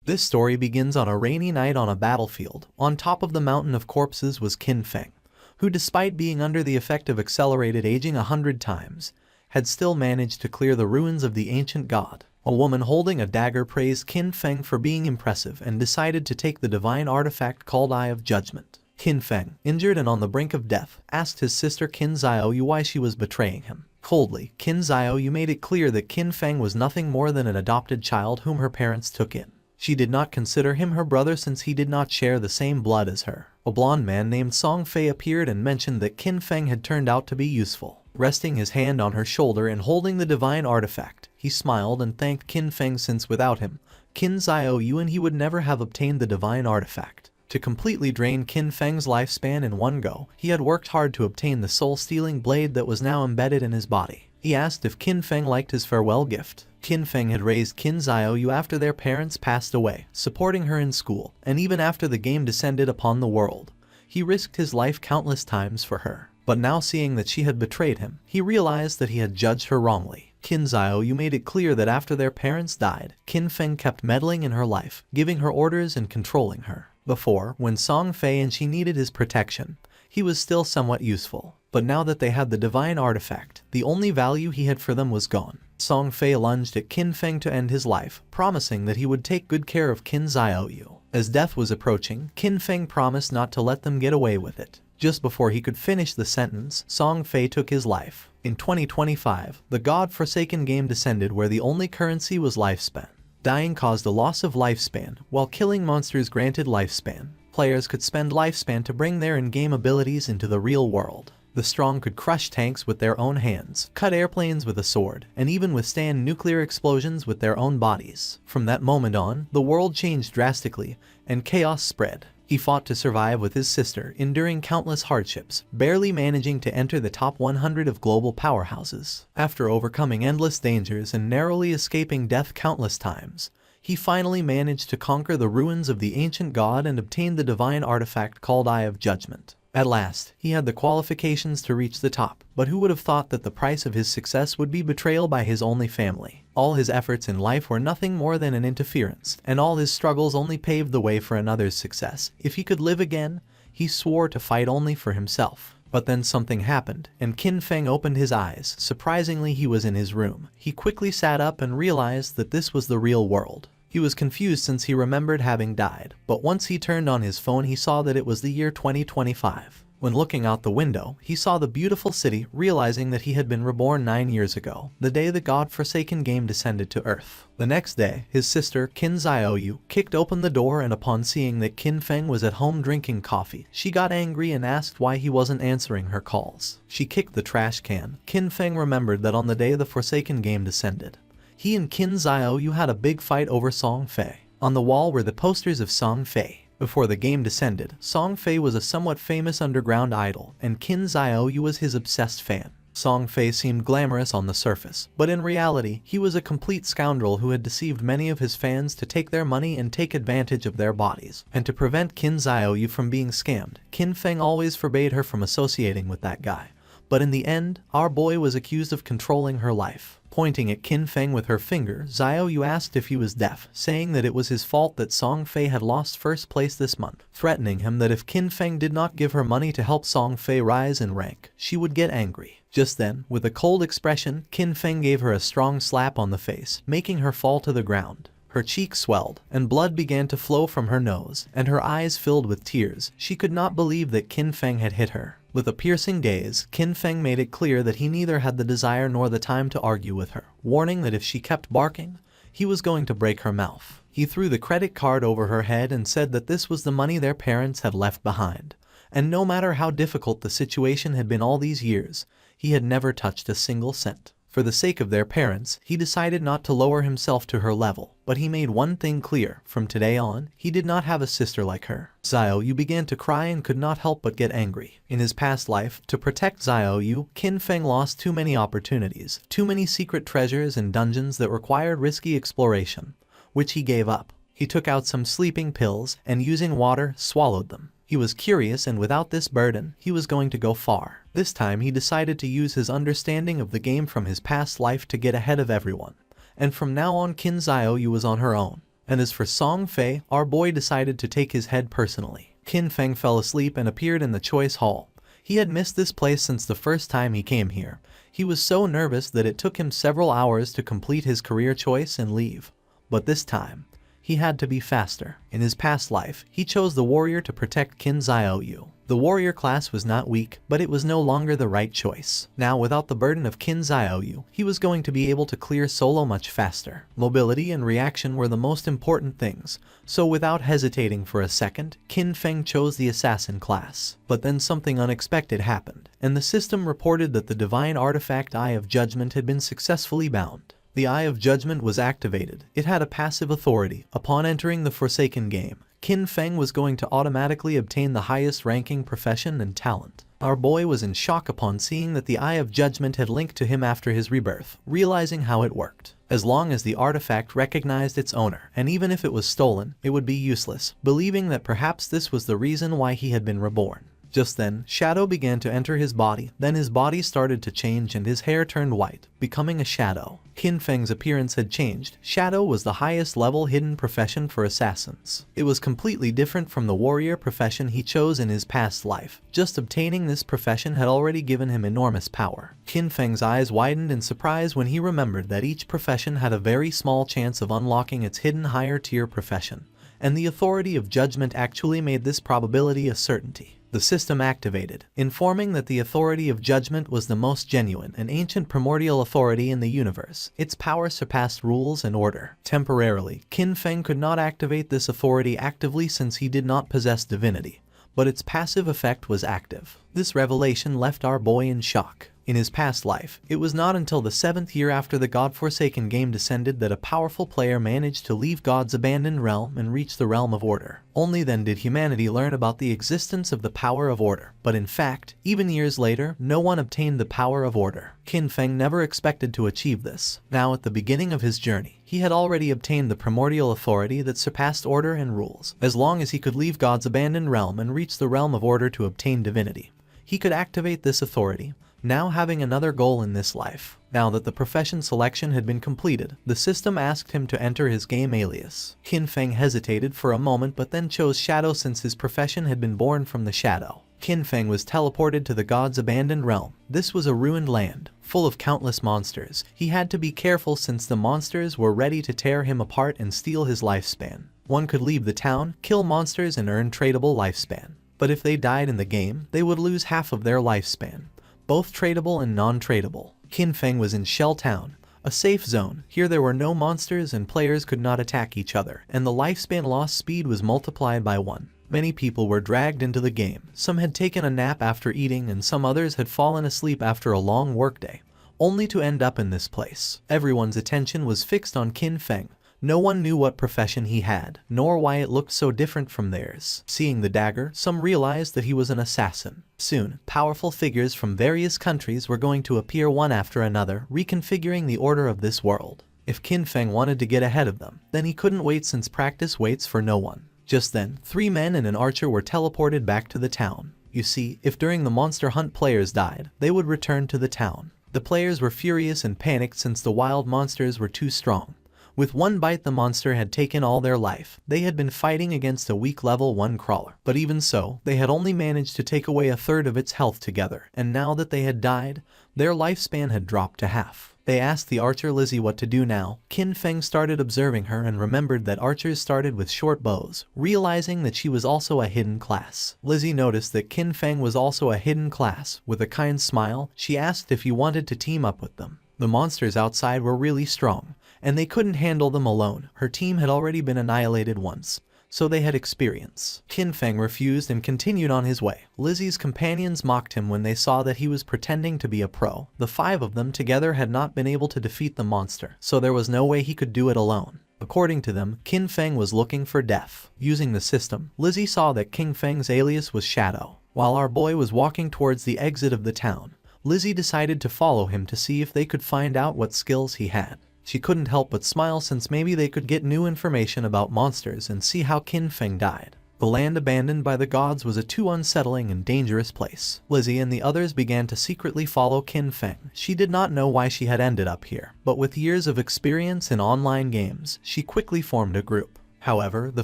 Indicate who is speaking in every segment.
Speaker 1: This story begins on a rainy night on a battlefield. On top of the mountain of corpses was Qin Feng, who despite being under the effect of accelerated aging 100 times, had still managed to clear the ruins of the ancient god. A woman holding a dagger praised Qin Feng for being impressive and decided to take the divine artifact called Eye of Judgment. Qin Feng, injured and on the brink of death, asked his sister Qin Xiaoyu why she was betraying him. Coldly, Qin Xiaoyu made it clear that Qin Feng was nothing more than an adopted child whom her parents took in. She did not consider him her brother since he did not share the same blood as her. A blonde man named Song Fei appeared and mentioned that Qin Feng had turned out to be useful. Resting his hand on her shoulder and holding the divine artifact, he smiled and thanked Qin Feng since without him, Qin Xiaoyu and he would never have obtained the divine artifact. To completely drain Qin Feng's lifespan in one go, he had worked hard to obtain the soul-stealing blade that was now embedded in his body. He asked if Qin Feng liked his farewell gift. Qin Feng had raised Qin Xiaoyu after their parents passed away, supporting her in school, and even after the game descended upon the world. He risked his life countless times for her. But now seeing that she had betrayed him, he realized that he had judged her wrongly. Qin Xiaoyu made it clear that after their parents died, Qin Feng kept meddling in her life, giving her orders and controlling her. Before, when Song Fei and she needed his protection, he was still somewhat useful. But now that they had the divine artifact, the only value he had for them was gone. Song Fei lunged at Qin Feng to end his life, promising that he would take good care of Qin Xiaoyu. As death was approaching, Qin Feng promised not to let them get away with it. Just before he could finish the sentence, Song Fei took his life. In 2025, the God-forsaken game descended where the only currency was lifespan. Dying caused a loss of lifespan, while killing monsters granted lifespan. Players could spend lifespan to bring their in-game abilities into the real world. The strong could crush tanks with their own hands, cut airplanes with a sword, and even withstand nuclear explosions with their own bodies. From that moment on, the world changed drastically, and chaos spread. He fought to survive with his sister, enduring countless hardships, barely managing to enter the top 100 of global powerhouses. After overcoming endless dangers and narrowly escaping death countless times, he finally managed to conquer the ruins of the ancient god and obtain the divine artifact called Eye of Judgment. At last, he had the qualifications to reach the top, but who would have thought that the price of his success would be betrayal by his only family? All his efforts in life were nothing more than an interference, and all his struggles only paved the way for another's success. If he could live again, he swore to fight only for himself. But then something happened, and Qin Feng opened his eyes. Surprisingly, he was in his room. He quickly sat up and realized that this was the real world. He was confused since he remembered having died, but once he turned on his phone he saw that it was the year 2025. When looking out the window, he saw the beautiful city, realizing that he had been reborn 9 years ago, the day the God-forsaken game descended to Earth. The next day, his sister, Qin Xiaoyu, kicked open the door and upon seeing that Qin Feng was at home drinking coffee, she got angry and asked why he wasn't answering her calls. She kicked the trash can. Qin Feng remembered that on the day the Forsaken game descended, he and Qin Xiaoyu had a big fight over Song Fei. On the wall were the posters of Song Fei. Before the game descended, Song Fei was a somewhat famous underground idol, and Qin Xiaoyu was his obsessed fan. Song Fei seemed glamorous on the surface, but in reality, he was a complete scoundrel who had deceived many of his fans to take their money and take advantage of their bodies. And to prevent Qin Xiaoyu from being scammed, Qin Feng always forbade her from associating with that guy. But in the end, our boy was accused of controlling her life. Pointing at Qin Feng with her finger, Xiaoyu asked if he was deaf, saying that it was his fault that Song Fei had lost first place this month, threatening him that if Qin Feng did not give her money to help Song Fei rise in rank, she would get angry. Just then, with a cold expression, Qin Feng gave her a strong slap on the face, making her fall to the ground. Her cheeks swelled, and blood began to flow from her nose, and her eyes filled with tears. She could not believe that Qin Feng had hit her. With a piercing gaze, Qin Feng made it clear that he neither had the desire nor the time to argue with her, warning that if she kept barking, he was going to break her mouth. He threw the credit card over her head and said that this was the money their parents had left behind. And no matter how difficult the situation had been all these years, he had never touched a single cent. For the sake of their parents, he decided not to lower himself to her level, but he made one thing clear: from today on, he did not have a sister like her. Xiaoyu began to cry and could not help but get angry. In his past life, to protect Xiaoyu, Qin Feng lost too many opportunities, too many secret treasures and dungeons that required risky exploration, which he gave up. He took out some sleeping pills and using water, swallowed them. He was curious, and without this burden, he was going to go far. This time he decided to use his understanding of the game from his past life to get ahead of everyone. And from now on, Qin Xiaoyu was on her own. And as for Song Fei, our boy decided to take his head personally. Qin Feng fell asleep and appeared in the choice hall. He had missed this place since the first time he came here. He was so nervous that it took him several hours to complete his career choice and leave. But this time, he had to be faster. In his past life, he chose the warrior to protect Qin Xiaoyu. The warrior class was not weak, but it was no longer the right choice. Now, without the burden of Qin Xiaoyu, he was going to be able to clear solo much faster. Mobility and reaction were the most important things, so without hesitating for a second, Qin Feng chose the assassin class. But then something unexpected happened, and the system reported that the divine artifact Eye of Judgment had been successfully bound. The Eye of Judgment was activated. It had a passive authority. Upon entering the Forsaken game, Qin Feng was going to automatically obtain the highest ranking profession and talent. Our boy was in shock upon seeing that the Eye of Judgment had linked to him after his rebirth, realizing how it worked. As long as the artifact recognized its owner, and even if it was stolen, it would be useless, believing that perhaps this was the reason why he had been reborn. Just then, shadow began to enter his body, then his body started to change and his hair turned white, becoming a shadow. Qin Feng's appearance had changed. Shadow was the highest level hidden profession for assassins. It was completely different from the warrior profession he chose in his past life. Just obtaining this profession had already given him enormous power. Qin Feng's eyes widened in surprise when he remembered that each profession had a very small chance of unlocking its hidden higher tier profession, and the authority of judgment actually made this probability a certainty. The system activated, informing that the authority of judgment was the most genuine and ancient primordial authority in the universe. Its power surpassed rules and order. Temporarily, Qin Feng could not activate this authority actively since he did not possess divinity, but its passive effect was active. This revelation left our boy in shock. In his past life, it was not until the 7th year after the God-forsaken game descended that a powerful player managed to leave God's abandoned realm and reach the realm of order. Only then did humanity learn about the existence of the power of order. But in fact, even years later, no one obtained the power of order. Qin Feng never expected to achieve this. Now at the beginning of his journey, he had already obtained the primordial authority that surpassed order and rules. As long as he could leave God's abandoned realm and reach the realm of order to obtain divinity, he could activate this authority. Now having another goal in this life. Now that the profession selection had been completed, the system asked him to enter his game alias. Qin Feng hesitated for a moment but then chose Shadow since his profession had been born from the shadow. Qin Feng was teleported to the god's abandoned realm. This was a ruined land, full of countless monsters. He had to be careful since the monsters were ready to tear him apart and steal his lifespan. One could leave the town, kill monsters and earn tradable lifespan. But if they died in the game, they would lose half of their lifespan, both tradable and non-tradable. Qin Feng was in Shell Town, a safe zone. Here there were no monsters and players could not attack each other, and the lifespan loss speed was multiplied by 1. Many people were dragged into the game. Some had taken a nap after eating and some others had fallen asleep after a long workday, only to end up in this place. Everyone's attention was fixed on Qin Feng. No one knew what profession he had, nor why it looked so different from theirs. Seeing the dagger, some realized that he was an assassin. Soon, powerful figures from various countries were going to appear one after another, reconfiguring the order of this world. If Qin Feng wanted to get ahead of them, then he couldn't wait since practice waits for no one. Just then, 3 men and an archer were teleported back to the town. You see, if during the monster hunt players died, they would return to the town. The players were furious and panicked since the wild monsters were too strong. With one bite the monster had taken all their life. They had been fighting against a weak level 1 crawler. But even so, they had only managed to take away a third of its health together, and now that they had died, their lifespan had dropped to half. They asked the archer Lizzie what to do now. Qin Feng started observing her and remembered that archers started with short bows, realizing that she was also a hidden class. Lizzie noticed that Qin Feng was also a hidden class. With a kind smile, she asked if he wanted to team up with them. The monsters outside were really strong, and they couldn't handle them alone. Her team had already been annihilated once, so they had experience. Qin Feng refused and continued on his way. Lizzie's companions mocked him when they saw that he was pretending to be a pro. The 5 of them together had not been able to defeat the monster, so there was no way he could do it alone. According to them, Qin Feng was looking for death. Using the system, Lizzie saw that Qin Feng's alias was Shadow. While our boy was walking towards the exit of the town, Lizzie decided to follow him to see if they could find out what skills he had. She couldn't help but smile since maybe they could get new information about monsters and see how Qin Feng died. The land abandoned by the gods was a too unsettling and dangerous place. Lizzie and the others began to secretly follow Qin Feng. She did not know why she had ended up here, but with years of experience in online games, she quickly formed a group. However, the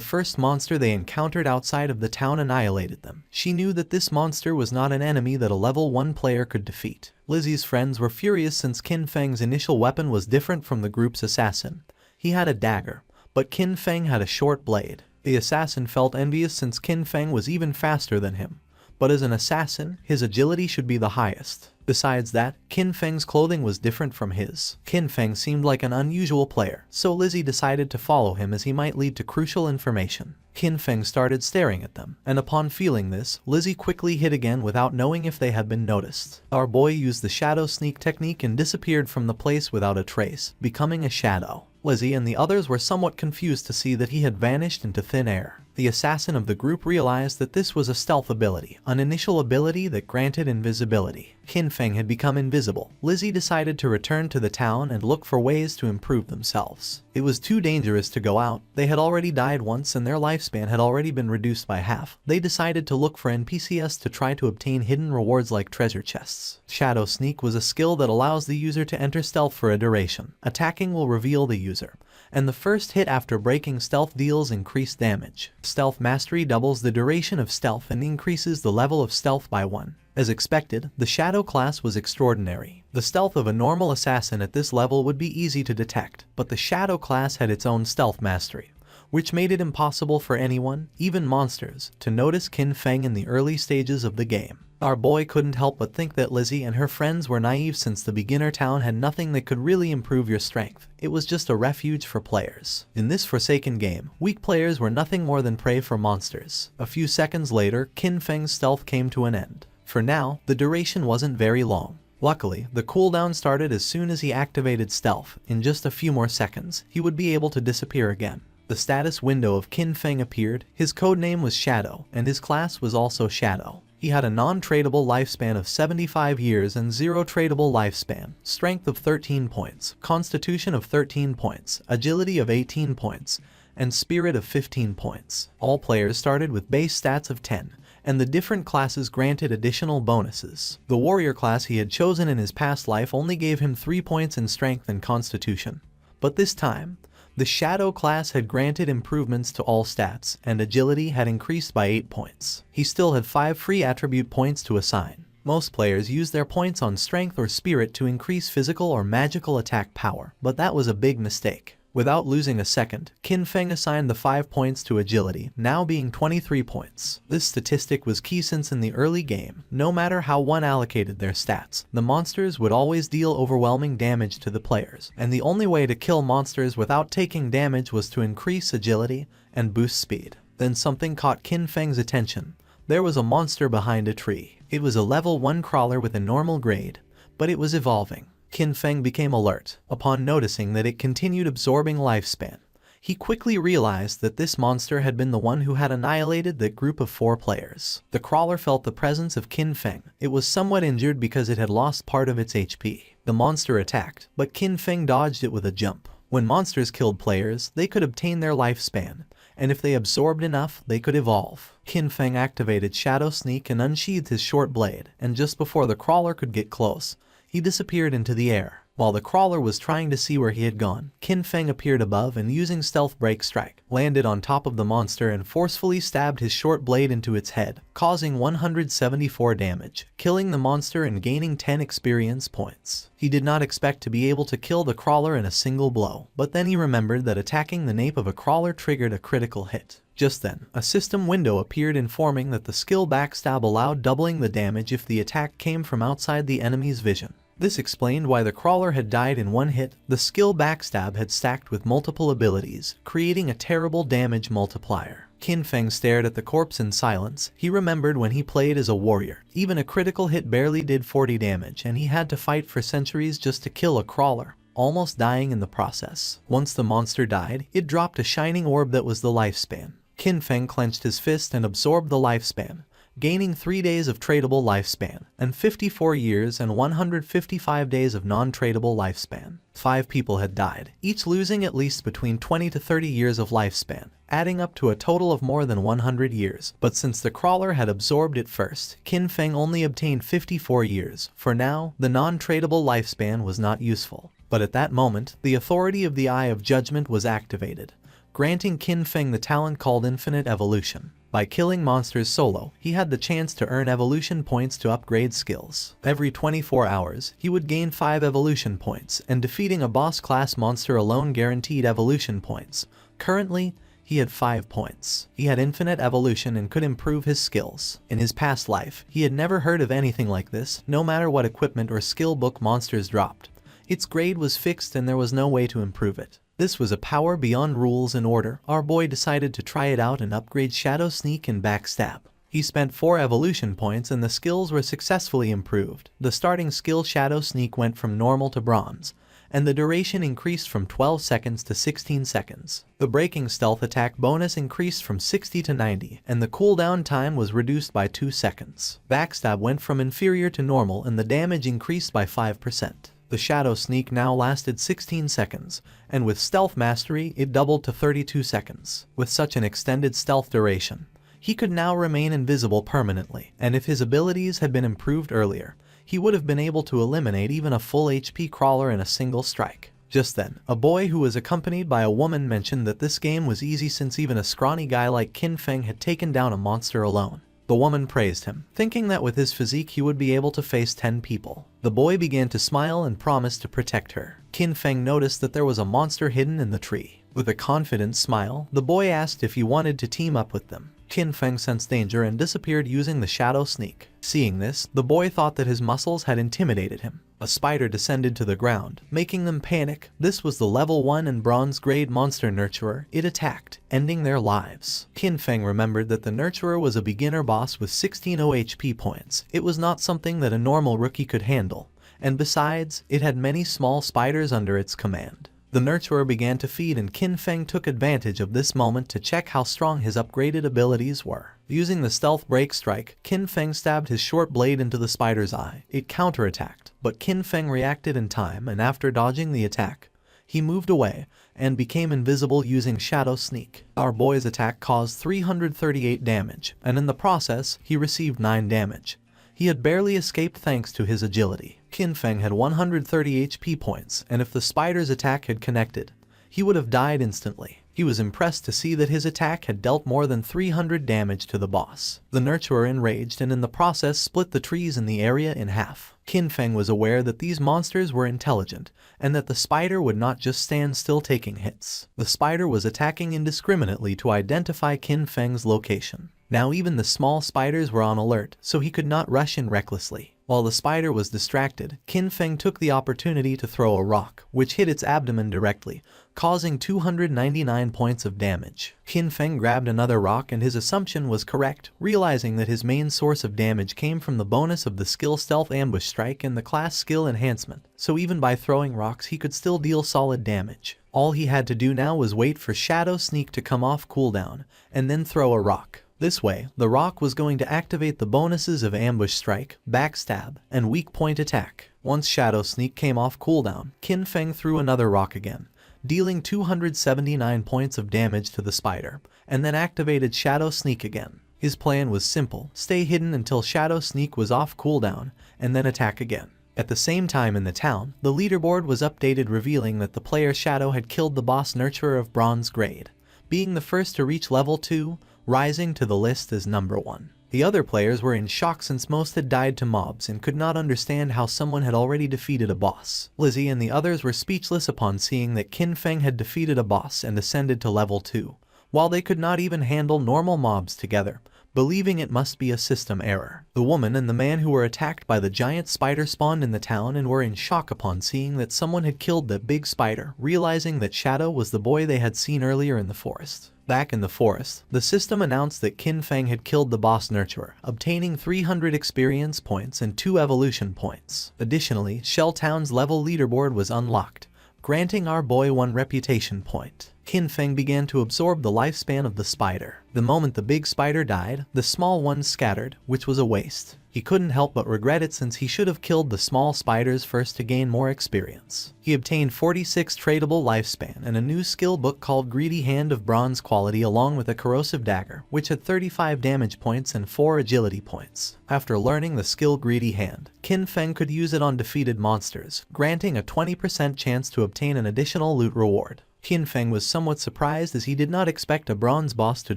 Speaker 1: first monster they encountered outside of the town annihilated them. She knew that this monster was not an enemy that a level 1 player could defeat. Lizzie's friends were furious since Qin Feng's initial weapon was different from the group's assassin. He had a dagger, but Qin Feng had a short blade. The assassin felt envious since Qin Feng was even faster than him. But as an assassin, his agility should be the highest. Besides that, Qin Feng's clothing was different from his. Qin Feng seemed like an unusual player, so Lizzie decided to follow him as he might lead to crucial information. Qin Feng started staring at them, and upon feeling this, Lizzie quickly hid again without knowing if they had been noticed. Our boy used the shadow sneak technique and disappeared from the place without a trace, becoming a shadow. Lizzie and the others were somewhat confused to see that he had vanished into thin air. The assassin of the group realized that this was a stealth ability, an initial ability that granted invisibility. Qin Feng had become invisible. Lizzie decided to return to the town and look for ways to improve themselves. It was too dangerous to go out. They had already died once and their lifespan had already been reduced by half. They decided to look for NPCs to try to obtain hidden rewards like treasure chests. Shadow Sneak was a skill that allows the user to enter stealth for a duration. Attacking will reveal the user, and the first hit after breaking stealth deals increased damage. Stealth Mastery doubles the duration of stealth and increases the level of stealth by 1. As expected, the Shadow class was extraordinary. The stealth of a normal assassin at this level would be easy to detect, but the Shadow class had its own stealth mastery, which made it impossible for anyone, even monsters, to notice Qin Feng in the early stages of the game. Our boy couldn't help but think that Lizzie and her friends were naive since the beginner town had nothing that could really improve your strength. It was just a refuge for players. In this forsaken game, weak players were nothing more than prey for monsters. A few seconds later, Qin Feng's stealth came to an end. For now, the duration wasn't very long. Luckily, the cooldown started as soon as he activated stealth. In just a few more seconds, he would be able to disappear again. The status window of Qin Feng appeared. His codename was Shadow, and his class was also Shadow. He had a non-tradable lifespan of 75 years and 0 tradable lifespan, strength of 13 points, constitution of 13 points, agility of 18 points, and spirit of 15 points. All players started with base stats of 10, and the different classes granted additional bonuses. The warrior class he had chosen in his past life only gave him 3 points in strength and constitution. But this time, the Shadow class had granted improvements to all stats, and agility had increased by 8 points. He still had 5 free attribute points to assign. Most players use their points on strength or spirit to increase physical or magical attack power, but that was a big mistake. Without losing a second, Qin Feng assigned the 5 points to agility, now being 23 points. This statistic was key since in the early game, no matter how one allocated their stats, the monsters would always deal overwhelming damage to the players, and the only way to kill monsters without taking damage was to increase agility and boost speed. Then something caught Qin Feng's attention. There was a monster behind a tree. It was a level 1 crawler with a normal grade, but it was evolving. Qin Feng became alert upon noticing that it continued absorbing lifespan. He quickly realized that this monster had been the one who had annihilated that group of 4 players. The crawler felt the presence of Qin Feng. It was somewhat injured because it had lost part of its HP. The monster attacked, but Qin Feng dodged it with a jump. When monsters killed players, they could obtain their lifespan, and if they absorbed enough, they could evolve. Qin Feng activated Shadow Sneak and unsheathed his short blade, and just before the crawler could get close, he disappeared into the air. While the crawler was trying to see where he had gone, Qin Feng appeared above and using Stealth Break Strike, landed on top of the monster and forcefully stabbed his short blade into its head, causing 174 damage, killing the monster and gaining 10 experience points. He did not expect to be able to kill the crawler in a single blow, but then he remembered that attacking the nape of a crawler triggered a critical hit. Just then, a system window appeared informing that the skill Backstab allowed doubling the damage if the attack came from outside the enemy's vision. This explained why the crawler had died in one hit. The skill Backstab had stacked with multiple abilities, creating a terrible damage multiplier. Qin Feng stared at the corpse in silence. He remembered when he played as a warrior. Even a critical hit barely did 40 damage, and he had to fight for centuries just to kill a crawler, almost dying in the process. Once the monster died, it dropped a shining orb that was the lifespan. Qin Feng clenched his fist and absorbed the lifespan, gaining 3 days of tradable lifespan, and 54 years and 155 days of non-tradable lifespan. 5 people had died, each losing at least between 20 to 30 years of lifespan, adding up to a total of more than 100 years. But since the crawler had absorbed it first, Qin Feng only obtained 54 years. For now, the non-tradable lifespan was not useful. But at that moment, the authority of the Eye of Judgment was activated, granting Qin Feng the talent called Infinite Evolution. By killing monsters solo, he had the chance to earn evolution points to upgrade skills. Every 24 hours, he would gain 5 evolution points, and defeating a boss-class monster alone guaranteed evolution points. Currently, he had 5 points. He had infinite evolution and could improve his skills. In his past life, he had never heard of anything like this, no matter what equipment or skill book monsters dropped. Its grade was fixed and there was no way to improve it. This was a power beyond rules and order. Our boy decided to try it out and upgrade Shadow Sneak and Backstab. He spent 4 evolution points and the skills were successfully improved. The starting skill Shadow Sneak went from normal to bronze, and the duration increased from 12 seconds to 16 seconds. The breaking stealth attack bonus increased from 60 to 90, and the cooldown time was reduced by 2 seconds. Backstab went from inferior to normal and the damage increased by 5%. The Shadow Sneak now lasted 16 seconds, and with Stealth Mastery it doubled to 32 seconds. With such an extended stealth duration, he could now remain invisible permanently, and if his abilities had been improved earlier, he would have been able to eliminate even a full HP crawler in a single strike. Just then, a boy who was accompanied by a woman mentioned that this game was easy since even a scrawny guy like Qin Feng had taken down a monster alone. The woman praised him, thinking that with his physique he would be able to face 10 people. The boy began to smile and promised to protect her. Qin Feng noticed that there was a monster hidden in the tree. With a confident smile, the boy asked if he wanted to team up with them. Qin Feng sensed danger and disappeared using the Shadow Sneak. Seeing this, the boy thought that his muscles had intimidated him. A spider descended to the ground, making them panic. This was the level 1 and bronze grade monster nurturer. It attacked, ending their lives. Qin Feng remembered that the nurturer was a beginner boss with 16 OHP points. It was not something that a normal rookie could handle, and besides, it had many small spiders under its command. The nurturer began to feed and Qin Feng took advantage of this moment to check how strong his upgraded abilities were. Using the stealth break strike, Qin Feng stabbed his short blade into the spider's eye. It counterattacked, but Qin Feng reacted in time and after dodging the attack, he moved away and became invisible using Shadow Sneak. Our boy's attack caused 338 damage, and in the process, he received 9 damage. He had barely escaped thanks to his agility. Qin Feng had 130 HP points, and if the spider's attack had connected, he would have died instantly. He was impressed to see that his attack had dealt more than 300 damage to the boss. The nurturer enraged and in the process split the trees in the area in half. Qin Feng was aware that these monsters were intelligent, and that the spider would not just stand still taking hits. The spider was attacking indiscriminately to identify Qin Feng's location. Now even the small spiders were on alert, so he could not rush in recklessly. While the spider was distracted, Qin Feng took the opportunity to throw a rock, which hit its abdomen directly, causing 299 points of damage. Qin Feng grabbed another rock and his assumption was correct, realizing that his main source of damage came from the bonus of the skill Stealth Ambush Strike and the class skill Enhancement, so even by throwing rocks he could still deal solid damage. All he had to do now was wait for Shadow Sneak to come off cooldown, and then throw a rock. This way, the rock was going to activate the bonuses of Ambush Strike, Backstab, and Weak Point Attack. Once Shadow Sneak came off cooldown, Qin Feng threw another rock again, dealing 279 points of damage to the spider, and then activated Shadow Sneak again. His plan was simple: stay hidden until Shadow Sneak was off cooldown, and then attack again. At the same time in the town, the leaderboard was updated revealing that the player Shadow had killed the boss nurturer of bronze grade, being the first to reach level 2, rising to the list as number 1. The other players were in shock since most had died to mobs and could not understand how someone had already defeated a boss. Lizzie and the others were speechless upon seeing that Qin Feng had defeated a boss and ascended to level 2, while they could not even handle normal mobs together, believing it must be a system error. The woman and the man who were attacked by the giant spider spawned in the town and were in shock upon seeing that someone had killed that big spider, realizing that Shadow was the boy they had seen earlier in the forest. Back in the forest, the system announced that Qin Feng had killed the boss nurturer, obtaining 300 experience points and 2 evolution points. Additionally, Shell Town's level leaderboard was unlocked, granting our boy 1 reputation point. Qin Feng began to absorb the lifespan of the spider. The moment the big spider died, the small ones scattered, which was a waste. He couldn't help but regret it since he should have killed the small spiders first to gain more experience. He obtained 46 tradable lifespan and a new skill book called Greedy Hand of bronze quality along with a corrosive dagger, which had 35 damage points and 4 agility points. After learning the skill Greedy Hand, Qin Feng could use it on defeated monsters, granting a 20% chance to obtain an additional loot reward. Qin Feng was somewhat surprised as he did not expect a bronze boss to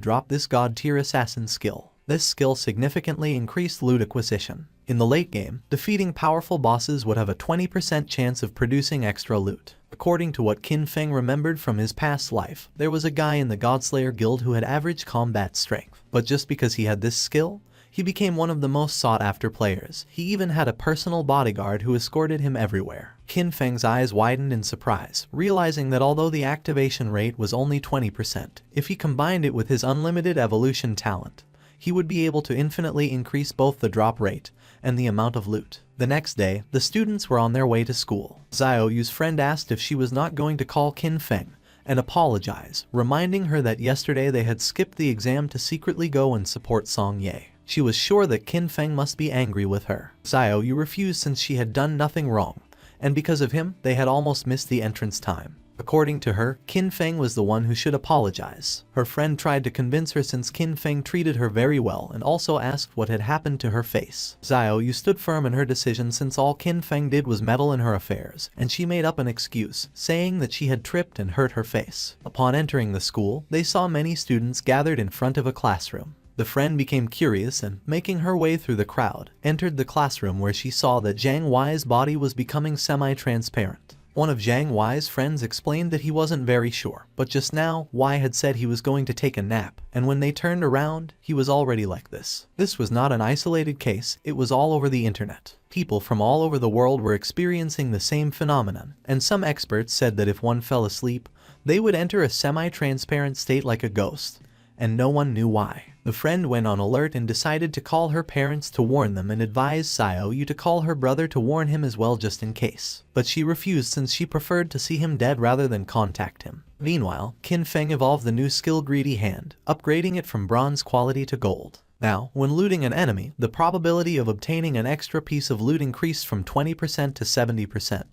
Speaker 1: drop this god-tier assassin skill. This skill significantly increased loot acquisition. In the late game, defeating powerful bosses would have a 20% chance of producing extra loot. According to what Qin Feng remembered from his past life, there was a guy in the Godslayer guild who had average combat strength. But just because he had this skill, he became one of the most sought-after players. He even had a personal bodyguard who escorted him everywhere. Qin Feng's eyes widened in surprise, realizing that although the activation rate was only 20%, if he combined it with his unlimited evolution talent, he would be able to infinitely increase both the drop rate and the amount of loot. The next day, the students were on their way to school. Xiaoyu's friend asked if she was not going to call Qin Feng and apologize, reminding her that yesterday they had skipped the exam to secretly go and support Song Ye. She was sure that Qin Feng must be angry with her. Xiaoyu refused since she had done nothing wrong, and because of him, they had almost missed the entrance time. According to her, Qin Feng was the one who should apologize. Her friend tried to convince her since Qin Feng treated her very well and also asked what had happened to her face. Xiaoyu stood firm in her decision since all Qin Feng did was meddle in her affairs, and she made up an excuse, saying that she had tripped and hurt her face. Upon entering the school, they saw many students gathered in front of a classroom. The friend became curious and, making her way through the crowd, entered the classroom where she saw that Zhang Wei's body was becoming semi-transparent. One of Zhang Wei's friends explained that he wasn't very sure, but just now, Wei had said he was going to take a nap, and when they turned around, he was already like this. This was not an isolated case, it was all over the internet. People from all over the world were experiencing the same phenomenon, and some experts said that if one fell asleep, they would enter a semi-transparent state like a ghost, and no one knew why. The friend went on alert and decided to call her parents to warn them and advised Xiaoyu to call her brother to warn him as well just in case. But she refused since she preferred to see him dead rather than contact him. Meanwhile, Qin Feng evolved the new skill Greedy Hand, upgrading it from bronze quality to gold. Now, when looting an enemy, the probability of obtaining an extra piece of loot increased from 20% to 70%.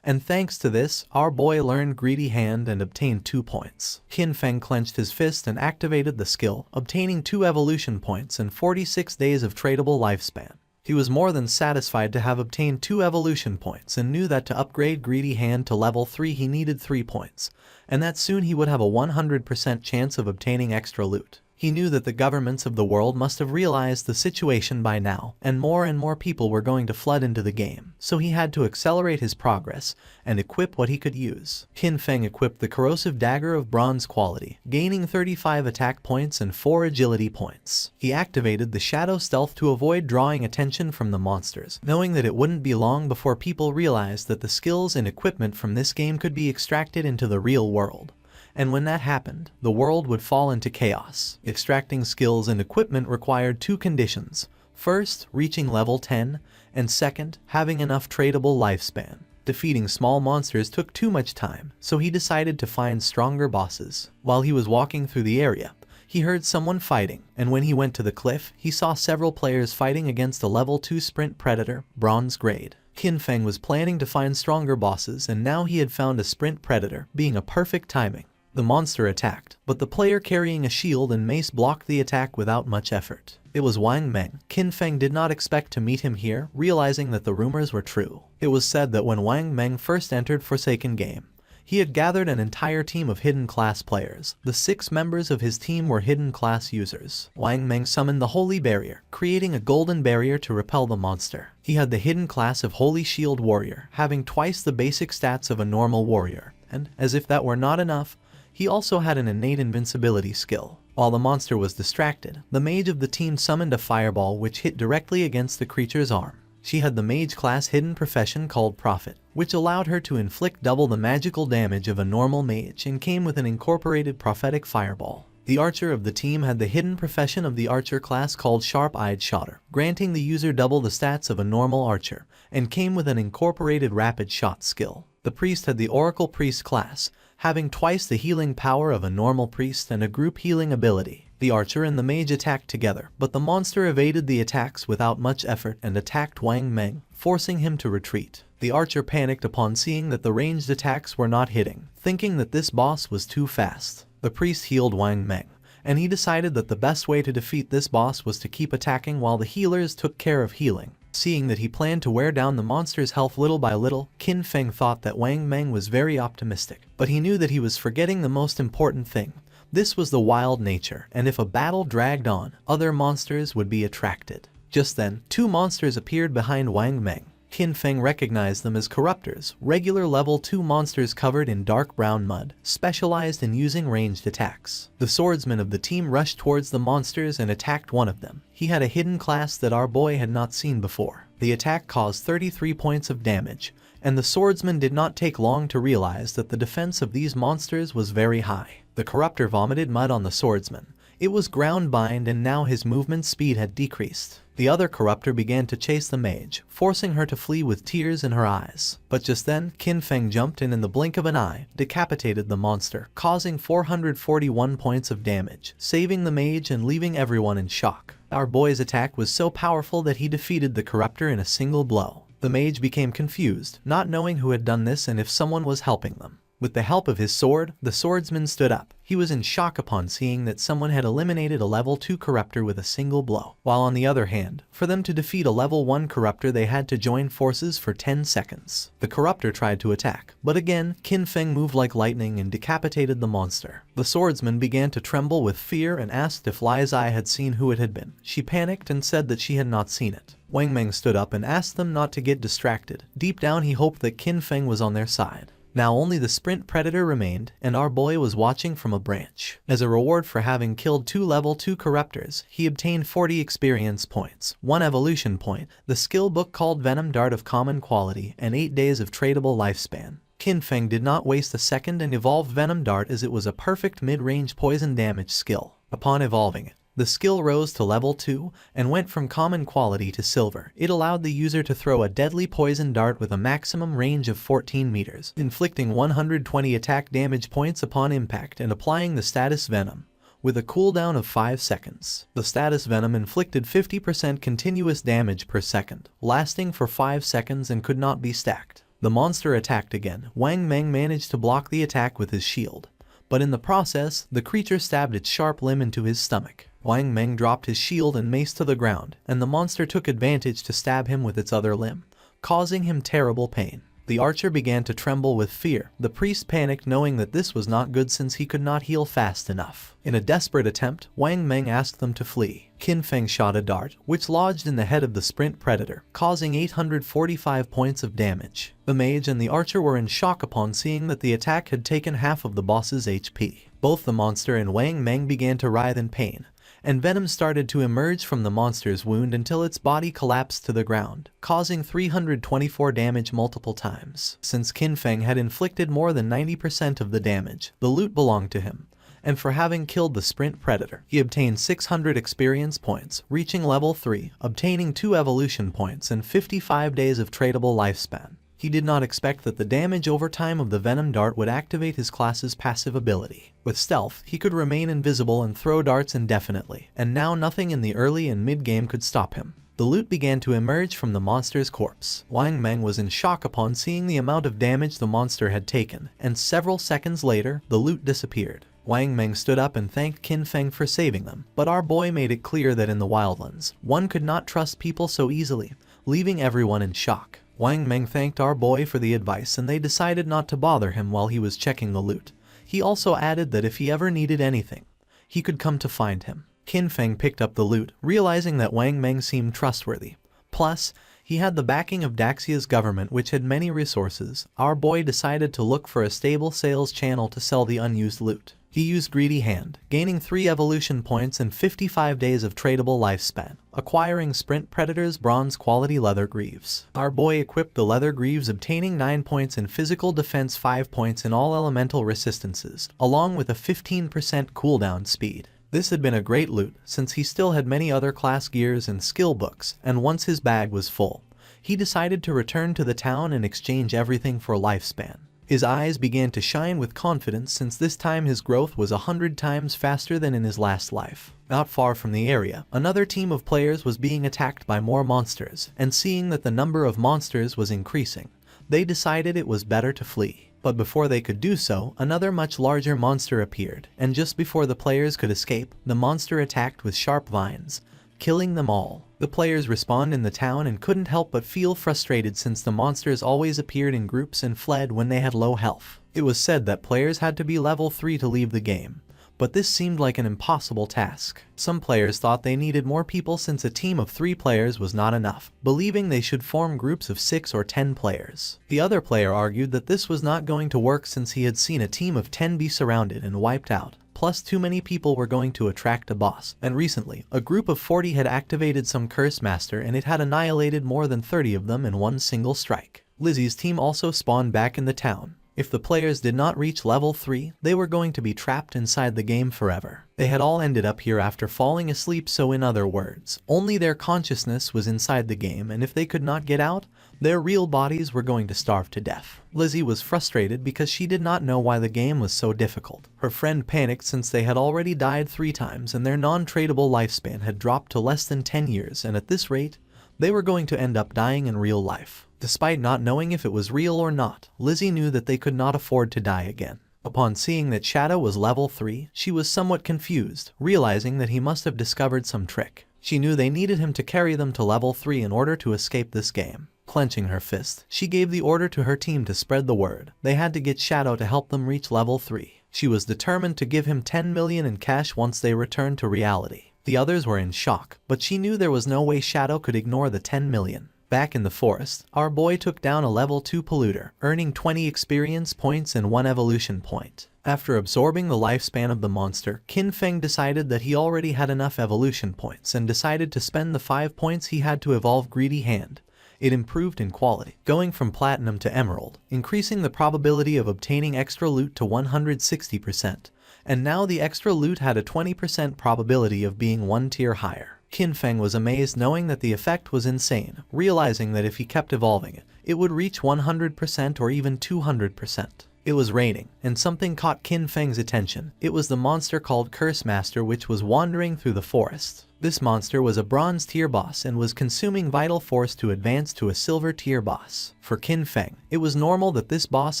Speaker 1: And thanks to this, our boy learned Greedy Hand and obtained 2 points. Qin Feng clenched his fist and activated the skill, obtaining 2 evolution points and 46 days of tradable lifespan. He was more than satisfied to have obtained 2 evolution points and knew that to upgrade Greedy Hand to level 3 he needed 3 points, and that soon he would have a 100% chance of obtaining extra loot. He knew that the governments of the world must have realized the situation by now, and more people were going to flood into the game, so he had to accelerate his progress and equip what he could use. Qin Feng equipped the corrosive dagger of bronze quality, gaining 35 attack points and 4 agility points. He activated the shadow stealth to avoid drawing attention from the monsters, knowing that it wouldn't be long before people realized that the skills and equipment from this game could be extracted into the real world. And when that happened, the world would fall into chaos. Extracting skills and equipment required 2 conditions. First, reaching level 10, and second, having enough tradable lifespan. Defeating small monsters took too much time, so he decided to find stronger bosses. While he was walking through the area, he heard someone fighting, and when he went to the cliff, he saw several players fighting against a level 2 sprint predator, bronze grade. Qin Feng was planning to find stronger bosses, and now he had found a sprint predator, being a perfect timing. The monster attacked, but the player carrying a shield and mace blocked the attack without much effort. It was Wang Meng. Qin Feng did not expect to meet him here, realizing that the rumors were true. It was said that when Wang Meng first entered Forsaken Game, he had gathered an entire team of hidden class players. The 6 members of his team were hidden class users. Wang Meng summoned the Holy Barrier, creating a golden barrier to repel the monster. He had the hidden class of Holy Shield Warrior, having twice the basic stats of a normal warrior, and, as if that were not enough, he also had an innate invincibility skill. While the monster was distracted, the mage of the team summoned a fireball which hit directly against the creature's arm. She had the mage class hidden profession called Prophet, which allowed her to inflict double the magical damage of a normal mage and came with an incorporated prophetic fireball. The archer of the team had the hidden profession of the archer class called Sharp-Eyed Shotter, granting the user double the stats of a normal archer, and came with an incorporated rapid shot skill. The priest had the Oracle Priest class, having twice the healing power of a normal priest and a group healing ability. The archer and the mage attacked together, but the monster evaded the attacks without much effort and attacked Wang Meng, forcing him to retreat. The archer panicked upon seeing that the ranged attacks were not hitting, thinking that this boss was too fast. The priest healed Wang Meng, and he decided that the best way to defeat this boss was to keep attacking while the healers took care of healing. Seeing that he planned to wear down the monster's health little by little, Qin Feng thought that Wang Meng was very optimistic, but he knew that he was forgetting the most important thing. This was the wild nature, and if a battle dragged on, other monsters would be attracted. Just then, two monsters appeared behind Wang Meng. Qin Feng recognized them as corruptors, regular level 2 monsters covered in dark brown mud, specialized in using ranged attacks. The swordsman of the team rushed towards the monsters and attacked one of them. He had a hidden class that our boy had not seen before. The attack caused 33 points of damage, and the swordsman did not take long to realize that the defense of these monsters was very high. The corruptor vomited mud on the swordsman. It was ground bind and now his movement speed had decreased. The other corruptor began to chase the mage, forcing her to flee with tears in her eyes. But just then, Qin Feng jumped in the blink of an eye, decapitated the monster, causing 441 points of damage, saving the mage and leaving everyone in shock. Our boy's attack was so powerful that he defeated the corruptor in a single blow. The mage became confused, not knowing who had done this and if someone was helping them. With the help of his sword, the swordsman stood up. He was in shock upon seeing that someone had eliminated a level 2 corruptor with a single blow. While on the other hand, for them to defeat a level 1 corruptor they had to join forces for 10 seconds. The corruptor tried to attack, but again, Qin Feng moved like lightning and decapitated the monster. The swordsman began to tremble with fear and asked if Li's eye had seen who it had been. She panicked and said that she had not seen it. Wang Meng stood up and asked them not to get distracted. Deep down he hoped that Qin Feng was on their side. Now only the sprint predator remained, and our boy was watching from a branch. As a reward for having killed 2 level 2 corruptors, he obtained 40 experience points, 1 evolution point, the skill book called Venom Dart of common quality, and 8 days of tradable lifespan. Qin Feng did not waste a second and evolved Venom Dart as it was a perfect mid-range poison damage skill. Upon evolving it, the skill rose to level 2 and went from common quality to silver. It allowed the user to throw a deadly poison dart with a maximum range of 14 meters, inflicting 120 attack damage points upon impact and applying the status Venom, with a cooldown of 5 seconds. The status Venom inflicted 50% continuous damage per second, lasting for 5 seconds and could not be stacked. The monster attacked again. Wang Meng managed to block the attack with his shield, but in the process, the creature stabbed its sharp limb into his stomach. Wang Meng dropped his shield and mace to the ground, and the monster took advantage to stab him with its other limb, causing him terrible pain. The archer began to tremble with fear. The priest panicked knowing that this was not good since he could not heal fast enough. In a desperate attempt, Wang Meng asked them to flee. Qin Feng shot a dart, which lodged in the head of the sprint predator, causing 845 points of damage. The mage and the archer were in shock upon seeing that the attack had taken half of the boss's HP. Both the monster and Wang Meng began to writhe in pain, and venom started to emerge from the monster's wound until its body collapsed to the ground, causing 324 damage multiple times. Since Qin Feng had inflicted more than 90% of the damage, the loot belonged to him, and for having killed the sprint predator, he obtained 600 experience points, reaching level 3, obtaining 2 evolution points and 55 days of tradable lifespan. He did not expect that the damage over time of the Venom Dart would activate his class's passive ability. With stealth, he could remain invisible and throw darts indefinitely, and now nothing in the early and mid-game could stop him. The loot began to emerge from the monster's corpse. Wang Meng was in shock upon seeing the amount of damage the monster had taken, and several seconds later, the loot disappeared. Wang Meng stood up and thanked Qin Feng for saving them, but our boy made it clear that in the wildlands, one could not trust people so easily, leaving everyone in shock. Wang Meng thanked our boy for the advice and they decided not to bother him while he was checking the loot. He also added that if he ever needed anything, he could come to find him. Qin Feng picked up the loot, realizing that Wang Meng seemed trustworthy. Plus, he had the backing of Daxia's government which had many resources. Our boy decided to look for a stable sales channel to sell the unused loot. He used Greedy Hand, gaining 3 evolution points and 55 days of tradable lifespan, acquiring Sprint Predator's bronze quality leather greaves. Our boy equipped the leather greaves, obtaining 9 points in physical defense, 5 points in all elemental resistances, along with a 15% cooldown speed. This had been a great loot, since he still had many other class gears and skill books, and once his bag was full, he decided to return to the town and exchange everything for lifespan. His eyes began to shine with confidence since this time his growth was 100 times faster than in his last life. Not far from the area, another team of players was being attacked by more monsters, and seeing that the number of monsters was increasing, they decided it was better to flee. But before they could do so, another much larger monster appeared, and just before the players could escape, the monster attacked with sharp vines, killing them all. The players respawned in the town and couldn't help but feel frustrated since the monsters always appeared in groups and fled when they had low health. It was said that players had to be level 3 to leave the game, but this seemed like an impossible task. Some players thought they needed more people since a team of 3 players was not enough, believing they should form groups of 6 or 10 players. The other player argued that this was not going to work since he had seen a team of 10 be surrounded and wiped out. Plus too many people were going to attract a boss, and recently, a group of 40 had activated some curse master and it had annihilated more than 30 of them in one single strike. Lizzie's team also spawned back in the town. If the players did not reach level 3, they were going to be trapped inside the game forever. They had all ended up here after falling asleep, so in other words, only their consciousness was inside the game, and if they could not get out, their real bodies were going to starve to death. Lizzie was frustrated because she did not know why the game was so difficult. Her friend panicked since they had already died 3 times and their non-tradable lifespan had dropped to less than 10 years, and at this rate, they were going to end up dying in real life. Despite not knowing if it was real or not, Lizzie knew that they could not afford to die again. Upon seeing that Shadow was level 3, she was somewhat confused, realizing that he must have discovered some trick. She knew they needed him to carry them to level 3 in order to escape this game. Clenching her fist, she gave the order to her team to spread the word. They had to get Shadow to help them reach level 3. She was determined to give him 10 million in cash once they returned to reality. The others were in shock, but she knew there was no way Shadow could ignore the 10 million. Back in the forest, our boy took down a level 2 polluter, earning 20 experience points and 1 evolution point. After absorbing the lifespan of the monster, Qin Feng decided that he already had enough evolution points and decided to spend the 5 points he had to evolve Greedy Hand. It improved in quality, going from platinum to emerald, increasing the probability of obtaining extra loot to 160%, and now the extra loot had a 20% probability of being 1 tier higher. Qin Feng was amazed knowing that the effect was insane, realizing that if he kept evolving it, it would reach 100% or even 200%. It was raining, and something caught Qin Feng's attention. It was the monster called Curse Master which was wandering through the forest. This monster was a bronze tier boss and was consuming vital force to advance to a silver tier boss. For Qin Feng, it was normal that this boss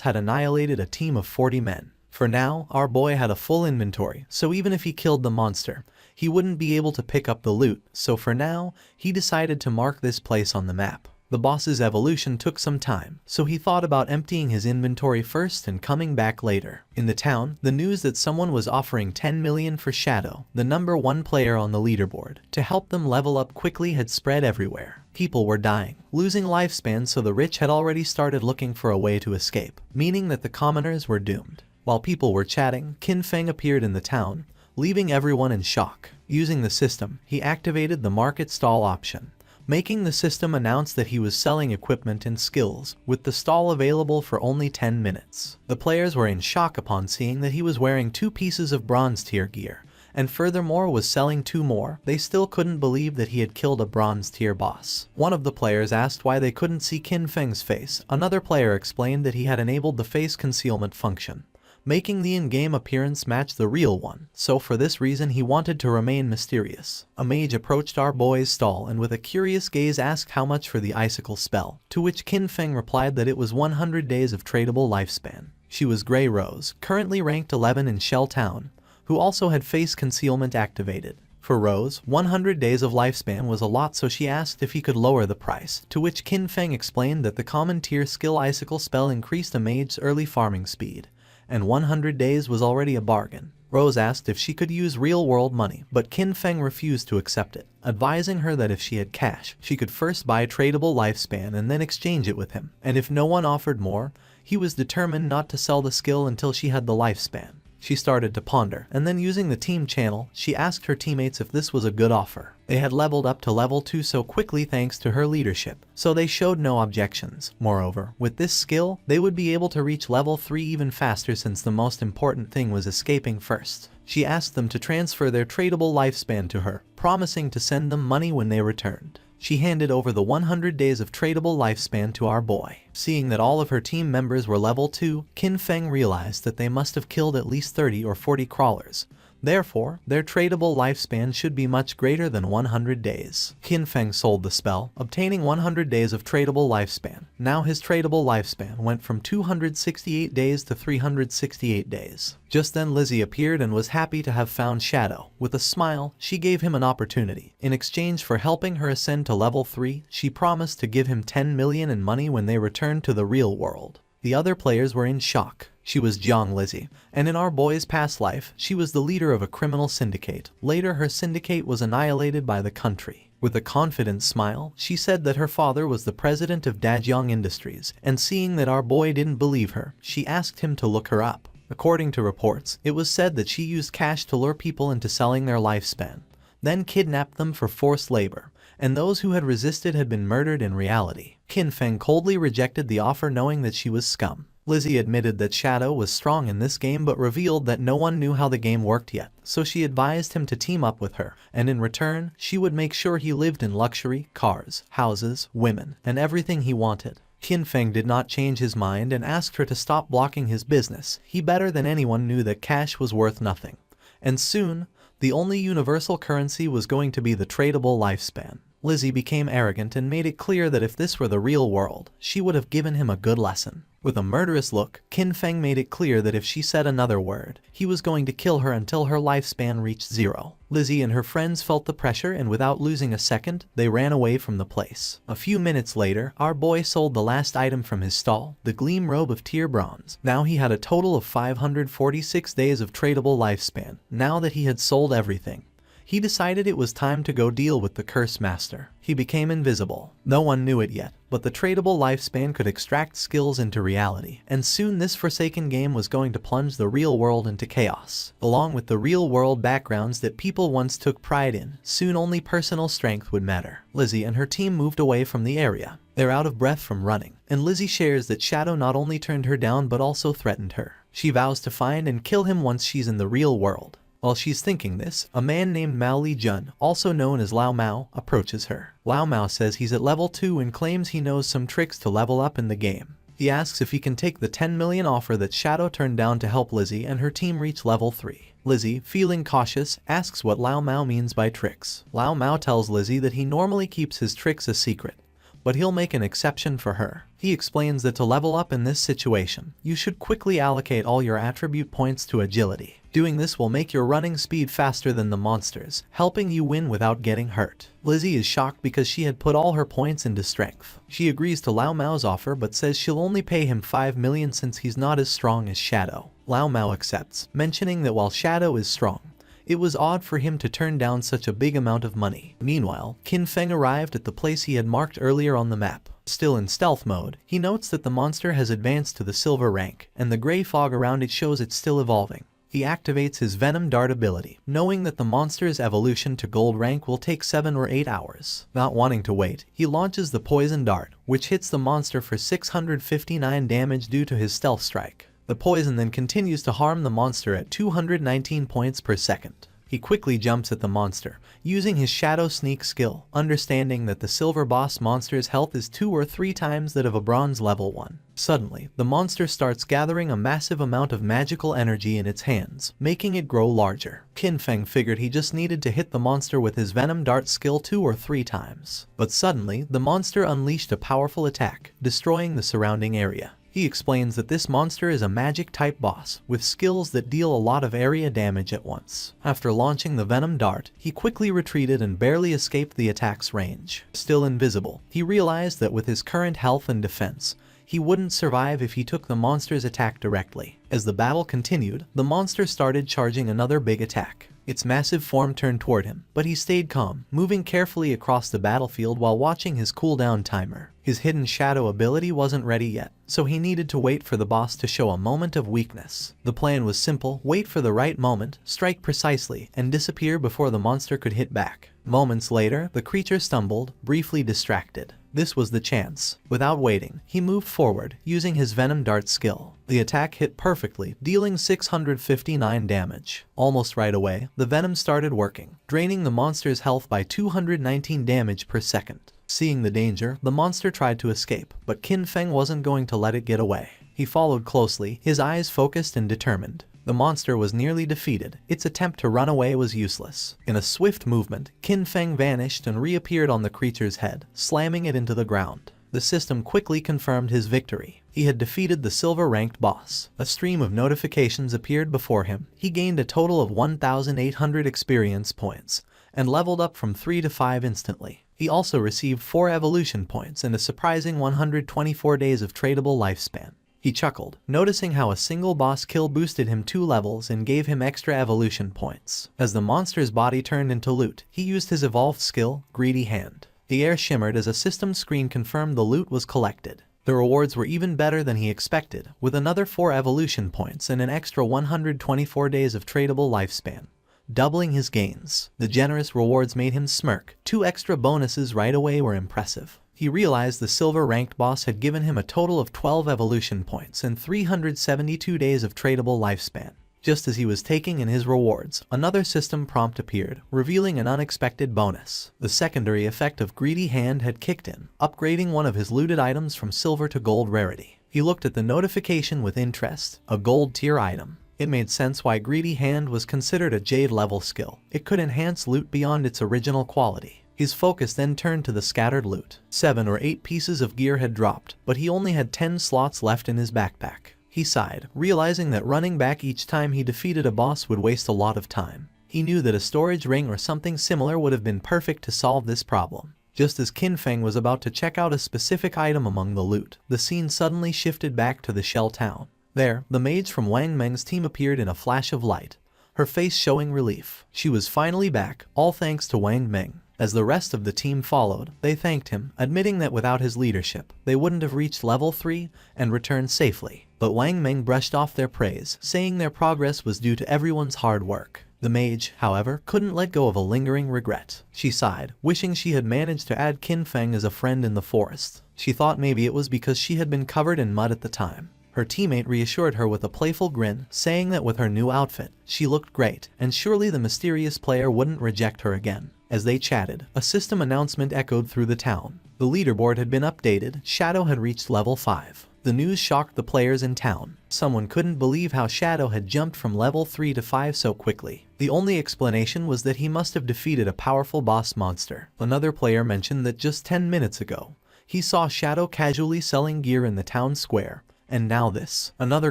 Speaker 1: had annihilated a team of 40 men. For now, our boy had a full inventory, so even if he killed the monster, he wouldn't be able to pick up the loot, so for now, he decided to mark this place on the map. The boss's evolution took some time, so he thought about emptying his inventory first and coming back later. In the town, the news that someone was offering 10 million for Shadow, the number 1 player on the leaderboard, to help them level up quickly had spread everywhere. People were dying, losing lifespans, so the rich had already started looking for a way to escape, meaning that the commoners were doomed. While people were chatting, Qin Feng appeared in the town, leaving everyone in shock. Using the system, he activated the market stall option, making the system announce that he was selling equipment and skills, with the stall available for only 10 minutes. The players were in shock upon seeing that he was wearing 2 pieces of bronze tier gear, and furthermore was selling 2 more. They still couldn't believe that he had killed a bronze tier boss. One of the players asked why they couldn't see Qin Feng's face. Another player explained that he had enabled the face concealment function, making the in-game appearance match the real one, so for this reason he wanted to remain mysterious. A mage approached our boy's stall and with a curious gaze asked how much for the icicle spell, to which Qin Feng replied that it was 100 days of tradable lifespan. She was Grey Rose, currently ranked 11 in Shell Town, who also had face concealment activated. For Rose, 100 days of lifespan was a lot, so she asked if he could lower the price, to which Qin Feng explained that the common tier skill icicle spell increased a mage's early farming speed, and 100 days was already a bargain. Rose asked if she could use real-world money, but Qin Feng refused to accept it, advising her that if she had cash, she could first buy tradable lifespan and then exchange it with him, and if no one offered more, he was determined not to sell the skill until she had the lifespan. She started to ponder, and then using the team channel, she asked her teammates if this was a good offer. They had leveled up to level 2 so quickly thanks to her leadership, so they showed no objections. Moreover, with this skill, they would be able to reach level 3 even faster since the most important thing was escaping first. She asked them to transfer their tradable lifespan to her, promising to send them money when they returned. she handed over the 100 days of tradable lifespan to our boy. Seeing that all of her team members were level 2, Qin Feng realized that they must have killed at least 30 or 40 crawlers. Therefore, their tradable lifespan should be much greater than 100 days. Qin Feng sold the spell, obtaining 100 days of tradable lifespan. Now his tradable lifespan went from 268 days to 368 days. Just then Lizzie appeared and was happy to have found Shadow. With a smile, she gave him an opportunity. In exchange for helping her ascend to level 3, she promised to give him 10 million in money when they returned to the real world. The other players were in shock. She was Jiang Lizzie, and in our boy's past life, she was the leader of a criminal syndicate. Later her syndicate was annihilated by the country. With a confident smile, she said that her father was the president of Dajiang Industries, and seeing that our boy didn't believe her, she asked him to look her up. According to reports, it was said that she used cash to lure people into selling their lifespan, then kidnapped them for forced labor, and those who had resisted had been murdered in reality. Qin Feng coldly rejected the offer knowing that she was scum. Lizzie admitted that Shadow was strong in this game but revealed that no one knew how the game worked yet, so she advised him to team up with her, and in return, she would make sure he lived in luxury, cars, houses, women, and everything he wanted. Qin Feng did not change his mind and asked her to stop blocking his business. He better than anyone knew that cash was worth nothing. And soon, the only universal currency was going to be the tradable lifespan. Lizzie became arrogant and made it clear that if this were the real world, she would have given him a good lesson. With a murderous look, Qin Feng made it clear that if she said another word, he was going to kill her until her lifespan reached 0. Lizzie and her friends felt the pressure and without losing a second, they ran away from the place. A few minutes later, our boy sold the last item from his stall, the Gleam Robe of Tier Bronze. Now he had a total of 546 days of tradable lifespan. Now that he had sold everything, he decided it was time to go deal with the Curse Master. He became invisible. No one knew it yet, but the tradable lifespan could extract skills into reality, and soon this forsaken game was going to plunge the real world into chaos. Along with the real world backgrounds that people once took pride in, soon only personal strength would matter. Lizzie and her team moved away from the area. They're out of breath from running, and Lizzie shares that Shadow not only turned her down but also threatened her. She vows to find and kill him once she's in the real world. While she's thinking this, a man named Mao Li Jun, also known as Lao Mao, approaches her. Lao Mao says he's at level 2 and claims he knows some tricks to level up in the game. He asks if he can take the 10 million offer that Shadow turned down to help Lizzie and her team reach level 3. Lizzie, feeling cautious, asks what Lao Mao means by tricks. Lao Mao tells Lizzie that he normally keeps his tricks a secret, but he'll make an exception for her. He explains that to level up in this situation, you should quickly allocate all your attribute points to agility. Doing this will make your running speed faster than the monsters, helping you win without getting hurt. Lizzie is shocked because she had put all her points into strength. She agrees to Lao Mao's offer but says she'll only pay him 5 million since he's not as strong as Shadow. Lao Mao accepts, mentioning that while Shadow is strong, it was odd for him to turn down such a big amount of money. Meanwhile, Qin Feng arrived at the place he had marked earlier on the map. Still in stealth mode, he notes that the monster has advanced to the silver rank, and the gray fog around it shows it's still evolving. He activates his Venom Dart ability, knowing that the monster's evolution to gold rank will take 7 or 8 hours. Not wanting to wait, he launches the Poison Dart, which hits the monster for 659 damage due to his stealth strike. The poison then continues to harm the monster at 219 points per second. He quickly jumps at the monster, using his Shadow Sneak skill, understanding that the Silver Boss monster's health is 2 or 3 times that of a Bronze level 1. Suddenly, the monster starts gathering a massive amount of magical energy in its hands, making it grow larger. Qin Feng figured he just needed to hit the monster with his Venom Dart skill 2 or 3 times. But suddenly, the monster unleashed a powerful attack, destroying the surrounding area. He explains that this monster is a magic-type boss, with skills that deal a lot of area damage at once. After launching the Venom Dart, he quickly retreated and barely escaped the attack's range. Still invisible, he realized that with his current health and defense, he wouldn't survive if he took the monster's attack directly. As the battle continued, the monster started charging another big attack. Its massive form turned toward him, but he stayed calm, moving carefully across the battlefield while watching his cooldown timer. His hidden shadow ability wasn't ready yet, so he needed to wait for the boss to show a moment of weakness. The plan was simple: wait for the right moment, strike precisely, and disappear before the monster could hit back. Moments later, the creature stumbled, briefly distracted. This was the chance. Without waiting, he moved forward, using his Venom Dart skill. The attack hit perfectly, dealing 659 damage. Almost right away, the Venom started working, draining the monster's health by 219 damage per second. Seeing the danger, the monster tried to escape, but Qin Feng wasn't going to let it get away. He followed closely, his eyes focused and determined. The monster was nearly defeated. Its attempt to run away was useless. In a swift movement, Qin Feng vanished and reappeared on the creature's head, slamming it into the ground. The system quickly confirmed his victory. He had defeated the silver-ranked boss. A stream of notifications appeared before him. He gained a total of 1,800 experience points, and leveled up from 3 to 5 instantly. He also received 4 evolution points and a surprising 124 days of tradable lifespan. He chuckled, noticing how a single boss kill boosted him 2 levels and gave him extra evolution points. As the monster's body turned into loot, he used his evolved skill, Greedy Hand. The air shimmered as a system screen confirmed the loot was collected. The rewards were even better than he expected, with another 4 evolution points and an extra 124 days of tradable lifespan, doubling his gains. The generous rewards made him smirk. 2 extra bonuses right away were impressive. He realized the silver-ranked boss had given him a total of 12 evolution points and 372 days of tradable lifespan. Just as he was taking in his rewards, another system prompt appeared, revealing an unexpected bonus. The secondary effect of Greedy Hand had kicked in, upgrading one of his looted items from silver to gold rarity. He looked at the notification with interest. A gold tier item. It made sense why Greedy Hand was considered a Jade level skill. It could enhance loot beyond its original quality. His focus then turned to the scattered loot. 7 or 8 pieces of gear had dropped, but he only had 10 slots left in his backpack. He sighed, realizing that running back each time he defeated a boss would waste a lot of time. He knew that a storage ring or something similar would have been perfect to solve this problem. Just as Qin Feng was about to check out a specific item among the loot, the scene suddenly shifted back to the shell town. There, the mage from Wang Meng's team appeared in a flash of light, her face showing relief. She was finally back, all thanks to Wang Meng. As the rest of the team followed, they thanked him, admitting that without his leadership, they wouldn't have reached level 3 and returned safely. But Wang Meng brushed off their praise, saying their progress was due to everyone's hard work. The mage, however, couldn't let go of a lingering regret. She sighed, wishing she had managed to add Qin Feng as a friend in the forest. She thought maybe it was because she had been covered in mud at the time. Her teammate reassured her with a playful grin, saying that with her new outfit, she looked great, and surely the mysterious player wouldn't reject her again. As they chatted, a system announcement echoed through the town. The leaderboard had been updated. Shadow had reached level 5. The news shocked the players in town. Someone couldn't believe how Shadow had jumped from level 3 to 5 so quickly. The only explanation was that he must have defeated a powerful boss monster. Another player mentioned that just 10 minutes ago, he saw Shadow casually selling gear in the town square. And now this. Another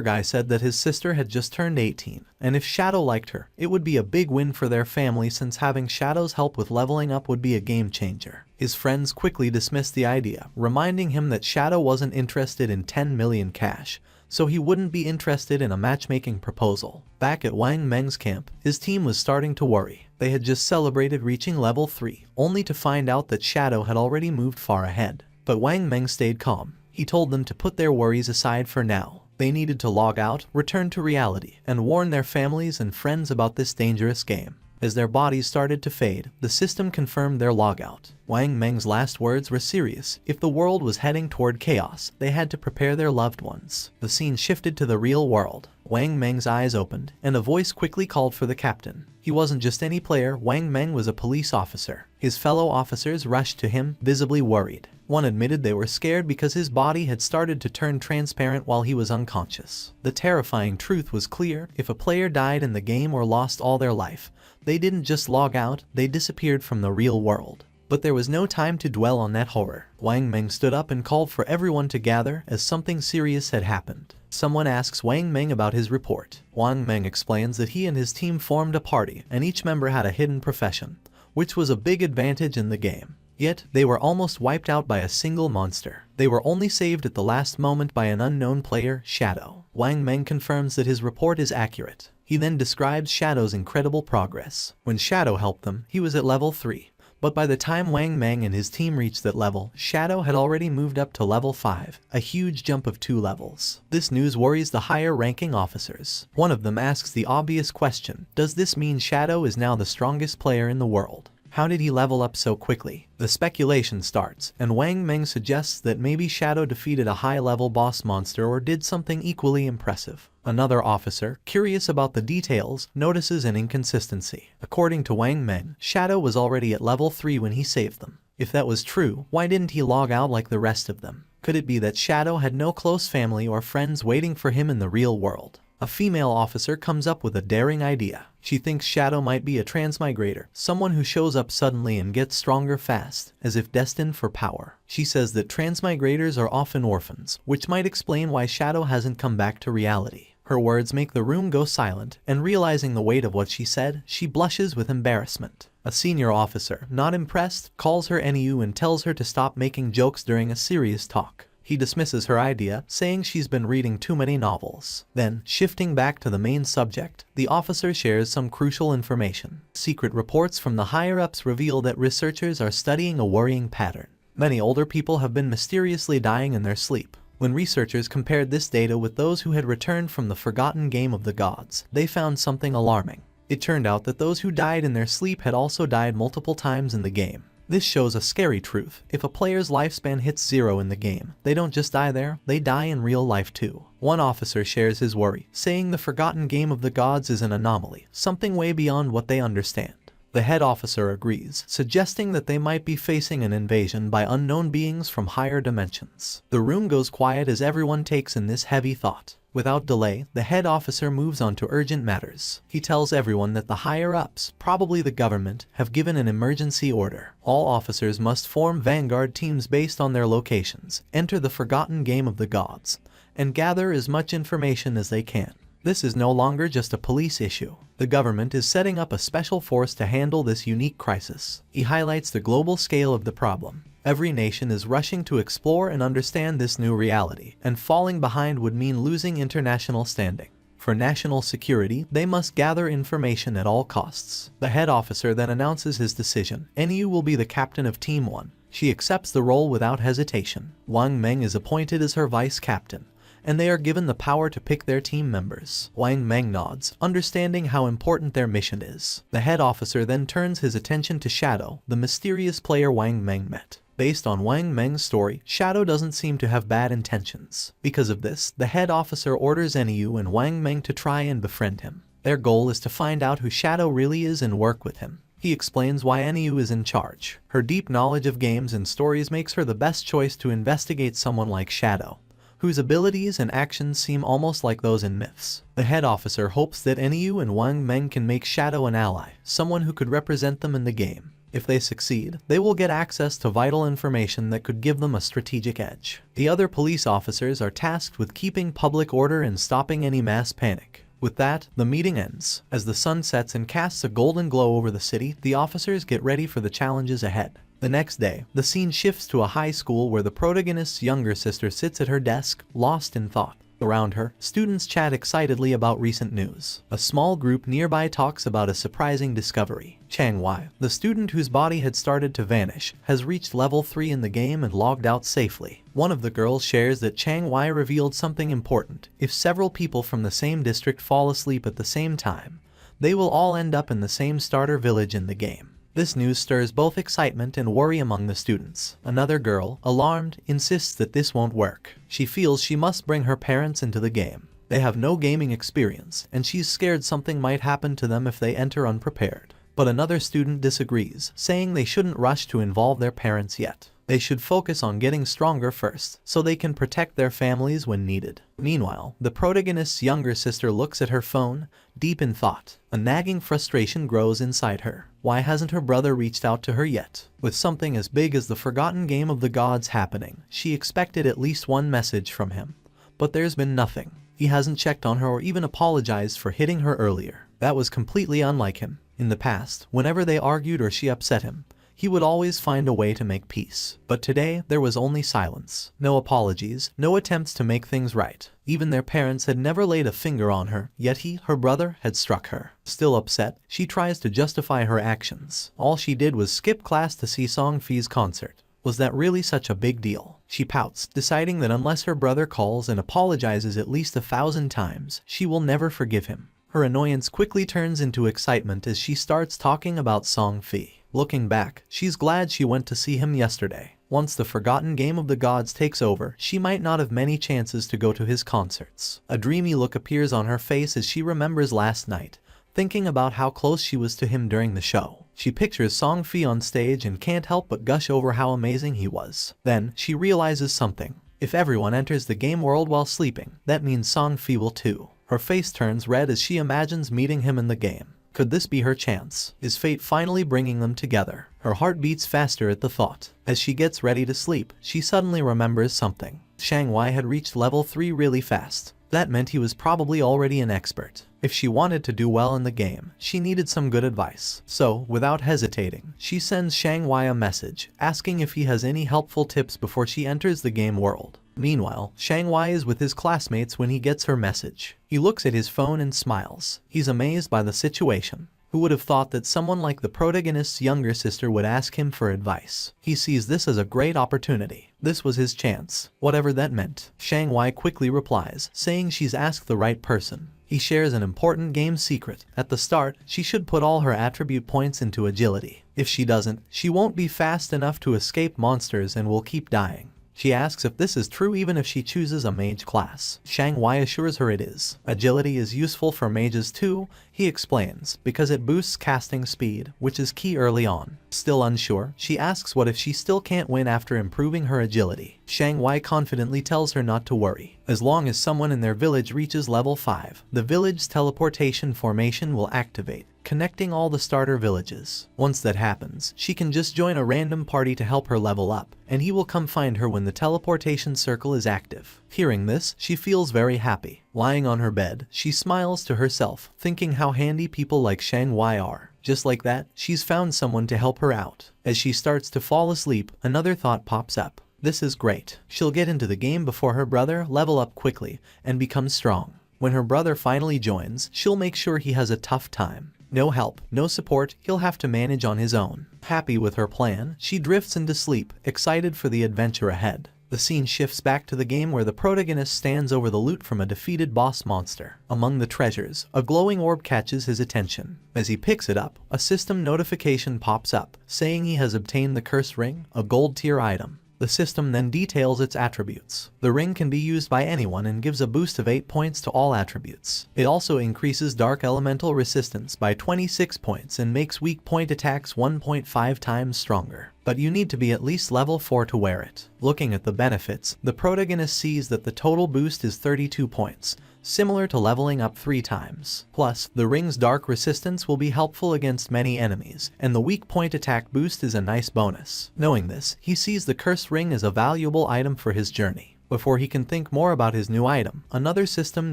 Speaker 1: guy said that his sister had just turned 18, and if Shadow liked her, it would be a big win for their family since having Shadow's help with leveling up would be a game changer. His friends quickly dismissed the idea, reminding him that Shadow wasn't interested in 10 million cash, so he wouldn't be interested in a matchmaking proposal. Back at Wang Meng's camp, his team was starting to worry. They had just celebrated reaching level 3, only to find out that Shadow had already moved far ahead. But Wang Meng stayed calm. He told them to put their worries aside for now. They needed to log out, return to reality, and warn their families and friends about this dangerous game. As their bodies started to fade, the system confirmed their logout. Wang Meng's last words were serious. If the world was heading toward chaos, they had to prepare their loved ones. The scene shifted to the real world. Wang Meng's eyes opened, and a voice quickly called for the captain. He wasn't just any player. Wang Meng was a police officer. His fellow officers rushed to him, visibly worried. One admitted they were scared because his body had started to turn transparent while he was unconscious. The terrifying truth was clear. If a player died in the game or lost all their life, they didn't just log out, they disappeared from the real world. But there was no time to dwell on that horror. Wang Meng stood up and called for everyone to gather as something serious had happened. Someone asks Wang Meng about his report. Wang Meng explains that he and his team formed a party and each member had a hidden profession, which was a big advantage in the game. Yet, they were almost wiped out by a single monster. They were only saved at the last moment by an unknown player, Shadow. Wang Meng confirms that his report is accurate. He then describes Shadow's incredible progress. When Shadow helped them, he was at level 3. But by the time Wang Meng and his team reached that level, Shadow had already moved up to level 5, a huge jump of 2 levels. This news worries the higher-ranking officers. One of them asks the obvious question, does this mean Shadow is now the strongest player in the world? How did he level up so quickly? The speculation starts, and Wang Meng suggests that maybe Shadow defeated a high-level boss monster or did something equally impressive. Another officer, curious about the details, notices an inconsistency. According to Wang Meng, Shadow was already at level 3 when he saved them. If that was true, why didn't he log out like the rest of them? Could it be that Shadow had no close family or friends waiting for him in the real world? A female officer comes up with a daring idea. She thinks Shadow might be a transmigrator, someone who shows up suddenly and gets stronger fast, as if destined for power. She says that transmigrators are often orphans, which might explain why Shadow hasn't come back to reality. Her words make the room go silent, and realizing the weight of what she said, she blushes with embarrassment. A senior officer, not impressed, calls her NEU and tells her to stop making jokes during a serious talk. He dismisses her idea, saying she's been reading too many novels. Then, shifting back to the main subject, the officer shares some crucial information. Secret reports from the higher-ups reveal that researchers are studying a worrying pattern. Many older people have been mysteriously dying in their sleep. When researchers compared this data with those who had returned from the forgotten game of the gods, they found something alarming. It turned out that those who died in their sleep had also died multiple times in the game. This shows a scary truth. If a player's lifespan hits 0 in the game, they don't just die there, they die in real life too. One officer shares his worry, saying the forgotten game of the gods is an anomaly, something way beyond what they understand. The head officer agrees, suggesting that they might be facing an invasion by unknown beings from higher dimensions. The room goes quiet as everyone takes in this heavy thought. Without delay, the head officer moves on to urgent matters. He tells everyone that the higher-ups, probably the government, have given an emergency order. All officers must form vanguard teams based on their locations, enter the forgotten game of the gods, and gather as much information as they can. This is no longer just a police issue. The government is setting up a special force to handle this unique crisis. He highlights the global scale of the problem. Every nation is rushing to explore and understand this new reality, and falling behind would mean losing international standing. For national security, they must gather information at all costs. The head officer then announces his decision. NEU will be the captain of Team 1. She accepts the role without hesitation. Wang Meng is appointed as her vice captain, and they are given the power to pick their team members. Wang Meng nods, understanding how important their mission is. The head officer then turns his attention to Shadow, the mysterious player Wang Meng met. Based on Wang Meng's story, Shadow doesn't seem to have bad intentions. Because of this, the head officer orders NEU and Wang Meng to try and befriend him. Their goal is to find out who Shadow really is and work with him. He explains why NEU is in charge. Her deep knowledge of games and stories makes her the best choice to investigate someone like Shadow, whose abilities and actions seem almost like those in myths. The head officer hopes that NEU and Wang Meng can make Shadow an ally, someone who could represent them in the game. If they succeed, they will get access to vital information that could give them a strategic edge. The other police officers are tasked with keeping public order and stopping any mass panic. With that, the meeting ends. As the sun sets and casts a golden glow over the city, the officers get ready for the challenges ahead. The next day, the scene shifts to a high school where the protagonist's younger sister sits at her desk, lost in thought. Around her, students chat excitedly about recent news. A small group nearby talks about a surprising discovery. Chang Wei, the student whose body had started to vanish, has reached level 3 in the game and logged out safely. One of the girls shares that Chang Wei revealed something important. If several people from the same district fall asleep at the same time, they will all end up in the same starter village in the game. This news stirs both excitement and worry among the students. Another girl, alarmed, insists that this won't work. She feels she must bring her parents into the game. They have no gaming experience, and she's scared something might happen to them if they enter unprepared. But another student disagrees, saying they shouldn't rush to involve their parents yet. They should focus on getting stronger first, so they can protect their families when needed. Meanwhile, the protagonist's younger sister looks at her phone, deep in thought. A nagging frustration grows inside her. Why hasn't her brother reached out to her yet? With something as big as the forgotten game of the gods happening, she expected at least one message from him. But there's been nothing. He hasn't checked on her or even apologized for hitting her earlier. That was completely unlike him. In the past, whenever they argued or she upset him, he would always find a way to make peace. But today, there was only silence. No apologies, no attempts to make things right. Even their parents had never laid a finger on her, yet he, her brother, had struck her. Still upset, she tries to justify her actions. All she did was skip class to see Song Fi's concert. Was that really such a big deal? She pouts, deciding that unless her brother calls and apologizes at least 1,000 times, she will never forgive him. Her annoyance quickly turns into excitement as she starts talking about Song Fi. Looking back, she's glad she went to see him yesterday. Once the forgotten game of the gods takes over, she might not have many chances to go to his concerts. A dreamy look appears on her face as she remembers last night, thinking about how close she was to him during the show. She pictures Song-fi on stage and can't help but gush over how amazing he was. Then, she realizes something. If everyone enters the game world while sleeping, that means Song-fi will too. Her face turns red as she imagines meeting him in the game. Could this be her chance? Is fate finally bringing them together? Her heart beats faster at the thought. As she gets ready to sleep, she suddenly remembers something. Shang-Wai had reached level 3 really fast. That meant he was probably already an expert. If she wanted to do well in the game, she needed some good advice. So, without hesitating, she sends Shang-Wai a message, asking if he has any helpful tips before she enters the game world. Meanwhile, Shang-Wai is with his classmates when he gets her message. He looks at his phone and smiles. He's amazed by the situation. Who would have thought that someone like the protagonist's younger sister would ask him for advice? He sees this as a great opportunity. This was his chance, whatever that meant. Shang-Wai quickly replies, saying she's asked the right person. He shares an important game secret. At the start, she should put all her attribute points into agility. If she doesn't, she won't be fast enough to escape monsters and will keep dying. She asks if this is true even if she chooses a mage class. Shang-Wai assures her it is. Agility is useful for mages too, he explains, because it boosts casting speed, which is key early on. Still unsure, she asks what if she still can't win after improving her agility. Shang-Wai confidently tells her not to worry. As long as someone in their village reaches level 5, the village's teleportation formation will activate, connecting all the starter villages. Once that happens, she can just join a random party to help her level up, and he will come find her when the teleportation circle is active. Hearing this, she feels very happy. Lying on her bed, she smiles to herself, thinking how handy people like Shang-Wai are. Just like that, she's found someone to help her out. As she starts to fall asleep, another thought pops up. This is great. She'll get into the game before her brother, level up quickly, and become strong. When her brother finally joins, she'll make sure he has a tough time. No help, no support, he'll have to manage on his own. Happy with her plan, she drifts into sleep, excited for the adventure ahead. The scene shifts back to the game where the protagonist stands over the loot from a defeated boss monster. Among the treasures, a glowing orb catches his attention. As he picks it up, a system notification pops up, saying he has obtained the cursed ring, a gold tier item. The system then details its attributes. The ring can be used by anyone and gives a boost of 8 points to all attributes. It also increases dark elemental resistance by 26 points and makes weak point attacks 1.5 times stronger. But you need to be at least level 4 to wear it. Looking at the benefits, the protagonist sees that the total boost is 32 points, similar to leveling up 3 times. Plus, the ring's dark resistance will be helpful against many enemies, and the weak point attack boost is a nice bonus. Knowing this, he sees the cursed ring as a valuable item for his journey. Before he can think more about his new item, another system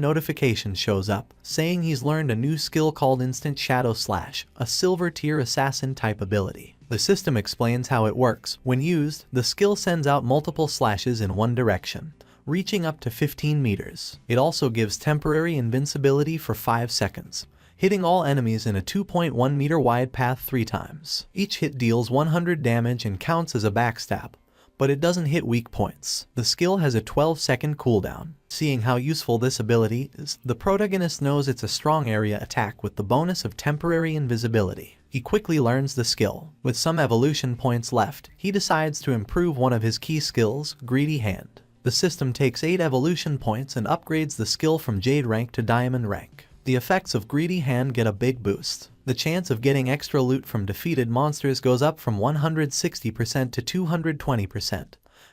Speaker 1: notification shows up, saying he's learned a new skill called Instant Shadow Slash, a silver tier assassin type ability. The system explains how it works. When used, the skill sends out multiple slashes in one direction, reaching up to 15 meters. It also gives temporary invincibility for 5 seconds, hitting all enemies in a 2.1 meter wide path 3 times. Each hit deals 100 damage and counts as a backstab, but it doesn't hit weak points. The skill has a 12-second cooldown. Seeing how useful this ability is, the protagonist knows it's a strong area attack with the bonus of temporary invisibility. He quickly learns the skill. With some evolution points left, he decides to improve one of his key skills, Greedy Hand. The system takes 8 evolution points and upgrades the skill from Jade rank to Diamond rank. The effects of Greedy Hand get a big boost. The chance of getting extra loot from defeated monsters goes up from 160% to 220%,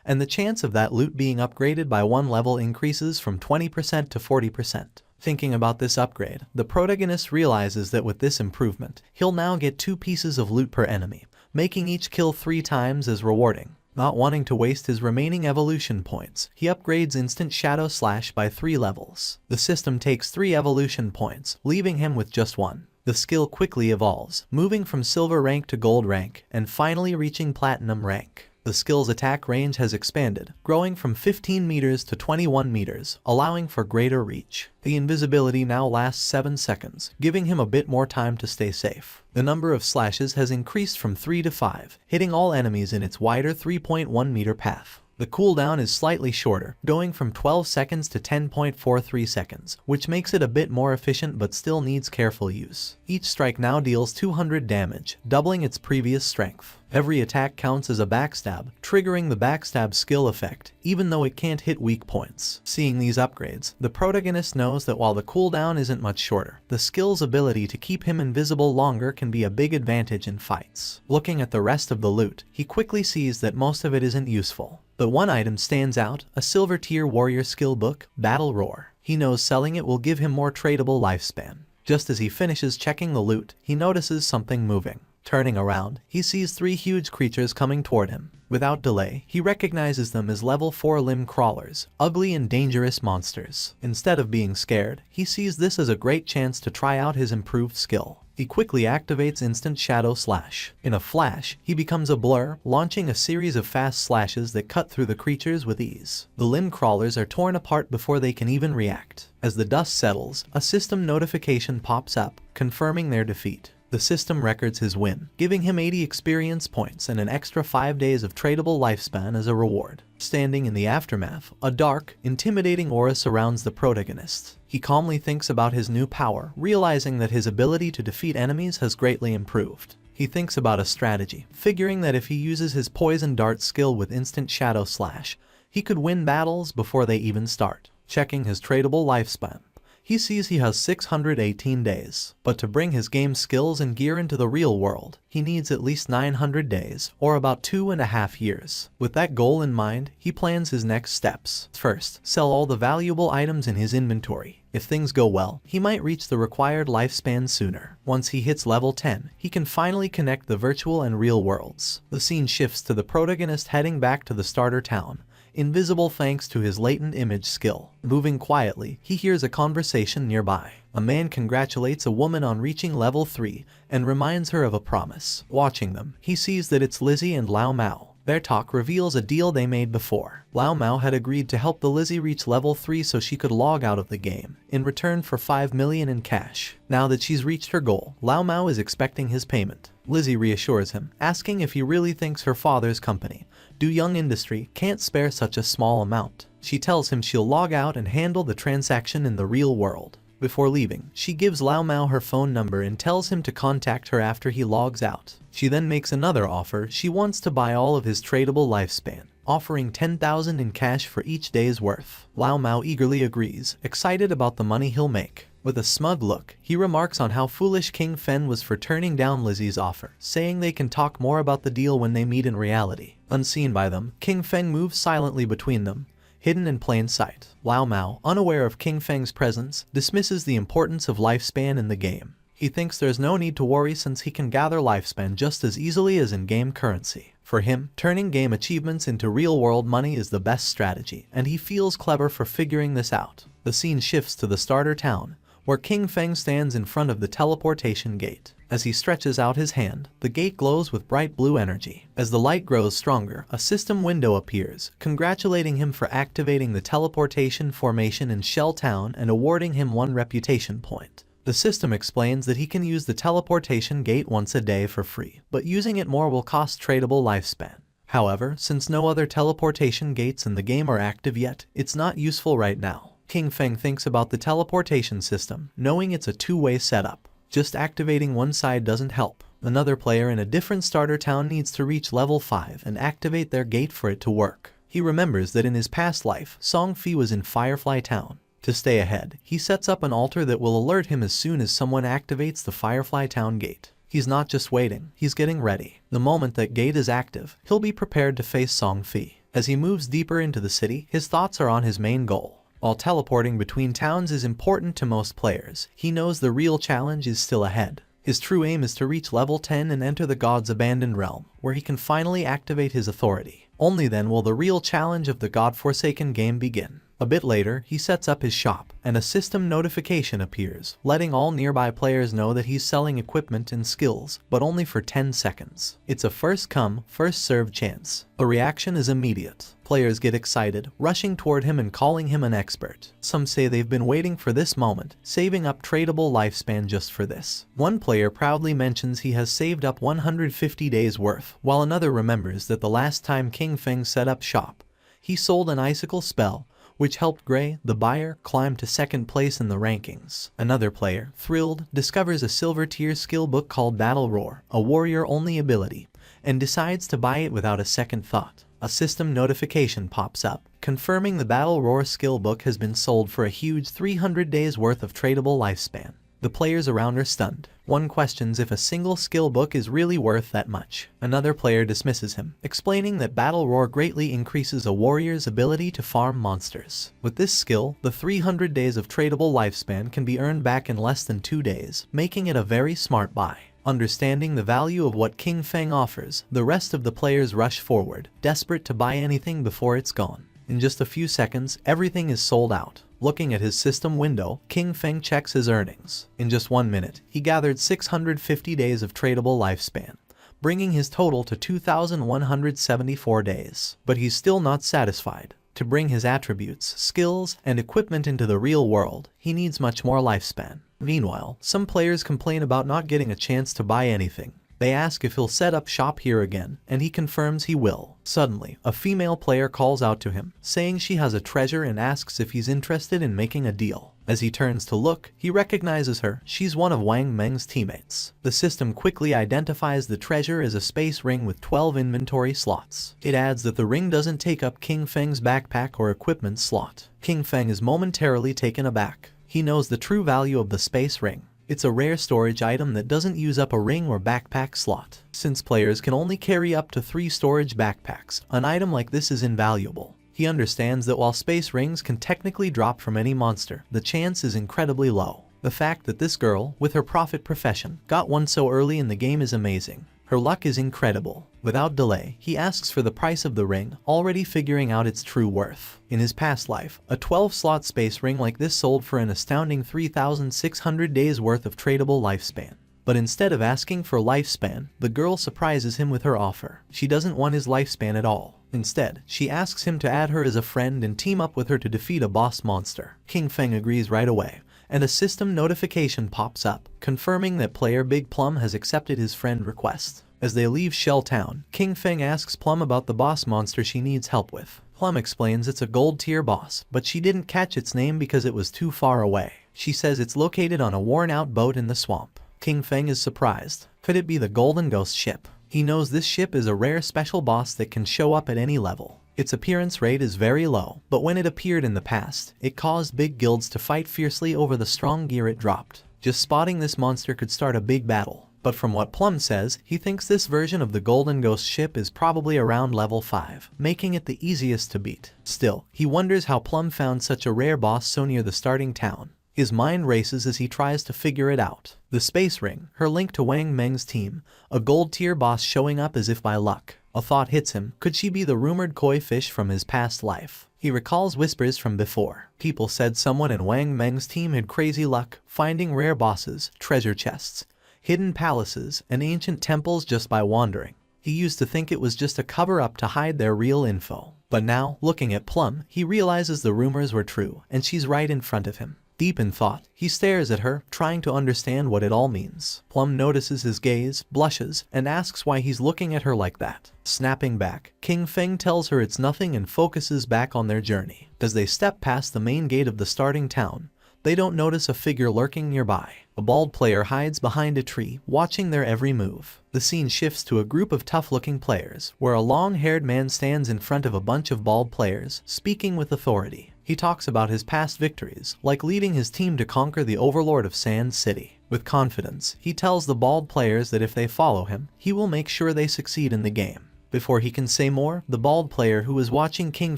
Speaker 1: and the chance of that loot being upgraded by 1 level increases from 20% to 40%. Thinking about this upgrade, the protagonist realizes that with this improvement, he'll now get 2 pieces of loot per enemy, making each kill 3 times as rewarding. Not wanting to waste his remaining evolution points, he upgrades Instant Shadow Slash by 3 levels. The system takes 3 evolution points, leaving him with just 1. The skill quickly evolves, moving from silver rank to gold rank, and finally reaching platinum rank. The skill's attack range has expanded, growing from 15 meters to 21 meters, allowing for greater reach. The invisibility now lasts 7 seconds, giving him a bit more time to stay safe. The number of slashes has increased from 3 to 5, hitting all enemies in its wider 3.1 meter path. The cooldown is slightly shorter, going from 12 seconds to 10.43 seconds, which makes it a bit more efficient but still needs careful use. Each strike now deals 200 damage, doubling its previous strength. Every attack counts as a backstab, triggering the backstab skill effect, even though it can't hit weak points. Seeing these upgrades, the protagonist knows that while the cooldown isn't much shorter, the skill's ability to keep him invisible longer can be a big advantage in fights. Looking at the rest of the loot, he quickly sees that most of it isn't useful. But one item stands out, a silver tier warrior skill book, Battle Roar. He knows selling it will give him more tradable lifespan. Just as he finishes checking the loot, he notices something moving. Turning around, he sees 3 huge creatures coming toward him. Without delay, he recognizes them as level 4 limb crawlers, ugly and dangerous monsters. Instead of being scared, he sees this as a great chance to try out his improved skill. He quickly activates Instant Shadow Slash. In a flash, he becomes a blur, launching a series of fast slashes that cut through the creatures with ease. The limb crawlers are torn apart before they can even react. As the dust settles, a system notification pops up, confirming their defeat. The system records his win, giving him 80 experience points and an extra 5 days of tradable lifespan as a reward. Standing in the aftermath, a dark, intimidating aura surrounds the protagonist. He calmly thinks about his new power, realizing that his ability to defeat enemies has greatly improved. He thinks about a strategy, figuring that if he uses his poison dart skill with Instant Shadow Slash, he could win battles before they even start. Checking his tradable lifespan, he sees he has 618 days, but to bring his game skills and gear into the real world, he needs at least 900 days, or about 2.5 years. With that goal in mind, he plans his next steps. First, sell all the valuable items in his inventory. If things go well, he might reach the required lifespan sooner. Once he hits level 10, he can finally connect the virtual and real worlds. The scene shifts to the protagonist heading back to the starter town, invisible thanks to his latent image skill. Moving quietly, he hears a conversation nearby. A man congratulates a woman on reaching level 3 and reminds her of a promise. Watching them, he sees that it's Lizzie and Lao Mao. Their talk reveals a deal they made before. Lao Mao had agreed to help the Lizzie reach level 3 so she could log out of the game, in return for 5 million in cash. Now that she's reached her goal, Lao Mao is expecting his payment. Lizzie reassures him, asking if he really thinks her father's company, Do Young Industry, can't spare such a small amount. She tells him she'll log out and handle the transaction in the real world. Before leaving, she gives Lao Mao her phone number and tells him to contact her after he logs out. She then makes another offer. She wants to buy all of his tradable lifespan, offering 10,000 in cash for each day's worth. Lao Mao eagerly agrees, excited about the money he'll make. With a smug look, he remarks on how foolish King Fen was for turning down Lizzie's offer, saying they can talk more about the deal when they meet in reality. Unseen by them, King Feng moves silently between them, hidden in plain sight. Lao Mao, unaware of King Feng's presence, dismisses the importance of lifespan in the game. He thinks there's no need to worry since he can gather lifespan just as easily as in-game currency. For him, turning game achievements into real-world money is the best strategy, and he feels clever for figuring this out. The scene shifts to the starter town, where King Feng stands in front of the teleportation gate. As he stretches out his hand, the gate glows with bright blue energy. As the light grows stronger, a system window appears, congratulating him for activating the teleportation formation in Shell Town and awarding him 1 reputation point. The system explains that he can use the teleportation gate once a day for free, but using it more will cost tradable lifespan. However, since no other teleportation gates in the game are active yet, it's not useful right now. King Feng thinks about the teleportation system, knowing it's a 2-way setup. Just activating one side doesn't help. Another player in a different starter town needs to reach level 5 and activate their gate for it to work. He remembers that in his past life, Song Fi was in Firefly Town. To stay ahead, he sets up an altar that will alert him as soon as someone activates the Firefly Town gate. He's not just waiting, he's getting ready. The moment that gate is active, he'll be prepared to face Song Fi. As he moves deeper into the city, his thoughts are on his main goal. While teleporting between towns is important to most players, he knows the real challenge is still ahead. His true aim is to reach level 10 and enter the God's Abandoned Realm, where he can finally activate his authority. Only then will the real challenge of the God-forsaken game begin. A bit later, he sets up his shop, and a system notification appears, letting all nearby players know that he's selling equipment and skills, but only for 10 seconds. It's a first-come, first-served chance. The reaction is immediate. Players get excited, rushing toward him and calling him an expert. Some say they've been waiting for this moment, saving up tradable lifespan just for this. One player proudly mentions he has saved up 150 days worth, while another remembers that the last time King Feng set up shop, he sold an icicle spell, which helped Gray, the buyer, climb to second place in the rankings. Another player, thrilled, discovers a silver tier skill book called Battle Roar, a warrior-only ability, and decides to buy it without a second thought. A system notification pops up, confirming the Battle Roar skill book has been sold for a huge 300 days worth of tradable lifespan. The players around are stunned. One questions if a single skill book is really worth that much. Another player dismisses him, explaining that Battle Roar greatly increases a warrior's ability to farm monsters. With this skill, the 300 days of tradable lifespan can be earned back in less than 2 days, making it a very smart buy. Understanding the value of what King Feng offers, the rest of the players rush forward, desperate to buy anything before it's gone. In just a few seconds, everything is sold out. Looking at his system window, King Feng checks his earnings. In just 1 minute, he gathered 650 days of tradable lifespan, bringing his total to 2,174 days. But he's still not satisfied. To bring his attributes, skills, and equipment into the real world, he needs much more lifespan. Meanwhile, some players complain about not getting a chance to buy anything. They ask if he'll set up shop here again, and he confirms he will. Suddenly, a female player calls out to him, saying she has a treasure and asks if he's interested in making a deal. As he turns to look, he recognizes her. She's one of Wang Meng's teammates. The system quickly identifies the treasure as a space ring with 12 inventory slots. It adds that the ring doesn't take up King Feng's backpack or equipment slot. King Feng is momentarily taken aback. He knows the true value of the space ring. It's a rare storage item that doesn't use up a ring or backpack slot. Since players can only carry up to 3 storage backpacks, an item like this is invaluable. He understands that while space rings can technically drop from any monster, the chance is incredibly low. The fact that this girl, with her prophet profession, got one so early in the game is amazing. Her luck is incredible. Without delay, he asks for the price of the ring, already figuring out its true worth. In his past life, a 12-slot space ring like this sold for an astounding 3,600 days worth of tradable lifespan. But instead of asking for lifespan, the girl surprises him with her offer. She doesn't want his lifespan at all. Instead, she asks him to add her as a friend and team up with her to defeat a boss monster. King Feng agrees right away, and a system notification pops up, confirming that player Big Plum has accepted his friend request. As they leave Shell Town, King Feng asks Plum about the boss monster she needs help with. Plum explains it's a gold tier boss, but she didn't catch its name because it was too far away. She says it's located on a worn-out boat in the swamp. King Feng is surprised. Could it be the Golden Ghost ship? He knows this ship is a rare special boss that can show up at any level. Its appearance rate is very low, but when it appeared in the past, it caused big guilds to fight fiercely over the strong gear it dropped. Just spotting this monster could start a big battle. But from what Plum says, he thinks this version of the Golden Ghost ship is probably around level 5, making it the easiest to beat. Still, he wonders how Plum found such a rare boss so near the starting town. His mind races as he tries to figure it out. The space ring, her link to Wang Meng's team, a gold tier boss showing up as if by luck. A thought hits him. Could she be the rumored koi fish from his past life? He recalls whispers from before. People said someone in Wang Meng's team had crazy luck, finding rare bosses, treasure chests, hidden palaces, and ancient temples just by wandering. He used to think it was just a cover-up to hide their real info. But now, looking at Plum, he realizes the rumors were true, and she's right in front of him. Deep in thought, he stares at her, trying to understand what it all means. Plum notices his gaze, blushes, and asks why he's looking at her like that. Snapping back, King Feng tells her it's nothing and focuses back on their journey. As they step past the main gate of the starting town, they don't notice a figure lurking nearby. A bald player hides behind a tree, watching their every move. The scene shifts to a group of tough-looking players, where a long-haired man stands in front of a bunch of bald players, speaking with authority. He talks about his past victories, like leading his team to conquer the overlord of Sand City. With confidence, he tells the bald players that if they follow him, he will make sure they succeed in the game. Before he can say more, the bald player who is watching King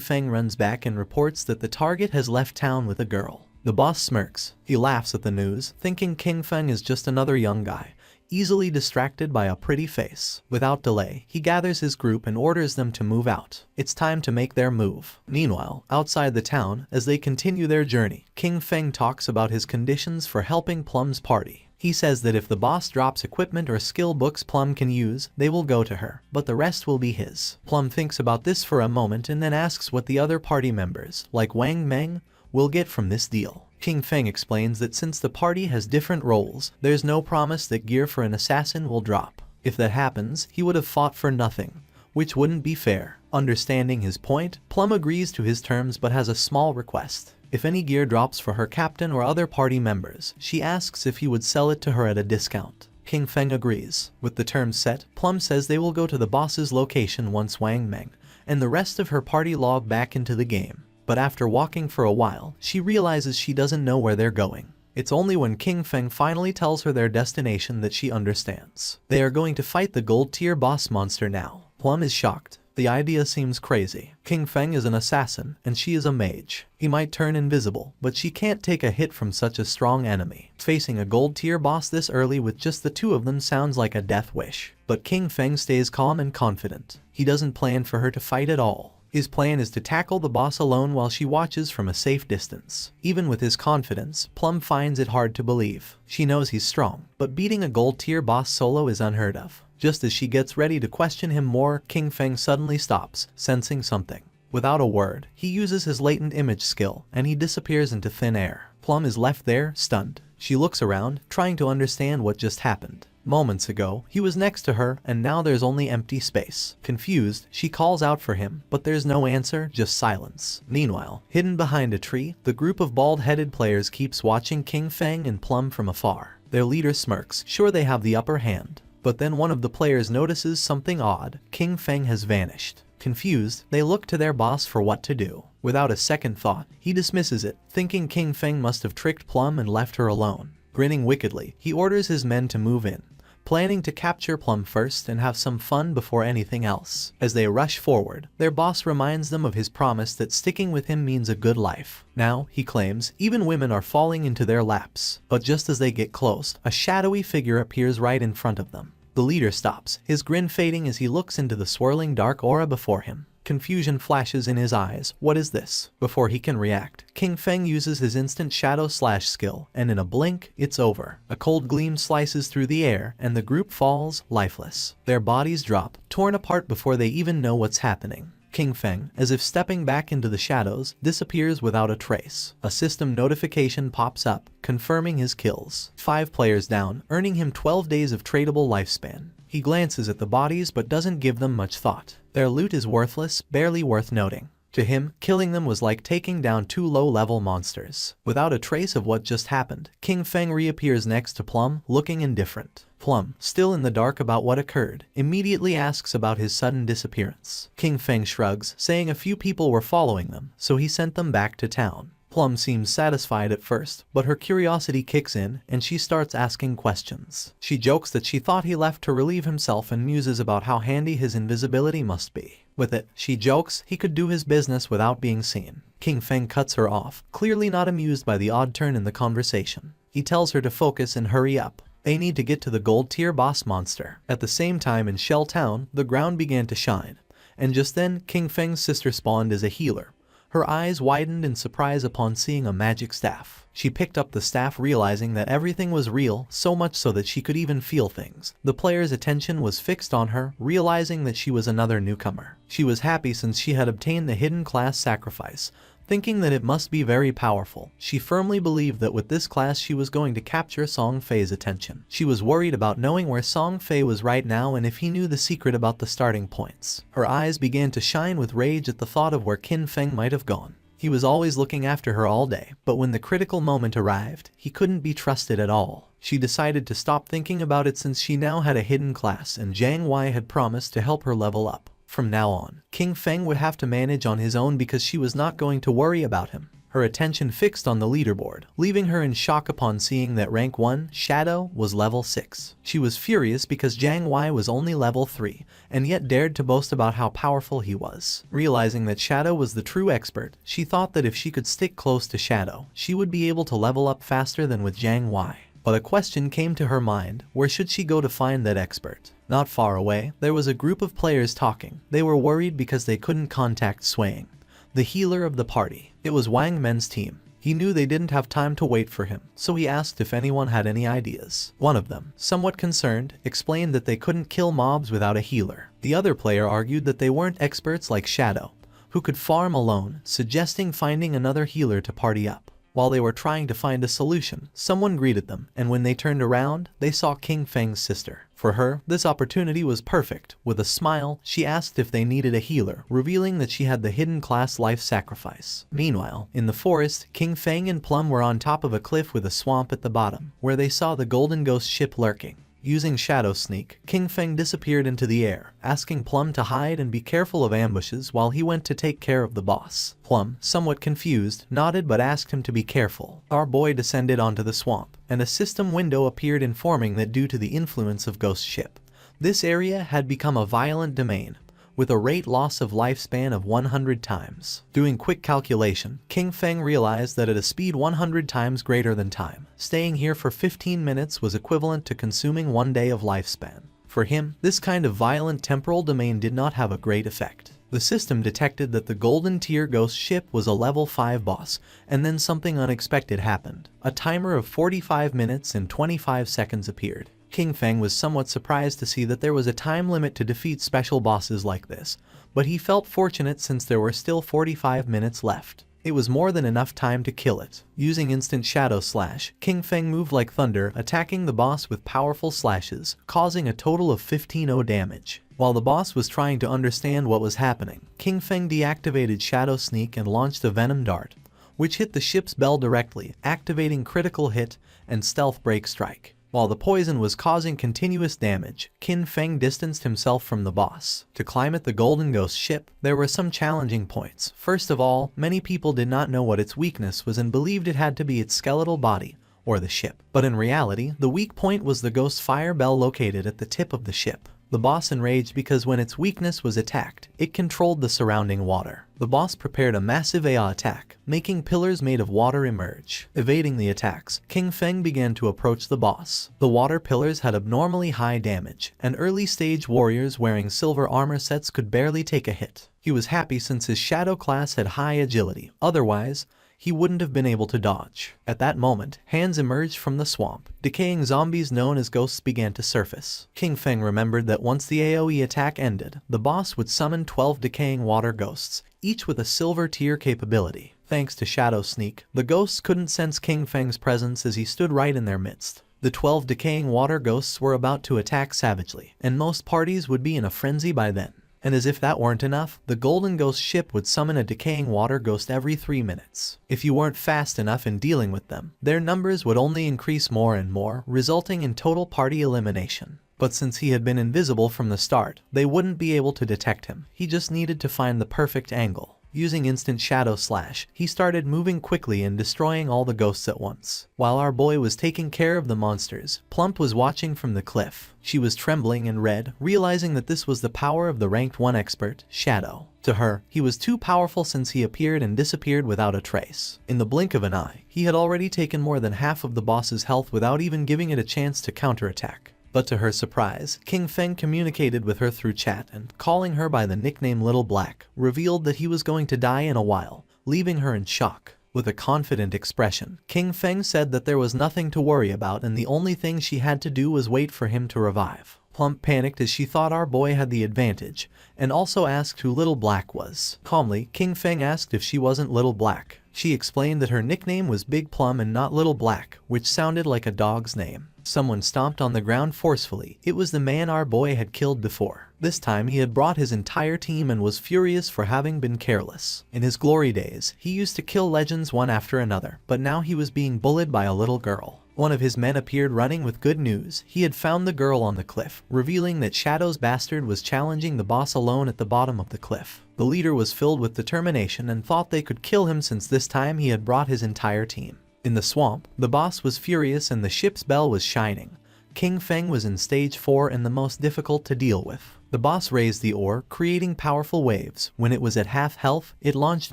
Speaker 1: Feng runs back and reports that the target has left town with a girl. The boss smirks. He laughs at the news, thinking King Feng is just another young guy, easily distracted by a pretty face. Without delay, he gathers his group and orders them to move out. It's time to make their move. Meanwhile, outside the town, as they continue their journey, King Feng talks about his conditions for helping Plum's party. He says that if the boss drops equipment or skill books Plum can use, they will go to her, but the rest will be his. Plum thinks about this for a moment and then asks what the other party members, like Wang Meng, will get from this deal. King Feng explains that since the party has different roles, there's no promise that gear for an assassin will drop. If that happens, he would have fought for nothing. which wouldn't be fair. Understanding his point, Plum agrees to his terms but has a small request. If any gear drops for her captain or other party members, she asks if he would sell it to her at a discount. King Feng agrees. With the terms set, Plum says they will go to the boss's location once Wang Meng and the rest of her party log back into the game. But after walking for a while, she realizes she doesn't know where they're going. It's only when King Feng finally tells her their destination that she understands. They are going to fight the gold tier boss monster now. Plum is shocked. The idea seems crazy. King Feng is an assassin, and she is a mage. He might turn invisible, but she can't take a hit from such a strong enemy. Facing a gold tier boss this early with just the two of them sounds like a death wish. But King Feng stays calm and confident. He doesn't plan for her to fight at all. His plan is to tackle the boss alone while she watches from a safe distance. Even with his confidence, Plum finds it hard to believe. She knows he's strong, but beating a gold tier boss solo is unheard of. Just as she gets ready to question him more, King Feng suddenly stops, sensing something. Without a word, he uses his latent image skill, and he disappears into thin air. Plum is left there, stunned. She looks around, trying to understand what just happened. Moments ago, he was next to her, and now there's only empty space. Confused, she calls out for him, but there's no answer, just silence. Meanwhile, hidden behind a tree, the group of bald-headed players keeps watching King Feng and Plum from afar. Their leader smirks, sure they have the upper hand. But then one of the players notices something odd. King Feng has vanished. Confused, they look to their boss for what to do. Without a second thought, he dismisses it, thinking King Feng must have tricked Plum and left her alone. Grinning wickedly, he orders his men to move in, planning to capture Plum first and have some fun before anything else. As they rush forward, their boss reminds them of his promise that sticking with him means a good life. Now, he claims, even women are falling into their laps. But just as they get close, a shadowy figure appears right in front of them. The leader stops, his grin fading as he looks into the swirling dark aura before him. Confusion flashes in his eyes. What is this? Before he can react, King Feng uses his instant shadow slash skill, and in a blink, it's over. A cold gleam slices through the air, and the group falls, lifeless. Their bodies drop, torn apart before they even know what's happening. King Feng, as if stepping back into the shadows, disappears without a trace. A system notification pops up, confirming his kills. 5 players down, earning him 12 days of tradable lifespan. He glances at the bodies but doesn't give them much thought. Their loot is worthless, barely worth noting. To him, killing them was like taking down 2 low-level monsters. Without a trace of what just happened, King Feng reappears next to Plum, looking indifferent. Plum, still in the dark about what occurred, immediately asks about his sudden disappearance. King Feng shrugs, saying a few people were following them, so he sent them back to town. Plum seems satisfied at first, but her curiosity kicks in, and she starts asking questions. She jokes that she thought he left to relieve himself and muses about how handy his invisibility must be. With it, she jokes he could do his business without being seen. King Feng cuts her off, clearly not amused by the odd turn in the conversation. He tells her to focus and hurry up. They need to get to the gold tier boss monster. At the same time in Shell Town, the ground began to shine. And just then, King Feng's sister spawned as a healer. Her eyes widened in surprise upon seeing a magic staff. She picked up the staff, realizing that everything was real, so much so that she could even feel things. The player's attention was fixed on her, realizing that she was another newcomer. She was happy since she had obtained the hidden class sacrifice, thinking that it must be very powerful. She firmly believed that with this class she was going to capture Song Fei's attention. She was worried about knowing where Song Fei was right now and if he knew the secret about the starting points. Her eyes began to shine with rage at the thought of where King Feng might have gone. He was always looking after her all day, but when the critical moment arrived, he couldn't be trusted at all. She decided to stop thinking about it since she now had a hidden class and Jiang Wei had promised to help her level up. From now on, King Feng would have to manage on his own because she was not going to worry about him. Her attention fixed on the leaderboard, leaving her in shock upon seeing that rank 1, Shadow, was level 6. She was furious because Jiang Wei was only level 3, and yet dared to boast about how powerful he was. Realizing that Shadow was the true expert, she thought that if she could stick close to Shadow, she would be able to level up faster than with Jiang Wei. But a question came to her mind: where should she go to find that expert? Not far away, there was a group of players talking. They were worried because they couldn't contact Swaying, the healer of the party. It was Wang Men's team. He knew they didn't have time to wait for him, so he asked if anyone had any ideas. One of them, somewhat concerned, explained that they couldn't kill mobs without a healer. The other player argued that they weren't experts like Shadow, who could farm alone, suggesting finding another healer to party up. While they were trying to find a solution, someone greeted them, and when they turned around, they saw King Feng's sister. For her, this opportunity was perfect. With a smile, she asked if they needed a healer, revealing that she had the hidden class life sacrifice. Meanwhile, in the forest, King Feng and Plum were on top of a cliff with a swamp at the bottom, where they saw the Golden Ghost ship lurking. Using Shadow Sneak, King Feng disappeared into the air, asking Plum to hide and be careful of ambushes while he went to take care of the boss. Plum, somewhat confused, nodded but asked him to be careful. Our boy descended onto the swamp, and a system window appeared informing that due to the influence of Ghost Ship, this area had become a violent domain, with a rate loss of lifespan of 100 times. Doing quick calculation, King Feng realized that at a speed 100 times greater than time, staying here for 15 minutes was equivalent to consuming 1 day of lifespan. For him, this kind of violent temporal domain did not have a great effect. The system detected that the Golden Tier Ghost ship was a level 5 boss, and then something unexpected happened. A timer of 45 minutes and 25 seconds appeared. King Feng was somewhat surprised to see that there was a time limit to defeat special bosses like this, but he felt fortunate since there were still 45 minutes left. It was more than enough time to kill it. Using instant shadow slash, King Feng moved like thunder, attacking the boss with powerful slashes, causing a total of 15-0 damage. While the boss was trying to understand what was happening, King Feng deactivated Shadow Sneak and launched a Venom Dart, which hit the ship's bell directly, activating Critical Hit and Stealth Break Strike. While the poison was causing continuous damage, King Feng distanced himself from the boss. To climb at the Golden Ghost ship, there were some challenging points. First of all, many people did not know what its weakness was and believed it had to be its skeletal body, or the ship. But in reality, the weak point was the ghost fire bell located at the tip of the ship. The boss enraged because when its weakness was attacked, it controlled the surrounding water. The boss prepared a massive AI attack, making pillars made of water emerge. Evading the attacks, King Feng began to approach the boss. The water pillars had abnormally high damage, and early-stage warriors wearing silver armor sets could barely take a hit. He was happy since his shadow class had high agility, otherwise, he wouldn't have been able to dodge. At that moment, hands emerged from the swamp. Decaying zombies known as ghosts began to surface. King Feng remembered that once the AoE attack ended, the boss would summon 12 decaying water ghosts, each with a silver tier capability. Thanks to Shadow Sneak, the ghosts couldn't sense King Feng's presence as he stood right in their midst. The 12 decaying water ghosts were about to attack savagely, and most parties would be in a frenzy by then. And as if that weren't enough, the Golden Ghost ship would summon a decaying water ghost every 3 minutes. If you weren't fast enough in dealing with them, their numbers would only increase more and more, resulting in total party elimination. But since he had been invisible from the start, they wouldn't be able to detect him. He just needed to find the perfect angle. Using instant shadow slash, he started moving quickly and destroying all the ghosts at once. While our boy was taking care of the monsters, Plump was watching from the cliff. She was trembling and red, realizing that this was the power of the ranked 1 expert, Shadow. To her, he was too powerful since he appeared and disappeared without a trace. In the blink of an eye, he had already taken more than half of the boss's health without even giving it a chance to counterattack. But to her surprise, King Feng communicated with her through chat and, calling her by the nickname Little Black, revealed that he was going to die in a while, leaving her in shock. With a confident expression, King Feng said that there was nothing to worry about and the only thing she had to do was wait for him to revive. Plump panicked as she thought our boy had the advantage, and also asked who Little Black was. Calmly, King Feng asked if she wasn't Little Black. She explained that her nickname was Big Plum and not Little Black, which sounded like a dog's name. Someone stomped on the ground forcefully. It was the man our boy had killed before. This time he had brought his entire team and was furious for having been careless. In his glory days, he used to kill legends one after another, but now he was being bullied by a little girl. One of his men appeared running with good news. He had found the girl on the cliff, revealing that Shadow's bastard was challenging the boss alone at the bottom of the cliff. The leader was filled with determination and thought they could kill him since this time he had brought his entire team. In the swamp, the boss was furious and the ship's bell was shining. King Feng was in stage 4 and the most difficult to deal with. The boss raised the ore, creating powerful waves. When it was at half health, it launched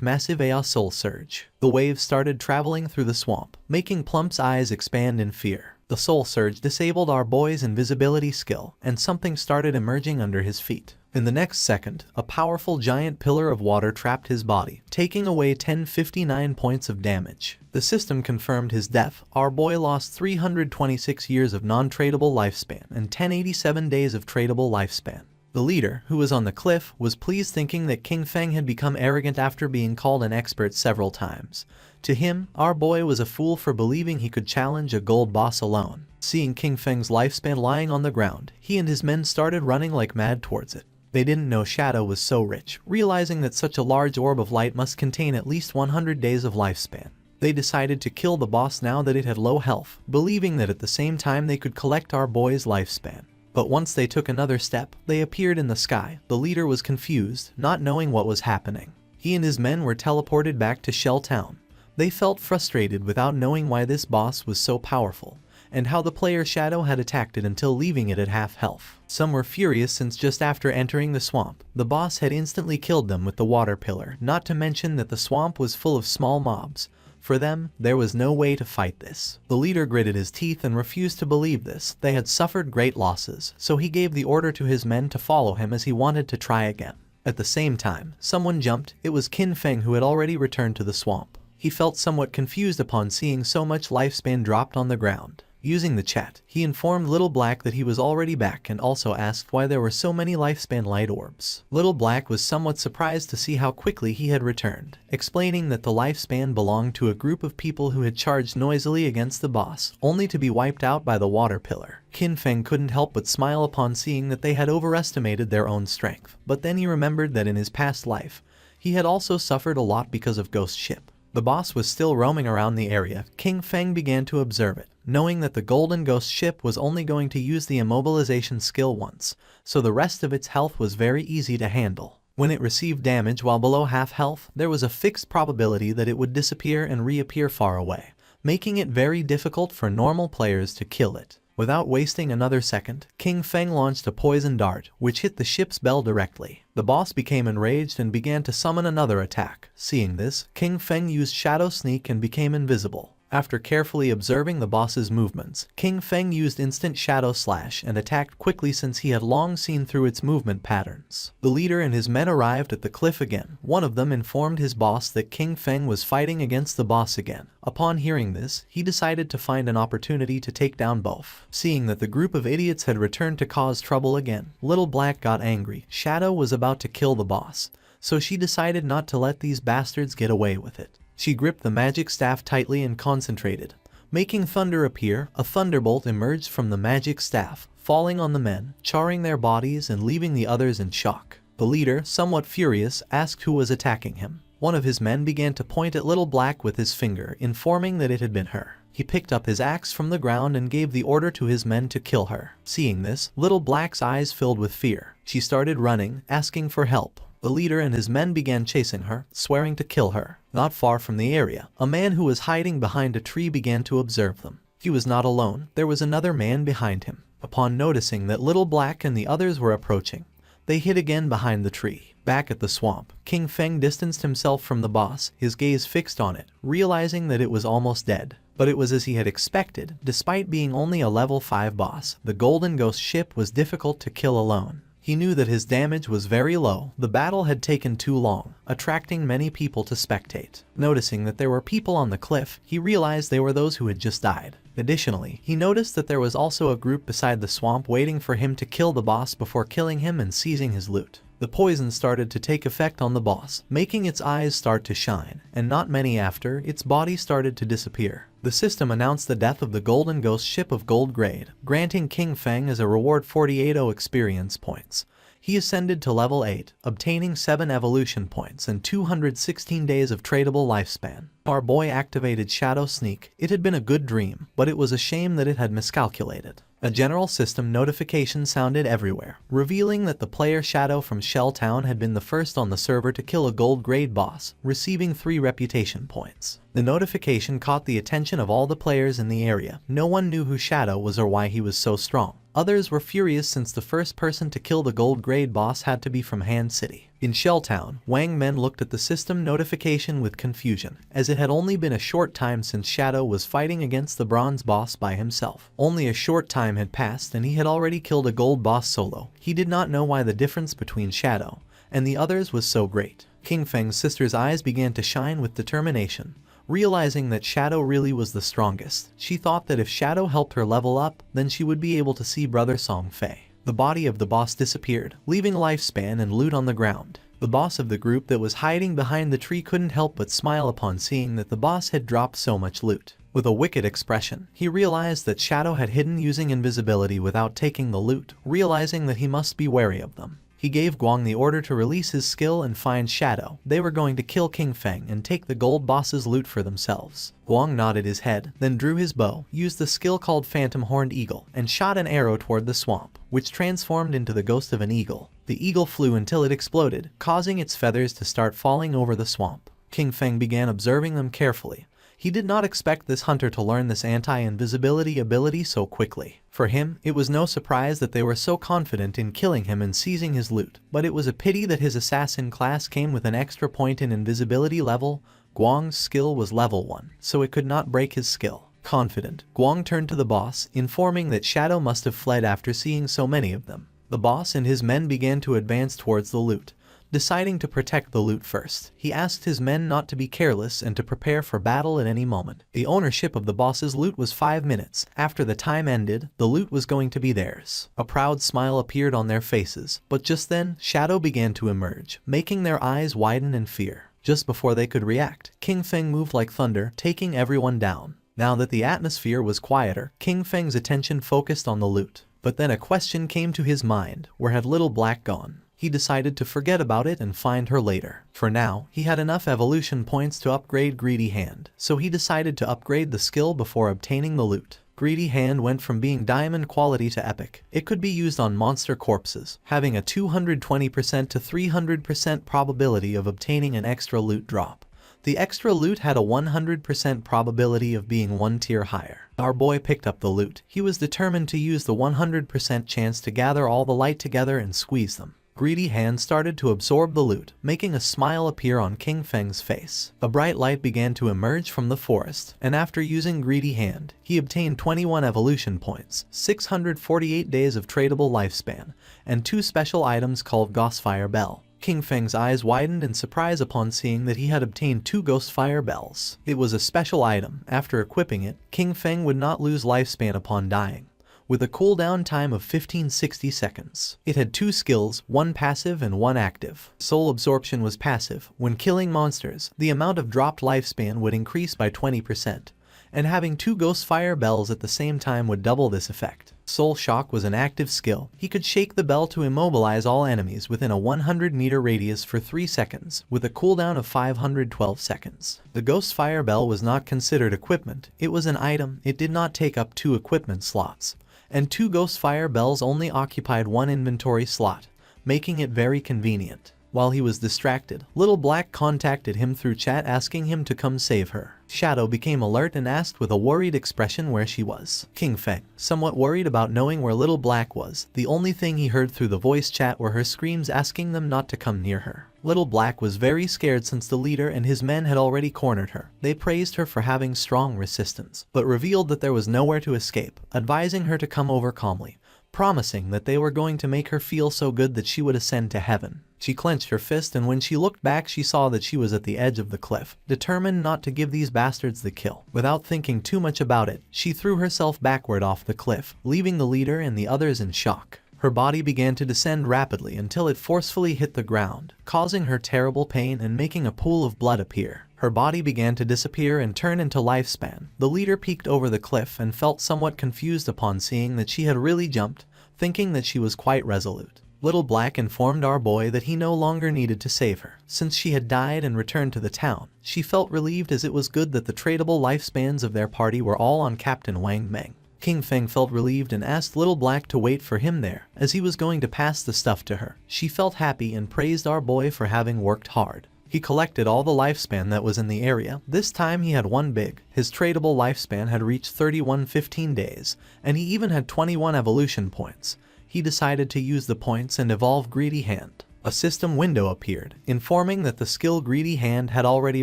Speaker 1: massive AI Soul Surge. The waves started traveling through the swamp, making Plump's eyes expand in fear. The Soul Surge disabled our boy's invisibility skill, and something started emerging under his feet. In the next second, a powerful giant pillar of water trapped his body, taking away 1059 points of damage. The system confirmed his death. Our boy lost 326 years of non-tradable lifespan and 1087 days of tradable lifespan. The leader, who was on the cliff, was pleased thinking that King Feng had become arrogant after being called an expert several times. To him, our boy was a fool for believing he could challenge a gold boss alone. Seeing King Feng's lifespan lying on the ground, he and his men started running like mad towards it. They didn't know Shadow was so rich, realizing that such a large orb of light must contain at least 100 days of lifespan. They decided to kill the boss now that it had low health, believing that at the same time they could collect our boy's lifespan. But once they took another step, they appeared in the sky. The leader was confused, not knowing what was happening. He and his men were teleported back to Shell Town. They felt frustrated without knowing why this boss was so powerful, and how the player Shadow had attacked it until leaving it at half health. Some were furious since just after entering the swamp, the boss had instantly killed them with the water pillar, not to mention that the swamp was full of small mobs. For them, there was no way to fight this. The leader gritted his teeth and refused to believe this. They had suffered great losses, so he gave the order to his men to follow him as he wanted to try again. At the same time, someone jumped. It was Qin Feng, who had already returned to the swamp. He felt somewhat confused upon seeing so much lifespan dropped on the ground. Using the chat, he informed Little Black that he was already back and also asked why there were so many lifespan light orbs. Little Black was somewhat surprised to see how quickly he had returned, explaining that the lifespan belonged to a group of people who had charged noisily against the boss, only to be wiped out by the water pillar. Qin Feng couldn't help but smile upon seeing that they had overestimated their own strength, but then he remembered that in his past life, he had also suffered a lot because of Ghost Ship. The boss was still roaming around the area. King Feng began to observe it, knowing that the golden ghost ship was only going to use the immobilization skill once, so the rest of its health was very easy to handle. When it received damage while below half health, there was a fixed probability that it would disappear and reappear far away, making it very difficult for normal players to kill it. Without wasting another second, King Feng launched a poison dart, which hit the ship's bell directly. The boss became enraged and began to summon another attack. Seeing this, King Feng used Shadow Sneak and became invisible. After carefully observing the boss's movements, King Feng used Instant Shadow Slash and attacked quickly since he had long seen through its movement patterns. The leader and his men arrived at the cliff again. One of them informed his boss that King Feng was fighting against the boss again. Upon hearing this, he decided to find an opportunity to take down both. Seeing that the group of idiots had returned to cause trouble again, Little Black got angry. Shadow was about to kill the boss, so she decided not to let these bastards get away with it. She gripped the magic staff tightly and concentrated. Making thunder appear, a thunderbolt emerged from the magic staff, falling on the men, charring their bodies and leaving the others in shock. The leader, somewhat furious, asked who was attacking him. One of his men began to point at Little Black with his finger, informing that it had been her. He picked up his axe from the ground and gave the order to his men to kill her. Seeing this, Little Black's eyes filled with fear. She started running, asking for help. The leader and his men began chasing her, swearing to kill her. Not far from the area, a man who was hiding behind a tree began to observe them. He was not alone, there was another man behind him. Upon noticing that Little Black and the others were approaching, they hid again behind the tree. Back at the swamp, King Feng distanced himself from the boss, his gaze fixed on it, realizing that it was almost dead. But it was as he had expected. Despite being only a level 5 boss, the Golden Ghost ship was difficult to kill alone. He knew that his damage was very low. The battle had taken too long, attracting many people to spectate. Noticing that there were people on the cliff, he realized they were those who had just died. Additionally, he noticed that there was also a group beside the swamp waiting for him to kill the boss before killing him and seizing his loot. The poison started to take effect on the boss, making its eyes start to shine, and not many after, its body started to disappear. The system announced the death of the Golden Ghost ship of gold grade, granting King Feng as a reward 48 experience points. He ascended to level 8, obtaining 7 evolution points and 216 days of tradable lifespan. Our boy activated Shadow Sneak. It had been a good dream, but it was a shame that it had miscalculated. A general system notification sounded everywhere, revealing that the player Shadow from Shell Town had been the first on the server to kill a gold grade boss, receiving 3 reputation points. The notification caught the attention of all the players in the area. No one knew who Shadow was or why he was so strong. Others were furious since the first person to kill the gold grade boss had to be from Han City. In Shell Town, Wang Men looked at the system notification with confusion, as it had only been a short time since Shadow was fighting against the bronze boss by himself. Only a short time had passed and he had already killed a gold boss solo. He did not know why the difference between Shadow and the others was so great. King Feng's sister's eyes began to shine with determination. Realizing that Shadow really was the strongest, she thought that if Shadow helped her level up, then she would be able to see Brother Song Fei. The body of the boss disappeared, leaving lifespan and loot on the ground. The boss of the group that was hiding behind the tree couldn't help but smile upon seeing that the boss had dropped so much loot. With a wicked expression, he realized that Shadow had hidden using invisibility without taking the loot, realizing that he must be wary of them. He gave Guang the order to release his skill and find Shadow. They were going to kill King Feng and take the gold boss's loot for themselves. Guang nodded his head, then drew his bow, used the skill called Phantom Horned Eagle, and shot an arrow toward the swamp, which transformed into the ghost of an eagle. The eagle flew until it exploded, causing its feathers to start falling over the swamp. King Feng began observing them carefully. He did not expect this hunter to learn this anti-invisibility ability so quickly. For him, it was no surprise that they were so confident in killing him and seizing his loot, but it was a pity that his assassin class came with an extra point in invisibility level. Guang's skill was level 1, so it could not break his skill. Confident, Guang turned to the boss, informing that Shadow must have fled after seeing so many of them. The boss and his men began to advance towards the loot. Deciding to protect the loot first, he asked his men not to be careless and to prepare for battle at any moment. The ownership of the boss's loot was 5 minutes. After the time ended, the loot was going to be theirs. A proud smile appeared on their faces, but just then, Shadow began to emerge, making their eyes widen in fear. Just before they could react, King Feng moved like thunder, taking everyone down. Now that the atmosphere was quieter, King Feng's attention focused on the loot. But then a question came to his mind: where had Little Black gone? He decided to forget about it and find her later. For now, he had enough evolution points to upgrade Greedy Hand, so he decided to upgrade the skill before obtaining the loot. Greedy Hand went from being diamond quality to epic. It could be used on monster corpses, having a 220% to 300% probability of obtaining an extra loot drop. The extra loot had a 100% probability of being 1 tier higher. Our boy picked up the loot. He was determined to use the 100% chance to gather all the light together and squeeze them. Greedy Hand started to absorb the loot, making a smile appear on King Feng's face. A bright light began to emerge from the forest, and after using Greedy Hand, he obtained 21 evolution points, 648 days of tradable lifespan, and 2 special items called Ghostfire Bell. King Feng's eyes widened in surprise upon seeing that he had obtained 2 Ghostfire Bells. It was a special item. After equipping it, King Feng would not lose lifespan upon dying, with a cooldown time of 1560 seconds. It had 2 skills, 1 passive and 1 active. Soul Absorption was passive. When killing monsters, the amount of dropped lifespan would increase by 20%, and having 2 Ghostfire Bells at the same time would double this effect. Soul Shock was an active skill. He could shake the bell to immobilize all enemies within a 100-meter radius for 3 seconds, with a cooldown of 512 seconds. The Ghostfire Bell was not considered equipment. It was an item. It did not take up 2 equipment slots, and 2 Ghostfire Bells only occupied 1 inventory slot, making it very convenient. While he was distracted, Little Black contacted him through chat asking him to come save her. Shadow became alert and asked with a worried expression where she was. King Feng, somewhat worried about knowing where Little Black was, the only thing he heard through the voice chat were her screams asking them not to come near her. Little Black was very scared since the leader and his men had already cornered her. They praised her for having strong resistance, but revealed that there was nowhere to escape, advising her to come over calmly, promising that they were going to make her feel so good that she would ascend to heaven. She clenched her fist, and when she looked back she saw that she was at the edge of the cliff, determined not to give these bastards the kill. Without thinking too much about it, she threw herself backward off the cliff, leaving the leader and the others in shock. Her body began to descend rapidly until it forcefully hit the ground, causing her terrible pain and making a pool of blood appear. Her body began to disappear and turn into lifespan. The leader peeked over the cliff and felt somewhat confused upon seeing that she had really jumped, thinking that she was quite resolute. Little Black informed our boy that he no longer needed to save her, since she had died and returned to the town. She felt relieved, as it was good that the tradable lifespans of their party were all on Captain Wang Meng. King Feng felt relieved and asked Little Black to wait for him there, as he was going to pass the stuff to her. She felt happy and praised our boy for having worked hard. He collected all the lifespan that was in the area. This time he had 1 big. His tradable lifespan had reached 3115 days, and he even had 21 evolution points. He decided to use the points and evolve Greedy Hand. A system window appeared, informing that the skill Greedy Hand had already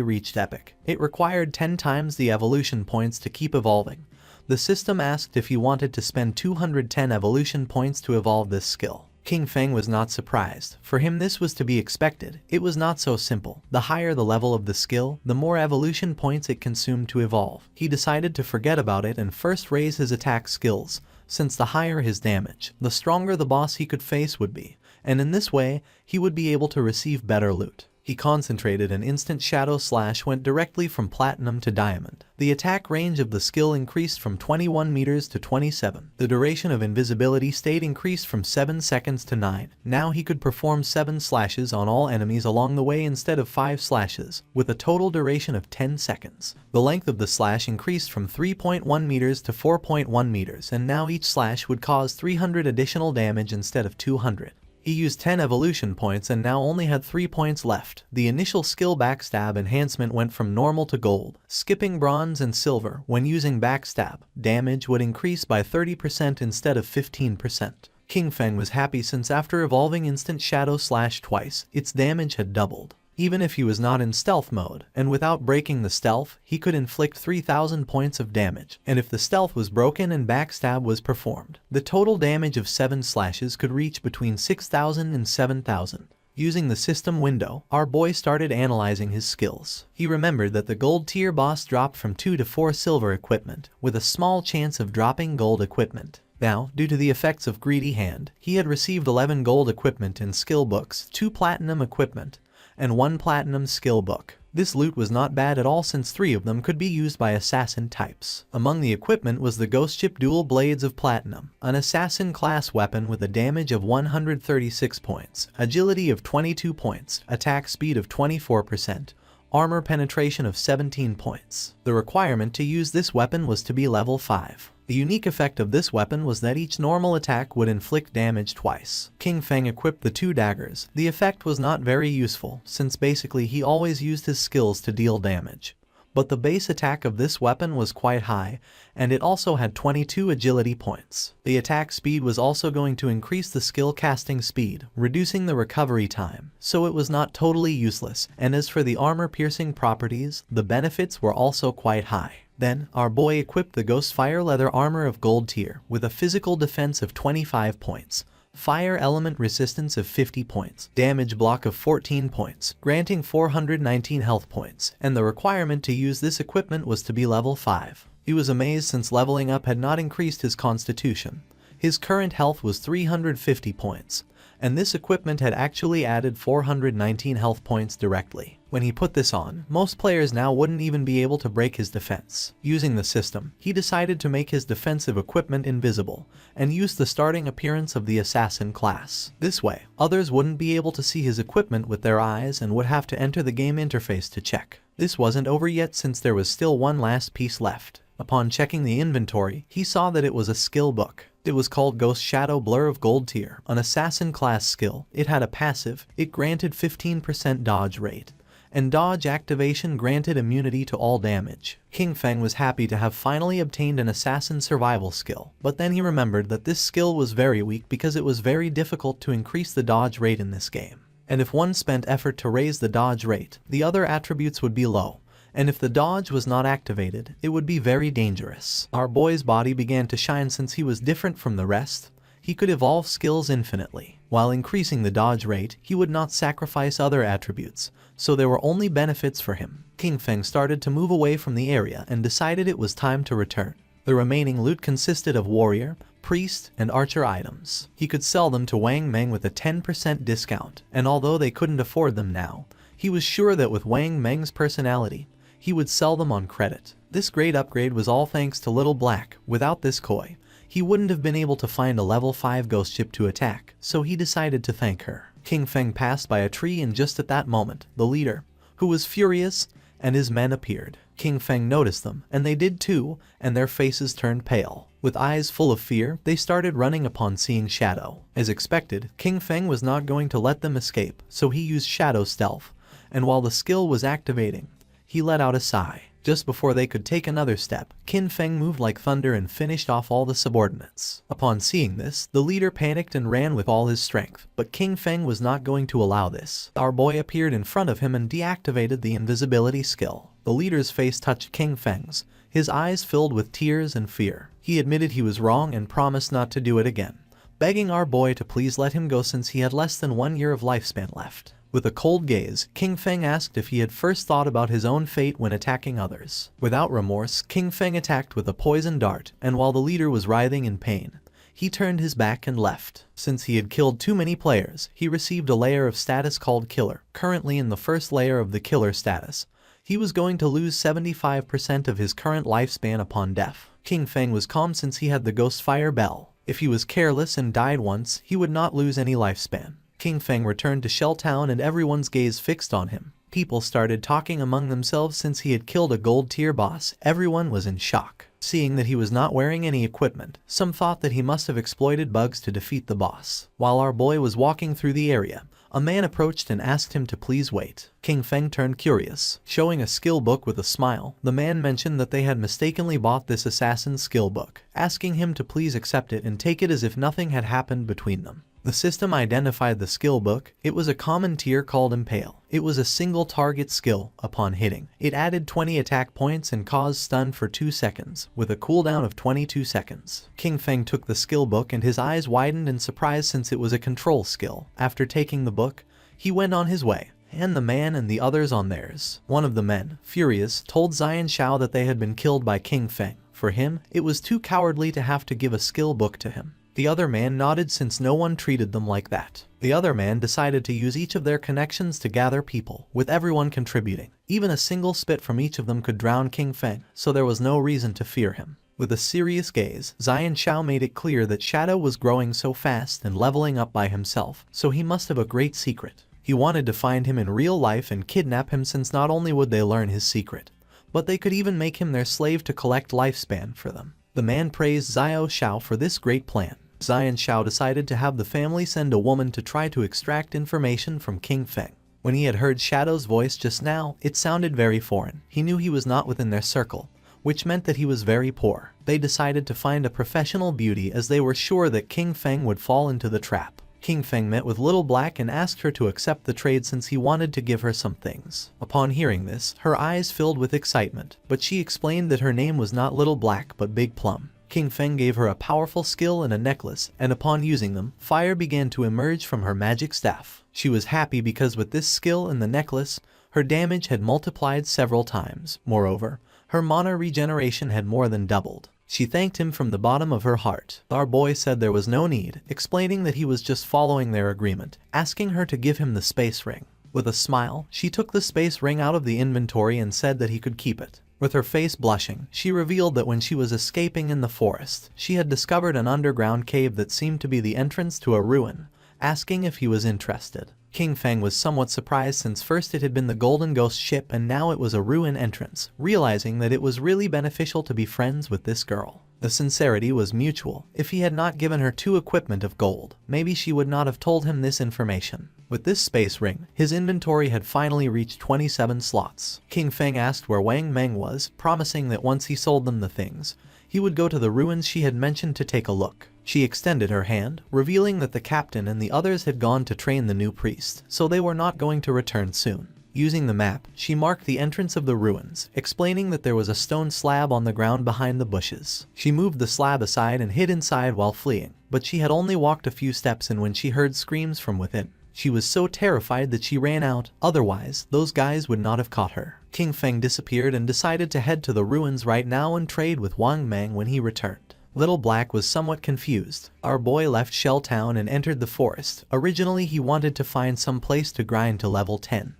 Speaker 1: reached epic. It required 10 times the evolution points to keep evolving. The system asked if he wanted to spend 210 evolution points to evolve this skill. King Feng was not surprised. For him this was to be expected. It was not so simple. The higher the level of the skill, the more evolution points it consumed to evolve. He decided to forget about it and first raise his attack skills, since the higher his damage, the stronger the boss he could face would be, and in this way, he would be able to receive better loot. He concentrated and instant shadow slash went directly from platinum to diamond. The attack range of the skill increased from 21 meters to 27. The duration of invisibility stayed increased from 7 seconds to 9. Now he could perform 7 slashes on all enemies along the way instead of 5 slashes, with a total duration of 10 seconds. The length of the slash increased from 3.1 meters to 4.1 meters, and now each slash would cause 300 additional damage instead of 200. He used 10 evolution points and now only had 3 points left. The initial skill backstab enhancement went from normal to gold, skipping bronze and silver. When using backstab, damage would increase by 30% instead of 15%. King Feng was happy since after evolving instant shadow slash twice, its damage had doubled. Even if he was not in stealth mode, and without breaking the stealth, he could inflict 3,000 points of damage, and if the stealth was broken and backstab was performed, the total damage of 7 slashes could reach between 6,000 and 7,000. Using the system window, our boy started analyzing his skills. He remembered that the gold tier boss dropped from 2 to 4 silver equipment, with a small chance of dropping gold equipment. Now, due to the effects of Greedy Hand, he had received 11 gold equipment in skill books, 2 platinum equipment, and 1 platinum skill book. This loot was not bad at all since 3 of them could be used by assassin types. Among the equipment was the Ghost Ship Dual Blades of Platinum, an assassin class weapon with a damage of 136 points, agility of 22 points, attack speed of 24%, armor penetration of 17 points. The requirement to use this weapon was to be level 5. The unique effect of this weapon was that each normal attack would inflict damage twice. King Feng equipped the 2 daggers. The effect was not very useful, since basically he always used his skills to deal damage. But the base attack of this weapon was quite high, and it also had 22 agility points. The attack speed was also going to increase the skill casting speed, reducing the recovery time, so it was not totally useless, and as for the armor piercing properties, the benefits were also quite high. Then, our boy equipped the Ghost Fire Leather Armor of Gold Tier, with a physical defense of 25 points, fire element resistance of 50 points, damage block of 14 points, granting 419 health points, and the requirement to use this equipment was to be level 5. He was amazed since leveling up had not increased his constitution. His current health was 350 points, and this equipment had actually added 419 health points directly. When he put this on, most players now wouldn't even be able to break his defense. Using the system, he decided to make his defensive equipment invisible, and use the starting appearance of the assassin class. This way, others wouldn't be able to see his equipment with their eyes and would have to enter the game interface to check. This wasn't over yet since there was still one last piece left. Upon checking the inventory, he saw that it was a skill book. It was called Ghost Shadow Blur of Gold Tier, an assassin class skill. It had a passive. It granted 15% dodge rate, and dodge activation granted immunity to all damage. King Feng was happy to have finally obtained an assassin survival skill, but then he remembered that this skill was very weak because it was very difficult to increase the dodge rate in this game. And if one spent effort to raise the dodge rate, the other attributes would be low. And if the dodge was not activated, it would be very dangerous. Our boy's body began to shine since he was different from the rest. He could evolve skills infinitely. While increasing the dodge rate, he would not sacrifice other attributes, so there were only benefits for him. King Feng started to move away from the area and decided it was time to return. The remaining loot consisted of warrior, priest, and archer items. He could sell them to Wang Meng with a 10% discount, and although they couldn't afford them now, he was sure that with Wang Meng's personality, he would sell them on credit. This great upgrade was all thanks to Little Black. Without this koi, he wouldn't have been able to find a level 5 ghost ship to attack, so he decided to thank her. King Feng passed by a tree and just at that moment, the leader, who was furious, and his men appeared. King Feng noticed them, and they did too, and their faces turned pale. With eyes full of fear, they started running upon seeing Shadow. As expected, King Feng was not going to let them escape, so he used Shadow Stealth, and while the skill was activating, he let out a sigh. Just before they could take another step, King Feng moved like thunder and finished off all the subordinates. Upon seeing this, the leader panicked and ran with all his strength, but King Feng was not going to allow this. Our boy appeared in front of him and deactivated the invisibility skill. The leader's face touched King Feng's, his eyes filled with tears and fear. He admitted he was wrong and promised not to do it again, begging our boy to please let him go since he had less than 1 year of lifespan left. With a cold gaze, King Feng asked if he had first thought about his own fate when attacking others. Without remorse, King Feng attacked with a poison dart, and while the leader was writhing in pain, he turned his back and left. Since he had killed too many players, he received a layer of status called Killer. Currently in the first layer of the Killer status, he was going to lose 75% of his current lifespan upon death. King Feng was calm since he had the Ghost Fire Bell. If he was careless and died once, he would not lose any lifespan. King Feng returned to Shell Town and everyone's gaze fixed on him. People started talking among themselves since he had killed a gold tier boss. Everyone was in shock. Seeing that he was not wearing any equipment, some thought that he must have exploited bugs to defeat the boss. While our boy was walking through the area, a man approached and asked him to please wait. King Feng turned curious. Showing a skill book with a smile, the man mentioned that they had mistakenly bought this assassin's skill book, asking him to please accept it and take it as if nothing had happened between them. The system identified the skill book. It was a common tier called Impale. It was a single target skill. Upon hitting, it added 20 attack points and caused stun for 2 seconds, with a cooldown of 22 seconds. King Feng took the skill book and his eyes widened in surprise since it was a control skill. After taking the book, he went on his way, and the man and the others on theirs. One of the men, furious, told Xian Shao that they had been killed by King Feng. For him, it was too cowardly to have to give a skill book to him. The other man nodded since no one treated them like that. The other man decided to use each of their connections to gather people, with everyone contributing. Even a single spit from each of them could drown King Feng, so there was no reason to fear him. With a serious gaze, Xian Shao made it clear that Shadow was growing so fast and leveling up by himself, so he must have a great secret. He wanted to find him in real life and kidnap him since not only would they learn his secret, but they could even make him their slave to collect lifespan for them. The man praised Xiao Shao for this great plan. Xian Shao decided to have the family send a woman to try to extract information from King Feng. When he had heard Shadow's voice just now, it sounded very foreign. He knew he was not within their circle, which meant that he was very poor. They decided to find a professional beauty as they were sure that King Feng would fall into the trap. King Feng met with Little Black and asked her to accept the trade since he wanted to give her some things. Upon hearing this, her eyes filled with excitement, but she explained that her name was not Little Black but Big Plum. King Feng gave her a powerful skill and a necklace, and upon using them, fire began to emerge from her magic staff. She was happy because with this skill and the necklace, her damage had multiplied several times. Moreover, her mana regeneration had more than doubled. She thanked him from the bottom of her heart. Our boy said there was no need, explaining that he was just following their agreement, asking her to give him the space ring. With a smile, she took the space ring out of the inventory and said that he could keep it. With her face blushing, she revealed that when she was escaping in the forest, she had discovered an underground cave that seemed to be the entrance to a ruin, asking if he was interested. King Feng was somewhat surprised since first it had been the Golden Ghost ship and now it was a ruin entrance, realizing that it was really beneficial to be friends with this girl. The sincerity was mutual. If he had not given her 2 equipment of gold, maybe she would not have told him this information. With this space ring, his inventory had finally reached 27 slots. King Feng asked where Wang Meng was, promising that once he sold them the things, he would go to the ruins she had mentioned to take a look. She extended her hand, revealing that the captain and the others had gone to train the new priest, so they were not going to return soon. Using the map, she marked the entrance of the ruins, explaining that there was a stone slab on the ground behind the bushes. She moved the slab aside and hid inside while fleeing, but she had only walked a few steps in when she heard screams from within. She was so terrified that she ran out, otherwise, those guys would not have caught her. King Feng disappeared and decided to head to the ruins right now and trade with Wang Meng when he returned. Little Black was somewhat confused. Our boy left Shell Town and entered the forest. Originally he wanted to find some place to grind to level 10.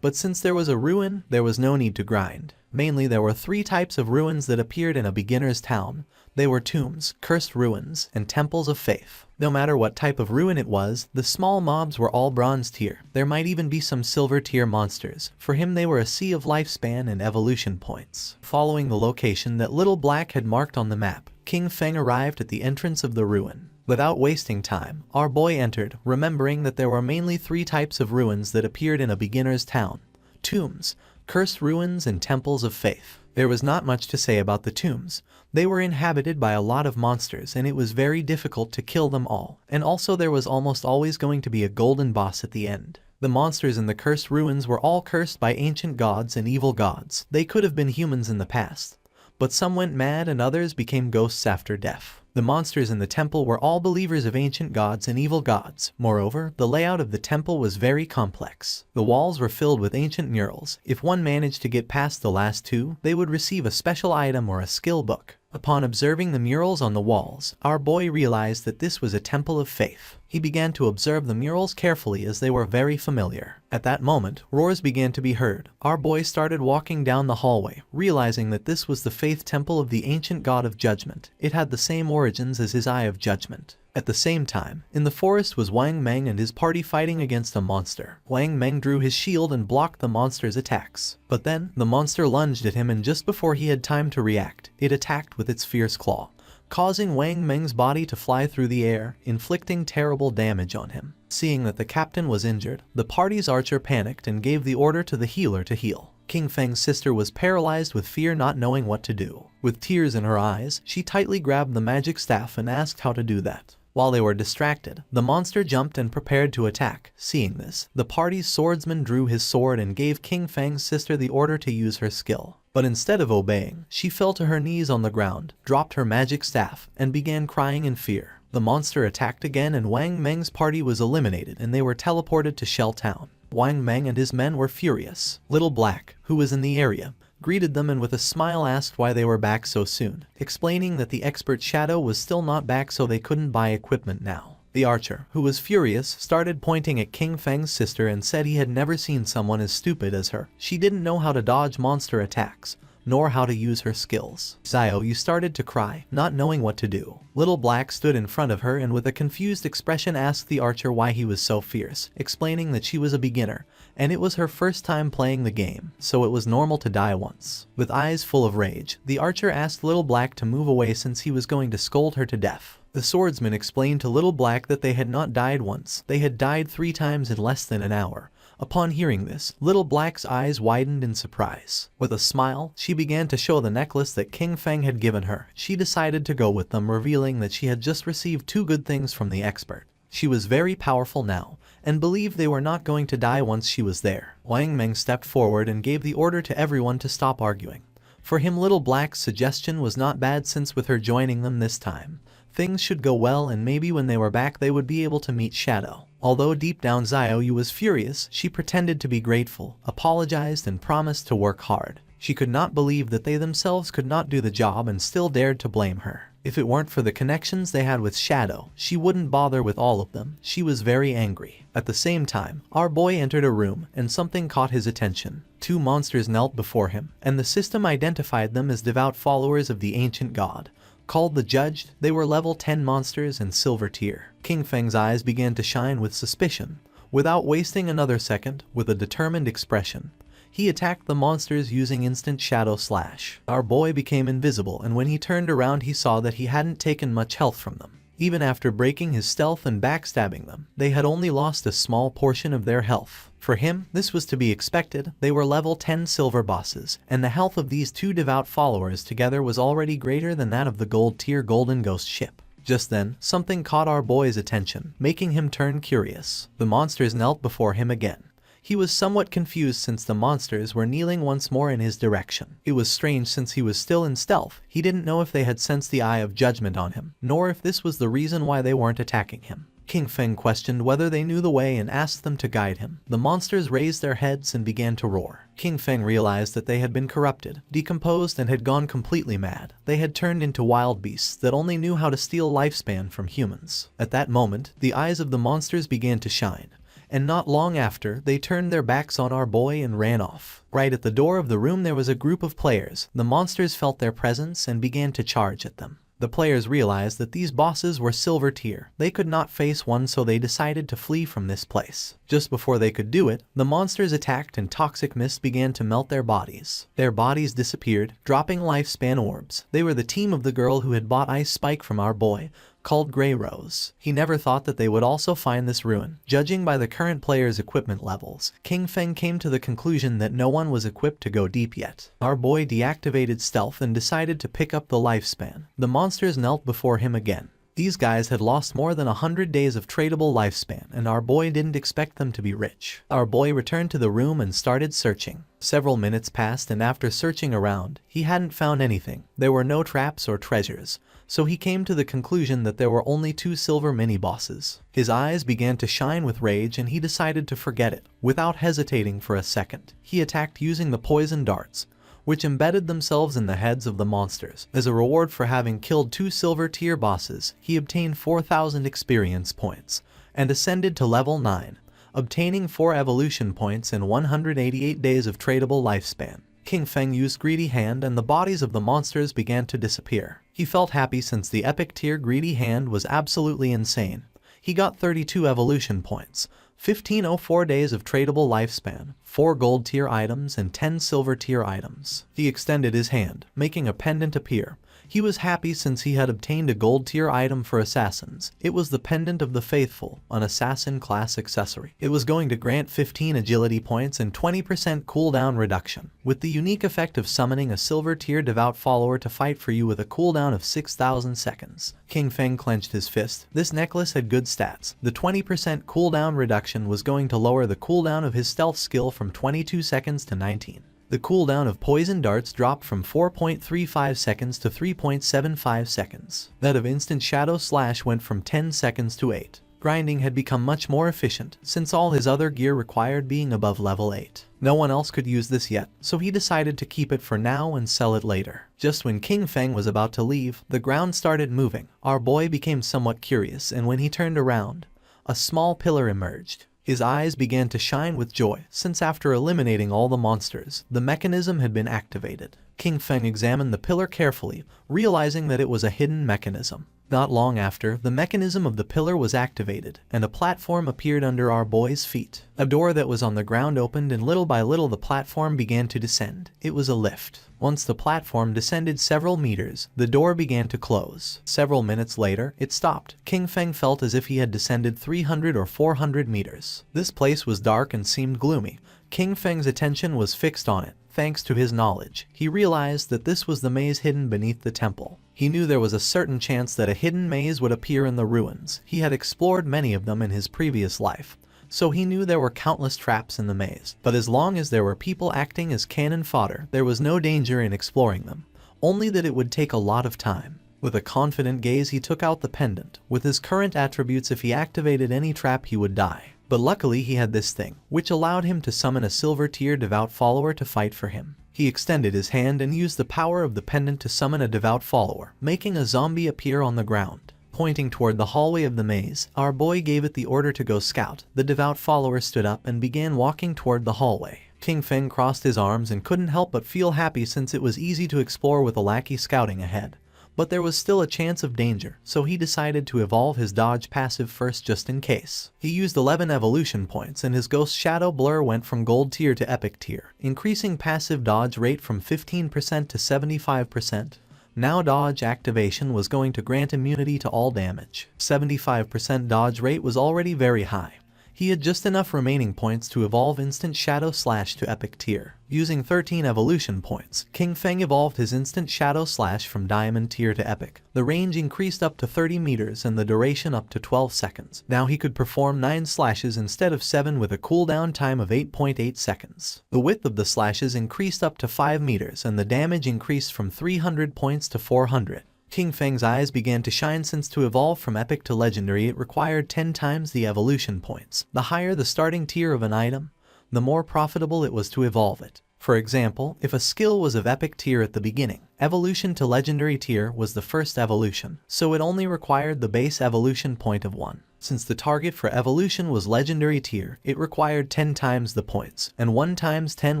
Speaker 1: But since there was a ruin, there was no need to grind. Mainly there were 3 types of ruins that appeared in a beginner's town. They were tombs, cursed ruins, and temples of faith. No matter what type of ruin it was, the small mobs were all bronze tier. There might even be some silver tier monsters. For him they were a sea of lifespan and evolution points. Following the location that Little Black had marked on the map, King Feng arrived at the entrance of the ruin. Without wasting time, our boy entered, remembering that there were mainly 3 types of ruins that appeared in a beginner's town: tombs, cursed ruins, and temples of faith. There was not much to say about the tombs. They were inhabited by a lot of monsters and it was very difficult to kill them all, and also there was almost always going to be a golden boss at the end. The monsters in the cursed ruins were all cursed by ancient gods and evil gods. They could have been humans in the past, but some went mad and others became ghosts after death. The monsters in the temple were all believers of ancient gods and evil gods. Moreover, the layout of the temple was very complex. The walls were filled with ancient murals. If one managed to get past the last two, they would receive a special item or a skill book. Upon observing the murals on the walls, our boy realized that this was a temple of faith. He began to observe the murals carefully as they were very familiar. At that moment, roars began to be heard. Our boy started walking down the hallway, realizing that this was the faith temple of the ancient god of judgment. It had the same origins as his Eye of Judgment. At the same time, in the forest was Wang Meng and his party fighting against a monster. Wang Meng drew his shield and blocked the monster's attacks. But then, the monster lunged at him, and just before he had time to react, it attacked with its fierce claw, causing Wang Meng's body to fly through the air, inflicting terrible damage on him. Seeing that the captain was injured, the party's archer panicked and gave the order to the healer to heal. King Feng's sister was paralyzed with fear, not knowing what to do. With tears in her eyes, she tightly grabbed the magic staff and asked how to do that. While they were distracted, the monster jumped and prepared to attack. Seeing this, the party's swordsman drew his sword and gave King Feng's sister the order to use her skill. But instead of obeying, she fell to her knees on the ground, dropped her magic staff, and began crying in fear. The monster attacked again and Wang Meng's party was eliminated and they were teleported to Shell Town. Wang Meng and his men were furious. Little Black, who was in the area, greeted them and with a smile asked why they were back so soon, explaining that the expert Shadow was still not back, so they couldn't buy equipment now. The archer, who was furious, started pointing at King Feng's sister and said he had never seen someone as stupid as her. She didn't know how to dodge monster attacks, nor how to use her skills. Xiao Yu started to cry, not knowing what to do. Little Black stood in front of her and with a confused expression asked the archer why he was so fierce, explaining that she was a beginner, and it was her first time playing the game, so it was normal to die once. With eyes full of rage, the archer asked Little Black to move away since he was going to scold her to death. The swordsman explained to Little Black that they had not died once, they had died 3 times in less than an hour. Upon hearing this, Little Black's eyes widened in surprise. With a smile, she began to show the necklace that King Feng had given her. She decided to go with them, revealing that she had just received 2 good things from the expert. She was very powerful now, and believed they were not going to die once she was there. Wang Meng stepped forward and gave the order to everyone to stop arguing. For him, Little Black's suggestion was not bad, since with her joining them this time, things should go well and maybe when they were back they would be able to meet Shadow. Although deep down Xiao Yu was furious, she pretended to be grateful, apologized and promised to work hard. She could not believe that they themselves could not do the job and still dared to blame her. If it weren't for the connections they had with Shadow, she wouldn't bother with all of them. She was very angry. At the same time, our boy entered a room and something caught his attention. 2 monsters knelt before him, and the system identified them as devout followers of the ancient god. Called the Judged, they were level 10 monsters and silver tier. King Feng's eyes began to shine with suspicion. Without wasting another second, with a determined expression, he attacked the monsters using instant shadow slash. Our boy became invisible, and when he turned around he saw that he hadn't taken much health from them. Even after breaking his stealth and backstabbing them, they had only lost a small portion of their health. For him, this was to be expected. They were level 10 silver bosses, and the health of these 2 devout followers together was already greater than that of the gold tier golden ghost ship. Just then, something caught our boy's attention, making him turn curious. The monsters knelt before him again. He was somewhat confused since the monsters were kneeling once more in his direction. It was strange since he was still in stealth. He didn't know if they had sensed the Eye of Judgment on him, nor if this was the reason why they weren't attacking him. King Feng questioned whether they knew the way and asked them to guide him. The monsters raised their heads and began to roar. King Feng realized that they had been corrupted, decomposed, and had gone completely mad. They had turned into wild beasts that only knew how to steal lifespan from humans. At that moment, the eyes of the monsters began to shine, and not long after, they turned their backs on our boy and ran off. Right at the door of the room there was a group of players. The monsters felt their presence and began to charge at them. The players realized that these bosses were silver tier. They could not face one, so they decided to flee from this place. Just before they could do it, the monsters attacked and toxic mist began to melt their bodies. Their bodies disappeared, dropping lifespan orbs. They were the team of the girl who had bought Ice Spike from our boy, called Grey Rose. He never thought that they would also find this ruin. Judging by the current players' equipment levels, King Feng came to the conclusion that no one was equipped to go deep yet. Our boy deactivated stealth and decided to pick up the lifespan. The monsters knelt before him again. These guys had lost more than 100 days of tradable lifespan, and our boy didn't expect them to be rich. Our boy returned to the room and started searching. Several minutes passed, and after searching around, he hadn't found anything. There were no traps or treasures. so he came to the conclusion that there were only 2 silver mini-bosses. His eyes began to shine with rage and he decided to forget it. Without hesitating for a second, he attacked using the poison darts, which embedded themselves in the heads of the monsters. As a reward for having killed 2 silver tier bosses, he obtained 4,000 experience points and ascended to level 9, obtaining 4 evolution points in 188 days of tradable lifespan. King Feng used Greedy Hand and the bodies of the monsters began to disappear. He felt happy since the epic tier Greedy Hand was absolutely insane. He got 32 evolution points, 1504 days of tradable lifespan, 4 gold tier items and 10 silver tier items. He extended his hand, making a pendant appear. He was happy since he had obtained a gold tier item for assassins. It was the Pendant of the Faithful, an assassin class accessory. It was going to grant 15 agility points and 20% cooldown reduction, with the unique effect of summoning a silver tier devout follower to fight for you with a cooldown of 6,000 seconds. King Feng clenched his fist. This necklace had good stats. The 20% cooldown reduction was going to lower the cooldown of his stealth skill from 22 seconds to 19. The cooldown of poison darts dropped from 4.35 seconds to 3.75 seconds. That of instant shadow slash went from 10 seconds to 8. Grinding had become much more efficient, since all his other gear required being above level 8. No one else could use this yet, so he decided to keep it for now and sell it later. Just when King Feng was about to leave, the ground started moving. Our boy became somewhat curious, and when he turned around, a small pillar emerged. His eyes began to shine with joy, since after eliminating all the monsters, the mechanism had been activated. King Feng examined the pillar carefully, realizing that it was a hidden mechanism. Not long after, the mechanism of the pillar was activated, and a platform appeared under our boy's feet. A door that was on the ground opened and little by little the platform began to descend. It was a lift. Once the platform descended several meters, the door began to close. Several minutes later, it stopped. King Feng felt as if he had descended 300 or 400 meters. This place was dark and seemed gloomy. King Feng's attention was fixed on it. Thanks to his knowledge, he realized that this was the maze hidden beneath the temple. He knew there was a certain chance that a hidden maze would appear in the ruins. He had explored many of them in his previous life, so he knew there were countless traps in the maze. But as long as there were people acting as cannon fodder, there was no danger in exploring them, only that it would take a lot of time. With a confident gaze, he took out the pendant. With his current attributes, if he activated any trap, he would die. But luckily he had this thing, which allowed him to summon a silver tier devout follower to fight for him. He extended his hand and used the power of the pendant to summon a devout follower, making a zombie appear on the ground. Pointing toward the hallway of the maze, our boy gave it the order to go scout. The devout follower stood up and began walking toward the hallway. King Feng crossed his arms and couldn't help but feel happy since it was easy to explore with a lackey scouting ahead. But there was still a chance of danger, so he decided to evolve his dodge passive first just in case. He used 11 evolution points and his ghost shadow blur went from gold tier to epic tier, increasing passive dodge rate from 15% to 75%. Now dodge activation was going to grant immunity to all damage. 75% dodge rate was already very high. He had just enough remaining points to evolve Instant Shadow Slash to Epic Tier. Using 13 evolution points, King Feng evolved his Instant Shadow Slash from Diamond Tier to Epic. The range increased up to 30 meters and the duration up to 12 seconds. Now he could perform 9 slashes instead of 7 with a cooldown time of 8.8 seconds. The width of the slashes increased up to 5 meters and the damage increased from 300 points to 400. King Feng's eyes began to shine since to evolve from epic to legendary it required 10 times the evolution points. The higher the starting tier of an item, the more profitable it was to evolve it. For example, if a skill was of epic tier at the beginning, evolution to legendary tier was the first evolution, so it only required the base evolution point of 1. Since the target for evolution was legendary tier, it required 10 times the points, and 1 times 10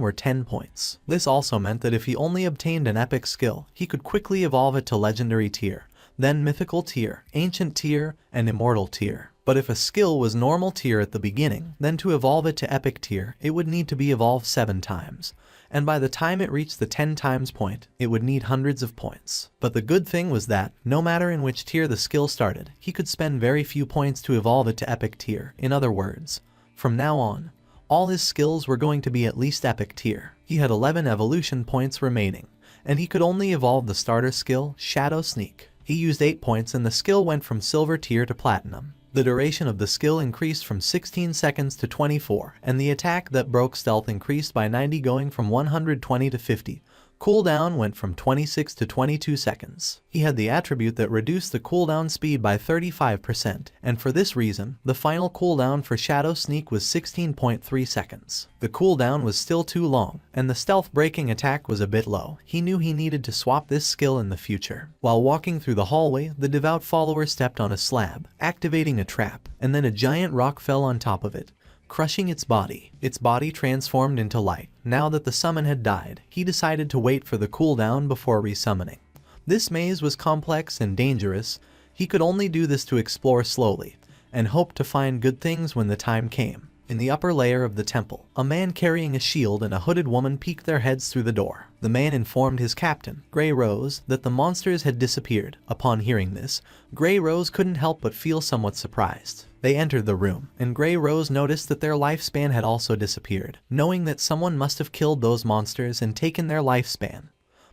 Speaker 1: were 10 points. This also meant that if he only obtained an epic skill, he could quickly evolve it to legendary tier, then mythical tier, ancient tier, and immortal tier. But if a skill was normal tier at the beginning, then to evolve it to epic tier, it would need to be evolved 7 times. And by the time it reached the 10 times point, it would need hundreds of points. But the good thing was that, no matter in which tier the skill started, he could spend very few points to evolve it to epic tier. In other words, from now on, all his skills were going to be at least epic tier. He had 11 evolution points remaining, and he could only evolve the starter skill, Shadow Sneak. He used 8 points and the skill went from silver tier to platinum. The duration of the skill increased from 16 seconds to 24, and the attack that broke stealth increased by 90 going from 120 to 50. Cooldown went from 26 to 22 seconds. He had the attribute that reduced the cooldown speed by 35%, and for this reason, the final cooldown for Shadow Sneak was 16.3 seconds. The cooldown was still too long, and the stealth breaking attack was a bit low. He knew he needed to swap this skill in the future. While walking through the hallway, the devout follower stepped on a slab, activating a trap, and then a giant rock fell on top of it, crushing its body. Its body transformed into light. Now that the summon had died, he decided to wait for the cooldown before resummoning. This maze was complex and dangerous. He could only do this to explore slowly, and hope to find good things when the time came. In the upper layer of the temple, a man carrying a shield and a hooded woman peeked their heads through the door. The man informed his captain, Grey Rose, that the monsters had disappeared. Upon hearing this, Grey Rose couldn't help but feel somewhat surprised. They entered the room, and Grey Rose noticed that their lifespan had also disappeared, knowing that someone must have killed those monsters and taken their lifespan.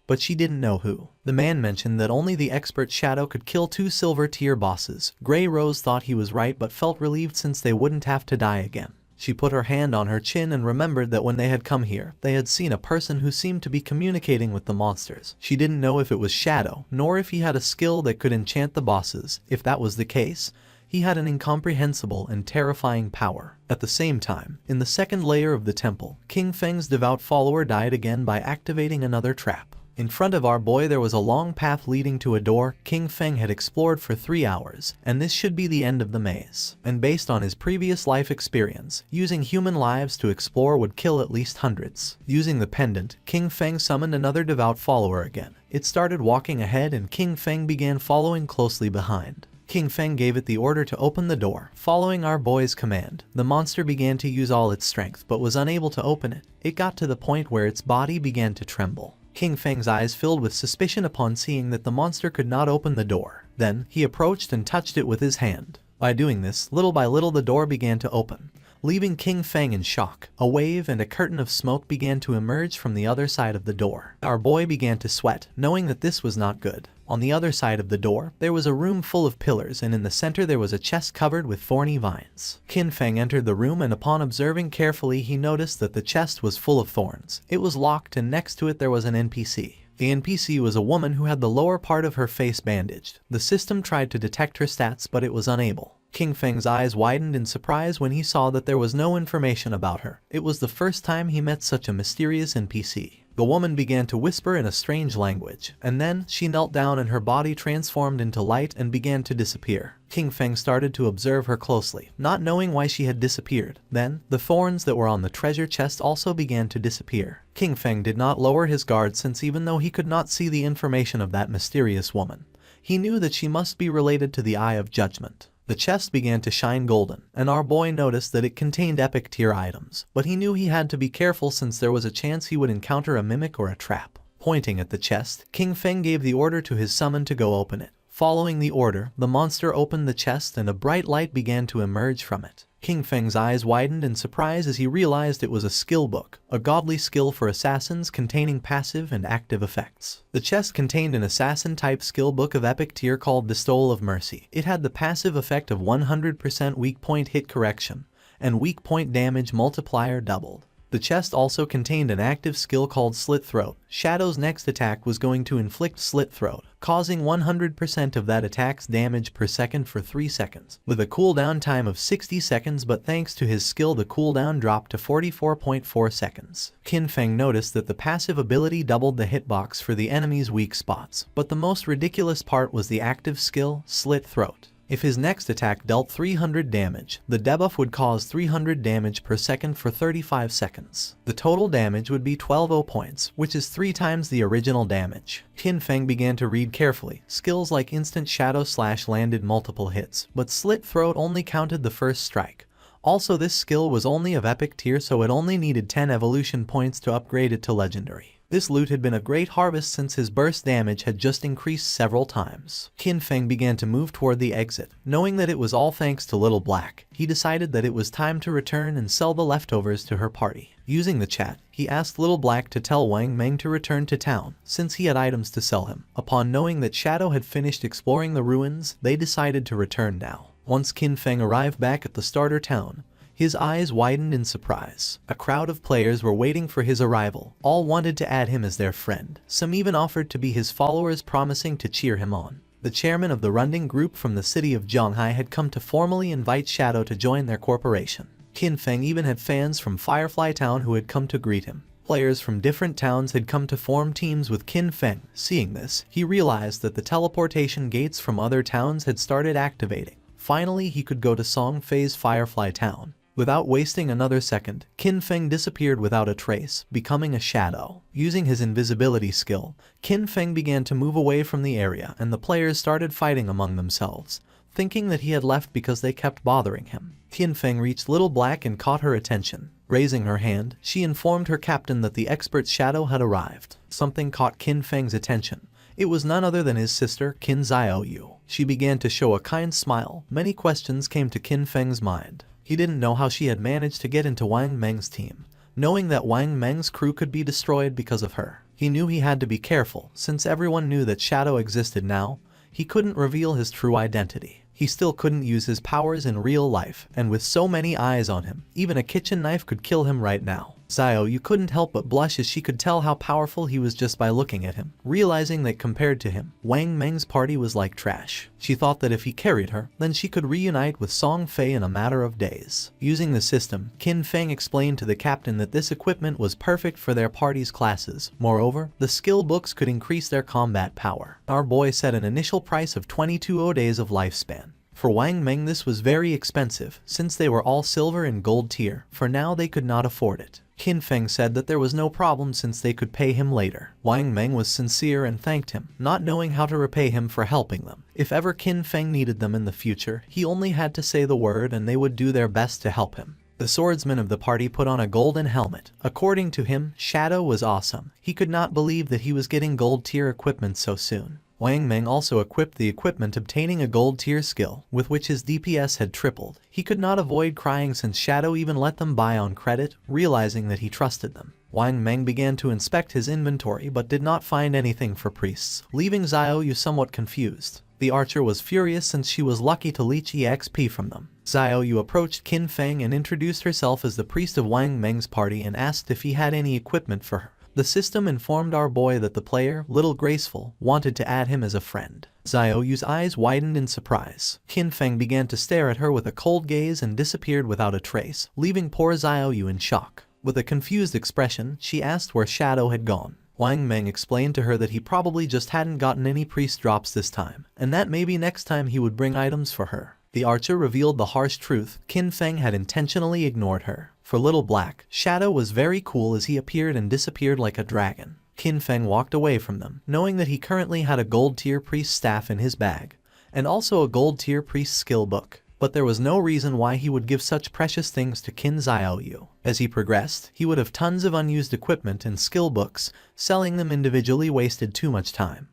Speaker 1: But she didn't know who. The man mentioned that only the expert Shadow could kill 2 silver tier bosses. Grey Rose thought he was right but felt relieved since they wouldn't have to die again. She put her hand on her chin and remembered that when they had come here, they had seen a person who seemed to be communicating with the monsters. She didn't know if it was Shadow, nor if he had a skill that could enchant the bosses. If that was the case, he had an incomprehensible and terrifying power. At the same time, in the second layer of the temple, King Feng's devout follower died again by activating another trap. In front of our boy there was a long path leading to a door King Feng had explored for 3 hours, and this should be the end of the maze. And based on his previous life experience, using human lives to explore would kill at least hundreds. Using the pendant, King Feng summoned another devout follower again. It started walking ahead and King Feng began following closely behind. King Feng gave it the order to open the door. Following our boy's command, the monster began to use all its strength but was unable to open it. It got to the point where its body began to tremble. King Feng's eyes filled with suspicion upon seeing that the monster could not open the door. Then, he approached and touched it with his hand. By doing this, little by little the door began to open, leaving King Feng in shock. A wave and a curtain of smoke began to emerge from the other side of the door. Our boy began to sweat, knowing that this was not good. On the other side of the door, there was a room full of pillars, and in the center there was a chest covered with thorny vines. King Feng entered the room, and upon observing carefully he noticed that the chest was full of thorns. It was locked, and next to it there was an NPC. The NPC was a woman who had the lower part of her face bandaged. The system tried to detect her stats, but it was unable. King Feng's eyes widened in surprise when he saw that there was no information about her. It was the first time he met such a mysterious NPC. The woman began to whisper in a strange language, and then she knelt down and her body transformed into light and began to disappear. King Feng started to observe her closely, not knowing why she had disappeared. Then, the thorns that were on the treasure chest also began to disappear. King Feng did not lower his guard since even though he could not see the information of that mysterious woman, he knew that she must be related to the Eye of Judgment. The chest began to shine golden, and our boy noticed that it contained epic tier items, but he knew he had to be careful since there was a chance he would encounter a mimic or a trap. Pointing at the chest, King Feng gave the order to his summon to go open it. Following the order, the monster opened the chest and a bright light began to emerge from it. King Feng's eyes widened in surprise as he realized it was a skill book, a godly skill for assassins containing passive and active effects. The chest contained an assassin-type skill book of epic tier called Bestowal of Mercy. It had the passive effect of 100% weak point hit correction, and weak point damage multiplier doubled. The chest also contained an active skill called Slit Throat. Shadow's next attack was going to inflict Slit Throat, causing 100% of that attack's damage per second for 3 seconds, with a cooldown time of 60 seconds, but thanks to his skill the cooldown dropped to 44.4 seconds. King Feng noticed that the passive ability doubled the hitbox for the enemy's weak spots, but the most ridiculous part was the active skill, Slit Throat. If his next attack dealt 300 damage, the debuff would cause 300 damage per second for 35 seconds. The total damage would be 12 points, which is 3 times the original damage. King Feng began to read carefully. Skills like Instant Shadow Slash landed multiple hits, but Slit Throat only counted the first strike. Also, this skill was only of epic tier, so it only needed 10 evolution points to upgrade it to legendary. This loot had been a great harvest since his burst damage had just increased several times. King Feng began to move toward the exit. Knowing that it was all thanks to Little Black, he decided that it was time to return and sell the leftovers to her party. Using the chat, he asked Little Black to tell Wang Meng to return to town, since he had items to sell him. Upon knowing that Shadow had finished exploring the ruins, they decided to return now. Once King Feng arrived back at the starter town, His eyes widened in surprise. A crowd of players were waiting for his arrival. All wanted to add him as their friend. Some even offered to be his followers, promising to cheer him on. The chairman of the Runding group from the city of Zhonghai had come to formally invite Shadow to join their corporation. Qin Feng even had fans from Firefly Town who had come to greet him. Players from different towns had come to form teams with Qin Feng. Seeing this, he realized that the teleportation gates from other towns had started activating. Finally, he could go to Song Fei's Firefly Town. Without wasting another second, Qin Feng disappeared without a trace, becoming a shadow. Using his invisibility skill, Qin Feng began to move away from the area, and the players started fighting among themselves, thinking that he had left because they kept bothering him. Qin Feng reached Little Black and caught her attention. Raising her hand, she informed her captain that the expert shadow had arrived. Something caught Qin Feng's attention. It was none other than his sister, Qin Xiaoyu. She began to show a kind smile. Many questions came to Qin Feng's mind. He didn't know how she had managed to get into Wang Meng's team, knowing that Wang Meng's crew could be destroyed because of her. He knew he had to be careful, since everyone knew that Shadow existed now. He couldn't reveal his true identity. He still couldn't use his powers in real life, and with so many eyes on him, even a kitchen knife could kill him right now. Xiaoyu couldn't help but blush as she could tell how powerful he was just by looking at him, realizing that compared to him, Wang Meng's party was like trash. She thought that if he carried her, then she could reunite with Song Fei in a matter of days. Using the system, Qin Feng explained to the captain that this equipment was perfect for their party's classes. Moreover, the skill books could increase their combat power. Our boy set an initial price of 22 days of lifespan. For Wang Meng this was very expensive, since they were all silver and gold tier. For now they could not afford it. Qin Feng said that there was no problem since they could pay him later. Wang Meng was sincere and thanked him, not knowing how to repay him for helping them. If ever Qin Feng needed them in the future, he only had to say the word and they would do their best to help him. The swordsman of the party put on a golden helmet. According to him, Shadow was awesome. He could not believe that he was getting gold tier equipment so soon. Wang Meng also equipped the equipment, obtaining a gold tier skill, with which his DPS had tripled. He could not avoid crying since Shadow even let them buy on credit, realizing that he trusted them. Wang Meng began to inspect his inventory but did not find anything for priests, leaving Xiaoyu somewhat confused. The archer was furious since she was lucky to leech EXP from them. Xiaoyu approached Qin Feng and introduced herself as the priest of Wang Meng's party and asked if he had any equipment for her. The system informed our boy that the player, Little Graceful, wanted to add him as a friend. Xiaoyu's eyes widened in surprise. Qin Feng began to stare at her with a cold gaze and disappeared without a trace, leaving poor Xiaoyu in shock. With a confused expression, she asked where Shadow had gone. Wang Meng explained to her that he probably just hadn't gotten any priest drops this time, and that maybe next time he would bring items for her. The archer revealed the harsh truth. Qin Feng had intentionally ignored her. For Little Black, Shadow was very cool as he appeared and disappeared like a dragon. Qin Feng walked away from them, knowing that he currently had a gold tier priest staff in his bag, and also a gold tier priest skill book. But there was no reason why he would give such precious things to Qin Xiaoyu. As he progressed, he would have tons of unused equipment and skill books. Selling them individually wasted too much time.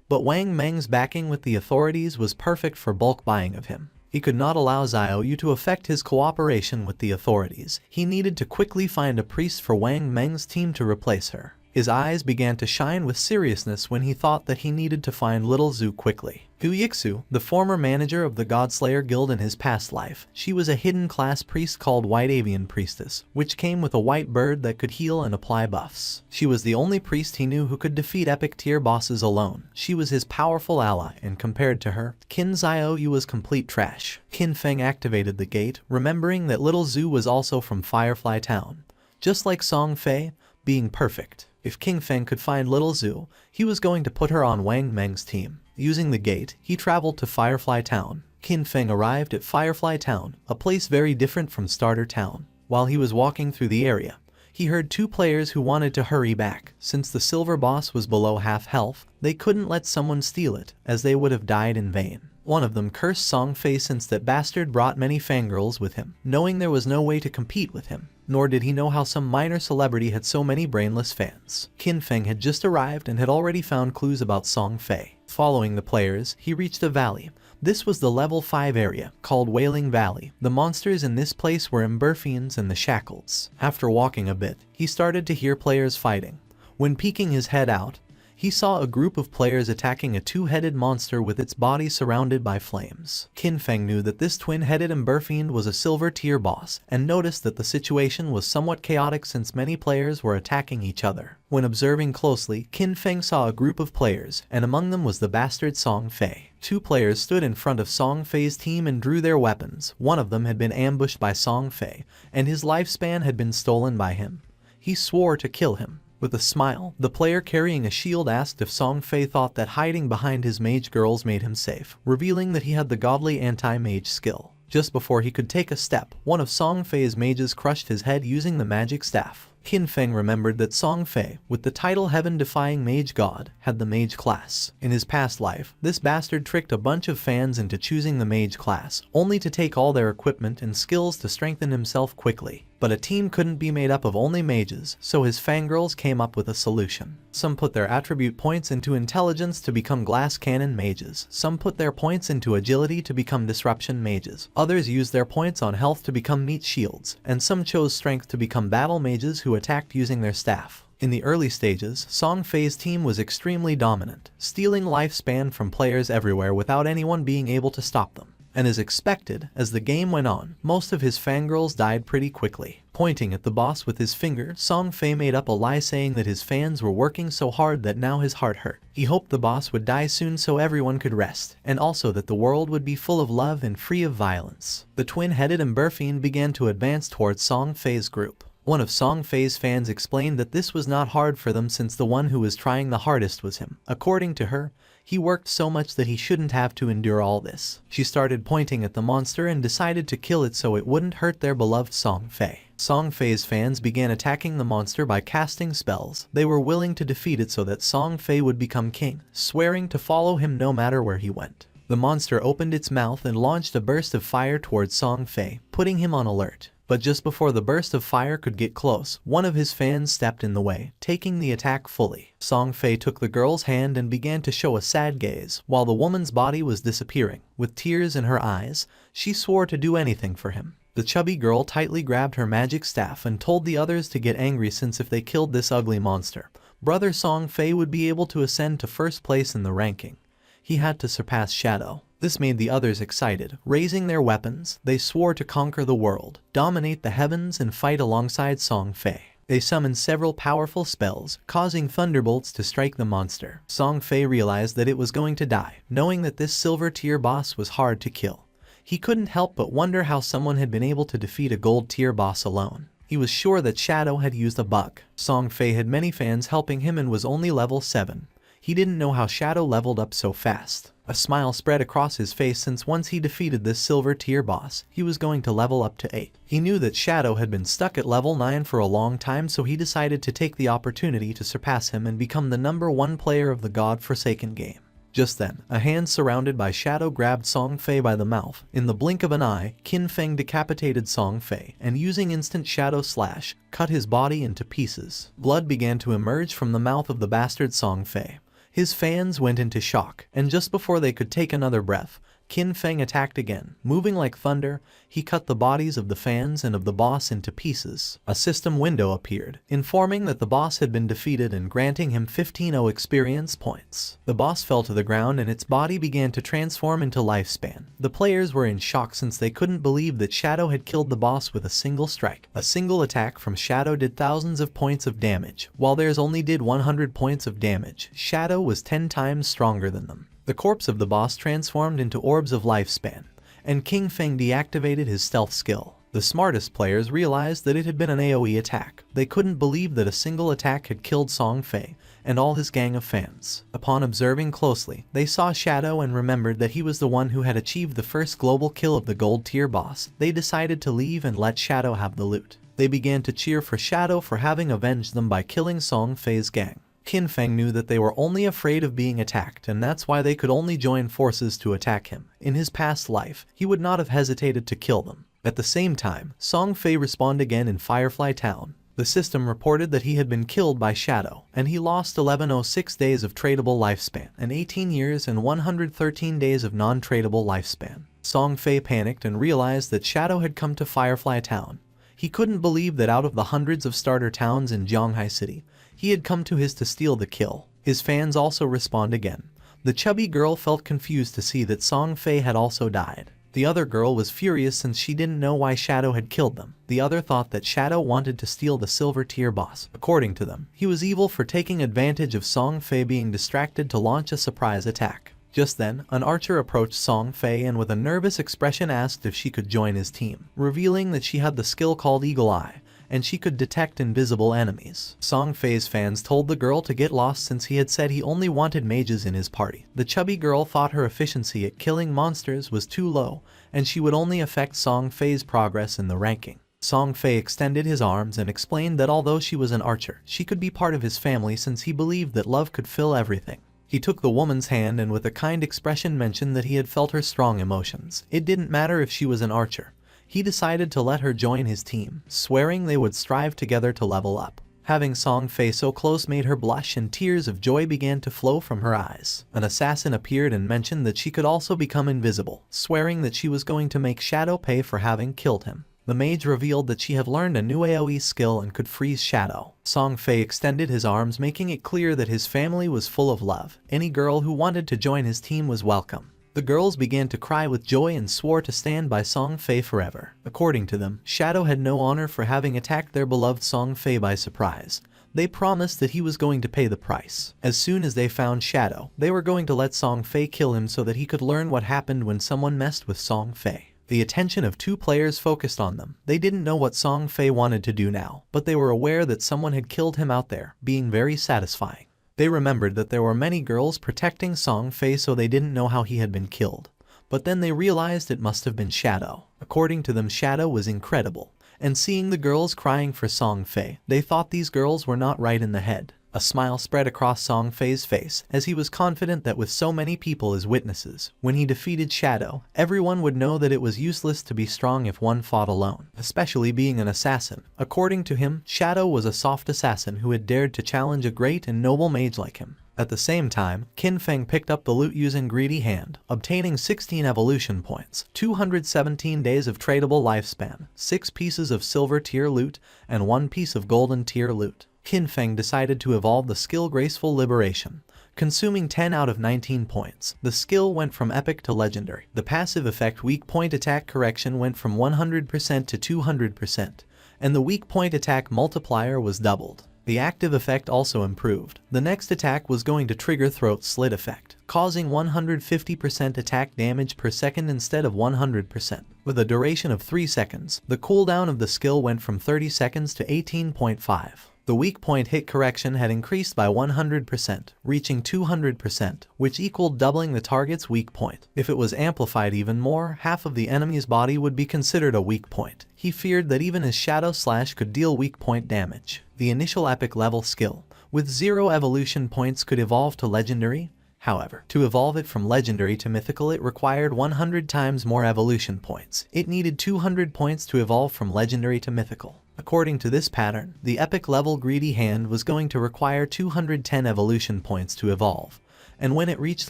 Speaker 1: But Wang Meng's backing with the authorities was perfect for bulk buying of him. He could not allow Xiaoyu to affect his cooperation with the authorities. He needed to quickly find a priest for Wang Meng's team to replace her. His eyes began to shine with seriousness when he thought that he needed to find Little Zhu quickly. Hu Yixu, the former manager of the Godslayer Guild in his past life, she was a hidden class priest called White Avian Priestess, which came with a white bird that could heal and apply buffs. She was the only priest he knew who could defeat epic tier bosses alone. She was his powerful ally, and compared to her, Qin Xiaoyu was complete trash. Qin Feng activated the gate, remembering that Little Zhu was also from Firefly Town, just like Song Fei, being perfect. If Qin Feng could find Little Zhu, he was going to put her on Wang Meng's team. Using the gate, he traveled to Firefly Town. Qin Feng arrived at Firefly Town, a place very different from Starter Town. While he was walking through the area, he heard two players who wanted to hurry back. Since the silver boss was below half health, they couldn't let someone steal it, as they would have died in vain. One of them cursed Song Fei since that bastard brought many fangirls with him, knowing there was no way to compete with him. Nor did he know how some minor celebrity had so many brainless fans. Qin Feng had just arrived and had already found clues about Song Fei. Following the players, he reached a valley. This was the level 5 area, called Wailing Valley. The monsters in this place were Emberfians and the Shackles. After walking a bit, he started to hear players fighting. When peeking his head out, he saw a group of players attacking a two-headed monster with its body surrounded by flames. Qin Feng knew that this twin-headed Ember Fiend was a silver tier boss and noticed that the situation was somewhat chaotic since many players were attacking each other. When observing closely, Qin Feng saw a group of players, and among them was the bastard Song Fei. Two players stood in front of Song Fei's team and drew their weapons. One of them had been ambushed by Song Fei, and his lifespan had been stolen by him. He swore to kill him. With a smile, the player carrying a shield asked if Song Fei thought that hiding behind his mage girls made him safe, revealing that he had the godly anti-mage skill. Just before he could take a step, one of Song Fei's mages crushed his head using the magic staff. Qin Feng remembered that Song Fei, with the title Heaven-Defying Mage God, had the mage class. In his past life, this bastard tricked a bunch of fans into choosing the mage class, only to take all their equipment and skills to strengthen himself quickly. But a team couldn't be made up of only mages, so his fangirls came up with a solution. Some put their attribute points into intelligence to become glass cannon mages. Some put their points into agility to become disruption mages. Others used their points on health to become meat shields, and some chose strength to become battle mages who attacked using their staff. In the early stages, Song Fei's team was extremely dominant, stealing lifespan from players everywhere without anyone being able to stop them. And as expected, as the game went on, most of his fangirls died pretty quickly. Pointing at the boss with his finger, Song Fei made up a lie saying that his fans were working so hard that now his heart hurt. He hoped the boss would die soon so everyone could rest, and also that the world would be full of love and free of violence. The twin-headed Ember Fiend began to advance towards Song Fei's group. One of Song Fei's fans explained that this was not hard for them since the one who was trying the hardest was him. According to her, he worked so much that he shouldn't have to endure all this. She started pointing at the monster and decided to kill it so it wouldn't hurt their beloved Song Fei. Song Fei's fans began attacking the monster by casting spells. They were willing to defeat it so that Song Fei would become king, swearing to follow him no matter where he went. The monster opened its mouth and launched a burst of fire towards Song Fei, putting him on alert. But just before the burst of fire could get close, one of his fans stepped in the way, taking the attack fully. Song Fei took the girl's hand and began to show a sad gaze, while the woman's body was disappearing. With tears in her eyes, she swore to do anything for him. The chubby girl tightly grabbed her magic staff and told the others to get angry since if they killed this ugly monster, brother Song Fei would be able to ascend to first place in the ranking. He had to surpass Shadow. This made the others excited. Raising their weapons, they swore to conquer the world, dominate the heavens and fight alongside Song Fei. They summoned several powerful spells, causing thunderbolts to strike the monster. Song Fei realized that it was going to die, knowing that this silver tier boss was hard to kill. He couldn't help but wonder how someone had been able to defeat a gold tier boss alone. He was sure that Shadow had used a bug. Song Fei had many fans helping him and was only level 7. He didn't know how Shadow leveled up so fast. A smile spread across his face since once he defeated this silver tier boss, he was going to level up to 8. He knew that Shadow had been stuck at level 9 for a long time, so he decided to take the opportunity to surpass him and become the #1 player of the God-forsaken game. Just then, a hand surrounded by Shadow grabbed Song Fei by the mouth. In the blink of an eye, Qin Feng decapitated Song Fei, and using instant Shadow Slash, cut his body into pieces. Blood began to emerge from the mouth of the bastard Song Fei. His fans went into shock, and just before they could take another breath, Qin Feng attacked again. Moving like thunder, he cut the bodies of the fans and of the boss into pieces. A system window appeared, informing that the boss had been defeated and granting him 15 experience points. The boss fell to the ground and its body began to transform into lifespan. The players were in shock since they couldn't believe that Shadow had killed the boss with a single strike. A single attack from Shadow did thousands of points of damage, while theirs only did 100 points of damage. Shadow was 10 times stronger than them. The corpse of the boss transformed into orbs of lifespan, and Qin Feng deactivated his stealth skill. The smartest players realized that it had been an AoE attack. They couldn't believe that a single attack had killed Song Fei and all his gang of fans. Upon observing closely, they saw Shadow and remembered that he was the one who had achieved the first global kill of the gold tier boss. They decided to leave and let Shadow have the loot. They began to cheer for Shadow for having avenged them by killing Song Fei's gang. Qin Feng knew that they were only afraid of being attacked, and that's why they could only join forces to attack him. In his past life, he would not have hesitated to kill them. At the same time, Song Fei respawned again in Firefly Town. The system reported that he had been killed by Shadow, and he lost 1106 days of tradable lifespan, and 18 years and 113 days of non-tradable lifespan. Song Fei panicked and realized that Shadow had come to Firefly Town. He couldn't believe that out of the hundreds of starter towns in Zhonghai City, he had come to his to steal the kill. His fans also respond again. The chubby girl felt confused to see that Song Fei had also died. The other girl was furious since she didn't know why Shadow had killed them. The other thought that Shadow wanted to steal the silver tier boss. According to them, he was evil for taking advantage of Song Fei being distracted to launch a surprise attack. Just then, an archer approached Song Fei and with a nervous expression asked if she could join his team, revealing that she had the skill called Eagle Eye, and she could detect invisible enemies. Song Fei's fans told the girl to get lost since he had said he only wanted mages in his party. The chubby girl thought her efficiency at killing monsters was too low, and she would only affect Song Fei's progress in the ranking. Song Fei extended his arms and explained that although she was an archer, she could be part of his family since he believed that love could fill everything. He took the woman's hand and with a kind expression mentioned that he had felt her strong emotions. It didn't matter if she was an archer. He decided to let her join his team, swearing they would strive together to level up. Having Song Fei so close made her blush and tears of joy began to flow from her eyes. An assassin appeared and mentioned that she could also become invisible, swearing that she was going to make Shadow pay for having killed him. The mage revealed that she had learned a new AoE skill and could freeze Shadow. Song Fei extended his arms, making it clear that his family was full of love. Any girl who wanted to join his team was welcome. The girls began to cry with joy and swore to stand by Song Fei forever. According to them, Shadow had no honor for having attacked their beloved Song Fei by surprise. They promised that he was going to pay the price. As soon as they found Shadow, they were going to let Song Fei kill him so that he could learn what happened when someone messed with Song Fei. The attention of two players focused on them. They didn't know what Song Fei wanted to do now, but they were aware that someone had killed him out there, being very satisfying. They remembered that there were many girls protecting Song Fei, so they didn't know how he had been killed. But then they realized it must have been Shadow. According to them, Shadow was incredible. And seeing the girls crying for Song Fei, they thought these girls were not right in the head. A smile spread across Song Fei's face as he was confident that with so many people as witnesses, when he defeated Shadow, everyone would know that it was useless to be strong if one fought alone, especially being an assassin. According to him, Shadow was a soft assassin who had dared to challenge a great and noble mage like him. At the same time, Qin Feng picked up the loot using Greedy Hand, obtaining 16 evolution points, 217 days of tradable lifespan, 6 pieces of silver tier loot, and 1 piece of golden tier loot. Qin Feng decided to evolve the skill Graceful Liberation, consuming 10 out of 19 points. The skill went from epic to legendary. The passive effect Weak Point Attack Correction went from 100% to 200%, and the weak point attack multiplier was doubled. The active effect also improved. The next attack was going to trigger Throat Slit effect, causing 150% attack damage per second instead of 100%. With a duration of 3 seconds, the cooldown of the skill went from 30 seconds to 18.5. The weak point hit correction had increased by 100%, reaching 200%, which equaled doubling the target's weak point. If it was amplified even more, half of the enemy's body would be considered a weak point. He feared that even his Shadow Slash could deal weak point damage. The initial epic level skill, with 0 evolution points, could evolve to legendary. However, to evolve it from legendary to mythical, it required 100 times more evolution points. It needed 200 points to evolve from legendary to mythical. According to this pattern, the epic level Greedy Hand was going to require 210 evolution points to evolve, and when it reached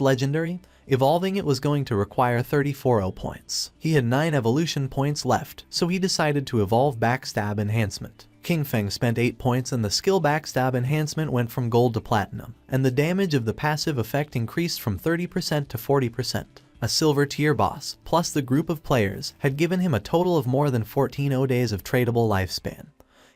Speaker 1: legendary, evolving it was going to require 34 points. He had 9 evolution points left, so he decided to evolve Backstab Enhancement. Qin Feng spent 8 points and the skill Backstab Enhancement went from gold to platinum, and the damage of the passive effect increased from 30% to 40%. A silver tier boss, plus the group of players, had given him a total of more than 14 days of tradable lifespan.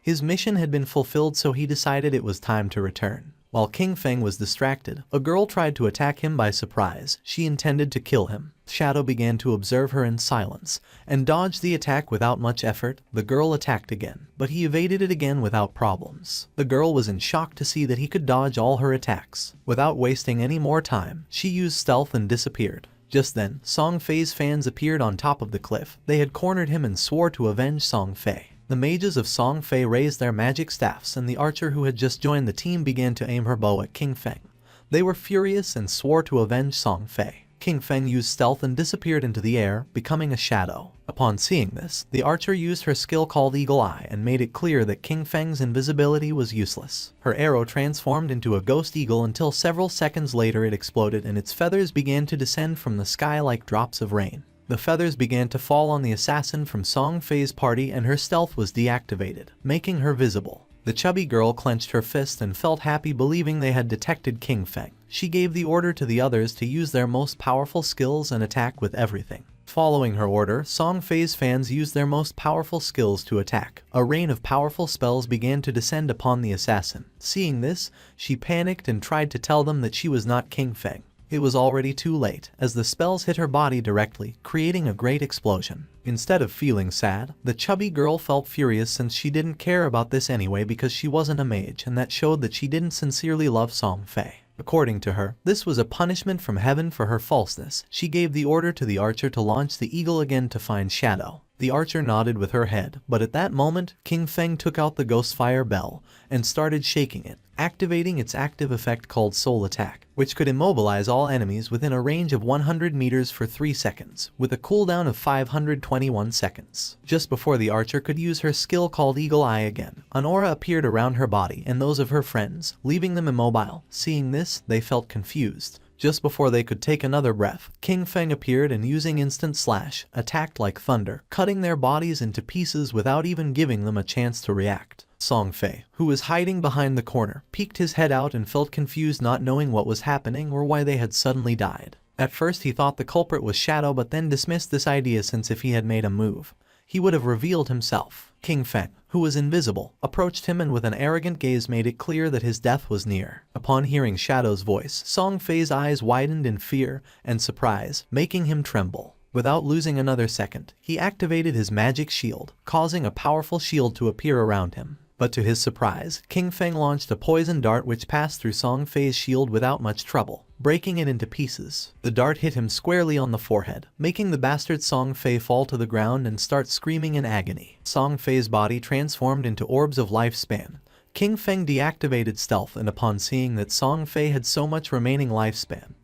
Speaker 1: His mission had been fulfilled, so he decided it was time to return. While Qin Feng was distracted, a girl tried to attack him by surprise. She intended to kill him. Shadow began to observe her in silence, and dodged the attack without much effort. The girl attacked again, but he evaded it again without problems. The girl was in shock to see that he could dodge all her attacks. Without wasting any more time, she used stealth and disappeared. Just then, Song Fei's fans appeared on top of the cliff. They had cornered him and swore to avenge Song Fei. The mages of Song Fei raised their magic staffs, and the archer who had just joined the team began to aim her bow at Qin Feng. They were furious and swore to avenge Song Fei. Qin Feng used stealth and disappeared into the air, becoming a shadow. Upon seeing this, the archer used her skill called Eagle Eye and made it clear that Qin Feng's invisibility was useless. Her arrow transformed into a ghost eagle until several seconds later it exploded and its feathers began to descend from the sky like drops of rain. The feathers began to fall on the assassin from Song Fei's party and her stealth was deactivated, making her visible. The chubby girl clenched her fist and felt happy believing they had detected King Feng. She gave the order to the others to use their most powerful skills and attack with everything. Following her order, Song Fei's fans used their most powerful skills to attack. A rain of powerful spells began to descend upon the assassin. Seeing this, she panicked and tried to tell them that she was not King Feng. It was already too late, as the spells hit her body directly, creating a great explosion. Instead of feeling sad, the chubby girl felt furious since she didn't care about this anyway because she wasn't a mage, and that showed that she didn't sincerely love Song Fei. According to her, this was a punishment from heaven for her falseness. She gave the order to the archer to launch the eagle again to find Shadow. The archer nodded with her head, but at that moment, King Feng took out the Ghostfire Bell and started shaking it, activating its active effect called Soul Attack, which could immobilize all enemies within a range of 100 meters for 3 seconds, with a cooldown of 521 seconds. Just before the archer could use her skill called Eagle Eye again, an aura appeared around her body and those of her friends, leaving them immobile. Seeing this, they felt confused. Just before they could take another breath, King Feng appeared and using Instant Slash, attacked like thunder, cutting their bodies into pieces without even giving them a chance to react. Song Fei, who was hiding behind the corner, peeked his head out and felt confused not knowing what was happening or why they had suddenly died. At first he thought the culprit was Shadow but then dismissed this idea since if he had made a move, he would have revealed himself. King Feng, who was invisible, approached him and with an arrogant gaze made it clear that his death was near. Upon hearing Shadow's voice, Song Fei's eyes widened in fear and surprise, making him tremble. Without losing another second, he activated his magic shield, causing a powerful shield to appear around him. But to his surprise, King Feng launched a poison dart which passed through Song Fei's shield without much trouble, breaking it into pieces. The dart hit him squarely on the forehead, making the bastard Song Fei fall to the ground and start screaming in agony. Song Fei's body transformed into orbs of lifespan. King Feng deactivated stealth and upon seeing that Song Fei had so much remaining lifespan,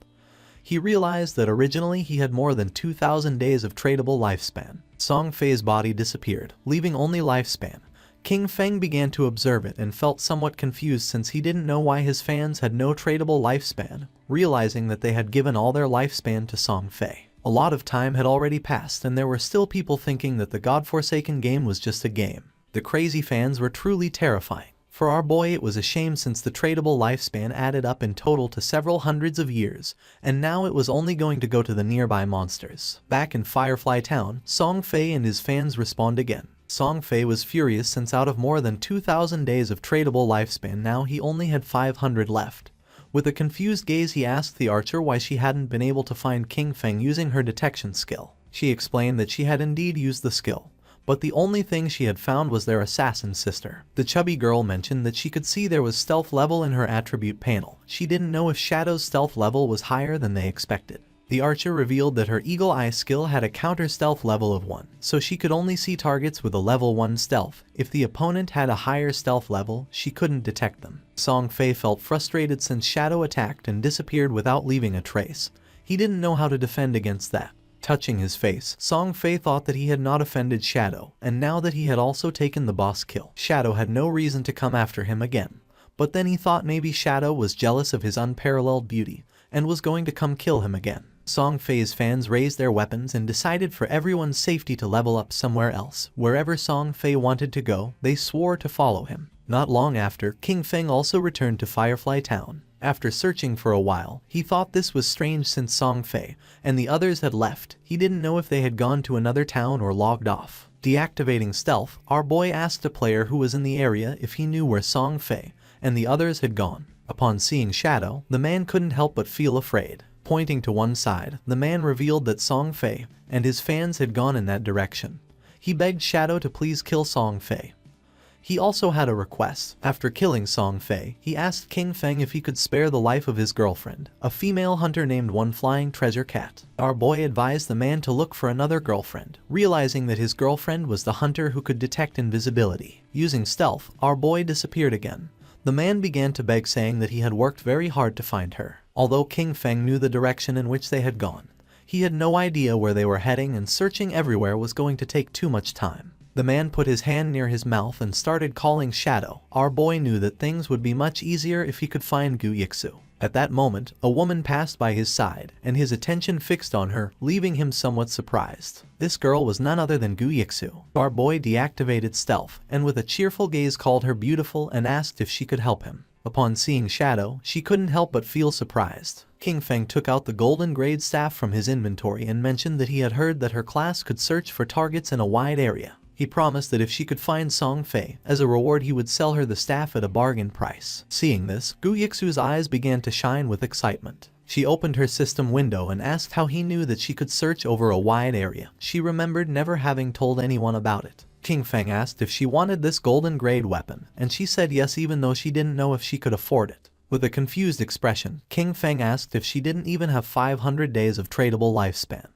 Speaker 1: he realized that originally he had more than 2,000 days of tradable lifespan. Song Fei's body disappeared, leaving only lifespan. King Feng began to observe it and felt somewhat confused since he didn't know why his fans had no tradable lifespan, realizing that they had given all their lifespan to Song Fei. A lot of time had already passed and there were still people thinking that the godforsaken game was just a game. The crazy fans were truly terrifying. For our boy it was a shame since the tradable lifespan added up in total to several hundreds of years, and now it was only going to go to the nearby monsters. Back in Firefly Town, Song Fei and his fans respawned again. Song Fei was furious since out of more than 2,000 days of tradable lifespan now he only had 500 left. With a confused gaze he asked the archer why she hadn't been able to find King Feng using her detection skill. She explained that she had indeed used the skill, but the only thing she had found was their assassin sister. The chubby girl mentioned that she could see there was stealth level in her attribute panel. She didn't know if Shadow's stealth level was higher than they expected. The archer revealed that her Eagle Eye skill had a counter stealth level of 1, so she could only see targets with a level 1 stealth. If the opponent had a higher stealth level, she couldn't detect them. Song Fei felt frustrated since Shadow attacked and disappeared without leaving a trace. He didn't know how to defend against that. Touching his face, Song Fei thought that he had not offended Shadow, and now that he had also taken the boss kill, Shadow had no reason to come after him again. But then he thought maybe Shadow was jealous of his unparalleled beauty, and was going to come kill him again. Song Fei's fans raised their weapons and decided for everyone's safety to level up somewhere else. Wherever Song Fei wanted to go, they swore to follow him. Not long after, King Feng also returned to Firefly Town. After searching for a while, he thought this was strange since Song Fei and the others had left. He didn't know if they had gone to another town or logged off. Deactivating stealth, our boy asked a player who was in the area if he knew where Song Fei and the others had gone. Upon seeing Shadow, the man couldn't help but feel afraid. Pointing to one side, the man revealed that Song Fei and his fans had gone in that direction. He begged Shadow to please kill Song Fei. He also had a request. After killing Song Fei, he asked King Feng if he could spare the life of his girlfriend, a female hunter named One Flying Treasure Cat. Our boy advised the man to look for another girlfriend, realizing that his girlfriend was the hunter who could detect invisibility. Using stealth, our boy disappeared again. The man began to beg, saying that he had worked very hard to find her. Although King Feng knew the direction in which they had gone, he had no idea where they were heading and searching everywhere was going to take too much time. The man put his hand near his mouth and started calling Shadow. Our boy knew that things would be much easier if he could find Gu Yixu. At that moment, a woman passed by his side, and his attention fixed on her, leaving him somewhat surprised. This girl was none other than Gu Yixu. Our boy deactivated stealth, and with a cheerful gaze called her beautiful and asked if she could help him. Upon seeing Shadow, she couldn't help but feel surprised. King Feng took out the golden grade staff from his inventory and mentioned that he had heard that her class could search for targets in a wide area. He promised that if she could find Song Fei, as a reward he would sell her the staff at a bargain price. Seeing this, Gu Yixu's eyes began to shine with excitement. She opened her system window and asked how he knew that she could search over a wide area. She remembered never having told anyone about it. King Feng asked if she wanted this golden grade weapon, and she said yes even though she didn't know if she could afford it. With a confused expression, King Feng asked if she didn't even have 500 days of tradable lifespan,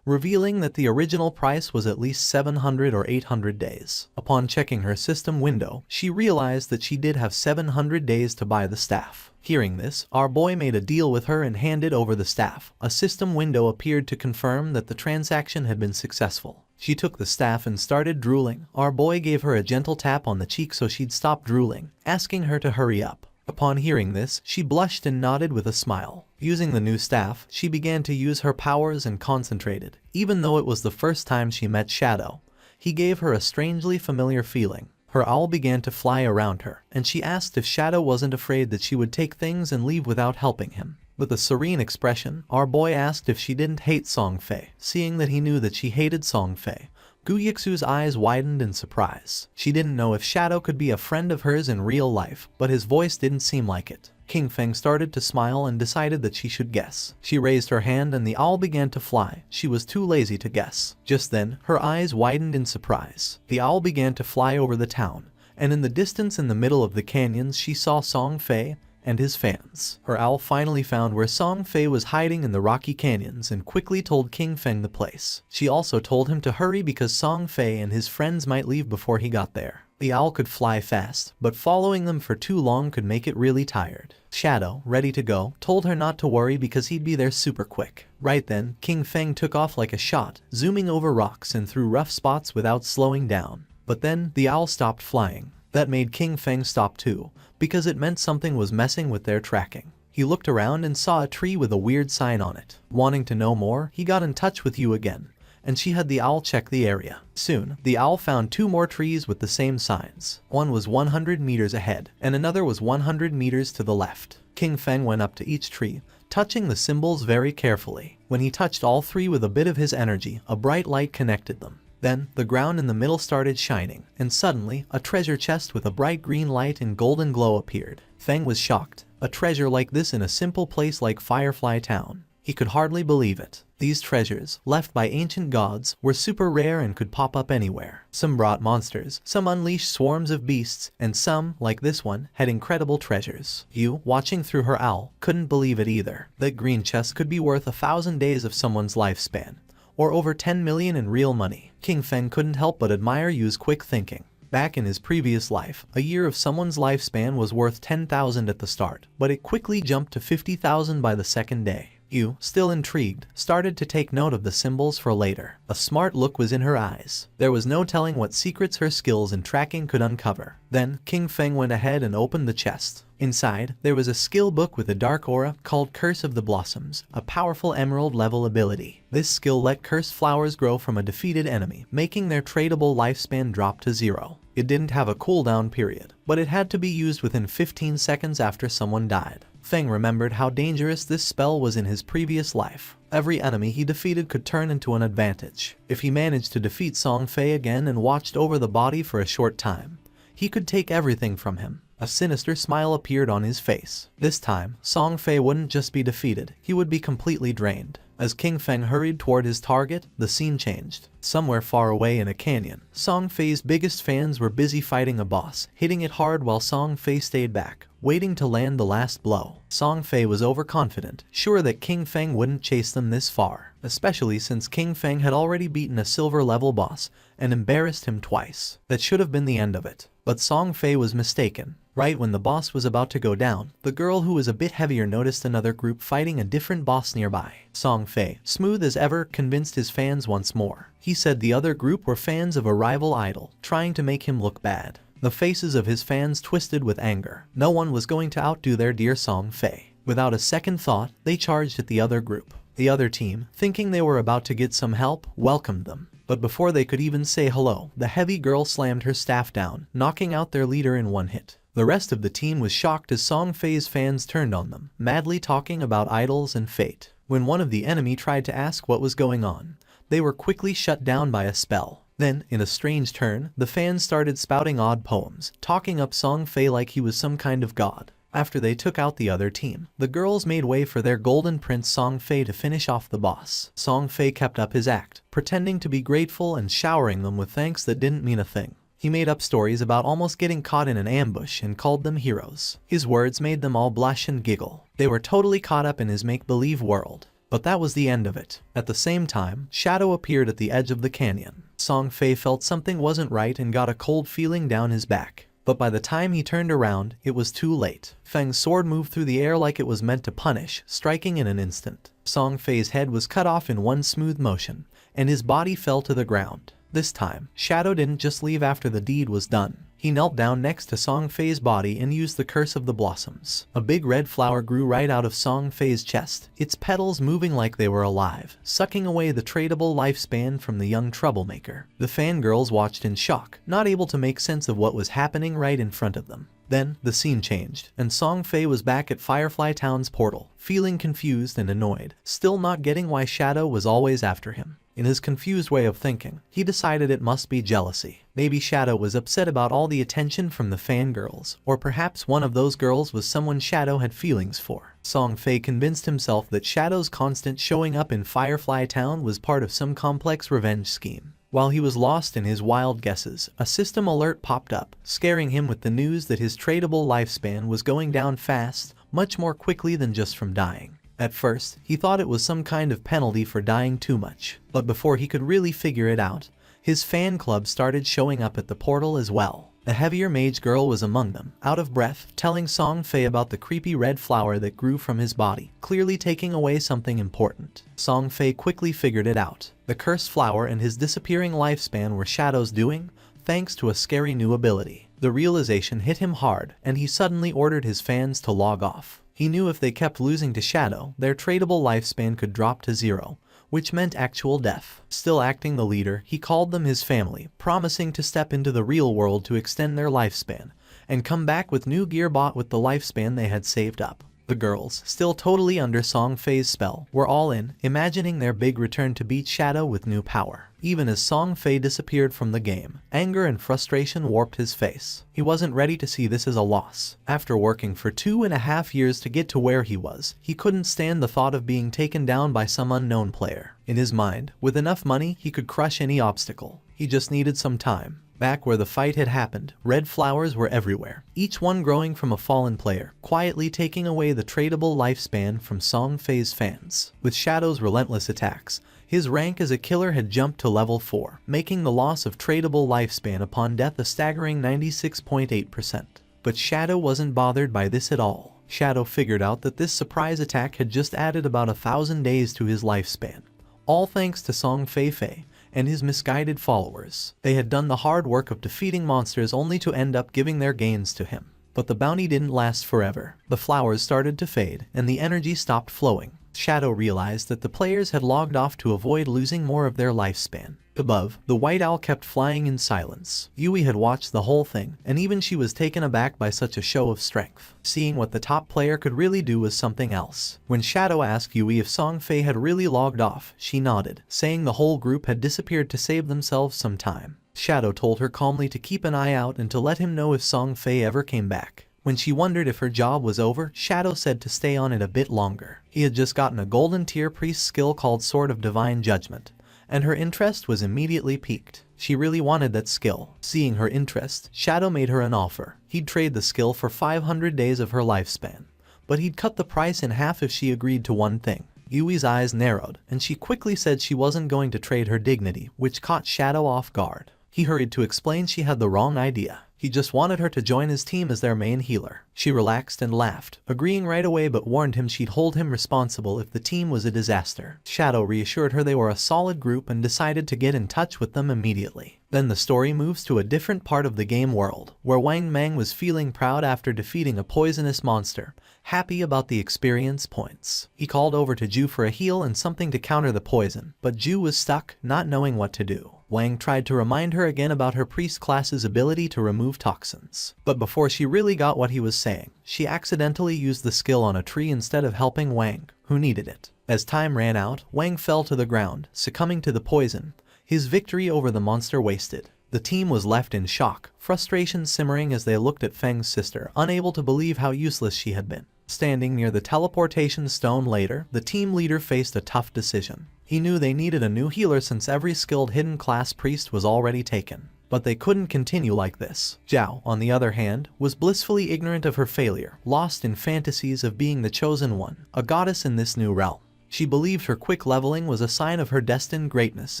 Speaker 1: revealing that the original price was at least 700 or 800 days. Upon checking her system window, she realized that she did have 700 days to buy the staff. Hearing this, our boy made a deal with her and handed over the staff. A system window appeared to confirm that the transaction had been successful. She took the staff and started drooling. Our boy gave her a gentle tap on the cheek so she'd stop drooling, asking her to hurry up. Upon hearing this, she blushed and nodded with a smile. Using the new staff, she began to use her powers and concentrated. Even though it was the first time she met Shadow, he gave her a strangely familiar feeling. Her owl began to fly around her, and she asked if Shadow wasn't afraid that she would take things and leave without helping him. With a serene expression, our boy asked if she didn't hate Song Fei. Seeing that he knew that she hated Song Fei, Gu Yixu's eyes widened in surprise. She didn't know if Shadow could be a friend of hers in real life, but his voice didn't seem like it. King Feng started to smile and decided that she should guess. She raised her hand and the owl began to fly. She was too lazy to guess. Just then, her eyes widened in surprise. The owl began to fly over the town, and in the distance in the middle of the canyons she saw Song Fei and his fans. Her owl finally found where Song Fei was hiding in the rocky canyons and quickly told King Feng the place. She also told him to hurry because Song Fei and his friends might leave before he got there. The owl could fly fast, but following them for too long could make it really tired. Shadow, ready to go, told her not to worry because he'd be there super quick. Right then, King Feng took off like a shot, zooming over rocks and through rough spots without slowing down. But then, the owl stopped flying. That made King Feng stop too, because it meant something was messing with their tracking. He looked around and saw a tree with a weird sign on it. Wanting to know more, he got in touch with Yu again, and she had the owl check the area. Soon, the owl found 2 more trees with the same signs. One was 100 meters ahead, and another was 100 meters to the left. King Feng went up to each tree, touching the symbols very carefully. When he touched all 3 with a bit of his energy, a bright light connected them. Then, the ground in the middle started shining, and suddenly, a treasure chest with a bright green light and golden glow appeared. Feng was shocked. A treasure like this in a simple place like Firefly Town. He could hardly believe it. These treasures, left by ancient gods, were super rare and could pop up anywhere. Some brought monsters, some unleashed swarms of beasts, and some, like this one, had incredible treasures. Yu, watching through her owl, couldn't believe it either. That green chest could be worth 1,000 days of someone's lifespan, or over 10 million in real money. King Feng couldn't help but admire Yu's quick thinking. Back in his previous life, a year of someone's lifespan was worth 10,000 at the start, but it quickly jumped to 50,000 by the second day. Yu, still intrigued, started to take note of the symbols for later. A smart look was in her eyes. There was no telling what secrets her skills in tracking could uncover. Then, King Feng went ahead and opened the chest. Inside, there was a skill book with a dark aura called Curse of the Blossoms, a powerful emerald-level ability. This skill let cursed flowers grow from a defeated enemy, making their tradable lifespan drop to 0. It didn't have a cooldown period, but it had to be used within 15 seconds after someone died. Feng remembered how dangerous this spell was in his previous life. Every enemy he defeated could turn into an advantage. If he managed to defeat Song Fei again and watched over the body for a short time, he could take everything from him. A sinister smile appeared on his face. This time, Song Fei wouldn't just be defeated, he would be completely drained. As King Feng hurried toward his target, the scene changed. Somewhere far away in a canyon, Song Fei's biggest fans were busy fighting a boss, hitting it hard while Song Fei stayed back, waiting to land the last blow. Song Fei was overconfident, sure that King Feng wouldn't chase them this far, especially since King Feng had already beaten a silver-level boss and embarrassed him twice. That should have been the end of it. But Song Fei was mistaken. Right when the boss was about to go down, the girl who was a bit heavier noticed another group fighting a different boss nearby. Song Fei, smooth as ever, convinced his fans once more. He said the other group were fans of a rival idol, trying to make him look bad. The faces of his fans twisted with anger. No one was going to outdo their dear Song Fei. Without a second thought, they charged at the other group. The other team, thinking they were about to get some help, welcomed them. But before they could even say hello, the heavy girl slammed her staff down, knocking out their leader in one hit. The rest of the team was shocked as Song Fei's fans turned on them, madly talking about idols and fate. When one of the enemy tried to ask what was going on, they were quickly shut down by a spell. Then, in a strange turn, the fans started spouting odd poems, talking up Song Fei like he was some kind of god. After they took out the other team, the girls made way for their golden prince Song Fei to finish off the boss. Song Fei kept up his act, pretending to be grateful and showering them with thanks that didn't mean a thing. He made up stories about almost getting caught in an ambush and called them heroes. His words made them all blush and giggle. They were totally caught up in his make-believe world. But that was the end of it. At the same time, Shadow appeared at the edge of the canyon. Song Fei felt something wasn't right and got a cold feeling down his back. But by the time he turned around, it was too late. Feng's sword moved through the air like it was meant to punish, striking in an instant. Song Fei's head was cut off in one smooth motion, and his body fell to the ground. This time, Shadow didn't just leave after the deed was done. He knelt down next to Song Fei's body and used the Curse of the Blossoms. A big red flower grew right out of Song Fei's chest, its petals moving like they were alive, sucking away the tradable lifespan from the young troublemaker. The fangirls watched in shock, not able to make sense of what was happening right in front of them. Then, the scene changed, and Song Fei was back at Firefly Town's portal, feeling confused and annoyed, still not getting why Shadow was always after him. In his confused way of thinking, he decided it must be jealousy. Maybe Shadow was upset about all the attention from the fangirls, or perhaps one of those girls was someone Shadow had feelings for. Song Fei convinced himself that Shadow's constant showing up in Firefly Town was part of some complex revenge scheme. While he was lost in his wild guesses, a system alert popped up, scaring him with the news that his tradable lifespan was going down fast, much more quickly than just from dying. At first, he thought it was some kind of penalty for dying too much, but before he could really figure it out, his fan club started showing up at the portal as well. A heavier mage girl was among them, out of breath, telling Song Fei about the creepy red flower that grew from his body, clearly taking away something important. Song Fei quickly figured it out. The cursed flower and his disappearing lifespan were Shadow's doing, thanks to a scary new ability. The realization hit him hard, and he suddenly ordered his fans to log off. He knew if they kept losing to Shadow, their tradable lifespan could drop to 0, which meant actual death. Still acting the leader, he called them his family, promising to step into the real world to extend their lifespan, and come back with new gear bought with the lifespan they had saved up. The girls, still totally under Song Fei's spell, were all in, imagining their big return to beat Shadow with new power. Even as Song Fei disappeared from the game, anger and frustration warped his face. He wasn't ready to see this as a loss. After working for 2.5 years to get to where he was, he couldn't stand the thought of being taken down by some unknown player. In his mind, with enough money, he could crush any obstacle. He just needed some time. Back where the fight had happened, red flowers were everywhere, each one growing from a fallen player, quietly taking away the tradable lifespan from Song Fei's fans. With Shadow's relentless attacks, his rank as a killer had jumped to level 4, making the loss of tradable lifespan upon death a staggering 96.8%. But Shadow wasn't bothered by this at all. Shadow figured out that this surprise attack had just added about 1,000 days to his lifespan, all thanks to Song Fei and his misguided followers. They had done the hard work of defeating monsters only to end up giving their gains to him. But the bounty didn't last forever. The flowers started to fade, and the energy stopped flowing. Shadow realized that the players had logged off to avoid losing more of their lifespan. Above, the white owl kept flying in silence. Yui had watched the whole thing, and even she was taken aback by such a show of strength. Seeing what the top player could really do was something else. When Shadow asked Yui if Song Fei had really logged off, she nodded, saying the whole group had disappeared to save themselves some time. Shadow told her calmly to keep an eye out and to let him know if Song Fei ever came back. When she wondered if her job was over, Shadow said to stay on it a bit longer. He had just gotten a golden tier priest skill called Sword of Divine Judgment, and her interest was immediately piqued. She really wanted that skill. Seeing her interest, Shadow made her an offer. He'd trade the skill for 500 days of her lifespan, but he'd cut the price in half if she agreed to one thing. Yui's eyes narrowed, and she quickly said she wasn't going to trade her dignity, which caught Shadow off guard. He hurried to explain she had the wrong idea. He just wanted her to join his team as their main healer. She relaxed and laughed, agreeing right away, but warned him she'd hold him responsible if the team was a disaster. Shadow reassured her they were a solid group and decided to get in touch with them immediately. Then the story moves to a different part of the game world, where Wang Mang was feeling proud after defeating a poisonous monster, happy about the experience points. He called over to Ju for a heal and something to counter the poison, but Ju was stuck, not knowing what to do. Wang tried to remind her again about her priest class's ability to remove toxins. But before she really got what he was saying, she accidentally used the skill on a tree instead of helping Wang, who needed it. As time ran out, Wang fell to the ground, succumbing to the poison, his victory over the monster wasted. The team was left in shock, frustration simmering as they looked at Feng's sister, unable to believe how useless she had been. Standing near the teleportation stone later, the team leader faced a tough decision. He knew they needed a new healer since every skilled hidden class priest was already taken. But they couldn't continue like this. Zhao, on the other hand, was blissfully ignorant of her failure, lost in fantasies of being the chosen one, a goddess in this new realm. She believed her quick leveling was a sign of her destined greatness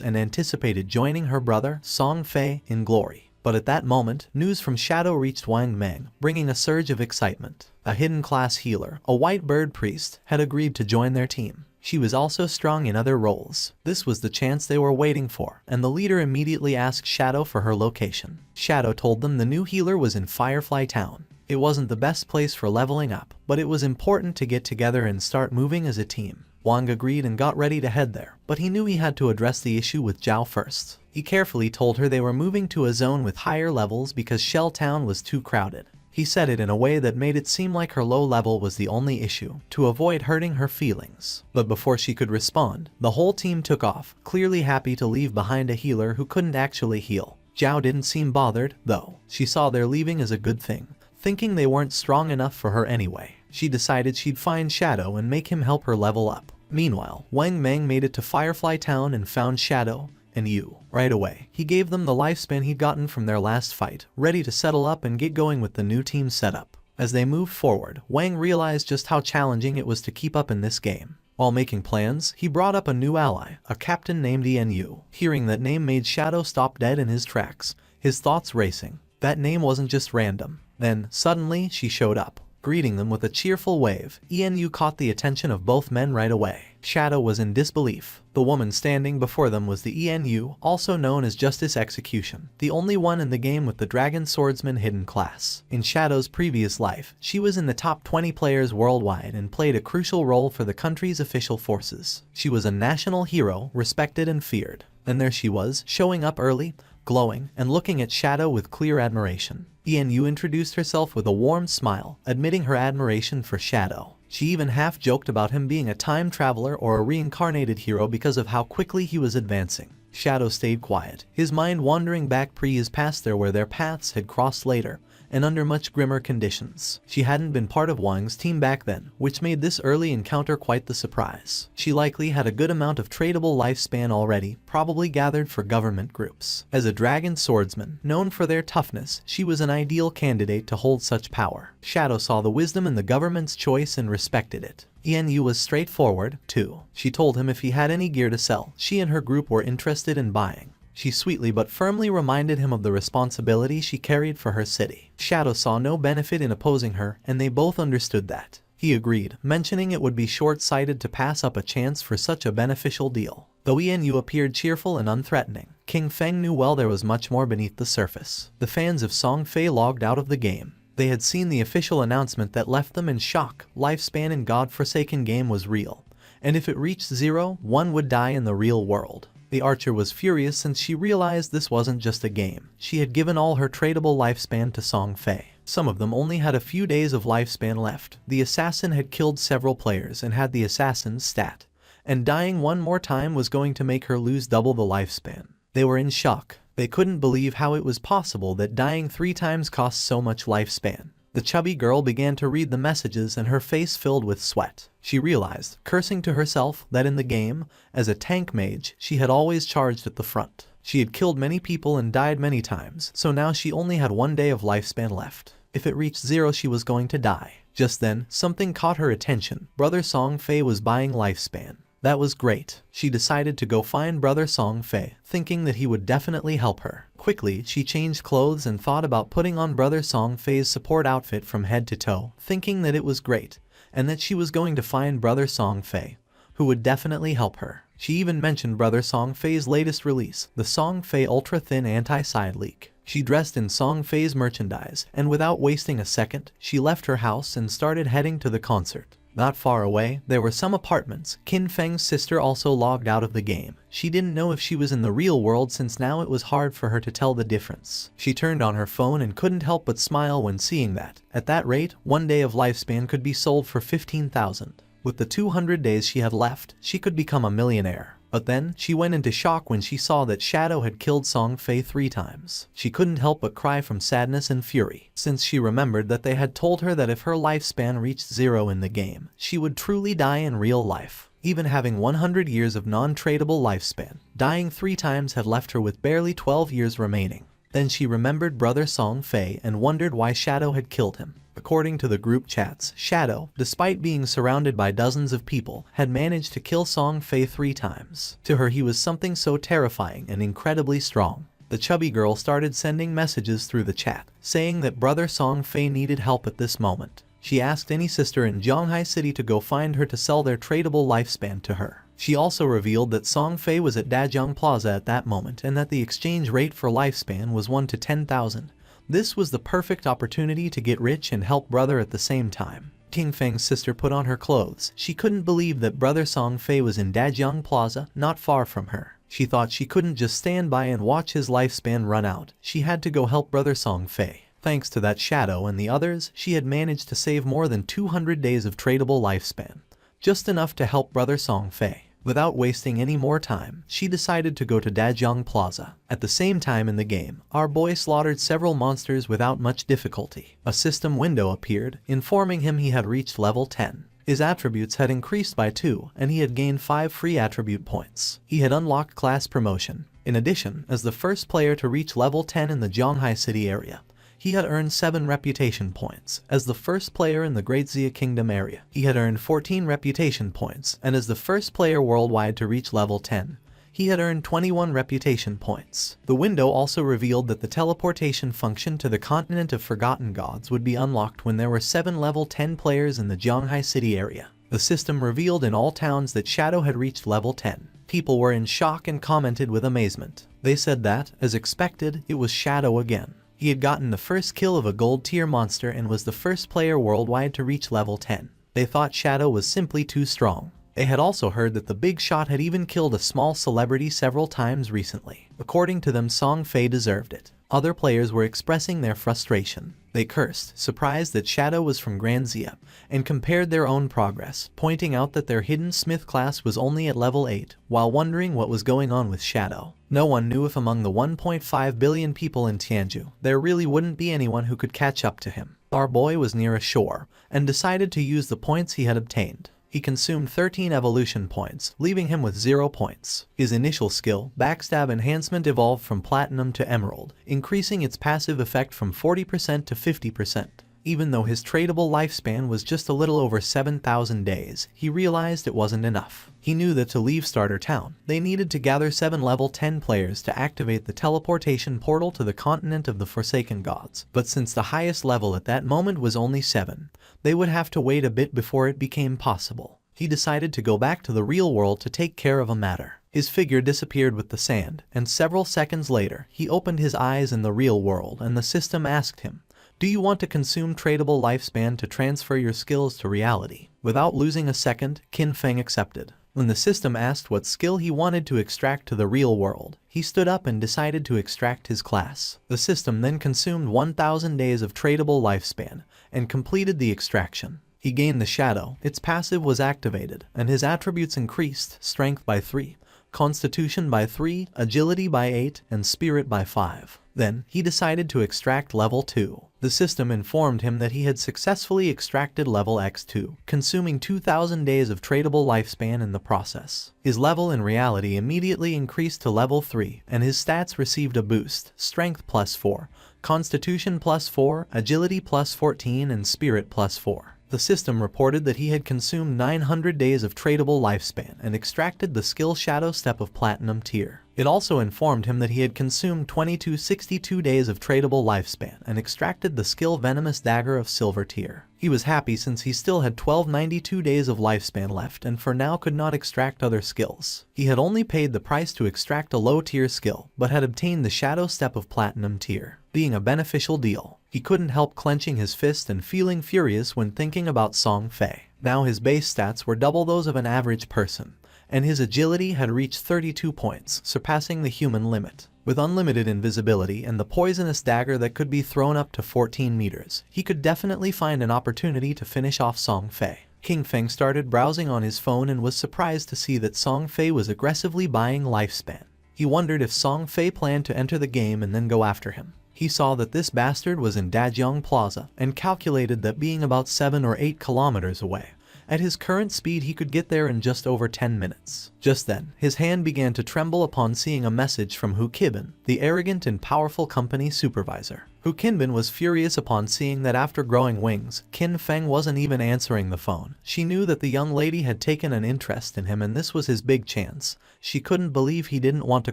Speaker 1: and anticipated joining her brother, Song Fei, in glory. But at that moment, news from Shadow reached Wang Mang, bringing a surge of excitement. A hidden class healer, a white bird priest, had agreed to join their team. She was also strong in other roles. This was the chance they were waiting for, and the leader immediately asked Shadow for her location. Shadow told them the new healer was in Firefly Town. It wasn't the best place for leveling up, but it was important to get together and start moving as a team. Wang agreed and got ready to head there, but he knew he had to address the issue with Zhao first. He carefully told her they were moving to a zone with higher levels because Shell Town was too crowded. He said it in a way that made it seem like her low level was the only issue, to avoid hurting her feelings. But before she could respond, the whole team took off, clearly happy to leave behind a healer who couldn't actually heal. Zhao didn't seem bothered, though. She saw their leaving as a good thing, thinking they weren't strong enough for her anyway. She decided she'd find Shadow and make him help her level up. Meanwhile, Wang Mang made it to Firefly Town and found Shadow and Yu. Right away, he gave them the lifespan he'd gotten from their last fight, ready to settle up and get going with the new team setup. As they moved forward, Wang realized just how challenging it was to keep up in this game. While making plans, he brought up a new ally, a captain named Yu. Hearing that name made Shadow stop dead in his tracks, his thoughts racing. That name wasn't just random. Then, suddenly, she showed up. Greeting them with a cheerful wave, Yu caught the attention of both men right away. Shadow was in disbelief. The woman standing before them was the Yu, also known as Justice Execution, the only one in the game with the Dragon Swordsman hidden class. In Shadow's previous life, she was in the top 20 players worldwide and played a crucial role for the country's official forces. She was a national hero, respected and feared. And there she was, showing up early, glowing, and looking at Shadow with clear admiration. Yu introduced herself with a warm smile, admitting her admiration for Shadow. She even half joked about him being a time traveler or a reincarnated hero because of how quickly he was advancing. Shadow stayed quiet, his mind wandering back pre-his past there where their paths had crossed later, and under much grimmer conditions. She hadn't been part of Wang's team back then, which made this early encounter quite the surprise. She likely had a good amount of tradable lifespan already, probably gathered for government groups. As a dragon swordsman, known for their toughness, she was an ideal candidate to hold such power. Shadow saw the wisdom in the government's choice and respected it. Yu was straightforward, too. She told him if he had any gear to sell, she and her group were interested in buying. She sweetly but firmly reminded him of the responsibility she carried for her city. Shadow saw no benefit in opposing her, and they both understood that. He agreed, mentioning it would be short-sighted to pass up a chance for such a beneficial deal. Though Yu appeared cheerful and unthreatening, King Feng knew well there was much more beneath the surface. The fans of Song Fei logged out of the game. They had seen the official announcement that left them in shock. Lifespan in God-forsaken game was real, and if it reached 0, one would die in the real world. The archer was furious since she realized this wasn't just a game. She had given all her tradable lifespan to Song Fei. Some of them only had a few days of lifespan left. The assassin had killed several players and had the assassin's stat, and dying one more time was going to make her lose double the lifespan. They were in shock. They couldn't believe how it was possible that dying 3 times cost so much lifespan. The chubby girl began to read the messages and her face filled with sweat. She realized, cursing to herself, that in the game, as a tank mage, she had always charged at the front. She had killed many people and died many times, so now she only had 1 day of lifespan left. If it reached 0, she was going to die. Just then, something caught her attention. Brother Song Fei was buying lifespan. That was great. She decided to go find Brother Song Fei, thinking that he would definitely help her. Quickly, she changed clothes and thought about putting on Brother Song Fei's support outfit from head to toe, thinking that it was great, and that she was going to find Brother Song Fei, who would definitely help her. She even mentioned Brother Song Fei's latest release, the Song Fei Ultra Thin Anti-Side Leak. She dressed in Song Fei's merchandise, and without wasting a second, she left her house and started heading to the concert. Not far away, there were some apartments. Qin Feng's sister also logged out of the game. She didn't know if she was in the real world since now it was hard for her to tell the difference. She turned on her phone and couldn't help but smile when seeing that. At that rate, 1 day of lifespan could be sold for 15,000. With the 200 days she had left, she could become a millionaire. But then, she went into shock when she saw that Shadow had killed Song Fei 3 times. She couldn't help but cry from sadness and fury, since she remembered that they had told her that if her lifespan reached 0 in the game, she would truly die in real life. Even having 100 years of non-tradable lifespan, dying 3 times had left her with barely 12 years remaining. Then she remembered Brother Song Fei and wondered why Shadow had killed him. According to the group chats, Shadow, despite being surrounded by dozens of people, had managed to kill Song Fei 3 times. To her he was something so terrifying and incredibly strong. The chubby girl started sending messages through the chat, saying that Brother Song Fei needed help at this moment. She asked any sister in Zhonghai City to go find her to sell their tradable lifespan to her. She also revealed that Song Fei was at Dajiang Plaza at that moment and that the exchange rate for lifespan was 1 to 10,000. This was the perfect opportunity to get rich and help brother at the same time. King Feng's sister put on her clothes. She couldn't believe that Brother Song Fei was in Dajiang Plaza, not far from her. She thought she couldn't just stand by and watch his lifespan run out. She had to go help Brother Song Fei. Thanks to that Shadow and the others, she had managed to save more than 200 days of tradable lifespan. Just enough to help Brother Song Fei. Without wasting any more time, she decided to go to Dajiang Plaza. At the same time in the game, our boy slaughtered several monsters without much difficulty. A system window appeared, informing him he had reached level 10. His attributes had increased by 2, and he had gained 5 free attribute points. He had unlocked class promotion. In addition, as the first player to reach level 10 in the Zhonghai City area, he had earned 7 reputation points. As the first player in the Great Xia Kingdom area, he had earned 14 reputation points, and as the first player worldwide to reach level 10, he had earned 21 reputation points. The window also revealed that the teleportation function to the continent of Forgotten Gods would be unlocked when there were 7 level 10 players in the Zhonghai City area. The system revealed in all towns that Shadow had reached level 10. People were in shock and commented with amazement. They said that, as expected, it was Shadow again. He had gotten the first kill of a gold tier monster and was the first player worldwide to reach level 10. They thought Shadow was simply too strong. They had also heard that the big shot had even killed a small celebrity several times recently. According to them, Song Fei deserved it. Other players were expressing their frustration. They cursed, surprised that Shadow was from Grand Xia, and compared their own progress, pointing out that their hidden smith class was only at level 8, while wondering what was going on with Shadow. No one knew if among the 1.5 billion people in Tianju, there really wouldn't be anyone who could catch up to him. Our boy was near a shore, and decided to use the points he had obtained. He consumed 13 evolution points, leaving him with 0 points. His initial skill, Backstab Enhancement, evolved from Platinum to Emerald, increasing its passive effect from 40% to 50%. Even though his tradable lifespan was just a little over 7,000 days, he realized it wasn't enough. He knew that to leave Starter Town, they needed to gather 7 level 10 players to activate the teleportation portal to the continent of the Forsaken Gods. But since the highest level at that moment was only 7, they would have to wait a bit before it became possible. He decided to go back to the real world to take care of a matter. His figure disappeared with the sand, and several seconds later, he opened his eyes in the real world and the system asked him, "Do you want to consume tradable lifespan to transfer your skills to reality?" Without losing a second, Qin Feng accepted. When the system asked what skill he wanted to extract to the real world, he stood up and decided to extract his class. The system then consumed 1,000 days of tradable lifespan and completed the extraction. He gained the Shadow, its passive was activated, and his attributes increased: Strength by 3, Constitution by 3, Agility by 8, and Spirit by 5. Then, he decided to extract level 2. The system informed him that he had successfully extracted level X2, consuming 2,000 days of tradable lifespan in the process. His level in reality immediately increased to level 3, and his stats received a boost: Strength plus 4, Constitution plus 4, Agility plus 14, and Spirit plus 4. The system reported that he had consumed 900 days of tradable lifespan and extracted the skill Shadow Step of Platinum tier. It also informed him that he had consumed 2262 days of tradable lifespan and extracted the skill Venomous Dagger of Silver tier. He was happy since he still had 1292 days of lifespan left and for now could not extract other skills. He had only paid the price to extract a low tier skill, but had obtained the Shadow Step of Platinum tier, being a beneficial deal. He couldn't help clenching his fist and feeling furious when thinking about Song Fei. Now his base stats were double those of an average person, and his agility had reached 32 points, surpassing the human limit. With unlimited invisibility and the poisonous dagger that could be thrown up to 14 meters, he could definitely find an opportunity to finish off Song Fei. King Feng started browsing on his phone and was surprised to see that Song Fei was aggressively buying lifespan. He wondered if Song Fei planned to enter the game and then go after him. He saw that this bastard was in Dajiang Plaza and calculated that being about 7 or 8 kilometers away, at his current speed he could get there in just over 10 minutes. Just then, his hand began to tremble upon seeing a message from Hu Qibin, the arrogant and powerful company supervisor. Hu Qibin was furious upon seeing that after growing wings, Qin Feng wasn't even answering the phone. She knew that the young lady had taken an interest in him and this was his big chance. She couldn't believe he didn't want to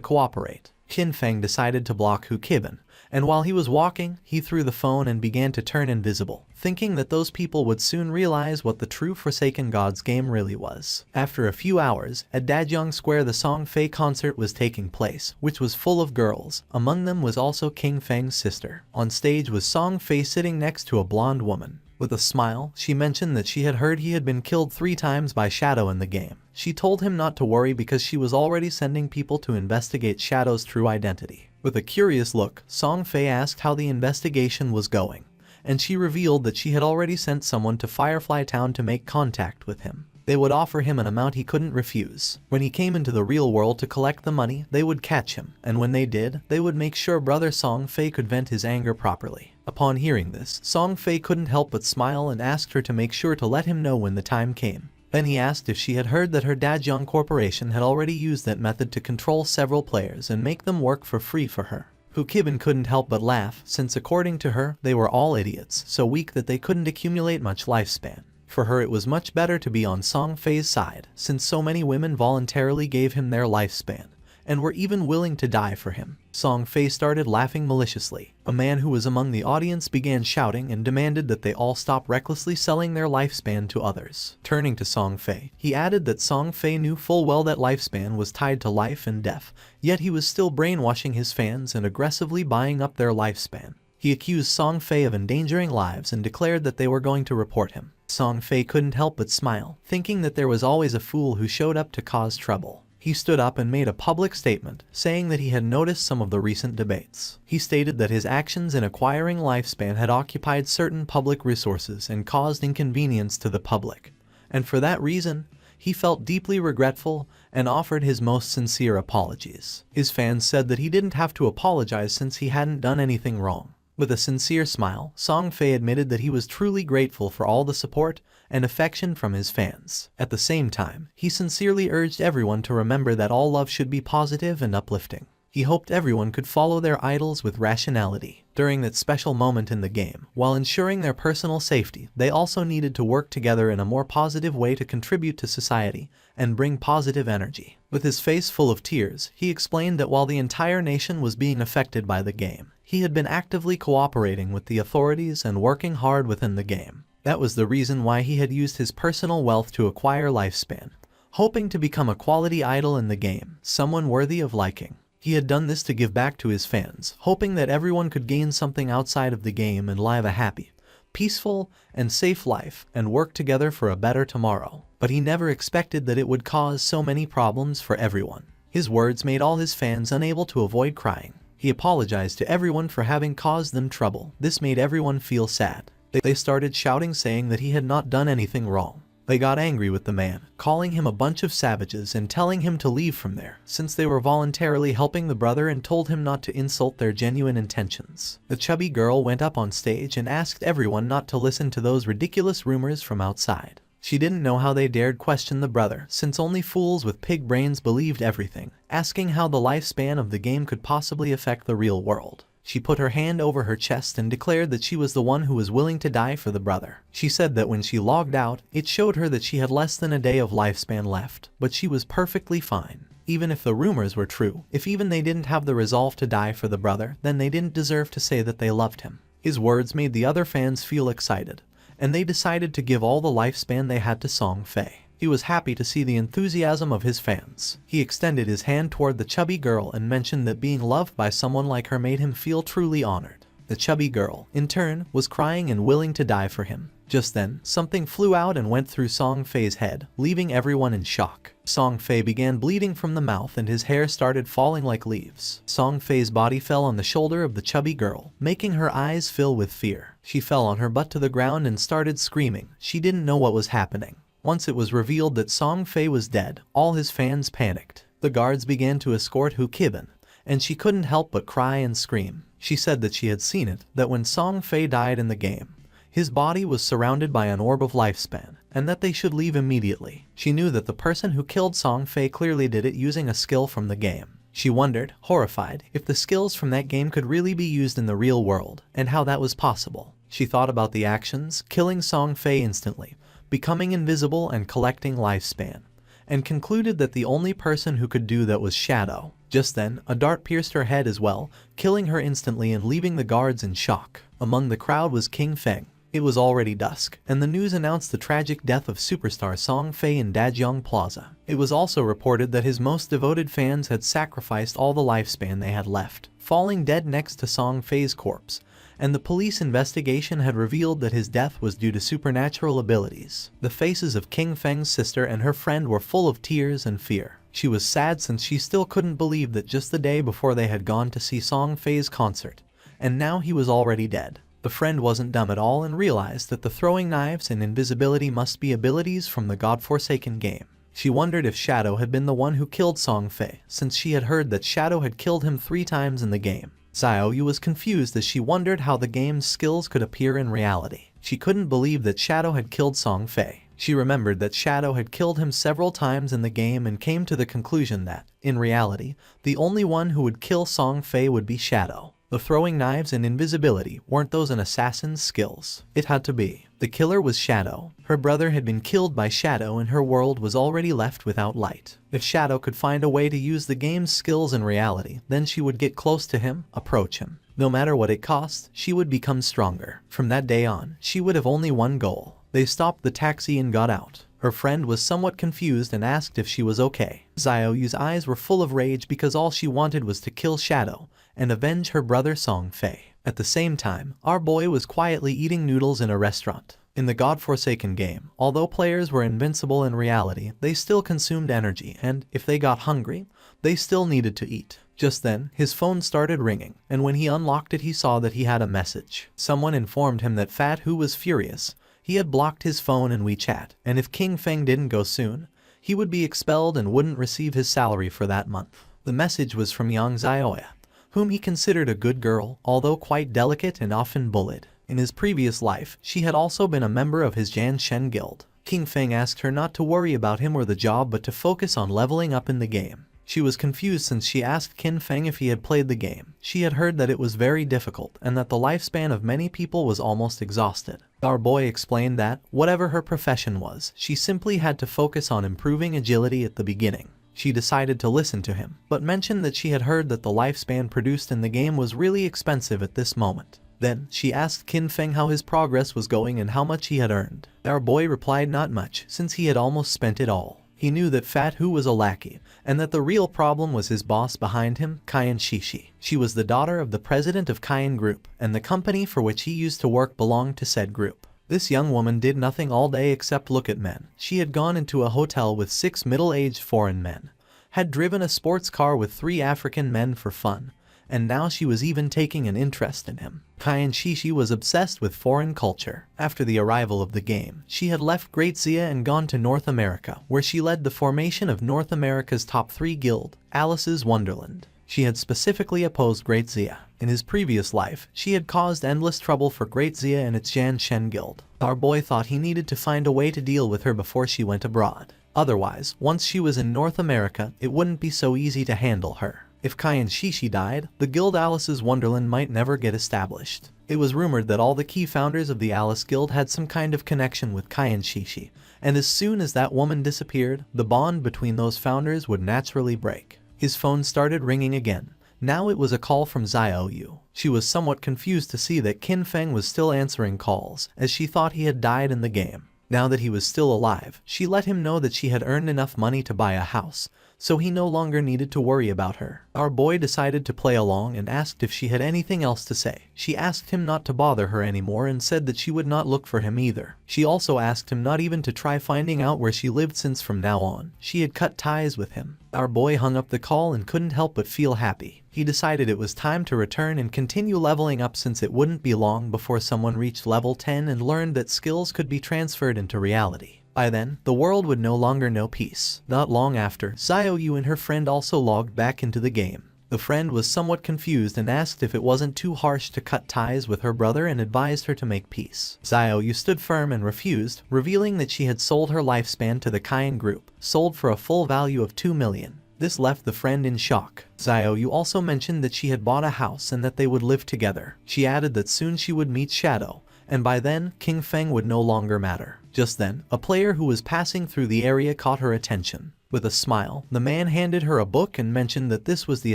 Speaker 1: cooperate. Qin Feng decided to block Hu Qibin, and while he was walking, he threw the phone and began to turn invisible, thinking that those people would soon realize what the true Forsaken Gods game really was. After a few hours, at Dajiang Square the Song Fei concert was taking place, which was full of girls. Among them was also King Feng's sister. On stage was Song Fei sitting next to a blonde woman. With a smile, she mentioned that she had heard he had been killed 3 times by Shadow in the game. She told him not to worry because she was already sending people to investigate Shadow's true identity. With a curious look, Song Fei asked how the investigation was going, and she revealed that she had already sent someone to Firefly Town to make contact with him. They would offer him an amount he couldn't refuse. When he came into the real world to collect the money, they would catch him, and when they did, they would make sure brother Song Fei could vent his anger properly. Upon hearing this, Song Fei couldn't help but smile and asked her to make sure to let him know when the time came. Then he asked if she had heard that her Dajiang Corporation had already used that method to control several players and make them work for free for her. Hu Qibin couldn't help but laugh, since according to her, they were all idiots, so weak that they couldn't accumulate much lifespan. For her it was much better to be on Song Fei's side, since so many women voluntarily gave him their lifespan, and were even willing to die for him. Song Fei started laughing maliciously. A man who was among the audience began shouting and demanded that they all stop recklessly selling their lifespan to others. Turning to Song Fei, he added that Song Fei knew full well that lifespan was tied to life and death, yet he was still brainwashing his fans and aggressively buying up their lifespan. He accused Song Fei of endangering lives and declared that they were going to report him. Song Fei couldn't help but smile, thinking that there was always a fool who showed up to cause trouble. He stood up and made a public statement, saying that he had noticed some of the recent debates. He stated that his actions in acquiring lifespan had occupied certain public resources and caused inconvenience to the public, and for that reason, he felt deeply regretful and offered his most sincere apologies. His fans said that he didn't have to apologize since he hadn't done anything wrong. With a sincere smile, Song Fei admitted that he was truly grateful for all the support and affection from his fans. At the same time, he sincerely urged everyone to remember that all love should be positive and uplifting. He hoped everyone could follow their idols with rationality. During that special moment in the game, while ensuring their personal safety, they also needed to work together in a more positive way to contribute to society and bring positive energy. With his face full of tears, he explained that while the entire nation was being affected by the game, he had been actively cooperating with the authorities and working hard within the game. That was the reason why he had used his personal wealth to acquire lifespan, hoping to become a quality idol in the game, someone worthy of liking. He had done this to give back to his fans, hoping that everyone could gain something outside of the game and live a happy, peaceful, and safe life and work together for a better tomorrow. But he never expected that it would cause so many problems for everyone. His words made all his fans unable to avoid crying. He apologized to everyone for having caused them trouble. This made everyone feel sad. They started shouting, saying that he had not done anything wrong. They got angry with the man, calling him a bunch of savages and telling him to leave from there, since they were voluntarily helping the brother, and told him not to insult their genuine intentions. The chubby girl went up on stage and asked everyone not to listen to those ridiculous rumors from outside. She didn't know how they dared question the brother, since only fools with pig brains believed everything, asking how the lifespan of the game could possibly affect the real world. She put her hand over her chest and declared that she was the one who was willing to die for the brother. She said that when she logged out, it showed her that she had less than a day of lifespan left, but she was perfectly fine. Even if the rumors were true, if even they didn't have the resolve to die for the brother, then they didn't deserve to say that they loved him. His words made the other fans feel excited, and they decided to give all the lifespan they had to Song Fei. He was happy to see the enthusiasm of his fans. He extended his hand toward the chubby girl and mentioned that being loved by someone like her made him feel truly honored. The chubby girl, in turn, was crying and willing to die for him. Just then, something flew out and went through Song Fei's head, leaving everyone in shock. Song Fei began bleeding from the mouth and his hair started falling like leaves. Song Fei's body fell on the shoulder of the chubby girl, making her eyes fill with fear. She fell on her butt to the ground and started screaming. She didn't know what was happening. Once it was revealed that Song Fei was dead, all his fans panicked. The guards began to escort Hu Kibin, and she couldn't help but cry and scream. She said that she had seen it, that when Song Fei died in the game, his body was surrounded by an orb of lifespan, and that they should leave immediately. She knew that the person who killed Song Fei clearly did it using a skill from the game. She wondered, horrified, if the skills from that game could really be used in the real world, and how that was possible. She thought about the actions, killing Song Fei instantly, becoming invisible and collecting lifespan, and concluded that the only person who could do that was Shadow. Just then, a dart pierced her head as well, killing her instantly and leaving the guards in shock. Among the crowd was King Feng. It was already dusk, and the news announced the tragic death of superstar Song Fei in Dajiang Plaza. It was also reported that his most devoted fans had sacrificed all the lifespan they had left, falling dead next to Song Fei's corpse, and the police investigation had revealed that his death was due to supernatural abilities. The faces of King Feng's sister and her friend were full of tears and fear. She was sad since she still couldn't believe that just the day before they had gone to see Song Fei's concert, and now he was already dead. The friend wasn't dumb at all and realized that the throwing knives and invisibility must be abilities from the godforsaken game. She wondered if Shadow had been the one who killed Song Fei, since she had heard that Shadow had killed him 3 times in the game. Xiaoyu was confused as she wondered how the game's skills could appear in reality. She couldn't believe that Shadow had killed Song Fei. She remembered that Shadow had killed him several times in the game and came to the conclusion that, in reality, the only one who would kill Song Fei would be Shadow. The throwing knives and invisibility weren't those an assassin's skills. It had to be. The killer was Shadow. Her brother had been killed by Shadow and her world was already left without light. If Shadow could find a way to use the game's skills in reality, then she would get close to him, approach him. No matter what it cost, she would become stronger. From that day on, she would have only one goal. They stopped the taxi and got out. Her friend was somewhat confused and asked if she was okay. Xiaoyu's eyes were full of rage because all she wanted was to kill Shadow and avenge her brother Song Fei. At the same time, our boy was quietly eating noodles in a restaurant. In the godforsaken game, although players were invincible in reality, they still consumed energy, and if they got hungry, they still needed to eat. Just then, his phone started ringing, and when he unlocked it he saw that he had a message. Someone informed him that Fat Hu was furious. He had blocked his phone and WeChat, and if King Feng didn't go soon, he would be expelled and wouldn't receive his salary for that month. The message was from Yang Xiaoya, whom he considered a good girl, although quite delicate and often bullied. In his previous life, she had also been a member of his Jan Shen guild. King Feng asked her not to worry about him or the job but to focus on leveling up in the game. She was confused since she asked King Feng if he had played the game. She had heard that it was very difficult and that the lifespan of many people was almost exhausted. Our boy explained that, whatever her profession was, she simply had to focus on improving agility at the beginning. She decided to listen to him, but mentioned that she had heard that the lifespan produced in the game was really expensive at this moment. Then, she asked Qin Feng how his progress was going and how much he had earned. Our boy replied not much, since he had almost spent it all. He knew that Fat Hu was a lackey, and that the real problem was his boss behind him, Kaiyan Shishi. She was the daughter of the president of Kaiyan Group, and the company for which he used to work belonged to said group. This young woman did nothing all day except look at men. She had gone into a hotel with 6 middle-aged foreign men, had driven a sports car with 3 African men for fun, and now she was even taking an interest in him. Kai Shishi was obsessed with foreign culture. After the arrival of the game, she had left Great Zia and gone to North America, where she led the formation of North America's top 3 guild, Alice's Wonderland. She had specifically opposed Great Zia. In his previous life, she had caused endless trouble for Great Zia and its Jan Shen guild. Our boy thought he needed to find a way to deal with her before she went abroad. Otherwise, once she was in North America, it wouldn't be so easy to handle her. If Kai and Shishi died, the guild Alice's Wonderland might never get established. It was rumored that all the key founders of the Alice Guild had some kind of connection with Kai and Shishi, and as soon as that woman disappeared, the bond between those founders would naturally break. His phone started ringing again. Now it was a call from Xiaoyu. She was somewhat confused to see that Qin Feng was still answering calls, as she thought he had died in the game. Now that he was still alive, she let him know that she had earned enough money to buy a house, so he no longer needed to worry about her. Our boy decided to play along and asked if she had anything else to say. She asked him not to bother her anymore and said that she would not look for him either. She also asked him not even to try finding out where she lived, since from now on, she had cut ties with him. Our boy hung up the call and couldn't help but feel happy. He decided it was time to return and continue leveling up, since it wouldn't be long before someone reached level 10 and learned that skills could be transferred into reality. By then, the world would no longer know peace. Not long after, Xiaoyu and her friend also logged back into the game. The friend was somewhat confused and asked if it wasn't too harsh to cut ties with her brother and advised her to make peace. Xiaoyu stood firm and refused, revealing that she had sold her lifespan to the Kain group, sold for a full value of 2 million. This left the friend in shock. Xiaoyu also mentioned that she had bought a house and that they would live together. She added that soon she would meet Shadow, and by then, King Feng would no longer matter. Just then, a player who was passing through the area caught her attention. With a smile, the man handed her a book and mentioned that this was the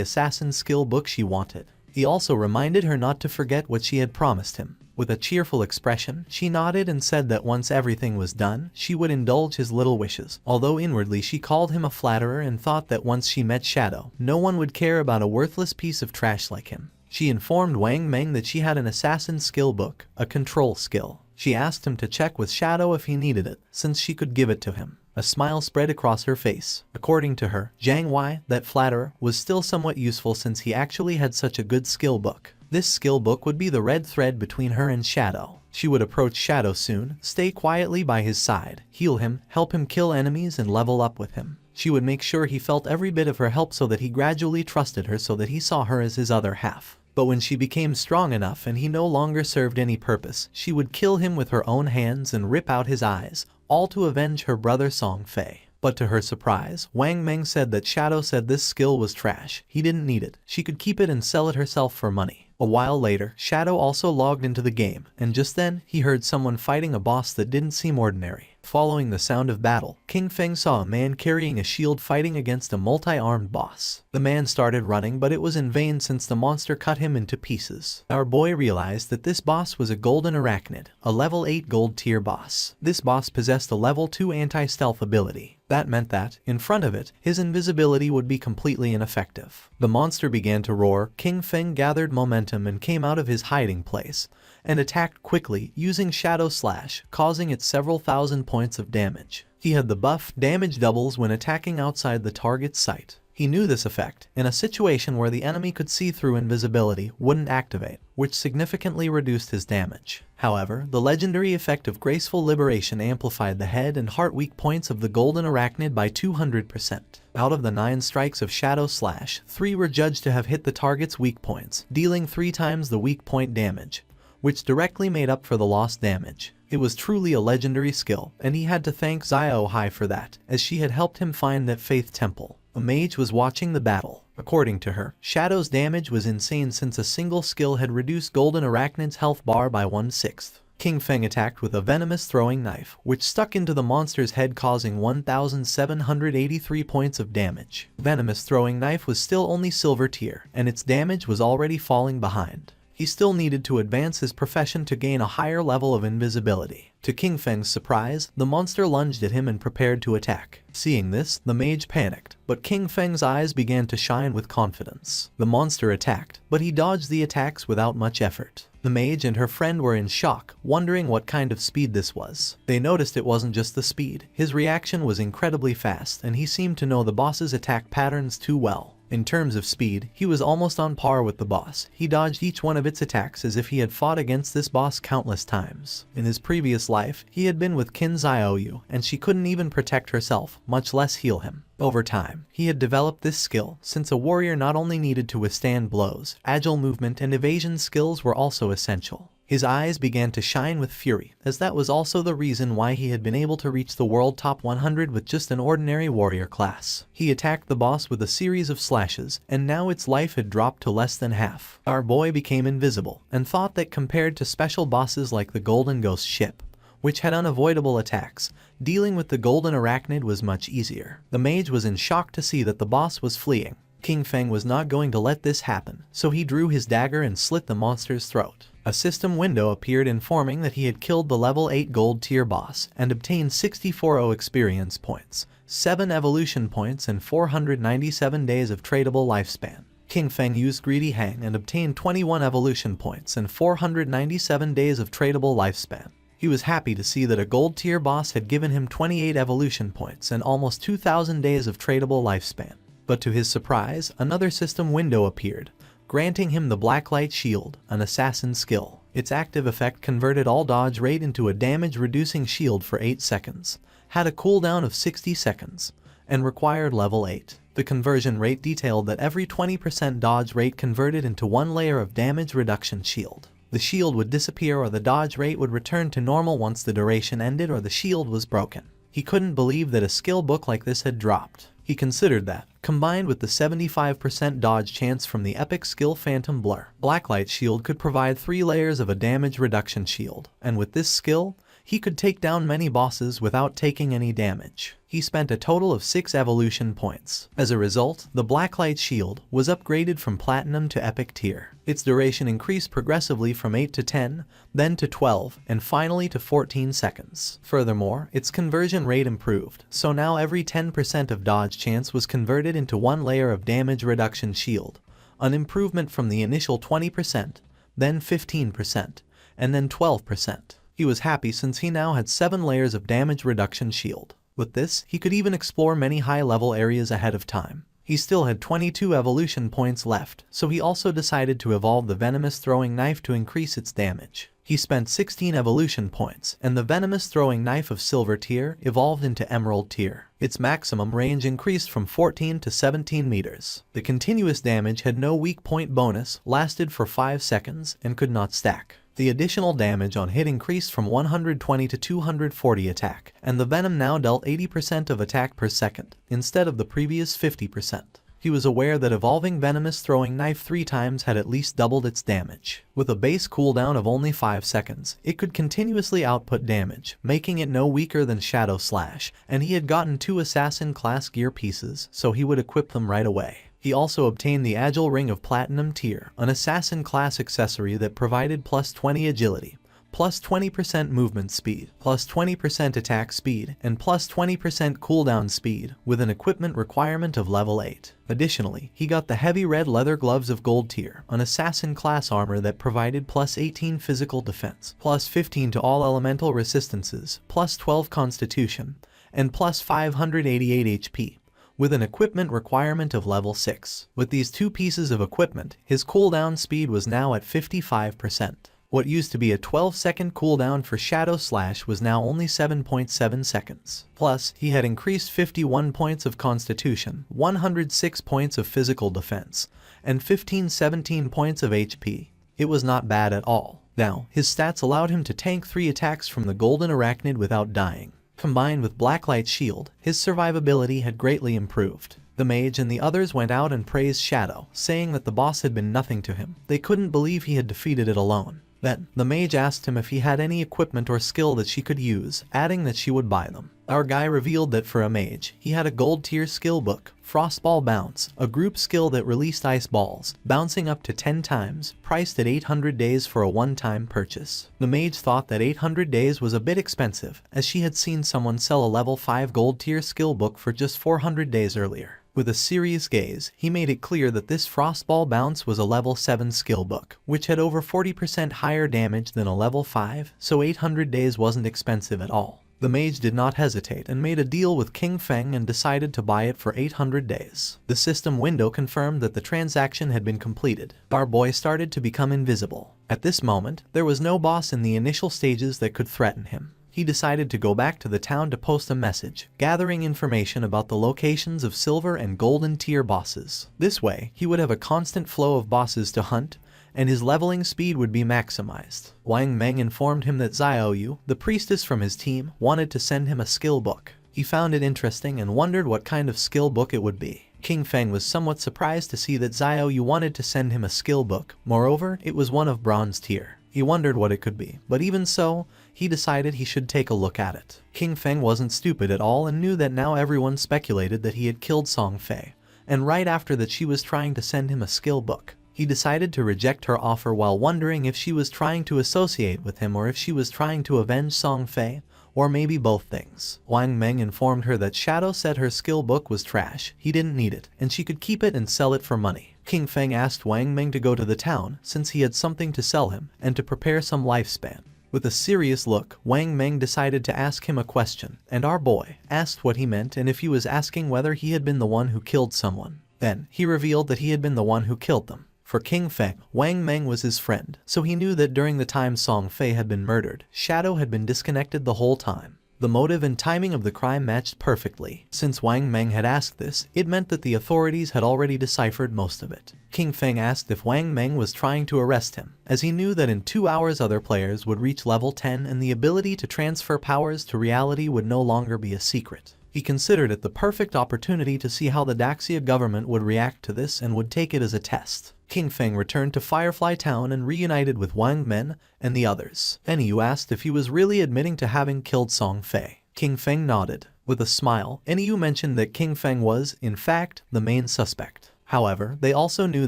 Speaker 1: assassin skill book she wanted. He also reminded her not to forget what she had promised him. With a cheerful expression, she nodded and said that once everything was done, she would indulge his little wishes. Although inwardly she called him a flatterer and thought that once she met Shadow, no one would care about a worthless piece of trash like him. She informed Wang Meng that she had an assassin skill book, a control skill. She asked him to check with Shadow if he needed it, since she could give it to him. A smile spread across her face. According to her, Zhang Wei, that flatterer, was still somewhat useful since he actually had such a good skill book. This skill book would be the red thread between her and Shadow. She would approach Shadow soon, stay quietly by his side, heal him, help him kill enemies and level up with him. She would make sure he felt every bit of her help so that he gradually trusted her, so that he saw her as his other half. But when she became strong enough and he no longer served any purpose, she would kill him with her own hands and rip out his eyes, all to avenge her brother Song Fei. But to her surprise, Wang Meng said that Shadow said this skill was trash. He didn't need it. She could keep it and sell it herself for money. A while later, Shadow also logged into the game, and just then, he heard someone fighting a boss that didn't seem ordinary. Following the sound of battle, King Feng saw a man carrying a shield fighting against a multi-armed boss. The man started running, but it was in vain since the monster cut him into pieces. Our boy realized that this boss was a golden arachnid, a level 8 gold tier boss. This boss possessed a level 2 anti-stealth ability. That meant that, in front of it, his invisibility would be completely ineffective. The monster began to roar. King Feng gathered momentum and came out of his hiding place, and attacked quickly, using Shadow Slash, causing it several thousand points of damage. He had the buff, damage doubles when attacking outside the target's sight. He knew this effect, in a situation where the enemy could see through invisibility, wouldn't activate, which significantly reduced his damage. However, the legendary effect of Graceful Liberation amplified the head and heart weak points of the golden arachnid by 200%. Out of the 9 strikes of Shadow Slash, 3 were judged to have hit the target's weak points, dealing 3 times the weak point damage, which directly made up for the lost damage. It was truly a legendary skill, and he had to thank Xiaohai for that, as she had helped him find that Faith Temple. A mage was watching the battle. According to her, Shadow's damage was insane since a single skill had reduced Golden Arachnid's health bar by 1/6. King Feng attacked with a venomous throwing knife, which stuck into the monster's head, causing 1,783 points of damage. Venomous throwing knife was still only silver tier, and its damage was already falling behind. He still needed to advance his profession to gain a higher level of invisibility. To King Feng's surprise, the monster lunged at him and prepared to attack. Seeing this, the mage panicked, but King Feng's eyes began to shine with confidence. The monster attacked, but he dodged the attacks without much effort. The mage and her friend were in shock, wondering what kind of speed this was. They noticed it wasn't just the speed. His reaction was incredibly fast, and he seemed to know the boss's attack patterns too well. In terms of speed, he was almost on par with the boss. He dodged each one of its attacks as if he had fought against this boss countless times. In his previous life, he had been with Kin Xiaoyu, and she couldn't even protect herself, much less heal him. Over time, he had developed this skill, since a warrior not only needed to withstand blows, agile movement and evasion skills were also essential. His eyes began to shine with fury, as that was also the reason why he had been able to reach the world top 100 with just an ordinary warrior class. He attacked the boss with a series of slashes, and now its life had dropped to less than half. Our boy became invisible, and thought that compared to special bosses like the Golden Ghost ship, which had unavoidable attacks, dealing with the Golden Arachnid was much easier. The mage was in shock to see that the boss was fleeing. King Feng was not going to let this happen, so he drew his dagger and slit the monster's throat. A system window appeared informing that he had killed the level 8 gold tier boss and obtained 64 experience points, 7 evolution points and 497 days of tradable lifespan. King Feng used Greedy Hang and obtained 21 evolution points and 497 days of tradable lifespan. He was happy to see that a gold tier boss had given him 28 evolution points and almost 2,000 days of tradable lifespan. But to his surprise, another system window appeared, granting him the Blacklight Shield, an assassin skill. Its active effect converted all dodge rate into a damage-reducing shield for 8 seconds, had a cooldown of 60 seconds, and required level 8. The conversion rate detailed that every 20% dodge rate converted into 1 layer of damage reduction shield. The shield would disappear or the dodge rate would return to normal once the duration ended or the shield was broken. He couldn't believe that a skill book like this had dropped. He considered that, combined with the 75% dodge chance from the epic skill Phantom Blur, Blacklight Shield could provide 3 layers of a damage reduction shield, and with this skill, he could take down many bosses without taking any damage. He spent a total of 6 evolution points. As a result, the Blacklight Shield was upgraded from Platinum to Epic tier. Its duration increased progressively from 8 to 10, then to 12, and finally to 14 seconds. Furthermore, its conversion rate improved, so now every 10% of dodge chance was converted into 1 layer of damage reduction shield, an improvement from the initial 20%, then 15%, and then 12%. He was happy since he now had 7 layers of damage reduction shield. With this, he could even explore many high-level areas ahead of time. He still had 22 evolution points left, so he also decided to evolve the venomous throwing knife to increase its damage. He spent 16 evolution points, and the venomous throwing knife of silver tier evolved into emerald tier. Its maximum range increased from 14 to 17 meters. The continuous damage had no weak point bonus, lasted for 5 seconds, and could not stack. The additional damage on hit increased from 120 to 240 attack, and the venom now dealt 80% of attack per second, instead of the previous 50%. He was aware that evolving venomous throwing knife 3 times had at least doubled its damage. With a base cooldown of only 5 seconds, it could continuously output damage, making it no weaker than Shadow Slash, and he had gotten 2 assassin class gear pieces, so he would equip them right away. He also obtained the Agile Ring of Platinum tier, an assassin class accessory that provided plus 20 agility, plus 20% movement speed, plus 20% attack speed, and plus 20% cooldown speed, with an equipment requirement of level 8. Additionally, he got the heavy red leather gloves of gold tier, an assassin class armor that provided plus 18 physical defense, plus 15 to all elemental resistances, plus 12 constitution, and plus 588 HP. With an equipment requirement of level 6. With these 2 pieces of equipment, his cooldown speed was now at 55%. What used to be a 12-second cooldown for Shadow Slash was now only 7.7 seconds. Plus, he had increased 51 points of constitution, 106 points of physical defense, and 17 points of HP. It was not bad at all. Now, his stats allowed him to tank 3 attacks from the Golden Arachnid without dying. Combined with Blacklight Shield, his survivability had greatly improved. The mage and the others went out and praised Shadow, saying that the boss had been nothing to him. They couldn't believe he had defeated it alone. Then, the mage asked him if he had any equipment or skill that she could use, adding that she would buy them. Our guy revealed that for a mage, he had a gold tier skill book, Frostball Bounce, a group skill that released ice balls, bouncing up to 10 times, priced at 800 days for a one-time purchase. The mage thought that 800 days was a bit expensive, as she had seen someone sell a level 5 gold tier skill book for just 400 days earlier. With a serious gaze, he made it clear that this Frostball Bounce was a level 7 skill book, which had over 40% higher damage than a level 5, so 800 days wasn't expensive at all. The mage did not hesitate and made a deal with King Feng and decided to buy it for 800 days. The system window confirmed that the transaction had been completed. Our boy started to become invisible. At this moment, there was no boss in the initial stages that could threaten him. He decided to go back to the town to post a message, gathering information about the locations of silver and golden tier bosses. This way, he would have a constant flow of bosses to hunt, and his leveling speed would be maximized. Wang Meng informed him that Xiaoyu, the priestess from his team, wanted to send him a skill book. He found it interesting and wondered what kind of skill book it would be. King Feng was somewhat surprised to see that Xiaoyu wanted to send him a skill book. Moreover, it was one of bronze tier. He wondered what it could be, but even so, he decided he should take a look at it. King Feng wasn't stupid at all and knew that now everyone speculated that he had killed Song Fei, and right after that she was trying to send him a skill book. He decided to reject her offer while wondering if she was trying to associate with him or if she was trying to avenge Song Fei, or maybe both things. Wang Meng informed her that Shadow said her skill book was trash, he didn't need it, and she could keep it and sell it for money. King Feng asked Wang Meng to go to the town, since he had something to sell him, and to prepare some lifespan. With a serious look, Wang Meng decided to ask him a question, and our boy asked what he meant and if he was asking whether he had been the one who killed someone. Then, he revealed that he had been the one who killed them. For King Feng, Wang Meng was his friend, so he knew that during the time Song Fei had been murdered, Shadow had been disconnected the whole time. The motive and timing of the crime matched perfectly. Since Wang Meng had asked this, it meant that the authorities had already deciphered most of it. King Feng asked if Wang Meng was trying to arrest him, as he knew that in 2 hours other players would reach level 10 and the ability to transfer powers to reality would no longer be a secret. He considered it the perfect opportunity to see how the Daxia government would react to this and would take it as a test. King Feng returned to Firefly Town and reunited with Wang Meng and the others. Enyu asked if he was really admitting to having killed Song Fei. King Feng nodded. With a smile, Enyu mentioned that King Feng was, in fact, the main suspect. However, they also knew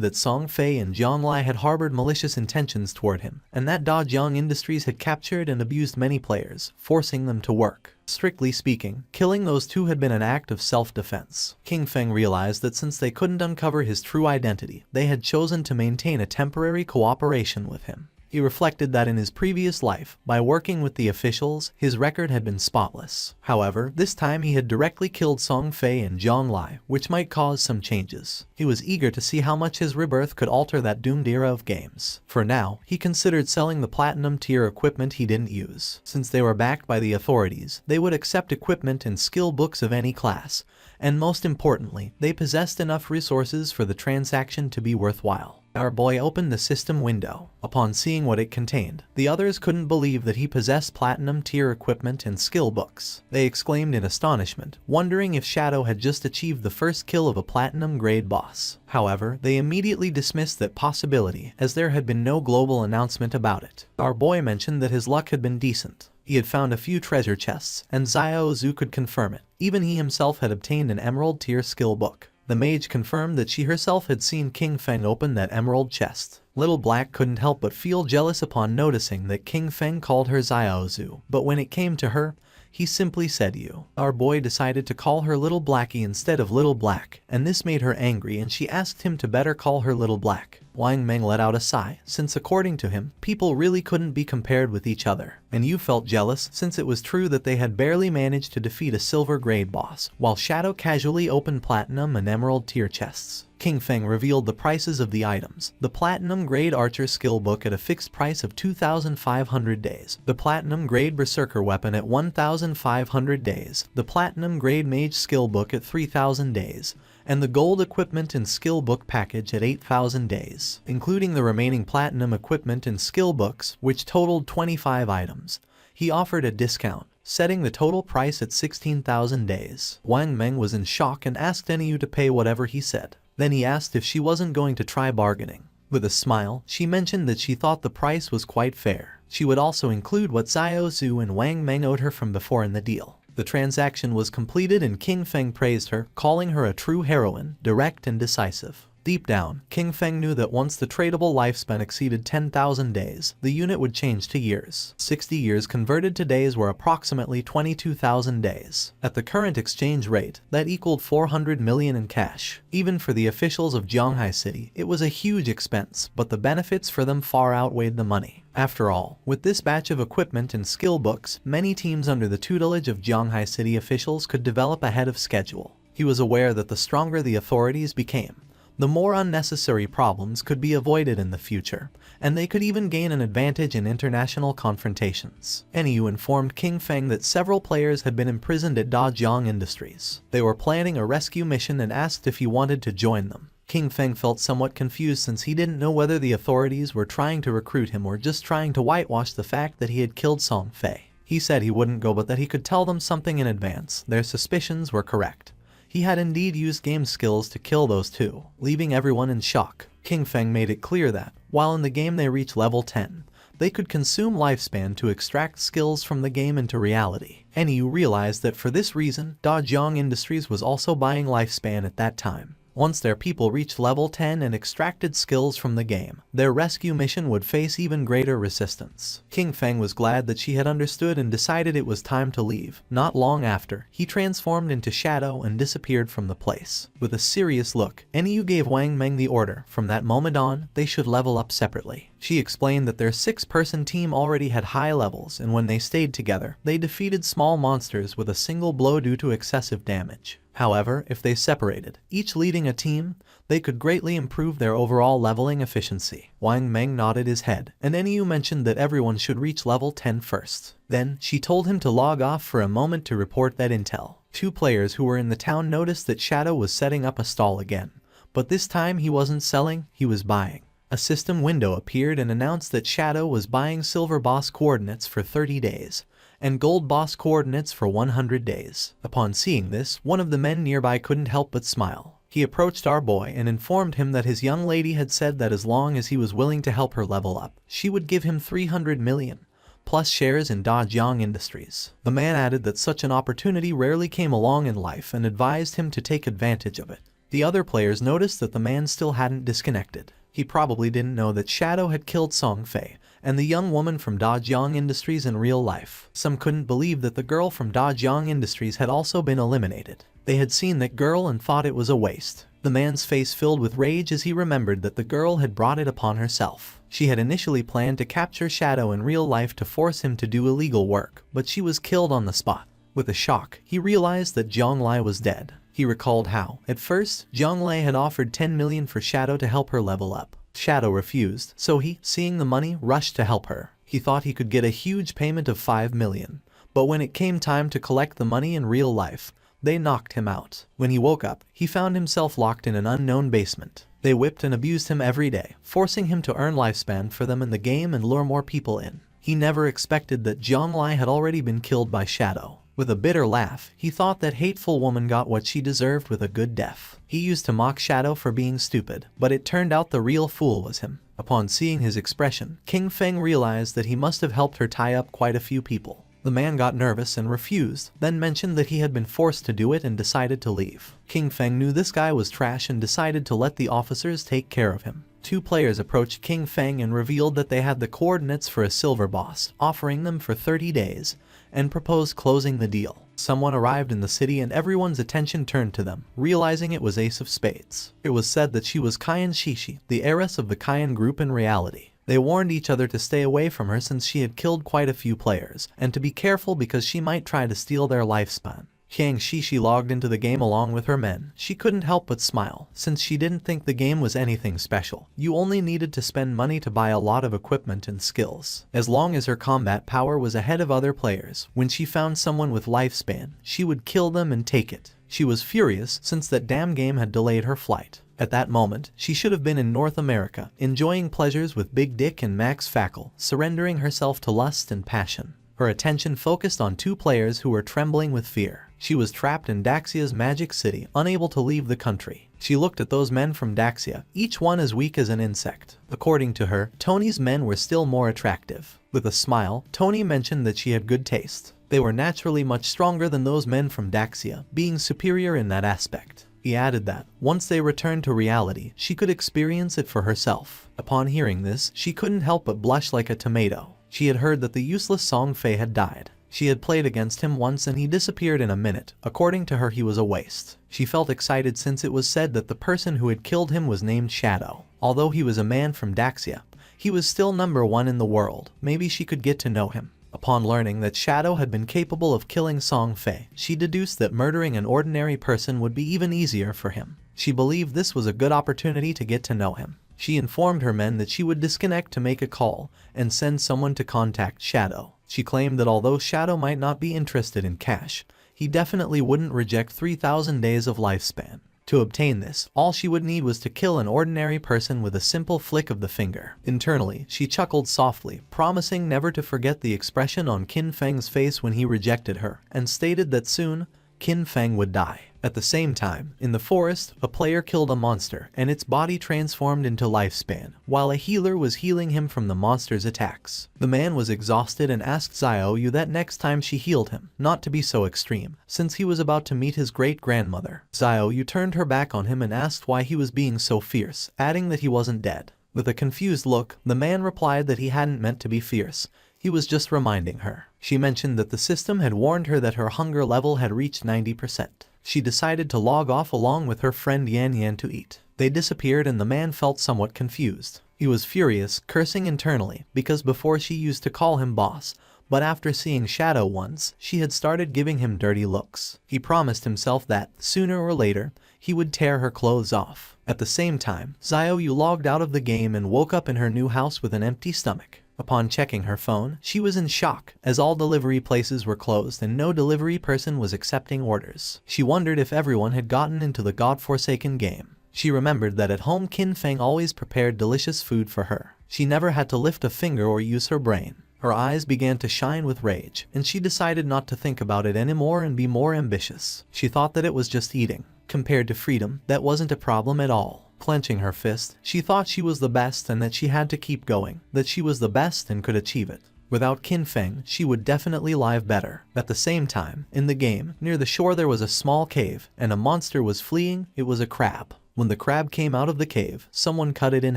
Speaker 1: that Song Fei and Zhonglai had harbored malicious intentions toward him, and that Dajiang Industries had captured and abused many players, forcing them to work. Strictly speaking, killing those two had been an act of self-defense. King Feng realized that since they couldn't uncover his true identity, they had chosen to maintain a temporary cooperation with him. He reflected that in his previous life, by working with the officials, his record had been spotless. However, this time he had directly killed Song Fei and Zhonglai, which might cause some changes. He was eager to see how much his rebirth could alter that doomed era of games. For now, he considered selling the platinum tier equipment he didn't use. Since they were backed by the authorities, they would accept equipment and skill books of any class, and most importantly, they possessed enough resources for the transaction to be worthwhile. Our boy opened the system window. Upon seeing what it contained, the others couldn't believe that he possessed platinum tier equipment and skill books. They exclaimed in astonishment, wondering if Shadow had just achieved the first kill of a platinum grade boss. However, they immediately dismissed that possibility, as there had been no global announcement about it. Our boy mentioned that his luck had been decent. He had found a few treasure chests, and Xiaozu could confirm it. Even he himself had obtained an emerald tier skill book. The mage confirmed that she herself had seen King Feng open that emerald chest. Little Black couldn't help but feel jealous upon noticing that King Feng called her Xiaozu, but when it came to her, he simply said you. Our boy decided to call her Little Blackie instead of Little Black, and this made her angry and she asked him to better call her Little Black. Wang Meng let out a sigh, since according to him, people really couldn't be compared with each other. And you felt jealous, since it was true that they had barely managed to defeat a silver grade boss, while Shadow casually opened platinum and emerald tier chests. King Feng revealed the prices of the items. The Platinum Grade Archer Skill Book at a fixed price of 2,500 days. The Platinum Grade Berserker Weapon at 1,500 days. The Platinum Grade Mage Skill Book at 3,000 days. And the Gold Equipment and Skill Book package at 8,000 days. Including the remaining Platinum Equipment and Skill Books, which totaled 25 items. He offered a discount, setting the total price at 16,000 days. Wang Meng was in shock and asked Enyu to pay whatever he said. Then he asked if she wasn't going to try bargaining. With a smile, she mentioned that she thought the price was quite fair. She would also include what Xiaozu and Wang Meng owed her from before in the deal. The transaction was completed and King Feng praised her, calling her a true heroine, direct and decisive. Deep down, King Feng knew that once the tradable lifespan exceeded 10,000 days, the unit would change to years. 60 years converted to days were approximately 22,000 days. At the current exchange rate, that equaled 400 million in cash. Even for the officials of Jianghai City, it was a huge expense, but the benefits for them far outweighed the money. After all, with this batch of equipment and skill books, many teams under the tutelage of Jianghai City officials could develop ahead of schedule. He was aware that the stronger the authorities became, the more unnecessary problems could be avoided in the future, and they could even gain an advantage in international confrontations. NEU informed King Feng that several players had been imprisoned at Dajiang Industries. They were planning a rescue mission and asked if he wanted to join them. King Feng felt somewhat confused since he didn't know whether the authorities were trying to recruit him or just trying to whitewash the fact that he had killed Song Fei. He said he wouldn't go, but that he could tell them something in advance. Their suspicions were correct. He had indeed used game skills to kill those two, leaving everyone in shock. King Feng made it clear that, while in the game they reach level 10, they could consume lifespan to extract skills from the game into reality. NEU realized that for this reason, Dajiang Industries was also buying lifespan at that time. Once their people reached level 10 and extracted skills from the game, their rescue mission would face even greater resistance. King Feng was glad that she had understood and decided it was time to leave. Not long after, he transformed into shadow and disappeared from the place. With a serious look, NEU gave Wang Meng the order. From that moment on, they should level up separately. She explained that their 6-person team already had high levels, and when they stayed together, they defeated small monsters with a single blow due to excessive damage. However, if they separated, each leading a team, they could greatly improve their overall leveling efficiency. Wang Meng nodded his head, and NEU mentioned that everyone should reach level 10 first. Then, she told him to log off for a moment to report that intel. 2 players who were in the town noticed that Shadow was setting up a stall again, but this time he wasn't selling, he was buying. A system window appeared and announced that Shadow was buying silver boss coordinates for 30 days, and gold boss coordinates for 100 days. Upon seeing this, one of the men nearby couldn't help but smile. He approached our boy and informed him that his young lady had said that as long as he was willing to help her level up, she would give him 300 million, plus shares in Dajiang Industries. The man added that such an opportunity rarely came along in life and advised him to take advantage of it. The other players noticed that the man still hadn't disconnected. He probably didn't know that Shadow had killed Song Fei and the young woman from Dajiang Industries in real life. Some couldn't believe that the girl from Dajiang Industries had also been eliminated. They had seen that girl and thought it was a waste. The man's face filled with rage as he remembered that the girl had brought it upon herself. She had initially planned to capture Shadow in real life to force him to do illegal work, but she was killed on the spot. With a shock, he realized that Zhang Lai was dead. He recalled how, at first, Zhang Lai had offered 10 million for Shadow to help her level up. Shadow refused, so he, seeing the money, rushed to help her. He thought he could get a huge payment of 5 million, but when it came time to collect the money in real life, they knocked him out. When he woke up, he found himself locked in an unknown basement. They whipped and abused him every day, forcing him to earn lifespan for them in the game and lure more people in. He never expected that Zhang Lai had already been killed by Shadow. With a bitter laugh, he thought that hateful woman got what she deserved with a good death. He used to mock Shadow for being stupid, but it turned out the real fool was him. Upon seeing his expression, King Feng realized that he must have helped her tie up quite a few people. The man got nervous and refused, then mentioned that he had been forced to do it and decided to leave. King Feng knew this guy was trash and decided to let the officers take care of him. 2 players approached King Feng and revealed that they had the coordinates for a silver boss, offering them for 30 days, and proposed closing the deal. Someone arrived in the city and everyone's attention turned to them, realizing it was Ace of Spades. It was said that she was Kayan Shishi, the heiress of the Kayan group in reality. They warned each other to stay away from her since she had killed quite a few players, and to be careful because she might try to steal their lifespan. Kayan Shishi logged into the game along with her men. She couldn't help but smile, since she didn't think the game was anything special. You only needed to spend money to buy a lot of equipment and skills. As long as her combat power was ahead of other players, when she found someone with lifespan, she would kill them and take it. She was furious since that damn game had delayed her flight. At that moment, she should have been in North America, enjoying pleasures with Big Dick and Max Fackle, surrendering herself to lust and passion. Her attention focused on 2 players who were trembling with fear. She was trapped in Daxia's magic city, unable to leave the country. She looked at those men from Daxia, each one as weak as an insect. According to her, Tony's men were still more attractive. With a smile, Tony mentioned that she had good taste. They were naturally much stronger than those men from Daxia, being superior in that aspect. He added that, once they returned to reality, she could experience it for herself. Upon hearing this, she couldn't help but blush like a tomato. She had heard that the useless Song Fei had died. She had played against him once and he disappeared in a minute. According to her, he was a waste. She felt excited since it was said that the person who had killed him was named Shadow. Although he was a man from Daxia, he was still #1 in the world. Maybe she could get to know him. Upon learning that Shadow had been capable of killing Song Fei, she deduced that murdering an ordinary person would be even easier for him. She believed this was a good opportunity to get to know him. She informed her men that she would disconnect to make a call and send someone to contact Shadow. She claimed that although Shadow might not be interested in cash, he definitely wouldn't reject 3,000 days of lifespan. To obtain this, all she would need was to kill an ordinary person with a simple flick of the finger. Internally, she chuckled softly, promising never to forget the expression on Qin Feng's face when he rejected her, and stated that soon, Qin Feng would die. At the same time, in the forest, a player killed a monster and its body transformed into lifespan, while a healer was healing him from the monster's attacks. The man was exhausted and asked Xiaoyu that next time she healed him, not to be so extreme, since he was about to meet his great-grandmother. Xiaoyu turned her back on him and asked why he was being so fierce, adding that he wasn't dead. With a confused look, the man replied that he hadn't meant to be fierce. He was just reminding her. She mentioned that the system had warned her that her hunger level had reached 90%. She decided to log off along with her friend Yan Yan to eat. They disappeared and the man felt somewhat confused. He was furious, cursing internally, because before she used to call him boss, but after seeing Shadow once, she had started giving him dirty looks. He promised himself that, sooner or later, he would tear her clothes off. At the same time, Xiaoyu logged out of the game and woke up in her new house with an empty stomach. Upon checking her phone, she was in shock, as all delivery places were closed and no delivery person was accepting orders. She wondered if everyone had gotten into the godforsaken game. She remembered that at home Qin Feng always prepared delicious food for her. She never had to lift a finger or use her brain. Her eyes began to shine with rage, and she decided not to think about it anymore and be more ambitious. She thought that it was just eating. Compared to freedom, that wasn't a problem at all. Clenching her fist, she thought she was the best and that she had to keep going, that she was the best and could achieve it. Without Qin Feng, she would definitely live better. At the same time, in the game, near the shore there was a small cave, and a monster was fleeing. It was a crab. When the crab came out of the cave, someone cut it in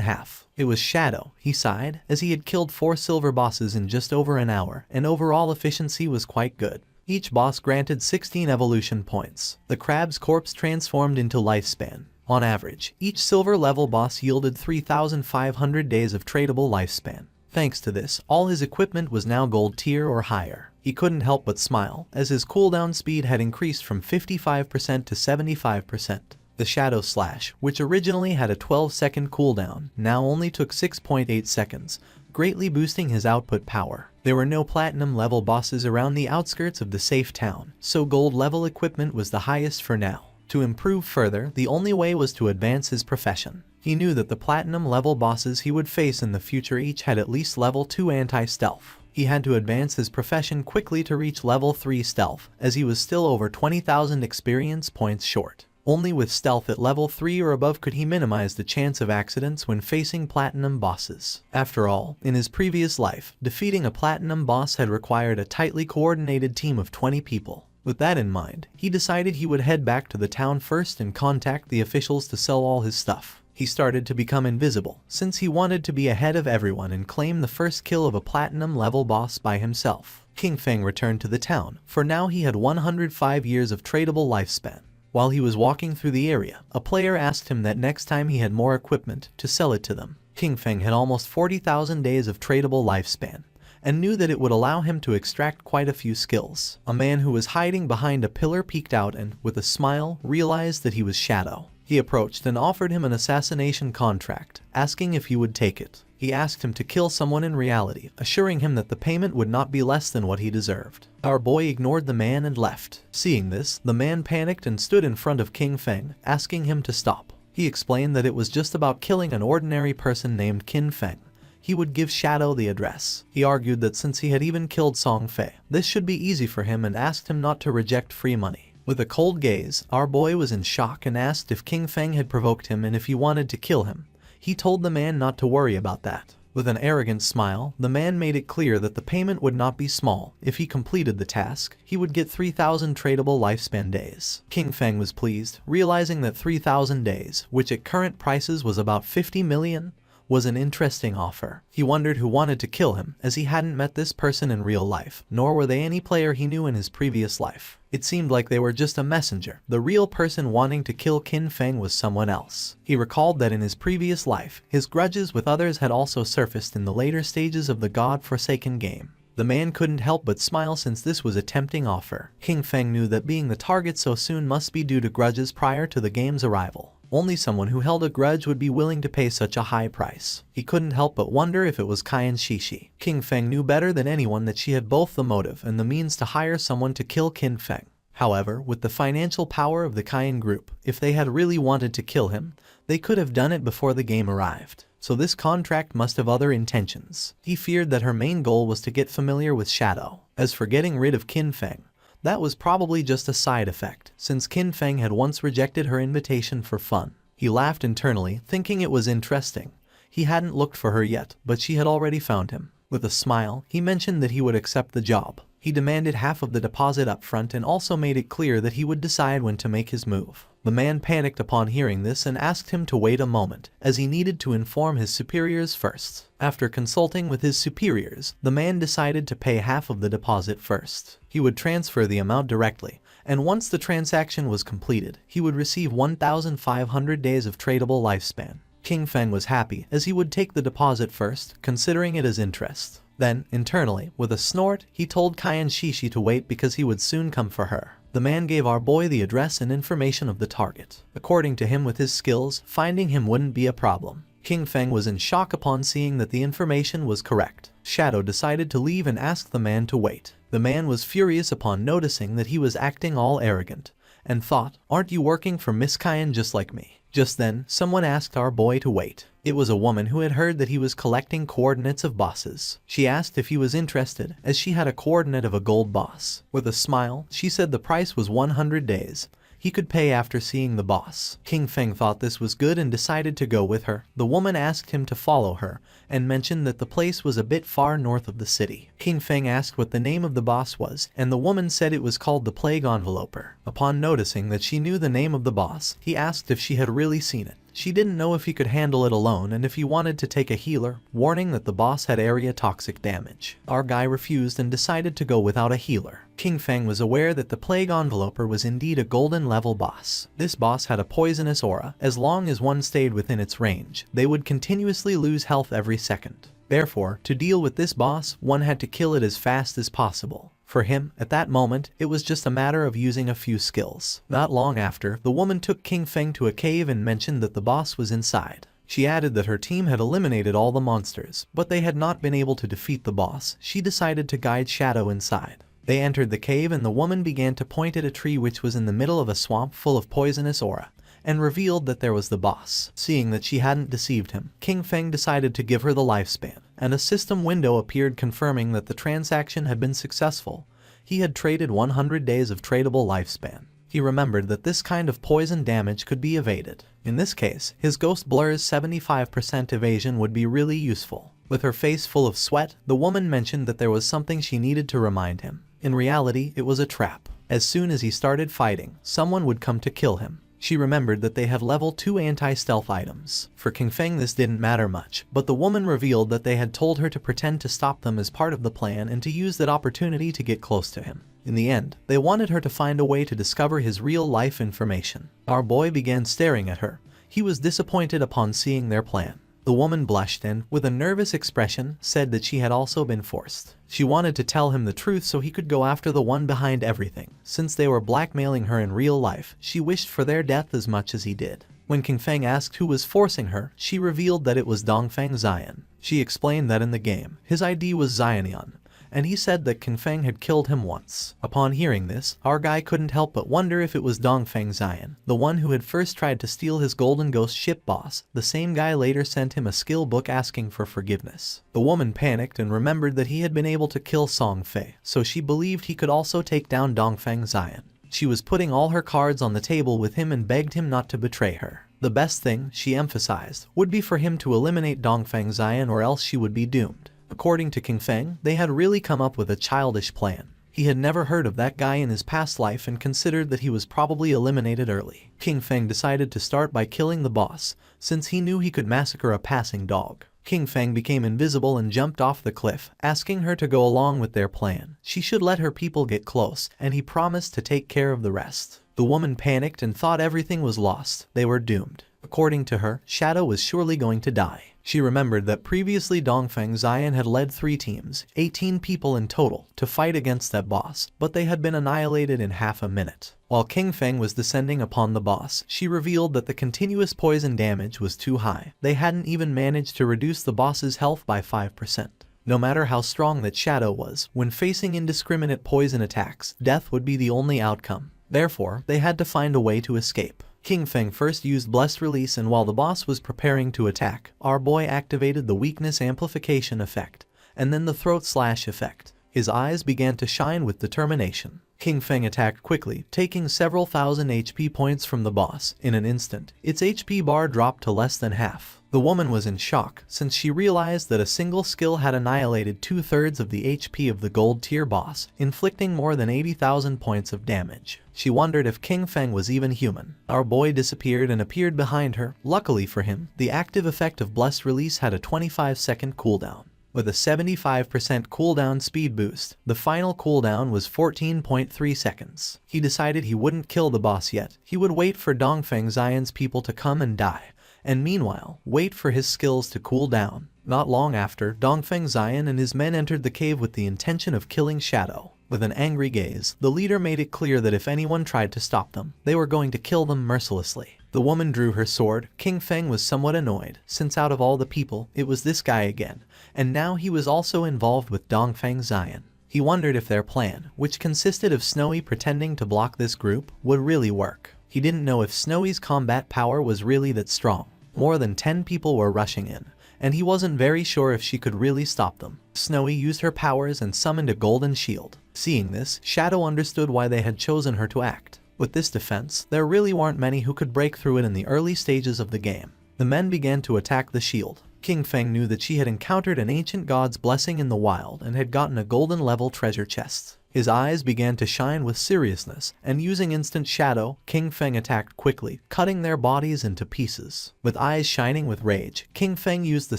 Speaker 1: half. It was Shadow, he sighed, as he had killed 4 silver bosses in just over an hour, and overall efficiency was quite good. Each boss granted 16 evolution points. The crab's corpse transformed into lifespan. On average, each silver level boss yielded 3,500 days of tradable lifespan. Thanks to this, all his equipment was now gold tier or higher. He couldn't help but smile, as his cooldown speed had increased from 55% to 75%. The Shadow Slash, which originally had a 12-second cooldown, now only took 6.8 seconds, greatly boosting his output power. There were no platinum level bosses around the outskirts of the safe town, so gold level equipment was the highest for now. To improve further, the only way was to advance his profession. He knew that the platinum level bosses he would face in the future each had at least level 2 anti-stealth. He had to advance his profession quickly to reach level 3 stealth, as he was still over 20,000 experience points short. Only with stealth at level 3 or above could he minimize the chance of accidents when facing platinum bosses. After all, in his previous life, defeating a platinum boss had required a tightly coordinated team of 20 people. With that in mind, he decided he would head back to the town first and contact the officials to sell all his stuff. He started to become invisible, since he wanted to be ahead of everyone and claim the first kill of a platinum level boss by himself. Qin Feng returned to the town, for now he had 105 years of tradable lifespan. While he was walking through the area, a player asked him that next time he had more equipment, to sell it to them. Qin Feng had almost 40,000 days of tradable lifespan, and knew that it would allow him to extract quite a few skills. A man who was hiding behind a pillar peeked out and, with a smile, realized that he was Shadow. He approached and offered him an assassination contract, asking if he would take it. He asked him to kill someone in reality, assuring him that the payment would not be less than what he deserved. Our boy ignored the man and left. Seeing this, the man panicked and stood in front of Qin Feng, asking him to stop. He explained that it was just about killing an ordinary person named Qin Feng. He would give Shadow the address. He argued that since he had even killed Song Fei, this should be easy for him and asked him not to reject free money. With a cold gaze, our boy was in shock and asked if Qin Feng had provoked him and if he wanted to kill him. He told the man not to worry about that. With an arrogant smile, the man made it clear that the payment would not be small. If he completed the task, he would get 3,000 tradable lifespan days. King Feng was pleased, realizing that 3,000 days, which at current prices was about 50 million, was an interesting offer. He wondered who wanted to kill him, as he hadn't met this person in real life, nor were they any player he knew in his previous life. It seemed like they were just a messenger. The real person wanting to kill Kin Feng was someone else. He recalled that in his previous life, his grudges with others had also surfaced in the later stages of the God-forsaken game. The man couldn't help but smile since this was a tempting offer. King Feng knew that being the target so soon must be due to grudges prior to the game's arrival. Only someone who held a grudge would be willing to pay such a high price. He couldn't help but wonder if it was Cayenne Shishi. King Feng knew better than anyone that she had both the motive and the means to hire someone to kill Kin Feng. However, with the financial power of the Cayenne group, if they had really wanted to kill him, they could have done it before the game arrived. So this contract must have other intentions. He feared that her main goal was to get familiar with Shadow. As for getting rid of Kin Feng, that was probably just a side effect, since Kin Feng had once rejected her invitation for fun. He laughed internally, thinking it was interesting. He hadn't looked for her yet, but she had already found him. With a smile, he mentioned that he would accept the job. He demanded half of the deposit up front and also made it clear that he would decide when to make his move. The man panicked upon hearing this and asked him to wait a moment, as he needed to inform his superiors first. After consulting with his superiors, the man decided to pay half of the deposit first. He would transfer the amount directly, and once the transaction was completed, he would receive 1,500 days of tradable lifespan. King Feng was happy, as he would take the deposit first, considering it as interest. Then, internally, with a snort, he told Cayenne Shishi to wait because he would soon come for her. The man gave our boy the address and information of the target. According to him, with his skills, finding him wouldn't be a problem. King Feng was in shock upon seeing that the information was correct. Shadow decided to leave and asked the man to wait. The man was furious upon noticing that he was acting all arrogant, and thought, "Aren't you working for Miss Cayenne just like me?" Just then, someone asked our boy to wait. It was a woman who had heard that he was collecting coordinates of bosses. She asked if he was interested, as she had a coordinate of a gold boss. With a smile, she said the price was 100 days. He could pay after seeing the boss. King Feng thought this was good and decided to go with her. The woman asked him to follow her, and mentioned that the place was a bit far north of the city. King Feng asked what the name of the boss was, and the woman said it was called the Plague Enveloper. Upon noticing that she knew the name of the boss, he asked if she had really seen it. She didn't know if he could handle it alone and if he wanted to take a healer, warning that the boss had area toxic damage. Our guy refused and decided to go without a healer. King Feng was aware that the Plague Enveloper was indeed a golden level boss. This boss had a poisonous aura. As long as one stayed within its range, they would continuously lose health every second. Therefore, to deal with this boss, one had to kill it as fast as possible. For him, at that moment, it was just a matter of using a few skills. Not long after, the woman took King Feng to a cave and mentioned that the boss was inside. She added that her team had eliminated all the monsters, but they had not been able to defeat the boss. She decided to guide Shadow inside. They entered the cave and the woman began to point at a tree which was in the middle of a swamp full of poisonous aura, and revealed that there was the boss. Seeing that she hadn't deceived him, King Feng decided to give her the lifespan, and a system window appeared confirming that the transaction had been successful. He had traded 100 days of tradable lifespan. He remembered that this kind of poison damage could be evaded. In this case, his Ghost Blur's 75% evasion would be really useful. With her face full of sweat, the woman mentioned that there was something she needed to remind him. In reality, it was a trap. As soon as he started fighting, someone would come to kill him. She remembered that they have level 2 anti-stealth items. For King Feng this didn't matter much, but the woman revealed that they had told her to pretend to stop them as part of the plan and to use that opportunity to get close to him. In the end, they wanted her to find a way to discover his real-life information. Our boy began staring at her. He was disappointed upon seeing their plan. The woman blushed and, with a nervous expression, said that she had also been forced. She wanted to tell him the truth so he could go after the one behind everything. Since they were blackmailing her in real life, she wished for their death as much as he did. When King Feng asked who was forcing her, she revealed that it was Dongfang Xian. She explained that in the game, his ID was Xianian, and he said that King Feng had killed him once. Upon hearing this, our guy couldn't help but wonder if it was Dongfang Xian, the one who had first tried to steal his Golden Ghost ship boss. The same guy later sent him a skill book asking for forgiveness. The woman panicked and remembered that he had been able to kill Song Fei, so she believed he could also take down Dongfang Xian. She was putting all her cards on the table with him and begged him not to betray her. The best thing, she emphasized, would be for him to eliminate Dongfeng Xian or else she would be doomed. According to King Feng, they had really come up with a childish plan. He had never heard of that guy in his past life and considered that he was probably eliminated early. King Feng decided to start by killing the boss, since he knew he could massacre a passing dog. King Feng became invisible and jumped off the cliff, asking her to go along with their plan. She should let her people get close, and he promised to take care of the rest. The woman panicked and thought everything was lost. They were doomed. According to her, Shadow was surely going to die. She remembered that previously Dongfeng Xian had led 3 teams, 18 people in total, to fight against that boss, but they had been annihilated in half a minute. While King Feng was descending upon the boss, she revealed that the continuous poison damage was too high. They hadn't even managed to reduce the boss's health by 5%. No matter how strong that Shadow was, when facing indiscriminate poison attacks, death would be the only outcome. Therefore, they had to find a way to escape. King Feng first used Blessed Release, and while the boss was preparing to attack, our boy activated the Weakness Amplification effect, and then the Throat Slash effect. His eyes began to shine with determination. King Feng attacked quickly, taking several thousand HP points from the boss. In an instant, its HP bar dropped to less than half. The woman was in shock, since she realized that a single skill had annihilated 2/3 of the HP of the gold tier boss, inflicting more than 80,000 points of damage. She wondered if King Feng was even human. Our boy disappeared and appeared behind her. Luckily for him, the active effect of Blessed Release had a 25-second cooldown. With a 75% cooldown speed boost, the final cooldown was 14.3 seconds. He decided he wouldn't kill the boss yet. He would wait for Dongfeng Xian's people to come and die, and meanwhile, wait for his skills to cool down. Not long after, Dongfeng Xian and his men entered the cave with the intention of killing Shadow. With an angry gaze, the leader made it clear that if anyone tried to stop them, they were going to kill them mercilessly. The woman drew her sword. King Feng was somewhat annoyed, since out of all the people, it was this guy again, and now he was also involved with Dongfeng Xian. He wondered if their plan, which consisted of Snowy pretending to block this group, would really work. He didn't know if Snowy's combat power was really that strong. More than 10 people were rushing in, and he wasn't very sure if she could really stop them. Snowy used her powers and summoned a golden shield. Seeing this, Shadow understood why they had chosen her to act. With this defense, there really weren't many who could break through it in the early stages of the game. The men began to attack the shield. King Feng knew that she had encountered an ancient god's blessing in the wild and had gotten a golden level treasure chest. His eyes began to shine with seriousness, and using instant shadow, King Feng attacked quickly, cutting their bodies into pieces. With eyes shining with rage, King Feng used the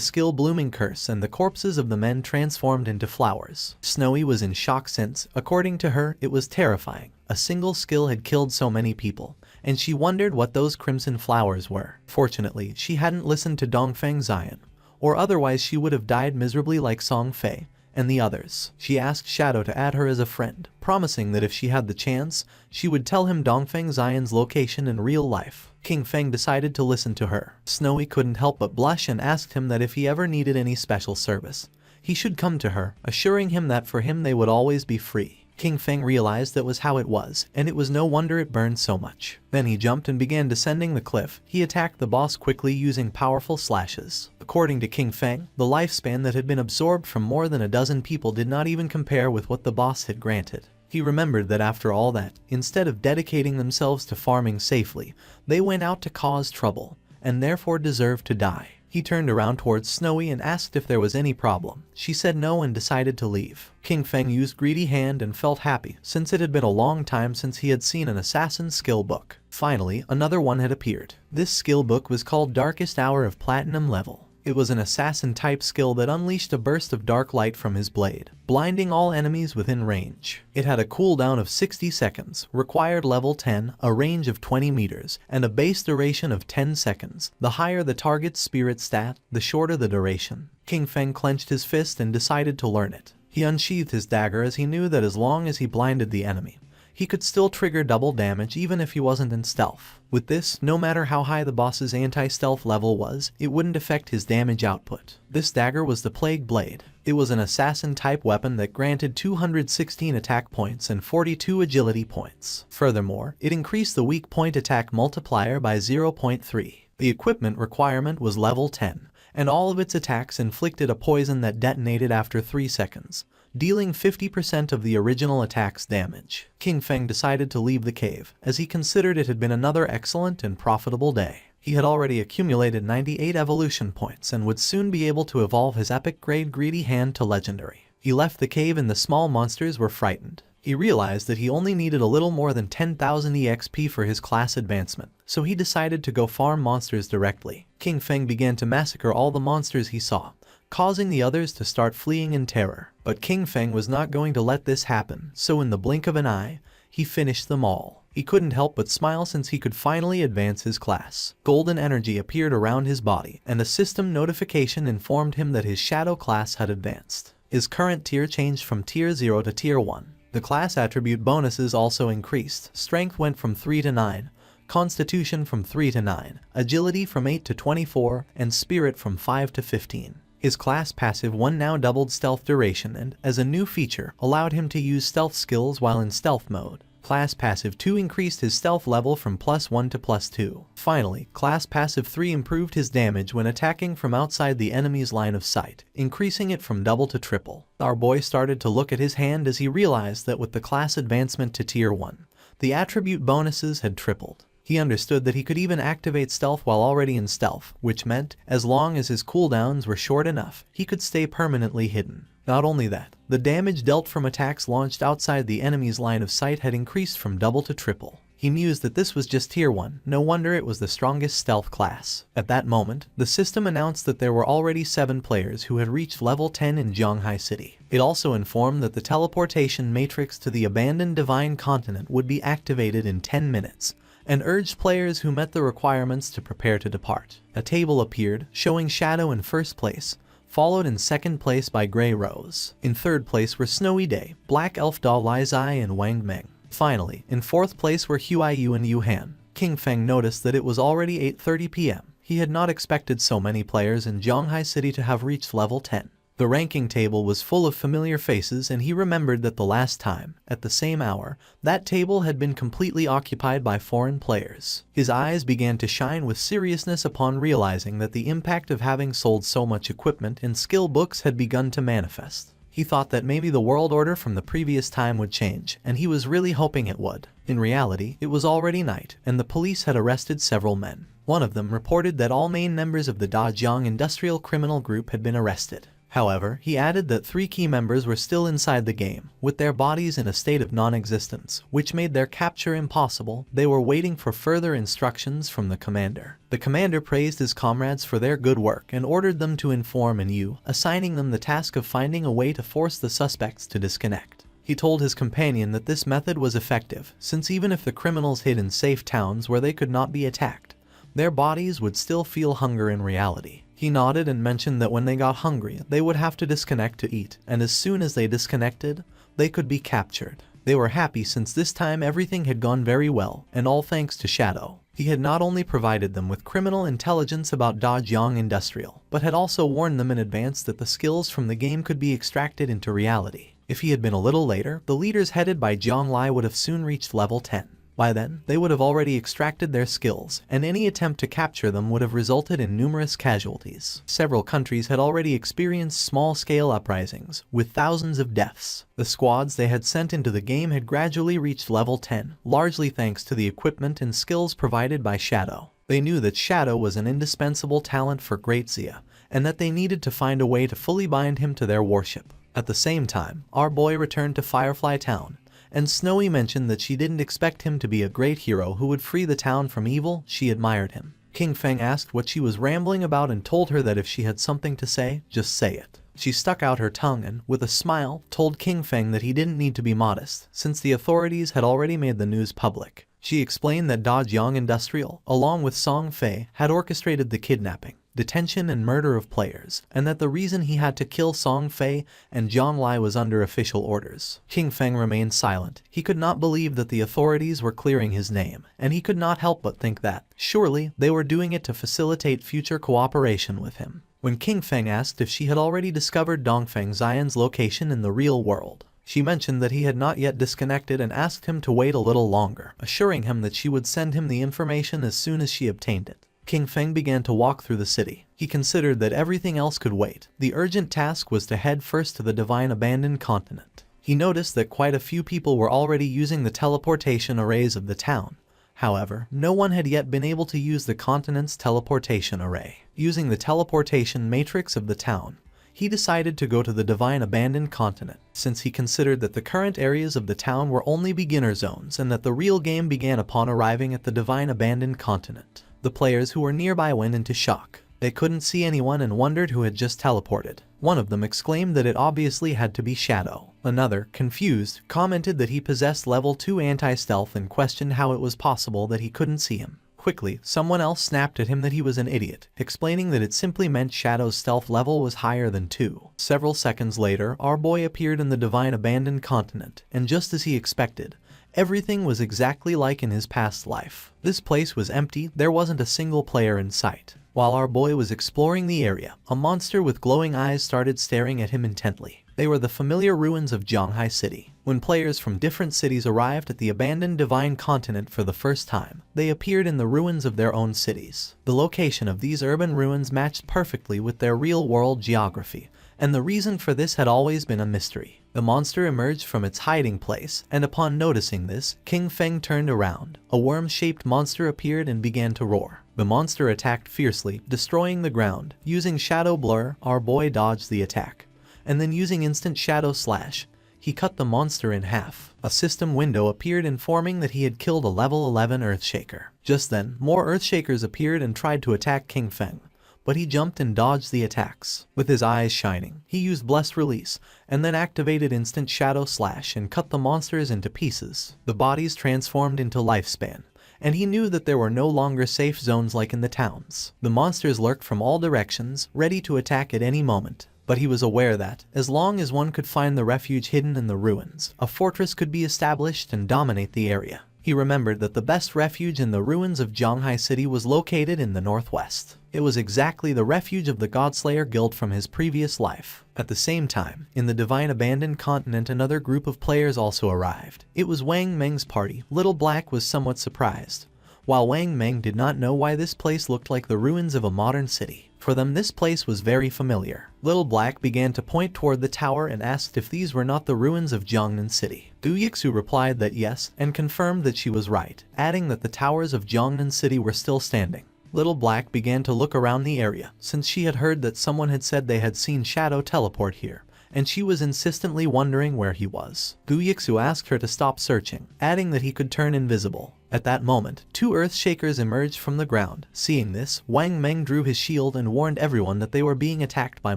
Speaker 1: skill Blooming Curse, and the corpses of the men transformed into flowers. Snowy was in shock since, according to her, it was terrifying. A single skill had killed so many people, and she wondered what those crimson flowers were. Fortunately, she hadn't listened to Dongfeng Xian, or otherwise she would have died miserably like Song Fei and the others. She asked Shadow to add her as a friend, promising that if she had the chance, she would tell him Dongfeng Xian's location in real life. King Feng decided to listen to her. Snowy couldn't help but blush and asked him that if he ever needed any special service, he should come to her, assuring him that for him they would always be free. King Feng realized that was how it was, and it was no wonder it burned so much. Then he jumped and began descending the cliff. He attacked the boss quickly using powerful slashes. According to King Feng, the lifespan that had been absorbed from more than a dozen people did not even compare with what the boss had granted. He remembered that after all that, instead of dedicating themselves to farming safely, they went out to cause trouble, and therefore deserved to die. He turned around towards Snowy and asked if there was any problem. She said no and decided to leave. King Feng used Greedy Hand and felt happy, since it had been a long time since he had seen an assassin's skill book. Finally, another one had appeared. This skill book was called Darkest Hour of Platinum Level. It was an assassin-type skill that unleashed a burst of dark light from his blade, blinding all enemies within range. It had a cooldown of 60 seconds, required level 10, a range of 20 meters, and a base duration of 10 seconds. The higher the target's spirit stat, the shorter the duration. King Feng clenched his fist and decided to learn it. He unsheathed his dagger as he knew that as long as he blinded the enemy, he could still trigger double damage even if he wasn't in stealth. With this, no matter how high the boss's anti-stealth level was, it wouldn't affect his damage output. This dagger was the Plague Blade. It was an assassin-type weapon that granted 216 attack points and 42 agility points. Furthermore, it increased the weak point attack multiplier by 0.3. The equipment requirement was level 10, and all of its attacks inflicted a poison that detonated after 3 seconds, dealing 50% of the original attack's damage. King Feng decided to leave the cave, as he considered it had been another excellent and profitable day. He had already accumulated 98 evolution points and would soon be able to evolve his epic grade Greedy Hand to legendary. He left the cave and the small monsters were frightened. He realized that he only needed a little more than 10,000 EXP for his class advancement, so he decided to go farm monsters directly. King Feng began to massacre all the monsters he saw, causing the others to start fleeing in terror. But King Feng was not going to let this happen, so in the blink of an eye, he finished them all. He couldn't help but smile since he could finally advance his class. Golden energy appeared around his body, and a system notification informed him that his shadow class had advanced. His current tier changed from tier 0 to tier 1. The class attribute bonuses also increased. Strength went from 3 to 9, Constitution from 3 to 9, Agility from 8 to 24, and Spirit from 5 to 15. His class passive 1 now doubled stealth duration and, as a new feature, allowed him to use stealth skills while in stealth mode. Class passive 2 increased his stealth level from +1 to +2. Finally, class passive 3 improved his damage when attacking from outside the enemy's line of sight, increasing it from double to triple. Our boy started to look at his hand as he realized that with the class advancement to tier 1, the attribute bonuses had tripled. He understood that he could even activate stealth while already in stealth, which meant, as long as his cooldowns were short enough, he could stay permanently hidden. Not only that, the damage dealt from attacks launched outside the enemy's line of sight had increased from double to triple. He mused that this was just tier 1, no wonder it was the strongest stealth class. At that moment, the system announced that there were already 7 players who had reached level 10 in Zhonghai City. It also informed that the teleportation matrix to the abandoned divine continent would be activated in 10 minutes, and urged players who met the requirements to prepare to depart. A table appeared, showing Shadow in first place, followed in second place by Grey Rose. In third place were Snowy Day, Black Elf Da Lai Zai, and Wang Meng. Finally, in fourth place were Huai Yu and Yu Han. King Feng noticed that it was already 8:30 p.m. He had not expected so many players in Zhonghai City to have reached level 10. The ranking table was full of familiar faces, and he remembered that the last time, at the same hour, that table had been completely occupied by foreign players. His eyes began to shine with seriousness upon realizing that the impact of having sold so much equipment and skill books had begun to manifest. He thought that maybe the world order from the previous time would change, and he was really hoping it would. In reality, it was already night, and the police had arrested several men. One of them reported that all main members of the Dajiang Industrial Criminal Group had been arrested. However, he added that 3 key members were still inside the game, with their bodies in a state of non-existence, which made their capture impossible. They were waiting for further instructions from the commander. The commander praised his comrades for their good work and ordered them to inform MANHUA, assigning them the task of finding a way to force the suspects to disconnect. He told his companion that this method was effective, since even if the criminals hid in safe towns where they could not be attacked, their bodies would still feel hunger in reality. He nodded and mentioned that when they got hungry, they would have to disconnect to eat, and as soon as they disconnected, they could be captured. They were happy since this time everything had gone very well, and all thanks to Shadow. He had not only provided them with criminal intelligence about Dajiang Industrial, but had also warned them in advance that the skills from the game could be extracted into reality. If he had been a little later, the leaders headed by Zhang Lai would have soon reached level 10. By then, they would have already extracted their skills, and any attempt to capture them would have resulted in numerous casualties. Several countries had already experienced small-scale uprisings, with thousands of deaths. The squads they had sent into the game had gradually reached level 10, largely thanks to the equipment and skills provided by Shadow. They knew that Shadow was an indispensable talent for Great Xia, and that they needed to find a way to fully bind him to their warship. At the same time, our boy returned to Firefly Town, and Snowy mentioned that she didn't expect him to be a great hero who would free the town from evil. She admired him. King Feng asked what she was rambling about and told her that if she had something to say, just say it. She stuck out her tongue and, with a smile, told King Feng that he didn't need to be modest, since the authorities had already made the news public. She explained that Dajiang Industrial, along with Song Fei, had orchestrated the kidnapping, detention and murder of players, and that the reason he had to kill Song Fei and Zhang Lai was under official orders. King Feng remained silent. He could not believe that the authorities were clearing his name, and he could not help but think that, surely, they were doing it to facilitate future cooperation with him. When King Feng asked if she had already discovered Dongfeng Xian's location in the real world, she mentioned that he had not yet disconnected and asked him to wait a little longer, assuring him that she would send him the information as soon as she obtained it. King Feng began to walk through the city. He considered that everything else could wait. The urgent task was to head first to the divine abandoned continent. He noticed that quite a few people were already using the teleportation arrays of the town. However, no one had yet been able to use the continent's teleportation array. Using the teleportation matrix of the town, he decided to go to the divine abandoned continent, since he considered that the current areas of the town were only beginner zones and that the real game began upon arriving at the divine abandoned continent. The players who were nearby went into shock. They couldn't see anyone and wondered who had just teleported. One of them exclaimed that it obviously had to be Shadow. Another, confused, commented that he possessed level 2 anti-stealth and questioned how it was possible that he couldn't see him. Quickly, someone else snapped at him that he was an idiot, explaining that it simply meant Shadow's stealth level was higher than 2. Several seconds later, our boy appeared in the divine abandoned continent, and just as he expected, everything was exactly like in his past life. This place was empty, there wasn't a single player in sight. While our boy was exploring the area, a monster with glowing eyes started staring at him intently. They were the familiar ruins of Zhanghai City. When players from different cities arrived at the abandoned divine continent for the first time, they appeared in the ruins of their own cities. The location of these urban ruins matched perfectly with their real-world geography, and the reason for this had always been a mystery. The monster emerged from its hiding place, and upon noticing this, King Feng turned around. A worm-shaped monster appeared and began to roar. The monster attacked fiercely, destroying the ground. Using Shadow Blur, our boy dodged the attack, and then using Instant Shadow Slash, he cut the monster in half. A system window appeared informing that he had killed a level 11 Earthshaker. Just then, more Earthshakers appeared and tried to attack King Feng, but he jumped and dodged the attacks. With his eyes shining, he used Blessed Release, and then activated Instant Shadow Slash and cut the monsters into pieces. The bodies transformed into Lifespan, and he knew that there were no longer safe zones like in the towns. The monsters lurked from all directions, ready to attack at any moment. But he was aware that, as long as one could find the refuge hidden in the ruins, a fortress could be established and dominate the area. He remembered that the best refuge in the ruins of Zhanghai City was located in the northwest. It was exactly the refuge of the Godslayer Guild from his previous life. At the same time, in the divine abandoned continent, another group of players also arrived. It was Wang Meng's party. Little Black was somewhat surprised, while Wang Meng did not know why this place looked like the ruins of a modern city. For them, this place was very familiar. Little Black began to point toward the tower and asked if these were not the ruins of Jiangnan City. Du Yixu replied that yes, and confirmed that she was right, adding that the towers of Jiangnan City were still standing. Little Black began to look around the area, since she had heard that someone had said they had seen Shadow teleport here, and she was insistently wondering where he was. Du Yixu asked her to stop searching, adding that he could turn invisible. At that moment, 2 Earthshakers emerged from the ground. Seeing this, Wang Meng drew his shield and warned everyone that they were being attacked by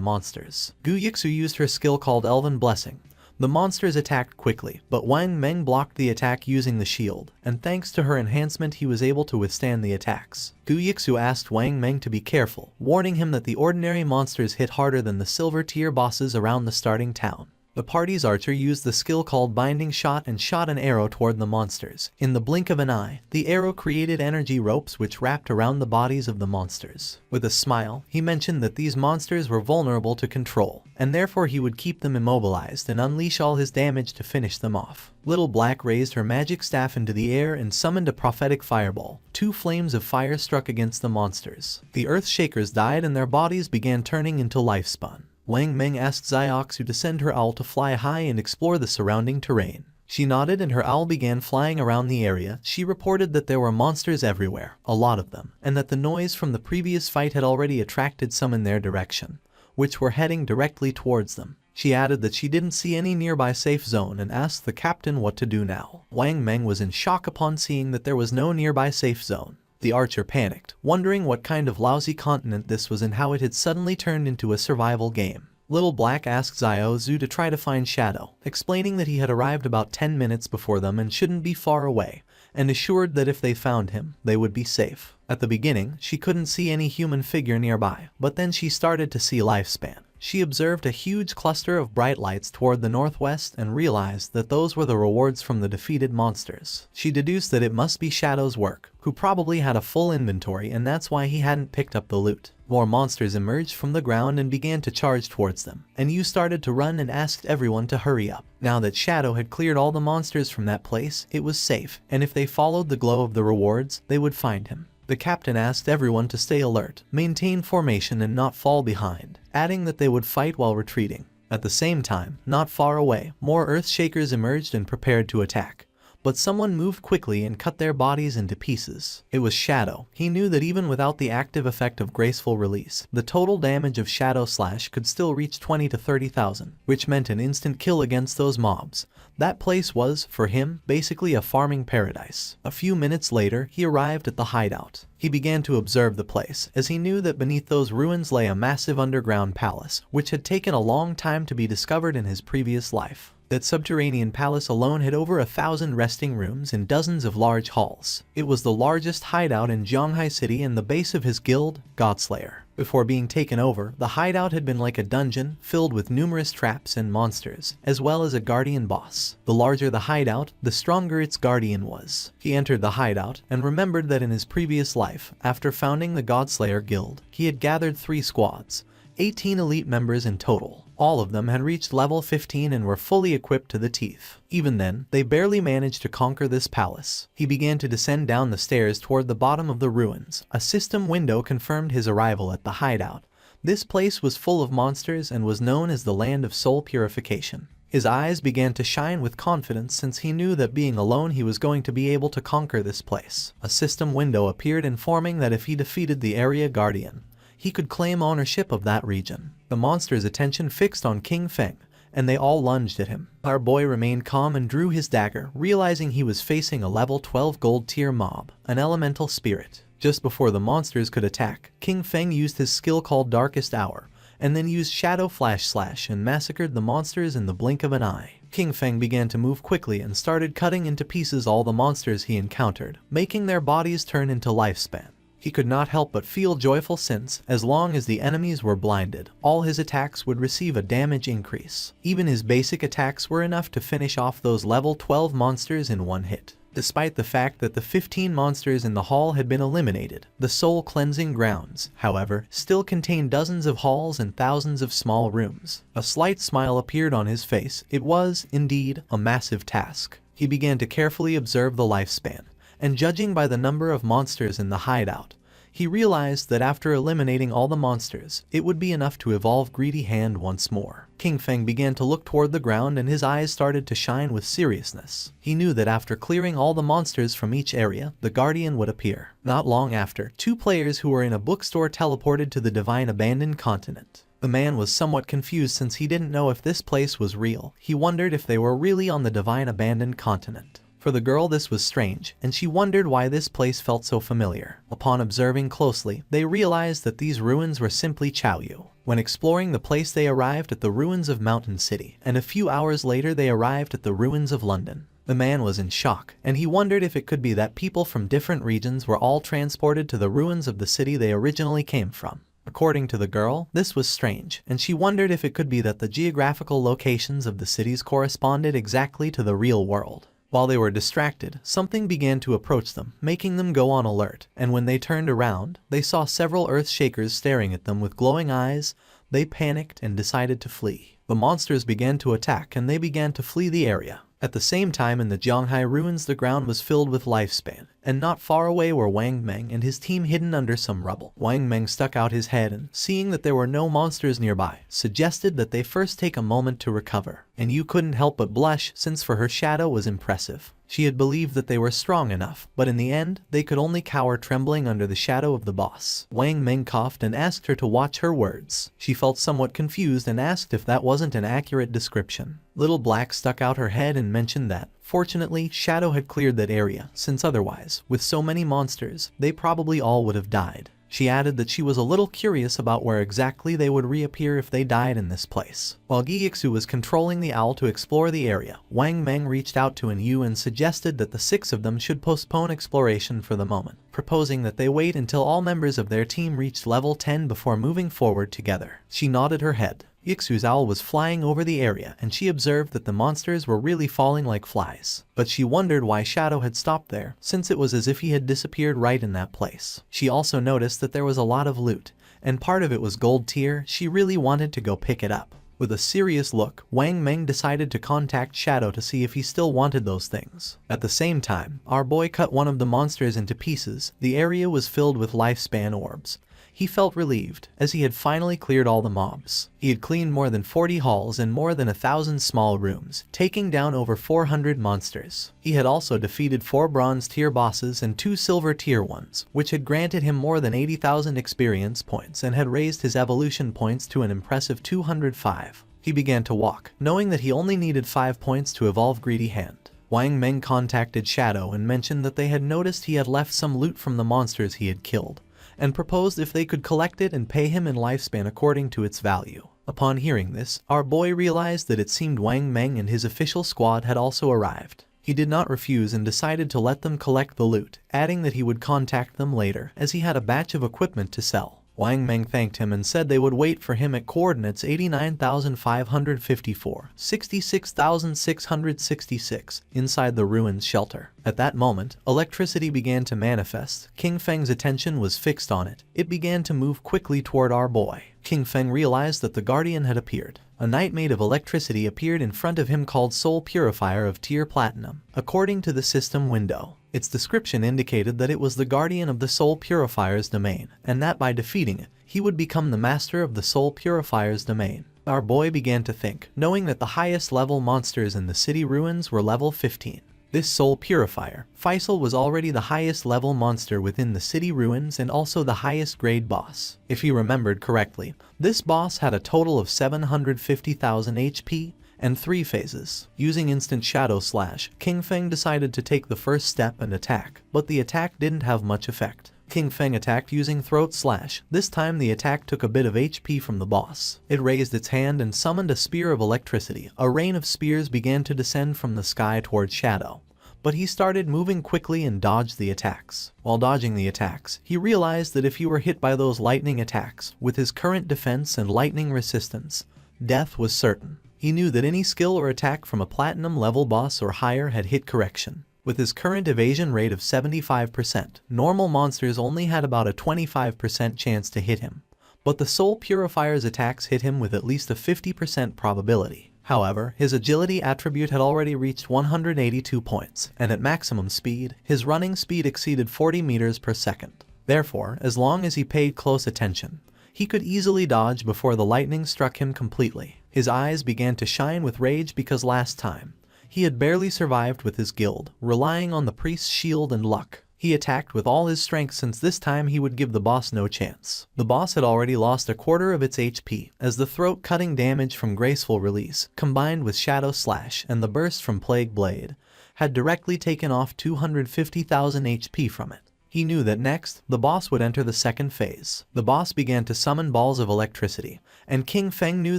Speaker 1: monsters. Du Yixu used her skill called Elven Blessing. The monsters attacked quickly, but Wang Meng blocked the attack using the shield, and thanks to her enhancement he was able to withstand the attacks. Du Yixu asked Wang Meng to be careful, warning him that the ordinary monsters hit harder than the silver tier bosses around the starting town. The party's archer used the skill called Binding Shot and shot an arrow toward the monsters. In the blink of an eye, the arrow created energy ropes which wrapped around the bodies of the monsters. With a smile, he mentioned that these monsters were vulnerable to control, and therefore he would keep them immobilized and unleash all his damage to finish them off. Little Black raised her magic staff into the air and summoned a prophetic fireball. 2 flames of fire struck against the monsters. The Earthshakers died and their bodies began turning into Lifespun. Wang Meng asked Xiaoxu to send her owl to fly high and explore the surrounding terrain. She nodded and her owl began flying around the area. She reported that there were monsters everywhere, a lot of them, and that the noise from the previous fight had already attracted some in their direction, which were heading directly towards them. She added that she didn't see any nearby safe zone and asked the captain what to do now. Wang Meng was in shock upon seeing that there was no nearby safe zone. The archer panicked, wondering what kind of lousy continent this was and how it had suddenly turned into a survival game. Little Black asked Xiaozu to try to find Shadow, explaining that he had arrived about 10 minutes before them and shouldn't be far away, and assured that if they found him, they would be safe. At the beginning, she couldn't see any human figure nearby, but then she started to see Lifespan. She observed a huge cluster of bright lights toward the northwest and realized that those were the rewards from the defeated monsters. She deduced that it must be Shadow's work, who probably had a full inventory and that's why he hadn't picked up the loot. More monsters emerged from the ground and began to charge towards them, and Yu started to run and asked everyone to hurry up. Now that Shadow had cleared all the monsters from that place, it was safe, and if they followed the glow of the rewards, they would find him. The captain asked everyone to stay alert, maintain formation and not fall behind, adding that they would fight while retreating. At the same time, not far away, more Earthshakers emerged and prepared to attack. but someone moved quickly and cut their bodies into pieces. It was Shadow. He knew that even without the active effect of graceful release, the total damage of Shadow Slash could still reach 20 to 30,000, which meant an instant kill against those mobs. That place was, for him, basically a farming paradise. A few minutes later, he arrived at the hideout. He began to observe the place, as he knew that beneath those ruins lay a massive underground palace, which had taken a long time to be discovered in his previous life. That subterranean palace alone had over 1,000 resting rooms and dozens of large halls. It was the largest hideout in Zhonghai City and the base of his guild, Godslayer. Before being taken over, the hideout had been like a dungeon filled with numerous traps and monsters, as well as a guardian boss. The larger the hideout, the stronger its guardian was. He entered the hideout and remembered that in his previous life, after founding the Godslayer guild, he had gathered 3 squads, 18 elite members in total. All of them had reached level 15 and were fully equipped to the teeth. Even then, they barely managed to conquer this palace. He began to descend down the stairs toward the bottom of the ruins. A system window confirmed his arrival at the hideout. This place was full of monsters and was known as the land of soul purification. His eyes began to shine with confidence since he knew that being alone he was going to be able to conquer this place. A system window appeared informing that if he defeated the area guardian, he could claim ownership of that region. The monster's attention fixed on King Feng, and they all lunged at him. Our boy remained calm and drew his dagger, realizing he was facing a level 12 gold tier mob, an elemental spirit. Just before the monsters could attack, King Feng used his skill called Darkest Hour, and then used Shadow Flash Slash and massacred the monsters in the blink of an eye. King Feng began to move quickly and started cutting into pieces all the monsters he encountered, making their bodies turn into lifespan. He could not help but feel joyful since, as long as the enemies were blinded, all his attacks would receive a damage increase. Even his basic attacks were enough to finish off those level 12 monsters in one hit. Despite the fact that the 15 monsters in the hall had been eliminated, the soul cleansing grounds, however, still contained dozens of halls and thousands of small rooms. A slight smile appeared on his face. It was, indeed, a massive task. He began to carefully observe the lifespan, and judging by the number of monsters in the hideout, he realized that after eliminating all the monsters, it would be enough to evolve Greedy Hand once more. King Feng began to look toward the ground and his eyes started to shine with seriousness. He knew that after clearing all the monsters from each area, the Guardian would appear. Not long after, 2 players who were in a bookstore teleported to the Divine Abandoned Continent. The man was somewhat confused since he didn't know if this place was real. He wondered if they were really on the Divine Abandoned Continent. For the girl this was strange, and she wondered why this place felt so familiar. Upon observing closely, they realized that these ruins were simply Chaoyu. When exploring the place they arrived at the ruins of Mountain City, and a few hours later they arrived at the ruins of London. The man was in shock, and he wondered if it could be that people from different regions were all transported to the ruins of the city they originally came from. According to the girl, this was strange, and she wondered if it could be that the geographical locations of the cities corresponded exactly to the real world. While they were distracted, something began to approach them, making them go on alert, and when they turned around, they saw several Earthshakers staring at them with glowing eyes. They panicked and decided to flee. The monsters began to attack and they began to flee the area. At the same time in the Zhonghai ruins the ground was filled with lifespan, and not far away were Wang Meng and his team hidden under some rubble. Wang Meng stuck out his head and, seeing that there were no monsters nearby, suggested that they first take a moment to recover. And you couldn't help but blush since for her shadow was impressive. She had believed that they were strong enough, but in the end, they could only cower trembling under the shadow of the boss. Wang Meng coughed and asked her to watch her words. She felt somewhat confused and asked if that wasn't an accurate description. Little Black stuck out her head and mentioned that, fortunately, Shadow had cleared that area, since otherwise, with so many monsters, they probably all would have died. She added that she was a little curious about where exactly they would reappear if they died in this place. While Gyixu was controlling the owl to explore the area, Wang Meng reached out to Yu and suggested that the 6 of them should postpone exploration for the moment, proposing that they wait until all members of their team reached level 10 before moving forward together. She nodded her head. Yixu's owl was flying over the area and she observed that the monsters were really falling like flies. But she wondered why Shadow had stopped there, since it was as if he had disappeared right in that place. She also noticed that there was a lot of loot, and part of it was gold tier. She really wanted to go pick it up. With a serious look, Wang Meng decided to contact Shadow to see if he still wanted those things. At the same time, our boy cut one of the monsters into pieces. The area was filled with lifespan orbs. He felt relieved, as he had finally cleared all the mobs. He had cleaned more than 40 halls and more than 1,000 small rooms, taking down over 400 monsters. He had also defeated 4 bronze tier bosses and 2 silver tier ones, which had granted him more than 80,000 experience points and had raised his evolution points to an impressive 205. He began to walk, knowing that he only needed 5 points to evolve Greedy Hand. Wang Meng contacted Shadow and mentioned that they had noticed he had left some loot from the monsters he had killed, and proposed if they could collect it and pay him in lifespan according to its value. Upon hearing this, our boy realized that it seemed Wang Meng and his official squad had also arrived. He did not refuse and decided to let them collect the loot, adding that he would contact them later as he had a batch of equipment to sell. Wang Meng thanked him and said they would wait for him at coordinates 89,554, 66,666 inside the ruins shelter. At that moment, electricity began to manifest. King Feng's attention was fixed on it. It began to move quickly toward our boy. King Feng realized that the Guardian had appeared. A knight made of electricity appeared in front of him called Soul Purifier of Tier Platinum. According to the system window, its description indicated that it was the guardian of the Soul Purifier's domain, and that by defeating it, he would become the master of the Soul Purifier's domain. Our boy began to think, knowing that the highest level monsters in the city ruins were level 15. This Soul Purifier, Faisal, was already the highest level monster within the city ruins and also the highest grade boss. If he remembered correctly, this boss had a total of 750,000 HP and 3 phases. Using instant shadow slash, King Feng decided to take the first step and attack, but the attack didn't have much effect. King Feng attacked using throat slash. This time the attack took a bit of HP from the boss. It raised its hand and summoned a spear of electricity. A rain of spears began to descend from the sky towards Shadow, but he started moving quickly and dodged the attacks. While dodging the attacks, he realized that if he were hit by those lightning attacks, with his current defense and lightning resistance, death was certain. He knew that any skill or attack from a platinum level boss or higher had hit correction. With his current evasion rate of 75%, normal monsters only had about a 25% chance to hit him, but the Soul Purifier's attacks hit him with at least a 50% probability. However, his agility attribute had already reached 182 points, and at maximum speed, his running speed exceeded 40 meters per second. Therefore, as long as he paid close attention, he could easily dodge before the lightning struck him completely. His eyes began to shine with rage because last time, he had barely survived with his guild, relying on the priest's shield and luck. He attacked with all his strength since this time he would give the boss no chance. The boss had already lost a quarter of its HP, as the throat-cutting damage from Graceful Release, combined with Shadow Slash and the burst from Plague Blade, had directly taken off 250,000 HP from it. He knew that next, the boss would enter the second phase. The boss began to summon balls of electricity, and King Feng knew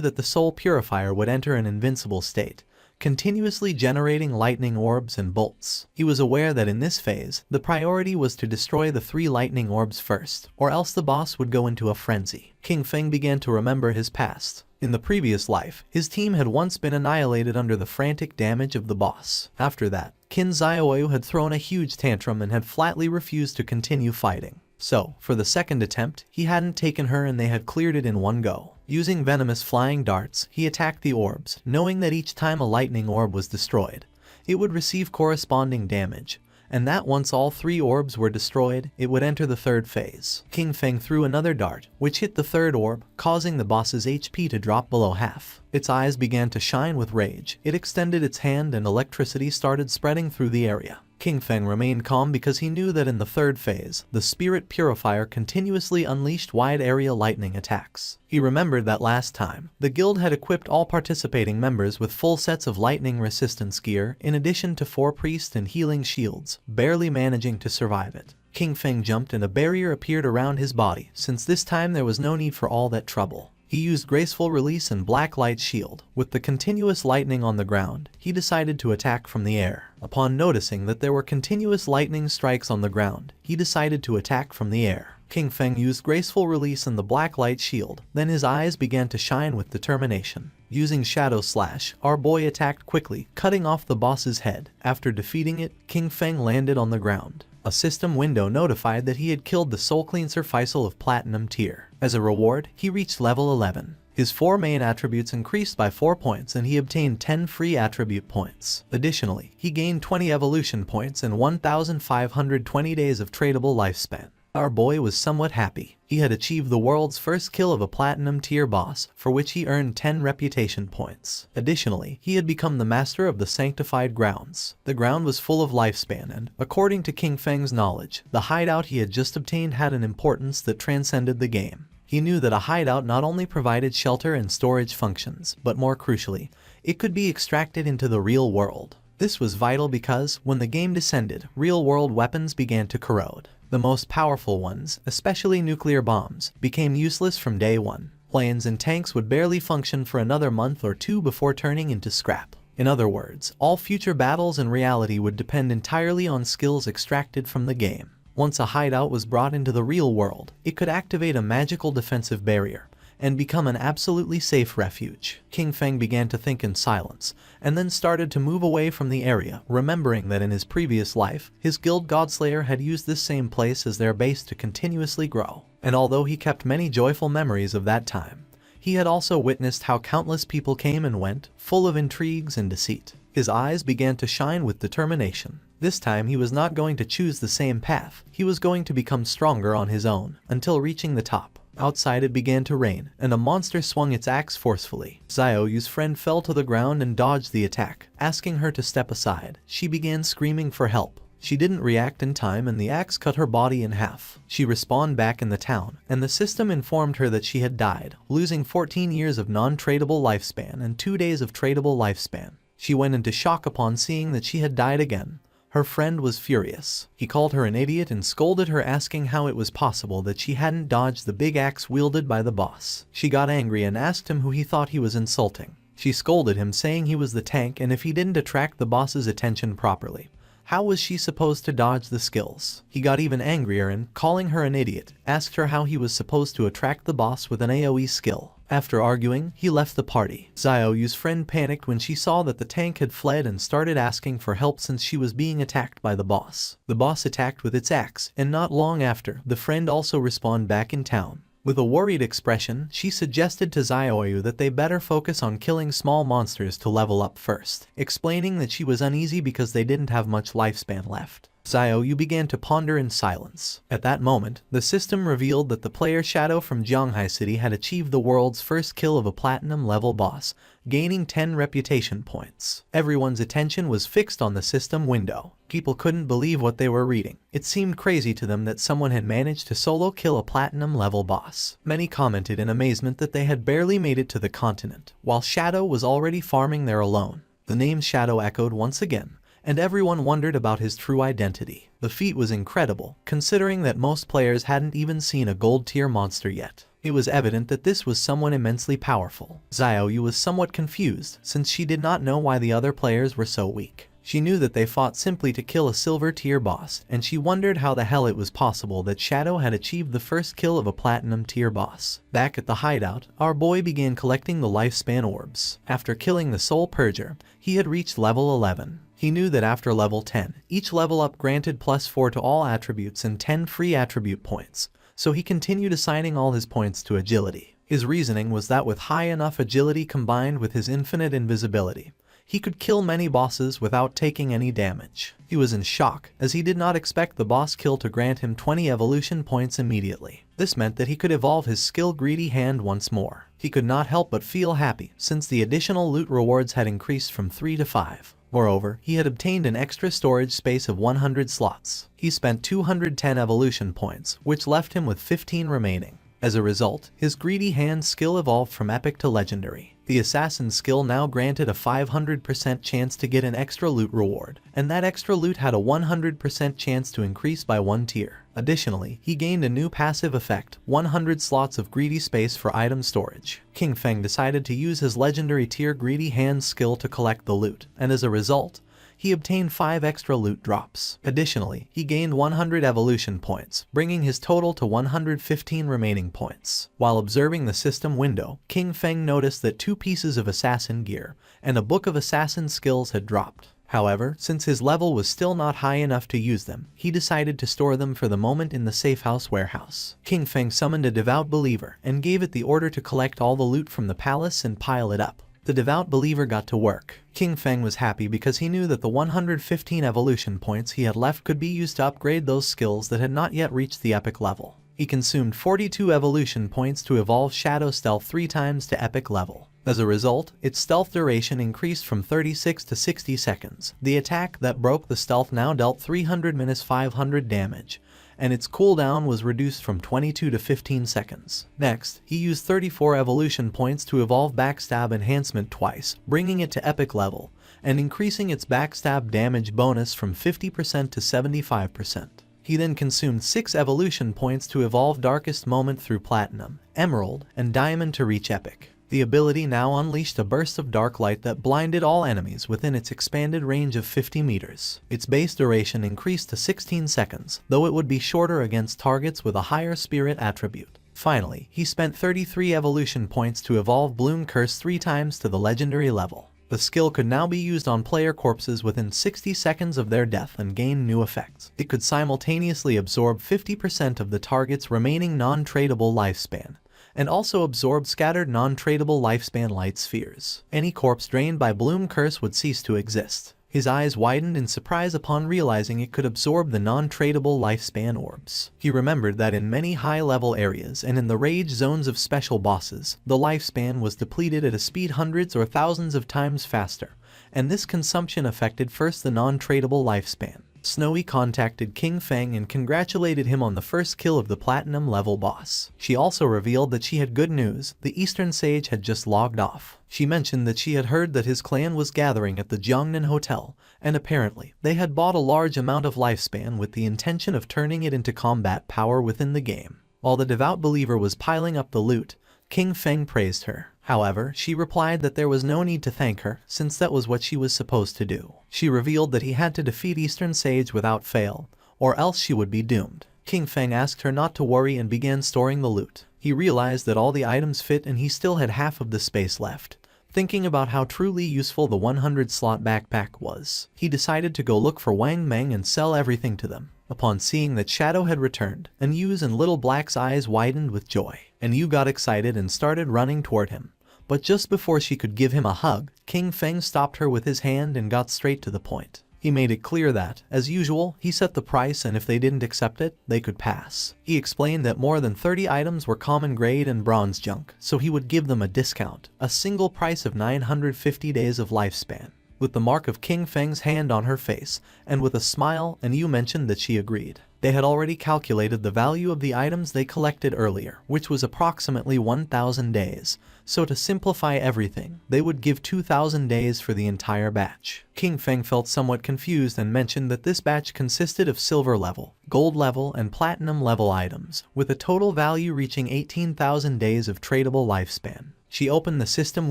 Speaker 1: that the Soul Purifier would enter an invincible state, continuously generating lightning orbs and bolts. He was aware that in this phase, the priority was to destroy the 3 lightning orbs first, or else the boss would go into a frenzy. King Feng began to remember his past. In the previous life, his team had once been annihilated under the frantic damage of the boss. After that, Qin Xiaoyu had thrown a huge tantrum and had flatly refused to continue fighting. So, for the second attempt, he hadn't taken her and they had cleared it in one go. Using venomous flying darts, he attacked the orbs, knowing that each time a lightning orb was destroyed, it would receive corresponding damage, and that once all 3 orbs were destroyed, it would enter the third phase. King Feng threw another dart, which hit the third orb, causing the boss's HP to drop below half. Its eyes began to shine with rage. It extended its hand and electricity started spreading through the area. King Feng remained calm because he knew that in the third phase, the Spirit Purifier continuously unleashed wide-area lightning attacks. He remembered that last time, the guild had equipped all participating members with full sets of lightning resistance gear in addition to 4 priests and healing shields, barely managing to survive it. King Feng jumped and a barrier appeared around his body, since this time there was no need for all that trouble. He used Graceful Release and Black Light Shield. With the continuous lightning on the ground, he decided to attack from the air. Upon noticing that there were continuous lightning strikes on the ground, he decided to attack from the air. King Feng used Graceful Release and the Black Light Shield, then his eyes began to shine with determination. Using Shadow Slash, our boy attacked quickly, cutting off the boss's head. After defeating it, King Feng landed on the ground. A system window notified that he had killed the Soul Cleanser Faisal of Platinum tier. As a reward, he reached level 11. His 4 main attributes increased by 4 points and he obtained 10 free attribute points. Additionally, he gained 20 evolution points and 1,520 days of tradable lifespan. Our boy was somewhat happy. He had achieved the world's first kill of a platinum tier boss, for which he earned 10 reputation points. Additionally, he had become the master of the sanctified grounds. The ground was full of lifespan and, according to King Feng's knowledge, the hideout he had just obtained had an importance that transcended the game. He knew that a hideout not only provided shelter and storage functions, but more crucially, it could be extracted into the real world. This was vital because, when the game descended, real-world weapons began to corrode. The most powerful ones, especially nuclear bombs, became useless from day one. Planes and tanks would barely function for another month or two before turning into scrap. In other words, all future battles in reality would depend entirely on skills extracted from the game. Once a hideout was brought into the real world, it could activate a magical defensive barrier and become an absolutely safe refuge. King Feng began to think in silence, and then started to move away from the area, remembering that in his previous life, his guild Godslayer had used this same place as their base to continuously grow. And although he kept many joyful memories of that time, he had also witnessed how countless people came and went, full of intrigues and deceit. His eyes began to shine with determination. This time he was not going to choose the same path. He was going to become stronger on his own, until reaching the top. Outside it began to rain, and a monster swung its axe forcefully. Xiaoyu's friend fell to the ground and dodged the attack. Asking her to step aside, she began screaming for help. She didn't react in time and the axe cut her body in half. She respawned back in the town, and the system informed her that she had died, losing 14 years of non-tradable lifespan and 2 days of tradable lifespan. She went into shock upon seeing that she had died again. Her friend was furious. He called her an idiot and scolded her, asking how it was possible that she hadn't dodged the big axe wielded by the boss. She got angry and asked him who he thought he was insulting. She scolded him, saying he was the tank, and if he didn't attract the boss's attention properly, how was she supposed to dodge the skills? He got even angrier and, calling her an idiot, asked her how he was supposed to attract the boss with an AoE skill. After arguing, he left the party. Xiaoyu's friend panicked when she saw that the tank had fled and started asking for help since she was being attacked by the boss. The boss attacked with its axe, and not long after, the friend also respawned back in town. With a worried expression, she suggested to Xiaoyu that they better focus on killing small monsters to level up first, explaining that she was uneasy because they didn't have much lifespan left. Xiaoyu began to ponder in silence. At that moment, the system revealed that the player Shadow from Jianghai City had achieved the world's first kill of a platinum-level boss, gaining 10 reputation points. Everyone's attention was fixed on the system window. People couldn't believe what they were reading. It seemed crazy to them that someone had managed to solo kill a platinum-level boss. Many commented in amazement that they had barely made it to the continent, while Shadow was already farming there alone. The name Shadow echoed once again, and everyone wondered about his true identity. The feat was incredible, considering that most players hadn't even seen a gold-tier monster yet. It was evident that this was someone immensely powerful. Xiaoyu was somewhat confused, since she did not know why the other players were so weak. She knew that they fought simply to kill a silver-tier boss, and she wondered how the hell it was possible that Shadow had achieved the first kill of a platinum-tier boss. Back at the hideout, our boy began collecting the lifespan orbs. After killing the Soul Purger, he had reached level 11. He knew that after level 10, each level up granted +4 to all attributes and 10 free attribute points, so he continued assigning all his points to agility. His reasoning was that with high enough agility combined with his infinite invisibility, he could kill many bosses without taking any damage. He was in shock, as he did not expect the boss kill to grant him 20 evolution points immediately. This meant that he could evolve his skill Greedy Hand once more. He could not help but feel happy, since the additional loot rewards had increased from 3 to 5. Moreover, he had obtained an extra storage space of 100 slots. He spent 210 evolution points, which left him with 15 remaining. As a result, his Greedy Hand skill evolved from epic to legendary. The assassin skill now granted a 500% chance to get an extra loot reward, and that extra loot had a 100% chance to increase by 1 tier. Additionally, he gained a new passive effect, 100 slots of greedy space for item storage. King Feng decided to use his legendary tier Greedy Hand skill to collect the loot, and as a result, he obtained 5 extra loot drops. Additionally, he gained 100 evolution points, bringing his total to 115 remaining points. While observing the system window, King Feng noticed that 2 pieces of assassin gear and a book of assassin skills had dropped. However, since his level was still not high enough to use them, he decided to store them for the moment in the safehouse warehouse. King Feng summoned a devout believer and gave it the order to collect all the loot from the palace and pile it up. The devout believer got to work. King Feng was happy because he knew that the 115 evolution points he had left could be used to upgrade those skills that had not yet reached the epic level. He consumed 42 evolution points to evolve Shadow Stealth 3 times to epic level. As a result, its stealth duration increased from 36 to 60 seconds. The attack that broke the stealth now dealt 300-500 damage, and its cooldown was reduced from 22 to 15 seconds. Next, he used 34 evolution points to evolve Backstab Enhancement twice, bringing it to epic level, and increasing its backstab damage bonus from 50% to 75%. He then consumed 6 evolution points to evolve Darkest Moment through Platinum, Emerald, and Diamond to reach Epic. The ability now unleashed a burst of dark light that blinded all enemies within its expanded range of 50 meters. Its base duration increased to 16 seconds, though it would be shorter against targets with a higher spirit attribute. Finally, he spent 33 evolution points to evolve Bloom Curse 3 times to the legendary level. The skill could now be used on player corpses within 60 seconds of their death and gain new effects. It could simultaneously absorb 50% of the target's remaining non-tradable lifespan, and also absorb scattered non-tradable lifespan light spheres. Any corpse drained by Bloom Curse would cease to exist. His eyes widened in surprise upon realizing it could absorb the non-tradable lifespan orbs. He remembered that in many high-level areas and in the rage zones of special bosses, the lifespan was depleted at a speed hundreds or thousands of times faster, and this consumption affected first the non-tradable lifespan. Snowy contacted King Feng and congratulated him on the first kill of the platinum level boss. She also revealed that she had good news. The Eastern Sage had just logged off. She mentioned that she had heard that his clan was gathering at the Jiangnan Hotel, and apparently, they had bought a large amount of lifespan with the intention of turning it into combat power within the game. While the devout believer was piling up the loot, King Feng praised her. However, she replied that there was no need to thank her, since that was what she was supposed to do. She revealed that he had to defeat Eastern Sage without fail, or else she would be doomed. King Feng asked her not to worry and began storing the loot. He realized that all the items fit and he still had half of the space left. Thinking about how truly useful the 100-slot backpack was, he decided to go look for Wang Meng and sell everything to them. Upon seeing that Shadow had returned, Yu's and Little Black's eyes widened with joy, and Yu got excited and started running toward him. But just before she could give him a hug, King Feng stopped her with his hand and got straight to the point. He made it clear that, as usual, he set the price and if they didn't accept it, they could pass. He explained that more than 30 items were common grade and bronze junk, so he would give them a discount, a single price of 950 days of lifespan. With the mark of King Feng's hand on her face, and with a smile, Yu mentioned that she agreed. They had already calculated the value of the items they collected earlier, which was approximately 1,000 days, so to simplify everything, they would give 2,000 days for the entire batch. King Feng felt somewhat confused and mentioned that this batch consisted of silver level, gold level, and platinum level items, with a total value reaching 18,000 days of tradable lifespan. She opened the system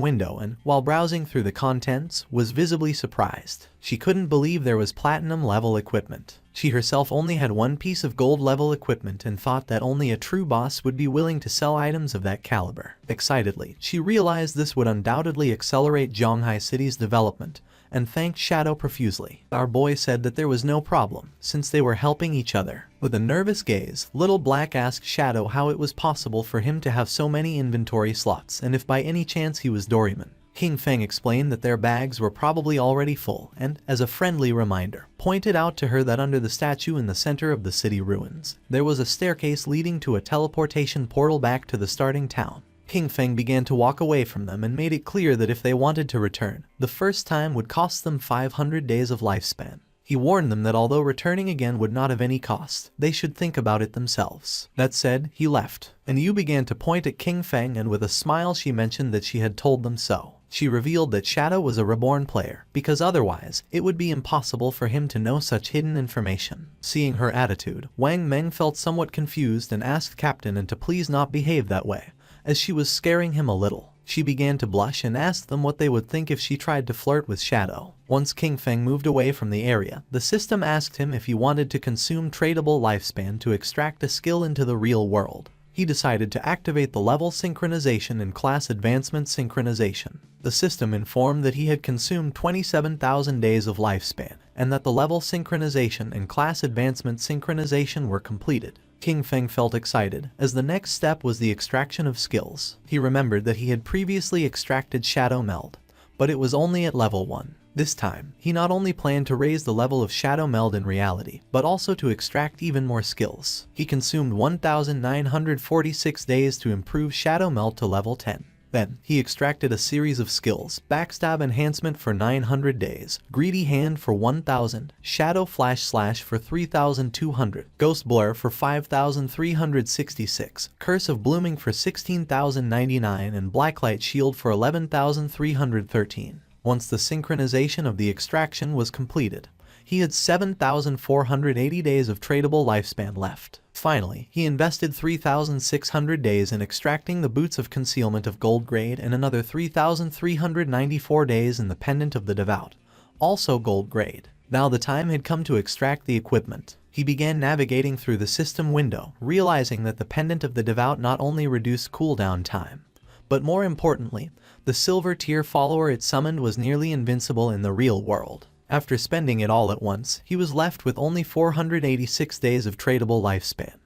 Speaker 1: window and, while browsing through the contents, was visibly surprised. She couldn't believe there was platinum-level equipment. She herself only had one piece of gold-level equipment and thought that only a true boss would be willing to sell items of that caliber. Excitedly, she realized this would undoubtedly accelerate Zhonghai City's development, and thanked Shadow profusely. Our boy said that there was no problem, since they were helping each other. With a nervous gaze, Little Black asked Shadow how it was possible for him to have so many inventory slots and if by any chance he was Doryman. King Feng explained that their bags were probably already full and, as a friendly reminder, pointed out to her that under the statue in the center of the city ruins, there was a staircase leading to a teleportation portal back to the starting town. King Feng began to walk away from them and made it clear that if they wanted to return, the first time would cost them 500 days of lifespan. He warned them that although returning again would not have any cost, they should think about it themselves. That said, he left, and Yu began to point at King Feng, and with a smile she mentioned that she had told them so. She revealed that Shadow was a reborn player, because otherwise, it would be impossible for him to know such hidden information. Seeing her attitude, Wang Meng felt somewhat confused and asked Captain and to please not behave that way, as she was scaring him a little. She began to blush and asked them what they would think if she tried to flirt with Shadow. Once King Feng moved away from the area, the system asked him if he wanted to consume tradable lifespan to extract a skill into the real world. He decided to activate the level synchronization and class advancement synchronization. The system informed that he had consumed 27,000 days of lifespan, and that the level synchronization and class advancement synchronization were completed. King Feng felt excited, as the next step was the extraction of skills. He remembered that he had previously extracted Shadow Meld, but it was only at level 1. This time, he not only planned to raise the level of Shadow Meld in reality, but also to extract even more skills. He consumed 1,946 days to improve Shadow Meld to level 10. Then, he extracted a series of skills: Backstab Enhancement for 900 days, Greedy Hand for 1000, Shadow Flash Slash for 3200, Ghost Blur for 5366, Curse of Blooming for 16,099, and Blacklight Shield for 11,313. Once the synchronization of the extraction was completed, he had 7,480 days of tradable lifespan left. Finally, he invested 3,600 days in extracting the Boots of Concealment of Gold Grade and another 3,394 days in the Pendant of the Devout, also Gold Grade. Now the time had come to extract the equipment. He began navigating through the system window, realizing that the Pendant of the Devout not only reduced cooldown time, but more importantly, the silver tier follower it summoned was nearly invincible in the real world. After spending it all at once, he was left with only 486 days of tradable lifespan.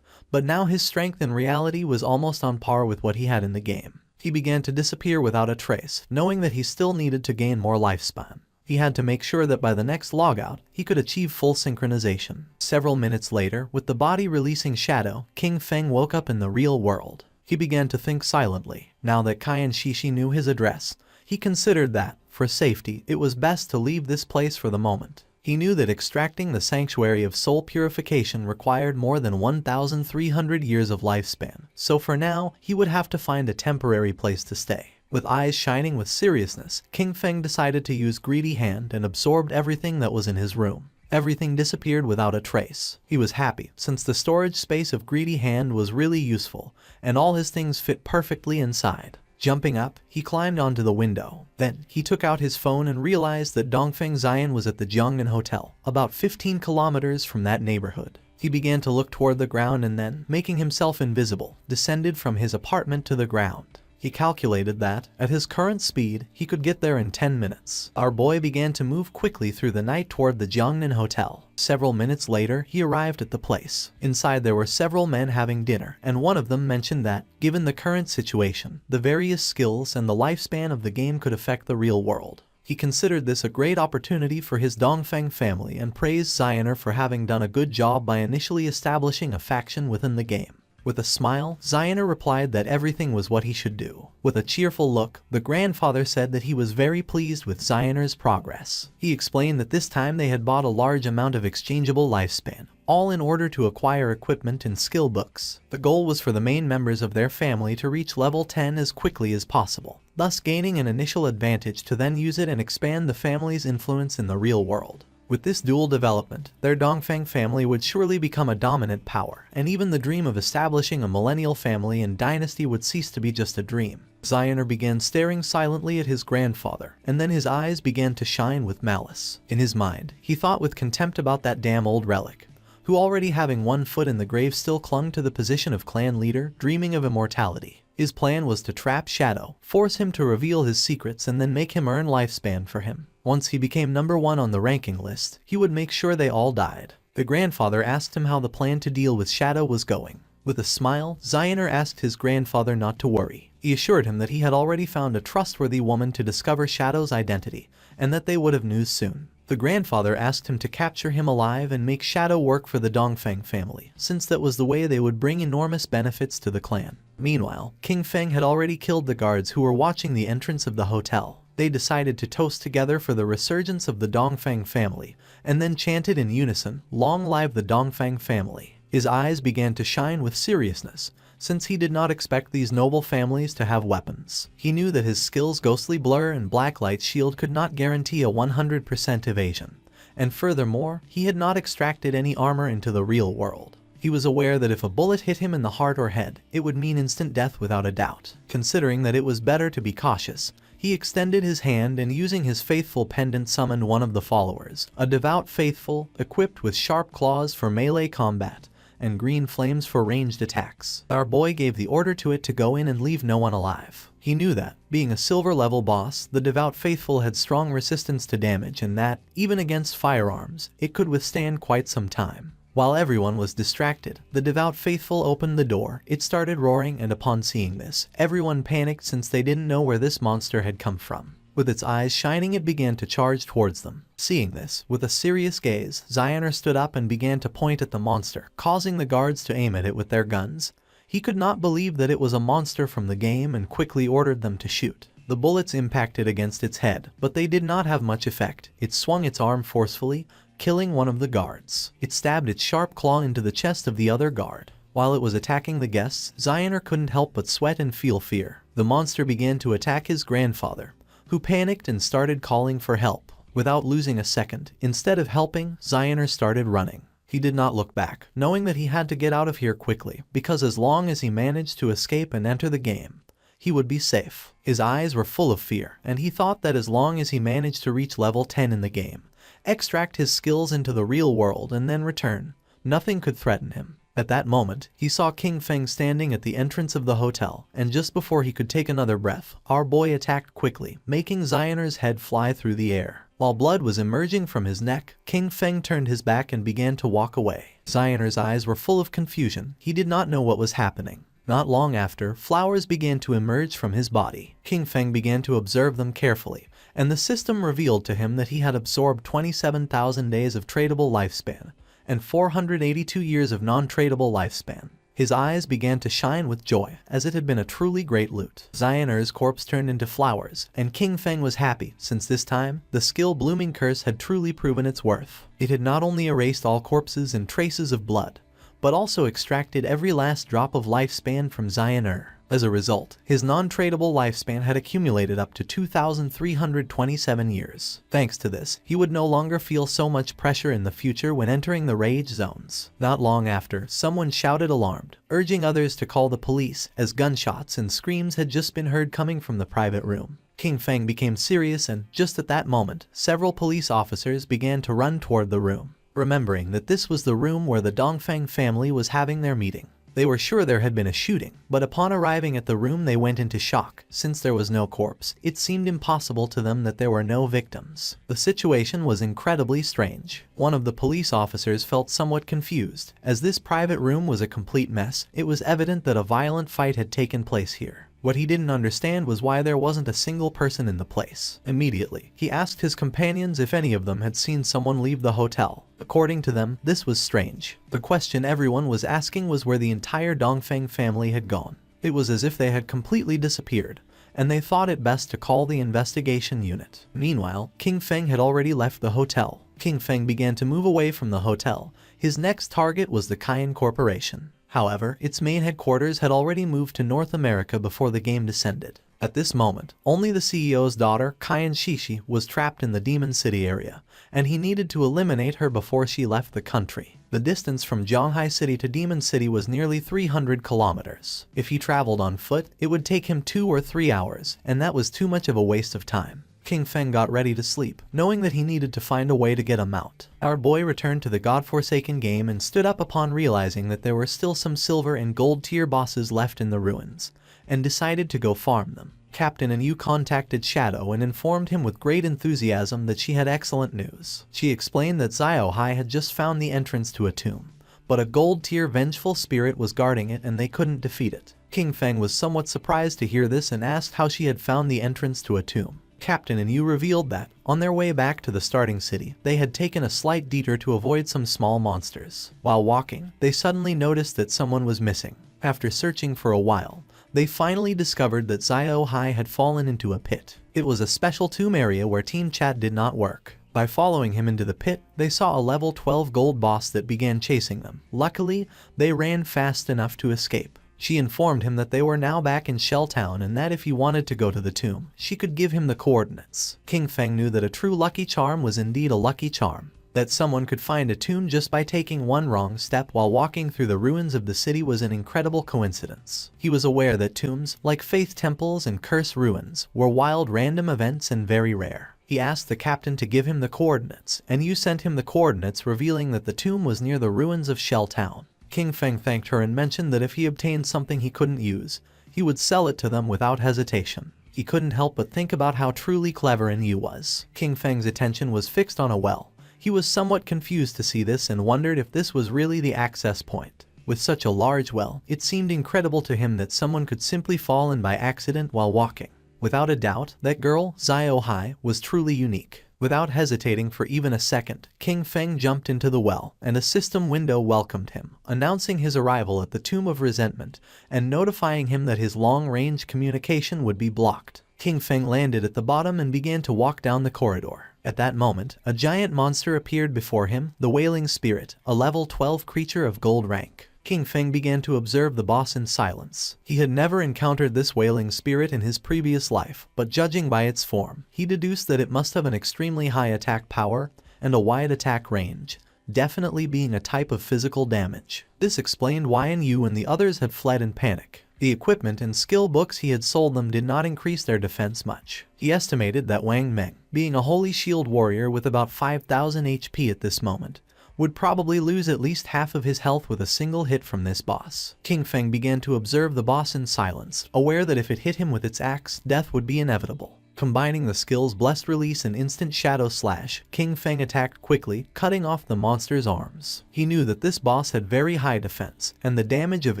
Speaker 1: But now his strength in reality was almost on par with what he had in the game. He began to disappear without a trace, knowing that he still needed to gain more lifespan. He had to make sure that by the next logout, he could achieve full synchronization. Several minutes later, with the body releasing shadow, King Feng woke up in the real world. He began to think silently. Now that Kai Shishi knew his address, he considered that, for safety, it was best to leave this place for the moment. He knew that extracting the Sanctuary of Soul Purification required more than 1,300 years of lifespan, so for now, he would have to find a temporary place to stay. With eyes shining with seriousness, King Feng decided to use Greedy Hand and absorbed everything that was in his room. Everything disappeared without a trace. He was happy, since the storage space of Greedy Hand was really useful, and all his things fit perfectly inside. Jumping up, he climbed onto the window. Then, he took out his phone and realized that Dongfeng Zion was at the Jiangnan Hotel, about 15 kilometers from that neighborhood. He began to look toward the ground and then, making himself invisible, descended from his apartment to the ground. He calculated that, at his current speed, he could get there in 10 minutes. Our boy began to move quickly through the night toward the Jiangnan Hotel. Several minutes later, he arrived at the place. Inside there were several men having dinner, and one of them mentioned that, given the current situation, the various skills and the lifespan of the game could affect the real world. He considered this a great opportunity for his Dongfeng family and praised Zioner for having done a good job by initially establishing a faction within the game. With a smile, Zioner replied that everything was what he should do. With a cheerful look, the grandfather said that he was very pleased with Zioner's progress. He explained that this time they had bought a large amount of exchangeable lifespan, all in order to acquire equipment and skill books. The goal was for the main members of their family to reach level 10 as quickly as possible, thus gaining an initial advantage to then use it and expand the family's influence in the real world. With this dual development, their Dongfeng family would surely become a dominant power, and even the dream of establishing a millennial family and dynasty would cease to be just a dream. Zioner began staring silently at his grandfather, and then his eyes began to shine with malice. In his mind, he thought with contempt about that damn old relic, who already having one foot in the grave still clung to the position of clan leader, dreaming of immortality. His plan was to trap Shadow, force him to reveal his secrets and then make him earn lifespan for him. Once he became number 1 on the ranking list, he would make sure they all died. The grandfather asked him how the plan to deal with Shadow was going. With a smile, Zioner asked his grandfather not to worry. He assured him that he had already found a trustworthy woman to discover Shadow's identity, and that they would have news soon. The grandfather asked him to capture him alive and make Shadow work for the Dongfeng family, since that was the way they would bring enormous benefits to the clan. Meanwhile, King Feng had already killed the guards who were watching the entrance of the hotel. They decided to toast together for the resurgence of the Dongfeng family, and then chanted in unison, "Long live the Dongfeng family." His eyes began to shine with seriousness, since he did not expect these noble families to have weapons. He knew that his skills Ghostly Blur and Blacklight Shield could not guarantee a 100% evasion, and furthermore, he had not extracted any armor into the real world. He was aware that if a bullet hit him in the heart or head, it would mean instant death without a doubt. Considering that it was better to be cautious, he extended his hand and using his faithful pendant summoned one of the followers, a devout faithful, equipped with sharp claws for melee combat, and green flames for ranged attacks. Our boy gave the order to it to go in and leave no one alive. He knew that, being a silver level boss, the devout faithful had strong resistance to damage and that, even against firearms, it could withstand quite some time. While everyone was distracted, the devout faithful opened the door, it started roaring, and upon seeing this, everyone panicked since they didn't know where this monster had come from. With its eyes shining, it began to charge towards them. Seeing this, with a serious gaze, Xioner stood up and began to point at the monster, causing the guards to aim at it with their guns. He could not believe that it was a monster from the game and quickly ordered them to shoot. The bullets impacted against its head, but they did not have much effect. It swung its arm forcefully, killing one of the guards. It stabbed its sharp claw into the chest of the other guard. While it was attacking the guests, Xioner couldn't help but sweat and feel fear. The monster began to attack his grandfather, who panicked and started calling for help. Without losing a second, instead of helping, Xioner started running. He did not look back, knowing that he had to get out of here quickly, because as long as he managed to escape and enter the game, he would be safe. His eyes were full of fear, and he thought that as long as he managed to reach level 10 in the game, extract his skills into the real world and then return, nothing could threaten him. At that moment, he saw King Feng standing at the entrance of the hotel, and just before he could take another breath, our boy attacked quickly, making Xioner's head fly through the air. While blood was emerging from his neck, King Feng turned his back and began to walk away. Xioner's eyes were full of confusion. He did not know what was happening. Not long after, flowers began to emerge from his body. King Feng began to observe them carefully, and the system revealed to him that he had absorbed 27,000 days of tradable lifespan and 482 years of non-tradable lifespan. His eyes began to shine with joy, as it had been a truly great loot. Xioner's corpse turned into flowers, and King Feng was happy, since this time, the skill blooming curse had truly proven its worth. It had not only erased all corpses and traces of blood, but also extracted every last drop of lifespan from Xioner. As a result, his non-tradable lifespan had accumulated up to 2,327 years. Thanks to this, he would no longer feel so much pressure in the future when entering the rage zones. Not long after, someone shouted alarmed, urging others to call the police, as gunshots and screams had just been heard coming from the private room. King Feng became serious, and just at that moment, several police officers began to run toward the room, remembering that this was the room where the Dongfang family was having their meeting. They were sure there had been a shooting, but upon arriving at the room they went into shock. Since there was no corpse, it seemed impossible to them that there were no victims. The situation was incredibly strange. One of the police officers felt somewhat confused. As this private room was a complete mess, it was evident that a violent fight had taken place here. What he didn't understand was why there wasn't a single person in the place. Immediately, he asked his companions if any of them had seen someone leave the hotel. According to them, this was strange. The question everyone was asking was where the entire Dongfeng family had gone. It was as if they had completely disappeared, and they thought it best to call the investigation unit. Meanwhile, King Feng had already left the hotel. King Feng began to move away from the hotel. His next target was the Cayenne Corporation. However, its main headquarters had already moved to North America before the game descended. At this moment, only the CEO's daughter, Cayenne Shishi, was trapped in the Demon City area, and he needed to eliminate her before she left the country. The distance from Zhonghai City to Demon City was nearly 300 kilometers. If he traveled on foot, it would take him 2 or 3 hours, and that was too much of a waste of time. King Feng got ready to sleep, knowing that he needed to find a way to get a mount. Our boy returned to the godforsaken game and stood up upon realizing that there were still some silver and gold tier bosses left in the ruins, and decided to go farm them. Captain Anu contacted Shadow and informed him with great enthusiasm that she had excellent news. She explained that Xiao Hai had just found the entrance to a tomb, but a gold tier vengeful spirit was guarding it and they couldn't defeat it. King Feng was somewhat surprised to hear this and asked how she had found the entrance to a tomb. Captain Anu revealed that, on their way back to the starting city, they had taken a slight detour to avoid some small monsters. While walking, they suddenly noticed that someone was missing. After searching for a while, they finally discovered that Xiao Hai had fallen into a pit. It was a special tomb area where team chat did not work. By following him into the pit, they saw a level 12 gold boss that began chasing them. Luckily, they ran fast enough to escape. She informed him that they were now back in Shell Town and that if he wanted to go to the tomb, she could give him the coordinates. King Feng knew that a true lucky charm was indeed a lucky charm. That someone could find a tomb just by taking one wrong step while walking through the ruins of the city was an incredible coincidence. He was aware that tombs, like faith temples and curse ruins, were wild random events and very rare. He asked the captain to give him the coordinates, and you sent him the coordinates revealing that the tomb was near the ruins of Shell Town. King Feng thanked her and mentioned that if he obtained something he couldn't use, he would sell it to them without hesitation. He couldn't help but think about how truly clever Yu was. King Feng's attention was fixed on a well. He was somewhat confused to see this and wondered if this was really the access point. With such a large well, it seemed incredible to him that someone could simply fall in by accident while walking. Without a doubt, that girl, Xiao Hai, was truly unique. Without hesitating for even a second, King Feng jumped into the well, and a system window welcomed him, announcing his arrival at the Tomb of Resentment and notifying him that his long-range communication would be blocked. King Feng landed at the bottom and began to walk down the corridor. At that moment, a giant monster appeared before him, the Wailing Spirit, a level 12 creature of gold rank. King Feng began to observe the boss in silence. He had never encountered this wailing spirit in his previous life, but judging by its form, he deduced that it must have an extremely high attack power and a wide attack range, definitely being a type of physical damage. This explained why Yu and the others had fled in panic. The equipment and skill books he had sold them did not increase their defense much. He estimated that Wang Meng, being a holy shield warrior with about 5,000 HP at this moment, would probably lose at least half of his health with a single hit from this boss. King Feng began to observe the boss in silence, aware that if it hit him with its axe, death would be inevitable. Combining the skills Blessed Release and Instant Shadow Slash, King Feng attacked quickly, cutting off the monster's arms. He knew that this boss had very high defense, and the damage of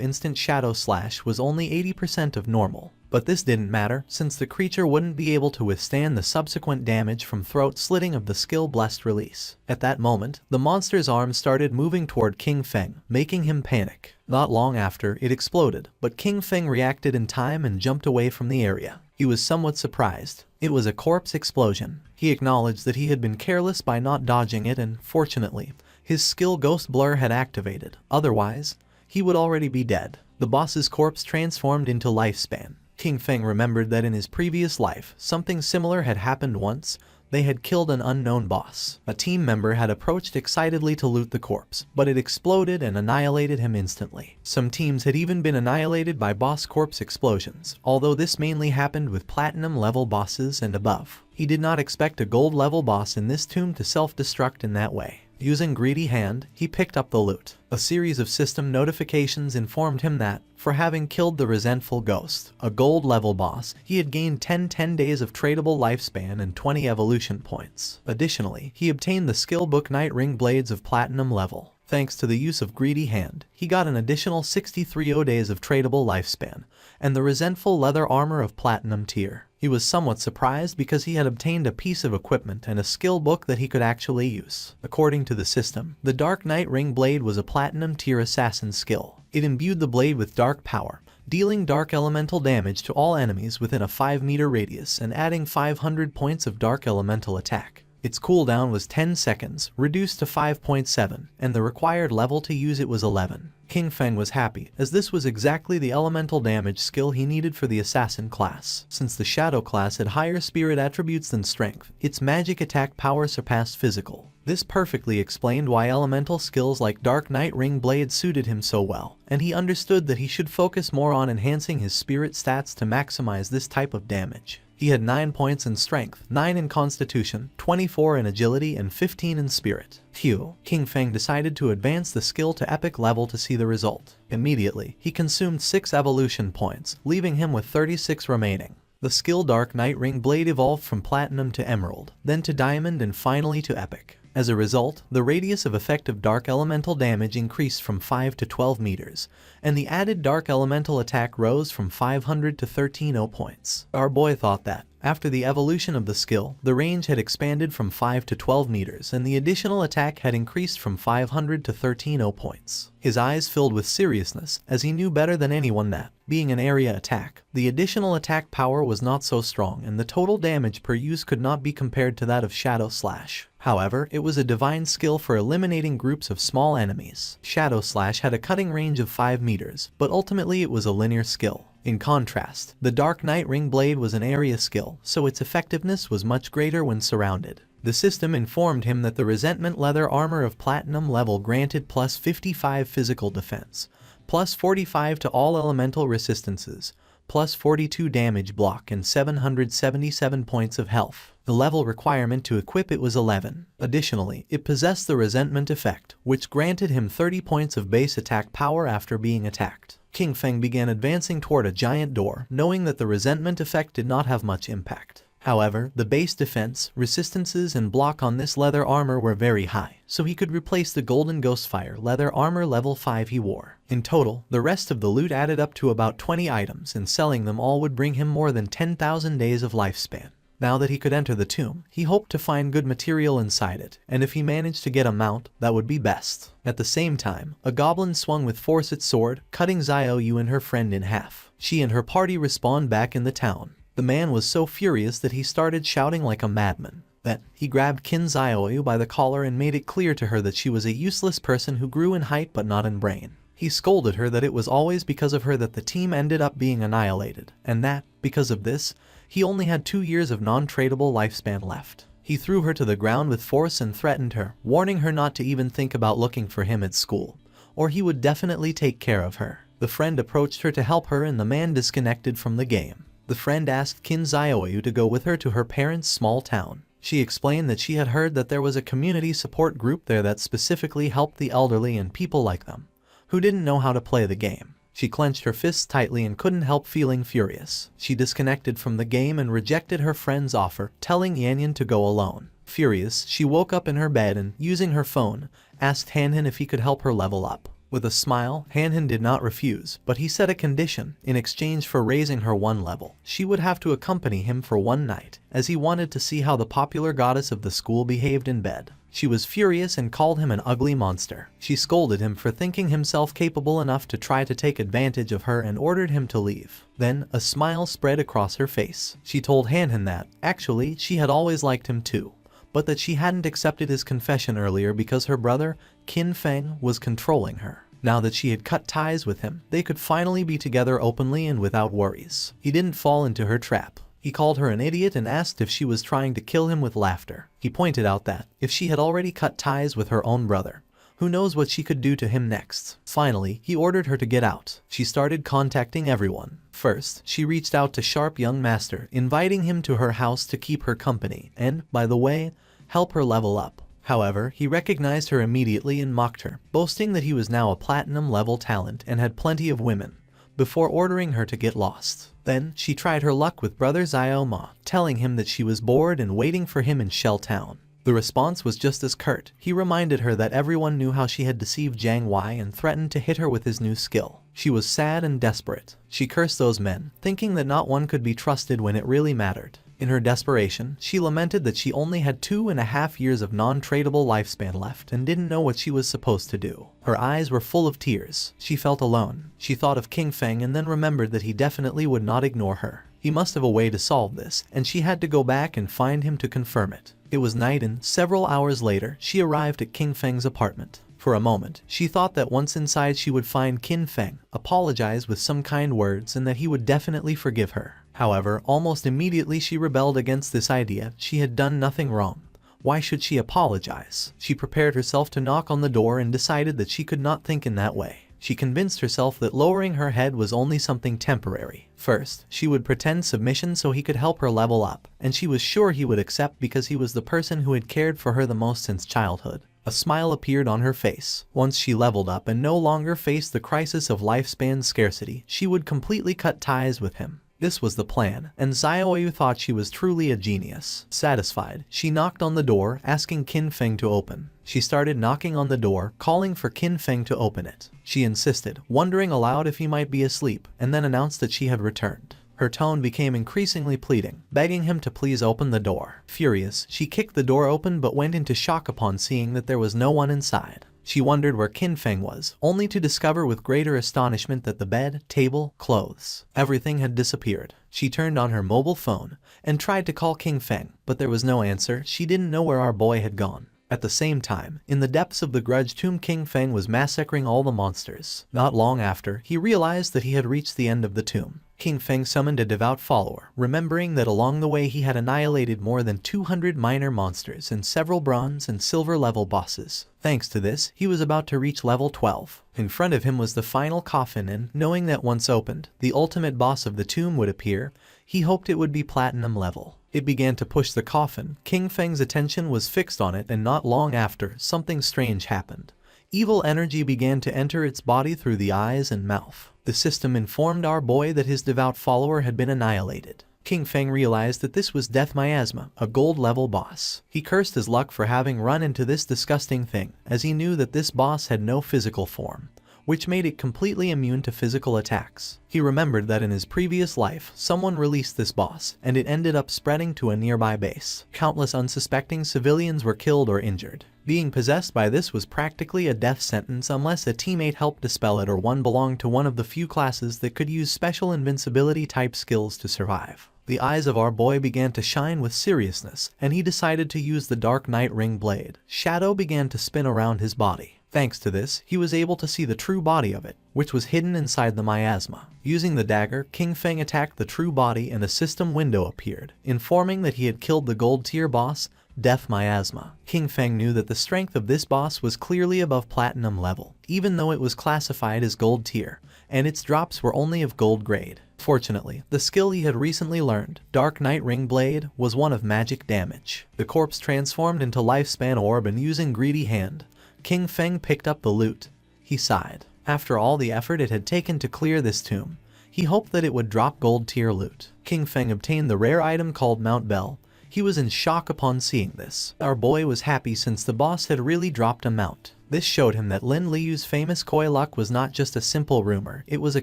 Speaker 1: Instant Shadow Slash was only 80% of normal. But this didn't matter, since the creature wouldn't be able to withstand the subsequent damage from throat slitting of the skill Blessed Release. At that moment, the monster's arms started moving toward King Feng, making him panic. Not long after, it exploded, but King Feng reacted in time and jumped away from the area. He was somewhat surprised. It was a corpse explosion. He acknowledged that he had been careless by not dodging it and, fortunately, his skill Ghost Blur had activated. Otherwise, he would already be dead. The boss's corpse transformed into Lifespan. King Feng remembered that in his previous life, something similar had happened once. They had killed an unknown boss. A team member had approached excitedly to loot the corpse, but it exploded and annihilated him instantly. Some teams had even been annihilated by boss corpse explosions, although this mainly happened with platinum level bosses and above. He did not expect a gold level boss in this tomb to self-destruct in that way. Using Greedy Hand, he picked up the loot. A series of system notifications informed him that, for having killed the resentful ghost, a gold level boss, he had gained 10 days of tradable lifespan and 20 evolution points. Additionally, he obtained the skill book Night Ring Blades of platinum level. Thanks to the use of Greedy Hand, he got an additional 63 days of tradable lifespan, and the resentful leather armor of platinum tier. He was somewhat surprised because he had obtained a piece of equipment and a skill book that he could actually use. According to the system, the Dark Knight Ring Blade was a platinum tier assassin skill. It imbued the blade with dark power, dealing dark elemental damage to all enemies within a 5-meter radius and adding 500 points of dark elemental attack. Its cooldown was 10 seconds, reduced to 5.7, and the required level to use it was 11. King Feng was happy, as this was exactly the elemental damage skill he needed for the assassin class. Since the shadow class had higher spirit attributes than strength, its magic attack power surpassed physical. This perfectly explained why elemental skills like Dark Knight Ring Blade suited him so well, and he understood that he should focus more on enhancing his spirit stats to maximize this type of damage. He had 9 points in strength, 9 in constitution, 24 in agility, and 15 in spirit. Phew. King Feng decided to advance the skill to epic level to see the result. Immediately, he consumed 6 evolution points, leaving him with 36 remaining. The skill Dark Knight Ring Blade evolved from platinum to emerald, then to diamond, and finally to epic. As a result, the radius of effective dark elemental damage increased from 5 to 12 meters, and the added dark elemental attack rose from 500 to 1300 points. Our boy thought that, after the evolution of the skill, the range had expanded from 5 to 12 meters and the additional attack had increased from 500 to 1300 points. His eyes filled with seriousness, as he knew better than anyone that, being an area attack, the additional attack power was not so strong and the total damage per use could not be compared to that of Shadow Slash. However, it was a divine skill for eliminating groups of small enemies. Shadow Slash had a cutting range of 5 meters, but ultimately it was a linear skill. In contrast, the Dark Knight Ring Blade was an area skill, so its effectiveness was much greater when surrounded. The system informed him that the Resentment Leather Armor of Platinum level granted plus 55 physical defense, plus 45 to all elemental resistances, plus 42 damage block, and 777 points of health. The level requirement to equip it was 11. Additionally, it possessed the Resentment effect, which granted him 30 points of base attack power after being attacked. King Feng began advancing toward a giant door, knowing that the Resentment effect did not have much impact. However, the base defense, resistances, and block on this leather armor were very high, so he could replace the golden Ghostfire leather armor level 5 he wore. In total, the rest of the loot added up to about 20 items, and selling them all would bring him more than 10,000 days of lifespan. Now that he could enter the tomb, he hoped to find good material inside it, and if he managed to get a mount, that would be best. At the same time, a goblin swung with force its sword, cutting Xiaoyu and her friend in half. She and her party respawned back in the town. The man was so furious that he started shouting like a madman. Then, he grabbed Qin Xiaoyu by the collar and made it clear to her that she was a useless person who grew in height but not in brain. He scolded her that it was always because of her that the team ended up being annihilated, and that, because of this, he only had 2 years of non-tradable lifespan left. He threw her to the ground with force and threatened her, warning her not to even think about looking for him at school, or he would definitely take care of her. The friend approached her to help her and the man disconnected from the game. The friend asked Qin Xiaoyu to go with her to her parents' small town. She explained that she had heard that there was a community support group there that specifically helped the elderly and people like them, who didn't know how to play the game. She clenched her fists tightly and couldn't help feeling furious. She disconnected from the game and rejected her friend's offer, telling Yanyan to go alone. Furious, she woke up in her bed and, using her phone, asked Hanhan if he could help her level up. With a smile, Hanhan did not refuse, but he set a condition. In exchange for raising her 1 level, she would have to accompany him for 1 night, as he wanted to see how the popular goddess of the school behaved in bed. She was furious and called him an ugly monster. She scolded him for thinking himself capable enough to try to take advantage of her and ordered him to leave. Then, a smile spread across her face. She told Hanhan that, actually, she had always liked him too, but that she hadn't accepted his confession earlier because her brother, Qin Feng, was controlling her. Now that she had cut ties with him, they could finally be together openly and without worries. He didn't fall into her trap. He called her an idiot and asked if she was trying to kill him with laughter. He pointed out that, if she had already cut ties with her own brother, who knows what she could do to him next. Finally, he ordered her to get out. She started contacting everyone. First, she reached out to Sharp Young Master, inviting him to her house to keep her company and, by the way, help her level up. However, he recognized her immediately and mocked her, boasting that he was now a platinum-level talent and had plenty of women, before ordering her to get lost. Then, she tried her luck with brother Xiao Ma, telling him that she was bored and waiting for him in Shell Town. The response was just as curt. He reminded her that everyone knew how she had deceived Jiang Wei and threatened to hit her with his new skill. She was sad and desperate. She cursed those men, thinking that not one could be trusted when it really mattered. In her desperation, she lamented that she only had 2.5 years of non-tradable lifespan left and didn't know what she was supposed to do. Her eyes were full of tears. She felt alone. She thought of King Feng and then remembered that he definitely would not ignore her. He must have a way to solve this, and she had to go back and find him to confirm it. It was night and, several hours later, she arrived at King Feng's apartment. For a moment, she thought that once inside she would find Qin Feng, apologize with some kind words, and that he would definitely forgive her. However, almost immediately she rebelled against this idea. She had done nothing wrong. Why should she apologize? She prepared herself to knock on the door and decided that she could not think in that way. She convinced herself that lowering her head was only something temporary. First, she would pretend submission so he could help her level up, and she was sure he would accept because he was the person who had cared for her the most since childhood. A smile appeared on her face. Once she leveled up and no longer faced the crisis of lifespan scarcity, she would completely cut ties with him. This was the plan, and Xiaoyu thought she was truly a genius. Satisfied, she knocked on the door, asking Qin Feng to open. She started knocking on the door, calling for Qin Feng to open it. She insisted, wondering aloud if he might be asleep, and then announced that she had returned. Her tone became increasingly pleading, begging him to please open the door. Furious, she kicked the door open but went into shock upon seeing that there was no one inside. She wondered where Qin Feng was, only to discover with greater astonishment that the bed, table, clothes, everything had disappeared. She turned on her mobile phone and tried to call King Feng, but there was no answer. She didn't know where our boy had gone. At the same time, in the depths of the grudge tomb, King Feng was massacring all the monsters. Not long after, he realized that he had reached the end of the tomb. King Feng summoned a devout follower, remembering that along the way he had annihilated more than 200 minor monsters and several bronze and silver level bosses. Thanks to this, he was about to reach level 12. In front of him was the final coffin and, knowing that once opened, the ultimate boss of the tomb would appear, he hoped it would be platinum level. It began to push the coffin. King Feng's attention was fixed on it, and not long after, something strange happened. Evil energy began to enter its body through the eyes and mouth. The system informed our boy that his devout follower had been annihilated. King Feng realized that this was Death Miasma, a gold-level boss. He cursed his luck for having run into this disgusting thing, as he knew that this boss had no physical form, which made it completely immune to physical attacks. He remembered that in his previous life, someone released this boss, and it ended up spreading to a nearby base. Countless unsuspecting civilians were killed or injured. Being possessed by this was practically a death sentence unless a teammate helped dispel it or one belonged to one of the few classes that could use special invincibility type skills to survive. The eyes of our boy began to shine with seriousness, and he decided to use the Dark Knight Ring blade. Shadow began to spin around his body. Thanks to this, he was able to see the true body of it, which was hidden inside the miasma. Using the dagger, King Feng attacked the true body and a system window appeared, informing that he had killed the gold tier boss, Death Miasma. King Feng knew that the strength of this boss was clearly above platinum level, even though it was classified as gold tier, and its drops were only of gold grade. Fortunately, the skill he had recently learned, Dark Knight Ring Blade, was one of magic damage. The corpse transformed into Lifespan Orb, and using Greedy Hand, King Feng picked up the loot. He sighed. After all the effort it had taken to clear this tomb, he hoped that it would drop gold tier loot. King Feng obtained the rare item called Mount Bell. He was in shock upon seeing this. Our boy was happy since the boss had really dropped a mount. This showed him that Lin Liu's famous Koi luck was not just a simple rumor, it was a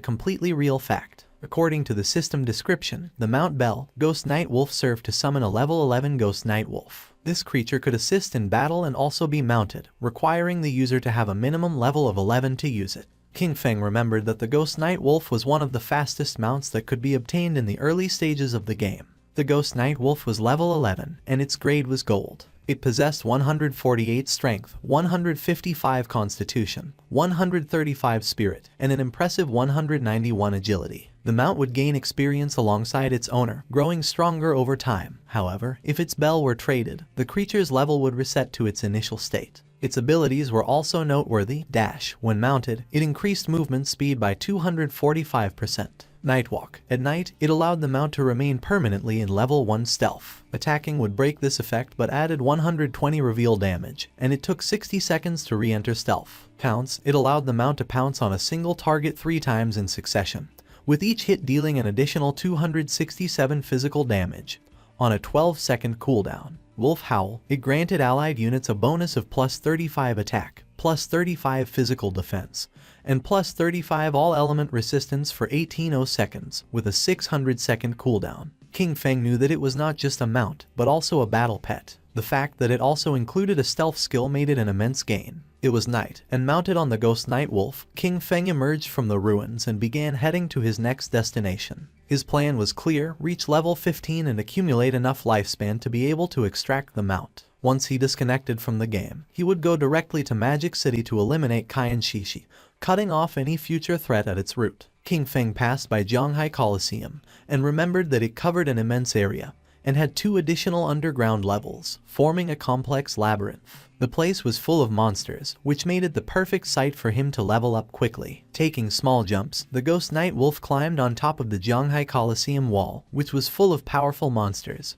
Speaker 1: completely real fact. According to the system description, the Mount Bell, Ghost Night Wolf served to summon a level 11 Ghost Night Wolf. This creature could assist in battle and also be mounted, requiring the user to have a minimum level of 11 to use it. King Feng remembered that the Ghost Night Wolf was one of the fastest mounts that could be obtained in the early stages of the game. The Ghost Night Wolf was level 11, and its grade was gold. It possessed 148 strength, 155 constitution, 135 spirit, and an impressive 191 agility. The mount would gain experience alongside its owner, growing stronger over time. However, if its bell were traded, the creature's level would reset to its initial state. Its abilities were also noteworthy. Dash. When mounted, it increased movement speed by 245%. Nightwalk. At night, it allowed the mount to remain permanently in level 1 stealth. Attacking would break this effect but added 120 reveal damage, and it took 60 seconds to re-enter stealth. Pounce. It allowed the mount to pounce on a single target 3 times in succession, with each hit dealing an additional 267 physical damage, on a 12-second cooldown. Wolf Howl. It granted allied units a bonus of plus 35 attack, plus 35 physical defense, and plus 35 all-element resistance for 18 seconds, with a 600-second cooldown. King Feng knew that it was not just a mount, but also a battle pet. The fact that it also included a stealth skill made it an immense gain. It was night, and mounted on the Ghost Night Wolf, King Feng emerged from the ruins and began heading to his next destination. His plan was clear: reach level 15 and accumulate enough lifespan to be able to extract the mount. Once he disconnected from the game, he would go directly to Magic City to eliminate Kaiyan Shishi, cutting off any future threat at its root. King Feng passed by Zhanghai Coliseum, and remembered that it covered an immense area, and had 2 additional underground levels, forming a complex labyrinth. The place was full of monsters, which made it the perfect site for him to level up quickly. Taking small jumps, the Ghost Night Wolf climbed on top of the Zhanghai Coliseum wall, which was full of powerful monsters,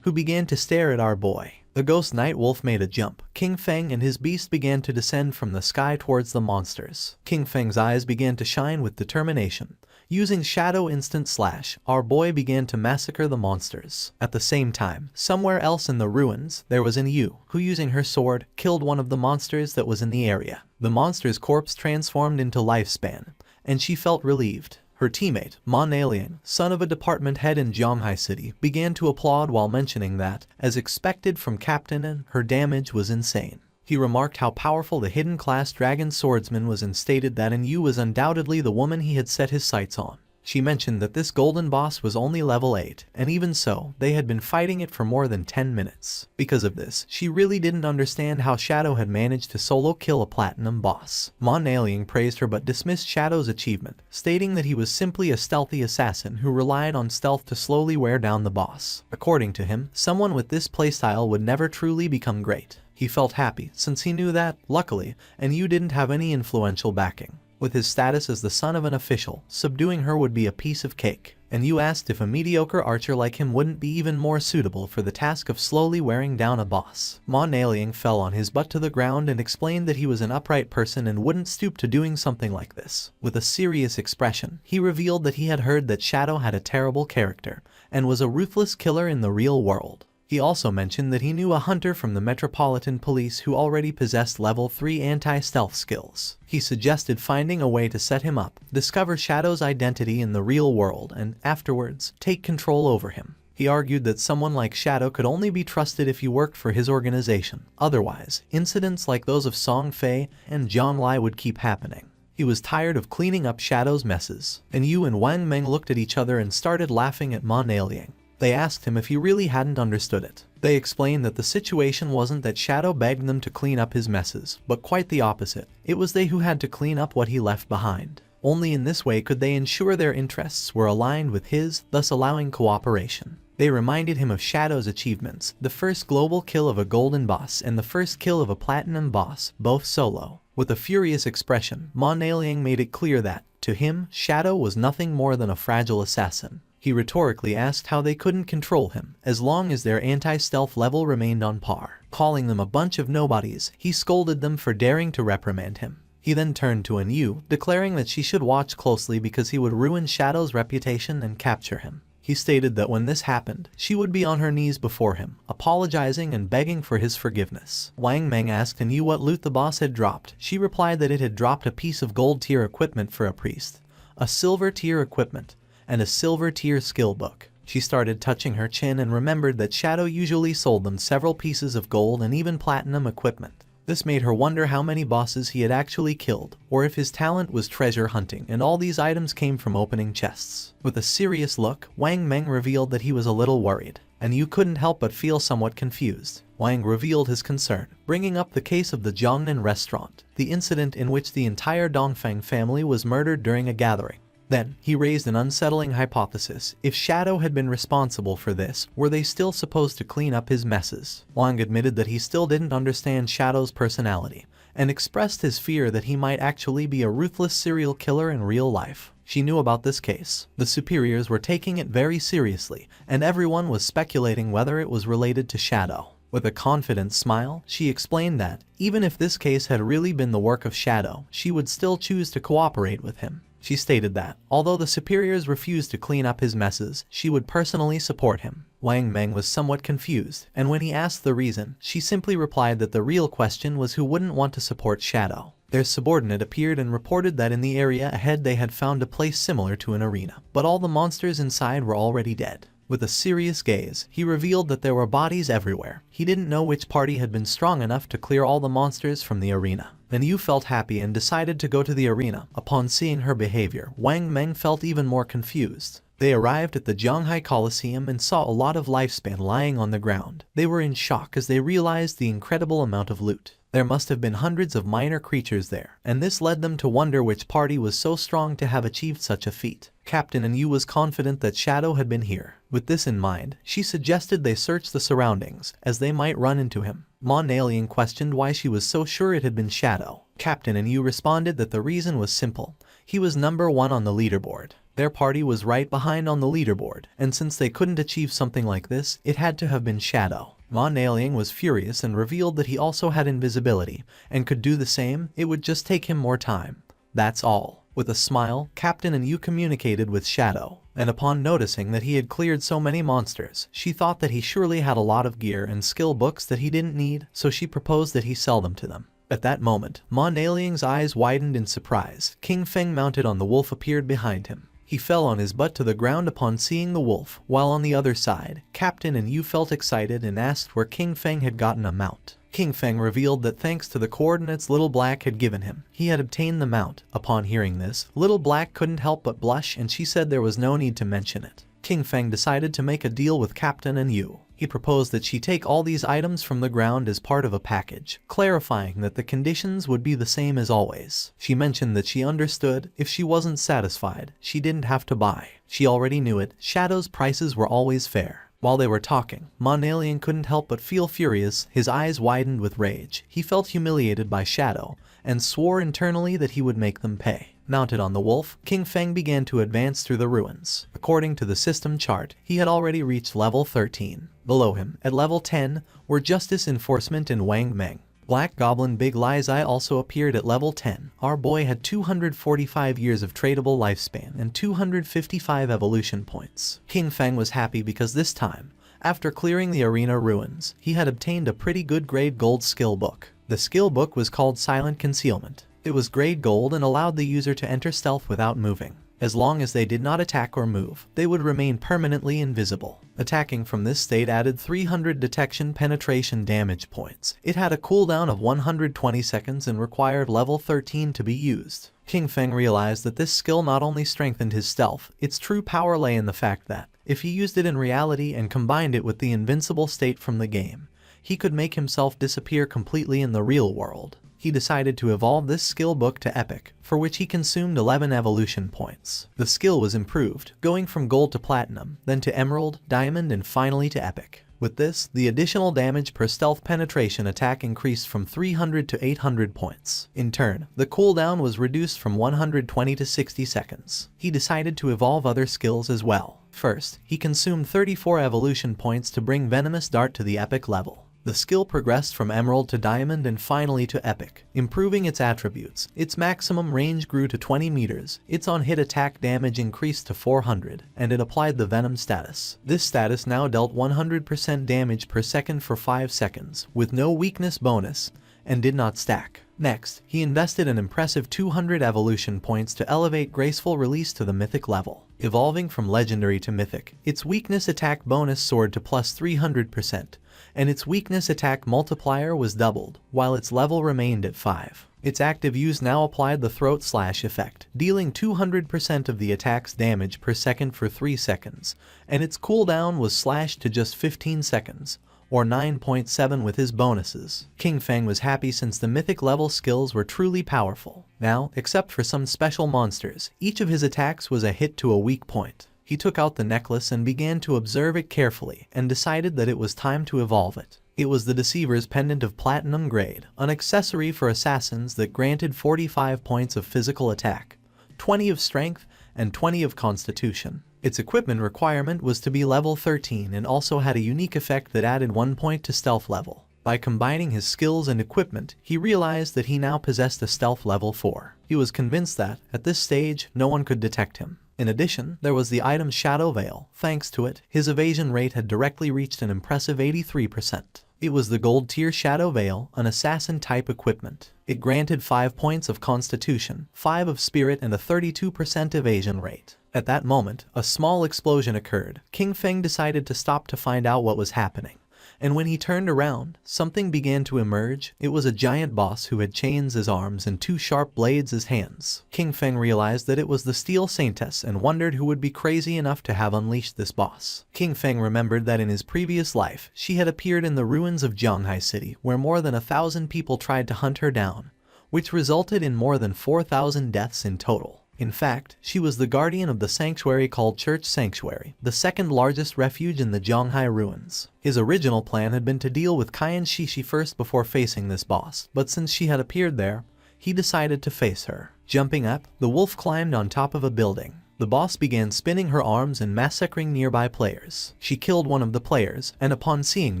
Speaker 1: who began to stare at our boy. The Ghost Night Wolf made a jump. King Feng and his beast began to descend from the sky towards the monsters. King Feng's eyes began to shine with determination. Using Shadow Instant Slash, our boy began to massacre the monsters. At the same time, somewhere else in the ruins, there was an Yu, who using her sword, killed one of the monsters that was in the area. The monster's corpse transformed into Lifespan, and she felt relieved. Her teammate, Man Liang, son of a department head in Zhanghai City, began to applaud while mentioning that, as expected from Captain N, her damage was insane. He remarked how powerful the hidden class dragon swordsman was and stated that Yu was undoubtedly the woman he had set his sights on. She mentioned that this golden boss was only level 8, and even so, they had been fighting it for more than 10 minutes. Because of this, she really didn't understand how Shadow had managed to solo kill a platinum boss. Man Liang praised her but dismissed Shadow's achievement, stating that he was simply a stealthy assassin who relied on stealth to slowly wear down the boss. According to him, someone with this playstyle would never truly become great. He felt happy, since he knew that, luckily, Yu didn't have any influential backing. With his status as the son of an official, subduing her would be a piece of cake. and Yu asked if a mediocre archer like him wouldn't be even more suitable for the task of slowly wearing down a boss. Manhwa fell on his butt to the ground and explained that he was an upright person and wouldn't stoop to doing something like this. With a serious expression, he revealed that he had heard that Shadow had a terrible character and was a ruthless killer in the real world. He also mentioned that he knew a hunter from the Metropolitan Police who already possessed level 3 anti-stealth skills. He suggested finding a way to set him up, discover Shadow's identity in the real world, and afterwards, take control over him. He argued that someone like Shadow could only be trusted if he worked for his organization. Otherwise, incidents like those of Song Fei and Zhang Lai would keep happening. He was tired of cleaning up Shadow's messes, and Yu and Wang Meng looked at each other and started laughing at Manhwa. They asked him if he really hadn't understood it. They explained that the situation wasn't that Shadow begged them to clean up his messes, but quite the opposite. It was they who had to clean up what he left behind. Only in this way could they ensure their interests were aligned with his, thus allowing cooperation. They reminded him of Shadow's achievements, the first global kill of a golden boss and the first kill of a platinum boss, both solo. With a furious expression, Manhwa made it clear that, to him, Shadow was nothing more than a fragile assassin. He rhetorically asked how they couldn't control him, as long as their anti-stealth level remained on par. Calling them a bunch of nobodies, he scolded them for daring to reprimand him. He then turned to Yu, declaring that she should watch closely because he would ruin Shadow's reputation and capture him. He stated that when this happened, she would be on her knees before him, apologizing and begging for his forgiveness. Wang Meng asked Yu what loot the boss had dropped. She replied that it had dropped a piece of gold tier equipment for a priest, a silver tier equipment, and a silver tier skill book. She started touching her chin and remembered that Shadow usually sold them several pieces of gold and even platinum equipment. This made her wonder how many bosses he had actually killed, or if his talent was treasure hunting and all these items came from opening chests. With a serious look, Wang Meng revealed that he was a little worried, and Yu couldn't help but feel somewhat confused. Wang revealed his concern, bringing up the case of the Jiangnan restaurant, the incident in which the entire Dongfang family was murdered during a gathering. Then, he raised an unsettling hypothesis. If Shadow had been responsible for this, were they still supposed to clean up his messes? Wang admitted that he still didn't understand Shadow's personality, and expressed his fear that he might actually be a ruthless serial killer in real life. She knew about this case. The superiors were taking it very seriously, and everyone was speculating whether it was related to Shadow. With a confident smile, she explained that, even if this case had really been the work of Shadow, she would still choose to cooperate with him. She stated that, although the superiors refused to clean up his messes, she would personally support him. Wang Meng was somewhat confused, and when he asked the reason, she simply replied that the real question was who wouldn't want to support Shadow. Their subordinate appeared and reported that in the area ahead they had found a place similar to an arena, but all the monsters inside were already dead. With a serious gaze, he revealed that there were bodies everywhere. He didn't know which party had been strong enough to clear all the monsters from the arena. Then Yu felt happy and decided to go to the arena. Upon seeing her behavior, Wang Meng felt even more confused. They arrived at the Zhanghai Coliseum and saw a lot of lifespan lying on the ground. They were in shock as they realized the incredible amount of loot. There must have been hundreds of minor creatures there, and this led them to wonder which party was so strong to have achieved such a feat. Captain Yu was confident that Shadow had been here. With this in mind, she suggested they search the surroundings, as they might run into him. Manhwa questioned why she was so sure it had been Shadow. Captain Yu responded that the reason was simple. He was number 1 on the leaderboard. Their party was right behind on the leaderboard, and since they couldn't achieve something like this, it had to have been Shadow. Manhwa was furious and revealed that he also had invisibility, and could do the same. It would just take him more time. That's all. With a smile, Captain Yu communicated with Shadow, and upon noticing that he had cleared so many monsters, she thought that he surely had a lot of gear and skill books that he didn't need, so she proposed that he sell them to them. At that moment, Manhwa's eyes widened in surprise. King Feng mounted on the wolf appeared behind him. He fell on his butt to the ground upon seeing the wolf, while on the other side, Captain Yu felt excited and asked where King Feng had gotten a mount. King Feng revealed that thanks to the coordinates Little Black had given him, he had obtained the mount. Upon hearing this, Little Black couldn't help but blush, and she said there was no need to mention it. King Feng decided to make a deal with Captain Yu. He proposed that she take all these items from the ground as part of a package, clarifying that the conditions would be the same as always. She mentioned that she understood if she wasn't satisfied, she didn't have to buy. She already knew it. Shadow's prices were always fair. While they were talking, Manhwa couldn't help but feel furious. His eyes widened with rage. He felt humiliated by Shadow, and swore internally that he would make them pay. Mounted on the wolf, King Feng began to advance through the ruins. According to the system chart, he had already reached level 13. Below him, at level 10, were Justice Enforcement and Wang Meng. Black Goblin Big Lies Eye also appeared at level 10. Our boy had 245 years of tradable lifespan and 255 evolution points. King Feng was happy because this time, after clearing the arena ruins, he had obtained a pretty good grade gold skill book. The skill book was called Silent Concealment. It was grade gold and allowed the user to enter stealth without moving. As long as they did not attack or move, they would remain permanently invisible. Attacking from this state added 300 detection penetration damage points. It had a cooldown of 120 seconds and required level 13 to be used. King Feng realized that this skill not only strengthened his stealth, its true power lay in the fact that, if he used it in reality and combined it with the invincible state from the game, he could make himself disappear completely in the real world. He decided to evolve this skill book to Epic, for which he consumed 11 evolution points. The skill was improved, going from gold to platinum, then to emerald, diamond, and finally to epic. With this, the additional damage per stealth penetration attack increased from 300 to 800 points. In turn, the cooldown was reduced from 120 to 60 seconds. He decided to evolve other skills as well. First, he consumed 34 evolution points to bring Venomous Dart to the epic level. The skill progressed from emerald to diamond and finally to epic, improving its attributes. Its maximum range grew to 20 meters, its on-hit attack damage increased to 400, and it applied the venom status. This status now dealt 100% damage per second for 5 seconds, with no weakness bonus, and did not stack. Next, he invested an impressive 200 evolution points to elevate Graceful Release to the mythic level. Evolving from legendary to mythic, its weakness attack bonus soared to plus 300%, and its weakness attack multiplier was doubled, while its level remained at 5. Its active use now applied the Throat Slash effect, dealing 200% of the attack's damage per second for 3 seconds, and its cooldown was slashed to just 15 seconds, or 9.7 with his bonuses. King Feng was happy since the mythic level skills were truly powerful. Now, except for some special monsters, each of his attacks was a hit to a weak point. He took out the necklace and began to observe it carefully and decided that it was time to evolve it. It was the Deceiver's Pendant of Platinum Grade, an accessory for assassins that granted 45 points of physical attack, 20 of strength, and 20 of constitution. Its equipment requirement was to be level 13 and also had a unique effect that added 1 point to stealth level. By combining his skills and equipment, he realized that he now possessed a stealth level 4. He was convinced that, at this stage, no one could detect him. In addition, there was the item Shadow Veil. Thanks to it, his evasion rate had directly reached an impressive 83%. It was the gold tier Shadow Veil, an assassin-type equipment. It granted 5 points of constitution, 5 of spirit, and a 32% evasion rate. At that moment, a small explosion occurred. King Feng decided to stop to find out what was happening. And when he turned around, something began to emerge. It was a giant boss who had chains as arms and 2 sharp blades as hands. King Feng realized that it was the Steel Saintess and wondered who would be crazy enough to have unleashed this boss. King Feng remembered that in his previous life, she had appeared in the ruins of Zhanghai City, where more than 1,000 people tried to hunt her down, which resulted in more than 4,000 deaths in total. In fact, she was the guardian of the sanctuary called Church Sanctuary, the second largest refuge in the Zhanghai ruins. His original plan had been to deal with Qian Shishi first before facing this boss, but since she had appeared there, he decided to face her. Jumping up, the wolf climbed on top of a building. The boss began spinning her arms and massacring nearby players. She killed one of the players, and upon seeing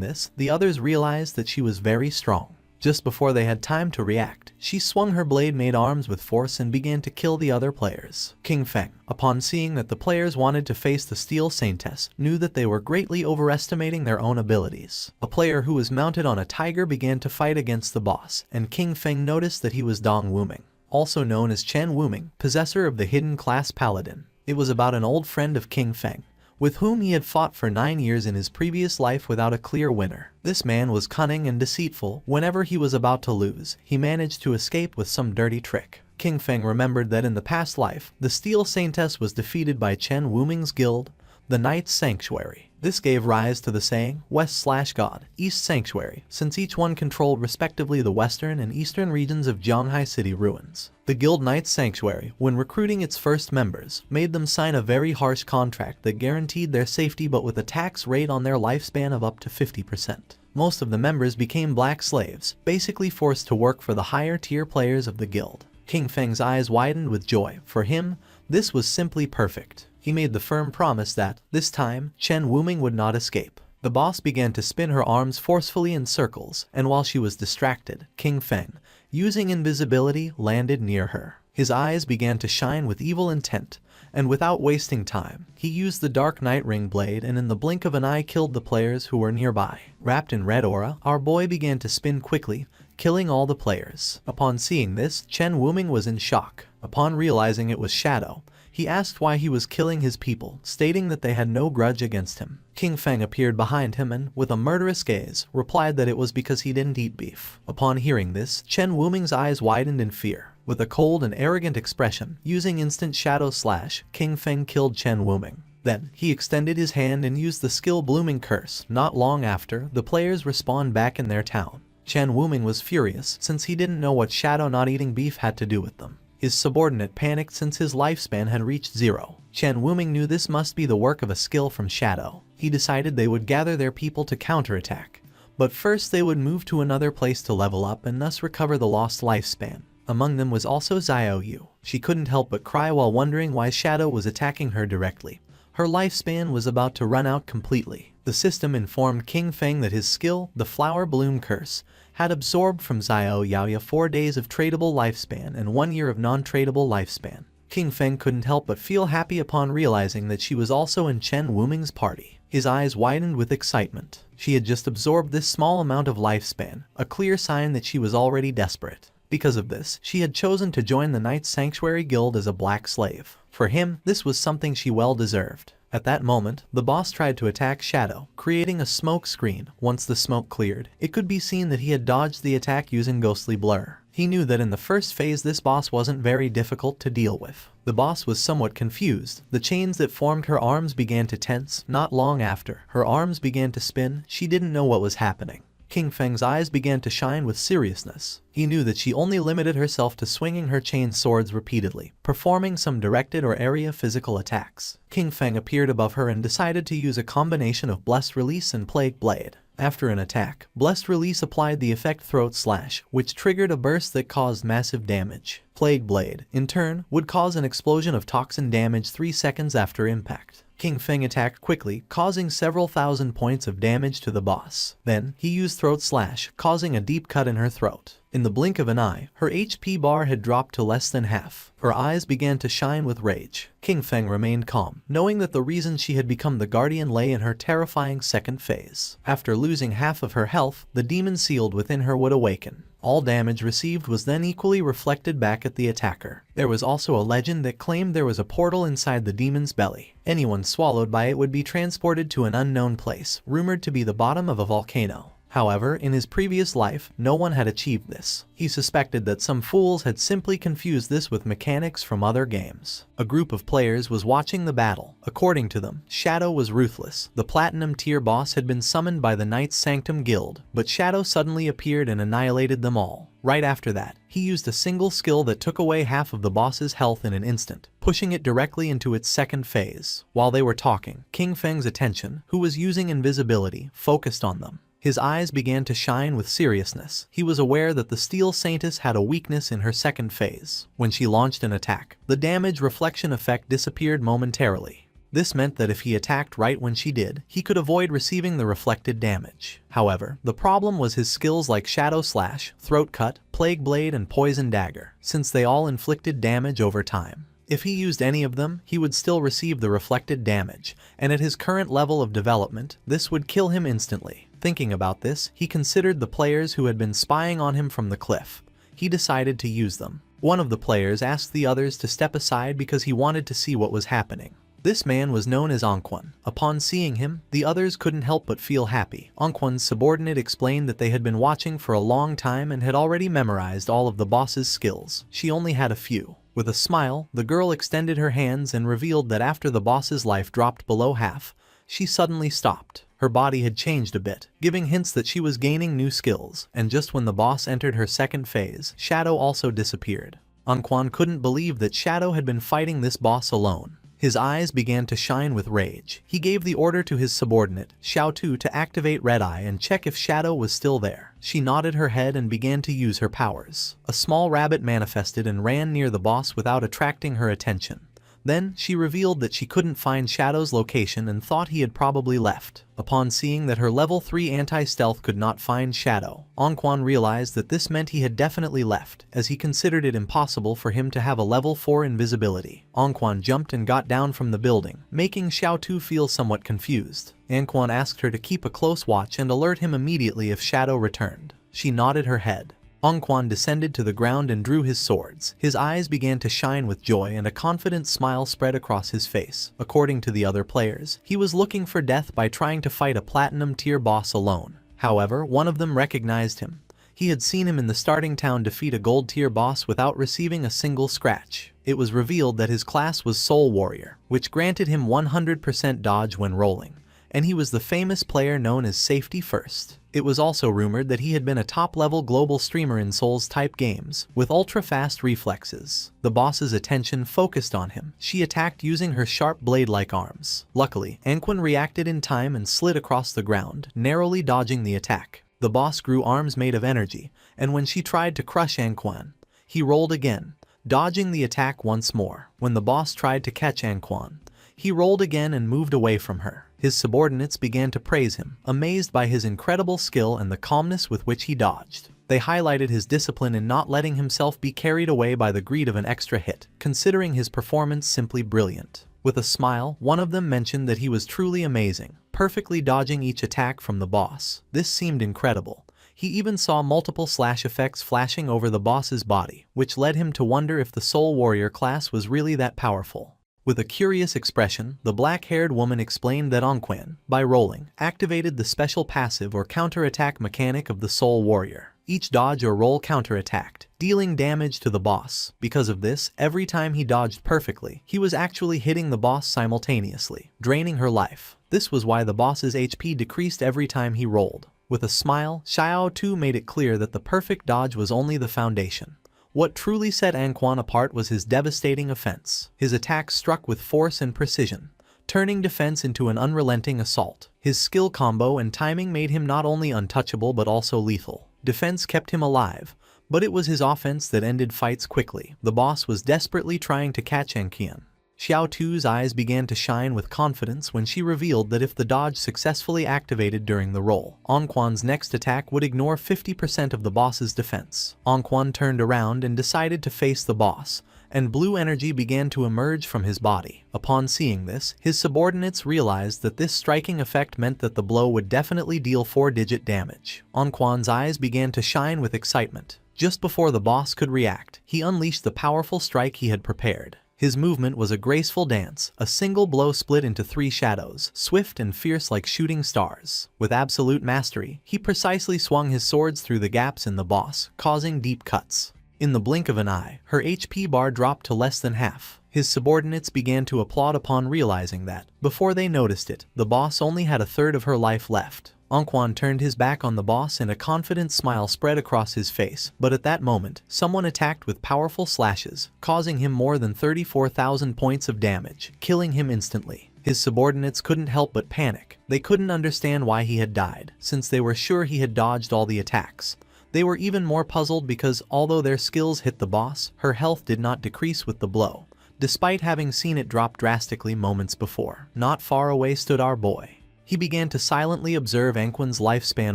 Speaker 1: this, the others realized that she was very strong. Just before they had time to react, she swung her blade-made arms with force and began to kill the other players. King Feng, upon seeing that the players wanted to face the Steel Saintess, knew that they were greatly overestimating their own abilities. A player who was mounted on a tiger began to fight against the boss, and King Feng noticed that he was Dong Wuming, also known as Chen Wuming, possessor of the hidden class Paladin. It was about an old friend of King Feng, with whom he had fought for 9 years in his previous life without a clear winner. This man was cunning and deceitful. Whenever he was about to lose, he managed to escape with some dirty trick. King Feng remembered that in the past life, the Steel Saintess was defeated by Chen Wuming's guild, the Knight's Sanctuary. This gave rise to the saying, West/God, East Sanctuary, since each one controlled respectively the western and eastern regions of Zhanghai City ruins. The guild Knight's Sanctuary, when recruiting its first members, made them sign a very harsh contract that guaranteed their safety but with a tax rate on their lifespan of up to 50%. Most of the members became black slaves, basically forced to work for the higher tier players of the guild. King Feng's eyes widened with joy. For him, this was simply perfect. He made the firm promise that, this time, Chen Wuming would not escape. The boss began to spin her arms forcefully in circles, and while she was distracted, King Feng, using invisibility, landed near her. His eyes began to shine with evil intent, and without wasting time, he used the Dark Knight Ring Blade and in the blink of an eye killed the players who were nearby. Wrapped in red aura, our boy began to spin quickly, killing all the players. Upon seeing this, Chen Wuming was in shock. Upon realizing it was Shadow, he asked why he was killing his people, stating that they had no grudge against him. King Feng appeared behind him and, with a murderous gaze, replied that it was because he didn't eat beef. Upon hearing this, Chen Wuming's eyes widened in fear. With a cold and arrogant expression, using instant shadow slash, King Feng killed Chen Wuming. Then, he extended his hand and used the skill Blooming Curse. Not long after, the players respawned back in their town. Chen Wuming was furious since he didn't know what Shadow not eating beef had to do with them. His subordinate panicked since his lifespan had reached 0. Chen Wuming knew this must be the work of a skill from Shadow. He decided they would gather their people to counterattack. But first they would move to another place to level up and thus recover the lost lifespan. Among them was also Xiao Yu. She couldn't help but cry while wondering why Shadow was attacking her directly. Her lifespan was about to run out completely. The system informed King Feng that his skill, the Flower Bloom Curse, had absorbed from Xiao Yaoya 4 days of tradable lifespan and 1 year of non-tradable lifespan. King Feng couldn't help but feel happy upon realizing that she was also in Chen Wuming's party. His eyes widened with excitement. She had just absorbed this small amount of lifespan, a clear sign that she was already desperate. Because of this, she had chosen to join the Knight's Sanctuary Guild as a black slave. For him, this was something she well deserved. At that moment, the boss tried to attack Shadow, creating a smoke screen. Once the smoke cleared, it could be seen that he had dodged the attack using ghostly blur. He knew that in the first phase this boss wasn't very difficult to deal with. The boss was somewhat confused. The chains that formed her arms began to tense. Not long after, her arms began to spin. She didn't know what was happening. King Feng's eyes began to shine with seriousness. He knew that she only limited herself to swinging her chain swords repeatedly, performing some directed or area physical attacks. King Feng appeared above her and decided to use a combination of Blessed Release and Plague Blade. After an attack, Blessed Release applied the effect Throat Slash, which triggered a burst that caused massive damage. Plague Blade, in turn, would cause an explosion of toxin damage 3 seconds after impact. King Feng attacked quickly, causing several thousand points of damage to the boss. Then, he used Throat Slash, causing a deep cut in her throat. In the blink of an eye, her HP bar had dropped to less than half. Her eyes began to shine with rage. King Feng remained calm, knowing that the reason she had become the guardian lay in her terrifying second phase. After losing half of her health, the demon sealed within her would awaken. All damage received was then equally reflected back at the attacker. There was also a legend that claimed there was a portal inside the demon's belly. Anyone swallowed by it would be transported to an unknown place, rumored to be the bottom of a volcano. However, in his previous life, no one had achieved this. He suspected that some fools had simply confused this with mechanics from other games. A group of players was watching the battle. According to them, Shadow was ruthless. The Platinum tier boss had been summoned by the Knights Sanctum Guild, but Shadow suddenly appeared and annihilated them all. Right after that, he used a single skill that took away half of the boss's health in an instant, pushing it directly into its second phase. While they were talking, King Feng's attention, who was using invisibility, focused on them. His eyes began to shine with seriousness. He was aware that the Steel Saintess had a weakness in her second phase. When she launched an attack, the damage reflection effect disappeared momentarily. This meant that if he attacked right when she did, he could avoid receiving the reflected damage. However, the problem was his skills like Shadow Slash, Throat Cut, Plague Blade, and Poison Dagger, since they all inflicted damage over time. If he used any of them, he would still receive the reflected damage, and at his current level of development, this would kill him instantly. Thinking about this, he considered the players who had been spying on him from the cliff. He decided to use them. One of the players asked the others to step aside because he wanted to see what was happening. This man was known as Anquan. Upon seeing him, the others couldn't help but feel happy. Anquan's subordinate explained that they had been watching for a long time and had already memorized all of the boss's skills. She only had a few. With a smile, the girl extended her hands and revealed that after the boss's life dropped below half, she suddenly stopped. Her body had changed a bit, giving hints that she was gaining new skills, and just when the boss entered her second phase, Shadow also disappeared. Anquan couldn't believe that Shadow had been fighting this boss alone. His eyes began to shine with rage. He gave the order to his subordinate, Xiao Tu, to activate Red Eye and check if Shadow was still there. She nodded her head and began to use her powers. A small rabbit manifested and ran near the boss without attracting her attention. Then, she revealed that she couldn't find Shadow's location and thought he had probably left. Upon seeing that her level 3 anti-stealth could not find Shadow, Anquan realized that this meant he had definitely left, as he considered it impossible for him to have a level 4 invisibility. Anquan jumped and got down from the building, making Xiao Tu feel somewhat confused. Anquan asked her to keep a close watch and alert him immediately if Shadow returned. She nodded her head. Anquan descended to the ground and drew his swords. His eyes began to shine with joy and a confident smile spread across his face. According to the other players, he was looking for death by trying to fight a platinum tier boss alone. However, one of them recognized him. He had seen him in the starting town defeat a gold tier boss without receiving a single scratch. It was revealed that his class was Soul Warrior, which granted him 100% dodge when rolling, and he was the famous player known as Safety First. It was also rumored that he had been a top-level global streamer in Souls-type games, with ultra-fast reflexes. The boss's attention focused on him. She attacked using her sharp blade-like arms. Luckily, Anquan reacted in time and slid across the ground, narrowly dodging the attack. The boss grew arms made of energy, and when she tried to crush Anquan, he rolled again, dodging the attack once more. When the boss tried to catch Anquan, he rolled again and moved away from her. His subordinates began to praise him, amazed by his incredible skill and the calmness with which he dodged. They highlighted his discipline in not letting himself be carried away by the greed of an extra hit, considering his performance simply brilliant. With a smile, one of them mentioned that he was truly amazing, perfectly dodging each attack from the boss. This seemed incredible. He even saw multiple slash effects flashing over the boss's body, which led him to wonder if the Soul Warrior class was really that powerful. With a curious expression, the black-haired woman explained that Anquan, by rolling, activated the special passive or counterattack mechanic of the Soul Warrior. Each dodge or roll counterattacked, dealing damage to the boss. Because of this, every time he dodged perfectly, he was actually hitting the boss simultaneously, draining her life. This was why the boss's HP decreased every time he rolled. With a smile, Xiao Tu made it clear that the perfect dodge was only the foundation. What truly set Anquan apart was his devastating offense. His attacks struck with force and precision, turning defense into an unrelenting assault. His skill combo and timing made him not only untouchable but also lethal. Defense kept him alive, but it was his offense that ended fights quickly. The boss was desperately trying to catch Anquan. Xiao Tu's eyes began to shine with confidence when she revealed that if the dodge successfully activated during the roll, Anquan's next attack would ignore 50% of the boss's defense. Anquan turned around and decided to face the boss, and blue energy began to emerge from his body. Upon seeing this, his subordinates realized that this striking effect meant that the blow would definitely deal 4-digit damage. Anquan's eyes began to shine with excitement. Just before the boss could react, he unleashed the powerful strike he had prepared. His movement was a graceful dance, a single blow split into 3 shadows, swift and fierce like shooting stars. With absolute mastery, he precisely swung his swords through the gaps in the boss, causing deep cuts. In the blink of an eye, her HP bar dropped to less than half. His subordinates began to applaud upon realizing that, before they noticed it, the boss only had a third of her life left. Anquan turned his back on the boss and a confident smile spread across his face, but at that moment, someone attacked with powerful slashes, causing him more than 34,000 points of damage, killing him instantly. His subordinates couldn't help but panic. They couldn't understand why he had died, since they were sure he had dodged all the attacks. They were even more puzzled because, although their skills hit the boss, her health did not decrease with the blow, despite having seen it drop drastically moments before. Not far away stood our boy. He began to silently observe Anquan's lifespan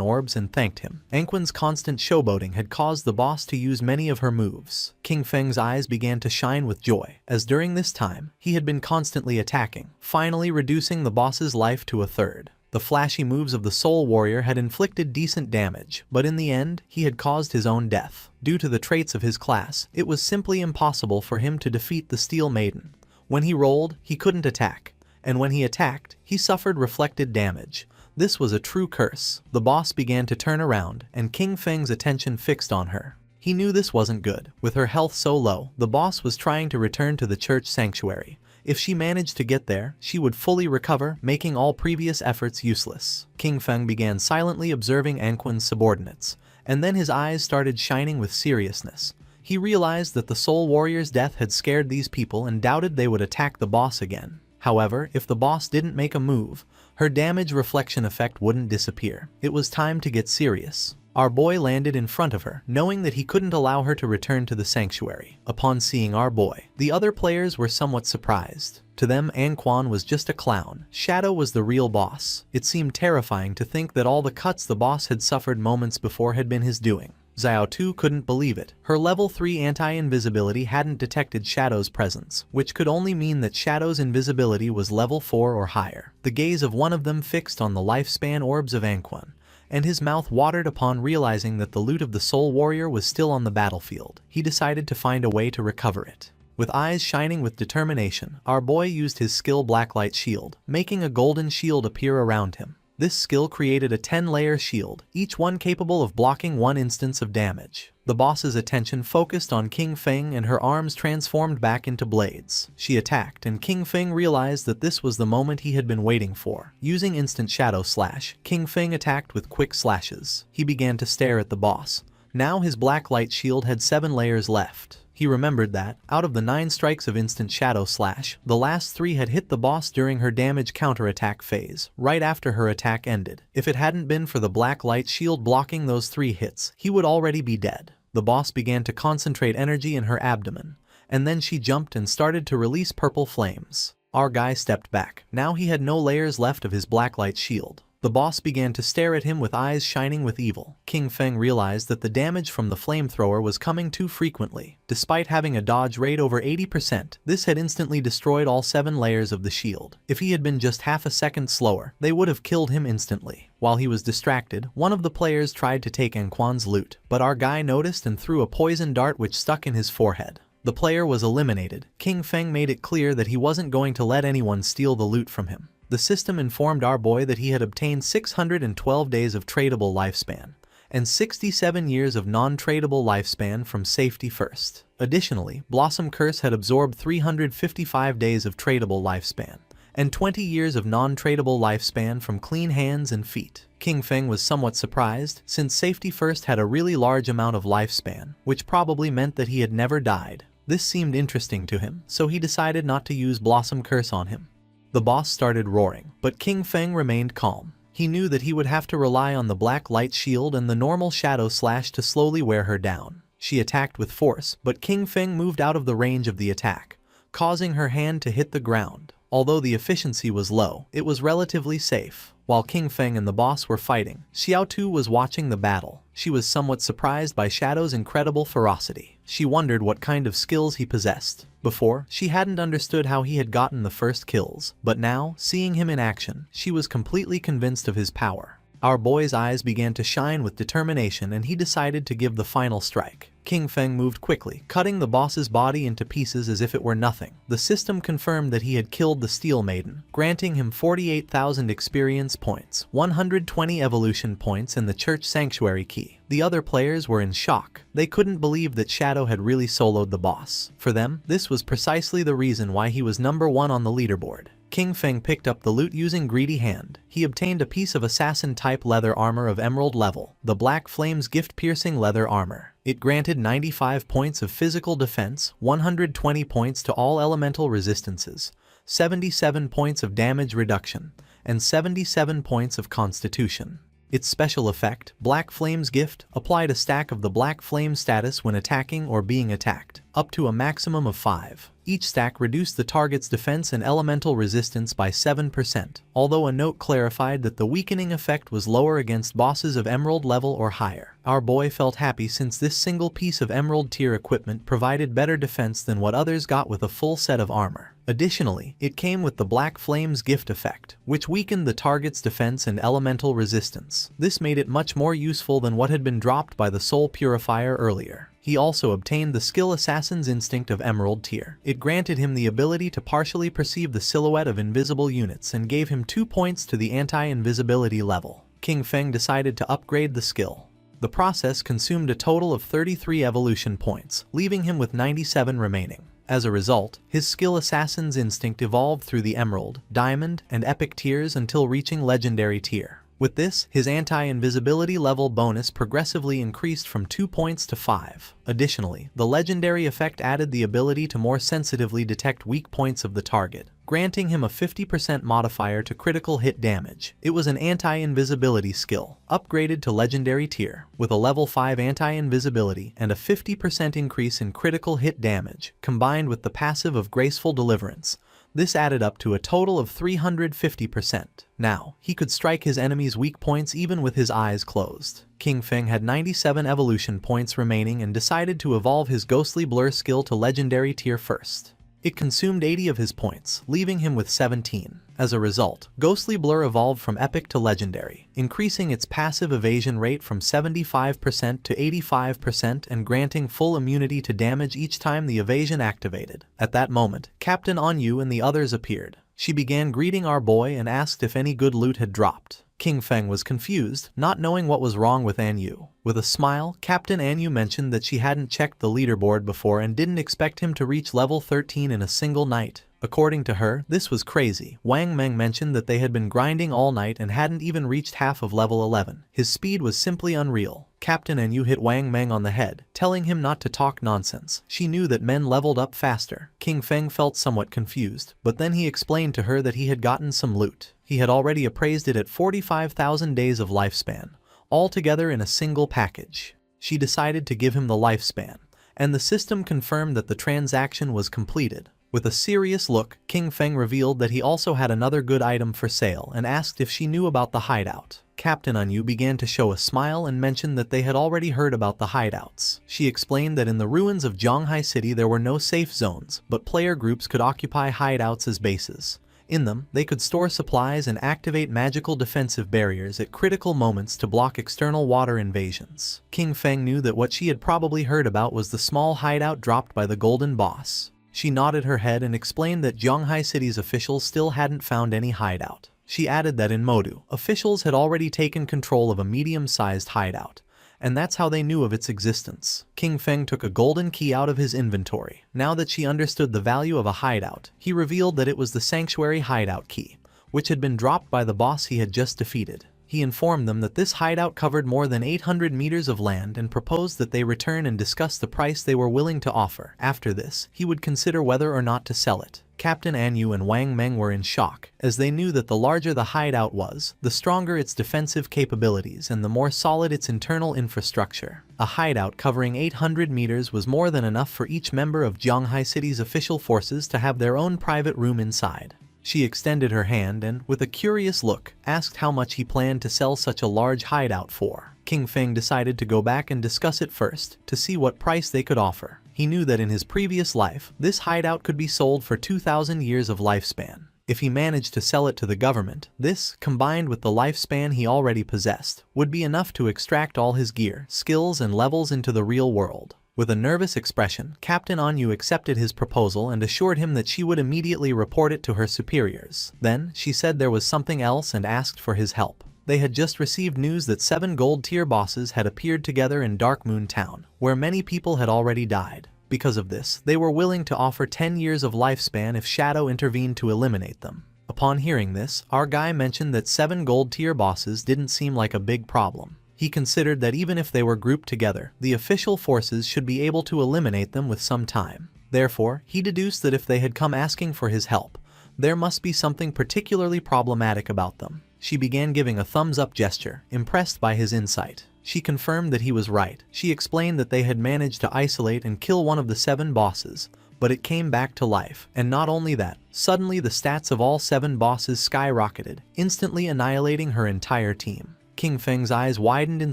Speaker 1: orbs and thanked him. Anquan's constant showboating had caused the boss to use many of her moves. King Feng's eyes began to shine with joy, as during this time, he had been constantly attacking, finally reducing the boss's life to a third. The flashy moves of the Soul Warrior had inflicted decent damage, but in the end, he had caused his own death. Due to the traits of his class, it was simply impossible for him to defeat the Steel Maiden. When he rolled, he couldn't attack, and when he attacked, he suffered reflected damage. This was a true curse. The boss began to turn around, and King Feng's attention fixed on her. He knew this wasn't good. With her health so low, the boss was trying to return to the church sanctuary. If she managed to get there, she would fully recover, making all previous efforts useless. King Feng began silently observing Anquan's subordinates, and then his eyes started shining with seriousness. He realized that the Soul Warrior's death had scared these people and doubted they would attack the boss again. However, if the boss didn't make a move, her damage reflection effect wouldn't disappear. It was time to get serious. Our boy landed in front of her, knowing that he couldn't allow her to return to the sanctuary. Upon seeing our boy, the other players were somewhat surprised. To them, Anquan was just a clown. Shadow was the real boss. It seemed terrifying to think that all the cuts the boss had suffered moments before had been his doing. Xiao Tu couldn't believe it. Her level 3 anti-invisibility hadn't detected Shadow's presence, which could only mean that Shadow's invisibility was level 4 or higher. The gaze of one of them fixed on the lifespan orbs of Anquan, and his mouth watered upon realizing that the loot of the Soul Warrior was still on the battlefield. He decided to find a way to recover it. With eyes shining with determination, our boy used his skill Blacklight Shield, making a golden shield appear around him. This skill created a 10-layer shield, each one capable of blocking 1 instance of damage. The boss's attention focused on King Feng and her arms transformed back into blades. She attacked and King Feng realized that this was the moment he had been waiting for. Using instant shadow slash, King Feng attacked with quick slashes. He began to stare at the boss. Now his black light shield had 7 layers left. He remembered that, out of the 9 strikes of instant shadow slash, the last 3 had hit the boss during her damage counterattack phase, right after her attack ended. If it hadn't been for the black light shield blocking those 3 hits, he would already be dead. The boss began to concentrate energy in her abdomen, and then she jumped and started to release purple flames. Our guy stepped back. Now he had no layers left of his black light shield. The boss began to stare at him with eyes shining with evil. King Feng realized that the damage from the flamethrower was coming too frequently. Despite having a dodge rate over 80%, this had instantly destroyed all 7 layers of the shield. If he had been just half a second slower, they would have killed him instantly. While he was distracted, one of the players tried to take Anquan's loot, but our guy noticed and threw a poison dart which stuck in his forehead. The player was eliminated. King Feng made it clear that he wasn't going to let anyone steal the loot from him. The system informed our boy that he had obtained 612 days of tradable lifespan, and 67 years of non-tradable lifespan from Safety First. Additionally, Blossom Curse had absorbed 355 days of tradable lifespan, and 20 years of non-tradable lifespan from Clean Hands and Feet. King Feng was somewhat surprised, since Safety First had a really large amount of lifespan, which probably meant that he had never died. This seemed interesting to him, so he decided not to use Blossom Curse on him. The boss started roaring, but King Feng remained calm. He knew that he would have to rely on the black light shield and the normal shadow slash to slowly wear her down. She attacked with force, but King Feng moved out of the range of the attack, causing her hand to hit the ground. Although the efficiency was low, it was relatively safe. While King Feng and the boss were fighting, Xiao Tu was watching the battle. She was somewhat surprised by Shadow's incredible ferocity. She wondered what kind of skills he possessed. Before, she hadn't understood how he had gotten the first kills, but now, seeing him in action, she was completely convinced of his power. Our boy's eyes began to shine with determination and he decided to give the final strike. King Feng moved quickly, cutting the boss's body into pieces as if it were nothing. The system confirmed that he had killed the Steel Maiden, granting him 48,000 experience points, 120 evolution points and the Church Sanctuary key. The other players were in shock. They couldn't believe that Shadow had really soloed the boss. For them, this was precisely the reason why he was number 1 on the leaderboard. King Feng picked up the loot using Greedy Hand. He obtained a piece of assassin-type leather armor of emerald level, the Black Flames gift-piercing leather armor. It granted 95 points of physical defense, 120 points to all elemental resistances, 77 points of damage reduction, and 77 points of constitution. Its special effect, Black Flame's Gift, applied a stack of the Black Flame status when attacking or being attacked, up to a maximum of 5. Each stack reduced the target's defense and elemental resistance by 7%, although a note clarified that the weakening effect was lower against bosses of emerald level or higher. Our boy felt happy since this single piece of emerald tier equipment provided better defense than what others got with a full set of armor. Additionally, it came with the Black Flame's Gift effect, which weakened the target's defense and elemental resistance. This made it much more useful than what had been dropped by the Soul Purifier earlier. He also obtained the skill Assassin's Instinct of Emerald tier. It granted him the ability to partially perceive the silhouette of invisible units and gave him 2 points to the anti-invisibility level. King Feng decided to upgrade the skill. The process consumed a total of 33 evolution points, leaving him with 97 remaining. As a result, his skill Assassin's Instinct evolved through the Emerald, Diamond, and Epic tiers until reaching Legendary tier. With this, his anti-invisibility level bonus progressively increased from 2 points to 5. Additionally, the legendary effect added the ability to more sensitively detect weak points of the target, granting him a 50% modifier to critical hit damage. It was an anti-invisibility skill, upgraded to legendary tier, with a level 5 anti-invisibility and a 50% increase in critical hit damage, combined with the passive of graceful deliverance. This added up to a total of 350%. Now, he could strike his enemies' weak points even with his eyes closed. King Feng had 97 evolution points remaining and decided to evolve his ghostly blur skill to legendary tier first. It consumed 80 of his points, leaving him with 17. As a result, Ghostly Blur evolved from epic to legendary, increasing its passive evasion rate from 75% to 85% and granting full immunity to damage each time the evasion activated. At that moment, Captain Anyu and the others appeared. She began greeting our boy and asked if any good loot had dropped. King Feng was confused, not knowing what was wrong with Anyu. With a smile, Captain Anyu mentioned that she hadn't checked the leaderboard before and didn't expect him to reach level 13 in a single night. According to her, this was crazy. Wang Meng mentioned that they had been grinding all night and hadn't even reached half of level 11. His speed was simply unreal. Captain Anyu hit Wang Meng on the head, telling him not to talk nonsense. She knew that men leveled up faster. King Feng felt somewhat confused, but then he explained to her that he had gotten some loot. He had already appraised it at 45,000 days of lifespan, all together in a single package. She decided to give him the lifespan, and the system confirmed that the transaction was completed. With a serious look, King Feng revealed that he also had another good item for sale and asked if she knew about the hideout. Captain Anyu began to show a smile and mentioned that they had already heard about the hideouts. She explained that in the ruins of Zhonghai City there were no safe zones, but player groups could occupy hideouts as bases. In them, they could store supplies and activate magical defensive barriers at critical moments to block external water invasions. King Feng knew that what she had probably heard about was the small hideout dropped by the Golden Boss. She nodded her head and explained that Zhonghai City's officials still hadn't found any hideout. She added that in Modu, officials had already taken control of a medium-sized hideout, and that's how they knew of its existence. King Feng took a golden key out of his inventory. Now that she understood the value of a hideout, he revealed that it was the Sanctuary hideout key, which had been dropped by the boss he had just defeated. He informed them that this hideout covered more than 800 meters of land and proposed that they return and discuss the price they were willing to offer. After this, he would consider whether or not to sell it. Captain Anyu and Wang Meng were in shock, as they knew that the larger the hideout was, the stronger its defensive capabilities and the more solid its internal infrastructure. A hideout covering 800 meters was more than enough for each member of Zhonghai City's official forces to have their own private room inside. She extended her hand and, with a curious look, asked how much he planned to sell such a large hideout for. King Feng decided to go back and discuss it first, to see what price they could offer. He knew that in his previous life, this hideout could be sold for 2,000 years of lifespan. If he managed to sell it to the government, this, combined with the lifespan he already possessed, would be enough to extract all his gear, skills and levels into the real world. With a nervous expression, Captain Anyu accepted his proposal and assured him that she would immediately report it to her superiors. Then, she said there was something else and asked for his help. They had just received news that 7 gold tier bosses had appeared together in Dark Moon Town, where many people had already died. Because of this, they were willing to offer 10 years of lifespan if Shadow intervened to eliminate them. Upon hearing this, our guy mentioned that 7 gold tier bosses didn't seem like a big problem. He considered that even if they were grouped together, the official forces should be able to eliminate them with some time. Therefore, he deduced that if they had come asking for his help, there must be something particularly problematic about them. She began giving a thumbs-up gesture, impressed by his insight. She confirmed that he was right. She explained that they had managed to isolate and kill one of the 7 bosses, but it came back to life. And not only that, suddenly the stats of all 7 bosses skyrocketed, instantly annihilating her entire team. King Feng's eyes widened in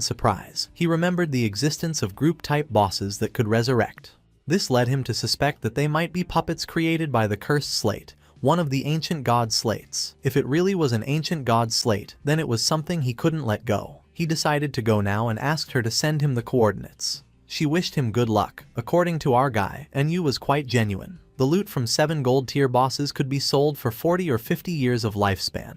Speaker 1: surprise. He remembered the existence of group-type bosses that could resurrect. This led him to suspect that they might be puppets created by the Cursed Slate, one of the ancient god slates. If it really was an ancient god slate, then it was something he couldn't let go. He decided to go now and asked her to send him the coordinates. She wished him good luck. According to our guy, Anyu was quite genuine. The loot from 7 gold tier bosses could be sold for 40 or 50 years of lifespan,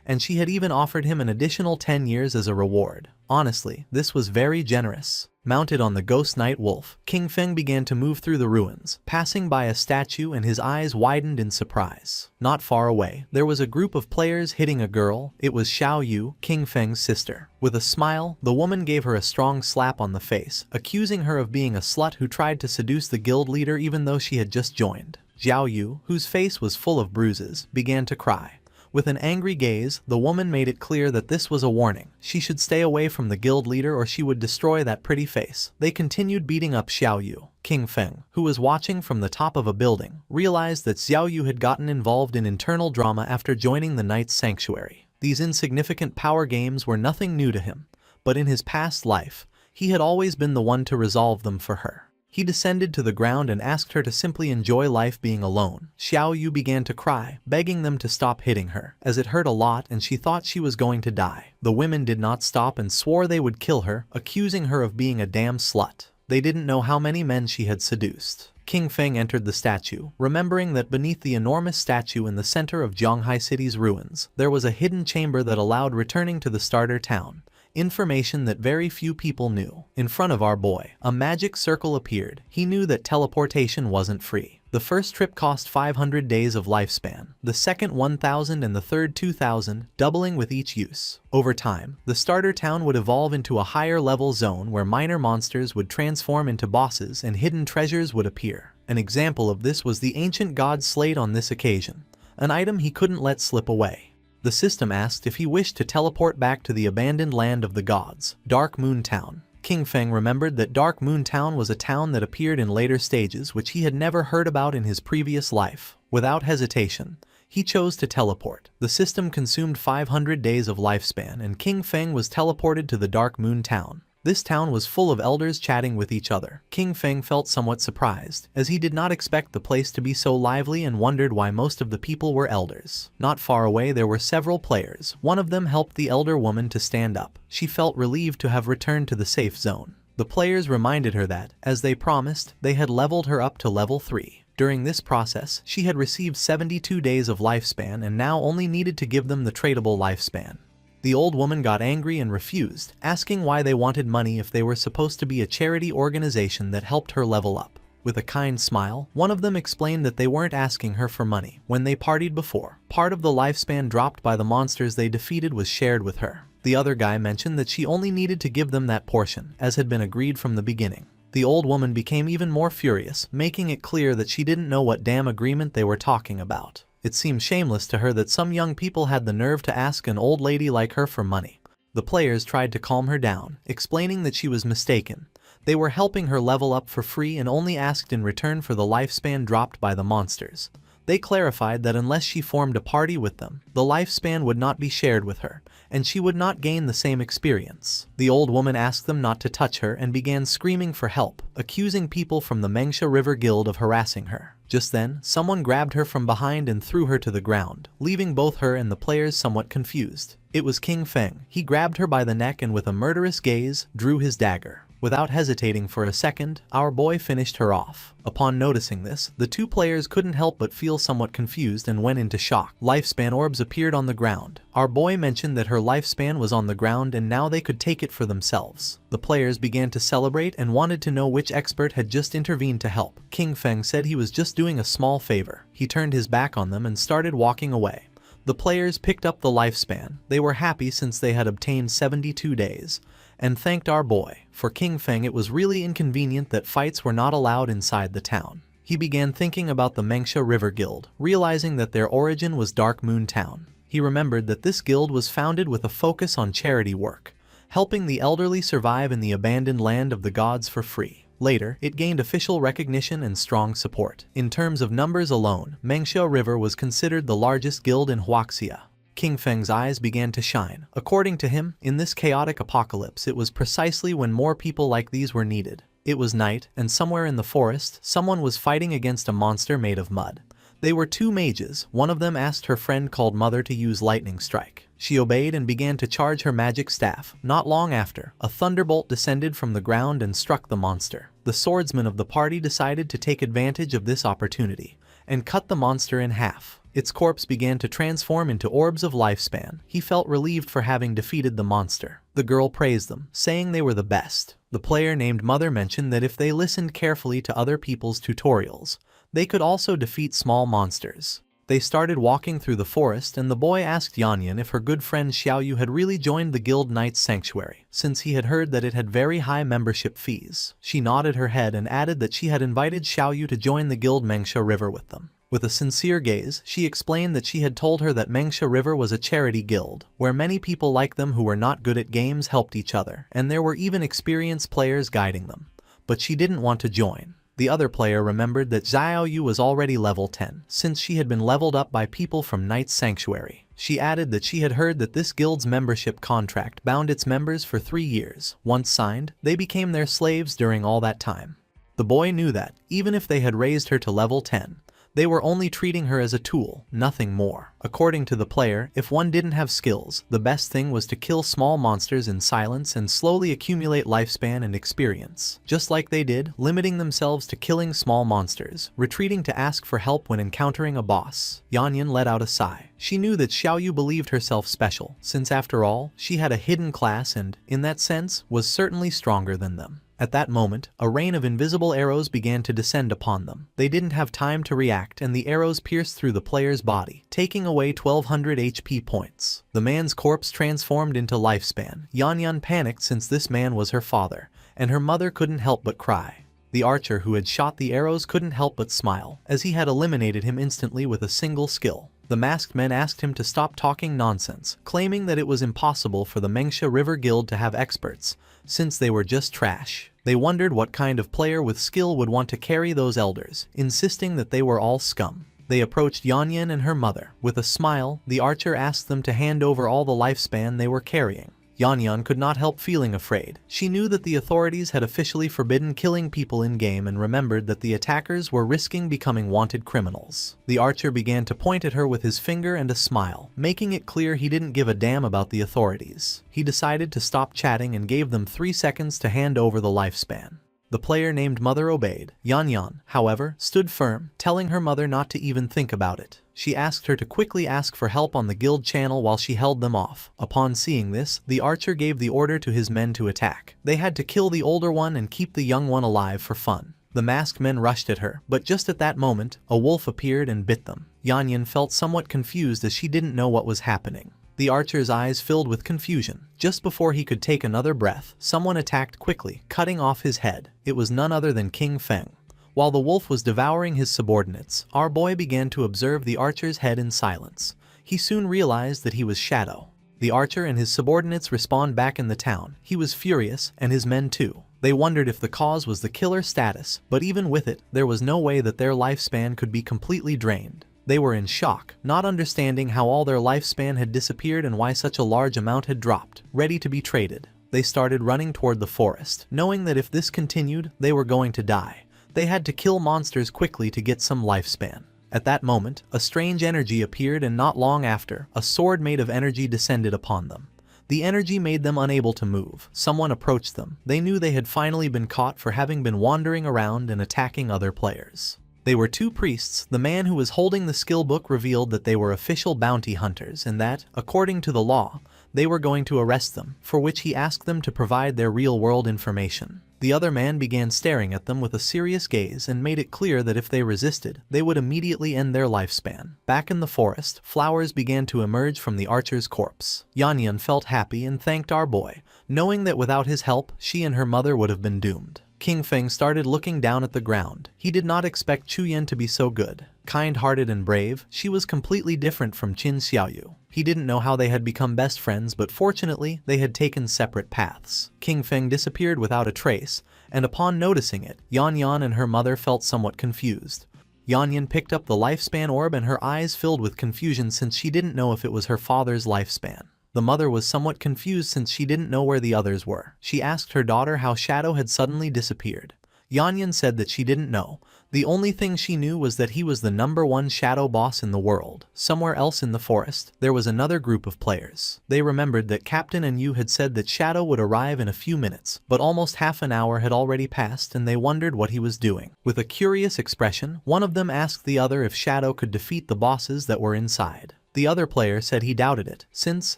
Speaker 1: and she had even offered him an additional 10 years as a reward. Honestly, this was very generous. Mounted on the ghost night wolf, King Feng began to move through the ruins, passing by a statue, and his eyes widened in surprise. Not far away, there was a group of players hitting a girl. It was Xiao Yu, King Feng's sister. With a smile, the woman gave her a strong slap on the face, accusing her of being a slut who tried to seduce the guild leader even though she had just joined. Xiao Yu, whose face was full of bruises, began to cry. With an angry gaze, the woman made it clear that this was a warning. She should stay away from the guild leader or she would destroy that pretty face. They continued beating up Xiao Yu. King Feng, who was watching from the top of a building, realized that Xiao Yu had gotten involved in internal drama after joining the Knight's Sanctuary. These insignificant power games were nothing new to him, but in his past life, he had always been the one to resolve them for her. He descended to the ground and asked her to simply enjoy life being alone. Xiao Yu began to cry, begging them to stop hitting her, as it hurt a lot and she thought she was going to die. The women did not stop and swore they would kill her, accusing her of being a damn slut. They didn't know how many men she had seduced. King Feng entered the statue, remembering that beneath the enormous statue in the center of Zhonghai City's ruins, there was a hidden chamber that allowed returning to the starter town. Information that very few people knew. In front of our boy, a magic circle appeared. He knew that teleportation wasn't free. The first trip cost 500 days of lifespan, the second 1,000 and the third 2,000, doubling with each use. Over time, the starter town would evolve into a higher level zone where minor monsters would transform into bosses and hidden treasures would appear. An example of this was the ancient god's slate on this occasion, an item he couldn't let slip away. The system asked if he wished to teleport back to the abandoned land of the gods, Dark Moon Town. King Feng remembered that Dark Moon Town was a town that appeared in later stages which he had never heard about in his previous life. Without hesitation, he chose to teleport. The system consumed 500 days of lifespan and King Feng was teleported to the Dark Moon Town. This town was full of elders chatting with each other. King Feng felt somewhat surprised, as he did not expect the place to be so lively and wondered why most of the people were elders. Not far away there were several players. One of them helped the elder woman to stand up. She felt relieved to have returned to the safe zone. The players reminded her that, as they promised, they had leveled her up to level 3. During this process, she had received 72 days of lifespan and now only needed to give them the tradable lifespan. The old woman got angry and refused, asking why they wanted money if they were supposed to be a charity organization that helped her level up. With a kind smile, one of them explained that they weren't asking her for money. When they partied before, part of the lifespan dropped by the monsters they defeated was shared with her. The other guy mentioned that she only needed to give them that portion, as had been agreed from the beginning. The old woman became even more furious, making it clear that she didn't know what damn agreement they were talking about. It seemed shameless to her that some young people had the nerve to ask an old lady like her for money. The players tried to calm her down, explaining that she was mistaken. They were helping her level up for free and only asked in return for the lifespan dropped by the monsters. They clarified that unless she formed a party with them, the lifespan would not be shared with her, and she would not gain the same experience. The old woman asked them not to touch her and began screaming for help, accusing people from the Manhwa River Guild of harassing her. Just then, someone grabbed her from behind and threw her to the ground, leaving both her and the players somewhat confused. It was King Feng. He grabbed her by the neck and with a murderous gaze, drew his dagger. Without hesitating for a second, our boy finished her off. Upon noticing this, the two players couldn't help but feel somewhat confused and went into shock. Lifespan orbs appeared on the ground. Our boy mentioned that her lifespan was on the ground and now they could take it for themselves. The players began to celebrate and wanted to know which expert had just intervened to help. King Feng said he was just doing a small favor. He turned his back on them and started walking away. The players picked up the lifespan. They were happy since they had obtained 72 days. And thanked our boy. For King Feng, it was really inconvenient that fights were not allowed inside the town. He began thinking about the Manhwa River Guild, realizing that their origin was Dark Moon Town. He remembered that this guild was founded with a focus on charity work, helping the elderly survive in the abandoned land of the gods for free. Later, it gained official recognition and strong support. In terms of numbers alone, Manhwa River was considered the largest guild in Huaxia. King Feng's eyes began to shine. According to him, in this chaotic apocalypse, it was precisely when more people like these were needed. It was night, and somewhere in the forest, someone was fighting against a monster made of mud. They were two mages. One of them asked her friend called Mother to use lightning strike. She obeyed and began to charge her magic staff. Not long after, a thunderbolt descended from the ground and struck the monster. The swordsman of the party decided to take advantage of this opportunity and cut the monster in half. its corpse began to transform into orbs of lifespan. He felt relieved for having defeated the monster. The girl praised them, saying they were the best. The player named Mother mentioned that if they listened carefully to other people's tutorials, they could also defeat small monsters. They started walking through the forest, and the boy asked Yanyan if her good friend Xiaoyu had really joined the Guild Knight's Sanctuary, since he had heard that it had very high membership fees. She nodded her head and added that she had invited Xiaoyu to join the Guild Mengsha River with them. With a sincere gaze, she explained that she had told her that Mengsha River was a charity guild, where many people like them who were not good at games helped each other, and there were even experienced players guiding them. But she didn't want to join. The other player remembered that Xiaoyu was already level 10, since she had been leveled up by people from Knight's Sanctuary. She added that she had heard that this guild's membership contract bound its members for 3 years. Once signed, they became their slaves during all that time. The boy knew that, even if they had raised her to level 10, they were only treating her as a tool, nothing more. According to the player, if one didn't have skills, the best thing was to kill small monsters in silence and slowly accumulate lifespan and experience. Just like they did, limiting themselves to killing small monsters, retreating to ask for help when encountering a boss. Yanyan let out a sigh. She knew that Xiaoyu believed herself special, since after all, she had a hidden class and, in that sense, was certainly stronger than them. At that moment, a rain of invisible arrows began to descend upon them. They didn't have time to react, and the arrows pierced through the player's body, taking away 1200 HP points. The man's corpse transformed into lifespan. Yanyan panicked since this man was her father, and her mother couldn't help but cry. The archer who had shot the arrows couldn't help but smile, as he had eliminated him instantly with a single skill. The masked men asked him to stop talking nonsense, claiming that it was impossible for the Mengsha River Guild to have experts, since they were just trash. They wondered what kind of player with skill would want to carry those elders, insisting that they were all scum. They approached Yanyan and her mother. With a smile, the archer asked them to hand over all the lifespan they were carrying. Yanyan could not help feeling afraid. She knew that the authorities had officially forbidden killing people in-game and remembered that the attackers were risking becoming wanted criminals. The archer began to point at her with his finger and a smile, making it clear he didn't give a damn about the authorities. He decided to stop chatting and gave them 3 seconds to hand over the lifespan. The player named Mother obeyed. Yanyan, however, stood firm, telling her mother not to even think about it. She asked her to quickly ask for help on the guild channel while she held them off. Upon seeing this, the archer gave the order to his men to attack. They had to kill the older one and keep the young one alive for fun. The masked men rushed at her, but just at that moment, a wolf appeared and bit them. Yanyan felt somewhat confused as she didn't know what was happening. The archer's eyes filled with confusion. Just before he could take another breath, someone attacked quickly, cutting off his head. It was none other than King Feng. While the wolf was devouring his subordinates, our boy began to observe the archer's head in silence. He soon realized that he was Shadow. The archer and his subordinates respawned back in the town. He was furious, and his men too. They wondered if the cause was the killer status, but even with it, there was no way that their lifespan could be completely drained. They were in shock, not understanding how all their lifespan had disappeared and why such a large amount had dropped, ready to be traded. They started running toward the forest, knowing that if this continued, they were going to die. They had to kill monsters quickly to get some lifespan. At that moment, a strange energy appeared, and not long after, a sword made of energy descended upon them. The energy made them unable to move. Someone approached them. They knew they had finally been caught for having been wandering around and attacking other players. They were 2 priests. The man who was holding the skill book revealed that they were official bounty hunters and that, according to the law, they were going to arrest them, for which he asked them to provide their real-world information. The other man began staring at them with a serious gaze and made it clear that if they resisted, they would immediately end their lifespan. Back in the forest, flowers began to emerge from the archer's corpse. Yanyan felt happy and thanked our boy, knowing that without his help, she and her mother would have been doomed. King Feng started looking down at the ground. He did not expect Chuyen to be so good. Kind-hearted and brave, she was completely different from Qin Xiaoyu. He didn't know how they had become best friends, but fortunately, they had taken separate paths. King Feng disappeared without a trace, and upon noticing it, Yanyan and her mother felt somewhat confused. Yanyan picked up the lifespan orb and her eyes filled with confusion since she didn't know if it was her father's lifespan. The mother was somewhat confused since she didn't know where the others were. She asked her daughter how Shadow had suddenly disappeared. Yanyan said that she didn't know. The only thing she knew was that he was the #1 shadow boss in the world. Somewhere else in the forest, there was another group of players. They remembered that Captain and Yu had said that Shadow would arrive in a few minutes, but almost half an hour had already passed and they wondered what he was doing. With a curious expression, one of them asked the other if Shadow could defeat the bosses that were inside. The other player said he doubted it, since,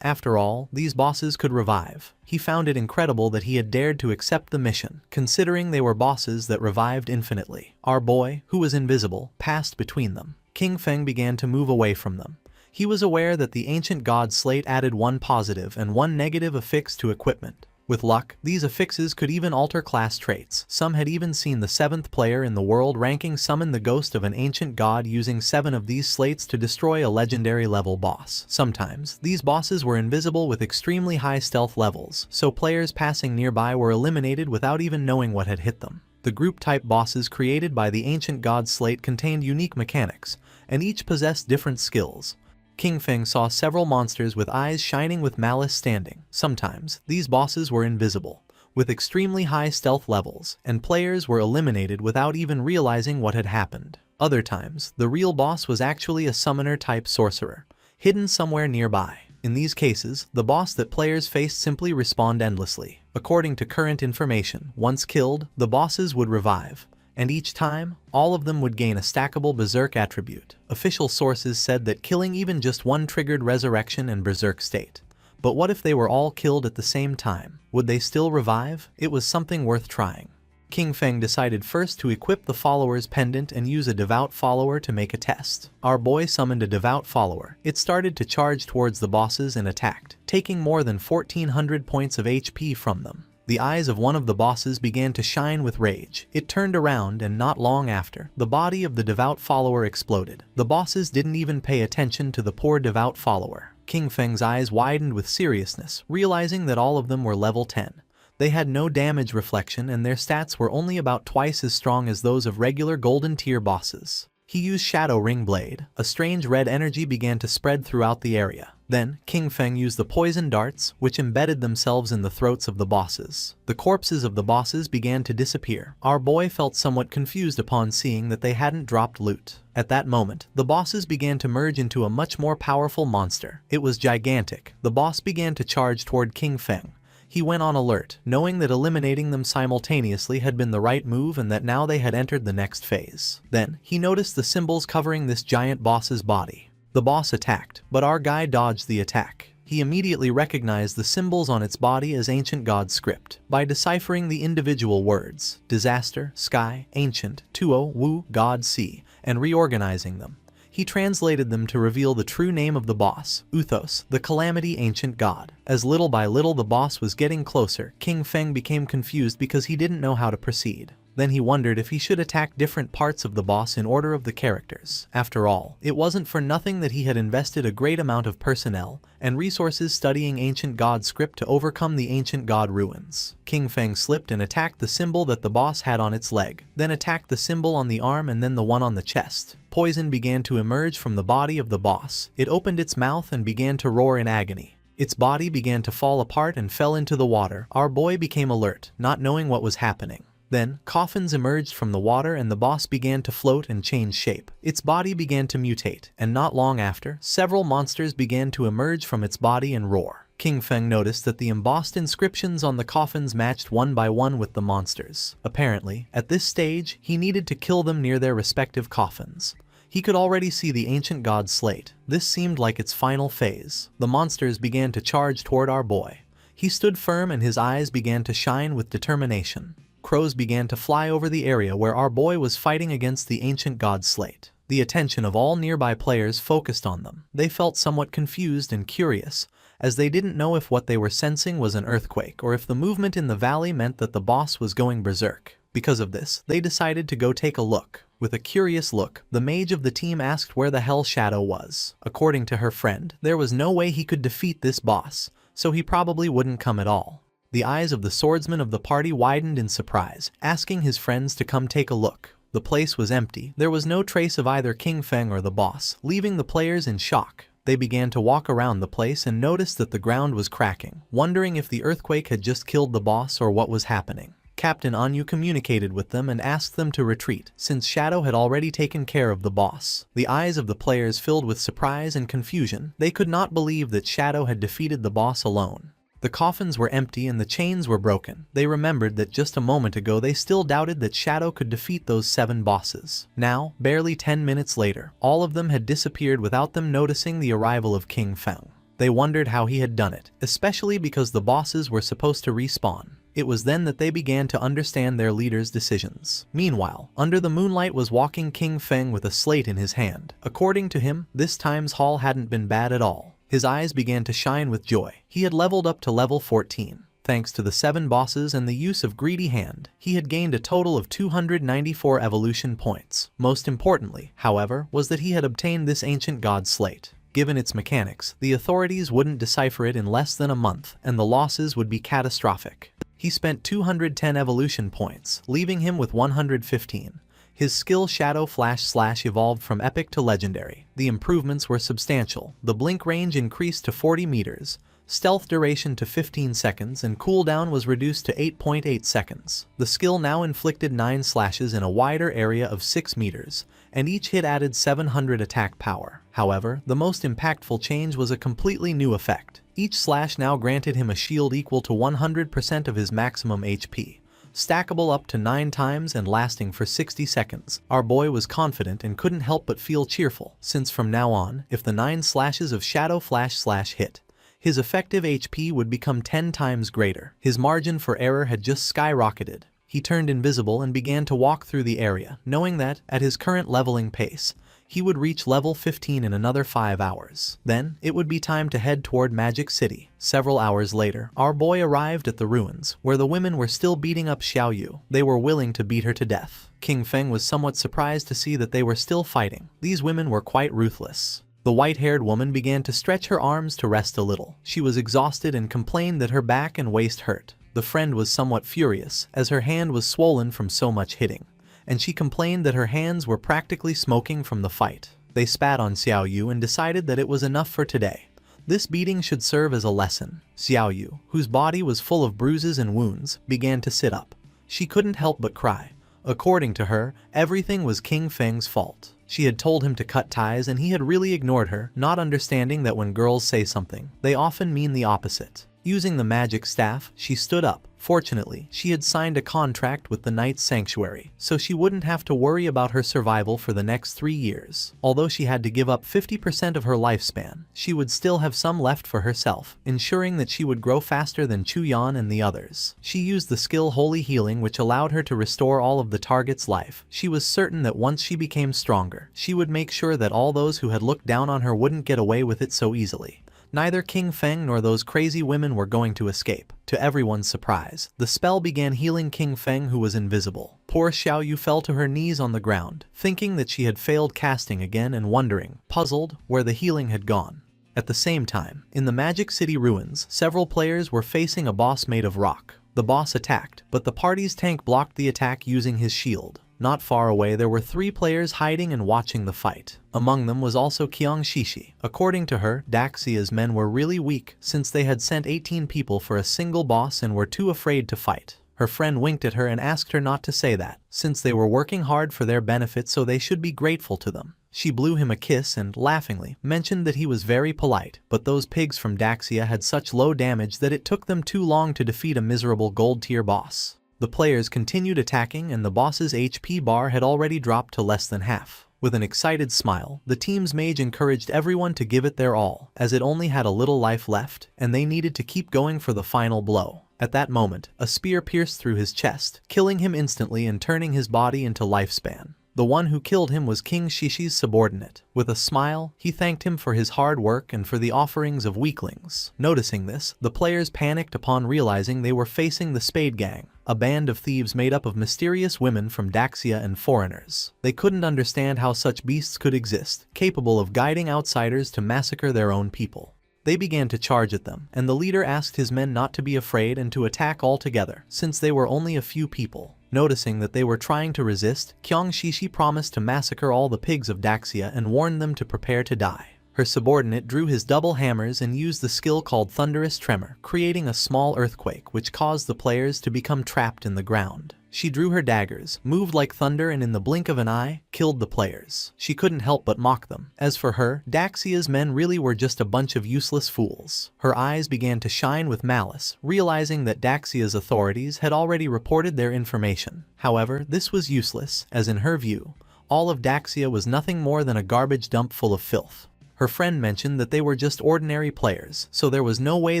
Speaker 1: after all, these bosses could revive. He found it incredible that he had dared to accept the mission, considering they were bosses that revived infinitely. Our boy, who was invisible, passed between them. King Feng began to move away from them. He was aware that the ancient god slate added one positive and one negative affix to equipment. With luck, these affixes could even alter class traits. Some had even seen the 7th player in the world ranking summon the ghost of an ancient god using 7 of these slates to destroy a legendary level boss. Sometimes, these bosses were invisible with extremely high stealth levels, so players passing nearby were eliminated without even knowing what had hit them. The group-type bosses created by the ancient god slate contained unique mechanics, and each possessed different skills. King Feng saw several monsters with eyes shining with malice standing. Sometimes, these bosses were invisible, with extremely high stealth levels, and players were eliminated without even realizing what had happened. Other times, the real boss was actually a summoner-type sorcerer, hidden somewhere nearby. In these cases, the boss that players faced simply respawned endlessly. According to current information, once killed, the bosses would revive. And each time, all of them would gain a stackable Berserk attribute. Official sources said that killing even just one triggered resurrection and Berserk state. But what if they were all killed at the same time? Would they still revive? It was something worth trying. King Feng decided first to equip the follower's pendant and use a devout follower to make a test. Our boy summoned a devout follower. It started to charge towards the bosses and attacked, taking more than 1400 points of HP from them. The eyes of one of the bosses began to shine with rage. It turned around and not long after, the body of the devout follower exploded. The bosses didn't even pay attention to the poor devout follower. King Feng's eyes widened with seriousness, realizing that all of them were level 10. They had no damage reflection and their stats were only about twice as strong as those of regular golden tier bosses. He used Shadow Ring Blade. A strange red energy began to spread throughout the area. Then, King Feng used the poison darts, which embedded themselves in the throats of the bosses. The corpses of the bosses began to disappear. Our boy felt somewhat confused upon seeing that they hadn't dropped loot. At that moment, the bosses began to merge into a much more powerful monster. It was gigantic. The boss began to charge toward King Feng. He went on alert, knowing that eliminating them simultaneously had been the right move and that now they had entered the next phase. Then, he noticed the symbols covering this giant boss's body. The boss attacked, but our guy dodged the attack. He immediately recognized the symbols on its body as ancient god script. By deciphering the individual words, disaster, sky, ancient, tuo, wu, god, sea, and reorganizing them, he translated them to reveal the true name of the boss, Uthos, the Calamity Ancient God. As little by little the boss was getting closer, King Feng became confused because he didn't know how to proceed. Then he wondered if he should attack different parts of the boss in order of the characters. After all, it wasn't for nothing that he had invested a great amount of personnel and resources studying ancient god script to overcome the ancient god ruins. King Feng slipped and attacked the symbol that the boss had on its leg, then attacked the symbol on the arm and then the one on the chest. Poison began to emerge from the body of the boss. It opened its mouth and began to roar in agony. Its body began to fall apart and fell into the water. Our boy became alert, not knowing what was happening. Then, coffins emerged from the water and the boss began to float and change shape. Its body began to mutate, and not long after, several monsters began to emerge from its body and roar. King Feng noticed that the embossed inscriptions on the coffins matched one by one with the monsters. Apparently, at this stage, he needed to kill them near their respective coffins. He could already see the ancient god's slate. This seemed like its final phase. The monsters began to charge toward our boy. He stood firm and his eyes began to shine with determination. Crows began to fly over the area where our boy was fighting against the ancient god's slate. The attention of all nearby players focused on them. They felt somewhat confused and curious, as they didn't know if what they were sensing was an earthquake or if the movement in the valley meant that the boss was going berserk. Because of this, they decided to go take a look. With a curious look, the mage of the team asked where the hell Shadow was. According to her friend, there was no way he could defeat this boss, so he probably wouldn't come at all. The eyes of the swordsman of the party widened in surprise, asking his friends to come take a look. The place was empty. There was no trace of either King Feng or the boss, leaving the players in shock. They began to walk around the place and noticed that the ground was cracking, wondering if the earthquake had just killed the boss or what was happening. Captain Anyu communicated with them and asked them to retreat, since Shadow had already taken care of the boss. The eyes of the players filled with surprise and confusion. They could not believe that Shadow had defeated the boss alone. The coffins were empty and the chains were broken. They remembered that just a moment ago they still doubted that Shadow could defeat those 7 bosses. Now, barely 10 minutes later, all of them had disappeared without them noticing the arrival of King Feng. They wondered how he had done it, especially because the bosses were supposed to respawn. It was then that they began to understand their leader's decisions. Meanwhile, under the moonlight was walking King Feng with a slate in his hand. According to him, this time's haul hadn't been bad at all. His eyes began to shine with joy. He had leveled up to level 14. Thanks to the 7 bosses and the use of Greedy Hand, he had gained a total of 294 evolution points. Most importantly, however, was that he had obtained this ancient god slate. Given its mechanics, the authorities wouldn't decipher it in less than a month, and the losses would be catastrophic. He spent 210 evolution points, leaving him with 115. His skill Shadow Flash / evolved from epic to legendary. The improvements were substantial. The blink range increased to 40 meters, stealth duration to 15 seconds, and cooldown was reduced to 8.8 seconds. The skill now inflicted 9 slashes in a wider area of 6 meters, and each hit added 700 attack power. However, the most impactful change was a completely new effect. Each slash now granted him a shield equal to 100% of his maximum HP, stackable up to 9 times and lasting for 60 seconds. Our boy was confident and couldn't help but feel cheerful, since from now on, if the 9 slashes of Shadow Flash / hit, his effective HP would become 10 times greater. His margin for error had just skyrocketed. He turned invisible and began to walk through the area, knowing that, at his current leveling pace, he would reach level 15 in another 5 hours. Then, it would be time to head toward Magic City. Several hours later, our boy arrived at the ruins, where the women were still beating up Xiao Yu. They were willing to beat her to death. King Feng was somewhat surprised to see that they were still fighting. These women were quite ruthless. The white-haired woman began to stretch her arms to rest a little. She was exhausted and complained that her back and waist hurt. The friend was somewhat furious, as her hand was swollen from so much hitting, and she complained that her hands were practically smoking from the fight. They spat on Xiao Yu and decided that it was enough for today. This beating should serve as a lesson. Xiao Yu, whose body was full of bruises and wounds, began to sit up. She couldn't help but cry. According to her, everything was King Feng's fault. She had told him to cut ties and he had really ignored her, not understanding that when girls say something, they often mean the opposite. Using the magic staff, she stood up. Fortunately, she had signed a contract with the Knight's Sanctuary, so she wouldn't have to worry about her survival for the next 3 years. Although she had to give up 50% of her lifespan, she would still have some left for herself, ensuring that she would grow faster than Chu Yan and the others. She used the skill Holy Healing, which allowed her to restore all of the target's life. She was certain that once she became stronger, she would make sure that all those who had looked down on her wouldn't get away with it so easily. Neither King Feng nor those crazy women were going to escape. To everyone's surprise, the spell began healing King Feng, who was invisible. Poor Xiao Yu fell to her knees on the ground, thinking that she had failed casting again and wondering, puzzled, where the healing had gone. At the same time, in the Magic City ruins, several players were facing a boss made of rock. The boss attacked, but the party's tank blocked the attack using his shield. Not far away there were 3 players hiding and watching the fight. Among them was also Qiang Shishi. According to her, Daxia's men were really weak since they had sent 18 people for a single boss and were too afraid to fight. Her friend winked at her and asked her not to say that, since they were working hard for their benefit, so they should be grateful to them. She blew him a kiss and, laughingly, mentioned that he was very polite, but those pigs from Daxia had such low damage that it took them too long to defeat a miserable gold-tier boss. The players continued attacking and the boss's HP bar had already dropped to less than half. With an excited smile, the team's mage encouraged everyone to give it their all, as it only had a little life left, and they needed to keep going for the final blow. At that moment, a spear pierced through his chest, killing him instantly and turning his body into lifespan. The one who killed him was King Shishi's subordinate. With a smile, he thanked him for his hard work and for the offerings of weaklings. Noticing this, the players panicked upon realizing they were facing the Spade Gang, a band of thieves made up of mysterious women from Daxia and foreigners. They couldn't understand how such beasts could exist, capable of guiding outsiders to massacre their own people. They began to charge at them, and the leader asked his men not to be afraid and to attack all together, since they were only a few people. Noticing that they were trying to resist, Qiang Shishi promised to massacre all the pigs of Daxia and warned them to prepare to die. Her subordinate drew his double hammers and used the skill called Thunderous Tremor, creating a small earthquake which caused the players to become trapped in the ground. She drew her daggers, moved like thunder, and in the blink of an eye, killed the players. She couldn't help but mock them. As for her, Daxia's men really were just a bunch of useless fools. Her eyes began to shine with malice, realizing that Daxia's authorities had already reported their information. However, this was useless, as in her view, all of Daxia was nothing more than a garbage dump full of filth. Her friend mentioned that they were just ordinary players, so there was no way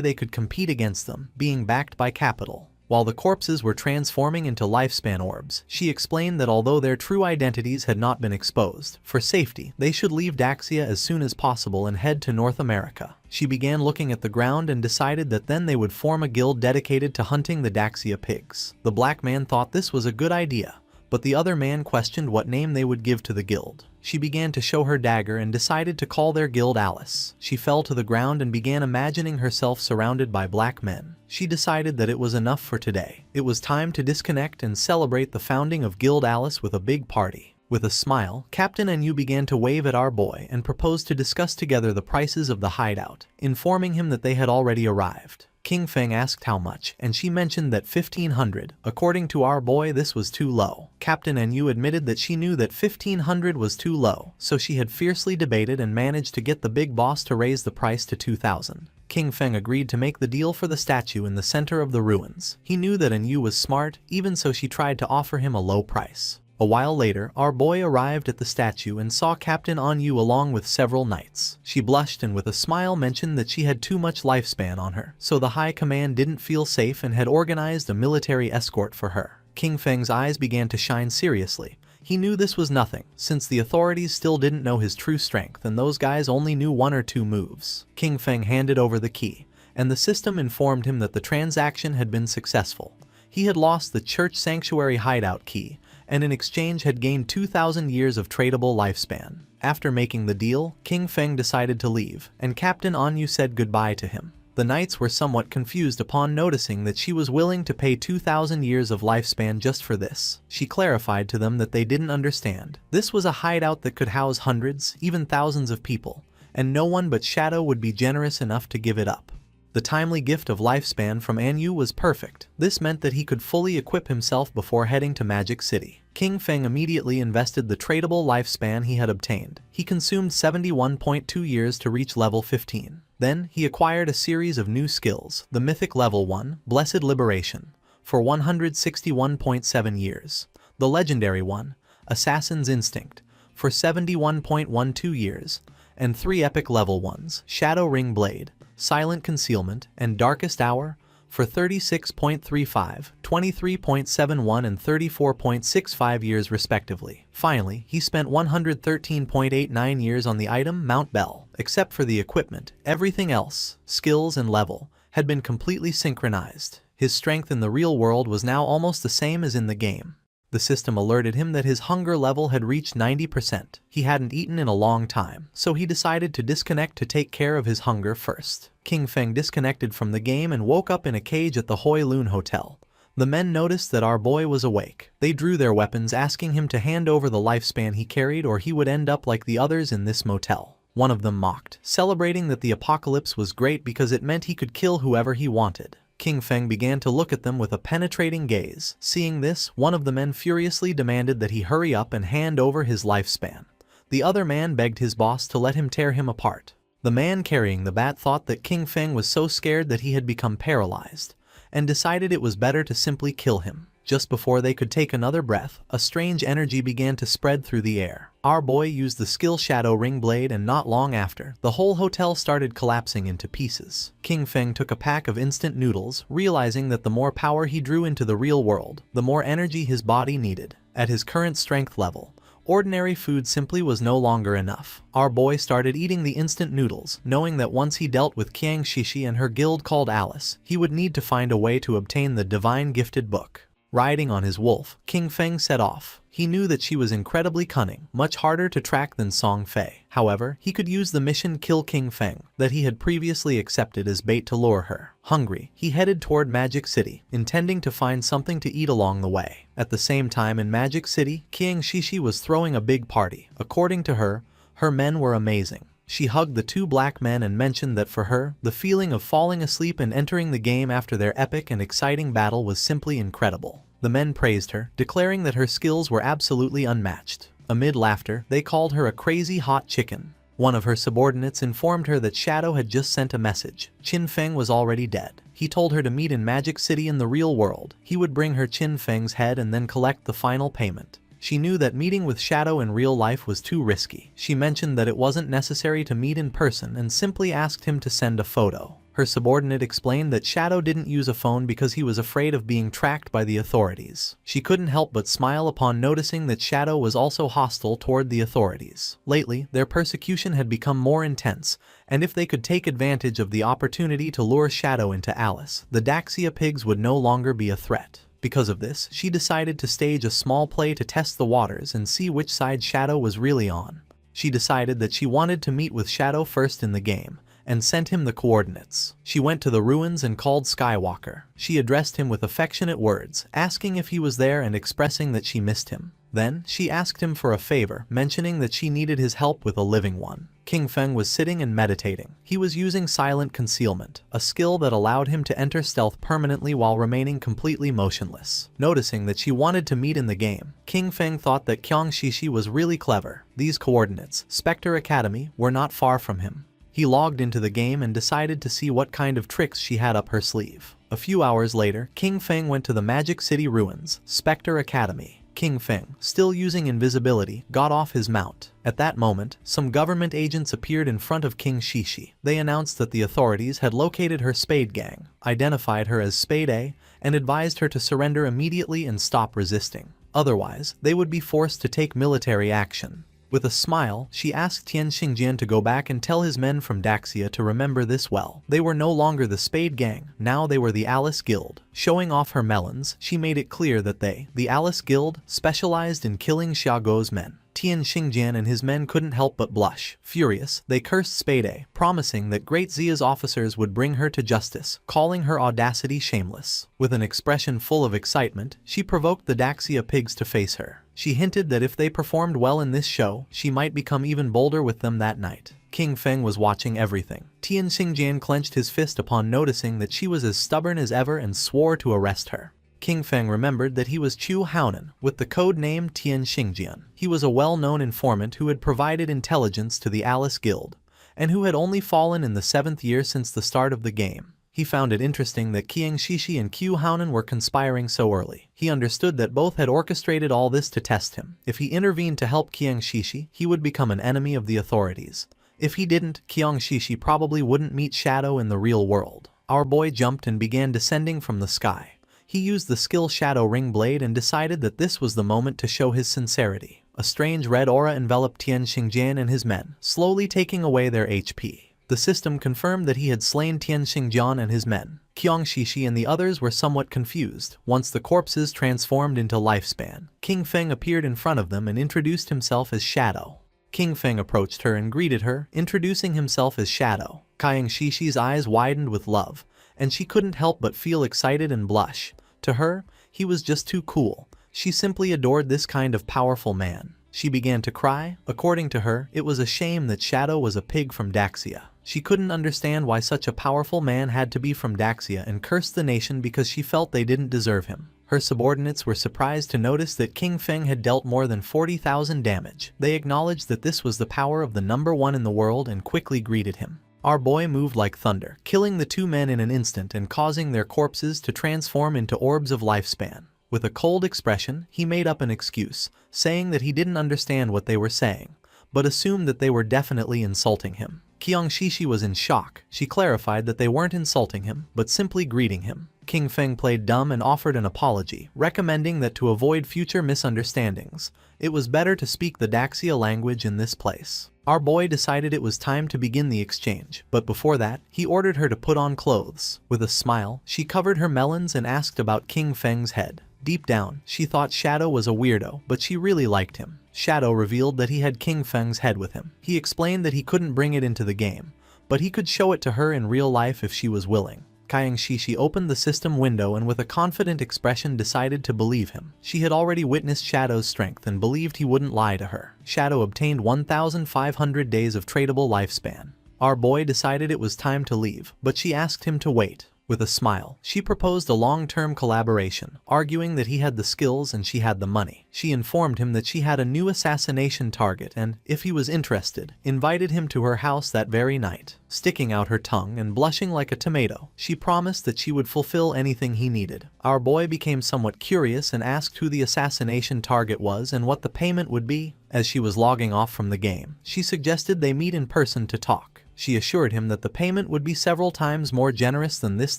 Speaker 1: they could compete against them, being backed by capital. While the corpses were transforming into lifespan orbs, she explained that although their true identities had not been exposed, for safety, they should leave Daxia as soon as possible and head to North America. She began looking at the ground and decided that then they would form a guild dedicated to hunting the Daxia pigs. The black man thought this was a good idea, but the other man questioned what name they would give to the guild. She began to show her dagger and decided to call their guild Alice. She fell to the ground and began imagining herself surrounded by black men. She decided that it was enough for today. It was time to disconnect and celebrate the founding of Guild Alice with a big party. With a smile, Captain and you began to wave at our boy and proposed to discuss together the prices of the hideout, informing him that they had already arrived. King Feng asked how much, and she mentioned that 1,500. According to our boy, this was too low. Captain and you admitted that she knew that 1,500 was too low, so she had fiercely debated and managed to get the big boss to raise the price to 2,000. King Feng agreed to make the deal for the statue in the center of the ruins. He knew that Anyu was smart, even so she tried to offer him a low price. A while later, our boy arrived at the statue and saw Captain Anyu along with several knights. She blushed and with a smile mentioned that she had too much lifespan on her, so the high command didn't feel safe and had organized a military escort for her. King Feng's eyes began to shine seriously. He knew this was nothing, since the authorities still didn't know his true strength and those guys only knew 1 or 2 moves. King Feng handed over the key, and the system informed him that the transaction had been successful. He had lost the church sanctuary hideout key, and in exchange had gained 2,000 years of tradable lifespan. After making the deal, King Feng decided to leave, and Captain Anyu said goodbye to him. The knights were somewhat confused upon noticing that she was willing to pay 2,000 years of lifespan just for this. She clarified to them that they didn't understand. This was a hideout that could house hundreds, even thousands of people, and no one but Shadow would be generous enough to give it up. The timely gift of lifespan from Anyu was perfect. This meant that he could fully equip himself before heading to Magic City. King Feng immediately invested the tradable lifespan he had obtained. He consumed 71.2 years to reach level 15. Then, he acquired a series of new skills, the Mythic Level 1, Blessed Liberation, for 161.7 years, the Legendary one, Assassin's Instinct, for 71.12 years, and 3 Epic Level 1s, Shadow Ring Blade, Silent Concealment, and Darkest Hour, for 36.35, 23.71 and 34.65 years respectively. Finally, he spent 113.89 years on the item Mount Bell. Except for the equipment, everything else, skills and level, had been completely synchronized. His strength in the real world was now almost the same as in the game. The system alerted him that his hunger level had reached 90%. He hadn't eaten in a long time, so he decided to disconnect to take care of his hunger first. King Feng disconnected from the game and woke up in a cage at the Hoi Lun Hotel. The men noticed that our boy was awake. They drew their weapons, asking him to hand over the lifespan he carried or he would end up like the others in this motel. One of them mocked, celebrating that the apocalypse was great because it meant he could kill whoever he wanted. King Feng began to look at them with a penetrating gaze. Seeing this, one of the men furiously demanded that he hurry up and hand over his lifespan. The other man begged his boss to let him tear him apart. The man carrying the bat thought that King Feng was so scared that he had become paralyzed, and decided it was better to simply kill him. Just before they could take another breath, a strange energy began to spread through the air. Our boy used the skill Shadow Ring Blade and not long after, the whole hotel started collapsing into pieces. King Feng took a pack of instant noodles, realizing that the more power he drew into the real world, the more energy his body needed. At his current strength level, ordinary food simply was no longer enough. Our boy started eating the instant noodles, knowing that once he dealt with Qiang Shishi and her guild called Alice, he would need to find a way to obtain the Divine Gifted Book. Riding on his wolf, King Feng set off. He knew that she was incredibly cunning, much harder to track than Song Fei. However, he could use the mission Kill King Feng that he had previously accepted as bait to lure her. Hungry, he headed toward Magic City, intending to find something to eat along the way. At the same time in Magic City, Qiang Shishi was throwing a big party. According to her, her men were amazing. She hugged the two black men and mentioned that for her, the feeling of falling asleep and entering the game after their epic and exciting battle was simply incredible. The men praised her, declaring that her skills were absolutely unmatched. Amid laughter, they called her a crazy hot chicken. One of her subordinates informed her that Shadow had just sent a message. Qin Feng was already dead. He told her to meet in Magic City in the real world. He would bring her Qin Feng's head and then collect the final payment. She knew that meeting with Shadow in real life was too risky. She mentioned that it wasn't necessary to meet in person and simply asked him to send a photo. Her subordinate explained that Shadow didn't use a phone because he was afraid of being tracked by the authorities. She couldn't help but smile upon noticing that Shadow was also hostile toward the authorities. Lately, their persecution had become more intense, and if they could take advantage of the opportunity to lure Shadow into Alice, the Daxia pigs would no longer be a threat. Because of this, she decided to stage a small play to test the waters and see which side Shadow was really on. She decided that she wanted to meet with Shadow first in the game, and sent him the coordinates. She went to the ruins and called Skywalker. She addressed him with affectionate words, asking if he was there and expressing that she missed him. Then, she asked him for a favor, mentioning that she needed his help with a living one. King Feng was sitting and meditating. He was using silent concealment, a skill that allowed him to enter stealth permanently while remaining completely motionless. Noticing that she wanted to meet in the game, King Feng thought that Qiang Shishi was really clever. These coordinates, Spectre Academy, were not far from him. He logged into the game and decided to see what kind of tricks she had up her sleeve. A few hours later, King Feng went to the Magic City ruins, Spectre Academy. King Feng, still using invisibility, got off his mount. At that moment, some government agents appeared in front of King Shishi. They announced that the authorities had located her Spade Gang, identified her as Spade A, and advised her to surrender immediately and stop resisting. Otherwise, they would be forced to take military action. With a smile, she asked Tian Xingjian to go back and tell his men from Daxia to remember this well. They were no longer the Spade Gang, now they were the Alice Guild. Showing off her melons, she made it clear that they, the Alice Guild, specialized in killing Xiaoguo's men. Tian Xingjian and his men couldn't help but blush. Furious, they cursed Spade A, promising that Great Zia's officers would bring her to justice, calling her audacity shameless. With an expression full of excitement, she provoked the Daxia pigs to face her. She hinted that if they performed well in this show, she might become even bolder with them that night. King Feng was watching everything. Tian Xingjian clenched his fist upon noticing that she was as stubborn as ever and swore to arrest her. King Feng remembered that he was Chu Haonan, with the code name Tian Xingjian. He was a well-known informant who had provided intelligence to the Alice Guild, and who had only fallen in the 7th year since the start of the game. He found it interesting that Qiang Shishi and Qiu Haonan were conspiring so early. He understood that both had orchestrated all this to test him. If he intervened to help Qiang Shishi, he would become an enemy of the authorities. If he didn't, Qiang Shishi probably wouldn't meet Shadow in the real world. Our boy jumped and began descending from the sky. He used the skill Shadow Ring Blade and decided that this was the moment to show his sincerity. A strange red aura enveloped Tian Xingjian and his men, slowly taking away their HP. The system confirmed that he had slain Tian Xingjian and his men. Qiang Shishi and the others were somewhat confused. Once the corpses transformed into lifespan, King Feng appeared in front of them and introduced himself as Shadow. King Feng approached her and greeted her, introducing himself as Shadow. Qiang Shishi's eyes widened with love, and she couldn't help but feel excited and blush. To her, he was just too cool. She simply adored this kind of powerful man. She began to cry. According to her, it was a shame that Shadow was a pig from Daxia. She couldn't understand why such a powerful man had to be from Daxia and cursed the nation because she felt they didn't deserve him. Her subordinates were surprised to notice that King Feng had dealt more than 40,000 damage. They acknowledged that this was the power of the #1 in the world and quickly greeted him. Our boy moved like thunder, killing the two men in an instant and causing their corpses to transform into orbs of lifespan. With a cold expression, he made up an excuse, saying that he didn't understand what they were saying, but assumed that they were definitely insulting him. Qiang Shishi was in shock. She clarified that they weren't insulting him, but simply greeting him. King Feng played dumb and offered an apology, recommending that to avoid future misunderstandings, it was better to speak the Daxia language in this place. Our boy decided it was time to begin the exchange, but before that, he ordered her to put on clothes. With a smile, she covered her melons and asked about King Feng's head. Deep down, she thought Shadow was a weirdo, but she really liked him. Shadow revealed that he had King Feng's head with him. He explained that he couldn't bring it into the game, but he could show it to her in real life if she was willing. Qiang Shishi opened the system window and with a confident expression decided to believe him. She had already witnessed Shadow's strength and believed he wouldn't lie to her. Shadow obtained 1,500 days of tradable lifespan. Our boy decided it was time to leave, but she asked him to wait. With a smile, she proposed a long-term collaboration, arguing that he had the skills and she had the money. She informed him that she had a new assassination target and, if he was interested, invited him to her house that very night. Sticking out her tongue and blushing like a tomato, she promised that she would fulfill anything he needed. Our boy became somewhat curious and asked who the assassination target was and what the payment would be. As she was logging off from the game, she suggested they meet in person to talk. She assured him that the payment would be several times more generous than this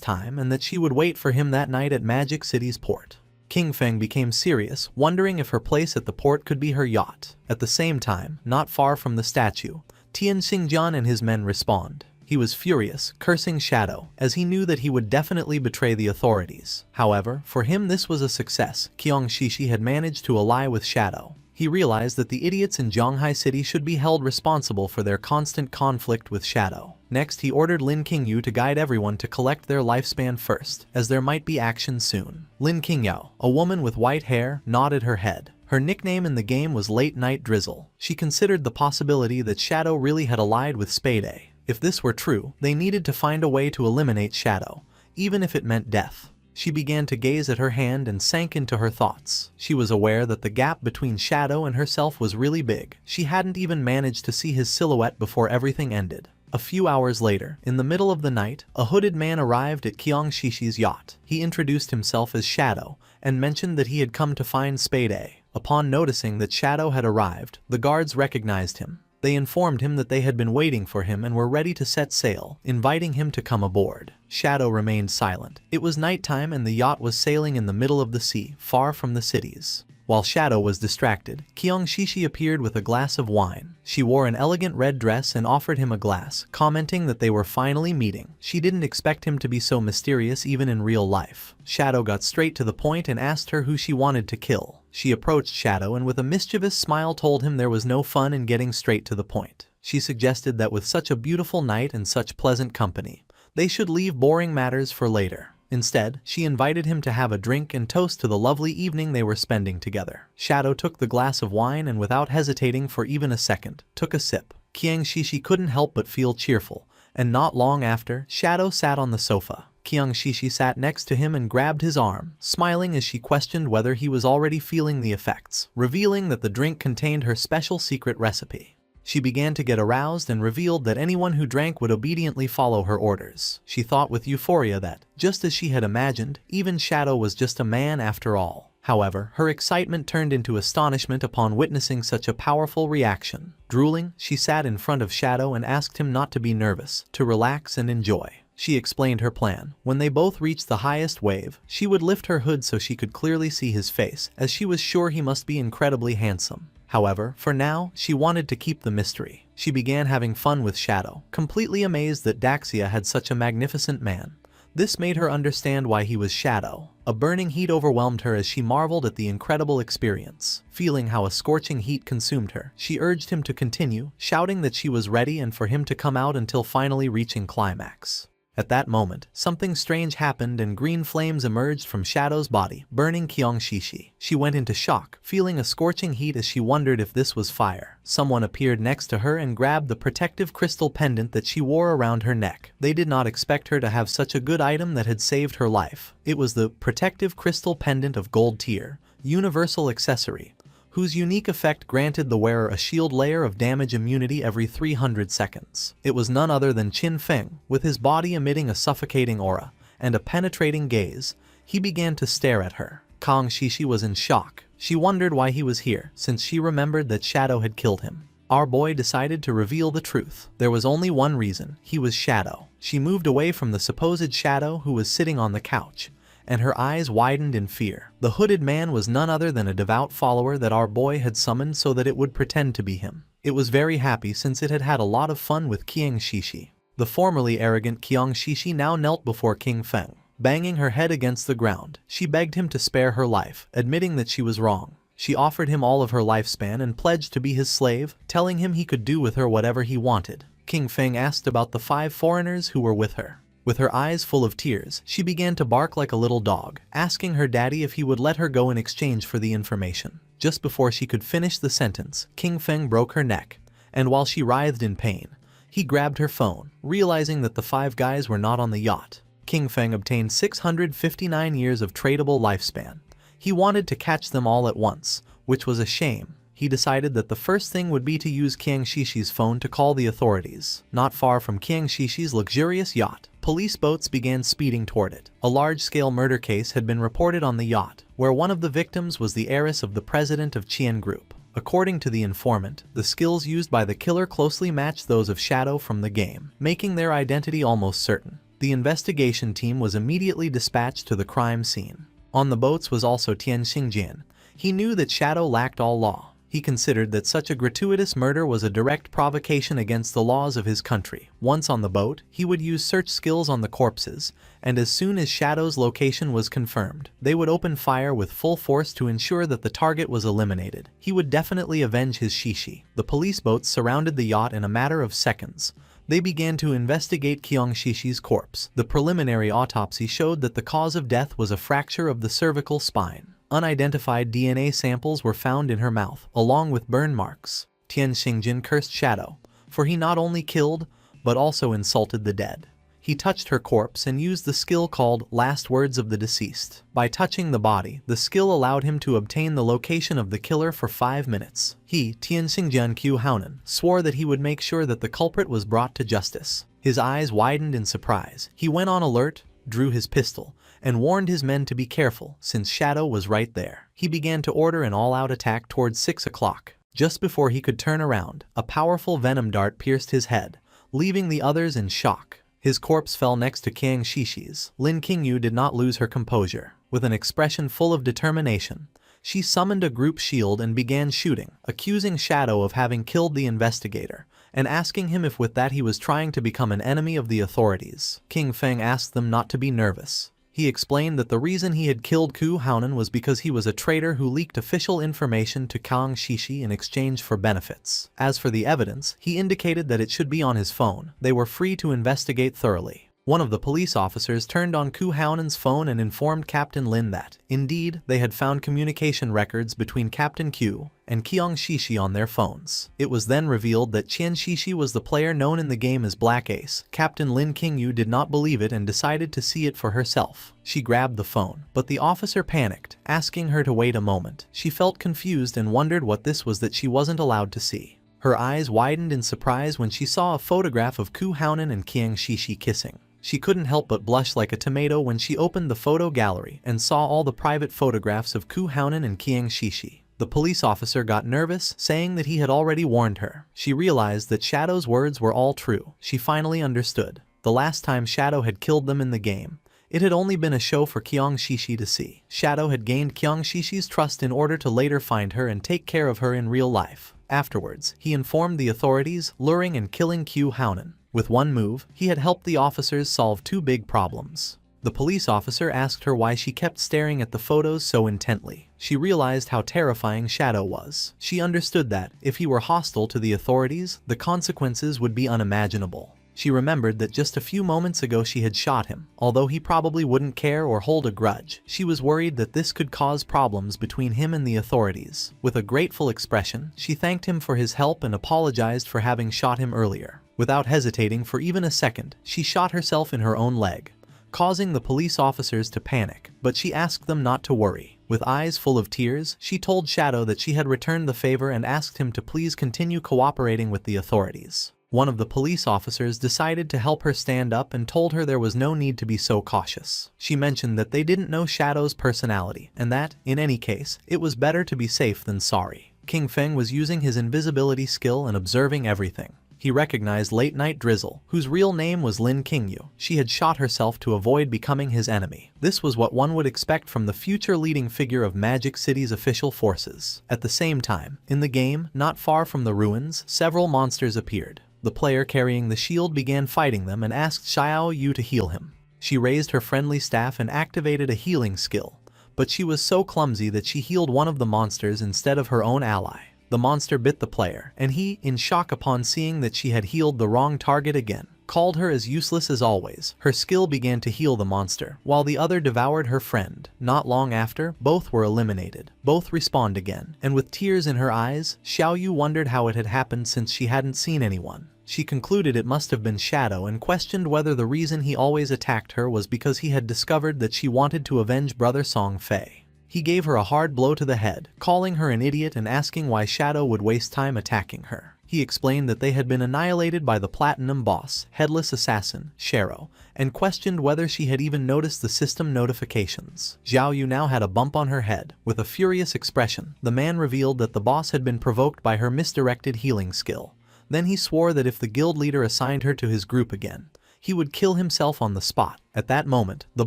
Speaker 1: time and that she would wait for him that night at Magic City's port. King Feng became serious, wondering if her place at the port could be her yacht. At the same time, not far from the statue, Tian Xingjian and his men respond. He was furious, cursing Shadow, as he knew that he would definitely betray the authorities. However, for him this was a success. Qiang Shishi had managed to ally with Shadow. He realized that the idiots in Zhonghai City should be held responsible for their constant conflict with Shadow. Next, he ordered Lin Qingyu to guide everyone to collect their lifespan first, as there might be action soon. Lin Qingyao, a woman with white hair, nodded her head. Her nickname in the game was Late Night Drizzle. She considered the possibility that Shadow really had allied with Spade. If this were true, they needed to find a way to eliminate Shadow, even if it meant death. She began to gaze at her hand and sank into her thoughts. She was aware that the gap between Shadow and herself was really big. She hadn't even managed to see his silhouette before everything ended. A few hours later, in the middle of the night, a hooded man arrived at Qiang Shishi's yacht. He introduced himself as Shadow and mentioned that he had come to find Spade. Upon noticing that Shadow had arrived, the guards recognized him. They informed him that they had been waiting for him and were ready to set sail, inviting him to come aboard. Shadow remained silent. It was nighttime and the yacht was sailing in the middle of the sea, far from the cities. While Shadow was distracted, Qiang Shishi appeared with a glass of wine. She wore an elegant red dress and offered him a glass, commenting that they were finally meeting. She didn't expect him to be so mysterious even in real life. Shadow got straight to the point and asked her who she wanted to kill. She approached Shadow and with a mischievous smile told him there was no fun in getting straight to the point. She suggested that with such a beautiful night and such pleasant company, they should leave boring matters for later. Instead, she invited him to have a drink and toast to the lovely evening they were spending together. Shadow took the glass of wine and without hesitating for even a second, took a sip. Qiang Shishi couldn't help but feel cheerful, and not long after, Shadow sat on the sofa. Qiang Shishi sat next to him and grabbed his arm, smiling as she questioned whether he was already feeling the effects, revealing that the drink contained her special secret recipe. She began to get aroused and revealed that anyone who drank would obediently follow her orders. She thought with euphoria that, just as she had imagined, even Shadow was just a man after all. However, her excitement turned into astonishment upon witnessing such a powerful reaction. Drooling, she sat in front of Shadow and asked him not to be nervous, to relax and enjoy. She explained her plan. When they both reached the highest wave, she would lift her hood so she could clearly see his face, as she was sure he must be incredibly handsome. However, for now, she wanted to keep the mystery. She began having fun with Shadow, completely amazed that Daxia had such a magnificent man. This made her understand why he was Shadow. A burning heat overwhelmed her as she marveled at the incredible experience. Feeling how a scorching heat consumed her, she urged him to continue, shouting that she was ready and for him to come out until finally reaching climax. At that moment, something strange happened and green flames emerged from Shadow's body, burning Qiang Shishi. She went into shock, feeling a scorching heat as she wondered if this was fire. Someone appeared next to her and grabbed the protective crystal pendant that she wore around her neck. They did not expect her to have such a good item that had saved her life. It was the protective crystal pendant of gold tier, universal accessory, whose unique effect granted the wearer a shield layer of damage immunity every 300 seconds. It was none other than Qin Feng, with his body emitting a suffocating aura and a penetrating gaze. He began to stare at her. Qiang Shishi was in shock. She wondered why he was here, since she remembered that Shadow had killed him. Our boy decided to reveal the truth. There was only one reason: he was Shadow. She moved away from the supposed Shadow who was sitting on the couch, and her eyes widened in fear. The hooded man was none other than a devout follower that our boy had summoned so that it would pretend to be him. It was very happy since it had had a lot of fun with Qiang Shishi. The formerly arrogant Qiang Shishi now knelt before King Feng. Banging her head against the ground, she begged him to spare her life, admitting that she was wrong. She offered him all of her lifespan and pledged to be his slave, telling him he could do with her whatever he wanted. King Feng asked about the 5 foreigners who were with her. With her eyes full of tears, she began to bark like a little dog, asking her daddy if he would let her go in exchange for the information. Just before she could finish the sentence, King Feng broke her neck, and while she writhed in pain, he grabbed her phone, realizing that the 5 guys were not on the yacht. King Feng obtained 659 years of tradable lifespan. He wanted to catch them all at once, which was a shame. He decided that the first thing would be to use Qiang Shishi's phone to call the authorities. Not far from Qiang Shishi's luxurious yacht, police boats began speeding toward it. A large-scale murder case had been reported on the yacht, where one of the victims was the heiress of the president of Qian Group. According to the informant, the skills used by the killer closely matched those of Shadow from the game, making their identity almost certain. The investigation team was immediately dispatched to the crime scene. On the boats was also Tian Xingjian. He knew that Shadow lacked all law. He considered that such a gratuitous murder was a direct provocation against the laws of his country. Once on the boat, he would use search skills on the corpses, and as soon as Shadow's location was confirmed, they would open fire with full force to ensure that the target was eliminated. He would definitely avenge his Shishi. The police boats surrounded the yacht in a matter of seconds. They began to investigate Qiang Shishi's corpse. The preliminary autopsy showed that the cause of death was a fracture of the cervical spine. Unidentified DNA samples were found in her mouth, along with burn marks. Tian Xingjin cursed Shadow, for he not only killed, but also insulted the dead. He touched her corpse and used the skill called Last Words of the Deceased. By touching the body, the skill allowed him to obtain the location of the killer for 5 minutes. He, Tian Xingjian Qiu Haonan, swore that he would make sure that the culprit was brought to justice. His eyes widened in surprise. He went on alert, drew his pistol, and warned his men to be careful since Shadow was right there. He began to order an all-out attack towards 6 o'clock. Just before he could turn around, a powerful venom dart pierced his head, leaving the others in shock. His corpse fell next to Qiang Shishi's. Lin Qingyu did not lose her composure. With an expression full of determination, she summoned a group shield and began shooting, accusing Shadow of having killed the investigator, and asking him if with that he was trying to become an enemy of the authorities. King Feng asked them not to be nervous. He explained that the reason he had killed Qiu Haonan was because he was a traitor who leaked official information to Qiang Shishi in exchange for benefits. As for the evidence, he indicated that it should be on his phone. They were free to investigate thoroughly. One of the police officers turned on Qiu Haonan's phone and informed Captain Lin that, indeed, they had found communication records between Captain Qiu and Qiang Shishi on their phones. It was then revealed that Qian Shishi was the player known in the game as Black Ace. Captain Lin Qingyu did not believe it and decided to see it for herself. She grabbed the phone, but the officer panicked, asking her to wait a moment. She felt confused and wondered what this was that she wasn't allowed to see. Her eyes widened in surprise when she saw a photograph of Qiu Haonan and Qiang Shishi kissing. She couldn't help but blush like a tomato when she opened the photo gallery and saw all the private photographs of Qiu Haonan and Qiang Shishi. The police officer got nervous, saying that he had already warned her. She realized that Shadow's words were all true. She finally understood. The last time Shadow had killed them in the game, it had only been a show for Qiang Shishi to see. Shadow had gained Qiang Shishi's trust in order to later find her and take care of her in real life. Afterwards, he informed the authorities, luring and killing Qiu Haonan. With one move, he had helped the officers solve 2 big problems. The police officer asked her why she kept staring at the photos so intently. She realized how terrifying Shadow was. She understood that, if he were hostile to the authorities, the consequences would be unimaginable. She remembered that just a few moments ago she had shot him. Although he probably wouldn't care or hold a grudge, she was worried that this could cause problems between him and the authorities. With a grateful expression, she thanked him for his help and apologized for having shot him earlier. Without hesitating for even a second, she shot herself in her own leg, causing the police officers to panic, but she asked them not to worry. With eyes full of tears, she told Shadow that she had returned the favor and asked him to please continue cooperating with the authorities. One of the police officers decided to help her stand up and told her there was no need to be so cautious. She mentioned that they didn't know Shadow's personality, and that, in any case, it was better to be safe than sorry. King Feng was using his invisibility skill and observing everything. He recognized Late Night Drizzle, whose real name was Lin Qingyu. She had shot herself to avoid becoming his enemy. This was what one would expect from the future leading figure of Magic City's official forces. At the same time, in the game, not far from the ruins, several monsters appeared. The player carrying the shield began fighting them and asked Xiao Yu to heal him. She raised her friendly staff and activated a healing skill, but she was so clumsy that she healed one of the monsters instead of her own ally. The monster bit the player, and he, in shock upon seeing that she had healed the wrong target again, called her as useless as always. Her skill began to heal the monster, while the other devoured her friend. Not long after, both were eliminated. Both respawned again, and with tears in her eyes, Xiao Yu wondered how it had happened since she hadn't seen anyone. She concluded it must have been Shadow and questioned whether the reason he always attacked her was because he had discovered that she wanted to avenge Brother Song Fei. He gave her a hard blow to the head, calling her an idiot and asking why Shadow would waste time attacking her. He explained that they had been annihilated by the Platinum Boss, Headless Assassin, Shero, and questioned whether she had even noticed the system notifications. Xiao Yu now had a bump on her head. With a furious expression, the man revealed that the boss had been provoked by her misdirected healing skill. Then he swore that if the guild leader assigned her to his group again, he would kill himself on the spot. At that moment, the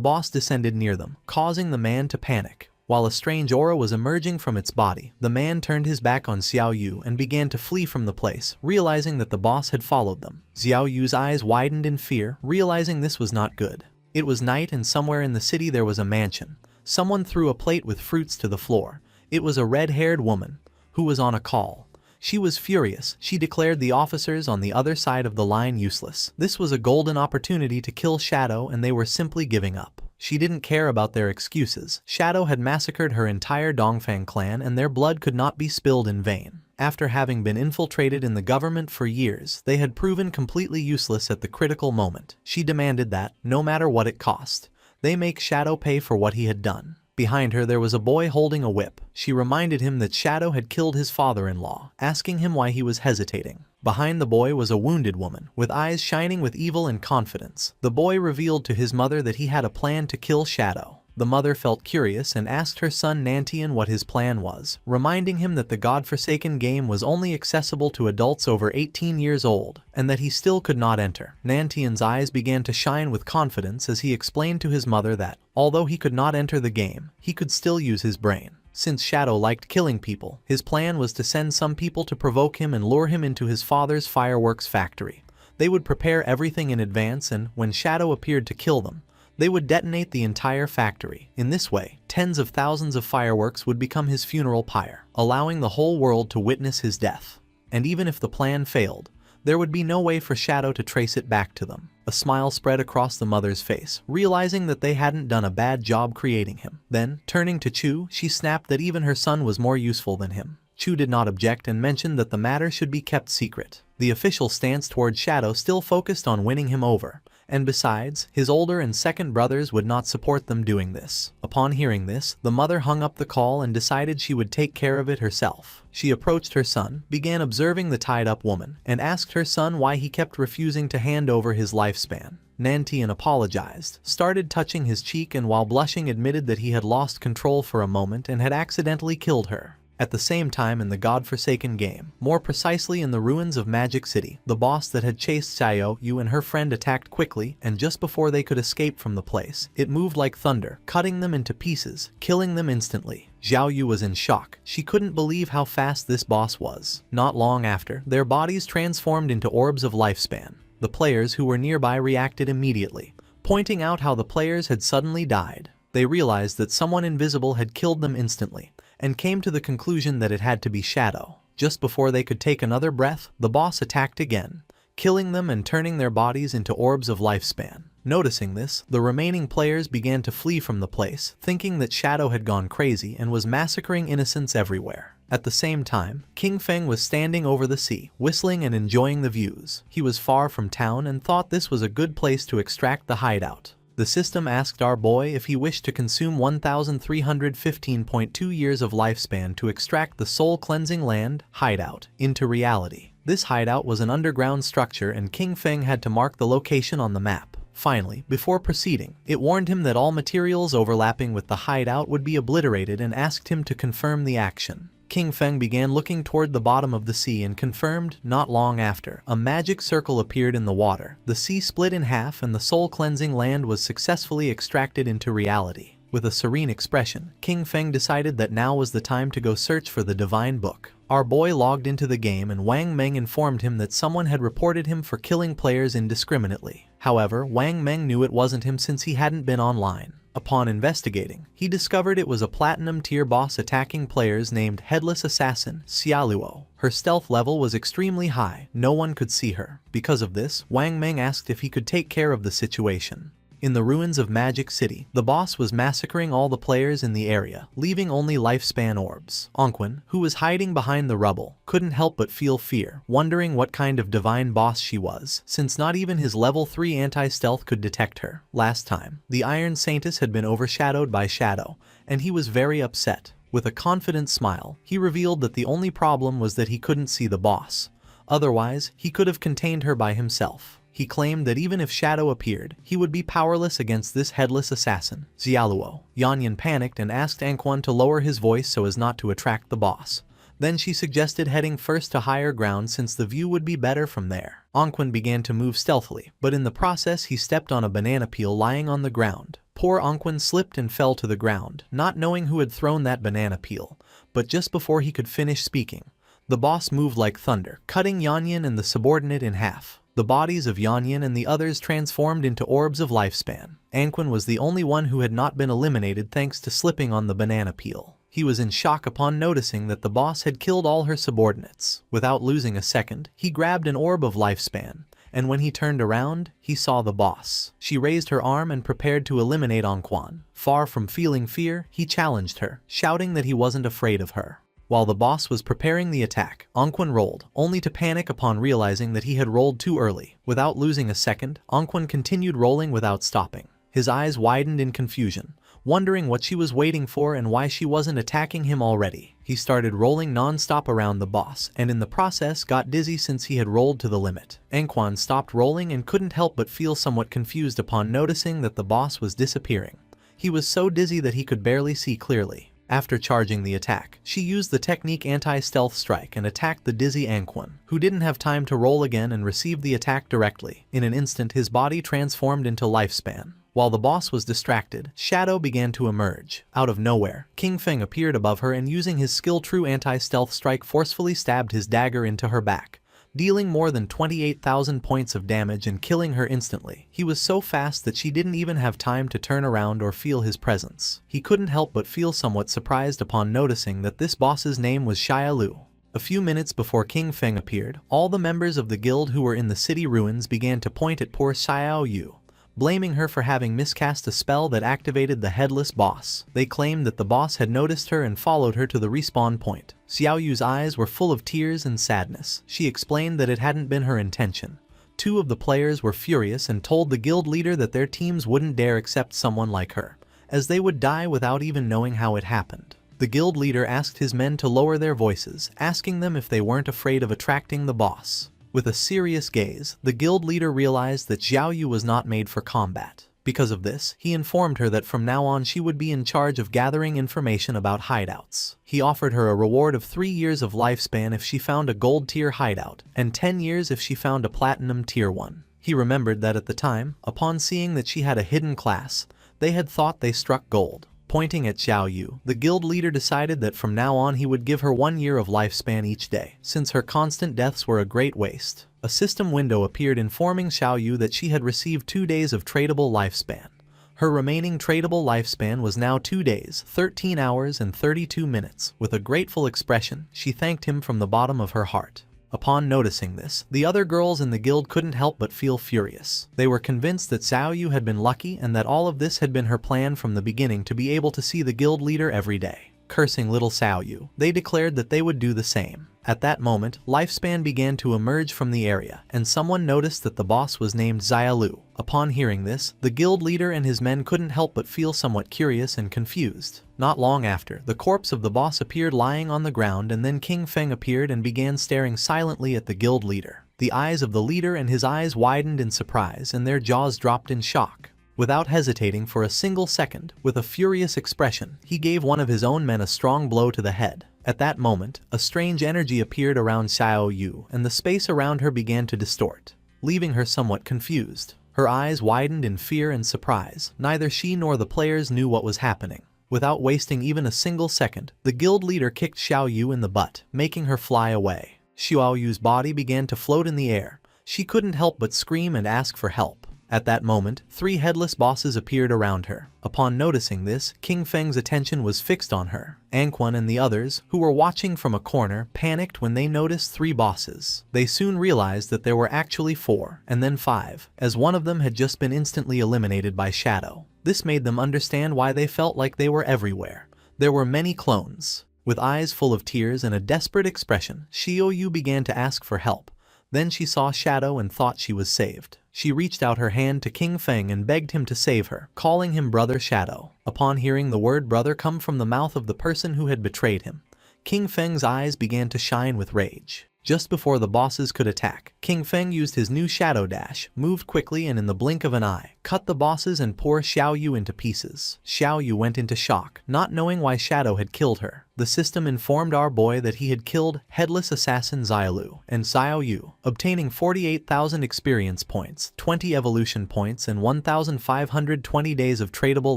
Speaker 1: boss descended near them, causing the man to panic. While a strange aura was emerging from its body, the man turned his back on Xiao Yu and began to flee from the place, realizing that the boss had followed them. Xiao Yu's eyes widened in fear, realizing this was not good. It was night and somewhere in the city there was a mansion. Someone threw a plate with fruits to the floor. It was a red-haired woman, who was on a call. She was furious. She declared the officers on the other side of the line useless. This was a golden opportunity to kill Shadow and they were simply giving up. She didn't care about their excuses. Shadow had massacred her entire Dongfang clan and their blood could not be spilled in vain. After having been infiltrated in the government for years, they had proven completely useless at the critical moment. She demanded that, no matter what it cost, they make Shadow pay for what he had done. Behind her there was a boy holding a whip. She reminded him that Shadow had killed his father-in-law, asking him why he was hesitating. Behind the boy was a wounded woman, with eyes shining with evil and confidence. The boy revealed to his mother that he had a plan to kill Shadow. The mother felt curious and asked her son Nantian what his plan was, reminding him that the godforsaken game was only accessible to adults over 18 years old, and that he still could not enter. Nantian's eyes began to shine with confidence as he explained to his mother that, although he could not enter the game, he could still use his brain. Since Shadow liked killing people, his plan was to send some people to provoke him and lure him into his father's fireworks factory. They would prepare everything in advance and, when Shadow appeared to kill them, they would detonate the entire factory. In this way, tens of thousands of fireworks would become his funeral pyre, allowing the whole world to witness his death. And even if the plan failed, there would be no way for Shadow to trace it back to them. A smile spread across the mother's face, realizing that they hadn't done a bad job creating him. Then, turning to Chu, she snapped that even her son was more useful than him. Chu did not object and mentioned that the matter should be kept secret. The official stance toward Shadow still focused on winning him over, and besides, his older and second brothers would not support them doing this. Upon hearing this, the mother hung up the call and decided she would take care of it herself. She approached her son, began observing the tied-up woman, and asked her son why he kept refusing to hand over his lifespan. Nantian apologized, started touching his cheek and while blushing admitted that he had lost control for a moment and had accidentally killed her. At the same time in the godforsaken game, more precisely in the ruins of Magic City, the boss that had chased Xiao Yu and her friend attacked quickly, and just before they could escape from the place, it moved like thunder, cutting them into pieces, killing them instantly. Xiao Yu was in shock. She couldn't believe how fast this boss was. Not long after, their bodies transformed into orbs of lifespan. The players who were nearby reacted immediately, pointing out how the players had suddenly died. They realized that someone invisible had killed them instantly, and came to the conclusion that it had to be Shadow. Just before they could take another breath, the boss attacked again, killing them and turning their bodies into orbs of lifespan. Noticing this, the remaining players began to flee from the place, thinking that Shadow had gone crazy and was massacring innocents everywhere. At the same time, King Feng was standing over the sea, whistling and enjoying the views. He was far from town and thought this was a good place to extract the hideout. The system asked our boy if he wished to consume 1,315.2 years of lifespan to extract the soul-cleansing land, hideout, into reality. This hideout was an underground structure and King Feng had to mark the location on the map. Finally, before proceeding, it warned him that all materials overlapping with the hideout would be obliterated and asked him to confirm the action. King Feng began looking toward the bottom of the sea and confirmed, not long after, a magic circle appeared in the water. The sea split in half and the soul-cleansing land was successfully extracted into reality. With a serene expression, King Feng decided that now was the time to go search for the divine book. Our boy logged into the game and Wang Meng informed him that someone had reported him for killing players indiscriminately. However, Wang Meng knew it wasn't him since he hadn't been online. Upon investigating, he discovered it was a platinum-tier boss attacking players named Headless Assassin Xiaoluo. Her stealth level was extremely high, no one could see her. Because of this, Wang Meng asked if he could take care of the situation. In the ruins of Magic City, the boss was massacring all the players in the area, leaving only lifespan orbs. Onquin, who was hiding behind the rubble, couldn't help but feel fear, wondering what kind of divine boss she was, since not even his level 3 anti-stealth could detect her. Last time, the Iron Saintess had been overshadowed by Shadow, and he was very upset. With a confident smile, he revealed that the only problem was that he couldn't see the boss. Otherwise, he could have contained her by himself. He claimed that even if Shadow appeared, he would be powerless against this headless assassin, Xiaoluo. Yanyan panicked and asked Anquan to lower his voice so as not to attract the boss. Then she suggested heading first to higher ground since the view would be better from there. Anquan began to move stealthily, but in the process he stepped on a banana peel lying on the ground. Poor Anquan slipped and fell to the ground, not knowing who had thrown that banana peel. But just before he could finish speaking, the boss moved like thunder, cutting Yanyan and the subordinate in half. The bodies of Yanyan and the others transformed into orbs of lifespan. Anquan was the only one who had not been eliminated thanks to slipping on the banana peel. He was in shock upon noticing that the boss had killed all her subordinates. Without losing a second, he grabbed an orb of lifespan, and when he turned around, he saw the boss. She raised her arm and prepared to eliminate Anquan. Far from feeling fear, he challenged her, shouting that he wasn't afraid of her. While the boss was preparing the attack, Anquan rolled, only to panic upon realizing that he had rolled too early. Without losing a second, Anquan continued rolling without stopping. His eyes widened in confusion, wondering what she was waiting for and why she wasn't attacking him already. He started rolling non-stop around the boss, and in the process got dizzy since he had rolled to the limit. Anquan stopped rolling and couldn't help but feel somewhat confused upon noticing that the boss was disappearing. He was so dizzy that he could barely see clearly. After charging the attack, she used the technique anti-stealth strike and attacked the dizzy Anquan, who didn't have time to roll again and received the attack directly. In an instant his body transformed into lifespan. While the boss was distracted, Shadow began to emerge. Out of nowhere, King Feng appeared above her and using his skill true anti-stealth strike forcefully stabbed his dagger into her back, dealing more than 28,000 points of damage and killing her instantly. He was so fast that she didn't even have time to turn around or feel his presence. He couldn't help but feel somewhat surprised upon noticing that this boss's name was Xiaolu. A few minutes before King Feng appeared, all the members of the guild who were in the city ruins began to point at poor Xiaolu, blaming her for having miscast a spell that activated the headless boss. They claimed that the boss had noticed her and followed her to the respawn point. Xiaoyu's eyes were full of tears and sadness. She explained that it hadn't been her intention. Two of the players were furious and told the guild leader that their teams wouldn't dare accept someone like her, as they would die without even knowing how it happened. The guild leader asked his men to lower their voices, asking them if they weren't afraid of attracting the boss. With a serious gaze, the guild leader realized that Xiaoyu was not made for combat. Because of this, he informed her that from now on she would be in charge of gathering information about hideouts. He offered her a reward of 3 years of lifespan if she found a gold tier hideout, and 10 years if she found a platinum tier one. He remembered that at the time, upon seeing that she had a hidden class, they had thought they struck gold. Pointing at Xiaoyu, the guild leader decided that from now on he would give her 1 year of lifespan each day, since her constant deaths were a great waste. A system window appeared informing Xiaoyu that she had received 2 days of tradable lifespan. Her remaining tradable lifespan was now 2 days, 13 hours and 32 minutes. With a grateful expression, she thanked him from the bottom of her heart. Upon noticing this, the other girls in the guild couldn't help but feel furious. They were convinced that Xiaoyu had been lucky and that all of this had been her plan from the beginning to be able to see the guild leader every day. Cursing little Xiaoyu, they declared that they would do the same. At that moment, lifespan began to emerge from the area, and someone noticed that the boss was named Xiaolu. Upon hearing this, the guild leader and his men couldn't help but feel somewhat curious and confused. Not long after, the corpse of the boss appeared lying on the ground, and then King Feng appeared and began staring silently at the guild leader. The eyes of the leader and his eyes widened in surprise and their jaws dropped in shock. Without hesitating for a single second, with a furious expression, he gave one of his own men a strong blow to the head. At that moment, a strange energy appeared around Xiaoyu, and the space around her began to distort, leaving her somewhat confused. Her eyes widened in fear and surprise. Neither she nor the players knew what was happening. Without wasting even a single second, the guild leader kicked Xiaoyu in the butt, making her fly away. Xiaoyu's body began to float in the air. She couldn't help but scream and ask for help. At that moment, 3 headless bosses appeared around her. Upon noticing this, King Feng's attention was fixed on her. Anquan and the others, who were watching from a corner, panicked when they noticed 3 bosses. They soon realized that there were actually 4, and then 5, as one of them had just been instantly eliminated by Shadow. This made them understand why they felt like they were everywhere. There were many clones. With eyes full of tears and a desperate expression, Xiaoyu began to ask for help. Then she saw Shadow and thought she was saved. She reached out her hand to King Feng and begged him to save her, calling him Brother Shadow. Upon hearing the word brother come from the mouth of the person who had betrayed him, King Feng's eyes began to shine with rage. Just before the bosses could attack, King Feng used his new Shadow Dash, moved quickly and in the blink of an eye, cut the bosses and tore Xiaoyu into pieces. Xiaoyu went into shock, not knowing why Shadow had killed her. The system informed our boy that he had killed headless assassin Xiaolu and Xiaoyu, obtaining 48,000 experience points, 20 evolution points and 1,520 days of tradable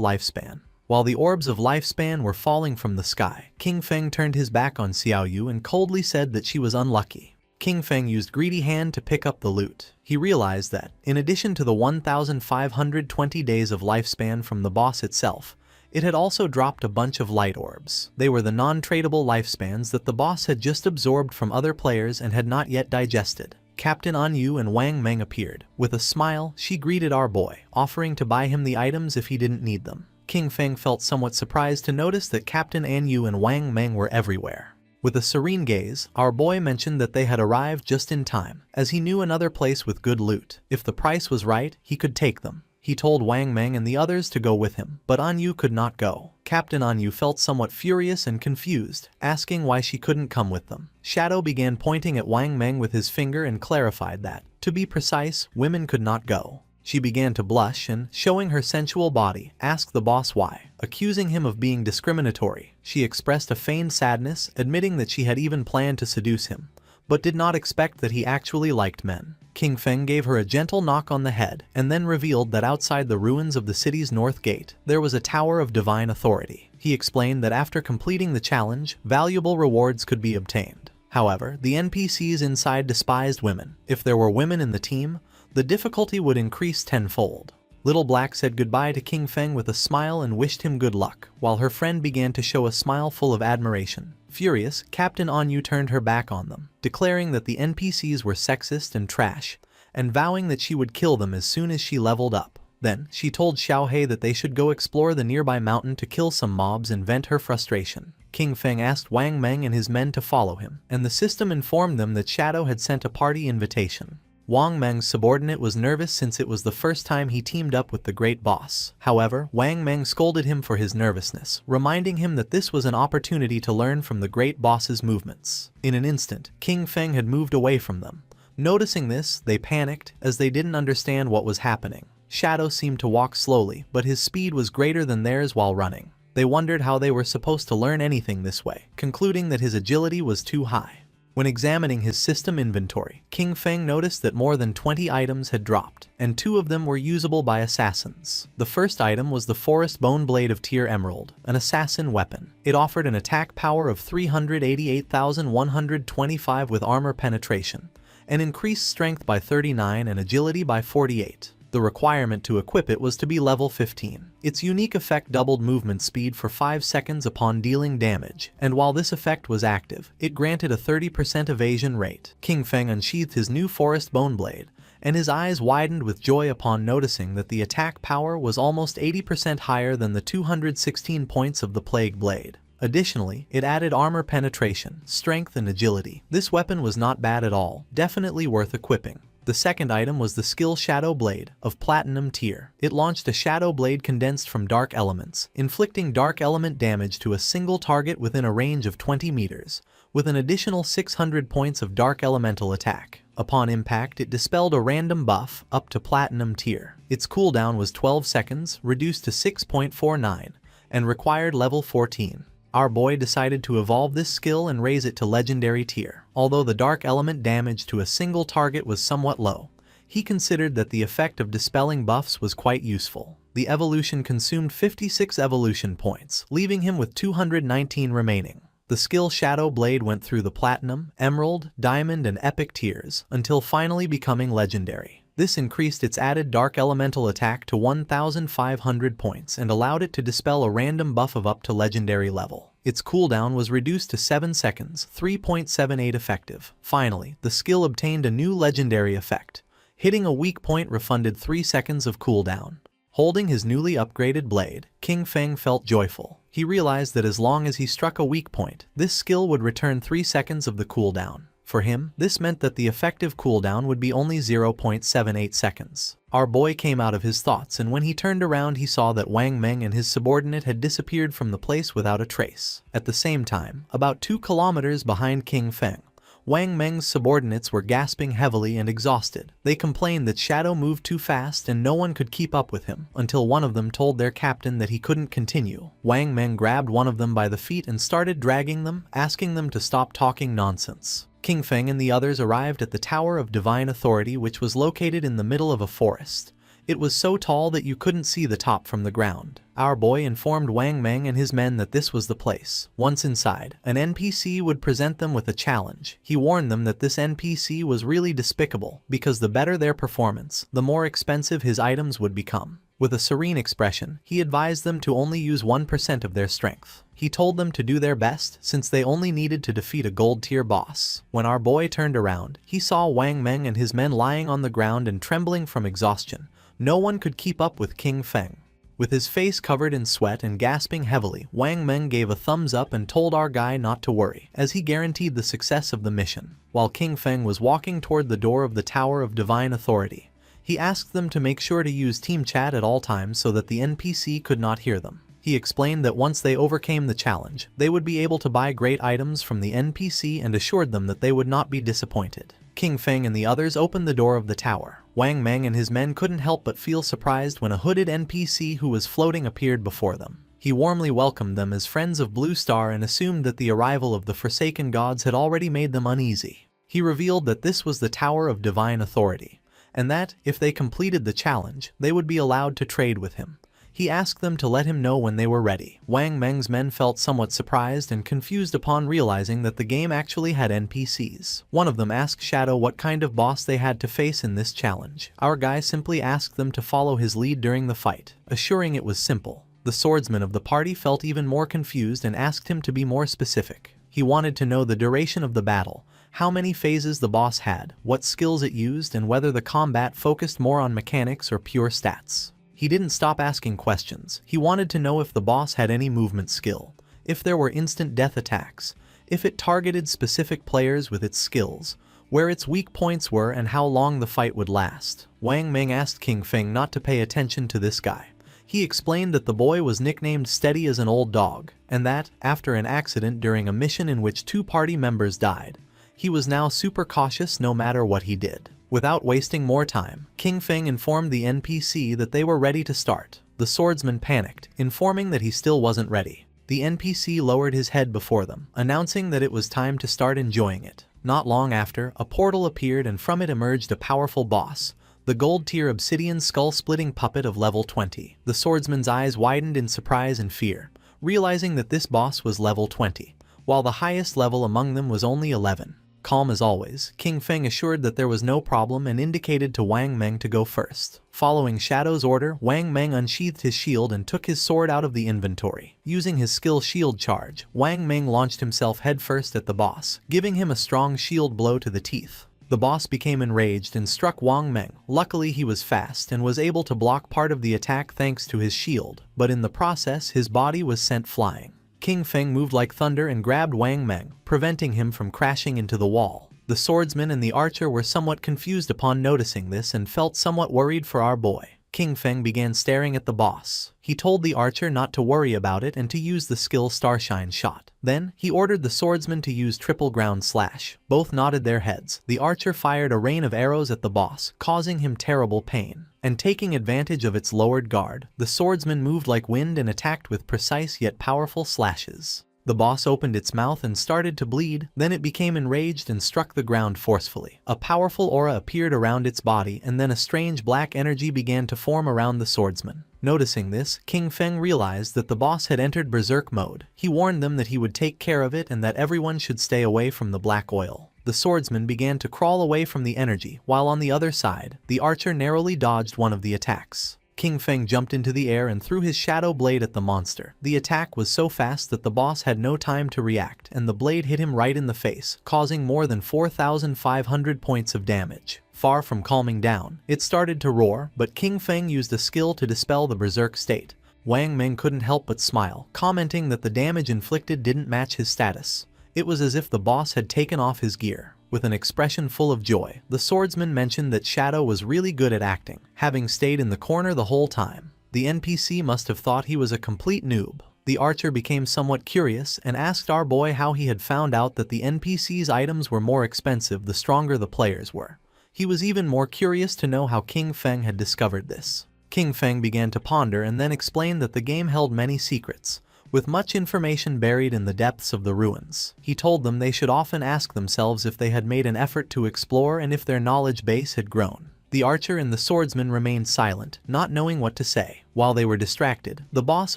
Speaker 1: lifespan. While the orbs of lifespan were falling from the sky, King Feng turned his back on Xiaoyu and coldly said that she was unlucky. King Feng used greedy hand to pick up the loot. He realized that, in addition to the 1,520 days of lifespan from the boss itself, it had also dropped a bunch of light orbs. They were the non-tradable lifespans that the boss had just absorbed from other players and had not yet digested. Captain Anyu and Wang Meng appeared. With a smile, she greeted our boy, offering to buy him the items if he didn't need them. King Feng felt somewhat surprised to notice that Captain Anyu and Wang Meng were everywhere. With a serene gaze, our boy mentioned that they had arrived just in time, as he knew another place with good loot. If the price was right, he could take them. He told Wang Meng and the others to go with him, but Anyu could not go. Captain Anyu felt somewhat furious and confused, asking why she couldn't come with them. Shadow began pointing at Wang Meng with his finger and clarified that, to be precise, women could not go. She began to blush and, showing her sensual body, asked the boss why. Accusing him of being discriminatory, she expressed a feigned sadness, admitting that she had even planned to seduce him, but did not expect that he actually liked men. King Feng gave her a gentle knock on the head, and then revealed that outside the ruins of the city's north gate, there was a tower of divine authority. He explained that after completing the challenge, valuable rewards could be obtained. However, the NPCs inside despised women. If there were women in the team, the difficulty would increase tenfold. Little Black said goodbye to King Feng with a smile and wished him good luck, while her friend began to show a smile full of admiration. Furious, Captain Anyu turned her back on them, declaring that the NPCs were sexist and trash, and vowing that she would kill them as soon as she leveled up. Then, she told Xiaohei that they should go explore the nearby mountain to kill some mobs and vent her frustration. King Feng asked Wang Meng and his men to follow him, and the system informed them that Shadow had sent a party invitation. Wang Meng's subordinate was nervous since it was the first time he teamed up with the great boss. However, Wang Meng scolded him for his nervousness, reminding him that this was an opportunity to learn from the great boss's movements. In an instant, King Feng had moved away from them. Noticing this, they panicked, as they didn't understand what was happening. Shadow seemed to walk slowly, but his speed was greater than theirs while running. They wondered how they were supposed to learn anything this way, concluding that his agility was too high. When examining his system inventory, King Feng noticed that more than 20 items had dropped, and 2 of them were usable by assassins. The first item was the Forest Bone Blade of Tier Emerald, an assassin weapon. It offered an attack power of 388,125 with armor penetration, and increased strength by 39 and agility by 48. The requirement to equip it was to be level 15. Its unique effect doubled movement speed for 5 seconds upon dealing damage, and while this effect was active, it granted a 30% evasion rate. King Feng unsheathed his new Forest Bone Blade, and his eyes widened with joy upon noticing that the attack power was almost 80% higher than the 216 points of the Plague Blade. Additionally, it added armor penetration, strength and agility. This weapon was not bad at all, definitely worth equipping. The second item was the skill Shadow Blade, of Platinum tier. It launched a Shadow Blade condensed from dark elements, inflicting dark element damage to a single target within a range of 20 meters, with an additional 600 points of dark elemental attack. Upon impact, it dispelled a random buff, up to Platinum tier. Its cooldown was 12 seconds, reduced to 6.49, and required level 14. Our boy decided to evolve this skill and raise it to legendary tier. Although the dark element damage to a single target was somewhat low, he considered that the effect of dispelling buffs was quite useful. The evolution consumed 56 evolution points, leaving him with 219 remaining. The skill Shadow Blade went through the Platinum, Emerald, Diamond and Epic tiers, until finally becoming legendary. This increased its added dark elemental attack to 1,500 points and allowed it to dispel a random buff of up to legendary level. Its cooldown was reduced to 7 seconds, 3.78 effective. Finally, the skill obtained a new legendary effect. Hitting a weak point refunded 3 seconds of cooldown. Holding his newly upgraded blade, King Feng felt joyful. He realized that as long as he struck a weak point, this skill would return 3 seconds of the cooldown. For him, this meant that the effective cooldown would be only 0.78 seconds. Our boy came out of his thoughts, and when he turned around he saw that Wang Meng and his subordinate had disappeared from the place without a trace. At the same time, about 2 kilometers behind King Feng, Wang Meng's subordinates were gasping heavily and exhausted. They complained that Shadow moved too fast and no one could keep up with him, until one of them told their captain that he couldn't continue. Wang Meng grabbed one of them by the feet and started dragging them, asking them to stop talking nonsense. King Feng and the others arrived at the Tower of Divine Authority, which was located in the middle of a forest. It was so tall that you couldn't see the top from the ground. Our boy informed Wang Meng and his men that this was the place. Once inside, an NPC would present them with a challenge. He warned them that this NPC was really despicable, because the better their performance, the more expensive his items would become. With a serene expression, he advised them to only use 1% of their strength. He told them to do their best, since they only needed to defeat a gold-tier boss. When our boy turned around, he saw Wang Meng and his men lying on the ground and trembling from exhaustion. No one could keep up with King Feng. With his face covered in sweat and gasping heavily, Wang Meng gave a thumbs up and told our guy not to worry, as he guaranteed the success of the mission. While King Feng was walking toward the door of the Tower of Divine Authority, he asked them to make sure to use team chat at all times so that the NPC could not hear them. He explained that once they overcame the challenge, they would be able to buy great items from the NPC and assured them that they would not be disappointed. King Feng and the others opened the door of the tower. Wang Meng and his men couldn't help but feel surprised when a hooded NPC who was floating appeared before them. He warmly welcomed them as friends of Blue Star and assumed that the arrival of the Forsaken Gods had already made them uneasy. He revealed that this was the Tower of Divine Authority, and that, if they completed the challenge, they would be allowed to trade with him. He asked them to let him know when they were ready. Wang Meng's men felt somewhat surprised and confused upon realizing that the game actually had NPCs. One of them asked Shadow what kind of boss they had to face in this challenge. Our guy simply asked them to follow his lead during the fight, assuring it was simple. The swordsman of the party felt even more confused and asked him to be more specific. He wanted to know the duration of the battle, how many phases the boss had, what skills it used, and whether the combat focused more on mechanics or pure stats. He didn't stop asking questions. He wanted to know if the boss had any movement skill, if there were instant death attacks, if it targeted specific players with its skills, where its weak points were, and how long the fight would last. Wang Meng asked King Feng not to pay attention to this guy. He explained that the boy was nicknamed Steady as an Old Dog, and that, after an accident during a mission in which 2 party members died, he was now super cautious no matter what he did. Without wasting more time, King Feng informed the NPC that they were ready to start. The swordsman panicked, informing that he still wasn't ready. The NPC lowered his head before them, announcing that it was time to start enjoying it. Not long after, a portal appeared and from it emerged a powerful boss, the gold-tier obsidian skull-splitting puppet of level 20. The swordsman's eyes widened in surprise and fear, realizing that this boss was level 20, while the highest level among them was only 11. Calm as always, King Feng assured that there was no problem and indicated to Wang Meng to go first. Following Shadow's order, Wang Meng unsheathed his shield and took his sword out of the inventory. Using his skill Shield Charge, Wang Meng launched himself headfirst at the boss, giving him a strong shield blow to the teeth. The boss became enraged and struck Wang Meng. Luckily he was fast and was able to block part of the attack thanks to his shield, but in the process his body was sent flying. King Feng moved like thunder and grabbed Wang Meng, preventing him from crashing into the wall. The swordsman and the archer were somewhat confused upon noticing this and felt somewhat worried for our boy. King Feng began staring at the boss. He told the archer not to worry about it and to use the skill Starshine Shot. Then, he ordered the swordsman to use Triple Ground Slash. Both nodded their heads. The archer fired a rain of arrows at the boss, causing him terrible pain. And taking advantage of its lowered guard, the swordsman moved like wind and attacked with precise yet powerful slashes. The boss opened its mouth and started to bleed, then it became enraged and struck the ground forcefully. A powerful aura appeared around its body and then a strange black energy began to form around the swordsman. Noticing this, King Feng realized that the boss had entered berserk mode. He warned them that he would take care of it and that everyone should stay away from the black oil. the swordsman began to crawl away from the energy, while on the other side, the archer narrowly dodged one of the attacks. King Feng jumped into the air and threw his shadow blade at the monster. The attack was so fast that the boss had no time to react, and the blade hit him right in the face, causing more than 4,500 points of damage. Far from calming down, it started to roar, but King Feng used a skill to dispel the berserk state. Wang Meng couldn't help but smile, commenting that the damage inflicted didn't match his status. It was as if the boss had taken off his gear. With an expression full of joy, the swordsman mentioned that Shadow was really good at acting, having stayed in the corner the whole time. The NPC must have thought he was a complete noob. The archer became somewhat curious and asked our boy how he had found out that the NPC's items were more expensive the stronger the players were. He was even more curious to know how King Feng had discovered this. King Feng began to ponder and then explained that the game held many secrets, with much information buried in the depths of the ruins. He told them they should often ask themselves if they had made an effort to explore and if their knowledge base had grown. The archer and the swordsman remained silent, not knowing what to say. While they were distracted, the boss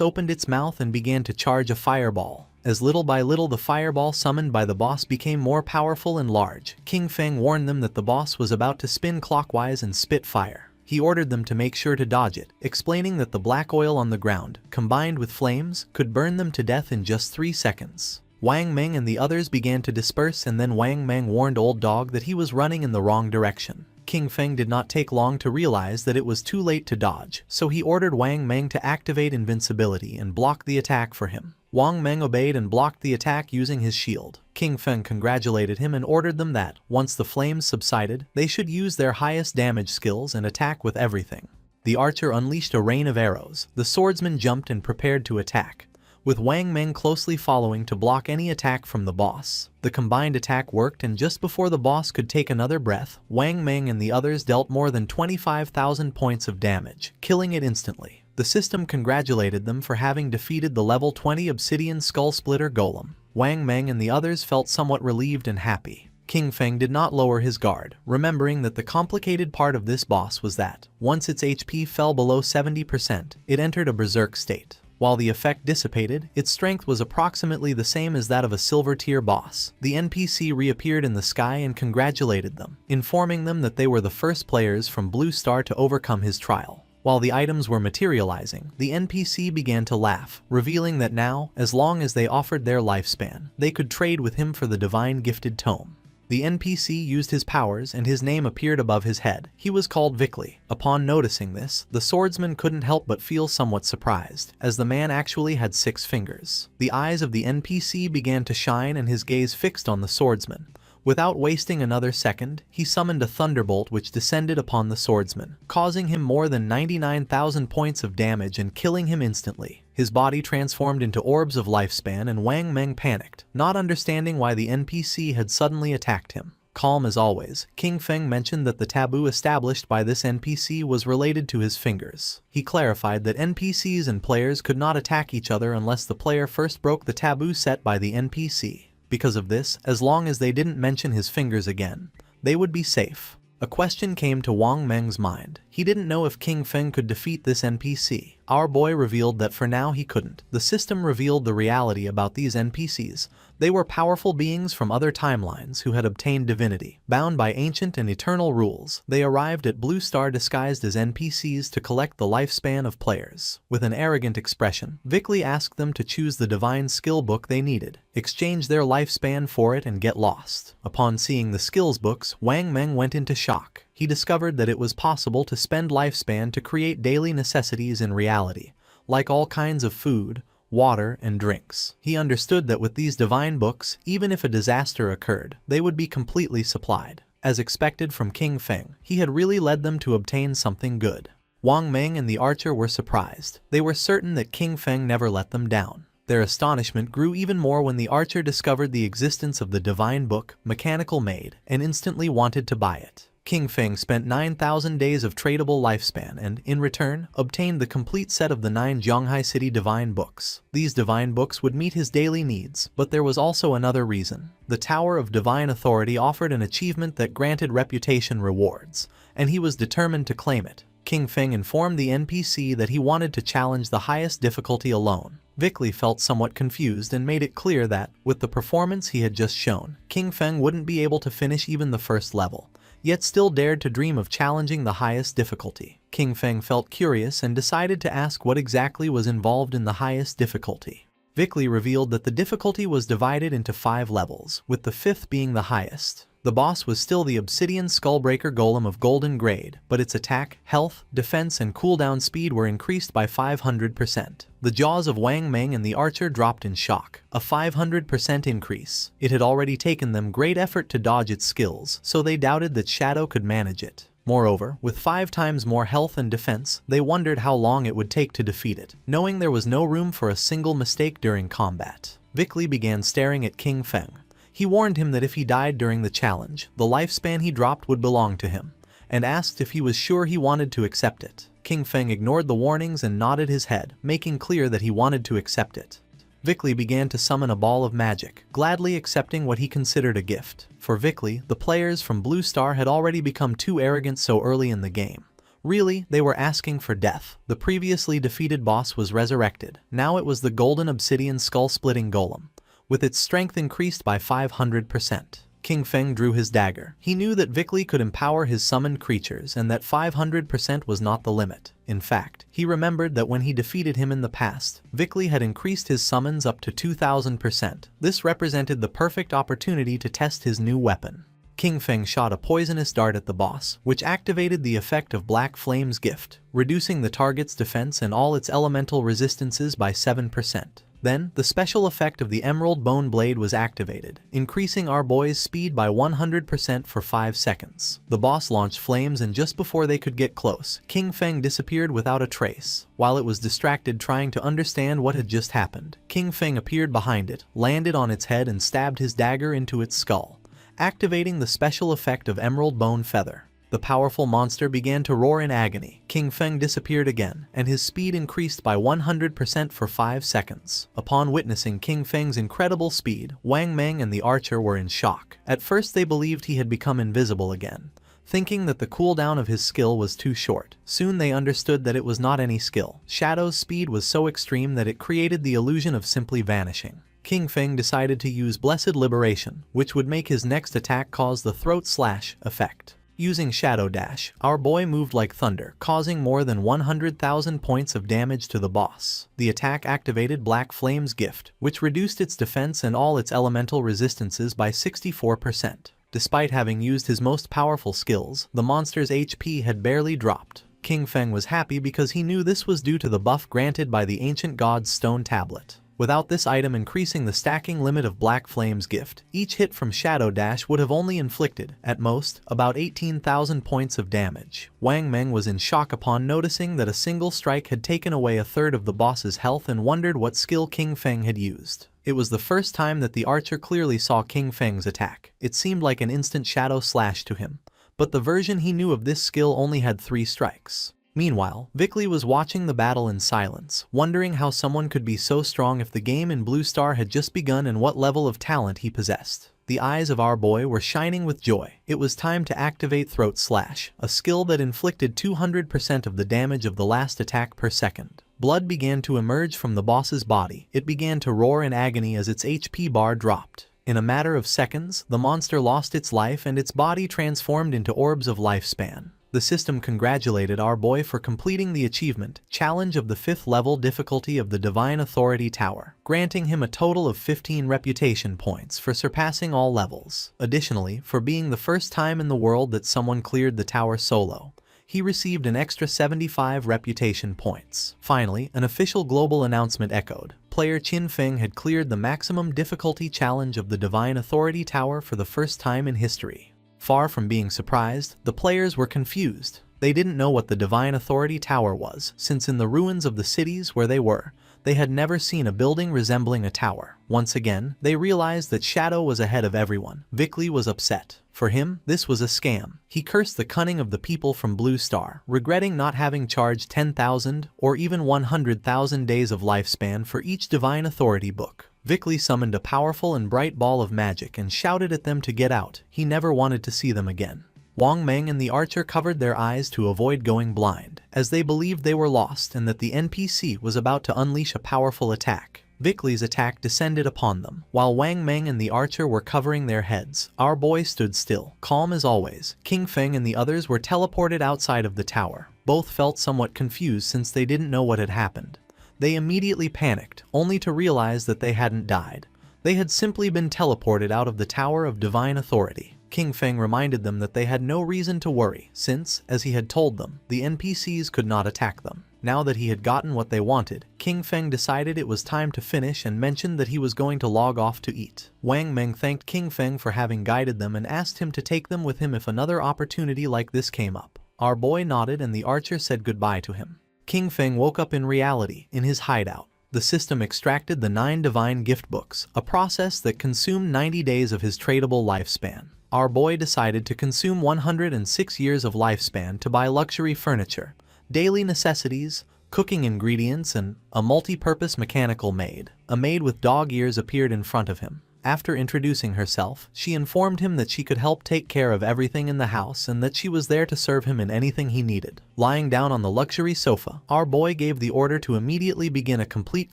Speaker 1: opened its mouth and began to charge a fireball. As little by little the fireball summoned by the boss became more powerful and large, King Feng warned them that the boss was about to spin clockwise and spit fire. He ordered them to make sure to dodge it, explaining that the black oil on the ground, combined with flames, could burn them to death in just 3 seconds. Wang Meng and the others began to disperse, and then Wang Meng warned Old Dog that he was running in the wrong direction. King Feng did not take long to realize that it was too late to dodge, so he ordered Wang Meng to activate invincibility and block the attack for him. Wang Meng obeyed and blocked the attack using his shield. King Feng congratulated him and ordered them that, once the flames subsided, they should use their highest damage skills and attack with everything. The archer unleashed a rain of arrows. The swordsman jumped and prepared to attack, with Wang Meng closely following to block any attack from the boss. The combined attack worked, and just before the boss could take another breath, Wang Meng and the others dealt more than 25,000 points of damage, killing it instantly. The system congratulated them for having defeated the level 20 Obsidian Skull Splitter Golem. Wang Meng and the others felt somewhat relieved and happy. King Feng did not lower his guard, remembering that the complicated part of this boss was that, once its HP fell below 70%, it entered a berserk state. While the effect dissipated, its strength was approximately the same as that of a silver tier boss. The NPC reappeared in the sky and congratulated them, informing them that they were the first players from Blue Star to overcome his trial. While the items were materializing, the NPC began to laugh, revealing that now, as long as they offered their lifespan, they could trade with him for the divine gifted tome. The NPC used his powers and his name appeared above his head. He was called Vickley. Upon noticing this, the swordsman couldn't help but feel somewhat surprised, as the man actually had 6 fingers. The eyes of the NPC began to shine and his gaze fixed on the swordsman. Without wasting another second, he summoned a thunderbolt which descended upon the swordsman, causing him more than 99,000 points of damage and killing him instantly. His body transformed into orbs of lifespan and Wang Meng panicked, not understanding why the NPC had suddenly attacked him. Calm as always, King Feng mentioned that the taboo established by this NPC was related to his fingers. He clarified that NPCs and players could not attack each other unless the player first broke the taboo set by the NPC. Because of this, as long as they didn't mention his fingers again, they would be safe. A question came to Wang Meng's mind. He didn't know if King Feng could defeat this NPC. Our boy revealed that for now he couldn't. The system revealed the reality about these NPCs. They were powerful beings from other timelines who had obtained divinity. Bound by ancient and eternal rules, they arrived at Blue Star disguised as NPCs to collect the lifespan of players. With an arrogant expression, Vickley asked them to choose the divine skill book they needed, exchange their lifespan for it, and get lost. Upon seeing the skills books, Wang Meng went into shock. He discovered that it was possible to spend lifespan to create daily necessities in reality, like all kinds of food, water, and drinks. He understood that with these divine books, even if a disaster occurred, they would be completely supplied. As expected from King Feng, he had really led them to obtain something good. Wang Meng and the archer were surprised. They were certain that King Feng never let them down. Their astonishment grew even more when the archer discovered the existence of the divine book, Mechanical Maid, and instantly wanted to buy it. King Feng spent 9,000 days of tradable lifespan and, in return, obtained the complete set of the 9 Zhonghai City divine books. These divine books would meet his daily needs, but there was also another reason. The Tower of Divine Authority offered an achievement that granted reputation rewards, and he was determined to claim it. King Feng informed the NPC that he wanted to challenge the highest difficulty alone. Vickley felt somewhat confused and made it clear that, with the performance he had just shown, King Feng wouldn't be able to finish even the first level, yet still dared to dream of challenging the highest difficulty. King Feng felt curious and decided to ask what exactly was involved in the highest difficulty. Vickley revealed that the difficulty was divided into 5 levels, with the 5th being the highest. The boss was still the Obsidian Skullbreaker Golem of Golden Grade, but its attack, health, defense and cooldown speed were increased by 500%. The jaws of Wang Meng and the archer dropped in shock, a 500% increase. It had already taken them great effort to dodge its skills, so they doubted that Shadow could manage it. Moreover, with 5 times more health and defense, they wondered how long it would take to defeat it, knowing there was no room for a single mistake during combat. Vickley began staring at King Feng. He warned him that if he died during the challenge, the lifespan he dropped would belong to him, and asked if he was sure he wanted to accept it. King Feng ignored the warnings and nodded his head, making clear that he wanted to accept it. Vickley began to summon a ball of magic, gladly accepting what he considered a gift. For Vickley, the players from Blue Star had already become too arrogant so early in the game. Really, they were asking for death. The previously defeated boss was resurrected. Now it was the Golden Obsidian Skull-Splitting Golem, with its strength increased by 500%. King Feng drew his dagger. He knew that Vickley could empower his summoned creatures and that 500% was not the limit. In fact, he remembered that when he defeated him in the past, Vickley had increased his summons up to 2000%. This represented the perfect opportunity to test his new weapon. King Feng shot a poisonous dart at the boss, which activated the effect of Black Flame's gift, reducing the target's defense and all its elemental resistances by 7%. Then, the special effect of the Emerald Bone Blade was activated, increasing our boy's speed by 100% for 5 seconds. The boss launched flames and just before they could get close, King Feng disappeared without a trace. While it was distracted trying to understand what had just happened, King Feng appeared behind it, landed on its head and stabbed his dagger into its skull, activating the special effect of Emerald Bone Feather. The powerful monster began to roar in agony. King Feng disappeared again, and his speed increased by 100% for 5 seconds. Upon witnessing King Feng's incredible speed, Wang Meng and the archer were in shock. At first they believed he had become invisible again, thinking that the cooldown of his skill was too short. Soon they understood that it was not any skill. Shadow's speed was so extreme that it created the illusion of simply vanishing. King Feng decided to use Blessed Liberation, which would make his next attack cause the throat slash effect. Using Shadow Dash, our boy moved like thunder, causing more than 100,000 points of damage to the boss. The attack activated Black Flame's gift, which reduced its defense and all its elemental resistances by 64%. Despite having used his most powerful skills, the monster's HP had barely dropped. King Feng was happy because he knew this was due to the buff granted by the ancient god's stone tablet. Without this item increasing the stacking limit of Black Flame's gift, each hit from Shadow Dash would have only inflicted, at most, about 18,000 points of damage. Wang Meng was in shock upon noticing that a single strike had taken away a third of the boss's health and wondered what skill King Feng had used. It was the first time that the archer clearly saw King Feng's attack. It seemed like an instant shadow slash to him, but the version he knew of this skill only had 3 strikes. Meanwhile, Vickley was watching the battle in silence, wondering how someone could be so strong if the game in Blue Star had just begun and what level of talent he possessed. The eyes of our boy were shining with joy. It was time to activate Throat Slash, a skill that inflicted 200% of the damage of the last attack per second. Blood began to emerge from the boss's body. It began to roar in agony as its HP bar dropped. In a matter of seconds, the monster lost its life and its body transformed into orbs of lifespan. The system congratulated our boy for completing the achievement, Challenge of the 5th level difficulty of the Divine Authority Tower, granting him a total of 15 reputation points for surpassing all levels. Additionally, for being the first time in the world that someone cleared the tower solo, he received an extra 75 reputation points. Finally, an official global announcement echoed. Player Qin Feng had cleared the maximum difficulty challenge of the Divine Authority Tower for the first time in history. Far from being surprised, the players were confused. They didn't know what the Divine Authority Tower was, since in the ruins of the cities where they were, they had never seen a building resembling a tower. Once again, they realized that Shadow was ahead of everyone. Vickley was upset. For him, this was a scam. He cursed the cunning of the people from Blue Star, regretting not having charged 10,000 or even 100,000 days of lifespan for each Divine Authority book. Vickley summoned a powerful and bright ball of magic and shouted at them to get out. He never wanted to see them again. Wang Meng and the archer covered their eyes to avoid going blind, as they believed they were lost and that the NPC was about to unleash a powerful attack. Vickley's attack descended upon them. While Wang Meng and the archer were covering their heads, our boy stood still, calm as always. King Feng and the others were teleported outside of the tower. Both felt somewhat confused since they didn't know what had happened. They immediately panicked, only to realize that they hadn't died. They had simply been teleported out of the Tower of Divine Authority. King Feng reminded them that they had no reason to worry, since, as he had told them, the NPCs could not attack them. Now that he had gotten what they wanted, King Feng decided it was time to finish and mentioned that he was going to log off to eat. Wang Meng thanked King Feng for having guided them and asked him to take them with him if another opportunity like this came up. Our boy nodded and the archer said goodbye to him. King Feng woke up in reality, in his hideout. The system extracted the 9 divine gift books, a process that consumed 90 days of his tradable lifespan. Our boy decided to consume 106 years of lifespan to buy luxury furniture, daily necessities, cooking ingredients, and a multi-purpose mechanical maid. A maid with dog ears appeared in front of him. After introducing herself, she informed him that she could help take care of everything in the house and that she was there to serve him in anything he needed. Lying down on the luxury sofa, our boy gave the order to immediately begin a complete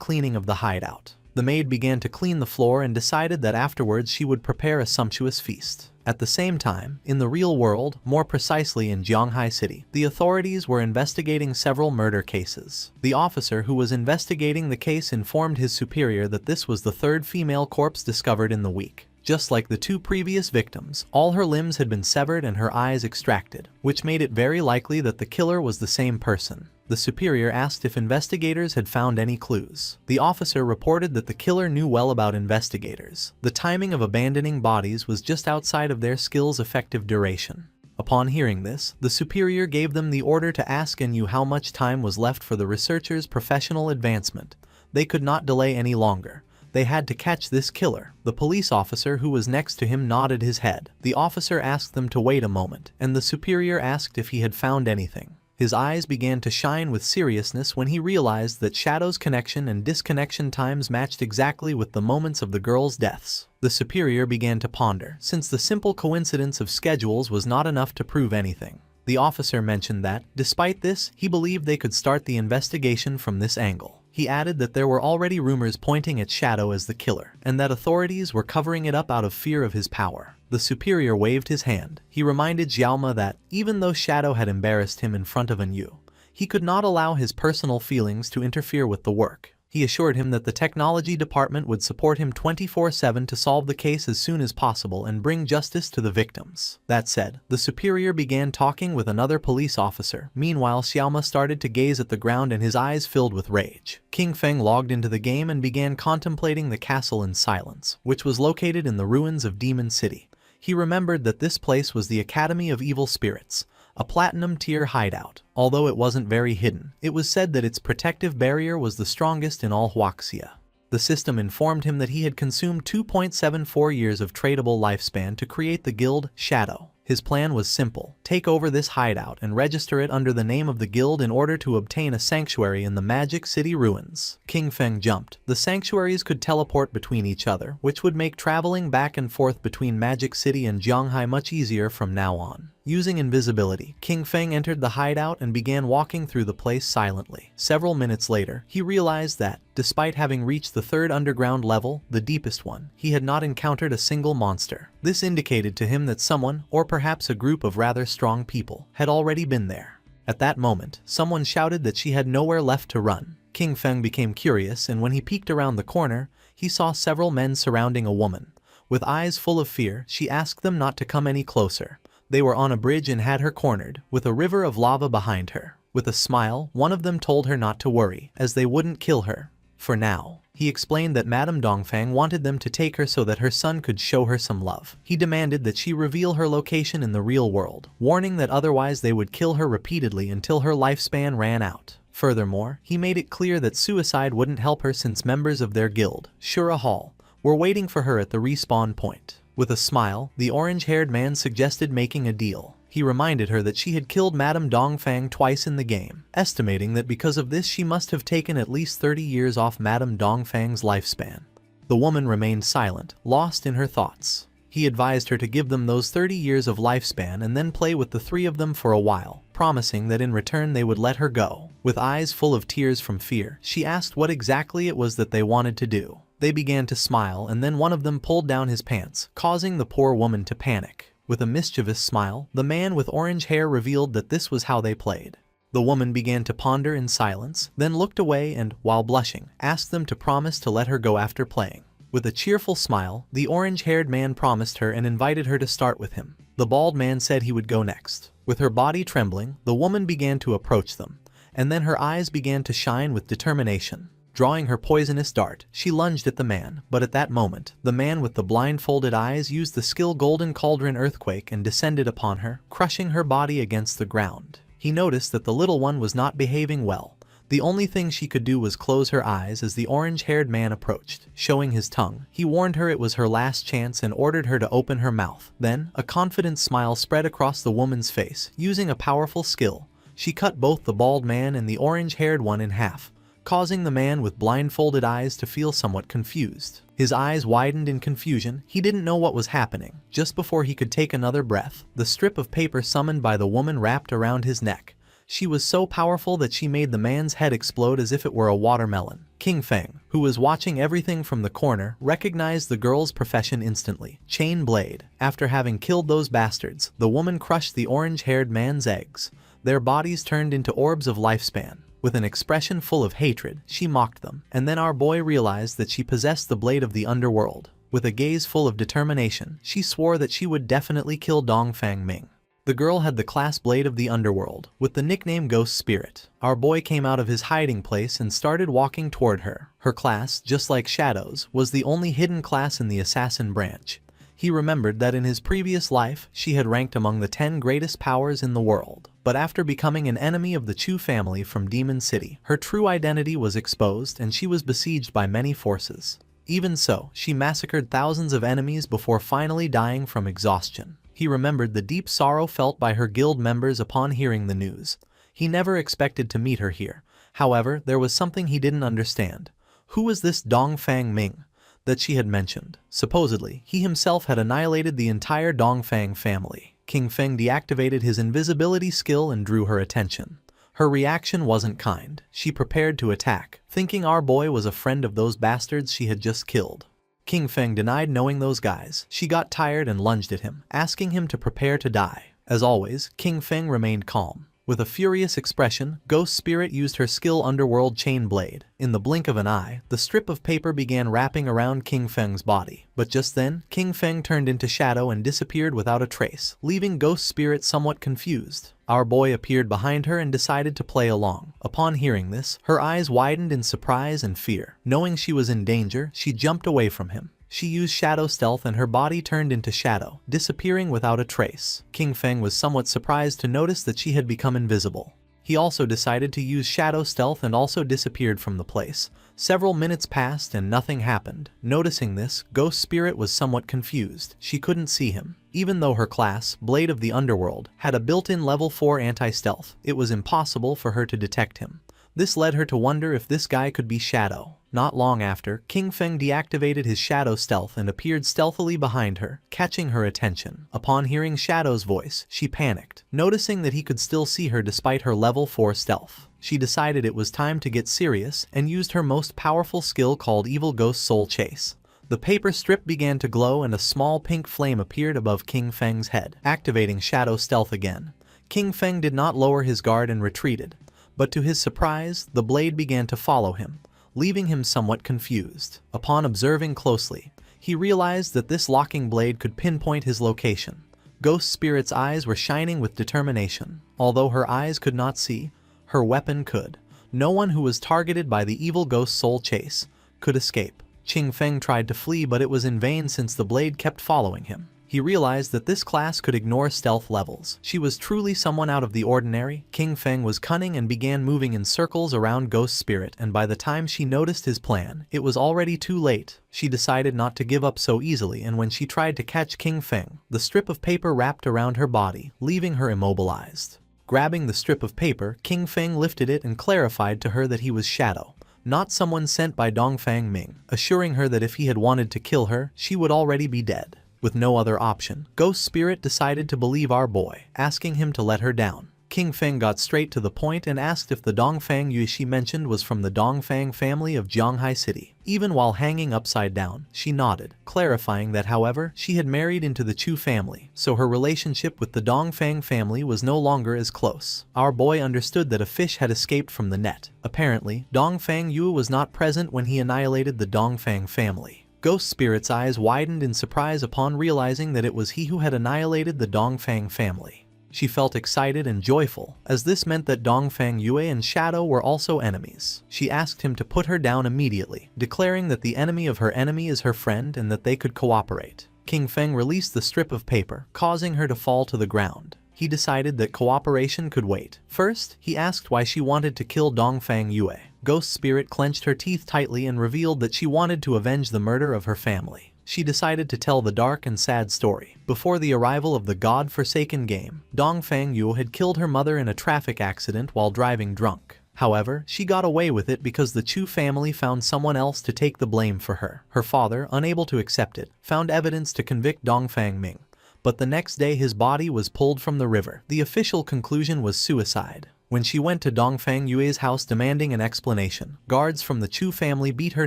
Speaker 1: cleaning of the hideout. The maid began to clean the floor and decided that afterwards she would prepare a sumptuous feast. At the same time, in the real world, more precisely in Jianghai City, the authorities were investigating several murder cases. The officer who was investigating the case informed his superior that this was the 3rd female corpse discovered in the week. Just like the 2 previous victims, all her limbs had been severed and her eyes extracted, which made it very likely that the killer was the same person. The superior asked if investigators had found any clues. The officer reported that the killer knew well about investigators. The timing of abandoning bodies was just outside of their skill's effective duration. Upon hearing this, the superior gave them the order to ask NU how much time was left for the researcher's professional advancement. They could not delay any longer. They had to catch this killer. The police officer who was next to him nodded his head. The officer asked them to wait a moment, and the superior asked if he had found anything. His eyes began to shine with seriousness when he realized that Shadow's connection and disconnection times matched exactly with the moments of the girls' deaths. The superior began to ponder, since the simple coincidence of schedules was not enough to prove anything. The officer mentioned that, despite this, he believed they could start the investigation from this angle. He added that there were already rumors pointing at Shadow as the killer, and that authorities were covering it up out of fear of his power. The superior waved his hand. He reminded Xiaoma that, even though Shadow had embarrassed him in front of NU, he could not allow his personal feelings to interfere with the work. He assured him that the technology department would support him 24/7 to solve the case as soon as possible and bring justice to the victims. That said, the superior began talking with another police officer. Meanwhile, Xiaoma started to gaze at the ground and his eyes filled with rage. King Feng logged into the game and began contemplating the castle in silence, which was located in the ruins of Demon City. He remembered that this place was the Academy of Evil Spirits, a platinum-tier hideout. Although it wasn't very hidden, it was said that its protective barrier was the strongest in all Huaxia. The system informed him that he had consumed 2.74 years of tradable lifespan to create the guild Shadow. His plan was simple: take over this hideout and register it under the name of the guild in order to obtain a sanctuary in the Magic City ruins. King Feng jumped. The sanctuaries could teleport between each other, which would make traveling back and forth between Magic City and Jianghai much easier from now on. Using invisibility, King Feng entered the hideout and began walking through the place silently. Several minutes later, he realized that, despite having reached the 3rd underground level, the deepest one, he had not encountered a single monster. This indicated to him that someone, or perhaps a group of rather strong people, had already been there. At that moment, someone shouted that she had nowhere left to run. King Feng became curious, and when he peeked around the corner, he saw several men surrounding a woman. With eyes full of fear, she asked them not to come any closer. They were on a bridge and had her cornered, with a river of lava behind her. With a smile, one of them told her not to worry, as they wouldn't kill her. For now. He explained that Madame Dongfang wanted them to take her so that her son could show her some love. He demanded that she reveal her location in the real world, warning that otherwise they would kill her repeatedly until her lifespan ran out. Furthermore, he made it clear that suicide wouldn't help her since members of their guild, Shura Hall, were waiting for her at the respawn point. With a smile, the orange-haired man suggested making a deal. He reminded her that she had killed Madame Dongfang twice in the game, estimating that because of this she must have taken at least 30 years off Madame Dongfang's lifespan. The woman remained silent, lost in her thoughts. He advised her to give them those 30 years of lifespan and then play with the three of them for a while, promising that in return they would let her go. With eyes full of tears from fear, she asked what exactly it was that they wanted to do. They began to smile, and then one of them pulled down his pants, causing the poor woman to panic. With a mischievous smile, the man with orange hair revealed that this was how they played. The woman began to ponder in silence, then looked away and, while blushing, asked them to promise to let her go after playing. With a cheerful smile, the orange-haired man promised her and invited her to start with him. The bald man said he would go next. With her body trembling, the woman began to approach them, and then her eyes began to shine with determination. Drawing her poisonous dart, she lunged at the man, but at that moment, the man with the blindfolded eyes used the skill Golden Cauldron Earthquake and descended upon her, crushing her body against the ground. He noticed that the little one was not behaving well. The only thing she could do was close her eyes as the orange-haired man approached. Showing his tongue, he warned her it was her last chance and ordered her to open her mouth. Then, a confident smile spread across the woman's face. Using a powerful skill, she cut both the bald man and the orange-haired one in half, causing the man with blindfolded eyes to feel somewhat confused. His eyes widened in confusion. He didn't know what was happening. Just before he could take another breath, the strip of paper summoned by the woman wrapped around his neck. She was so powerful that she made the man's head explode as if it were a watermelon. King Feng, who was watching everything from the corner, recognized the girl's profession instantly. Chain blade. After having killed those bastards, the woman crushed the orange-haired man's eggs. Their bodies turned into orbs of lifespan. With an expression full of hatred, she mocked them. And then our boy realized that she possessed the blade of the underworld. With a gaze full of determination, she swore that she would definitely kill Dongfang Ming. The girl had the class blade of the underworld, with the nickname Ghost Spirit. Our boy came out of his hiding place and started walking toward her. Her class, just like Shadow's, was the only hidden class in the assassin branch. He remembered that in his previous life, she had ranked among the 10 greatest powers in the world. But after becoming an enemy of the Chu family from Demon City, her true identity was exposed and she was besieged by many forces. Even so, she massacred thousands of enemies before finally dying from exhaustion. He remembered the deep sorrow felt by her guild members upon hearing the news. He never expected to meet her here. However, there was something he didn't understand. Who was this Dongfang Ming that she had mentioned? Supposedly, he himself had annihilated the entire Dongfang family. King Feng deactivated his invisibility skill and drew her attention. Her reaction wasn't kind. She prepared to attack, thinking our boy was a friend of those bastards she had just killed. King Feng denied knowing those guys. She got tired and lunged at him, asking him to prepare to die. As always, King Feng remained calm. With a furious expression, Ghost Spirit used her skill Underworld Chain Blade. In the blink of an eye, the strip of paper began wrapping around King Feng's body. But just then, King Feng turned into shadow and disappeared without a trace, leaving Ghost Spirit somewhat confused. Our boy appeared behind her and decided to play along. Upon hearing this, her eyes widened in surprise and fear. Knowing she was in danger, she jumped away from him. She used shadow stealth and her body turned into shadow, disappearing without a trace. King Feng was somewhat surprised to notice that she had become invisible. He also decided to use shadow stealth and also disappeared from the place. Several minutes passed and nothing happened. Noticing this, Ghost Spirit was somewhat confused. She couldn't see him. Even though her class, Blade of the Underworld, had a built-in level 4 anti-stealth, it was impossible for her to detect him. This led her to wonder if this guy could be Shadow. Not long after, King Feng deactivated his shadow stealth and appeared stealthily behind her, catching her attention. Upon hearing Shadow's voice, she panicked, noticing that he could still see her despite her level 4 stealth. She decided it was time to get serious and used her most powerful skill called Evil Ghost Soul Chase. The paper strip began to glow and a small pink flame appeared above King Feng's head, activating shadow stealth again. King Feng did not lower his guard and retreated. But to his surprise, the blade began to follow him, leaving him somewhat confused. Upon observing closely, he realized that this locking blade could pinpoint his location. Ghost Spirit's eyes were shining with determination. Although her eyes could not see, her weapon could. No one who was targeted by the evil Ghost Soul Chase could escape. King Feng tried to flee, but it was in vain since the blade kept following him. He realized that this class could ignore stealth levels. She was truly someone out of the ordinary. King Feng was cunning and began moving in circles around Ghost Spirit, and by the time she noticed his plan, it was already too late. She decided not to give up so easily, and when she tried to catch King Feng, the strip of paper wrapped around her body, leaving her immobilized. Grabbing the strip of paper, King Feng lifted it and clarified to her that he was Shadow, not someone sent by Dongfang Ming, assuring her that if he had wanted to kill her, she would already be dead. With no other option, Ghost Spirit decided to believe our boy, asking him to let her down. King Feng got straight to the point and asked if the Dongfang Yue she mentioned was from the Dongfang family of Jianghai City. Even while hanging upside down, she nodded, clarifying that however, she had married into the Chu family, so her relationship with the Dongfang family was no longer as close. Our boy understood that a fish had escaped from the net. Apparently, Dongfang Yue was not present when he annihilated the Dongfang family. Ghost Spirit's eyes widened in surprise upon realizing that it was he who had annihilated the Dongfang family. She felt excited and joyful, as this meant that Dongfang Yue and Shadow were also enemies. She asked him to put her down immediately, declaring that the enemy of her enemy is her friend and that they could cooperate. King Feng released the strip of paper, causing her to fall to the ground. He decided that cooperation could wait. First, he asked why she wanted to kill Dongfang Yue. Ghost Spirit clenched her teeth tightly and revealed that she wanted to avenge the murder of her family. She decided to tell the dark and sad story. Before the arrival of the God-forsaken game, Dongfang Yue had killed her mother in a traffic accident while driving drunk. However, she got away with it because the Chu family found someone else to take the blame for her. Her father, unable to accept it, found evidence to convict Dongfang Ming. But the next day his body was pulled from the river. The official conclusion was suicide. When she went to Dongfang Yue's house demanding an explanation, guards from the Chu family beat her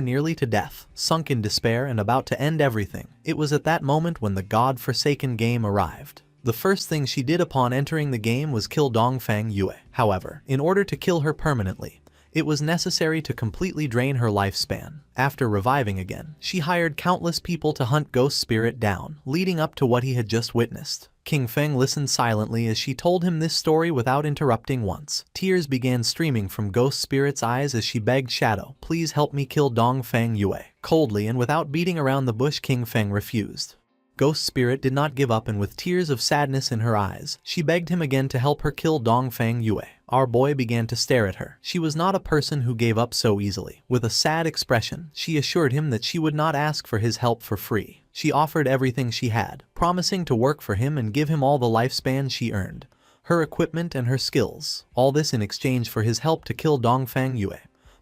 Speaker 1: nearly to death. Sunk in despair and about to end everything, it was at that moment when the God-forsaken game arrived. The first thing she did upon entering the game was kill Dongfang Yue. However, in order to kill her permanently, it was necessary to completely drain her lifespan. After reviving again, she hired countless people to hunt Ghost Spirit down, leading up to what he had just witnessed. King Feng listened silently as she told him this story without interrupting once. Tears began streaming from Ghost Spirit's eyes as she begged Shadow, "Please help me kill Dongfang Yue." Coldly and without beating around the bush, King Feng refused. Ghost Spirit did not give up, and with tears of sadness in her eyes, she begged him again to help her kill Dongfang Yue. Our boy began to stare at her. She was not a person who gave up so easily. With a sad expression, she assured him that she would not ask for his help for free. She offered everything she had, promising to work for him and give him all the lifespan she earned, her equipment and her skills. All this in exchange for his help to kill Dongfang Yue,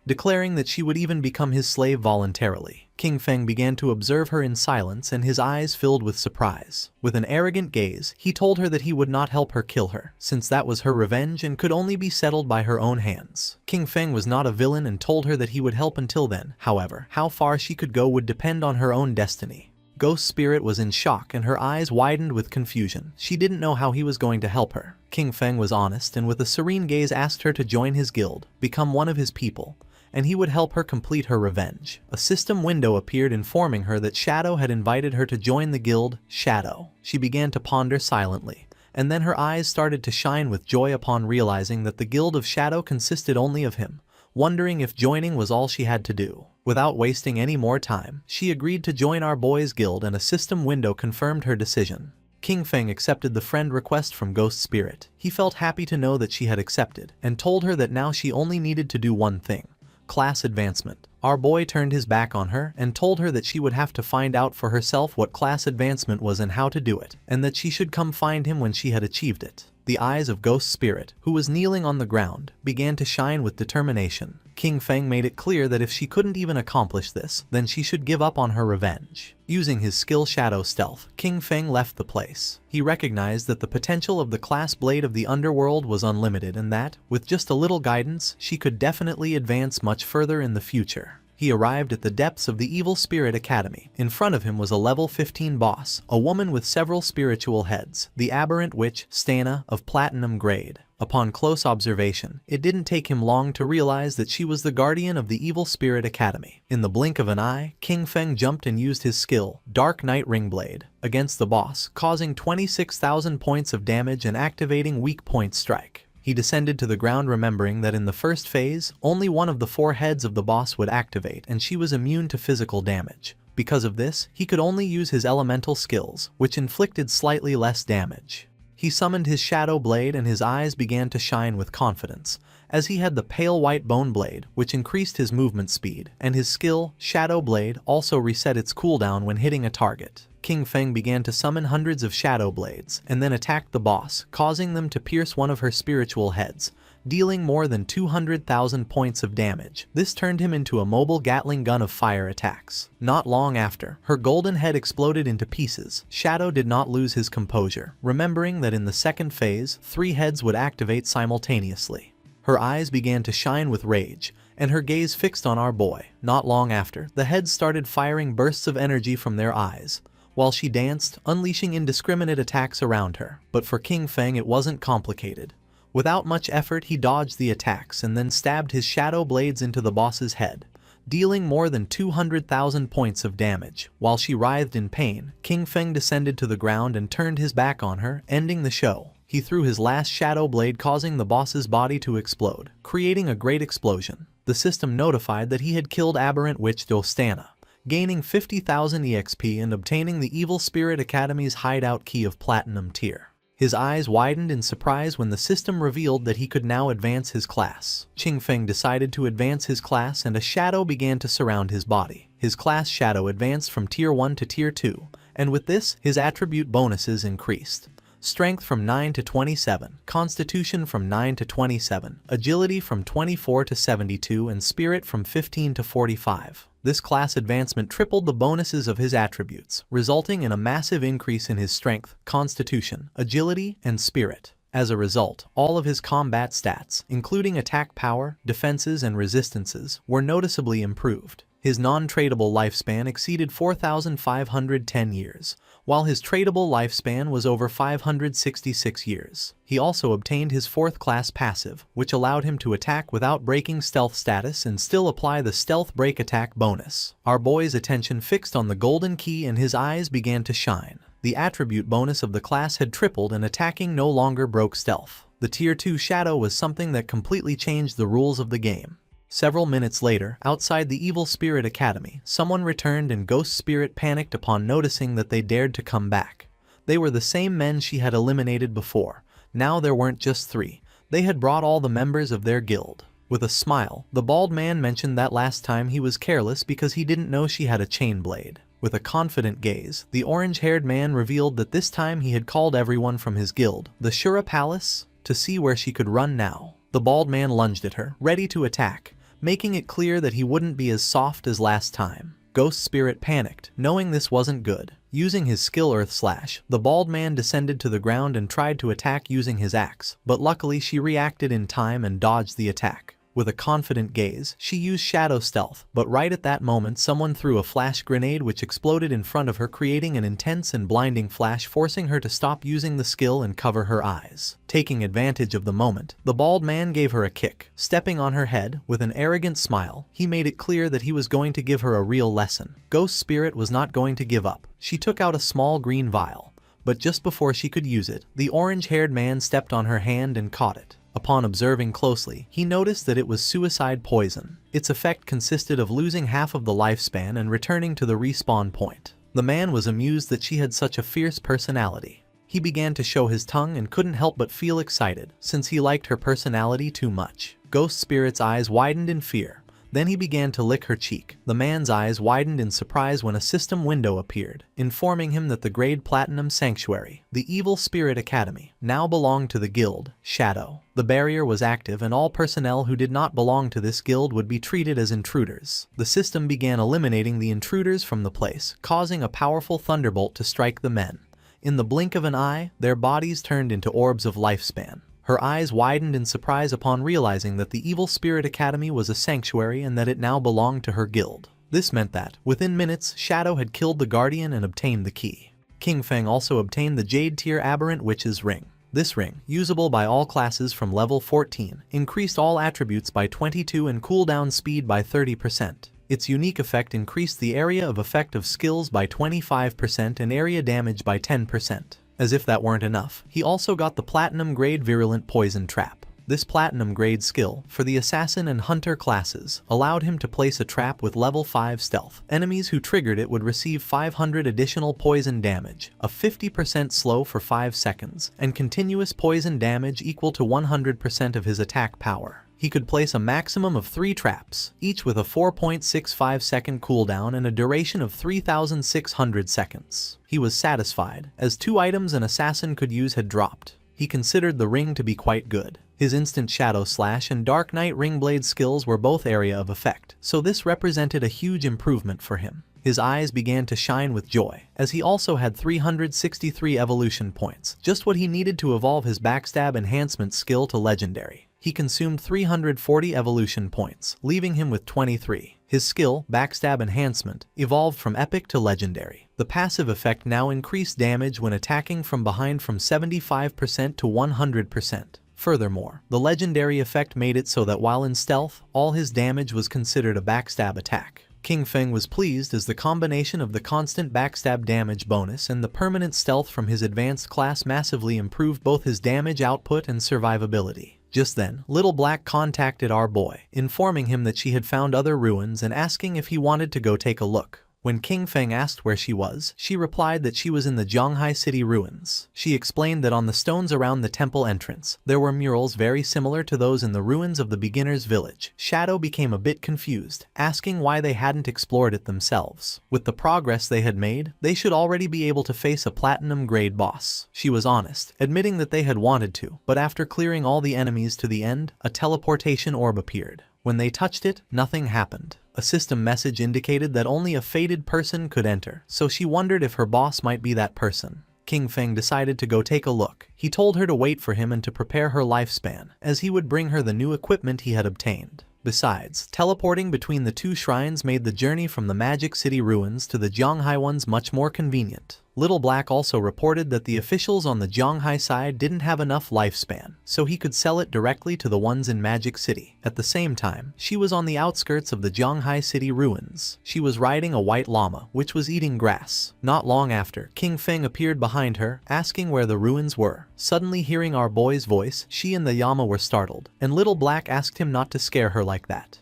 Speaker 1: declaring that she would even become his slave voluntarily. King Feng began to observe her in silence, and his eyes filled with surprise. With an arrogant gaze, he told her that he would not help her kill her, since that was her revenge and could only be settled by her own hands. King Feng was not a villain and told her that he would help until then. However, how far she could go would depend on her own destiny. Ghost Spirit was in shock and her eyes widened with confusion. She didn't know how he was going to help her. King Feng was honest and with a serene gaze asked her to join his guild, become one of his people, and he would help her complete her revenge. A system window appeared informing her that Shadow had invited her to join the guild. Shadow. She began to ponder silently, and then her eyes started to shine with joy upon realizing that the guild of Shadow consisted only of him, wondering if joining was all she had to do. Without wasting any more time, she agreed to join our boy's guild, and a system window confirmed her decision. King Feng accepted the friend request from Ghost Spirit. He felt happy to know that she had accepted, and told her that now she only needed to do one thing: class advancement. Our boy turned his back on her and told her that she would have to find out for herself what class advancement was and how to do it, and that she should come find him when she had achieved it. The eyes of Ghost Spirit, who was kneeling on the ground, began to shine with determination. King Feng made it clear that if she couldn't even accomplish this, then she should give up on her revenge. Using his skill Shadow Stealth, King Feng left the place. He recognized that the potential of the class blade of the underworld was unlimited and that, with just a little guidance, she could definitely advance much further in the future. He arrived at the depths of the Evil Spirit Academy. In front of him was a level 15 boss, a woman with several spiritual heads, the aberrant witch, Stana, of platinum grade. Upon close observation, it didn't take him long to realize that she was the guardian of the Evil Spirit Academy. In the blink of an eye, King Feng jumped and used his skill, Dark Knight Ringblade, against the boss, causing 26,000 points of damage and activating Weak Point Strike. He descended to the ground, remembering that in the first phase, only one of the 4 heads of the boss would activate and she was immune to physical damage. Because of this, he could only use his elemental skills, which inflicted slightly less damage. He summoned his Shadow Blade and his eyes began to shine with confidence, as he had the Pale White Bone Blade, which increased his movement speed, and his skill, Shadow Blade, also reset its cooldown when hitting a target. King Feng began to summon hundreds of Shadow Blades, and then attacked the boss, causing them to pierce one of her spiritual heads, dealing more than 200,000 points of damage. This turned him into a mobile Gatling gun of fire attacks. Not long after, her golden head exploded into pieces. Shadow did not lose his composure, remembering that in the second phase, 3 heads would activate simultaneously. Her eyes began to shine with rage, and her gaze fixed on our boy. Not long after, the heads started firing bursts of energy from their eyes, while she danced, unleashing indiscriminate attacks around her. But for King Feng it wasn't complicated. Without much effort he dodged the attacks and then stabbed his shadow blades into the boss's head, dealing more than 200,000 points of damage. While she writhed in pain, King Feng descended to the ground and turned his back on her, ending the show. He threw his last shadow blade, causing the boss's body to explode, creating a great explosion. The system notified that he had killed Aberrant Witch Dostana, gaining 50,000 EXP and obtaining the Evil Spirit Academy's hideout key of Platinum tier. His eyes widened in surprise when the system revealed that he could now advance his class. Qing Feng decided to advance his class and a shadow began to surround his body. His class shadow advanced from Tier 1 to Tier 2, and with this, his attribute bonuses increased. Strength from 9 to 27, Constitution from 9 to 27, Agility from 24 to 72, and Spirit from 15 to 45. This class advancement tripled the bonuses of his attributes, resulting in a massive increase in his strength, constitution, agility, and spirit. As a result, all of his combat stats, including attack power, defenses, and resistances, were noticeably improved. His non-tradable lifespan exceeded 4,510 years, while his tradable lifespan was over 566 years. He also obtained his 4th class passive, which allowed him to attack without breaking stealth status and still apply the stealth break attack bonus. Our boy's attention fixed on the golden key and his eyes began to shine. The attribute bonus of the class had tripled and attacking no longer broke stealth. The Tier 2 shadow was something that completely changed the rules of the game. Several minutes later, outside the Evil Spirit Academy, someone returned and Ghost Spirit panicked upon noticing that they dared to come back. They were the same men she had eliminated before. Now there weren't just 3. They had brought all the members of their guild. With a smile, the bald man mentioned that last time he was careless because he didn't know she had a chain blade. With a confident gaze, the orange-haired man revealed that this time he had called everyone from his guild, the Shura Palace, to see where she could run now. The bald man lunged at her, ready to attack, making it clear that he wouldn't be as soft as last time. Ghost Spirit panicked, knowing this wasn't good. Using his skill Earth Slash, the bald man descended to the ground and tried to attack using his axe, but luckily she reacted in time and dodged the attack. With a confident gaze, she used Shadow Stealth, but right at that moment someone threw a flash grenade which exploded in front of her, creating an intense and blinding flash, forcing her to stop using the skill and cover her eyes. Taking advantage of the moment, the bald man gave her a kick. Stepping on her head, with an arrogant smile, he made it clear that he was going to give her a real lesson. Ghost Spirit was not going to give up. She took out a small green vial, but just before she could use it, the orange-haired man stepped on her hand and caught it. Upon observing closely, he noticed that it was suicide poison. Its effect consisted of losing half of the lifespan and returning to the respawn point. The man was amused that she had such a fierce personality. He began to show his tongue and couldn't help but feel excited, since he liked her personality too much. Ghost Spirit's eyes widened in fear. Then he began to lick her cheek. The man's eyes widened in surprise when a system window appeared, informing him that the Grade Platinum Sanctuary, the Evil Spirit Academy, now belonged to the guild, Shadow. The barrier was active and all personnel who did not belong to this guild would be treated as intruders. The system began eliminating the intruders from the place, causing a powerful thunderbolt to strike the men. In the blink of an eye, their bodies turned into orbs of lifespan. Her eyes widened in surprise upon realizing that the Evil Spirit Academy was a sanctuary and that it now belonged to her guild. This meant that, within minutes, Shadow had killed the Guardian and obtained the key. King Feng also obtained the Jade Tier Aberrant Witch's Ring. This ring, usable by all classes from level 14, increased all attributes by 22 and cooldown speed by 30%. Its unique effect increased the area of effect of skills by 25% and area damage by 10%. As if that weren't enough, he also got the Platinum Grade Virulent Poison Trap. This Platinum Grade skill, for the Assassin and Hunter classes, allowed him to place a trap with level 5 stealth. Enemies who triggered it would receive 500 additional poison damage, a 50% slow for 5 seconds, and continuous poison damage equal to 100% of his attack power. He could place a maximum of 3 traps, each with a 4.65 second cooldown and a duration of 3,600 seconds. He was satisfied, as 2 items an assassin could use had dropped. He considered the ring to be quite good. His instant shadow slash and dark night ring blade skills were both area of effect, so this represented a huge improvement for him. His eyes began to shine with joy, as he also had 363 evolution points, just what he needed to evolve his backstab enhancement skill to legendary. He consumed 340 evolution points, leaving him with 23. His skill, Backstab Enhancement, evolved from Epic to Legendary. The passive effect now increased damage when attacking from behind from 75% to 100%. Furthermore, the Legendary effect made it so that while in stealth, all his damage was considered a backstab attack. King Feng was pleased as the combination of the constant backstab damage bonus and the permanent stealth from his advanced class massively improved both his damage output and survivability. Just then, Little Black contacted our boy, informing him that she had found other ruins and asking if he wanted to go take a look. When King Feng asked where she was, she replied that she was in the Zhanghai City ruins. She explained that on the stones around the temple entrance, there were murals very similar to those in the ruins of the beginner's village. Shadow became a bit confused, asking why they hadn't explored it themselves. With the progress they had made, they should already be able to face a platinum-grade boss. She was honest, admitting that they had wanted to, but after clearing all the enemies to the end, a teleportation orb appeared. When they touched it, nothing happened. A system message indicated that only a fated person could enter, so she wondered if her boss might be that person. King Feng decided to go take a look. He told her to wait for him and to prepare her lifespan, as he would bring her the new equipment he had obtained. Besides, teleporting between the two shrines made the journey from the Magic City ruins to the Zhanghai ones much more convenient. Little Black also reported that the officials on the Zhanghai side didn't have enough lifespan, so he could sell it directly to the ones in Magic City. At the same time, she was on the outskirts of the Zhanghai City ruins. She was riding a white llama, which was eating grass. Not long after, King Feng appeared behind her, asking where the ruins were. Suddenly hearing our boy's voice, she and the llama were startled, and Little Black asked him not to scare her like that.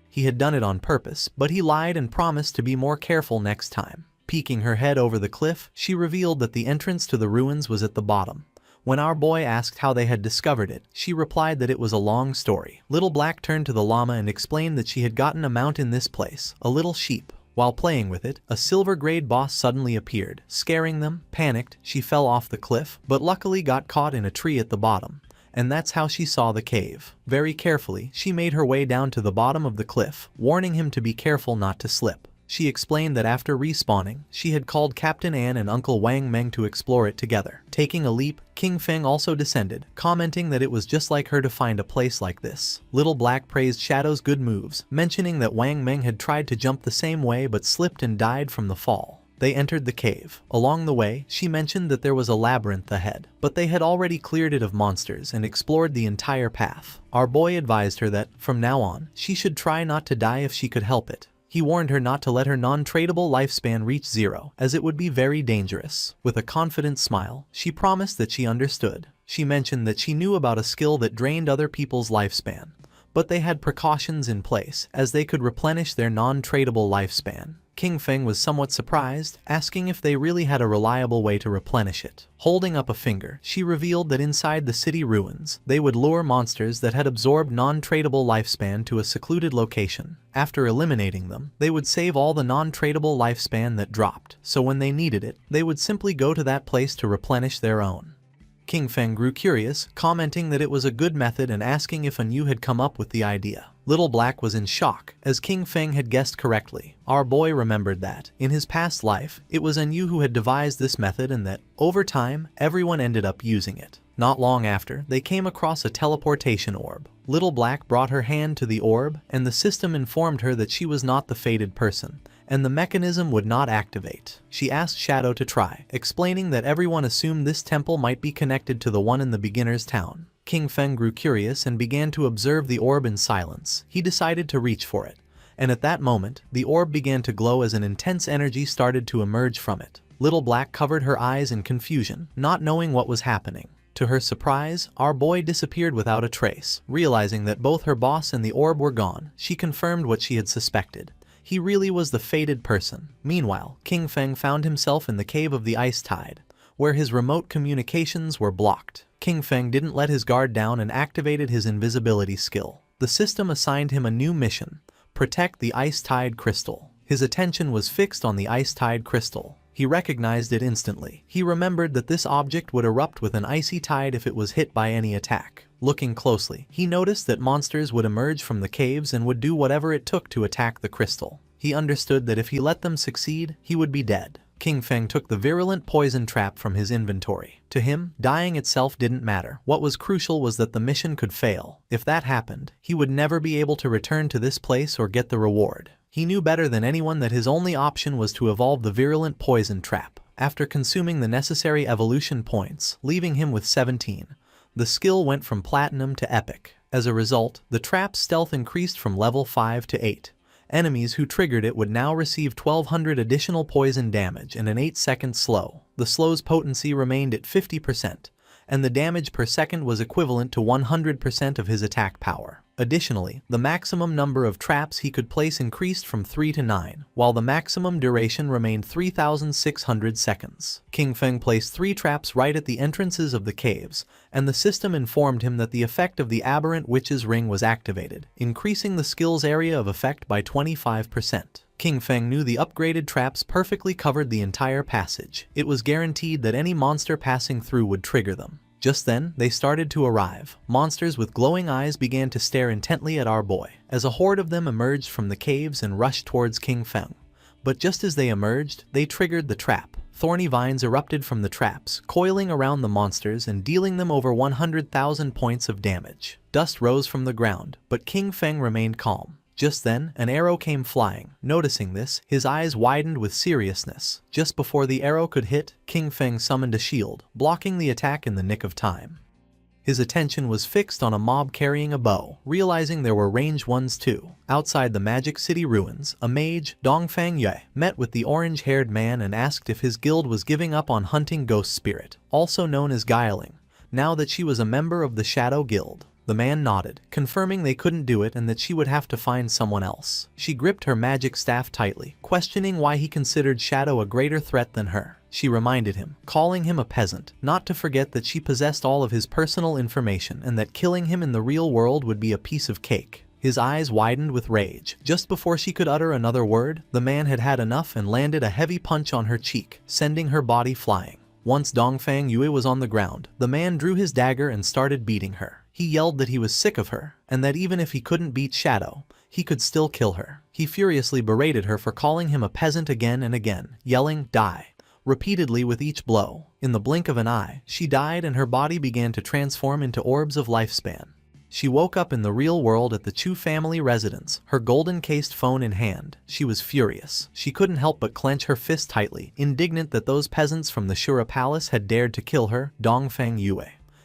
Speaker 1: He had done it on purpose, but he lied and promised to be more careful next time. Peeking her head over the cliff, she revealed that the entrance to the ruins was at the bottom. When our boy asked how they had discovered it, she replied that it was a long story. Little Black turned to the llama and explained that she had gotten a mount in this place, a little sheep. While playing with it, a silver-grade boss suddenly appeared, scaring them. Panicked, she fell off the cliff, but luckily got caught in a tree at the bottom. And that's how she saw the cave. Very carefully, she made her way down to the bottom of the cliff, warning him to be careful not to slip. She explained that after respawning, she had called Captain Ann and Uncle Wang Meng to explore it together. Taking a leap, King Feng also descended, commenting that it was just like her to find a place like this. Little Black praised Shadow's good moves, mentioning that Wang Meng had tried to jump the same way but slipped and died from the fall. They entered the cave. Along the way, she mentioned that there was a labyrinth ahead, but they had already cleared it of monsters and explored the entire path. Our boy advised her that, from now on, she should try not to die if she could help it. He warned her not to let her non-tradable lifespan reach 0, as it would be very dangerous. With a confident smile, she promised that she understood. She mentioned that she knew about a skill that drained other people's lifespan, but they had precautions in place, as they could replenish their non-tradable lifespan. King Feng was somewhat surprised, asking if they really had a reliable way to replenish it. Holding up a finger, she revealed that inside the city ruins, they would lure monsters that had absorbed non-tradable lifespan to a secluded location. After eliminating them, they would save all the non-tradable lifespan that dropped, so when they needed it, they would simply go to that place to replenish their own. King Feng grew curious, commenting that it was a good method and asking if Anyu had come up with the idea. Little Black was in shock, as King Feng had guessed correctly. Our boy remembered that, in his past life, it was Anyu who had devised this method and that, over time, everyone ended up using it. Not long after, they came across a teleportation orb. Little Black brought her hand to the orb, and the system informed her that she was not the fated person, and the mechanism would not activate. She asked Shadow to try, explaining that everyone assumed this temple might be connected to the one in the beginner's town. King Feng grew curious and began to observe the orb in silence. He decided to reach for it, and at that moment, the orb began to glow as an intense energy started to emerge from it. Little Black covered her eyes in confusion, not knowing what was happening. To her surprise, our boy disappeared without a trace. Realizing that both her boss and the orb were gone, she confirmed what she had suspected. He really was the fated person. Meanwhile, King Feng found himself in the cave of the Ice Tide, where his remote communications were blocked. King Feng didn't let his guard down and activated his invisibility skill. The system assigned him a new mission: protect the Ice Tide crystal. His attention was fixed on the Ice Tide crystal. He recognized it instantly. He remembered that this object would erupt with an icy tide if it was hit by any attack. Looking closely, he noticed that monsters would emerge from the caves and would do whatever it took to attack the crystal. He understood that if he let them succeed, he would be dead. King Feng took the virulent poison trap from his inventory. To him, dying itself didn't matter. What was crucial was that the mission could fail. If that happened, he would never be able to return to this place or get the reward. He knew better than anyone that his only option was to evolve the virulent poison trap. After consuming the necessary evolution points, leaving him with 17, the skill went from platinum to epic. As a result, the trap's stealth increased from level 5 to 8. Enemies who triggered it would now receive 1200 additional poison damage and an 8-second slow. The slow's potency remained at 50%, and the damage per second was equivalent to 100% of his attack power. Additionally, the maximum number of traps he could place increased from 3 to 9, while the maximum duration remained 3,600 seconds. King Feng placed 3 traps right at the entrances of the caves, and the system informed him that the effect of the aberrant witch's ring was activated, increasing the skill's area of effect by 25%. King Feng knew the upgraded traps perfectly covered the entire passage. It was guaranteed that any monster passing through would trigger them. Just then, they started to arrive. Monsters with glowing eyes began to stare intently at our boy, as a horde of them emerged from the caves and rushed towards King Feng. But just as they emerged, they triggered the trap. Thorny vines erupted from the traps, coiling around the monsters and dealing them over 100,000 points of damage. Dust rose from the ground, but King Feng remained calm. Just then, an arrow came flying. Noticing this, his eyes widened with seriousness. Just before the arrow could hit, King Feng summoned a shield, blocking the attack in the nick of time. His attention was fixed on a mob carrying a bow, realizing there were ranged ones too. Outside the Magic City ruins, a mage, Dongfang Yue, met with the orange-haired man and asked if his guild was giving up on hunting Ghost Spirit, also known as Guiling, now that she was a member of the Shadow Guild. The man nodded, confirming they couldn't do it and that she would have to find someone else. She gripped her magic staff tightly, questioning why he considered Shadow a greater threat than her. She reminded him, calling him a peasant, not to forget that she possessed all of his personal information and that killing him in the real world would be a piece of cake. His eyes widened with rage. Just before she could utter another word, the man had had enough and landed a heavy punch on her cheek, sending her body flying. Once Dongfang Yue was on the ground, the man drew his dagger and started beating her. He yelled that he was sick of her, and that even if he couldn't beat Shadow, he could still kill her. He furiously berated her for calling him a peasant again and again, yelling, "Die," repeatedly with each blow. In the blink of an eye, she died and her body began to transform into orbs of lifespan. She woke up in the real world at the Chu family residence, her golden-cased phone in hand. She was furious. She couldn't help but clench her fist tightly, indignant that those peasants from the Shura Palace had dared to kill her, Dongfang Yue.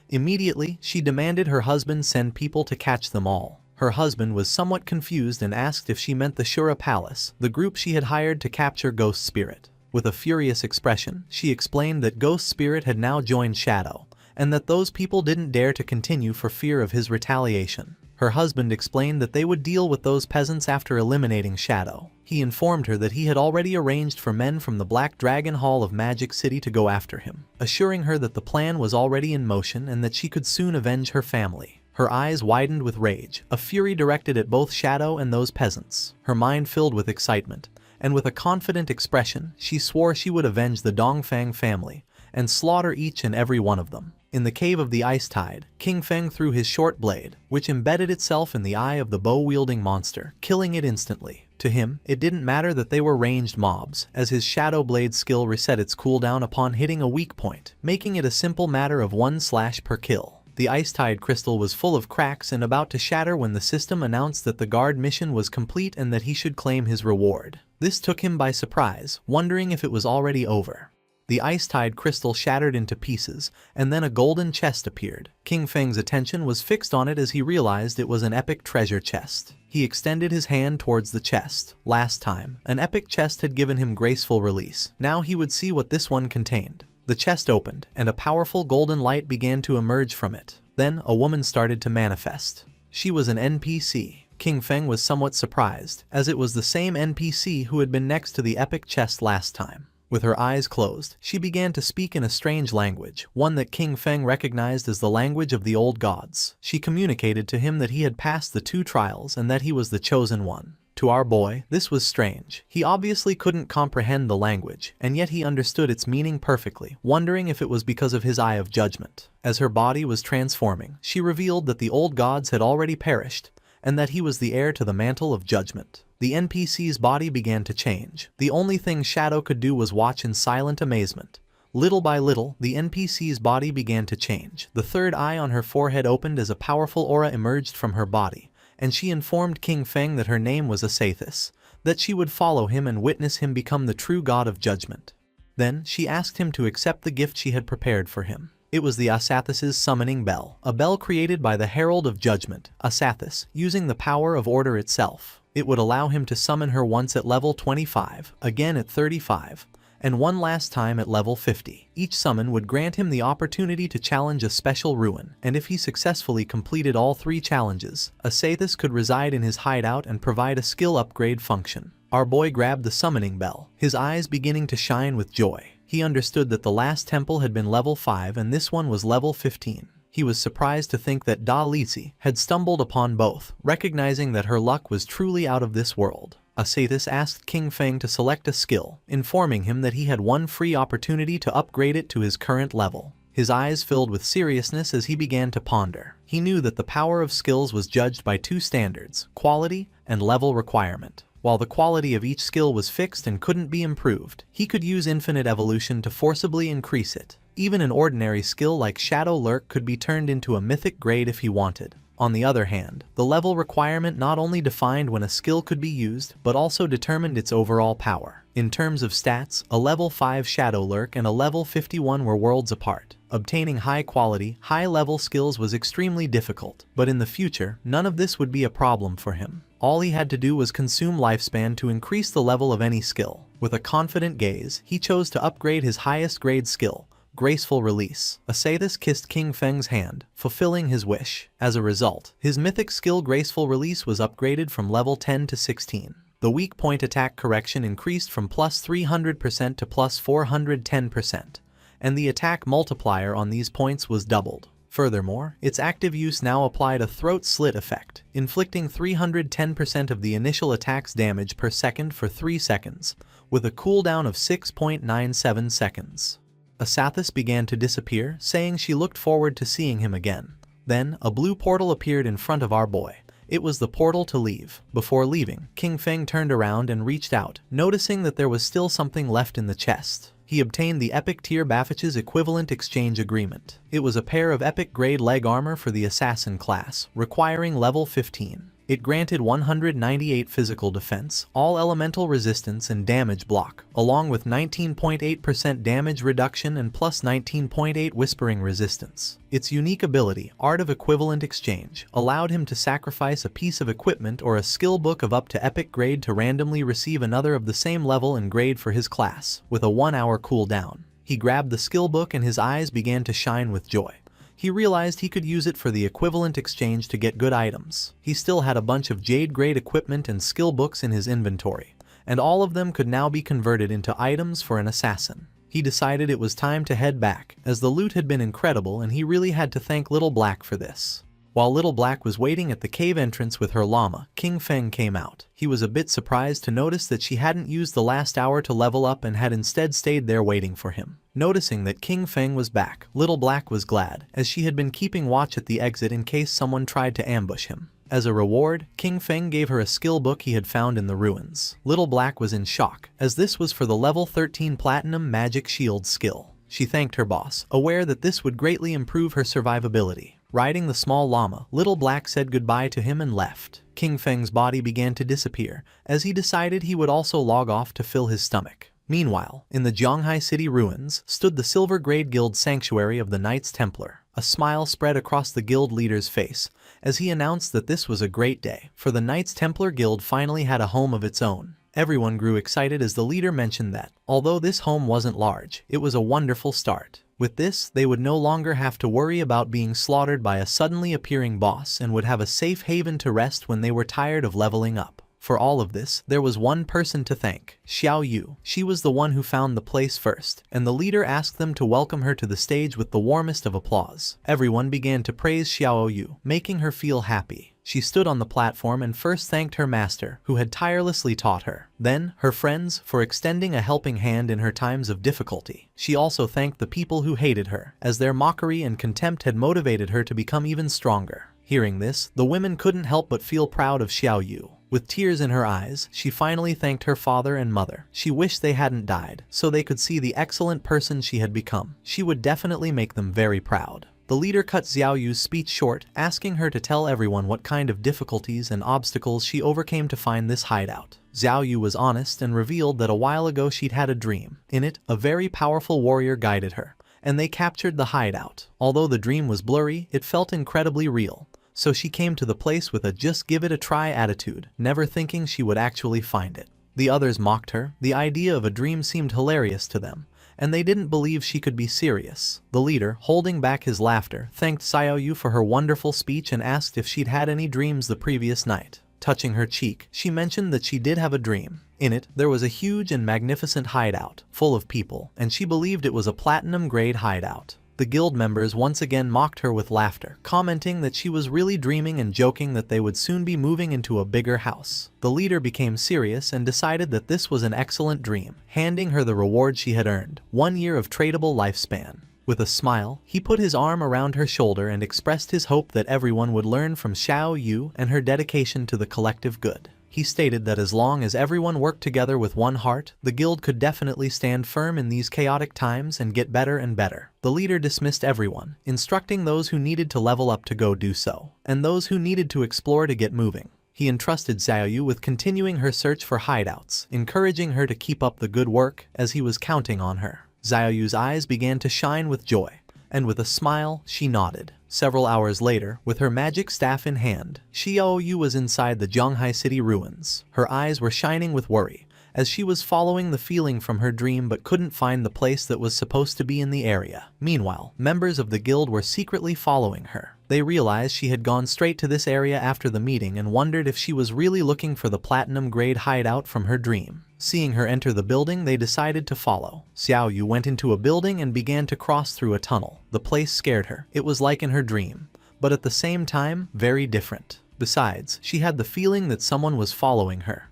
Speaker 1: Immediately, she demanded her husband send people to catch them all. Her husband was somewhat confused and asked if she meant the Shura Palace, the group she had hired to capture Ghost Spirit. With a furious expression, she explained that Ghost Spirit had now joined Shadow, and that those people didn't dare to continue for fear of his retaliation. Her husband explained that they would deal with those peasants after eliminating Shadow. He informed her that he had already arranged for men from the Black Dragon Hall of Magic City to go after him, assuring her that the plan was already in motion and that she could soon avenge her family. Her eyes widened with rage, a fury directed at both Shadow and those peasants. Her mind filled with excitement, and with a confident expression, she swore she would avenge the Dongfang family and slaughter each and every one of them. In the cave of the Ice Tide, King Feng threw his short blade, which embedded itself in the eye of the bow-wielding monster, killing it instantly. To him, it didn't matter that they were ranged mobs, as his Shadow Blade skill reset its cooldown upon hitting a weak point, making it a simple matter of 1 slash per kill. The Ice Tide crystal was full of cracks and about to shatter when the system announced that the guard mission was complete and that he should claim his reward. This took him by surprise, wondering if it was already over. The Ice Tide crystal shattered into pieces, and then a golden chest appeared. King Feng's attention was fixed on it as he realized it was an epic treasure chest. He extended his hand towards the chest. Last time, an epic chest had given him graceful release. Now he would see what this one contained. The chest opened, and a powerful golden light began to emerge from it. Then, a woman started to manifest. She was an NPC. King Feng was somewhat surprised, as it was the same NPC who had been next to the epic chest last time. With her eyes closed, she began to speak in a strange language, one that King Feng recognized as the language of the old gods. She communicated to him that he had passed the 2 trials and that he was the chosen one. To our boy, this was strange. He obviously couldn't comprehend the language, and yet he understood its meaning perfectly, wondering if it was because of his eye of judgment. As her body was transforming, she revealed that the old gods had already perished, and that he was the heir to the mantle of judgment. The NPC's body began to change. The only thing Shadow could do was watch in silent amazement. Little by little, the NPC's body began to change. The third eye on her forehead opened as a powerful aura emerged from her body, and she informed King Feng that her name was Asathis, that she would follow him and witness him become the true god of judgment. Then, she asked him to accept the gift she had prepared for him. It was the Asathis's summoning bell, a bell created by the Herald of Judgment, Asathis, using the power of order itself. It would allow him to summon her once at level 25, again at 35, and one last time at level 50. Each summon would grant him the opportunity to challenge a special ruin, and if he successfully completed all 3 challenges, Asathis could reside in his hideout and provide a skill upgrade function. Our boy grabbed the summoning bell, his eyes beginning to shine with joy. He understood that the last temple had been level 5 and this one was level 15. He was surprised to think that Da Lisi had stumbled upon both, recognizing that her luck was truly out of this world. Asathis asked King Feng to select a skill, informing him that he had one free opportunity to upgrade it to his current level. His eyes filled with seriousness as he began to ponder. He knew that the power of skills was judged by 2 standards, quality and level requirement. While the quality of each skill was fixed and couldn't be improved, he could use infinite evolution to forcibly increase it. Even an ordinary skill like Shadow Lurk could be turned into a mythic grade if he wanted. On the other hand, the level requirement not only defined when a skill could be used, but also determined its overall power. In terms of stats, a level 5 Shadow Lurk and a level 51 were worlds apart. Obtaining high-quality, high-level skills was extremely difficult, but in the future, none of this would be a problem for him. All he had to do was consume lifespan to increase the level of any skill. With a confident gaze, he chose to upgrade his highest grade skill, Graceful Release. Asathis kissed King Feng's hand, fulfilling his wish. As a result, his mythic skill Graceful Release was upgraded from level 10 to 16. The weak point attack correction increased from plus 300% to plus 410%, and the attack multiplier on these points was doubled. Furthermore, its active use now applied a throat slit effect, inflicting 310% of the initial attack's damage per second for 3 seconds, with a cooldown of 6.97 seconds. Asathis began to disappear, saying she looked forward to seeing him again. Then, a blue portal appeared in front of our boy. It was the portal to leave. Before leaving, King Feng turned around and reached out, noticing that there was still something left in the chest. He obtained the Epic Tier Baffich's equivalent exchange agreement. It was a pair of epic grade leg armor for the assassin class, requiring level 15. It granted 198 physical defense, all elemental resistance and damage block, along with 19.8% damage reduction and plus 19.8 whispering resistance. Its unique ability, Art of Equivalent Exchange, allowed him to sacrifice a piece of equipment or a skill book of up to epic grade to randomly receive another of the same level and grade for his class, with a 1-hour cooldown. He grabbed the skill book and his eyes began to shine with joy. He realized he could use it for the equivalent exchange to get good items. He still had a bunch of Jade-grade equipment and skill books in his inventory, and all of them could now be converted into items for an assassin. He decided it was time to head back, as the loot had been incredible and he really had to thank Little Black for this. While Little Black was waiting at the cave entrance with her llama, King Feng came out. He was a bit surprised to notice that she hadn't used the last hour to level up and had instead stayed there waiting for him. Noticing that King Feng was back, Little Black was glad, as she had been keeping watch at the exit in case someone tried to ambush him. As a reward, King Feng gave her a skill book he had found in the ruins. Little Black was in shock, as this was for the level 13 Platinum Magic Shield skill. She thanked her boss, aware that this would greatly improve her survivability. Riding the small llama, Little Black said goodbye to him and left. King Feng's body began to disappear, as he decided he would also log off to fill his stomach. Meanwhile, in the Zhonghai City ruins, stood the Silver Grade Guild Sanctuary of the Knights Templar. A smile spread across the guild leader's face, as he announced that this was a great day, for the Knights Templar Guild finally had a home of its own. Everyone grew excited as the leader mentioned that, although this home wasn't large, it was a wonderful start. With this, they would no longer have to worry about being slaughtered by a suddenly appearing boss and would have a safe haven to rest when they were tired of leveling up. For all of this, there was one person to thank, Xiao Yu. She was the one who found the place first, and the leader asked them to welcome her to the stage with the warmest of applause. Everyone began to praise Xiao Yu, making her feel happy. She stood on the platform and first thanked her master, who had tirelessly taught her. Then, her friends, for extending a helping hand in her times of difficulty. She also thanked the people who hated her, as their mockery and contempt had motivated her to become even stronger. Hearing this, the women couldn't help but feel proud of Xiao Yu. With tears in her eyes, she finally thanked her father and mother. She wished they hadn't died, so they could see the excellent person she had become. She would definitely make them very proud. The leader cut Xiao Yu's speech short, asking her to tell everyone what kind of difficulties and obstacles she overcame to find this hideout. Xiao Yu was honest and revealed that a while ago she'd had a dream. In it, a very powerful warrior guided her, and they captured the hideout. Although the dream was blurry, it felt incredibly real. So she came to the place with a just give it a try attitude, never thinking she would actually find it. The others mocked her. The idea of a dream seemed hilarious to them, and they didn't believe she could be serious. The leader, holding back his laughter, thanked Xiao Yu for her wonderful speech and asked if she'd had any dreams the previous night. Touching her cheek, she mentioned that she did have a dream. In it, there was a huge and magnificent hideout, full of people, and she believed it was a platinum-grade hideout. The guild members once again mocked her with laughter, commenting that she was really dreaming and joking that they would soon be moving into a bigger house. The leader became serious and decided that this was an excellent dream, handing her the reward she had earned, 1 year of tradable lifespan. With a smile, he put his arm around her shoulder and expressed his hope that everyone would learn from Xiao Yu and her dedication to the collective good. He stated that as long as everyone worked together with one heart, the guild could definitely stand firm in these chaotic times and get better and better. The leader dismissed everyone, instructing those who needed to level up to go do so, and those who needed to explore to get moving. He entrusted Xiao Yu with continuing her search for hideouts, encouraging her to keep up the good work as he was counting on her. Xiao Yu's eyes began to shine with joy, and with a smile, she nodded. Several hours later, with her magic staff in hand, Xiao Yu was inside the Zhonghai city ruins. Her eyes were shining with worry, as she was following the feeling from her dream but couldn't find the place that was supposed to be in the area. Meanwhile, members of the guild were secretly following her. They realized she had gone straight to this area after the meeting and wondered if she was really looking for the platinum-grade hideout from her dream. Seeing her enter the building, they decided to follow. Xiao Yu went into a building and began to cross through a tunnel. The place scared her. It was like in her dream, but at the same time, very different. Besides, she had the feeling that someone was following her.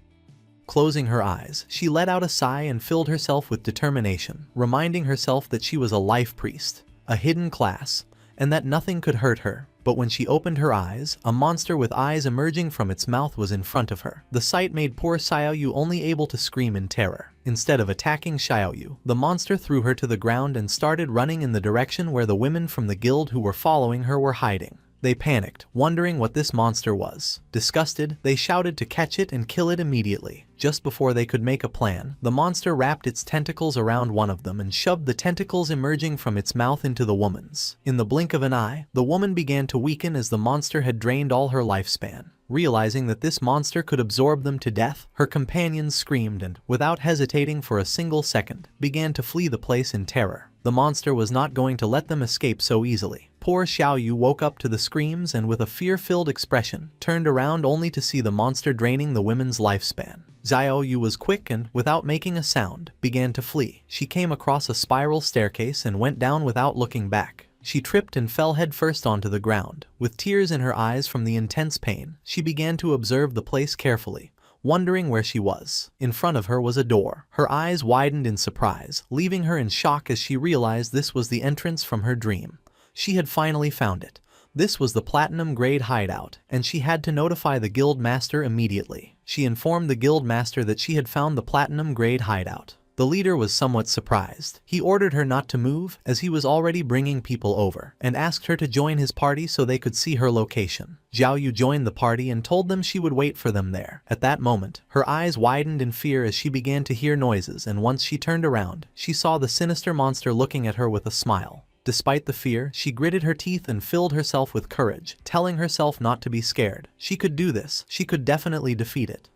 Speaker 1: Closing her eyes, she let out a sigh and filled herself with determination, reminding herself that she was a life priest, a hidden class, and that nothing could hurt her. But when she opened her eyes, a monster with eyes emerging from its mouth was in front of her. The sight made poor Xiao Yu only able to scream in terror. Instead of attacking Xiao Yu, the monster threw her to the ground and started running in the direction where the women from the guild who were following her were hiding. They panicked, wondering what this monster was. Disgusted, they shouted to catch it and kill it immediately. Just before they could make a plan, the monster wrapped its tentacles around one of them and shoved the tentacles emerging from its mouth into the woman's. In the blink of an eye, the woman began to weaken as the monster had drained all her lifespan. Realizing that this monster could absorb them to death, her companions screamed and, without hesitating for a single second, began to flee the place in terror. The monster was not going to let them escape so easily. Poor Xiao Yu woke up to the screams and with a fear-filled expression, turned around only to see the monster draining the women's lifespan. Xiao Yu was quick and, without making a sound, began to flee. She came across a spiral staircase and went down without looking back. She tripped and fell headfirst onto the ground. With tears in her eyes from the intense pain, she began to observe the place carefully, wondering where she was. In front of her was a door. Her eyes widened in surprise, leaving her in shock as she realized this was the entrance from her dream. She had finally found it. This was the platinum-grade hideout, and she had to notify the guild master immediately. She informed the guild master that she had found the platinum-grade hideout. The leader was somewhat surprised. He ordered her not to move, as he was already bringing people over, and asked her to join his party so they could see her location. Xiao Yu joined the party and told them she would wait for them there. At that moment, her eyes widened in fear as she began to hear noises, and once she turned around, she saw the sinister monster looking at her with a smile. Despite the fear, she gritted her teeth and filled herself with courage, telling herself not to be scared. She could do this. She could definitely defeat it.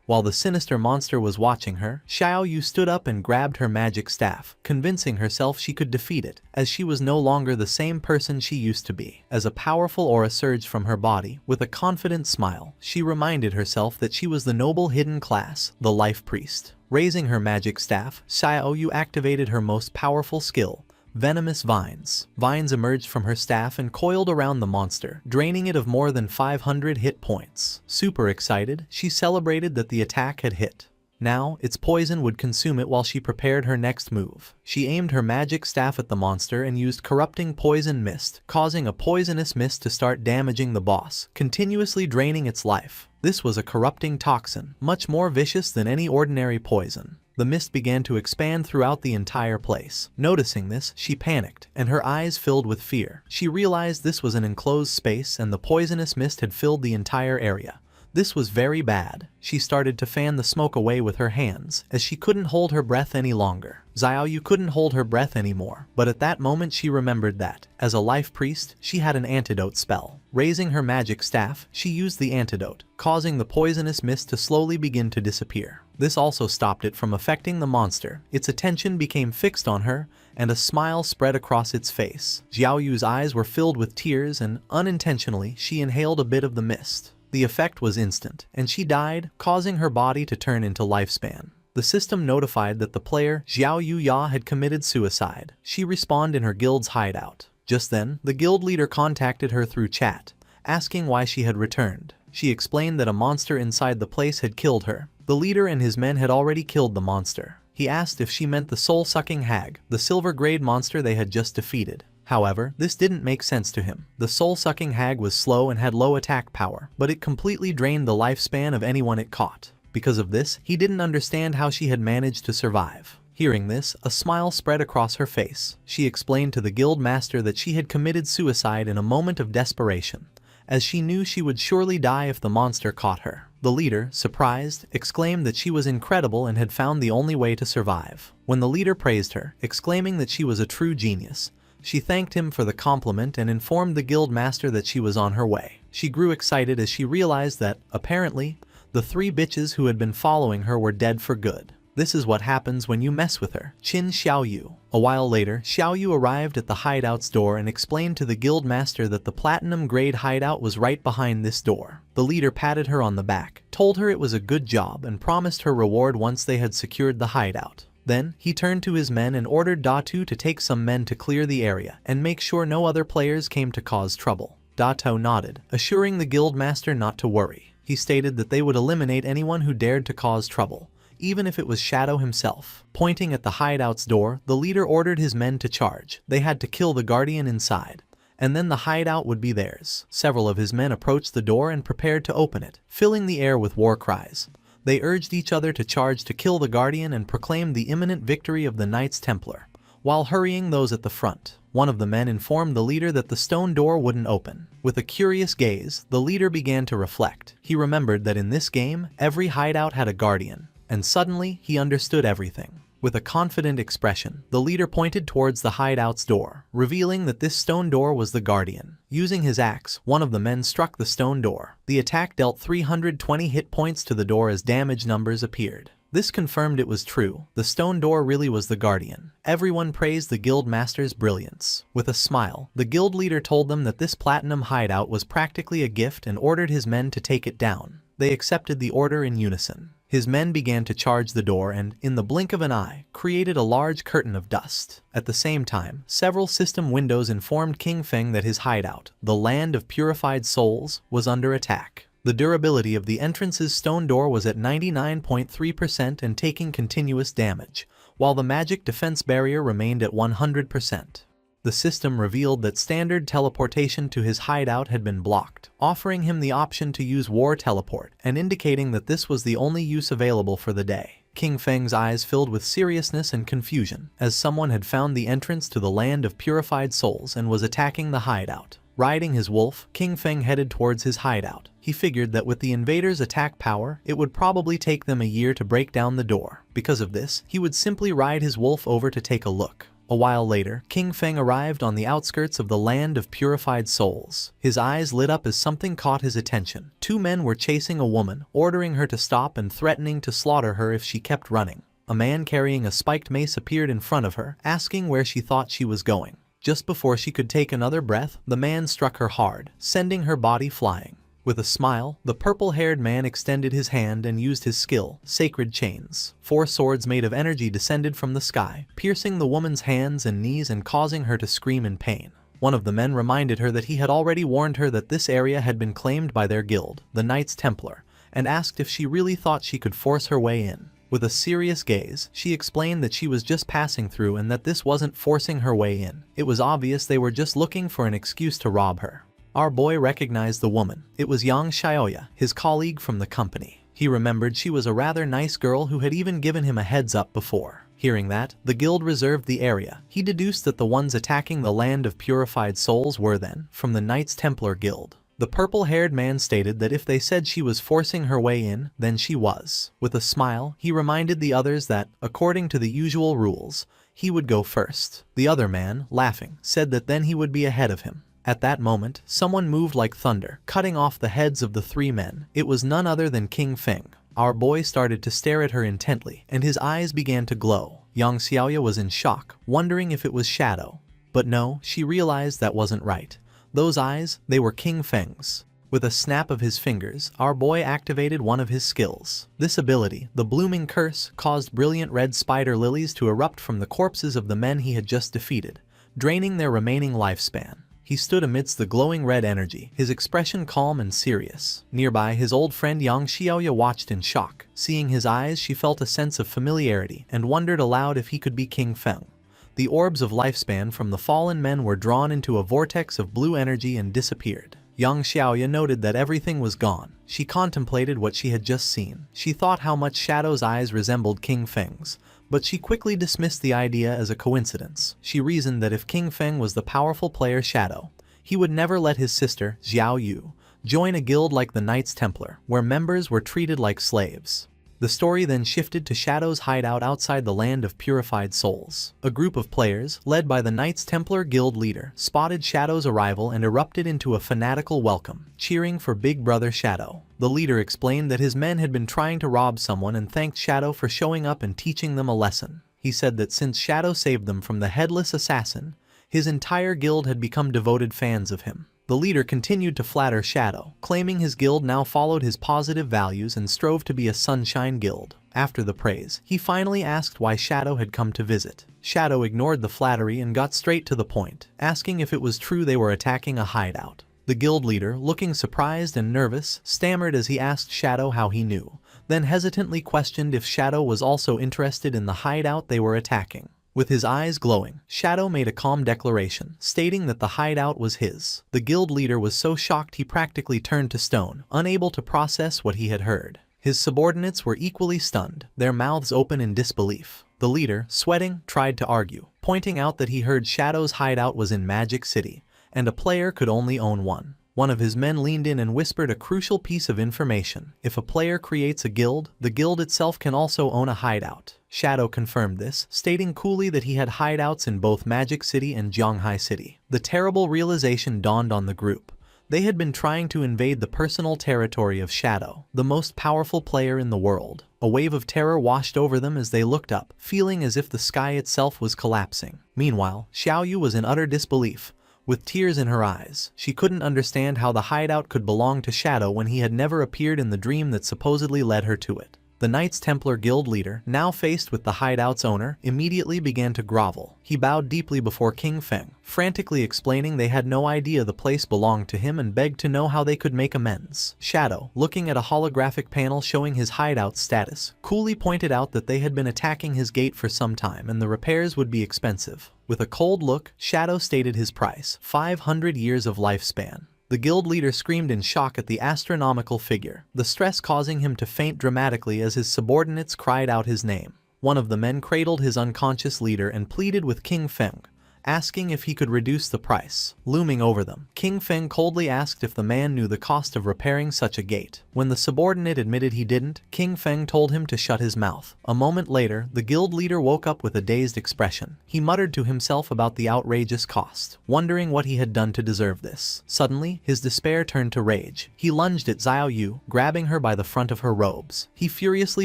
Speaker 1: While the sinister monster was watching her, Xiao Yu stood up and grabbed her magic staff, convincing herself she could defeat it, as she was no longer the same person she used to be. As a powerful aura surged from her body, with a confident smile, she reminded herself that she was the noble hidden class, the Life Priest. Raising her magic staff, Xiao Yu activated her most powerful skill, Venomous vines. Vines emerged from her staff and coiled around the monster, draining it of more than 500 hit points. Super excited, she celebrated that the attack had hit. Now, its poison would consume it while she prepared her next move. She aimed her magic staff at the monster and used corrupting poison mist, causing a poisonous mist to start damaging the boss, continuously draining its life. This was a corrupting toxin, much more vicious than any ordinary poison. The mist began to expand throughout the entire place. Noticing this, she panicked, and her eyes filled with fear. She realized this was an enclosed space and the poisonous mist had filled the entire area. This was very bad. She started to fan the smoke away with her hands, as she couldn't hold her breath any longer. Xiaoyu couldn't hold her breath anymore, but at that moment she remembered that, as a life priest, she had an antidote spell. Raising her magic staff, she used the antidote, causing the poisonous mist to slowly begin to disappear. This also stopped it from affecting the monster. Its attention became fixed on her, and a smile spread across its face. Xiaoyu's eyes were filled with tears and, unintentionally, she inhaled a bit of the mist. The effect was instant, and she died, causing her body to turn into lifespan. The system notified that the player, Xiaoyu Ya, had committed suicide. She respawned in her guild's hideout. Just then, the guild leader contacted her through chat, asking why she had returned. She explained that a monster inside the place had killed her. The leader and his men had already killed the monster. He asked if she meant the soul-sucking hag, the silver-grade monster they had just defeated. However, this didn't make sense to him. The soul-sucking hag was slow and had low attack power, but it completely drained the lifespan of anyone it caught. Because of this, he didn't understand how she had managed to survive. Hearing this, a smile spread across her face. She explained to the guild master that she had committed suicide in a moment of desperation, as she knew she would surely die if the monster caught her. The leader, surprised, exclaimed that she was incredible and had found the only way to survive. When the leader praised her, exclaiming that she was a true genius, she thanked him for the compliment and informed the guild master that she was on her way. She grew excited as she realized that, apparently, the 3 bitches who had been following her were dead for good. This is what happens when you mess with her. Qin Xiaoyu. A while later, Xiaoyu arrived at the hideout's door and explained to the guild master that the platinum-grade hideout was right behind this door. The leader patted her on the back, told her it was a good job and promised her reward once they had secured the hideout. Then, he turned to his men and ordered Datu to take some men to clear the area and make sure no other players came to cause trouble. Datu nodded, assuring the guild master not to worry. He stated that they would eliminate anyone who dared to cause trouble, even if it was Shadow himself. Pointing at the hideout's door, the leader ordered his men to charge. They had to kill the guardian inside, and then the hideout would be theirs. Several of his men approached the door and prepared to open it, filling the air with war cries. They urged each other to charge to kill the guardian and proclaimed the imminent victory of the Knights Templar, while hurrying those at the front. One of the men informed the leader that the stone door wouldn't open. With a curious gaze, the leader began to reflect. He remembered that in this game, every hideout had a guardian, and suddenly he understood everything. With a confident expression, the leader pointed towards the hideout's door, revealing that this stone door was the guardian. Using his axe, one of the men struck the stone door. The attack dealt 320 hit points to the door as damage numbers appeared. This confirmed it was true. The stone door really was the guardian. Everyone praised the guild master's brilliance. With a smile, the guild leader told them that this platinum hideout was practically a gift and ordered his men to take it down. They accepted the order in unison. His men began to charge the door and, in the blink of an eye, created a large curtain of dust. At the same time, several system windows informed King Feng that his hideout, the land of purified souls, was under attack. The durability of the entrance's stone door was at 99.3% and taking continuous damage, while the magic defense barrier remained at 100%. The system revealed that standard teleportation to his hideout had been blocked, offering him the option to use war teleport and indicating that this was the only use available for the day. King Feng's eyes filled with seriousness and confusion, as someone had found the entrance to the land of purified souls and was attacking the hideout. Riding his wolf, King Feng headed towards his hideout. He figured that with the invaders' attack power, it would probably take them a year to break down the door. Because of this, he would simply ride his wolf over to take a look. A while later, King Feng arrived on the outskirts of the land of purified souls. His eyes lit up as something caught his attention. 2 men were chasing a woman, ordering her to stop and threatening to slaughter her if she kept running. A man carrying a spiked mace appeared in front of her, asking where she thought she was going. Just before she could take another breath, the man struck her hard, sending her body flying. With a smile, the purple-haired man extended his hand and used his skill, Sacred Chains. 4 swords made of energy descended from the sky, piercing the woman's hands and knees and causing her to scream in pain. One of the men reminded her that he had already warned her that this area had been claimed by their guild, the Knights Templar, and asked if she really thought she could force her way in. With a serious gaze, she explained that she was just passing through and that this wasn't forcing her way in. It was obvious they were just looking for an excuse to rob her. Our boy recognized the woman. It was Yang Xiaoya, his colleague from the company. He remembered she was a rather nice girl who had even given him a heads up before. Hearing that, the guild reserved the area. He deduced that the ones attacking the land of purified souls were then from the Knights Templar Guild. The purple-haired man stated that if they said she was forcing her way in, then she was. With a smile, he reminded the others that, according to the usual rules, he would go first. The other man, laughing, said that then he would be ahead of him. At that moment, someone moved like thunder, cutting off the heads of the 3 men. It was none other than King Feng. Our boy started to stare at her intently, and his eyes began to glow. Yang Xiaoya was in shock, wondering if it was Shadow. But no, she realized that wasn't right. Those eyes, they were King Feng's. With a snap of his fingers, our boy activated one of his skills. This ability, the Blooming Curse, caused brilliant red spider lilies to erupt from the corpses of the men he had just defeated, draining their remaining lifespan. He stood amidst the glowing red energy, his expression calm and serious. Nearby, his old friend Yang Xiaoya watched in shock. Seeing his eyes, she felt a sense of familiarity and wondered aloud if he could be King Feng. The orbs of lifespan from the fallen men were drawn into a vortex of blue energy and disappeared. Yang Xiaoya noted that everything was gone. She contemplated what she had just seen. She thought how much Shadow's eyes resembled King Feng's, but she quickly dismissed the idea as a coincidence. She reasoned that if King Feng was the powerful player Shadow, he would never let his sister, Xiao Yu, join a guild like the Knights Templar, where members were treated like slaves. The story then shifted to Shadow's hideout outside the land of purified souls. A group of players, led by the Knights Templar guild leader, spotted Shadow's arrival and erupted into a fanatical welcome, cheering for Big Brother Shadow. The leader explained that his men had been trying to rob someone and thanked Shadow for showing up and teaching them a lesson. He said that since Shadow saved them from the headless assassin, his entire guild had become devoted fans of him. The leader continued to flatter Shadow, claiming his guild now followed his positive values and strove to be a sunshine guild. After the praise, he finally asked why Shadow had come to visit. Shadow ignored the flattery and got straight to the point, asking if it was true they were attacking a hideout. The guild leader, looking surprised and nervous, stammered as he asked Shadow how he knew, then hesitantly questioned if Shadow was also interested in the hideout they were attacking. With his eyes glowing, Shadow made a calm declaration, stating that the hideout was his. The guild leader was so shocked he practically turned to stone, unable to process what he had heard. His subordinates were equally stunned, their mouths open in disbelief. The leader, sweating, tried to argue, pointing out that he heard Shadow's hideout was in Magic City, and a player could only own one. One of his men leaned in and whispered a crucial piece of information. If a player creates a guild, the guild itself can also own a hideout. Shadow confirmed this, stating coolly that he had hideouts in both Magic City and Zhonghai City. The terrible realization dawned on the group. They had been trying to invade the personal territory of Shadow, the most powerful player in the world. A wave of terror washed over them as they looked up, feeling as if the sky itself was collapsing. Meanwhile, Xiao Yu was in utter disbelief. With tears in her eyes, she couldn't understand how the hideout could belong to Shadow when he had never appeared in the dream that supposedly led her to it. The Knights Templar guild leader, now faced with the hideout's owner, immediately began to grovel. He bowed deeply before King Feng, frantically explaining they had no idea the place belonged to him and begged to know how they could make amends. Shadow, looking at a holographic panel showing his hideout status, coolly pointed out that they had been attacking his gate for some time and the repairs would be expensive. With a cold look, Shadow stated his price, 500 years of lifespan. The guild leader screamed in shock at the astronomical figure, the stress causing him to faint dramatically as his subordinates cried out his name. One of the men cradled his unconscious leader and pleaded with King Feng, asking if he could reduce the price. Looming over them, King Feng coldly asked if the man knew the cost of repairing such a gate. When the subordinate admitted he didn't, King Feng told him to shut his mouth. A moment later, the guild leader woke up with a dazed expression. He muttered to himself about the outrageous cost, wondering what he had done to deserve this. Suddenly, his despair turned to rage. He lunged at Xiao Yu, grabbing her by the front of her robes. He furiously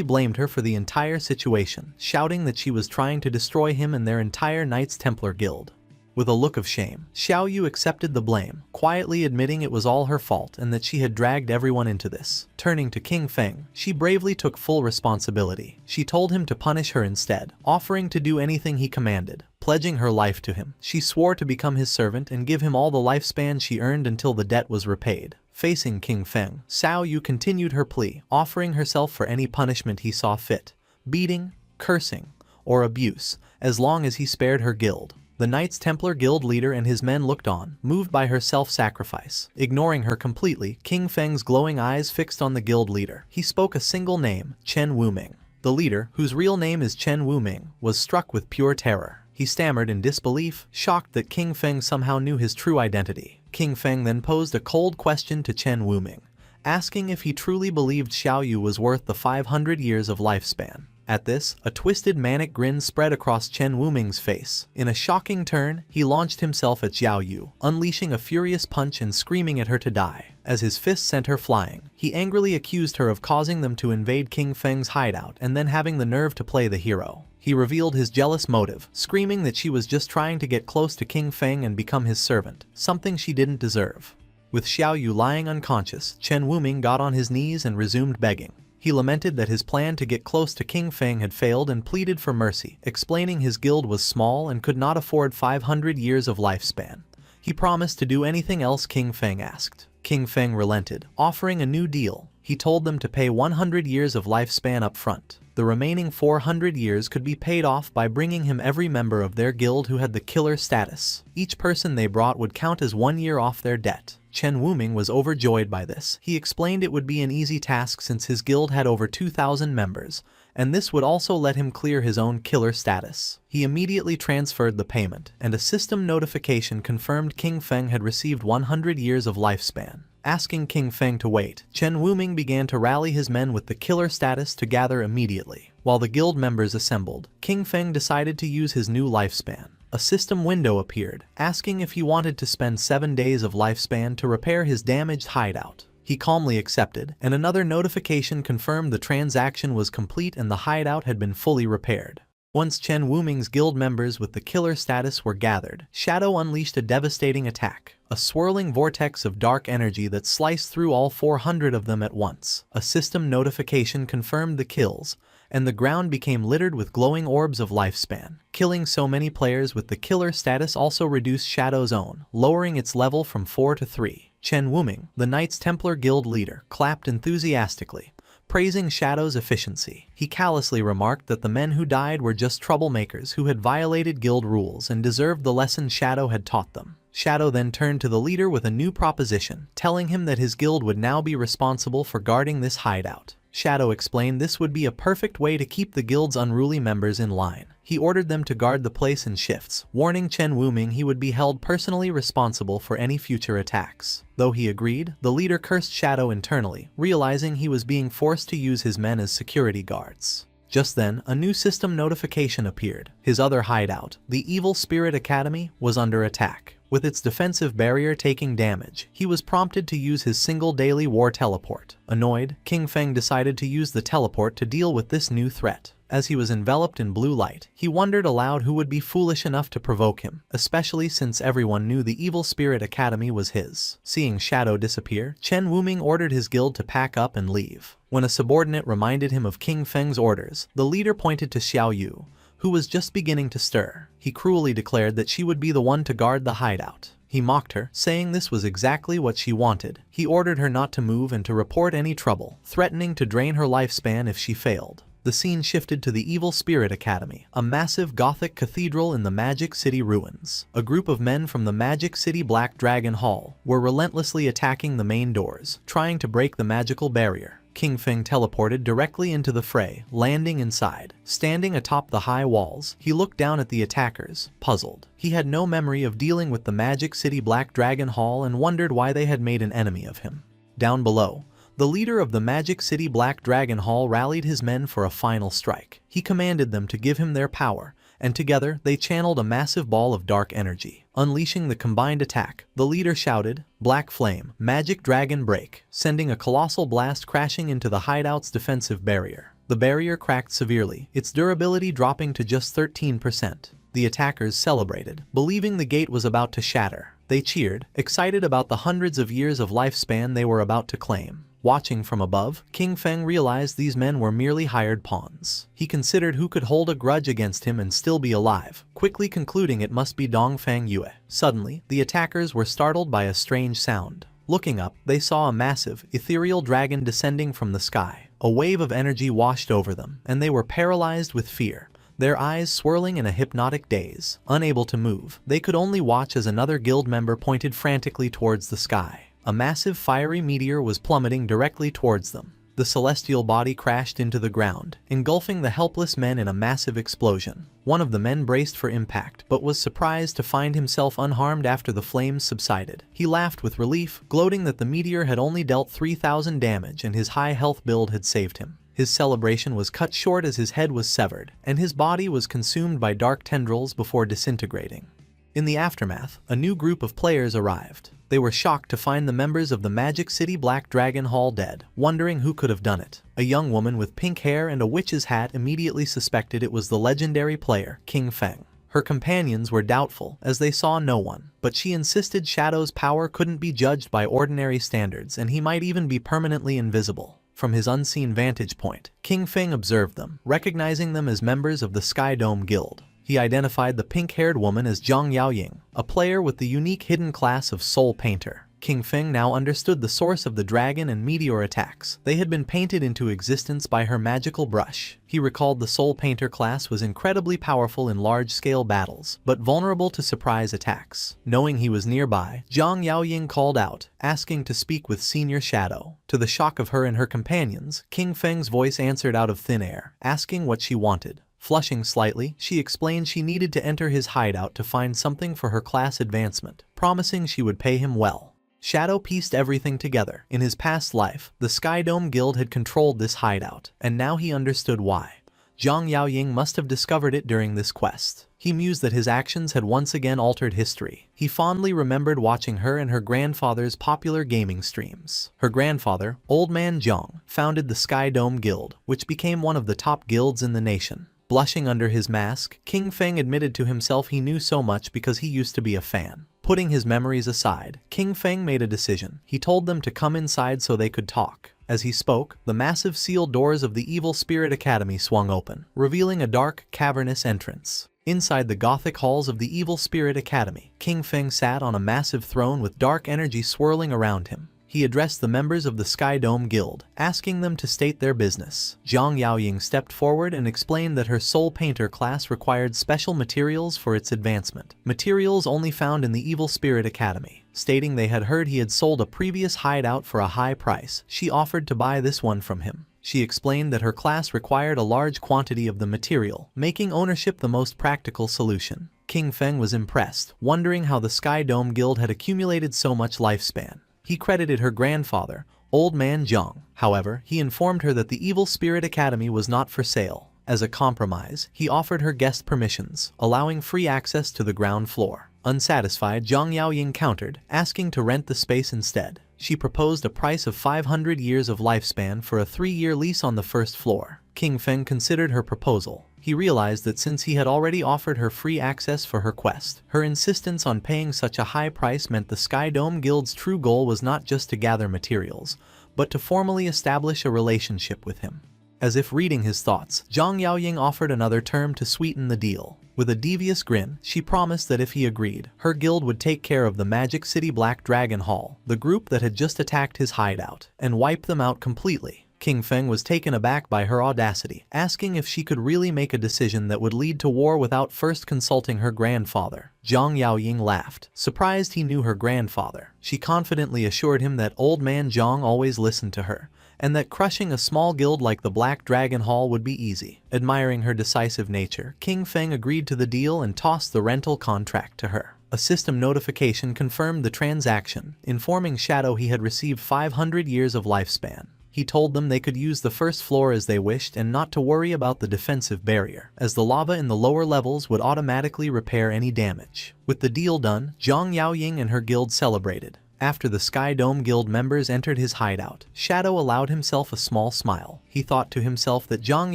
Speaker 1: blamed her for the entire situation, shouting that she was trying to destroy him and their entire Knights Templar guild. With a look of shame, Xiao Yu accepted the blame, quietly admitting it was all her fault and that she had dragged everyone into this. Turning to King Feng, she bravely took full responsibility. She told him to punish her instead, offering to do anything he commanded. Pledging her life to him, she swore to become his servant and give him all the lifespan she earned until the debt was repaid. Facing King Feng, Xiao Yu continued her plea, offering herself for any punishment he saw fit. Beating, cursing, or abuse, as long as he spared her guild. The Knights Templar Guild leader and his men looked on, moved by her self-sacrifice. Ignoring her completely, King Feng's glowing eyes fixed on the guild leader. He spoke a single name, Chen Wuming. The leader, whose real name is Chen Wuming, was struck with pure terror. He stammered in disbelief, shocked that King Feng somehow knew his true identity. King Feng then posed a cold question to Chen Wuming, asking if he truly believed Xiao Yu was worth the 500 years of lifespan. At this, a twisted manic grin spread across Chen Wuming's face. In a shocking turn, he launched himself at Xiao Yu, unleashing a furious punch and screaming at her to die. As his fist sent her flying, he angrily accused her of causing them to invade King Feng's hideout and then having the nerve to play the hero. He revealed his jealous motive, screaming that she was just trying to get close to King Feng and become his servant, something she didn't deserve. With Xiao Yu lying unconscious, Chen Wuming got on his knees and resumed begging. He lamented that his plan to get close to King Feng had failed and pleaded for mercy, explaining his guild was small and could not afford 500 years of lifespan. He promised to do anything else King Feng asked. King Feng relented, offering a new deal. He told them to pay 100 years of lifespan up front. The remaining 400 years could be paid off by bringing him every member of their guild who had the killer status. Each person they brought would count as 1 year off their debt. Chen Wuming was overjoyed by this. He explained it would be an easy task since his guild had over 2,000 members, and this would also let him clear his own killer status. He immediately transferred the payment, and a system notification confirmed King Feng had received 100 years of lifespan. Asking King Feng to wait, Chen Wuming began to rally his men with the killer status to gather immediately. While the guild members assembled, King Feng decided to use his new lifespan. A system window appeared, asking if he wanted to spend 7 days of lifespan to repair his damaged hideout. He calmly accepted, and another notification confirmed the transaction was complete and the hideout had been fully repaired. Once Chen Wuming's guild members with the killer status were gathered, Shadow unleashed a devastating attack, a swirling vortex of dark energy that sliced through all 400 of them at once. A system notification confirmed the kills, and the ground became littered with glowing orbs of lifespan. Killing so many players with the killer status also reduced Shadow's own, lowering its level from 4 to 3. Chen Wuming, the Knights Templar Guild leader, clapped enthusiastically, praising Shadow's efficiency. He callously remarked that the men who died were just troublemakers who had violated guild rules and deserved the lesson Shadow had taught them. Shadow then turned to the leader with a new proposition, telling him that his guild would now be responsible for guarding this hideout. Shadow explained this would be a perfect way to keep the guild's unruly members in line. He ordered them to guard the place in shifts, warning Chen Wuming he would be held personally responsible for any future attacks. Though he agreed, the leader cursed Shadow internally, realizing he was being forced to use his men as security guards. Just then, a new system notification appeared. His other hideout, the Evil Spirit Academy, was under attack. With its defensive barrier taking damage, he was prompted to use his single daily war teleport. Annoyed, King Feng decided to use the teleport to deal with this new threat. As he was enveloped in blue light, he wondered aloud who would be foolish enough to provoke him, especially since everyone knew the Evil Spirit Academy was his. Seeing Shadow disappear, Chen Wuming ordered his guild to pack up and leave. When a subordinate reminded him of King Feng's orders, the leader pointed to Xiao Yu, who was just beginning to stir. He cruelly declared that she would be the one to guard the hideout. He mocked her, saying this was exactly what she wanted. He ordered her not to move and to report any trouble, threatening to drain her lifespan if she failed. The scene shifted to the Evil Spirit Academy, a massive Gothic cathedral in the Magic City ruins. A group of men from the Magic City Black Dragon Hall were relentlessly attacking the main doors, trying to break the magical barrier. King Feng teleported directly into the fray, landing inside. Standing atop the high walls, he looked down at the attackers, puzzled. He had no memory of dealing with the Magic City Black Dragon Hall and wondered why they had made an enemy of him. Down below, the leader of the Magic City Black Dragon Hall rallied his men for a final strike. He commanded them to give him their power, and together they channeled a massive ball of dark energy. Unleashing the combined attack, the leader shouted, "Black Flame, Magic Dragon Break," sending a colossal blast crashing into the hideout's defensive barrier. The barrier cracked severely, its durability dropping to just 13%. The attackers celebrated, believing the gate was about to shatter. They cheered, excited about the hundreds of years of lifespan they were about to claim. Watching from above, King Feng realized these men were merely hired pawns. He considered who could hold a grudge against him and still be alive, quickly concluding it must be Dongfang Yue. Suddenly, the attackers were startled by a strange sound. Looking up, they saw a massive, ethereal dragon descending from the sky. A wave of energy washed over them, and they were paralyzed with fear. Their eyes swirling in a hypnotic daze. Unable to move, they could only watch as another guild member pointed frantically towards the sky. A massive fiery meteor was plummeting directly towards them. The celestial body crashed into the ground, engulfing the helpless men in a massive explosion. One of the men braced for impact, but was surprised to find himself unharmed after the flames subsided. He laughed with relief, gloating that the meteor had only dealt 3,000 damage and his high health build had saved him. His celebration was cut short as his head was severed, and his body was consumed by dark tendrils before disintegrating. In the aftermath, a new group of players arrived. They were shocked to find the members of the Magic City Black Dragon Hall dead, wondering who could have done it. A young woman with pink hair and a witch's hat immediately suspected it was the legendary player, King Feng. Her companions were doubtful, as they saw no one, but she insisted Shadow's power couldn't be judged by ordinary standards and he might even be permanently invisible. From his unseen vantage point, King Feng observed them, recognizing them as members of the Sky Dome Guild. He identified the pink-haired woman as Zhang Yaoying, a player with the unique hidden class of Soul Painter. King Feng now understood the source of the dragon and meteor attacks. They had been painted into existence by her magical brush. He recalled the Soul Painter class was incredibly powerful in large-scale battles, but vulnerable to surprise attacks. Knowing he was nearby, Zhang Yaoying called out, asking to speak with Senior Shadow. To the shock of her and her companions, King Feng's voice answered out of thin air, asking what she wanted. Flushing slightly, she explained she needed to enter his hideout to find something for her class advancement, promising she would pay him well. Shadow pieced everything together. In his past life, the Sky Dome Guild had controlled this hideout, and now he understood why. Zhang Yaoying must have discovered it during this quest. He mused that his actions had once again altered history. He fondly remembered watching her and her grandfather's popular gaming streams. Her grandfather, Old Man Zhang, founded the Sky Dome Guild, which became one of the top guilds in the nation. Blushing under his mask, King Feng admitted to himself he knew so much because he used to be a fan. Putting his memories aside, King Feng made a decision. He told them to come inside so they could talk. As he spoke, the massive sealed doors of the Evil Spirit Academy swung open, revealing a dark, cavernous entrance. Inside the Gothic halls of the Evil Spirit Academy, King Feng sat on a massive throne with dark energy swirling around him. He addressed the members of the Sky Dome Guild, asking them to state their business. Zhang Yaoying stepped forward and explained that her Soul Painter class required special materials for its advancement, materials only found in the Evil Spirit Academy. Stating they had heard he had sold a previous hideout for a high price, she offered to buy this one from him. She explained that her class required a large quantity of the material, making ownership the most practical solution. King Feng was impressed, wondering how the Sky Dome Guild had accumulated so much lifespan. He credited her grandfather, Old Man Zhang. However, he informed her that the Evil Spirit Academy was not for sale. As a compromise, he offered her guest permissions, allowing free access to the ground floor. Unsatisfied, Zhang Yaoying countered, asking to rent the space instead. She proposed a price of 500 years of lifespan for a 3-year lease on the first floor. King Feng considered her proposal. He realized that since he had already offered her free access for her quest, her insistence on paying such a high price meant the Sky Dome Guild's true goal was not just to gather materials, but to formally establish a relationship with him. As if reading his thoughts, Zhang Yaoying offered another term to sweeten the deal. With a devious grin, she promised that if he agreed, her guild would take care of the Magic City Black Dragon Hall, the group that had just attacked his hideout, and wipe them out completely. King Feng was taken aback by her audacity, asking if she could really make a decision that would lead to war without first consulting her grandfather. Zhang Yaoying laughed, surprised he knew her grandfather. She confidently assured him that Old Man Zhang always listened to her, and that crushing a small guild like the Black Dragon Hall would be easy. Admiring her decisive nature, King Feng agreed to the deal and tossed the rental contract to her. A system notification confirmed the transaction, informing Shadow he had received 500 years of lifespan. He told them they could use the first floor as they wished and not to worry about the defensive barrier, as the lava in the lower levels would automatically repair any damage. With the deal done, Zhang Yaoying and her guild celebrated. After the Sky Dome Guild members entered his hideout, Shadow allowed himself a small smile. He thought to himself that Zhang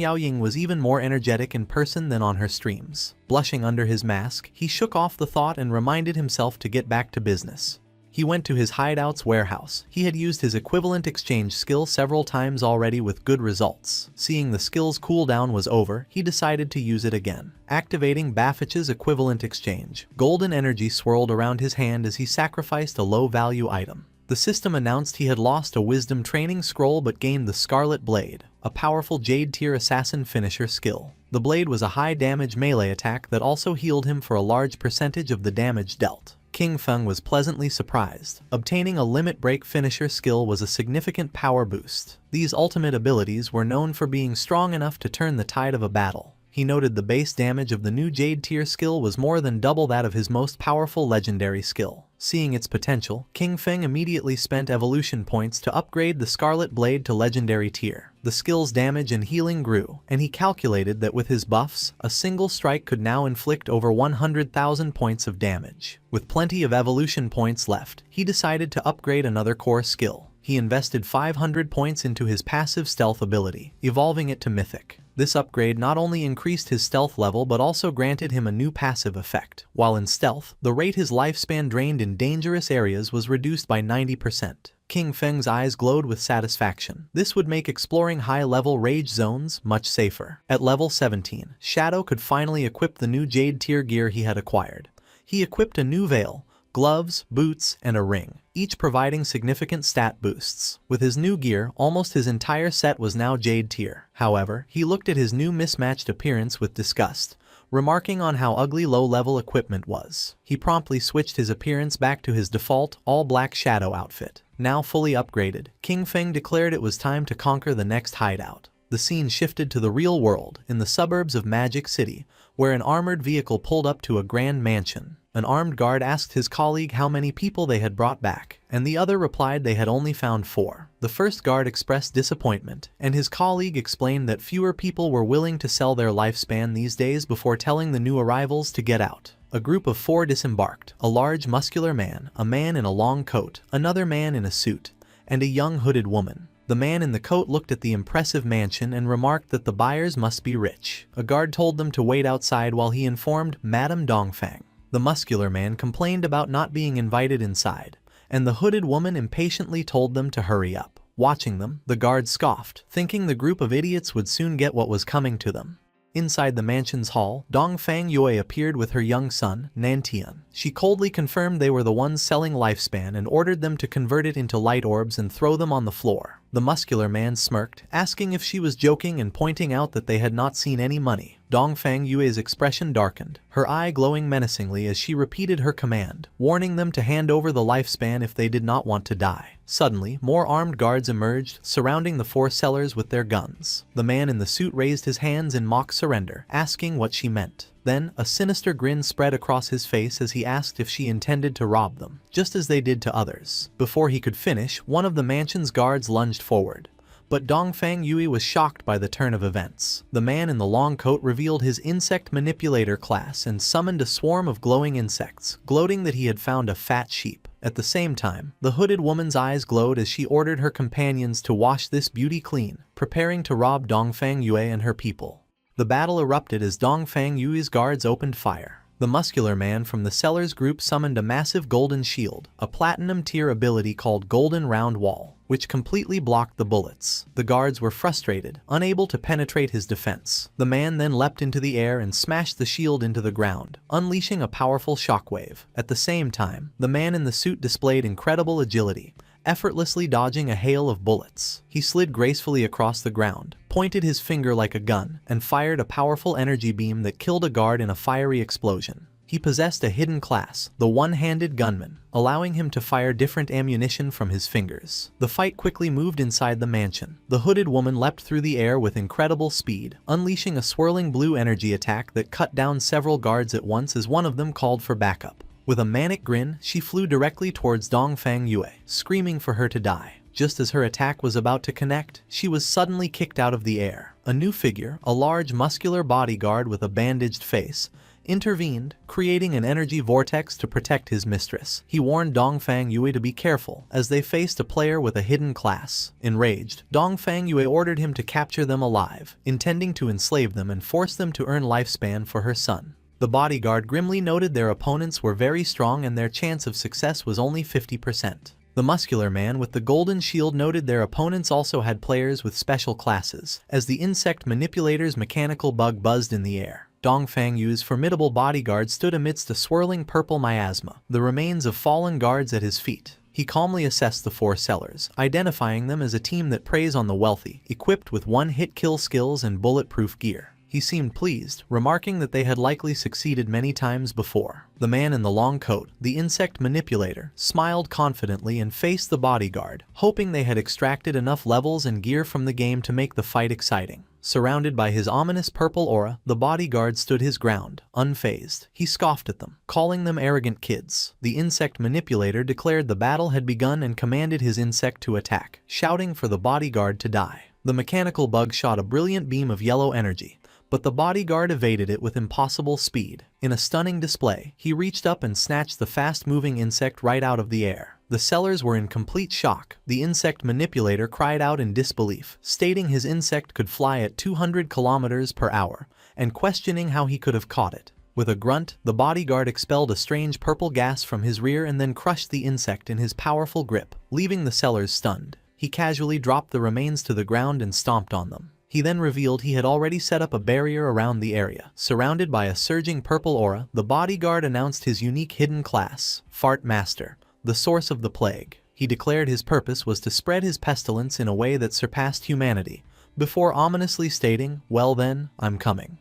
Speaker 1: Yaoying was even more energetic in person than on her streams. Blushing under his mask, he shook off the thought and reminded himself to get back to business. He went to his hideout's warehouse. He had used his equivalent exchange skill several times already with good results. Seeing the skill's cooldown was over, he decided to use it again. Activating Baffich's equivalent exchange, golden energy swirled around his hand as he sacrificed a low-value item. The system announced he had lost a wisdom training scroll but gained the Scarlet Blade, a powerful Jade-tier assassin finisher skill. The blade was a high-damage melee attack that also healed him for a large percentage of the damage dealt. King Feng was pleasantly surprised. Obtaining a limit break finisher skill was a significant power boost. These ultimate abilities were known for being strong enough to turn the tide of a battle. He noted the base damage of the new Jade tier skill was more than double that of his most powerful legendary skill. Seeing its potential, King Feng immediately spent evolution points to upgrade the Scarlet Blade to legendary tier. The skill's damage and healing grew, and he calculated that with his buffs, a single strike could now inflict over 100,000 points of damage. With plenty of evolution points left, he decided to upgrade another core skill. He invested 500 points into his passive stealth ability, evolving it to Mythic. This upgrade not only increased his stealth level but also granted him a new passive effect. While in stealth, the rate his lifespan drained in dangerous areas was reduced by 90%. King Feng's eyes glowed with satisfaction. This would make exploring high-level rage zones much safer. At level 17, Shadow could finally equip the new Jade tier gear he had acquired. He equipped a new veil, gloves, boots, and a ring, each providing significant stat boosts. With his new gear, almost his entire set was now Jade tier. However, he looked at his new mismatched appearance with disgust, remarking on how ugly low-level equipment was. He promptly switched his appearance back to his default, all-black Shadow outfit. Now fully upgraded, King Feng declared it was time to conquer the next hideout. The scene shifted to the real world, in the suburbs of Magic City, where an armored vehicle pulled up to a grand mansion. An armed guard asked his colleague how many people they had brought back, and the other replied they had only found 4. The first guard expressed disappointment, and his colleague explained that fewer people were willing to sell their lifespan these days before telling the new arrivals to get out. A group of 4 disembarked: a large muscular man, a man in a long coat, another man in a suit, and a young hooded woman. The man in the coat looked at the impressive mansion and remarked that the buyers must be rich. A guard told them to wait outside while he informed Madame Dongfang. The muscular man complained about not being invited inside, and the hooded woman impatiently told them to hurry up. Watching them, the guard scoffed, thinking the group of idiots would soon get what was coming to them. Inside the mansion's hall, Dongfang Yue appeared with her young son, Nantian. She coldly confirmed they were the ones selling lifespan and ordered them to convert it into light orbs and throw them on the floor. The muscular man smirked, asking if she was joking and pointing out that they had not seen any money. Dongfang Yue's expression darkened, her eye glowing menacingly as she repeated her command, warning them to hand over the lifespan if they did not want to die. Suddenly, more armed guards emerged, surrounding the 4 sellers with their guns. The man in the suit raised his hands in mock surrender, asking what she meant. Then, a sinister grin spread across his face as he asked if she intended to rob them, just as they did to others. Before he could finish, one of the mansion's guards lunged forward. But Dongfang Yue was shocked by the turn of events. The man in the long coat revealed his insect manipulator class and summoned a swarm of glowing insects, gloating that he had found a fat sheep. At the same time, the hooded woman's eyes glowed as she ordered her companions to wash this beauty clean, preparing to rob Dongfang Yue and her people. The battle erupted as Dongfang Yue's guards opened fire. The muscular man from the sellers group summoned a massive golden shield, a platinum tier ability called Golden Round Wall, which completely blocked the bullets. The guards were frustrated, unable to penetrate his defense. The man then leapt into the air and smashed the shield into the ground, unleashing a powerful shockwave. At the same time, the man in the suit displayed incredible agility, effortlessly dodging a hail of bullets. He slid gracefully across the ground, pointed his finger like a gun, and fired a powerful energy beam that killed a guard in a fiery explosion. He possessed a hidden class, the one-handed gunman, allowing him to fire different ammunition from his fingers. The fight quickly moved inside the mansion. The hooded woman leapt through the air with incredible speed, unleashing a swirling blue energy attack that cut down several guards at once as one of them called for backup. With a manic grin, she flew directly towards Dongfang Yue, screaming for her to die. Just as her attack was about to connect, she was suddenly kicked out of the air. A new figure, a large muscular bodyguard with a bandaged face, intervened, creating an energy vortex to protect his mistress. He warned Dongfang Yue to be careful, as they faced a player with a hidden class. Enraged, Dongfang Yue ordered him to capture them alive, intending to enslave them and force them to earn lifespan for her son. The bodyguard grimly noted their opponents were very strong and their chance of success was only 50%. The muscular man with the golden shield noted their opponents also had players with special classes. As the insect manipulator's mechanical bug buzzed in the air, Dongfang Yu's formidable bodyguard stood amidst a swirling purple miasma, the remains of fallen guards at his feet. He calmly assessed the four sellers, identifying them as a team that preys on the wealthy, equipped with one-hit kill skills and bulletproof gear. He seemed pleased, remarking that they had likely succeeded many times before. The man in the long coat, the insect manipulator, smiled confidently and faced the bodyguard, hoping they had extracted enough levels and gear from the game to make the fight exciting. Surrounded by his ominous purple aura, the bodyguard stood his ground, unfazed. He scoffed at them, calling them arrogant kids. The insect manipulator declared the battle had begun and commanded his insect to attack, shouting for the bodyguard to die. The mechanical bug shot a brilliant beam of yellow energy, but the bodyguard evaded it with impossible speed. In a stunning display, he reached up and snatched the fast-moving insect right out of the air. The sellers were in complete shock. The insect manipulator cried out in disbelief, stating his insect could fly at 200 kilometers per hour, and questioning how he could have caught it. With a grunt, the bodyguard expelled a strange purple gas from his rear and then crushed the insect in his powerful grip, leaving the sellers stunned. He casually dropped the remains to the ground and stomped on them. He then revealed he had already set up a barrier around the area. Surrounded by a surging purple aura, the bodyguard announced his unique hidden class, Fart Master, the source of the plague. He declared his purpose was to spread his pestilence in a way that surpassed humanity, before ominously stating, "Well then, I'm coming."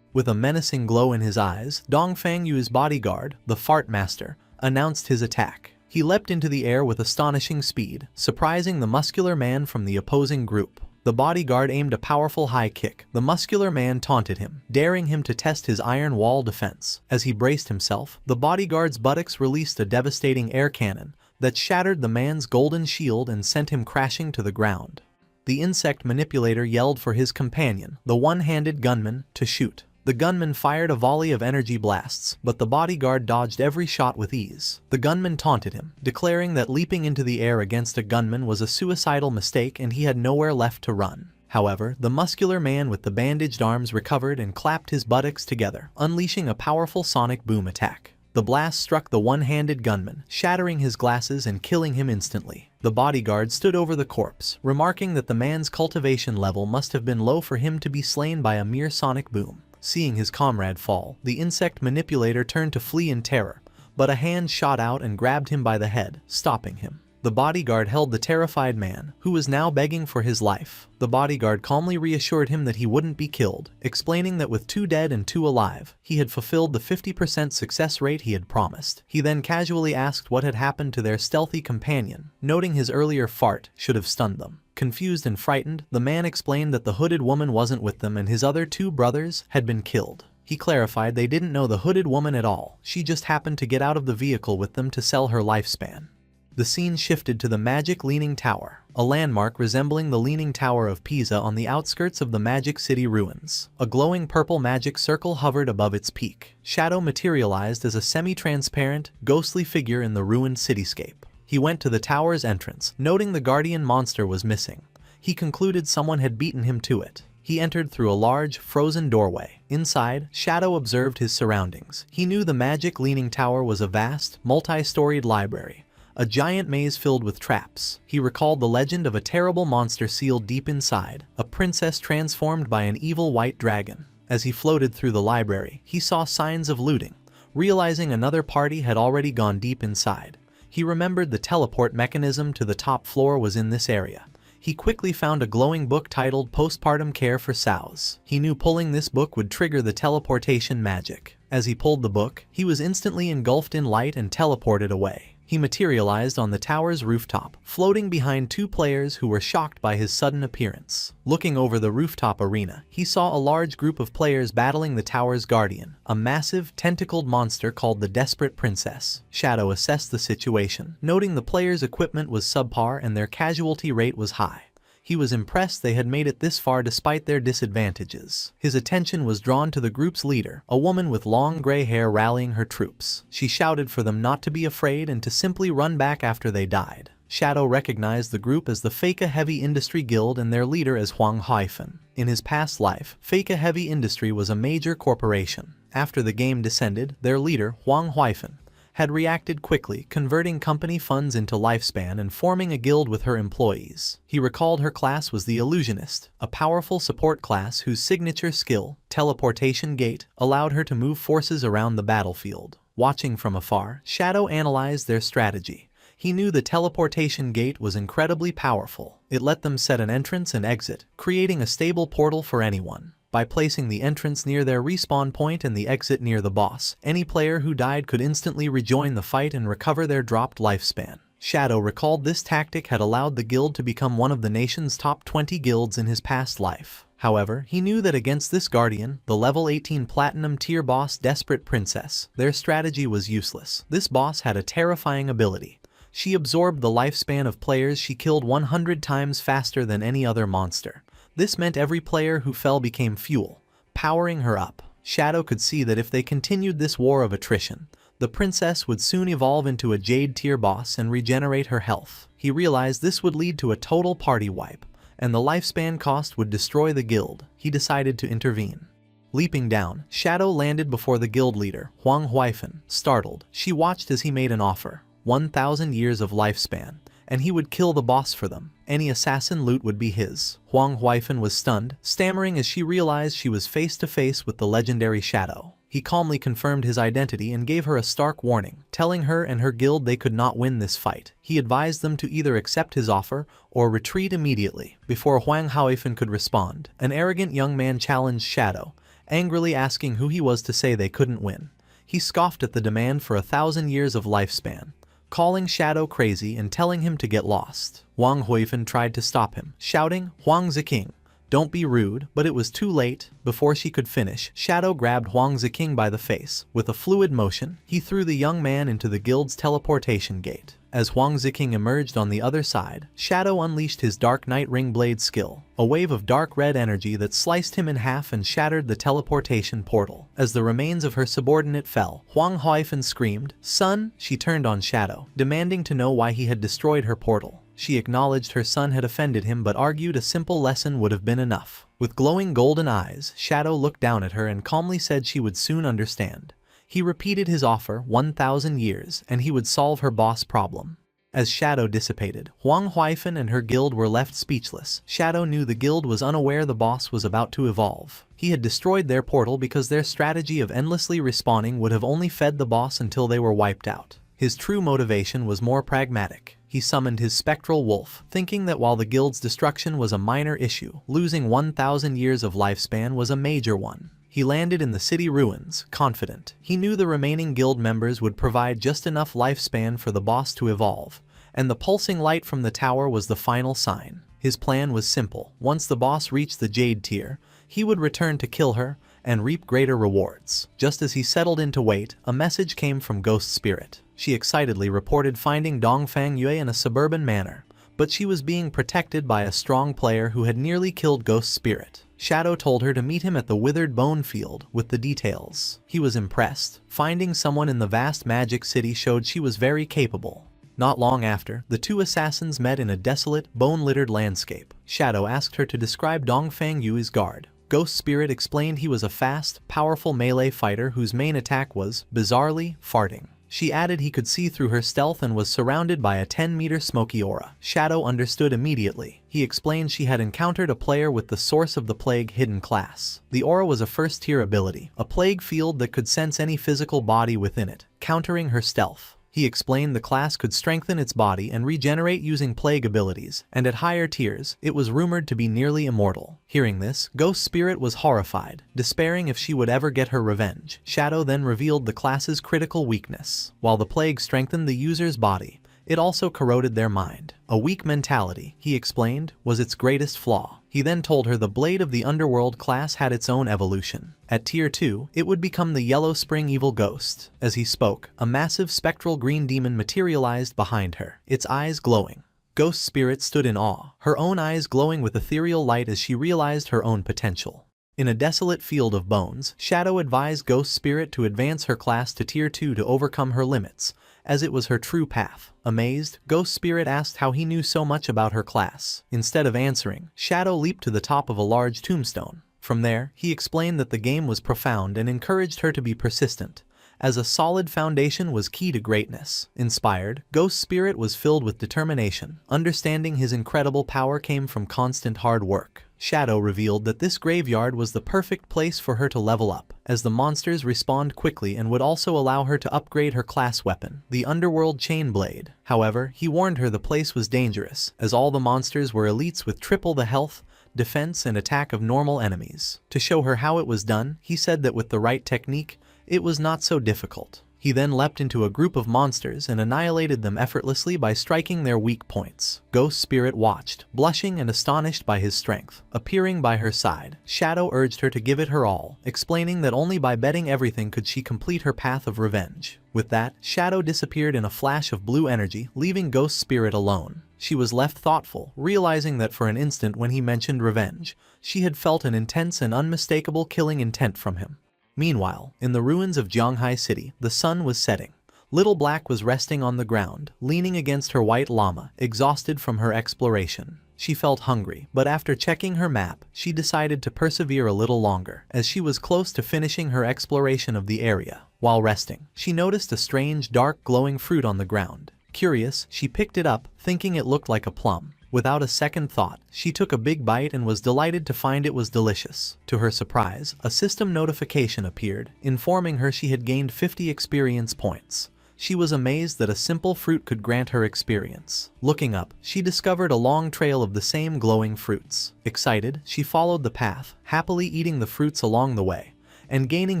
Speaker 1: With a menacing glow in his eyes, Dongfang Yu's bodyguard, the Fart Master, announced his attack. He leapt into the air with astonishing speed, surprising the muscular man from the opposing group. The bodyguard aimed a powerful high kick. The muscular man taunted him, daring him to test his iron wall defense. As he braced himself, the bodyguard's buttocks released a devastating air cannon that shattered the man's golden shield and sent him crashing to the ground. The insect manipulator yelled for his companion, the one-handed gunman, to shoot. The gunman fired a volley of energy blasts, but the bodyguard dodged every shot with ease. The gunman taunted him, declaring that leaping into the air against a gunman was a suicidal mistake and he had nowhere left to run. However, the muscular man with the bandaged arms recovered and clapped his buttocks together, unleashing a powerful sonic boom attack. The blast struck the one-handed gunman, shattering his glasses and killing him instantly. The bodyguard stood over the corpse, remarking that the man's cultivation level must have been low for him to be slain by a mere sonic boom. Seeing his comrade fall, the insect manipulator turned to flee in terror, but a hand shot out and grabbed him by the head, stopping him. The bodyguard held the terrified man, who was now begging for his life. The bodyguard calmly reassured him that he wouldn't be killed, explaining that with 2 dead and 2 alive, he had fulfilled the 50% success rate he had promised. He then casually asked what had happened to their stealthy companion, noting his earlier fart should have stunned them. Confused and frightened, the man explained that the hooded woman wasn't with them and his other 2 brothers had been killed. He clarified they didn't know the hooded woman at all, she just happened to get out of the vehicle with them to sell her lifespan. The scene shifted to the Magic Leaning Tower, a landmark resembling the Leaning Tower of Pisa on the outskirts of the Magic City ruins. A glowing purple magic circle hovered above its peak. Shadow materialized as a semi-transparent, ghostly figure in the ruined cityscape. He went to the tower's entrance, noting the guardian monster was missing. He concluded someone had beaten him to it. He entered through a large, frozen doorway. Inside, Shadow observed his surroundings. He knew the Magic Leaning Tower was a vast, multi-storied library, a giant maze filled with traps. He recalled the legend of a terrible monster sealed deep inside, a princess transformed by an evil white dragon. As he floated through the library, he saw signs of looting. Realizing another party had already gone deep inside, he remembered the teleport mechanism to the top floor was in this area. He quickly found a glowing book titled Postpartum Care for Sows. He knew pulling this book would trigger the teleportation magic. As he pulled the book, he was instantly engulfed in light and teleported away. He materialized on the tower's rooftop, floating behind 2 players who were shocked by his sudden appearance. Looking over the rooftop arena, he saw a large group of players battling the tower's guardian, a massive, tentacled monster called the Desperate Princess. Shadow assessed the situation, noting the players' equipment was subpar and their casualty rate was high. He was impressed they had made it this far despite their disadvantages. His attention was drawn to the group's leader, a woman with long gray hair rallying her troops. She shouted for them not to be afraid and to simply run back after they died. Shadow recognized the group as the Feka Heavy Industry Guild and their leader as Huang Haifeng. In his past life, Feka Heavy Industry was a major corporation. After the game descended, their leader, Huang Haifeng, had reacted quickly, converting company funds into lifespan and forming a guild with her employees. He recalled her class was the Illusionist, a powerful support class whose signature skill, Teleportation Gate, allowed her to move forces around the battlefield. Watching from afar, Shadow analyzed their strategy. He knew the teleportation gate was incredibly powerful. It let them set an entrance and exit, creating a stable portal for anyone. By placing the entrance near their respawn point and the exit near the boss, any player who died could instantly rejoin the fight and recover their dropped lifespan. Shadow recalled this tactic had allowed the guild to become one of the nation's top 20 guilds in his past life. However, he knew that against this guardian, the level 18 platinum tier boss Desperate Princess, their strategy was useless. This boss had a terrifying ability. She absorbed the lifespan of players she killed 100 times faster than any other monster. This meant every player who fell became fuel, powering her up. Shadow could see that if they continued this war of attrition, the princess would soon evolve into a Jade tier boss and regenerate her health. He realized this would lead to a total party wipe, and the lifespan cost would destroy the guild. He decided to intervene. Leaping down, Shadow landed before the guild leader, Huang Haifeng. Startled, she watched as he made an offer. 1,000 years of lifespan, and he would kill the boss for them. Any assassin loot would be his. Huang Haifeng was stunned, stammering as she realized she was face to face with the legendary Shadow. He calmly confirmed his identity and gave her a stark warning, telling her and her guild they could not win this fight. He advised them to either accept his offer or retreat immediately. Before Huang Haifeng could respond, an arrogant young man challenged Shadow, angrily asking who he was to say they couldn't win. He scoffed at the demand for 1,000 years of lifespan, calling Shadow crazy and telling him to get lost. Huang Haifeng tried to stop him, shouting, "Huang Ziking, don't be rude," but it was too late. Before she could finish, Shadow grabbed Huang Ziking by the face. With a fluid motion, he threw the young man into the guild's teleportation gate. As Huang Ziking emerged on the other side, Shadow unleashed his Dark Knight Ring Blade skill, a wave of dark red energy that sliced him in half and shattered the teleportation portal. As the remains of her subordinate fell, Huang Haifeng screamed, "Son!" She turned on Shadow, demanding to know why he had destroyed her portal. She acknowledged her son had offended him but argued a simple lesson would have been enough. With glowing golden eyes, Shadow looked down at her and calmly said she would soon understand. He repeated his offer, 1,000 years, and he would solve her boss problem. As Shadow dissipated, Huang Haifeng and her guild were left speechless. Shadow knew the guild was unaware the boss was about to evolve. He had destroyed their portal because their strategy of endlessly respawning would have only fed the boss until they were wiped out. His true motivation was more pragmatic. He summoned his spectral wolf, thinking that while the guild's destruction was a minor issue, losing 1,000 years of lifespan was a major one. He landed in the city ruins, confident. He knew the remaining guild members would provide just enough lifespan for the boss to evolve, and the pulsing light from the tower was the final sign. His plan was simple. Once the boss reached the Jade tier, he would return to kill her and reap greater rewards. Just as he settled in to wait, a message came from Ghost Spirit. She excitedly reported finding Dongfang Yue in a suburban manor, but she was being protected by a strong player who had nearly killed Ghost Spirit. Shadow told her to meet him at the Withered Bone Field with the details. He was impressed. Finding someone in the vast magic city showed she was very capable. Not long after, the two assassins met in a desolate, bone-littered landscape. Shadow asked her to describe Dongfang Yue's guard. Ghost Spirit explained he was a fast, powerful melee fighter whose main attack was, bizarrely, farting. She added he could see through her stealth and was surrounded by a 10-meter smoky aura. Shadow understood immediately. He explained she had encountered a player with the Source of the Plague hidden class. The aura was a first-tier ability, a plague field that could sense any physical body within it, countering her stealth. He explained the class could strengthen its body and regenerate using plague abilities, and at higher tiers, it was rumored to be nearly immortal. Hearing this, Ghost Spirit was horrified, despairing if she would ever get her revenge. Shadow then revealed the class's critical weakness. While the plague strengthened the user's body, it also corroded their mind. A weak mentality, he explained, was its greatest flaw. He then told her the Blade of the Underworld class had its own evolution. At Tier 2, it would become the Yellow Spring Evil Ghost. As he spoke, a massive spectral green demon materialized behind her, its eyes glowing. Ghost Spirit stood in awe, her own eyes glowing with ethereal light as she realized her own potential. In a desolate field of bones, Shadow advised Ghost Spirit to advance her class to Tier 2 to overcome her limits, as it was her true path. Amazed, Ghost Spirit asked how he knew so much about her class. Instead of answering, Shadow leaped to the top of a large tombstone. From there, he explained that the game was profound and encouraged her to be persistent, as a solid foundation was key to greatness. Inspired, Ghost Spirit was filled with determination. Understanding his incredible power came from constant hard work. Shadow revealed that this graveyard was the perfect place for her to level up, as the monsters respawned quickly and would also allow her to upgrade her class weapon, the Underworld Chain Blade. However, he warned her the place was dangerous, as all the monsters were elites with triple the health, defense, and attack of normal enemies. To show her how it was done, he said that with the right technique, it was not so difficult. He then leapt into a group of monsters and annihilated them effortlessly by striking their weak points. Ghost Spirit watched, blushing and astonished by his strength. Appearing by her side, Shadow urged her to give it her all, explaining that only by betting everything could she complete her path of revenge. With that, Shadow disappeared in a flash of blue energy, leaving Ghost Spirit alone. She was left thoughtful, realizing that for an instant when he mentioned revenge, she had felt an intense and unmistakable killing intent from him. Meanwhile, in the ruins of Zhanghai City, the sun was setting. Little Black was resting on the ground, leaning against her white llama, exhausted from her exploration. She felt hungry, but after checking her map, she decided to persevere a little longer, as she was close to finishing her exploration of the area. While resting, she noticed a strange, dark, glowing fruit on the ground. Curious, she picked it up, thinking it looked like a plum. Without a second thought, she took a big bite and was delighted to find it was delicious. To her surprise, a system notification appeared, informing her she had gained 50 experience points. She was amazed that a simple fruit could grant her experience. Looking up, she discovered a long trail of the same glowing fruits. Excited, she followed the path, happily eating the fruits along the way, and gaining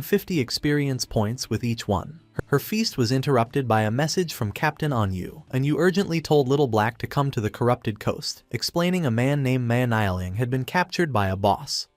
Speaker 1: 50 experience points with each one. Her feast was interrupted by a message from Captain Anyu. Anyu urgently told Little Black to come to the corrupted coast, explaining a man named Manhwa had been captured by a boss.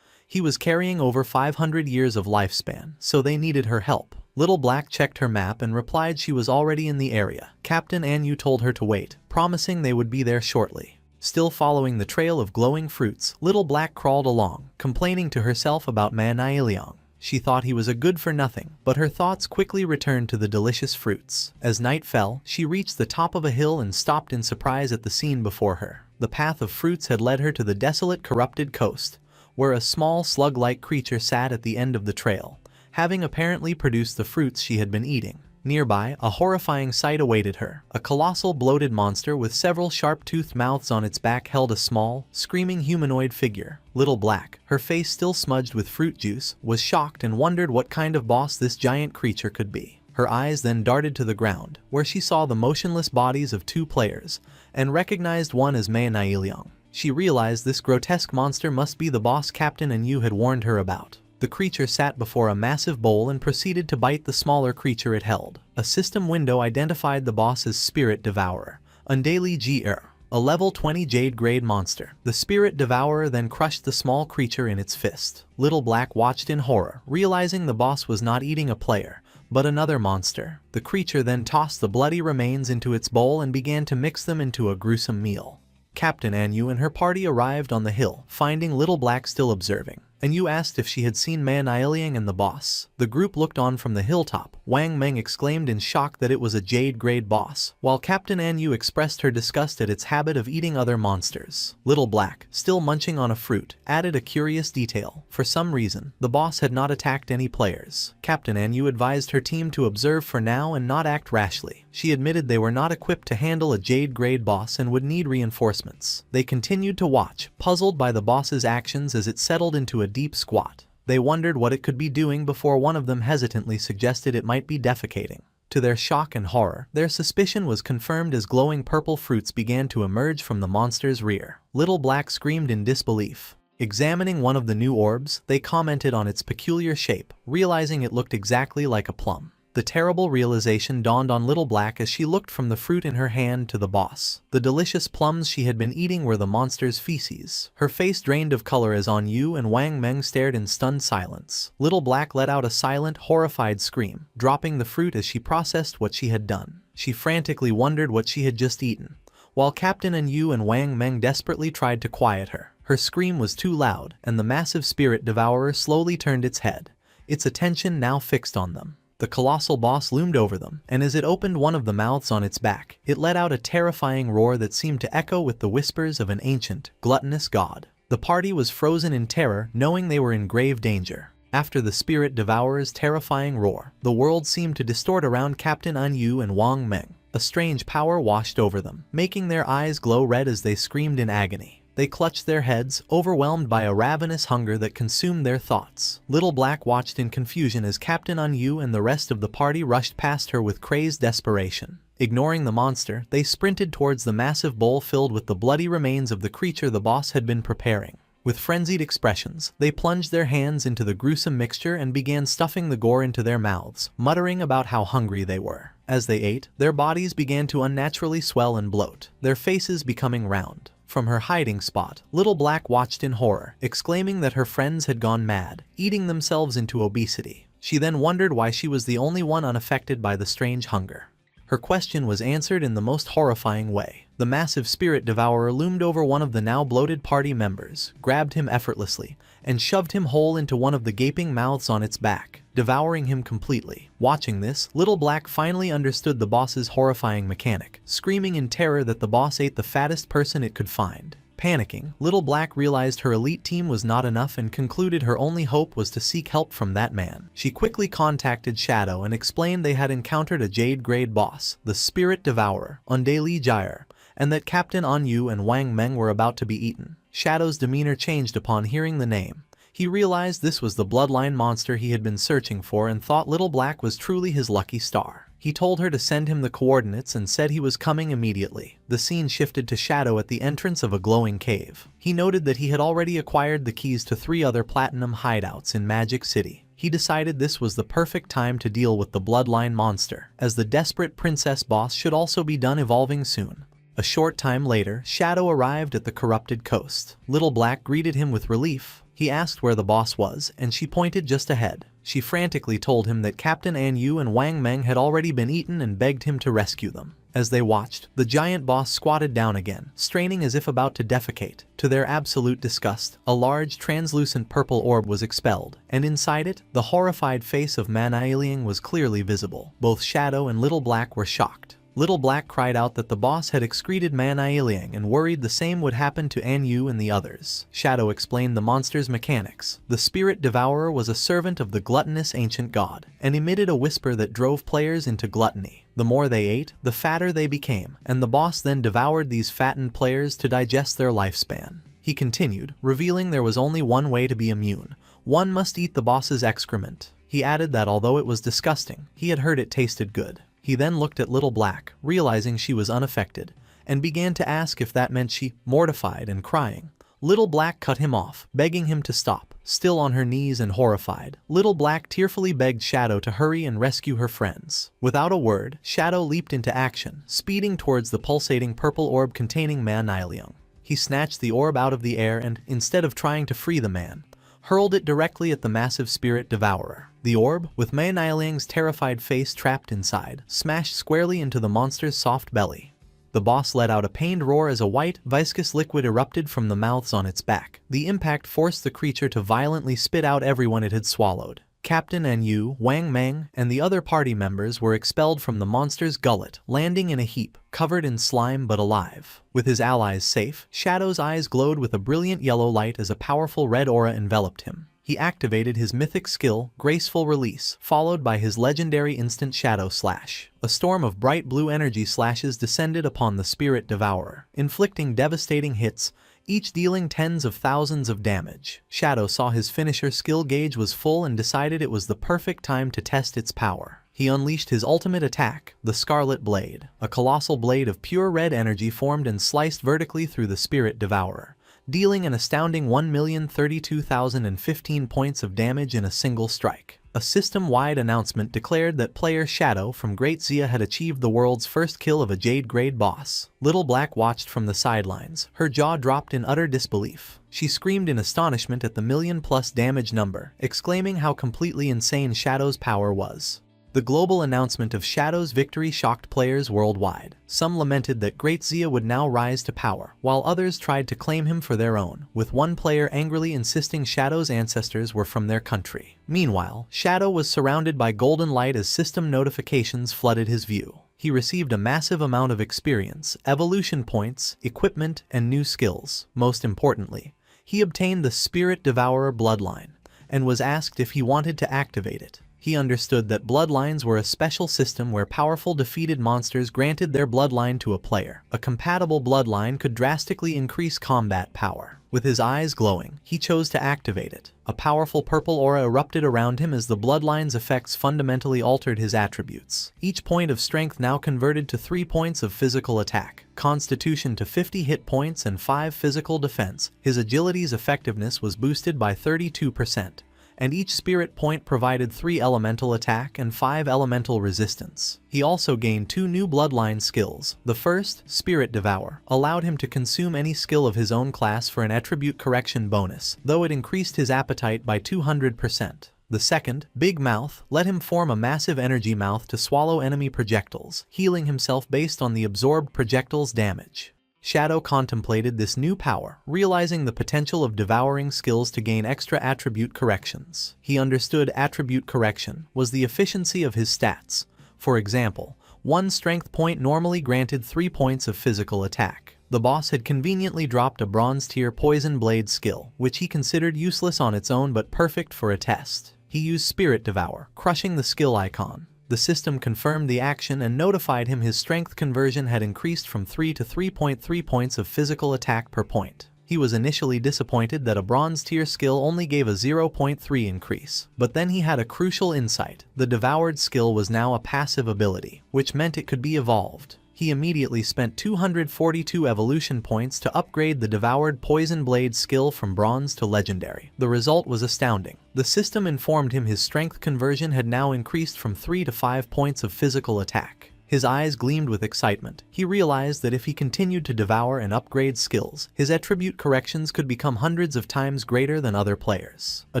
Speaker 1: He was carrying over 500 years of lifespan, so they needed her help. Little Black checked her map and replied she was already in the area. Captain Anyu told her to wait, promising they would be there shortly. Still following the trail of glowing fruits, Little Black crawled along, complaining to herself about Manhwa. She thought he was a good-for-nothing, but her thoughts quickly returned to the delicious fruits. As night fell, she reached the top of a hill and stopped in surprise at the scene before her. The path of fruits had led her to the desolate, corrupted coast, where a small slug-like creature sat at the end of the trail, having apparently produced the fruits she had been eating. Nearby, a horrifying sight awaited her. A colossal bloated monster with several sharp-toothed mouths on its back held a small, screaming humanoid figure. Little Black, her face still smudged with fruit juice, was shocked and wondered what kind of boss this giant creature could be. Her eyes then darted to the ground, where she saw the motionless bodies of two players, and recognized one as Manhwa. She realized this grotesque monster must be the boss Captain Anyu had warned her about. The creature sat before a massive bowl and proceeded to bite the smaller creature it held. A system window identified the boss as Spirit Devourer, Undali Gr, a level 20 Jade grade monster. The Spirit Devourer then crushed the small creature in its fist. Little Black watched in horror, realizing the boss was not eating a player, but another monster. The creature then tossed the bloody remains into its bowl and began to mix them into a gruesome meal. Captain Anyu and her party arrived on the hill, finding Little Black still observing. Anyu asked if she had seen Manhwa and the boss. The group looked on from the hilltop. Wang Meng exclaimed in shock that it was a Jade-grade boss, while Captain Anyu expressed her disgust at its habit of eating other monsters. Little Black, still munching on a fruit, added a curious detail. For some reason, the boss had not attacked any players. Captain Anyu advised her team to observe for now and not act rashly. She admitted they were not equipped to handle a Jade-grade boss and would need reinforcements. They continued to watch, puzzled by the boss's actions as it settled into a deep squat. They wondered what it could be doing before one of them hesitantly suggested it might be defecating. To their shock and horror, their suspicion was confirmed as glowing purple fruits began to emerge from the monster's rear. Little Black screamed in disbelief. Examining one of the new orbs, they commented on its peculiar shape, realizing it looked exactly like a plum. The terrible realization dawned on Little Black as she looked from the fruit in her hand to the boss. The delicious plums she had been eating were the monster's feces. Her face drained of color as Anyu and Wang Meng stared in stunned silence. Little Black let out a silent, horrified scream, dropping the fruit as she processed what she had done. She frantically wondered what she had just eaten. While Captain Yu and Wang Meng desperately tried to quiet her, her scream was too loud, and the massive spirit devourer slowly turned its head, its attention now fixed on them. The colossal boss loomed over them, and as it opened one of the mouths on its back, it let out a terrifying roar that seemed to echo with the whispers of an ancient, gluttonous god. The party was frozen in terror, knowing they were in grave danger. After the spirit devourer's terrifying roar, the world seemed to distort around Captain Yu and Wang Meng. A strange power washed over them, making their eyes glow red as they screamed in agony. They clutched their heads, overwhelmed by a ravenous hunger that consumed their thoughts. Little Black watched in confusion as Captain Yu and the rest of the party rushed past her with crazed desperation. Ignoring the monster, they sprinted towards the massive bowl filled with the bloody remains of the creature the boss had been preparing. With frenzied expressions, they plunged their hands into the gruesome mixture and began stuffing the gore into their mouths, muttering about how hungry they were. As they ate, their bodies began to unnaturally swell and bloat, their faces becoming round. From her hiding spot, Little Black watched in horror, exclaiming that her friends had gone mad, eating themselves into obesity. She then wondered why she was the only one unaffected by the strange hunger. Her question was answered in the most horrifying way. The massive spirit devourer loomed over one of the now bloated party members, grabbed him effortlessly, and shoved him whole into one of the gaping mouths on its back, devouring him completely. Watching this, Little Black finally understood the boss's horrifying mechanic, screaming in terror that the boss ate the fattest person it could find. Panicking, Little Black realized her elite team was not enough and concluded her only hope was to seek help from that man. She quickly contacted Shadow and explained they had encountered a Jade-grade boss, the Spirit Devourer, on Daily Gyre, and that Captain Yu and Wang Meng were about to be eaten. Shadow's demeanor changed upon hearing the name. He realized this was the bloodline monster he had been searching for and thought Little Black was truly his lucky star. He told her to send him the coordinates and said he was coming immediately. The scene shifted to Shadow at the entrance of a glowing cave. He noted that he had already acquired the keys to 3 other platinum hideouts in Magic City. He decided this was the perfect time to deal with the bloodline monster, as the desperate princess boss should also be done evolving soon. A short time later, Shadow arrived at the corrupted coast. Little Black greeted him with relief. He asked where the boss was, and she pointed just ahead. She frantically told him that Captain Yu and Wang Meng had already been eaten and begged him to rescue them. As they watched, the giant boss squatted down again, straining as if about to defecate. To their absolute disgust, a large translucent purple orb was expelled, and inside it, the horrified face of Manhwa was clearly visible. Both Shadow and Little Black were shocked. Little Black cried out that the boss had excreted Manhwa and worried the same would happen to Yu and the others. Shadow explained the monster's mechanics. The spirit devourer was a servant of the gluttonous ancient god, and emitted a whisper that drove players into gluttony. The more they ate, the fatter they became, and the boss then devoured these fattened players to digest their lifespan. He continued, revealing there was only one way to be immune. One must eat the boss's excrement. He added that although it was disgusting, he had heard it tasted good. He then looked at Little Black, realizing she was unaffected, and began to ask if that meant she, mortified and crying. Little Black cut him off, begging him to stop. Still on her knees and horrified, Little Black tearfully begged Shadow to hurry and rescue her friends. Without a word, Shadow leaped into action, speeding towards the pulsating purple orb containing Manhwa. He snatched the orb out of the air and, instead of trying to free the man, hurled it directly at the massive spirit devourer. The orb, with Manhwa's terrified face trapped inside, smashed squarely into the monster's soft belly. The boss let out a pained roar as a white, viscous liquid erupted from the mouths on its back. The impact forced the creature to violently spit out everyone it had swallowed. Captain Yu, Wang Meng, and the other party members were expelled from the monster's gullet, landing in a heap, covered in slime but alive. With his allies safe, Shadow's eyes glowed with a brilliant yellow light as a powerful red aura enveloped him. He activated his mythic skill, Graceful Release, followed by his legendary instant Shadow Slash. A storm of bright blue energy slashes descended upon the Spirit Devourer, inflicting devastating hits, each dealing tens of thousands of damage. Shadow saw his finisher skill gauge was full and decided it was the perfect time to test its power. He unleashed his ultimate attack, the Scarlet Blade. A colossal blade of pure red energy formed and sliced vertically through the Spirit Devourer, dealing an astounding 1,032,015 points of damage in a single strike. A system-wide announcement declared that player Shadow from Great Zia had achieved the world's first kill of a Jade-grade boss. Little Black watched from the sidelines, her jaw dropped in utter disbelief. She screamed in astonishment at the million-plus damage number, exclaiming how completely insane Shadow's power was. The global announcement of Shadow's victory shocked players worldwide. Some lamented that Great Zia would now rise to power, while others tried to claim him for their own, with one player angrily insisting Shadow's ancestors were from their country. Meanwhile, Shadow was surrounded by golden light as system notifications flooded his view. He received a massive amount of experience, evolution points, equipment, and new skills. Most importantly, he obtained the Spirit Devourer bloodline, and was asked if he wanted to activate it. He understood that bloodlines were a special system where powerful defeated monsters granted their bloodline to a player. A compatible bloodline could drastically increase combat power. With his eyes glowing, he chose to activate it. A powerful purple aura erupted around him as the bloodline's effects fundamentally altered his attributes. Each point of strength now converted to 3 points of physical attack, constitution to 50 hit points and 5 physical defense. His agility's effectiveness was boosted by 32%. And each spirit point provided 3 elemental attack and 5 elemental resistance. He also gained 2 new bloodline skills. The first, Spirit Devour, allowed him to consume any skill of his own class for an attribute correction bonus, though it increased his appetite by 200%. The second, Big Mouth, let him form a massive energy mouth to swallow enemy projectiles, healing himself based on the absorbed projectile's damage. Shadow contemplated this new power, realizing the potential of devouring skills to gain extra attribute corrections. He understood attribute correction was the efficiency of his stats. For example, 1 strength point normally granted 3 points of physical attack. The boss had conveniently dropped a bronze tier poison blade skill, which he considered useless on its own but perfect for a test. He used Spirit Devour, crushing the skill icon. The system confirmed the action and notified him his strength conversion had increased from 3 to 3.3 points of physical attack per point. He was initially disappointed that a bronze tier skill only gave a 0.3 increase, but then he had a crucial insight. The devoured skill was now a passive ability, which meant it could be evolved. He immediately spent 242 evolution points to upgrade the devoured poison blade skill from bronze to legendary. The result was astounding. The system informed him his strength conversion had now increased from 3 to 5 points of physical attack. His eyes gleamed with excitement. He realized that if he continued to devour and upgrade skills, his attribute corrections could become hundreds of times greater than other players. A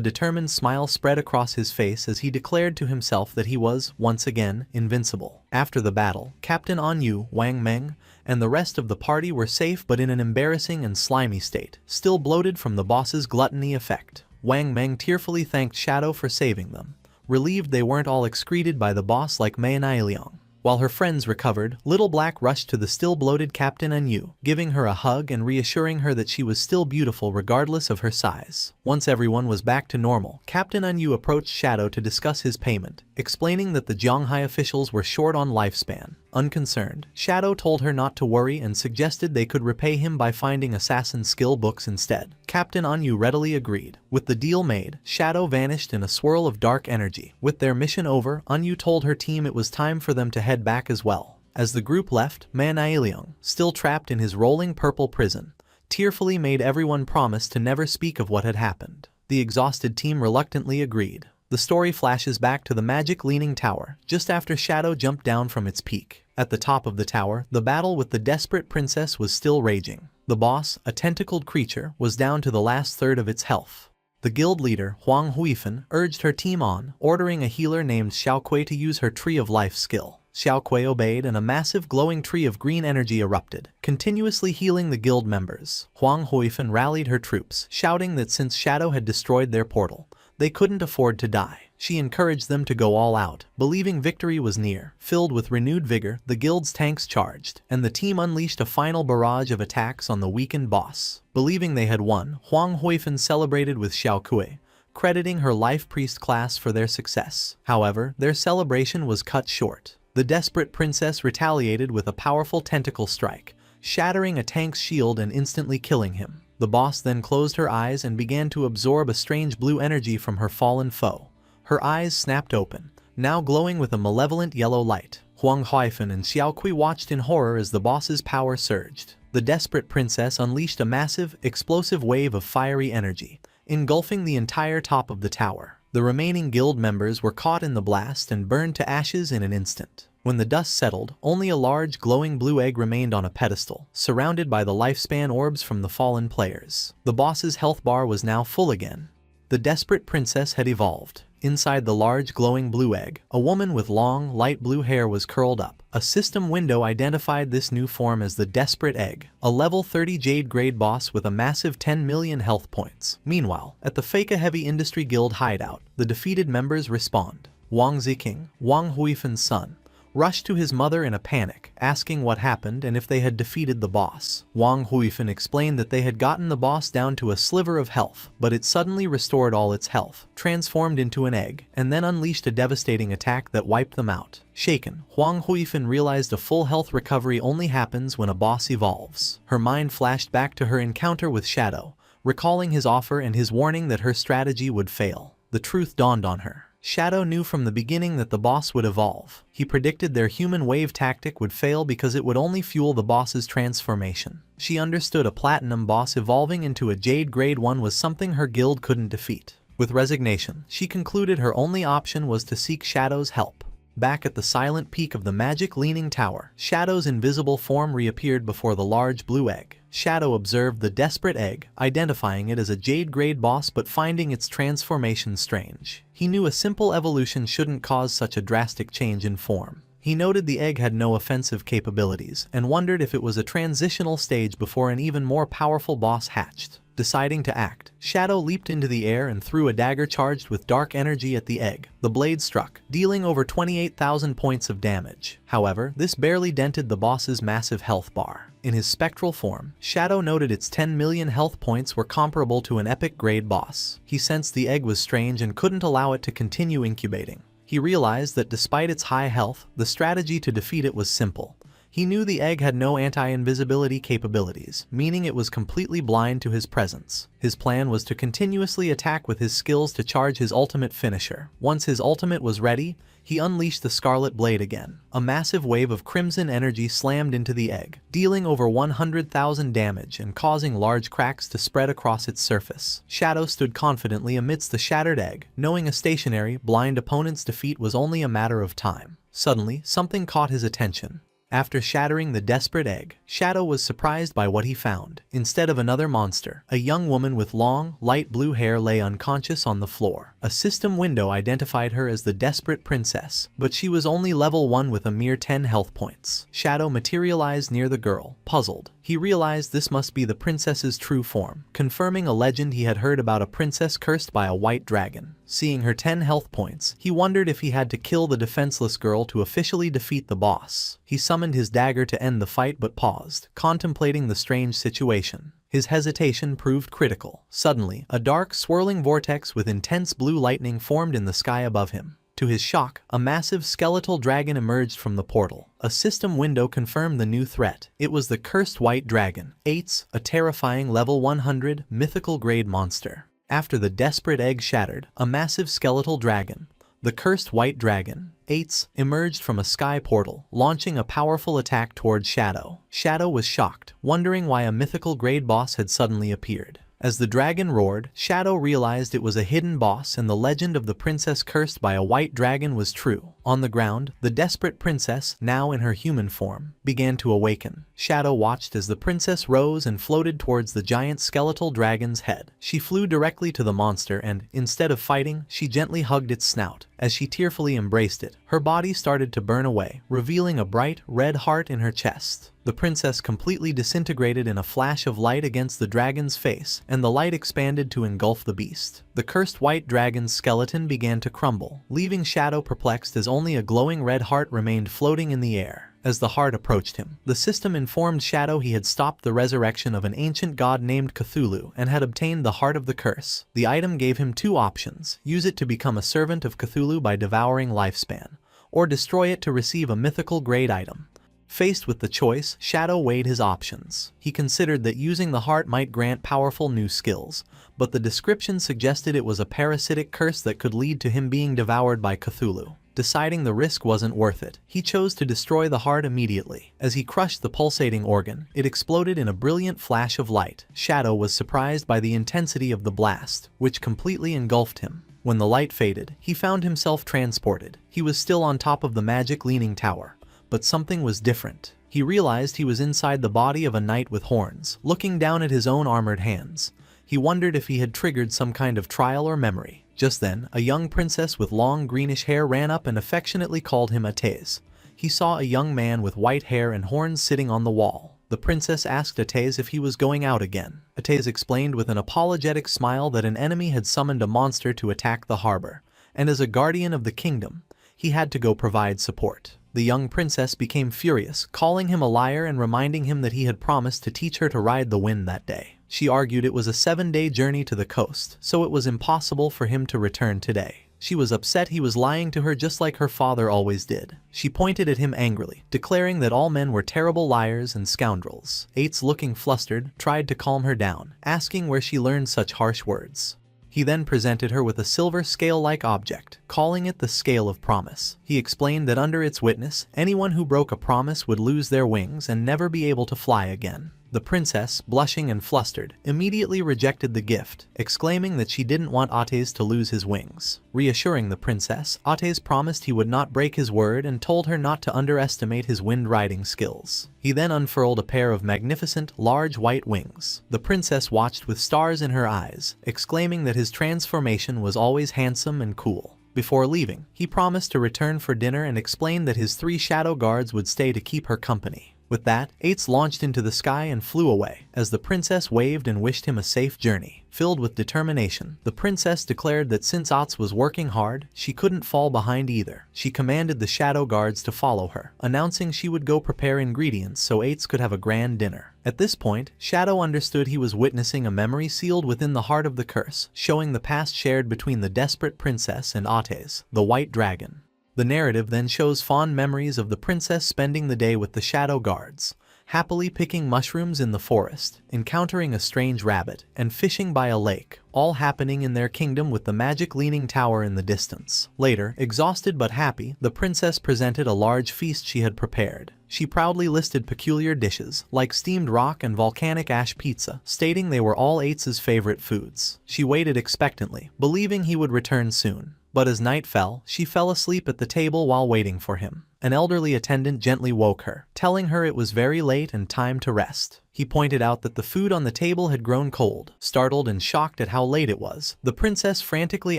Speaker 1: determined smile spread across his face as he declared to himself that he was, once again, invincible. After the battle, Captain Anyu, Wang Meng, and the rest of the party were safe but in an embarrassing and slimy state, still bloated from the boss's gluttony effect. Wang Meng tearfully thanked Shadow for saving them, relieved they weren't all excreted by the boss like Manhwa Recap. While her friends recovered, Little Black rushed to the still bloated Captain Anyu, giving her a hug and reassuring her that she was still beautiful regardless of her size. Once everyone was back to normal, Captain Anyu approached Shadow to discuss his payment, explaining that the Zhonghai officials were short on lifespan. Unconcerned, Shadow told her not to worry and suggested they could repay him by finding assassin skill books instead. Captain Anyu readily agreed. With the deal made, Shadow vanished in a swirl of dark energy. With their mission over, Anyu told her team it was time for them to head back as well. As the group left, Manhwa Recap, still trapped in his rolling purple prison, tearfully made everyone promise to never speak of what had happened. The exhausted team reluctantly agreed. The story flashes back to the magic leaning tower, just after Shadow jumped down from its peak. At the top of the tower, the battle with the desperate princess was still raging. The boss, a tentacled creature, was down to the last third of its health. The guild leader, Huang Huifan, urged her team on, ordering a healer named Xiaokui to use her Tree of Life skill. Xiaokui obeyed and a massive glowing tree of green energy erupted, continuously healing the guild members. Huang Huifan rallied her troops, shouting that since Shadow had destroyed their portal, they couldn't afford to die. She encouraged them to go all out, believing victory was near. Filled with renewed vigor, the guild's tanks charged, and the team unleashed a final barrage of attacks on the weakened boss. Believing they had won, Huang Huifan celebrated with Xiaokui, crediting her Life Priest class for their success. However, their celebration was cut short. The desperate princess retaliated with a powerful tentacle strike, shattering a tank's shield and instantly killing him. The boss then closed her eyes and began to absorb a strange blue energy from her fallen foe. Her eyes snapped open, now glowing with a malevolent yellow light. Huang Huifan and Xiaokui watched in horror as the boss's power surged. The desperate princess unleashed a massive, explosive wave of fiery energy, engulfing the entire top of the tower. The remaining guild members were caught in the blast and burned to ashes in an instant. When the dust settled, only a large glowing blue egg remained on a pedestal, surrounded by the lifespan orbs from the fallen players. The boss's health bar was now full again. The desperate princess had evolved. Inside the large glowing blue egg, a woman with long, light blue hair was curled up. A system window identified this new form as the Desperate Egg, a level 30 Jade grade boss with a massive 10 million health points. Meanwhile, at the Fake Heavy Industry Guild hideout, the defeated members respond. Wang Ziking, Wang Huifen's son, rushed to his mother in a panic, asking what happened and if they had defeated the boss. Wang Huifen explained that they had gotten the boss down to a sliver of health, but it suddenly restored all its health, transformed into an egg, and then unleashed a devastating attack that wiped them out. Shaken, Wang Huifen realized a full health recovery only happens when a boss evolves. Her mind flashed back to her encounter with Shadow, recalling his offer and his warning that her strategy would fail. The truth dawned on her. Shadow knew from the beginning that the boss would evolve. He predicted their human wave tactic would fail because it would only fuel the boss's transformation. She understood a platinum boss evolving into a Jade grade 1 was something her guild couldn't defeat. With resignation, she concluded her only option was to seek Shadow's help. Back at the silent peak of the magic leaning tower, Shadow's invisible form reappeared before the large blue egg. Shadow observed the Desperate Egg, identifying it as a Jade grade boss but finding its transformation strange. He knew a simple evolution shouldn't cause such a drastic change in form. He noted the egg had no offensive capabilities and wondered if it was a transitional stage before an even more powerful boss hatched. Deciding to act, Shadow leaped into the air and threw a dagger charged with dark energy at the egg. The blade struck, dealing over 28,000 points of damage. However, this barely dented the boss's massive health bar. In his spectral form, Shadow noted its 10 million health points were comparable to an epic grade boss. He sensed the egg was strange and couldn't allow it to continue incubating. He realized that despite its high health, the strategy to defeat it was simple. He knew the egg had no anti-invisibility capabilities, meaning it was completely blind to his presence. His plan was to continuously attack with his skills to charge his ultimate finisher. Once his ultimate was ready, he unleashed the Scarlet Blade again. A massive wave of crimson energy slammed into the egg, dealing over 100,000 damage and causing large cracks to spread across its surface. Shadow stood confidently amidst the shattered egg, knowing a stationary, blind opponent's defeat was only a matter of time. Suddenly, something caught his attention. After shattering the Desperate Egg, Shadow was surprised by what he found. Instead of another monster, a young woman with long, light blue hair lay unconscious on the floor. A system window identified her as the Desperate Princess, but she was only level 1 with a mere 10 health points. Shadow materialized near the girl. Puzzled, he realized this must be the princess's true form, confirming a legend he had heard about a princess cursed by a white dragon. Seeing her 10 health points, he wondered if he had to kill the defenseless girl to officially defeat the boss. He summoned his dagger to end the fight but paused, contemplating the strange situation. His hesitation proved critical. Suddenly, a dark, swirling vortex with intense blue lightning formed in the sky above him. To his shock, a massive skeletal dragon emerged from the portal. A system window confirmed the new threat. It was the Cursed White Dragon, Ates, a terrifying level 100 mythical grade monster. After the Desperate Egg shattered, a massive skeletal dragon, the Cursed White Dragon, Ates, emerged from a sky portal, launching a powerful attack towards Shadow. Shadow was shocked, wondering why a mythical grade boss had suddenly appeared. As the dragon roared, Shadow realized it was a hidden boss and the legend of the princess cursed by a white dragon was true. On the ground, the desperate princess, now in her human form, began to awaken. Shadow watched as the princess rose and floated towards the giant skeletal dragon's head. She flew directly to the monster and, instead of fighting, she gently hugged its snout. As she tearfully embraced it, her body started to burn away, revealing a bright, red heart in her chest. The princess completely disintegrated in a flash of light against the dragon's face, and the light expanded to engulf the beast. The cursed white dragon's skeleton began to crumble, leaving Shadow perplexed as only a glowing red heart remained floating in the air. As the heart approached him, the system informed Shadow he had stopped the resurrection of an ancient god named Cthulhu and had obtained the Heart of the Curse. The item gave him two options: use it to become a servant of Cthulhu by devouring lifespan, or destroy it to receive a mythical grade item. Faced with the choice, Shadow weighed his options. He considered that using the heart might grant powerful new skills, but the description suggested it was a parasitic curse that could lead to him being devoured by Cthulhu. Deciding the risk wasn't worth it, he chose to destroy the heart immediately. As he crushed the pulsating organ, it exploded in a brilliant flash of light. Shadow was surprised by the intensity of the blast, which completely engulfed him. When the light faded, he found himself transported. He was still on top of the magic leaning tower, but something was different. He realized he was inside the body of a knight with horns, looking down at his own armored hands. He wondered if he had triggered some kind of trial or memory. Just then, a young princess with long greenish hair ran up and affectionately called him Atez. He saw a young man with white hair and horns sitting on the wall. The princess asked Atez if he was going out again. Atez explained with an apologetic smile that an enemy had summoned a monster to attack the harbor, and as a guardian of the kingdom, he had to go provide support. The young princess became furious, calling him a liar and reminding him that he had promised to teach her to ride the wind that day. She argued it was a 7-day journey to the coast, so it was impossible for him to return today. She was upset he was lying to her just like her father always did. She pointed at him angrily, declaring that all men were terrible liars and scoundrels. Ates, looking flustered, tried to calm her down, asking where she learned such harsh words. He then presented her with a silver scale-like object, calling it the Scale of Promise. He explained that under its witness, anyone who broke a promise would lose their wings and never be able to fly again. The princess, blushing and flustered, immediately rejected the gift, exclaiming that she didn't want Atez to lose his wings. Reassuring the princess, Atez promised he would not break his word and told her not to underestimate his wind-riding skills. He then unfurled a pair of magnificent, large white wings. The princess watched with stars in her eyes, exclaiming that his transformation was always handsome and cool. Before leaving, he promised to return for dinner and explained that his 3 shadow guards would stay to keep her company. With that, Ates launched into the sky and flew away, as the princess waved and wished him a safe journey. Filled with determination, the princess declared that since Ates was working hard, she couldn't fall behind either. She commanded the shadow guards to follow her, announcing she would go prepare ingredients so Ates could have a grand dinner. At this point, Shadow understood he was witnessing a memory sealed within the heart of the curse, showing the past shared between the desperate princess and Atez, the white dragon. The narrative then shows fond memories of the princess spending the day with the shadow guards, happily picking mushrooms in the forest, encountering a strange rabbit, and fishing by a lake, all happening in their kingdom with the magic leaning tower in the distance. Later, exhausted but happy, the princess presented a large feast she had prepared. She proudly listed peculiar dishes, like steamed rock and volcanic ash pizza, stating they were all Ates's favorite foods. She waited expectantly, believing he would return soon. But as night fell, she fell asleep at the table while waiting for him. An elderly attendant gently woke her, telling her it was very late and time to rest. He pointed out that the food on the table had grown cold. Startled and shocked at how late it was, the princess frantically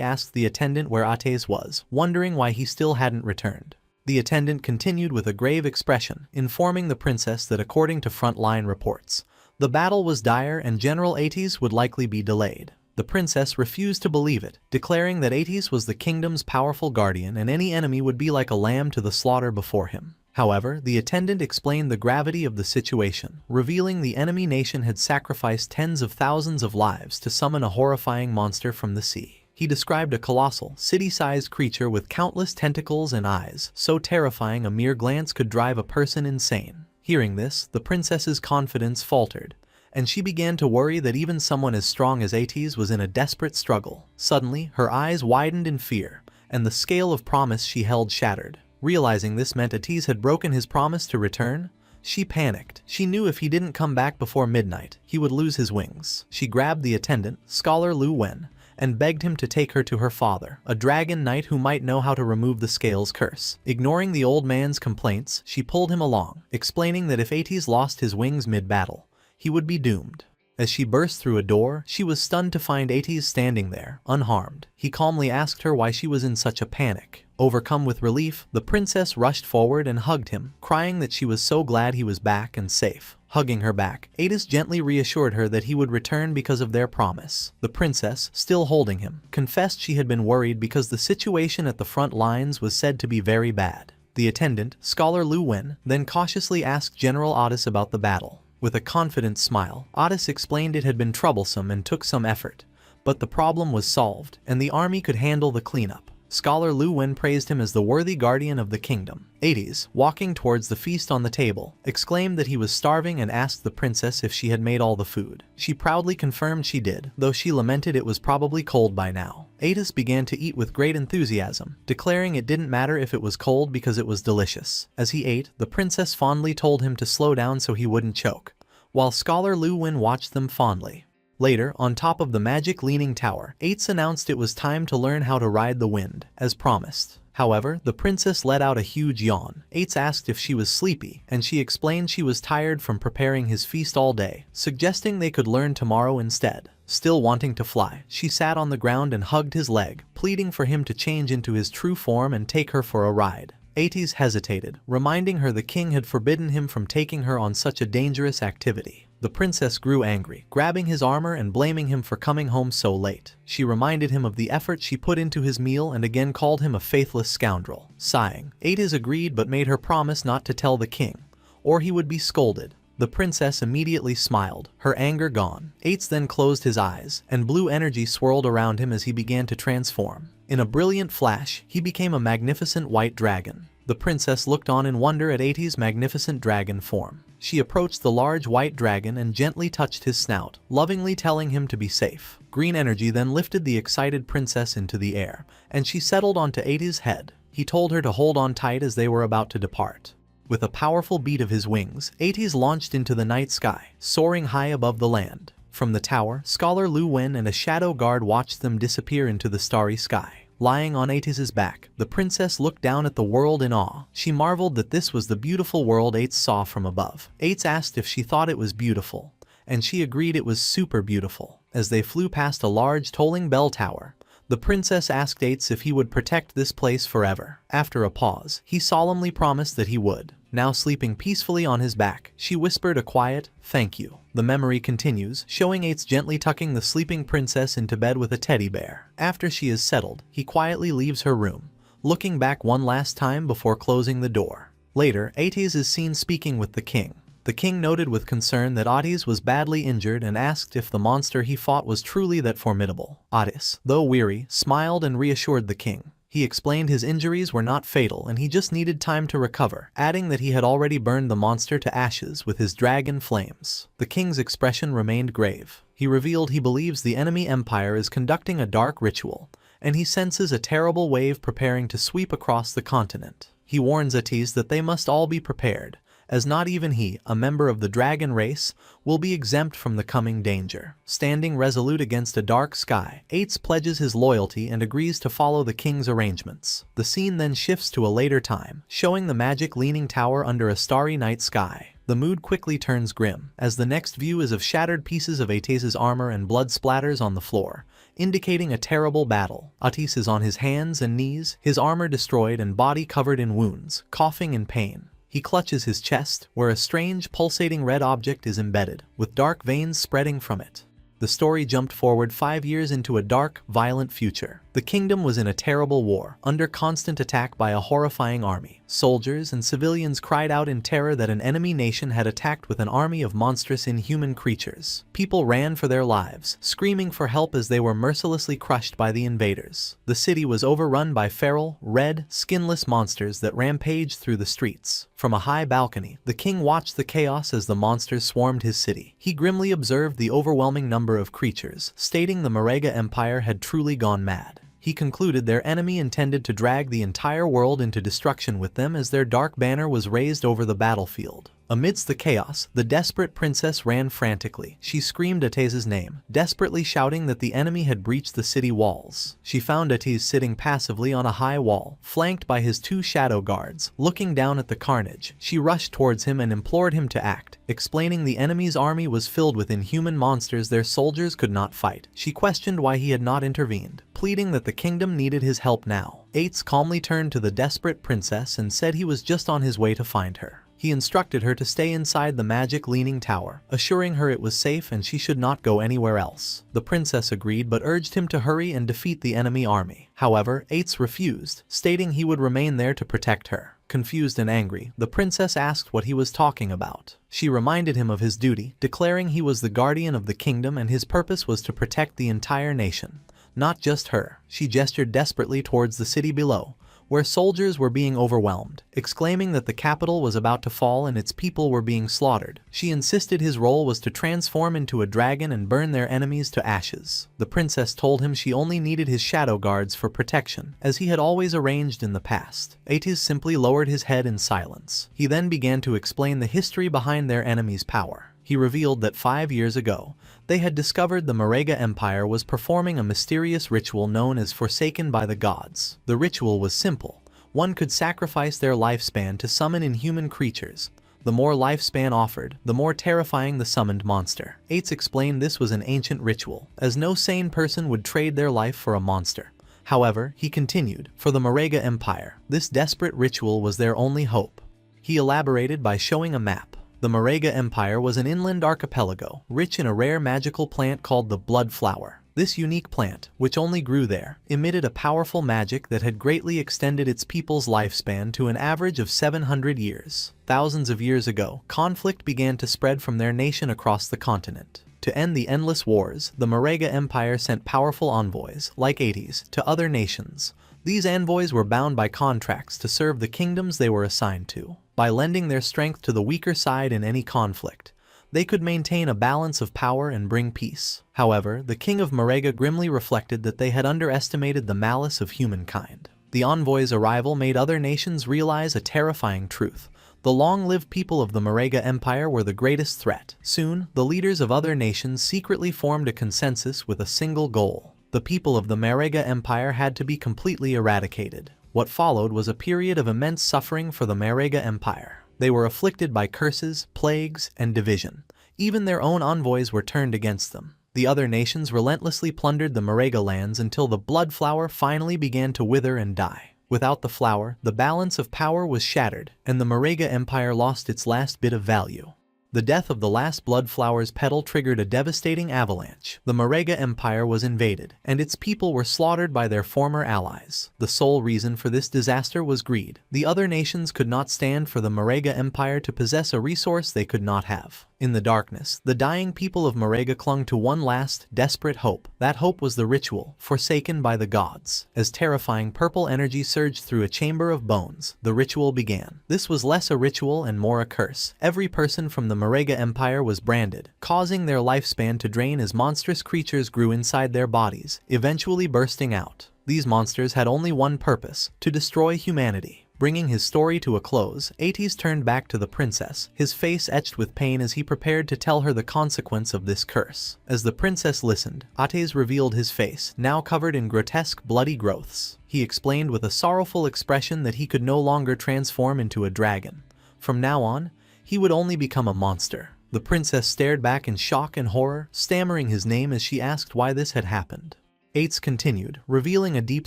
Speaker 1: asked the attendant where Atez was, wondering why he still hadn't returned. The attendant continued with a grave expression, informing the princess that according to frontline reports, the battle was dire and General Atez would likely be delayed. The princess refused to believe it, declaring that Atez was the kingdom's powerful guardian and any enemy would be like a lamb to the slaughter before him. However, the attendant explained the gravity of the situation, revealing the enemy nation had sacrificed tens of thousands of lives to summon a horrifying monster from the sea. He described a colossal, city-sized creature with countless tentacles and eyes, so terrifying a mere glance could drive a person insane. Hearing this, the princess's confidence faltered, and she began to worry that even someone as strong as Atez was in a desperate struggle. Suddenly, her eyes widened in fear, and the scale of promise she held shattered. Realizing this meant Atez had broken his promise to return, she panicked. She knew if he didn't come back before midnight, he would lose his wings. She grabbed the attendant, Scholar Lu Wen, and begged him to take her to her father, a dragon knight who might know how to remove the scale's curse. Ignoring the old man's complaints, she pulled him along, explaining that if Atez lost his wings mid-battle, he would be doomed. As she burst through a door, she was stunned to find Atez standing there, unharmed. He calmly asked her why she was in such a panic. Overcome with relief, the princess rushed forward and hugged him, crying that she was so glad he was back and safe. Hugging her back, Atez gently reassured her that he would return because of their promise. The princess, still holding him, confessed she had been worried because the situation at the front lines was said to be very bad. The attendant, Scholar Lu Wen, then cautiously asked General Atez about the battle. With a confident smile, Atez explained it had been troublesome and took some effort, but the problem was solved, and the army could handle the cleanup. Scholar Lu Wen praised him as the worthy guardian of the kingdom. Atez, walking towards the feast on the table, exclaimed that he was starving and asked the princess if she had made all the food. She proudly confirmed she did, though she lamented it was probably cold by now. Atez began to eat with great enthusiasm, declaring it didn't matter if it was cold because it was delicious. As he ate, the princess fondly told him to slow down so he wouldn't choke, while Scholar Lu Wen watched them fondly. Later, on top of the magic leaning tower, Atez announced it was time to learn how to ride the wind, as promised. However, the princess let out a huge yawn. Atez asked if she was sleepy, and she explained she was tired from preparing his feast all day, suggesting they could learn tomorrow instead. Still wanting to fly, she sat on the ground and hugged his leg, pleading for him to change into his true form and take her for a ride. Ates hesitated, reminding her the king had forbidden him from taking her on such a dangerous activity. The princess grew angry, grabbing his armor and blaming him for coming home so late. She reminded him of the effort she put into his meal and again called him a faithless scoundrel. Sighing, Ates agreed but made her promise not to tell the king, or he would be scolded. The princess immediately smiled, her anger gone. Ates then closed his eyes, and blue energy swirled around him as he began to transform. In a brilliant flash, he became a magnificent white dragon. The princess looked on in wonder at Ates' magnificent dragon form. She approached the large white dragon and gently touched his snout, lovingly telling him to be safe. Green energy then lifted the excited princess into the air, and she settled onto Ates' head. He told her to hold on tight as they were about to depart. With a powerful beat of his wings, Ates launched into the night sky, soaring high above the land. From the tower, Scholar Lu Wen and a shadow guard watched them disappear into the starry sky. Lying on Ates' back, the princess looked down at the world in awe. She marveled that this was the beautiful world Ates saw from above. Ates asked if she thought it was beautiful, and she agreed it was super beautiful. As they flew past a large tolling bell tower, the princess asked Ates if he would protect this place forever. After a pause, he solemnly promised that he would. Now sleeping peacefully on his back, she whispered a quiet, "Thank you." The memory continues, showing Ates gently tucking the sleeping princess into bed with a teddy bear. After she is settled, he quietly leaves her room, looking back one last time before closing the door. Later, Ates is seen speaking with the king. The king noted with concern that Ates was badly injured and asked if the monster he fought was truly that formidable. Ates, though weary, smiled and reassured the king. He explained his injuries were not fatal and he just needed time to recover, adding that he had already burned the monster to ashes with his dragon flames. The king's expression remained grave. He revealed he believes the enemy empire is conducting a dark ritual, and he senses a terrible wave preparing to sweep across the continent. He warns Ates that they must all be prepared, as not even he, a member of the dragon race, will be exempt from the coming danger. Standing resolute against a dark sky, Ates pledges his loyalty and agrees to follow the king's arrangements. The scene then shifts to a later time, showing the magic leaning tower under a starry night sky. The mood quickly turns grim, as the next view is of shattered pieces of Ates' armor and blood splatters on the floor, indicating a terrible battle. Ates is on his hands and knees, his armor destroyed and body covered in wounds, coughing in pain. He clutches his chest, where a strange, pulsating red object is embedded, with dark veins spreading from it. The story jumped forward 5 years into a dark, violent future. The kingdom was in a terrible war, under constant attack by a horrifying army. Soldiers and civilians cried out in terror that an enemy nation had attacked with an army of monstrous inhuman creatures. People ran for their lives, screaming for help as they were mercilessly crushed by the invaders. The city was overrun by feral, red, skinless monsters that rampaged through the streets. From a high balcony, the king watched the chaos as the monsters swarmed his city. He grimly observed the overwhelming number of creatures, stating the Marega Empire had truly gone mad. He concluded their enemy intended to drag the entire world into destruction with them as their dark banner was raised over the battlefield. Amidst the chaos, the desperate princess ran frantically. She screamed Ates' name, desperately shouting that the enemy had breached the city walls. She found Ates sitting passively on a high wall, flanked by his 2 shadow guards. Looking down at the carnage, she rushed towards him and implored him to act, explaining the enemy's army was filled with inhuman monsters their soldiers could not fight. She questioned why he had not intervened, pleading that the kingdom needed his help now. Ates calmly turned to the desperate princess and said he was just on his way to find her. He instructed her to stay inside the magic leaning tower, assuring her it was safe and she should not go anywhere else. The princess agreed but urged him to hurry and defeat the enemy army. However, Ates refused, stating he would remain there to protect her. Confused and angry, the princess asked what he was talking about. She reminded him of his duty, declaring he was the guardian of the kingdom and his purpose was to protect the entire nation, not just her. She gestured desperately towards the city below, where soldiers were being overwhelmed, exclaiming that the capital was about to fall and its people were being slaughtered. She insisted his role was to transform into a dragon and burn their enemies to ashes. The princess told him she only needed his shadow guards for protection, as he had always arranged in the past. Ates simply lowered his head in silence. He then began to explain the history behind their enemy's power. He revealed that 5 years ago, they had discovered the Marega Empire was performing a mysterious ritual known as Forsaken by the Gods. The ritual was simple. One could sacrifice their lifespan to summon inhuman creatures, the more lifespan offered, the more terrifying the summoned monster. Ates explained this was an ancient ritual, as no sane person would trade their life for a monster. However, he continued, for the Marega Empire, this desperate ritual was their only hope. He elaborated by showing a map. The Marega Empire was an inland archipelago, rich in a rare magical plant called the blood flower. This unique plant, which only grew there, emitted a powerful magic that had greatly extended its people's lifespan to an average of 700 years. Thousands of years ago, conflict began to spread from their nation across the continent. To end the endless wars, the Marega Empire sent powerful envoys, like Ates, to other nations. These envoys were bound by contracts to serve the kingdoms they were assigned to. By lending their strength to the weaker side in any conflict, they could maintain a balance of power and bring peace. However, the king of Marega grimly reflected that they had underestimated the malice of humankind. The envoys' arrival made other nations realize a terrifying truth. The long-lived people of the Marega Empire were the greatest threat. Soon, the leaders of other nations secretly formed a consensus with a single goal. The people of the Marega Empire had to be completely eradicated. What followed was a period of immense suffering for the Marega Empire. They were afflicted by curses, plagues, and division. Even their own envoys were turned against them. The other nations relentlessly plundered the Marega lands until the blood flower finally began to wither and die. Without the flower, the balance of power was shattered, and the Marega Empire lost its last bit of value. The death of the last blood flower's petal triggered a devastating avalanche. The Marega Empire was invaded, and its people were slaughtered by their former allies. The sole reason for this disaster was greed. The other nations could not stand for the Marega Empire to possess a resource they could not have. In the darkness, the dying people of Marega clung to one last, desperate hope. That hope was the ritual, forsaken by the gods. As terrifying purple energy surged through a chamber of bones, the ritual began. This was less a ritual and more a curse. Every person from the Marega Empire was branded, causing their lifespan to drain as monstrous creatures grew inside their bodies, eventually bursting out. These monsters had only one purpose: to destroy humanity. Bringing his story to a close, Ates turned back to the princess, his face etched with pain as he prepared to tell her the consequence of this curse. As the princess listened, Ates revealed his face, now covered in grotesque, bloody growths. He explained with a sorrowful expression that he could no longer transform into a dragon. From now on, he would only become a monster. The princess stared back in shock and horror, stammering his name as she asked why this had happened. Ates continued, revealing a deep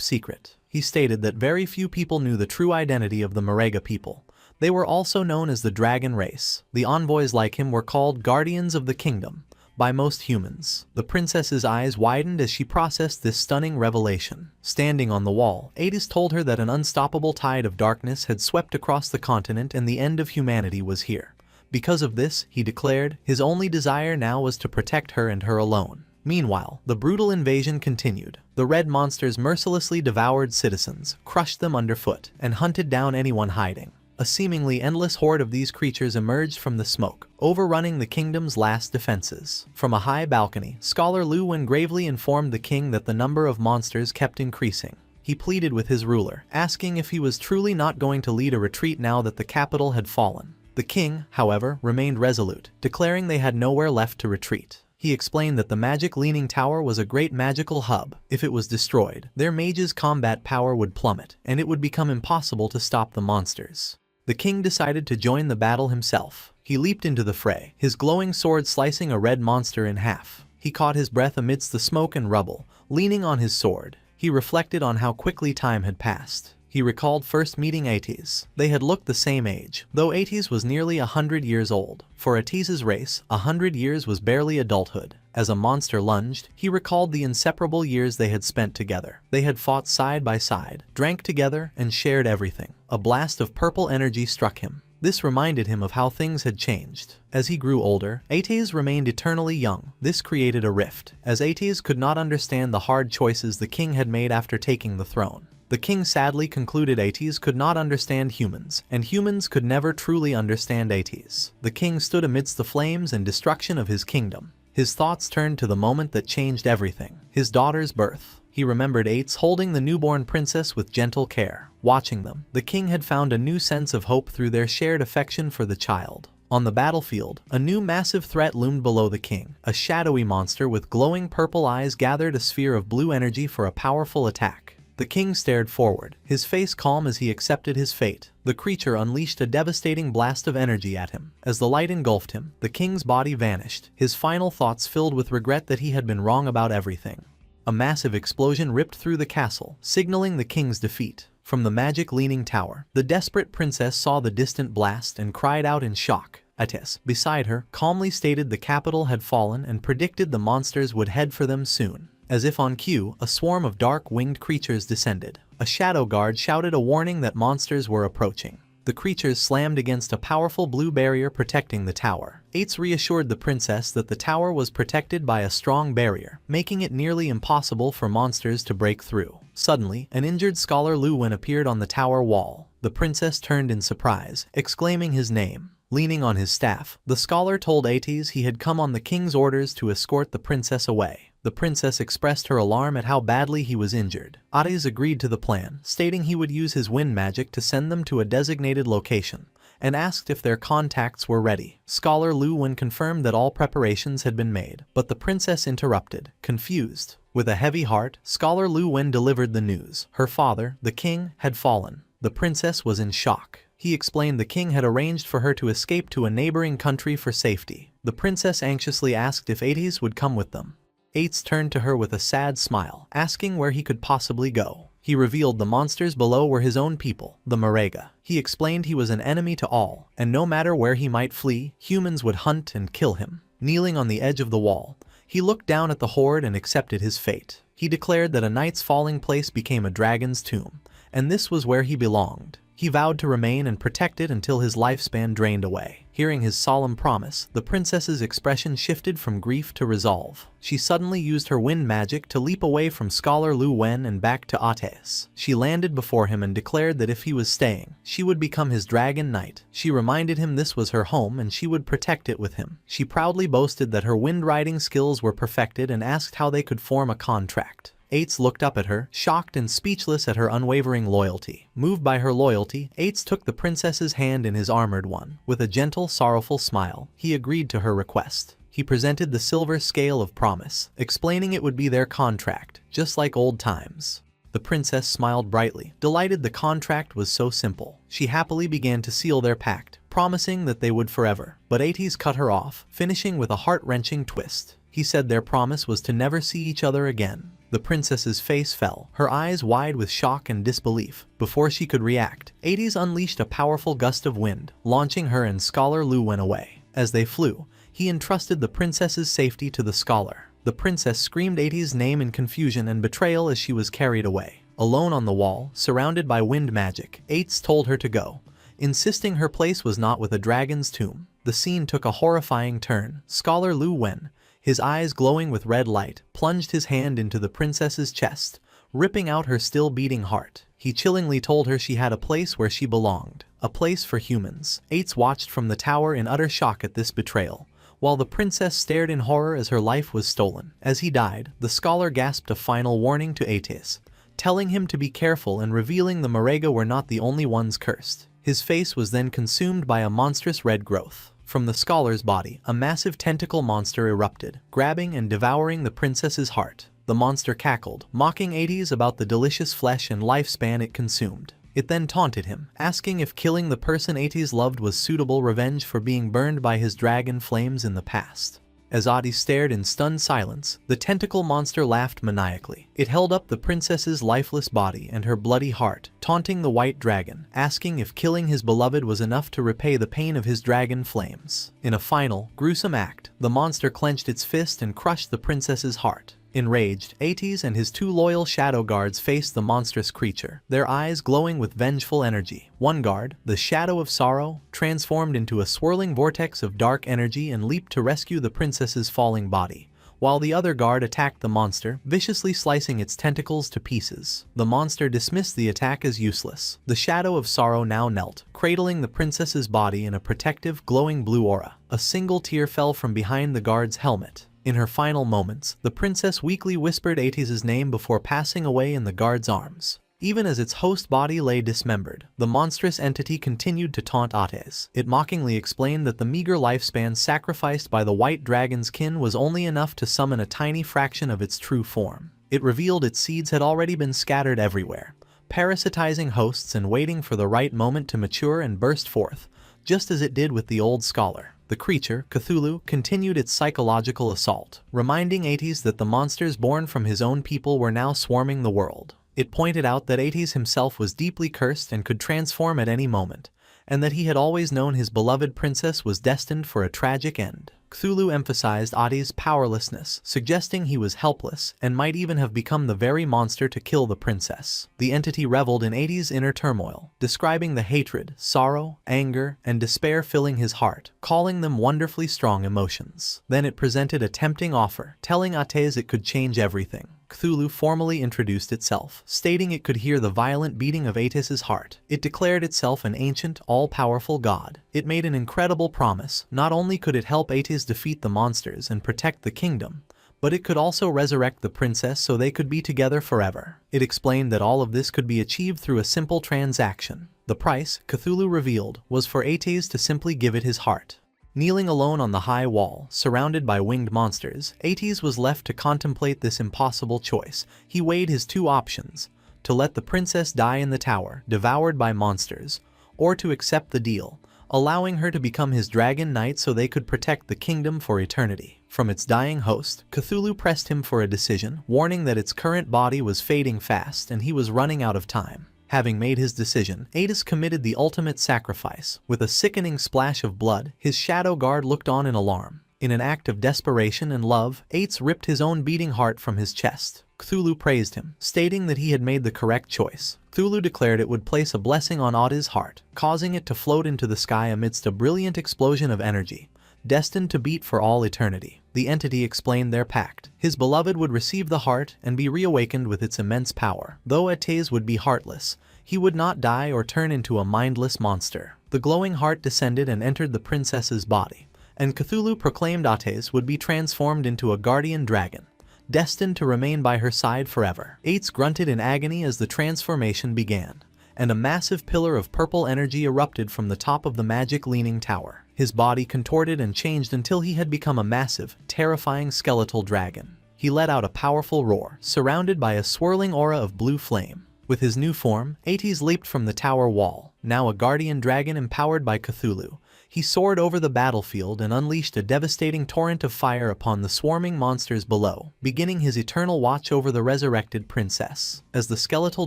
Speaker 1: secret. He stated that very few people knew the true identity of the Marega people. They were also known as the Dragon Race. The envoys like him were called Guardians of the Kingdom by most humans. The princess's eyes widened as she processed this stunning revelation. Standing on the wall, Ates told her that an unstoppable tide of darkness had swept across the continent and the end of humanity was here. Because of this, he declared, his only desire now was to protect her and her alone. Meanwhile, the brutal invasion continued. The red monsters mercilessly devoured citizens, crushed them underfoot, and hunted down anyone hiding. A seemingly endless horde of these creatures emerged from the smoke, overrunning the kingdom's last defenses. From a high balcony, Scholar Lu Wen gravely informed the king that the number of monsters kept increasing. He pleaded with his ruler, asking if he was truly not going to lead a retreat now that the capital had fallen. The king, however, remained resolute, declaring they had nowhere left to retreat. He explained that the Magic Leaning Tower was a great magical hub. If it was destroyed, their mages' combat power would plummet, and it would become impossible to stop the monsters. The king decided to join the battle himself. He leaped into the fray, his glowing sword slicing a red monster in half. He caught his breath amidst the smoke and rubble, leaning on his sword. He reflected on how quickly time had passed. He recalled first meeting Ates. They had looked the same age, though Ates was nearly 100 years old. For Ates's race, 100 years was barely adulthood. As a monster lunged, he recalled the inseparable years they had spent together. They had fought side by side, drank together, and shared everything. A blast of purple energy struck him. This reminded him of how things had changed. As he grew older, Ates remained eternally young. This created a rift, as Ates could not understand the hard choices the king had made after taking the throne. The king sadly concluded Ates could not understand humans, and humans could never truly understand Ates. The king stood amidst the flames and destruction of his kingdom. His thoughts turned to the moment that changed everything, his daughter's birth. He remembered Ates holding the newborn princess with gentle care. Watching them, the king had found a new sense of hope through their shared affection for the child. On the battlefield, a new massive threat loomed below the king. A shadowy monster with glowing purple eyes gathered a sphere of blue energy for a powerful attack. The king stared forward, his face calm as he accepted his fate. The creature unleashed a devastating blast of energy at him. As the light engulfed him, the king's body vanished, his final thoughts filled with regret that he had been wrong about everything. A massive explosion ripped through the castle, signaling the king's defeat. From the magic leaning tower, the desperate princess saw the distant blast and cried out in shock. Ates, beside her, calmly stated the capital had fallen and predicted the monsters would head for them soon. As if on cue, a swarm of dark-winged creatures descended. A shadow guard shouted a warning that monsters were approaching. The creatures slammed against a powerful blue barrier protecting the tower. Ates reassured the princess that the tower was protected by a strong barrier, making it nearly impossible for monsters to break through. Suddenly, an injured scholar Lu Wen appeared on the tower wall. The princess turned in surprise, exclaiming his name. Leaning on his staff, the scholar told Ates he had come on the king's orders to escort the princess away. The princess expressed her alarm at how badly he was injured. Ates agreed to the plan, stating he would use his wind magic to send them to a designated location, and asked if their contacts were ready. Scholar Lu Wen confirmed that all preparations had been made, but the princess interrupted, confused. With a heavy heart, Scholar Lu Wen delivered the news. Her father, the king, had fallen. The princess was in shock. He explained the king had arranged for her to escape to a neighboring country for safety. The princess anxiously asked if Ates would come with them. Ates turned to her with a sad smile, asking where he could possibly go. He revealed the monsters below were his own people, the Marega. He explained he was an enemy to all, and no matter where he might flee, humans would hunt and kill him. Kneeling on the edge of the wall, he looked down at the horde and accepted his fate. He declared that a knight's falling place became a dragon's tomb, and this was where he belonged. He vowed to remain and protect it until his lifespan drained away. Hearing his solemn promise, the princess's expression shifted from grief to resolve. She suddenly used her wind magic to leap away from Scholar Lu Wen and back to Ates. She landed before him and declared that if he was staying, she would become his dragon knight. She reminded him this was her home and she would protect it with him. She proudly boasted that her wind riding skills were perfected and asked how they could form a contract. Ates looked up at her, shocked and speechless at her unwavering loyalty. Moved by her loyalty, Ates took the princess's hand in his armored one. With a gentle, sorrowful smile, he agreed to her request. He presented the silver scale of promise, explaining it would be their contract, just like old times. The princess smiled brightly, delighted the contract was so simple. She happily began to seal their pact, promising that they would forever. But Ates cut her off, finishing with a heart-wrenching twist. He said their promise was to never see each other again. The princess's face fell, her eyes wide with shock and disbelief. Before she could react, Ates unleashed a powerful gust of wind, launching her and Scholar Lu Wen away. As they flew, he entrusted the princess's safety to the scholar. The princess screamed Ates' name in confusion and betrayal as she was carried away. Alone on the wall, surrounded by wind magic, Ates told her to go, insisting her place was not with a dragon's tomb. The scene took a horrifying turn. Scholar Lu Wen, his eyes glowing with red light, plunged his hand into the princess's chest, ripping out her still beating heart. He chillingly told her she had a place where she belonged, a place for humans. Ates watched from the tower in utter shock at this betrayal, while the princess stared in horror as her life was stolen. As he died, the scholar gasped a final warning to Ates, telling him to be careful and revealing the Marega were not the only ones cursed. His face was then consumed by a monstrous red growth. From the scholar's body, a massive tentacle monster erupted, grabbing and devouring the princess's heart. The monster cackled, mocking Ates about the delicious flesh and lifespan it consumed. It then taunted him, asking if killing the person Ates loved was suitable revenge for being burned by his dragon flames in the past. As Ates stared in stunned silence, the tentacle monster laughed maniacally. It held up the princess's lifeless body and her bloody heart, taunting the white dragon, asking if killing his beloved was enough to repay the pain of his dragon flames. In a final, gruesome act, the monster clenched its fist and crushed the princess's heart. Enraged, Ates and his two loyal shadow guards faced the monstrous creature, their eyes glowing with vengeful energy. One guard, the Shadow of Sorrow, transformed into a swirling vortex of dark energy and leaped to rescue the princess's falling body, while the other guard attacked the monster, viciously slicing its tentacles to pieces. The monster dismissed the attack as useless. The Shadow of Sorrow now knelt, cradling the princess's body in a protective, glowing blue aura. A single tear fell from behind the guard's helmet. In her final moments, the princess weakly whispered Ates' name before passing away in the guard's arms. Even as its host body lay dismembered, the monstrous entity continued to taunt Ates. It mockingly explained that the meager lifespan sacrificed by the white dragon's kin was only enough to summon a tiny fraction of its true form. It revealed its seeds had already been scattered everywhere, parasitizing hosts and waiting for the right moment to mature and burst forth, just as it did with the old scholar. The creature, Cthulhu, continued its psychological assault, reminding Ates that the monsters born from his own people were now swarming the world. It pointed out that Ates himself was deeply cursed and could transform at any moment, and that he had always known his beloved princess was destined for a tragic end. Cthulhu emphasized Ates' powerlessness, suggesting he was helpless and might even have become the very monster to kill the princess. The entity reveled in Ates' inner turmoil, describing the hatred, sorrow, anger, and despair filling his heart, calling them wonderfully strong emotions. Then it presented a tempting offer, telling Ates it could change everything. Cthulhu formally introduced itself, stating it could hear the violent beating of Ates' heart. It declared itself an ancient, all-powerful god. It made an incredible promise. Not only could it help Ates defeat the monsters and protect the kingdom, but it could also resurrect the princess so they could be together forever. It explained that all of this could be achieved through a simple transaction. The price, Cthulhu revealed, was for Ates to simply give it his heart. Kneeling alone on the high wall, surrounded by winged monsters, Ates was left to contemplate this impossible choice. He weighed his two options: to let the princess die in the tower, devoured by monsters, or to accept the deal, allowing her to become his dragon knight so they could protect the kingdom for eternity. From its dying host, Cthulhu pressed him for a decision, warning that its current body was fading fast and he was running out of time. Having made his decision, Ates committed the ultimate sacrifice. With a sickening splash of blood, his shadow guard looked on in alarm. In an act of desperation and love, Ates ripped his own beating heart from his chest. Cthulhu praised him, stating that he had made the correct choice. Cthulhu declared it would place a blessing on Ates' heart, causing it to float into the sky amidst a brilliant explosion of energy, destined to beat for all eternity. The entity explained their pact. His beloved would receive the heart and be reawakened with its immense power. Though Ates would be heartless, he would not die or turn into a mindless monster. The glowing heart descended and entered the princess's body, and Cthulhu proclaimed Ates would be transformed into a guardian dragon, destined to remain by her side forever. Ates grunted in agony as the transformation began, and a massive pillar of purple energy erupted from the top of the magic leaning tower. His body contorted and changed until he had become a massive, terrifying skeletal dragon. He let out a powerful roar, surrounded by a swirling aura of blue flame. With his new form, Ates leaped from the tower wall, now a guardian dragon empowered by Cthulhu. He soared over the battlefield and unleashed a devastating torrent of fire upon the swarming monsters below, beginning his eternal watch over the resurrected princess. As the skeletal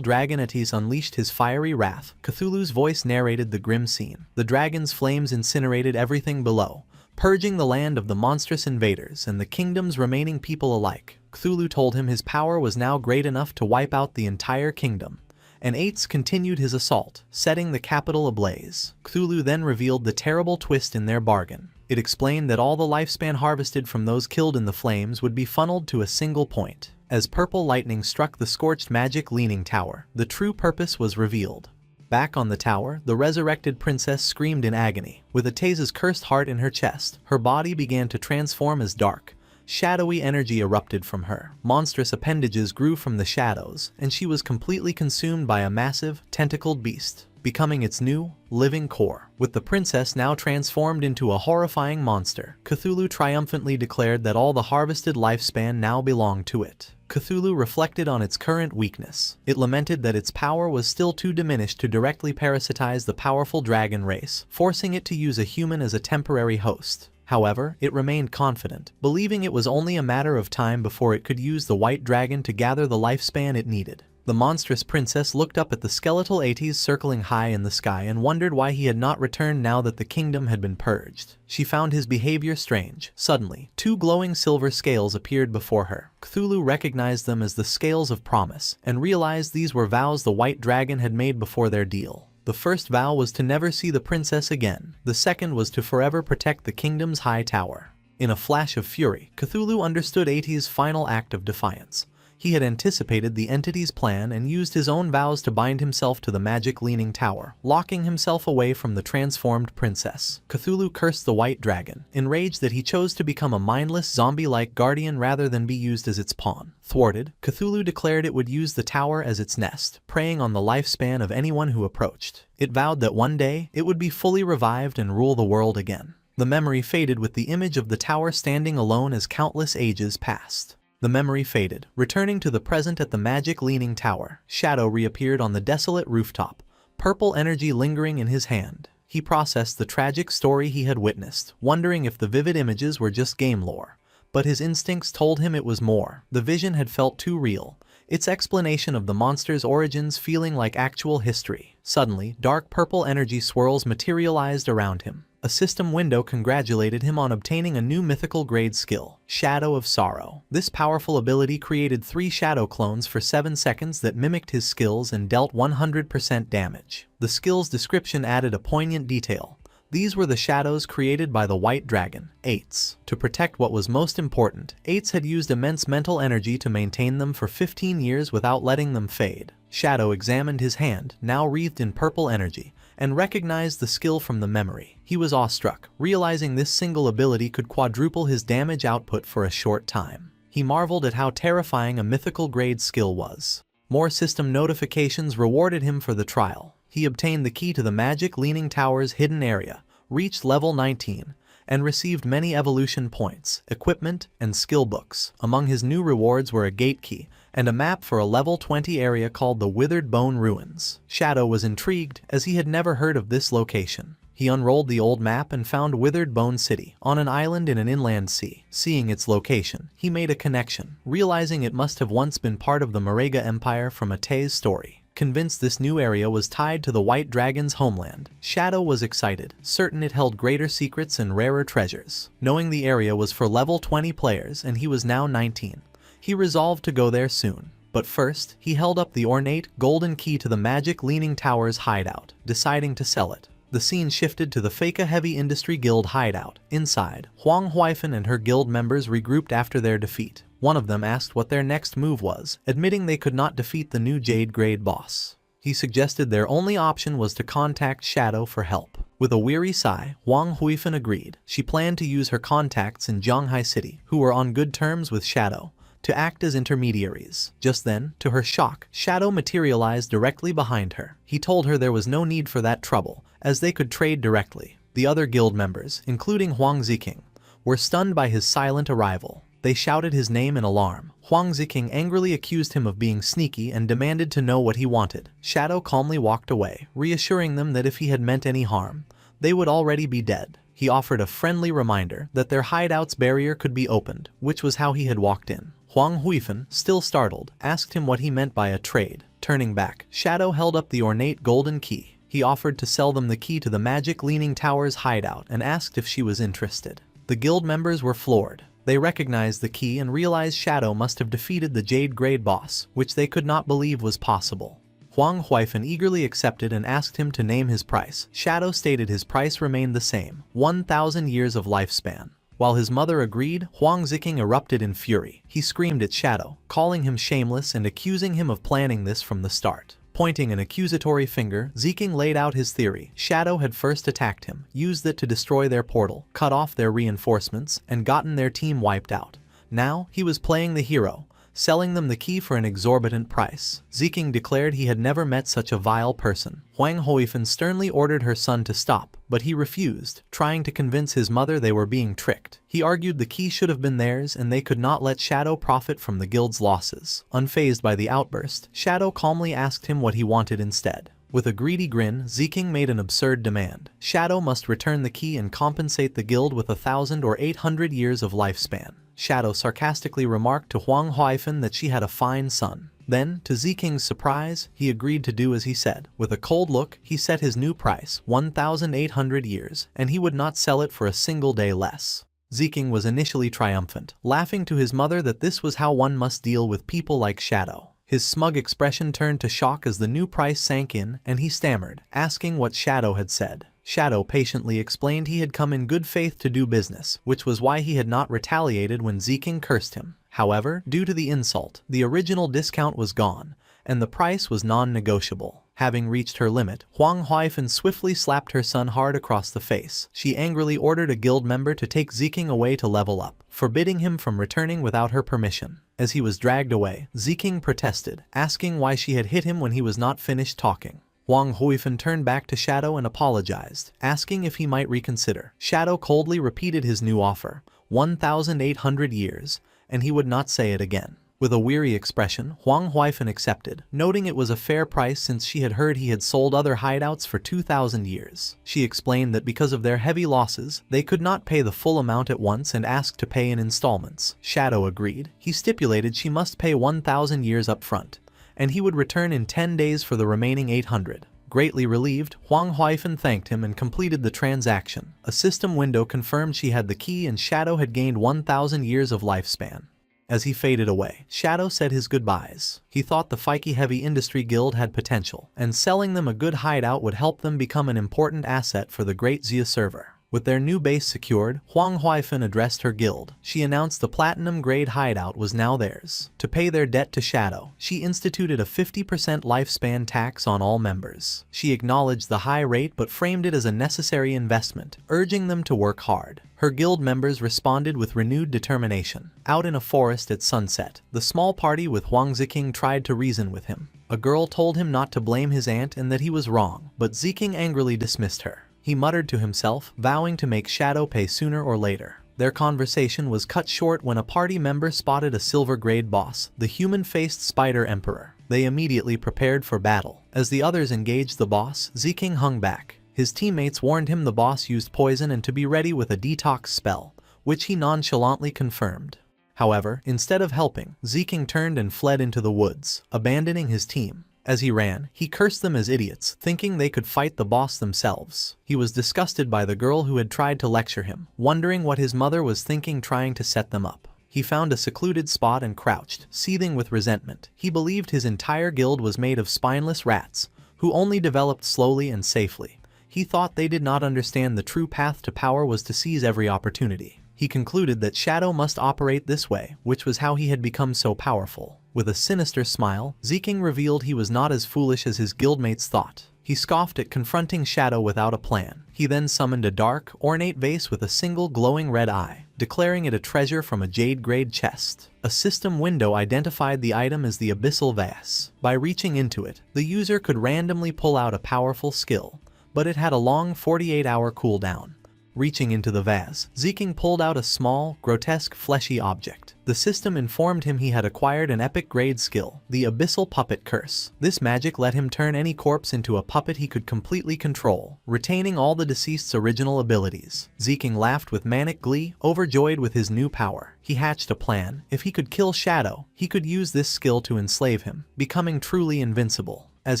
Speaker 1: dragon Ates unleashed his fiery wrath, Cthulhu's voice narrated the grim scene. The dragon's flames incinerated everything below, purging the land of the monstrous invaders and the kingdom's remaining people alike. Cthulhu told him his power was now great enough to wipe out the entire kingdom, and Ates continued his assault, setting the capital ablaze. Cthulhu then revealed the terrible twist in their bargain. It explained that all the lifespan harvested from those killed in the flames would be funneled to a single point. As purple lightning struck the scorched magic leaning tower, the true purpose was revealed. Back on the tower, the resurrected princess screamed in agony. With Ates' cursed heart in her chest, her body began to transform as dark, shadowy energy erupted from her. Monstrous appendages grew from the shadows, and she was completely consumed by a massive, tentacled beast, becoming its new, living core. With the princess now transformed into a horrifying monster, Cthulhu triumphantly declared that all the harvested lifespan now belonged to it. Cthulhu reflected on its current weakness. It lamented that its power was still too diminished to directly parasitize the powerful dragon race, forcing it to use a human as a temporary host. However, it remained confident, believing it was only a matter of time before it could use the white dragon to gather the lifespan it needed. The monstrous princess looked up at the skeletal Ates circling high in the sky and wondered why he had not returned now that the kingdom had been purged. She found his behavior strange. Suddenly, two glowing silver scales appeared before her. Cthulhu recognized them as the scales of promise, and realized these were vows the white dragon had made before their deal. The first vow was to never see the princess again. The second was to forever protect the kingdom's high tower. In a flash of fury, Cthulhu understood Ates' final act of defiance. He had anticipated the entity's plan and used his own vows to bind himself to the magic leaning tower, locking himself away from the transformed princess. Cthulhu cursed the white dragon, enraged that he chose to become a mindless zombie-like guardian rather than be used as its pawn. Thwarted, Cthulhu declared it would use the tower as its nest, preying on the lifespan of anyone who approached. It vowed that one day, it would be fully revived and rule the world again. The memory faded with the image of the tower standing alone as countless ages passed. The memory faded, returning to the present at the magic leaning tower. Shadow reappeared on the desolate rooftop, purple energy lingering in his hand. He processed the tragic story he had witnessed, wondering if the vivid images were just game lore. But his instincts told him it was more. The vision had felt too real, its explanation of the monster's origins feeling like actual history. Suddenly, dark purple energy swirls materialized around him. A system window congratulated him on obtaining a new mythical grade skill, Shadow of Sorrow. This powerful ability created 3 shadow clones for 7 seconds that mimicked his skills and dealt 100% damage. The skill's description added a poignant detail. These were the shadows created by the White Dragon, Eights. To protect what was most important, Eights had used immense mental energy to maintain them for 15 years without letting them fade. Shadow examined his hand, now wreathed in purple energy, and recognized the skill from the memory. He was awestruck, realizing this single ability could quadruple his damage output for a short time. He marveled at how terrifying a mythical grade skill was. More system notifications rewarded him for the trial. He obtained the key to the magic leaning tower's hidden area, reached level 19, and received many evolution points, equipment, and skill books. Among his new rewards were a gate key and a map for a level 20 area called the Withered Bone Ruins. Shadow was intrigued, as he had never heard of this location. He unrolled the old map and found Withered Bone City, on an island in an inland sea. Seeing its location, he made a connection, realizing it must have once been part of the Marega Empire from a Tay's story. Convinced this new area was tied to the White Dragon's homeland, Shadow was excited, certain it held greater secrets and rarer treasures. Knowing the area was for level 20 players and he was now 19, he resolved to go there soon. But first, he held up the ornate, golden key to the magic leaning tower's hideout, deciding to sell it. The scene shifted to the Feka Heavy Industry Guild hideout. Inside, Huang Huifan and her guild members regrouped after their defeat. One of them asked what their next move was, admitting they could not defeat the new Jade Grade boss. He suggested their only option was to contact Shadow for help. With a weary sigh, Huang Huifan agreed. She planned to use her contacts in Zhanghai City, who were on good terms with Shadow, to act as intermediaries. Just then, to her shock, Shadow materialized directly behind her. He told her there was no need for that trouble, as they could trade directly. The other guild members, including Huang Ziking, were stunned by his silent arrival. They shouted his name in alarm. Huang Ziking angrily accused him of being sneaky and demanded to know what he wanted. Shadow calmly walked away, reassuring them that if he had meant any harm, they would already be dead. He offered a friendly reminder that their hideout's barrier could be opened, which was how he had walked in. Huang Huifan, still startled, asked him what he meant by a trade. Turning back, Shadow held up the ornate golden key. He offered to sell them the key to the magic leaning tower's hideout and asked if she was interested. The guild members were floored. They recognized the key and realized Shadow must have defeated the Jade Grade boss, which they could not believe was possible. Huang Huifan eagerly accepted and asked him to name his price. Shadow stated his price remained the same, 1,000 years of lifespan. While his mother agreed, Huang Ziking erupted in fury. He screamed at Shadow, calling him shameless and accusing him of planning this from the start. Pointing an accusatory finger, Ziking laid out his theory. Shadow had first attacked him, used it to destroy their portal, cut off their reinforcements, and gotten their team wiped out. Now, he was playing the hero, selling them the key for an exorbitant price. Ziking declared he had never met such a vile person. Huang Huifan sternly ordered her son to stop, but he refused, trying to convince his mother they were being tricked. He argued the key should have been theirs and they could not let Shadow profit from the guild's losses. Unfazed by the outburst, Shadow calmly asked him what he wanted instead. With a greedy grin, Ziking made an absurd demand. Shadow must return the key and compensate the guild with 1,000 or 800 years of lifespan. Shadow sarcastically remarked to Huang Huifan that she had a fine son. Then, to Ziking's surprise, he agreed to do as he said. With a cold look, he set his new price, 1,800 years, and he would not sell it for a single day less. Ziking was initially triumphant, laughing to his mother that this was how one must deal with people like Shadow. His smug expression turned to shock as the new price sank in, and he stammered, asking what Shadow had said. Shadow patiently explained he had come in good faith to do business, which was why he had not retaliated when Ziking cursed him. However, due to the insult, the original discount was gone, and the price was non-negotiable. Having reached her limit, Huang Huifan swiftly slapped her son hard across the face. She angrily ordered a guild member to take Ziking away to level up, forbidding him from returning without her permission. As he was dragged away, Ziking protested, asking why she had hit him when he was not finished talking. Huang Huifan turned back to Shadow and apologized, asking if he might reconsider. Shadow coldly repeated his new offer, 1,800 years, and he would not say it again. With a weary expression, Huang Huifan accepted, noting it was a fair price since she had heard he had sold other hideouts for 2,000 years. She explained that because of their heavy losses, they could not pay the full amount at once and asked to pay in installments. Shadow agreed. He stipulated she must pay 1,000 years up front, and he would return in 10 days for the remaining 800. Greatly relieved, Huang Huifan thanked him and completed the transaction. A system window confirmed she had the key and Shadow had gained 1,000 years of lifespan. As he faded away, Shadow said his goodbyes. He thought the Feike Heavy Industry Guild had potential, and selling them a good hideout would help them become an important asset for the Great Xia server. With their new base secured, Huang Huifan addressed her guild. She announced the platinum-grade hideout was now theirs. To pay their debt to Shadow, she instituted a 50% lifespan tax on all members. She acknowledged the high rate but framed it as a necessary investment, urging them to work hard. Her guild members responded with renewed determination. Out in a forest at sunset, the small party with Huang Ziking tried to reason with him. A girl told him not to blame his aunt and that he was wrong, but Ziking angrily dismissed her. He muttered to himself, vowing to make Shadow pay sooner or later. Their conversation was cut short when a party member spotted a silver-grade boss, the human-faced Spider Emperor. They immediately prepared for battle. As the others engaged the boss, Ziking hung back. His teammates warned him the boss used poison and to be ready with a detox spell, which he nonchalantly confirmed. However, instead of helping, Ziking turned and fled into the woods, abandoning his team. As he ran, he cursed them as idiots, thinking they could fight the boss themselves. He was disgusted by the girl who had tried to lecture him, wondering what his mother was thinking trying to set them up. He found a secluded spot and crouched, seething with resentment. He believed his entire guild was made of spineless rats, who only developed slowly and safely. He thought they did not understand the true path to power was to seize every opportunity. He concluded that Shadow must operate this way, which was how he had become so powerful. With a sinister smile, Ziking revealed he was not as foolish as his guildmates thought. He scoffed at confronting Shadow without a plan. He then summoned a dark, ornate vase with a single glowing red eye, declaring it a treasure from a jade-grade chest. A system window identified the item as the Abyssal Vase. By reaching into it, the user could randomly pull out a powerful skill, but it had a long 48-hour cooldown. Reaching into the vase, Ziking pulled out a small, grotesque, fleshy object. The system informed him he had acquired an epic-grade skill, the Abyssal Puppet Curse. This magic let him turn any corpse into a puppet he could completely control, retaining all the deceased's original abilities. Ziking laughed with manic glee, overjoyed with his new power. He hatched a plan. If he could kill Shadow, he could use this skill to enslave him, becoming truly invincible. As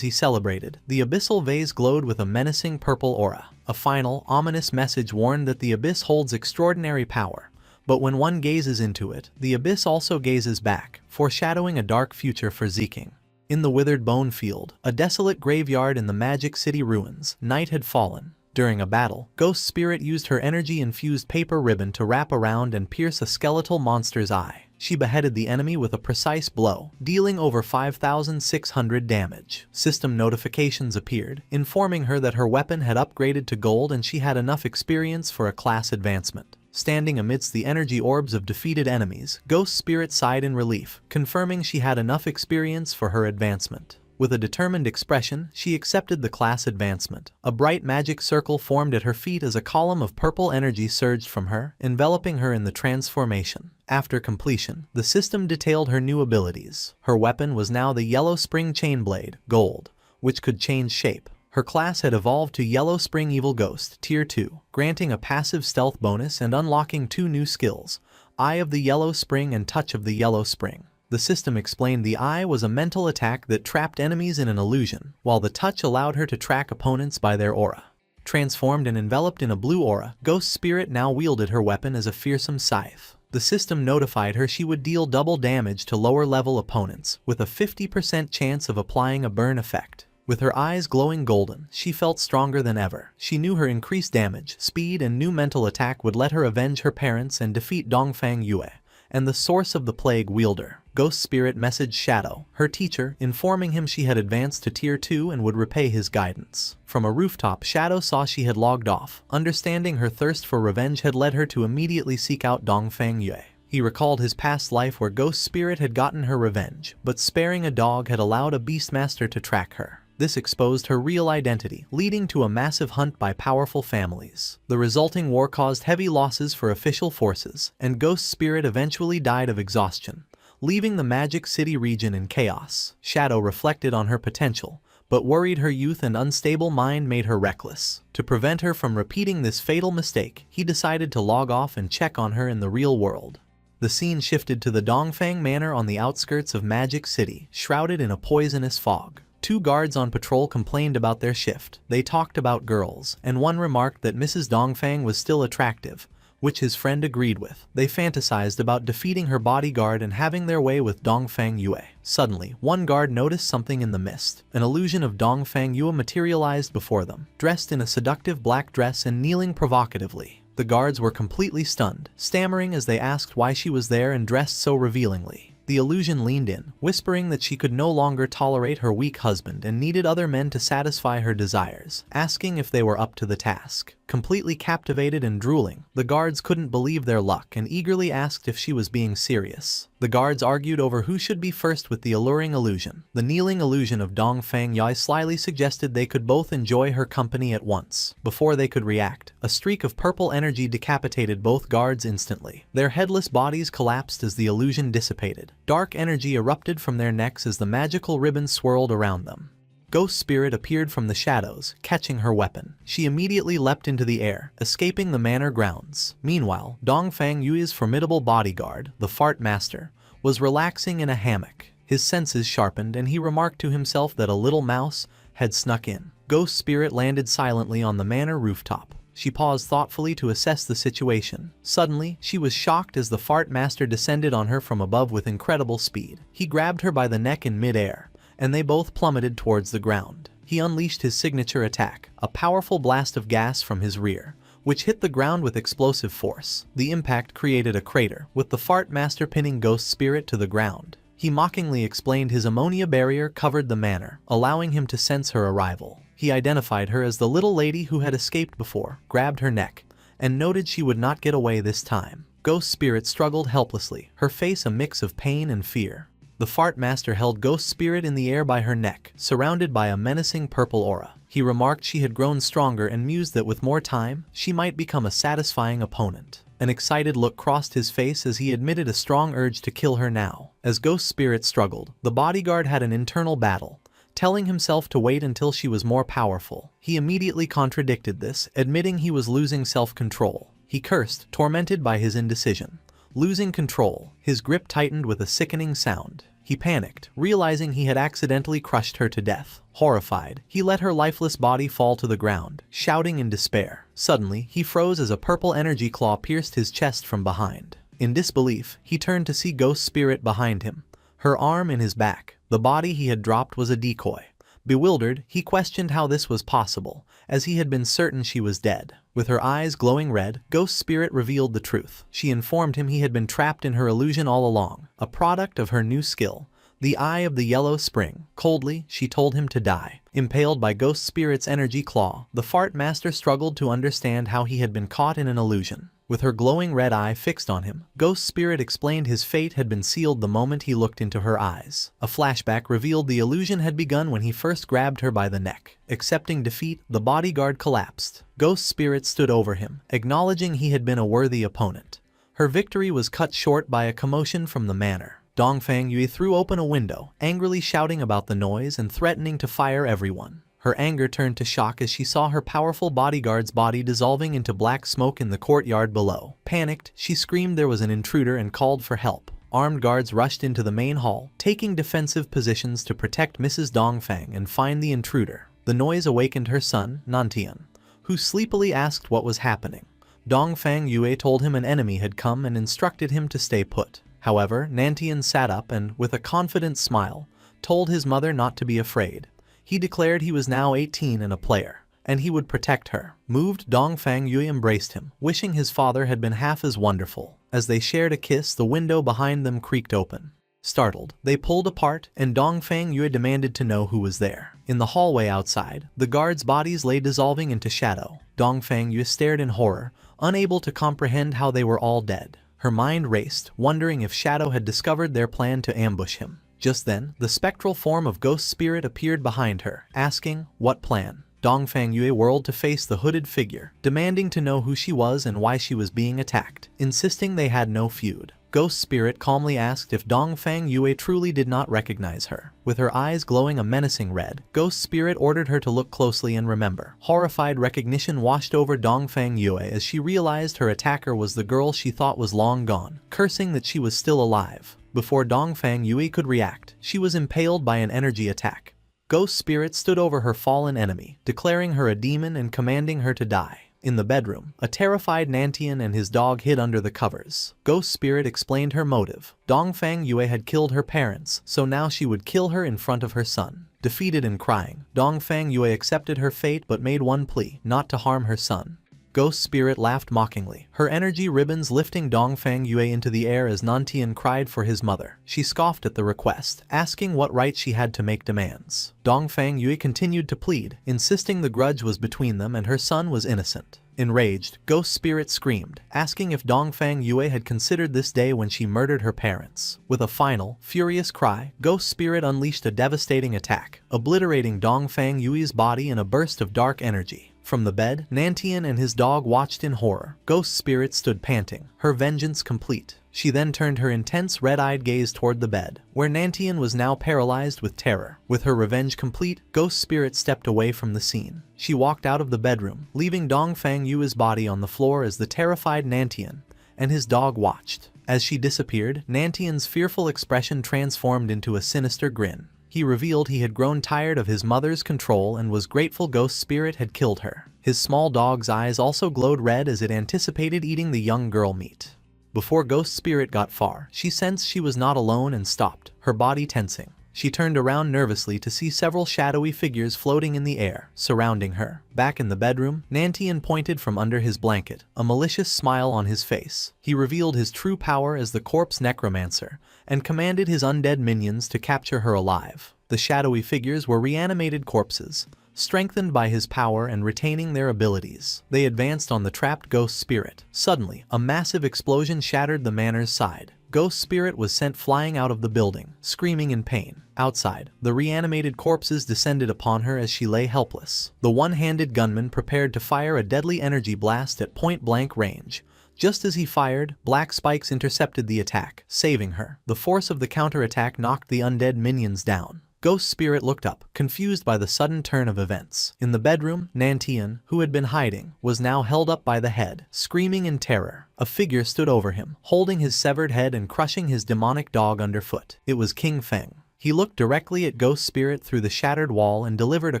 Speaker 1: he celebrated, the abyssal vase glowed with a menacing purple aura. A final, ominous message warned that the abyss holds extraordinary power. But when one gazes into it, the abyss also gazes back, foreshadowing a dark future for Ziking. In the withered bone field, a desolate graveyard in the Magic City ruins, night had fallen. During a battle, Ghost Spirit used her energy-infused paper ribbon to wrap around and pierce a skeletal monster's eye. She beheaded the enemy with a precise blow, dealing over 5,600 damage. System notifications appeared, informing her that her weapon had upgraded to gold and she had enough experience for a class advancement. Standing amidst the energy orbs of defeated enemies, Ghost Spirit sighed in relief, confirming she had enough experience for her advancement. With a determined expression, she accepted the class advancement. A bright magic circle formed at her feet as a column of purple energy surged from her, enveloping her in the transformation. After completion, the system detailed her new abilities. Her weapon was now the Yellow Spring Chainblade, Gold, which could change shape. Her class had evolved to Yellow Spring Evil Ghost, Tier 2, granting a passive stealth bonus and unlocking 2 new skills, Eye of the Yellow Spring and Touch of the Yellow Spring. The system explained the Eye was a mental attack that trapped enemies in an illusion, while the Touch allowed her to track opponents by their aura. Transformed and enveloped in a blue aura, Ghost Spirit now wielded her weapon as a fearsome scythe. The system notified her she would deal double damage to lower-level opponents, with a 50% chance of applying a burn effect. With her eyes glowing golden, she felt stronger than ever. She knew her increased damage, speed, and new mental attack would let her avenge her parents and defeat Dongfang Yue, and the source of the plague wielder. Ghost Spirit messaged Shadow, her teacher, informing him she had advanced to Tier 2 and would repay his guidance. From a rooftop, Shadow saw she had logged off. Understanding her thirst for revenge had led her to immediately seek out Dongfang Yue. He recalled his past life where Ghost Spirit had gotten her revenge, but sparing a dog had allowed a Beastmaster to track her. This exposed her real identity, leading to a massive hunt by powerful families. The resulting war caused heavy losses for official forces, and Ghost Spirit eventually died of exhaustion, leaving the Magic City region in chaos. Shadow reflected on her potential, but worried her youth and unstable mind made her reckless. To prevent her from repeating this fatal mistake, he decided to log off and check on her in the real world. The scene shifted to the Dongfang Manor on the outskirts of Magic City, shrouded in a poisonous fog. Two guards on patrol complained about their shift. They talked about girls, and one remarked that Mrs. Dongfang was still attractive, which his friend agreed with. They fantasized about defeating her bodyguard and having their way with Dongfang Yue. Suddenly, one guard noticed something in the mist. An illusion of Dongfang Yue materialized before them, dressed in a seductive black dress and kneeling provocatively. The guards were completely stunned, stammering as they asked why she was there and dressed so revealingly. The illusion leaned in, whispering that she could no longer tolerate her weak husband and needed other men to satisfy her desires, asking if they were up to the task. Completely captivated and drooling, the guards couldn't believe their luck and eagerly asked if she was being serious. The guards argued over who should be first with the alluring illusion. The kneeling illusion of Dongfang Yue slyly suggested they could both enjoy her company at once. Before they could react, a streak of purple energy decapitated both guards instantly. Their headless bodies collapsed as the illusion dissipated. Dark energy erupted from their necks as the magical ribbon swirled around them. Ghost Spirit appeared from the shadows, catching her weapon. She immediately leapt into the air, escaping the manor grounds. Meanwhile, Dongfang Yue's formidable bodyguard, the Fart Master, was relaxing in a hammock. His senses sharpened and he remarked to himself that a little mouse had snuck in. Ghost Spirit landed silently on the manor rooftop. She paused thoughtfully to assess the situation. Suddenly, she was shocked as the Fart Master descended on her from above with incredible speed. He grabbed her by the neck in mid-air, and they both plummeted towards the ground. He unleashed his signature attack, a powerful blast of gas from his rear, which hit the ground with explosive force. The impact created a crater, with the Fart Master pinning Ghost Spirit to the ground. He mockingly explained his ammonia barrier covered the manor, allowing him to sense her arrival. He identified her as the little lady who had escaped before, grabbed her neck, and noted she would not get away this time. Ghost Spirit struggled helplessly, her face a mix of pain and fear. The Fart Master held Ghost Spirit in the air by her neck, surrounded by a menacing purple aura. He remarked she had grown stronger and mused that with more time, she might become a satisfying opponent. An excited look crossed his face as he admitted a strong urge to kill her now. As Ghost Spirit struggled, the bodyguard had an internal battle, telling himself to wait until she was more powerful. He immediately contradicted this, admitting he was losing self-control. He cursed, tormented by his indecision. Losing control, his grip tightened with a sickening sound. He panicked, realizing he had accidentally crushed her to death. Horrified, he let her lifeless body fall to the ground, shouting in despair. Suddenly, he froze as a purple energy claw pierced his chest from behind. In disbelief, he turned to see Ghost Spirit behind him, her arm in his back. The body he had dropped was a decoy. Bewildered, he questioned how this was possible, as he had been certain she was dead. With her eyes glowing red, Ghost Spirit revealed the truth. She informed him he had been trapped in her illusion all along, a product of her new skill, the Eye of the Yellow Spring. Coldly, she told him to die. Impaled by Ghost Spirit's energy claw, the Fart Master struggled to understand how he had been caught in an illusion. With her glowing red eye fixed on him, Ghost Spirit explained his fate had been sealed the moment he looked into her eyes. A flashback revealed the illusion had begun when he first grabbed her by the neck. Accepting defeat, the bodyguard collapsed. Ghost Spirit stood over him, acknowledging he had been a worthy opponent. Her victory was cut short by a commotion from the manor. Dongfang Yue threw open a window, angrily shouting about the noise and threatening to fire everyone. Her anger turned to shock as she saw her powerful bodyguard's body dissolving into black smoke in the courtyard below. Panicked, she screamed there was an intruder and called for help. Armed guards rushed into the main hall, taking defensive positions to protect Mrs. Dongfang and find the intruder. The noise awakened her son, Nantian, who sleepily asked what was happening. Dongfang Yue told him an enemy had come and instructed him to stay put. However, Nantian sat up and, with a confident smile, told his mother not to be afraid. He declared he was now 18 and a player, and he would protect her. Moved, Dongfang Yue embraced him, wishing his father had been half as wonderful. As they shared a kiss, the window behind them creaked open. Startled, they pulled apart, and Dongfang Yue demanded to know who was there. In the hallway outside, the guards' bodies lay dissolving into shadow. Dongfang Yue stared in horror, unable to comprehend how they were all dead. Her mind raced, wondering if Shadow had discovered their plan to ambush him. Just then, the spectral form of Ghost Spirit appeared behind her, asking, "What plan?" Dongfang Yue whirled to face the hooded figure, demanding to know who she was and why she was being attacked, insisting they had no feud. Ghost Spirit calmly asked if Dongfang Yue truly did not recognize her. With her eyes glowing a menacing red, Ghost Spirit ordered her to look closely and remember. Horrified recognition washed over Dongfang Yue as she realized her attacker was the girl she thought was long gone, cursing that she was still alive. Before Dongfang Yue could react, she was impaled by an energy attack. Ghost Spirit stood over her fallen enemy, declaring her a demon and commanding her to die. In the bedroom, a terrified Nantian and his dog hid under the covers. Ghost Spirit explained her motive. Dongfang Yue had killed her parents, so now she would kill her in front of her son. Defeated and crying, Dongfang Yue accepted her fate but made one plea, not to harm her son. Ghost Spirit laughed mockingly, her energy ribbons lifting Dongfang Yue into the air as Nantian cried for his mother. She scoffed at the request, asking what right she had to make demands. Dongfang Yue continued to plead, insisting the grudge was between them and her son was innocent. Enraged, Ghost Spirit screamed, asking if Dongfang Yue had considered this day when she murdered her parents. With a final, furious cry, Ghost Spirit unleashed a devastating attack, obliterating Dongfang Yue's body in a burst of dark energy. From the bed, Nantian and his dog watched in horror. Ghost Spirit stood panting, her vengeance complete. She then turned her intense red-eyed gaze toward the bed, where Nantian was now paralyzed with terror. With her revenge complete, Ghost Spirit stepped away from the scene. She walked out of the bedroom, leaving Dongfang Yue's body on the floor as the terrified Nantian and his dog watched. As she disappeared, Nantian's fearful expression transformed into a sinister grin. He revealed he had grown tired of his mother's control and was grateful Ghost Spirit had killed her. His small dog's eyes also glowed red as it anticipated eating the young girl meat. Before Ghost Spirit got far, she sensed she was not alone and stopped, her body tensing. She turned around nervously to see several shadowy figures floating in the air, surrounding her. Back in the bedroom, Nantian pointed from under his blanket, a malicious smile on his face. He revealed his true power as the corpse necromancer, and commanded his undead minions to capture her alive. The shadowy figures were reanimated corpses, strengthened by his power and retaining their abilities. They advanced on the trapped Ghost Spirit. Suddenly, a massive explosion shattered the manor's side. Ghost Spirit was sent flying out of the building, screaming in pain. Outside, the reanimated corpses descended upon her as she lay helpless. The one-handed gunman prepared to fire a deadly energy blast at point-blank range. Just as he fired, black spikes intercepted the attack, saving her. The force of the counterattack knocked the undead minions down. Ghost Spirit looked up, confused by the sudden turn of events. In the bedroom, Nantian, who had been hiding, was now held up by the head, screaming in terror. A figure stood over him, holding his severed head and crushing his demonic dog underfoot. It was King Feng. He looked directly at Ghost Spirit through the shattered wall and delivered a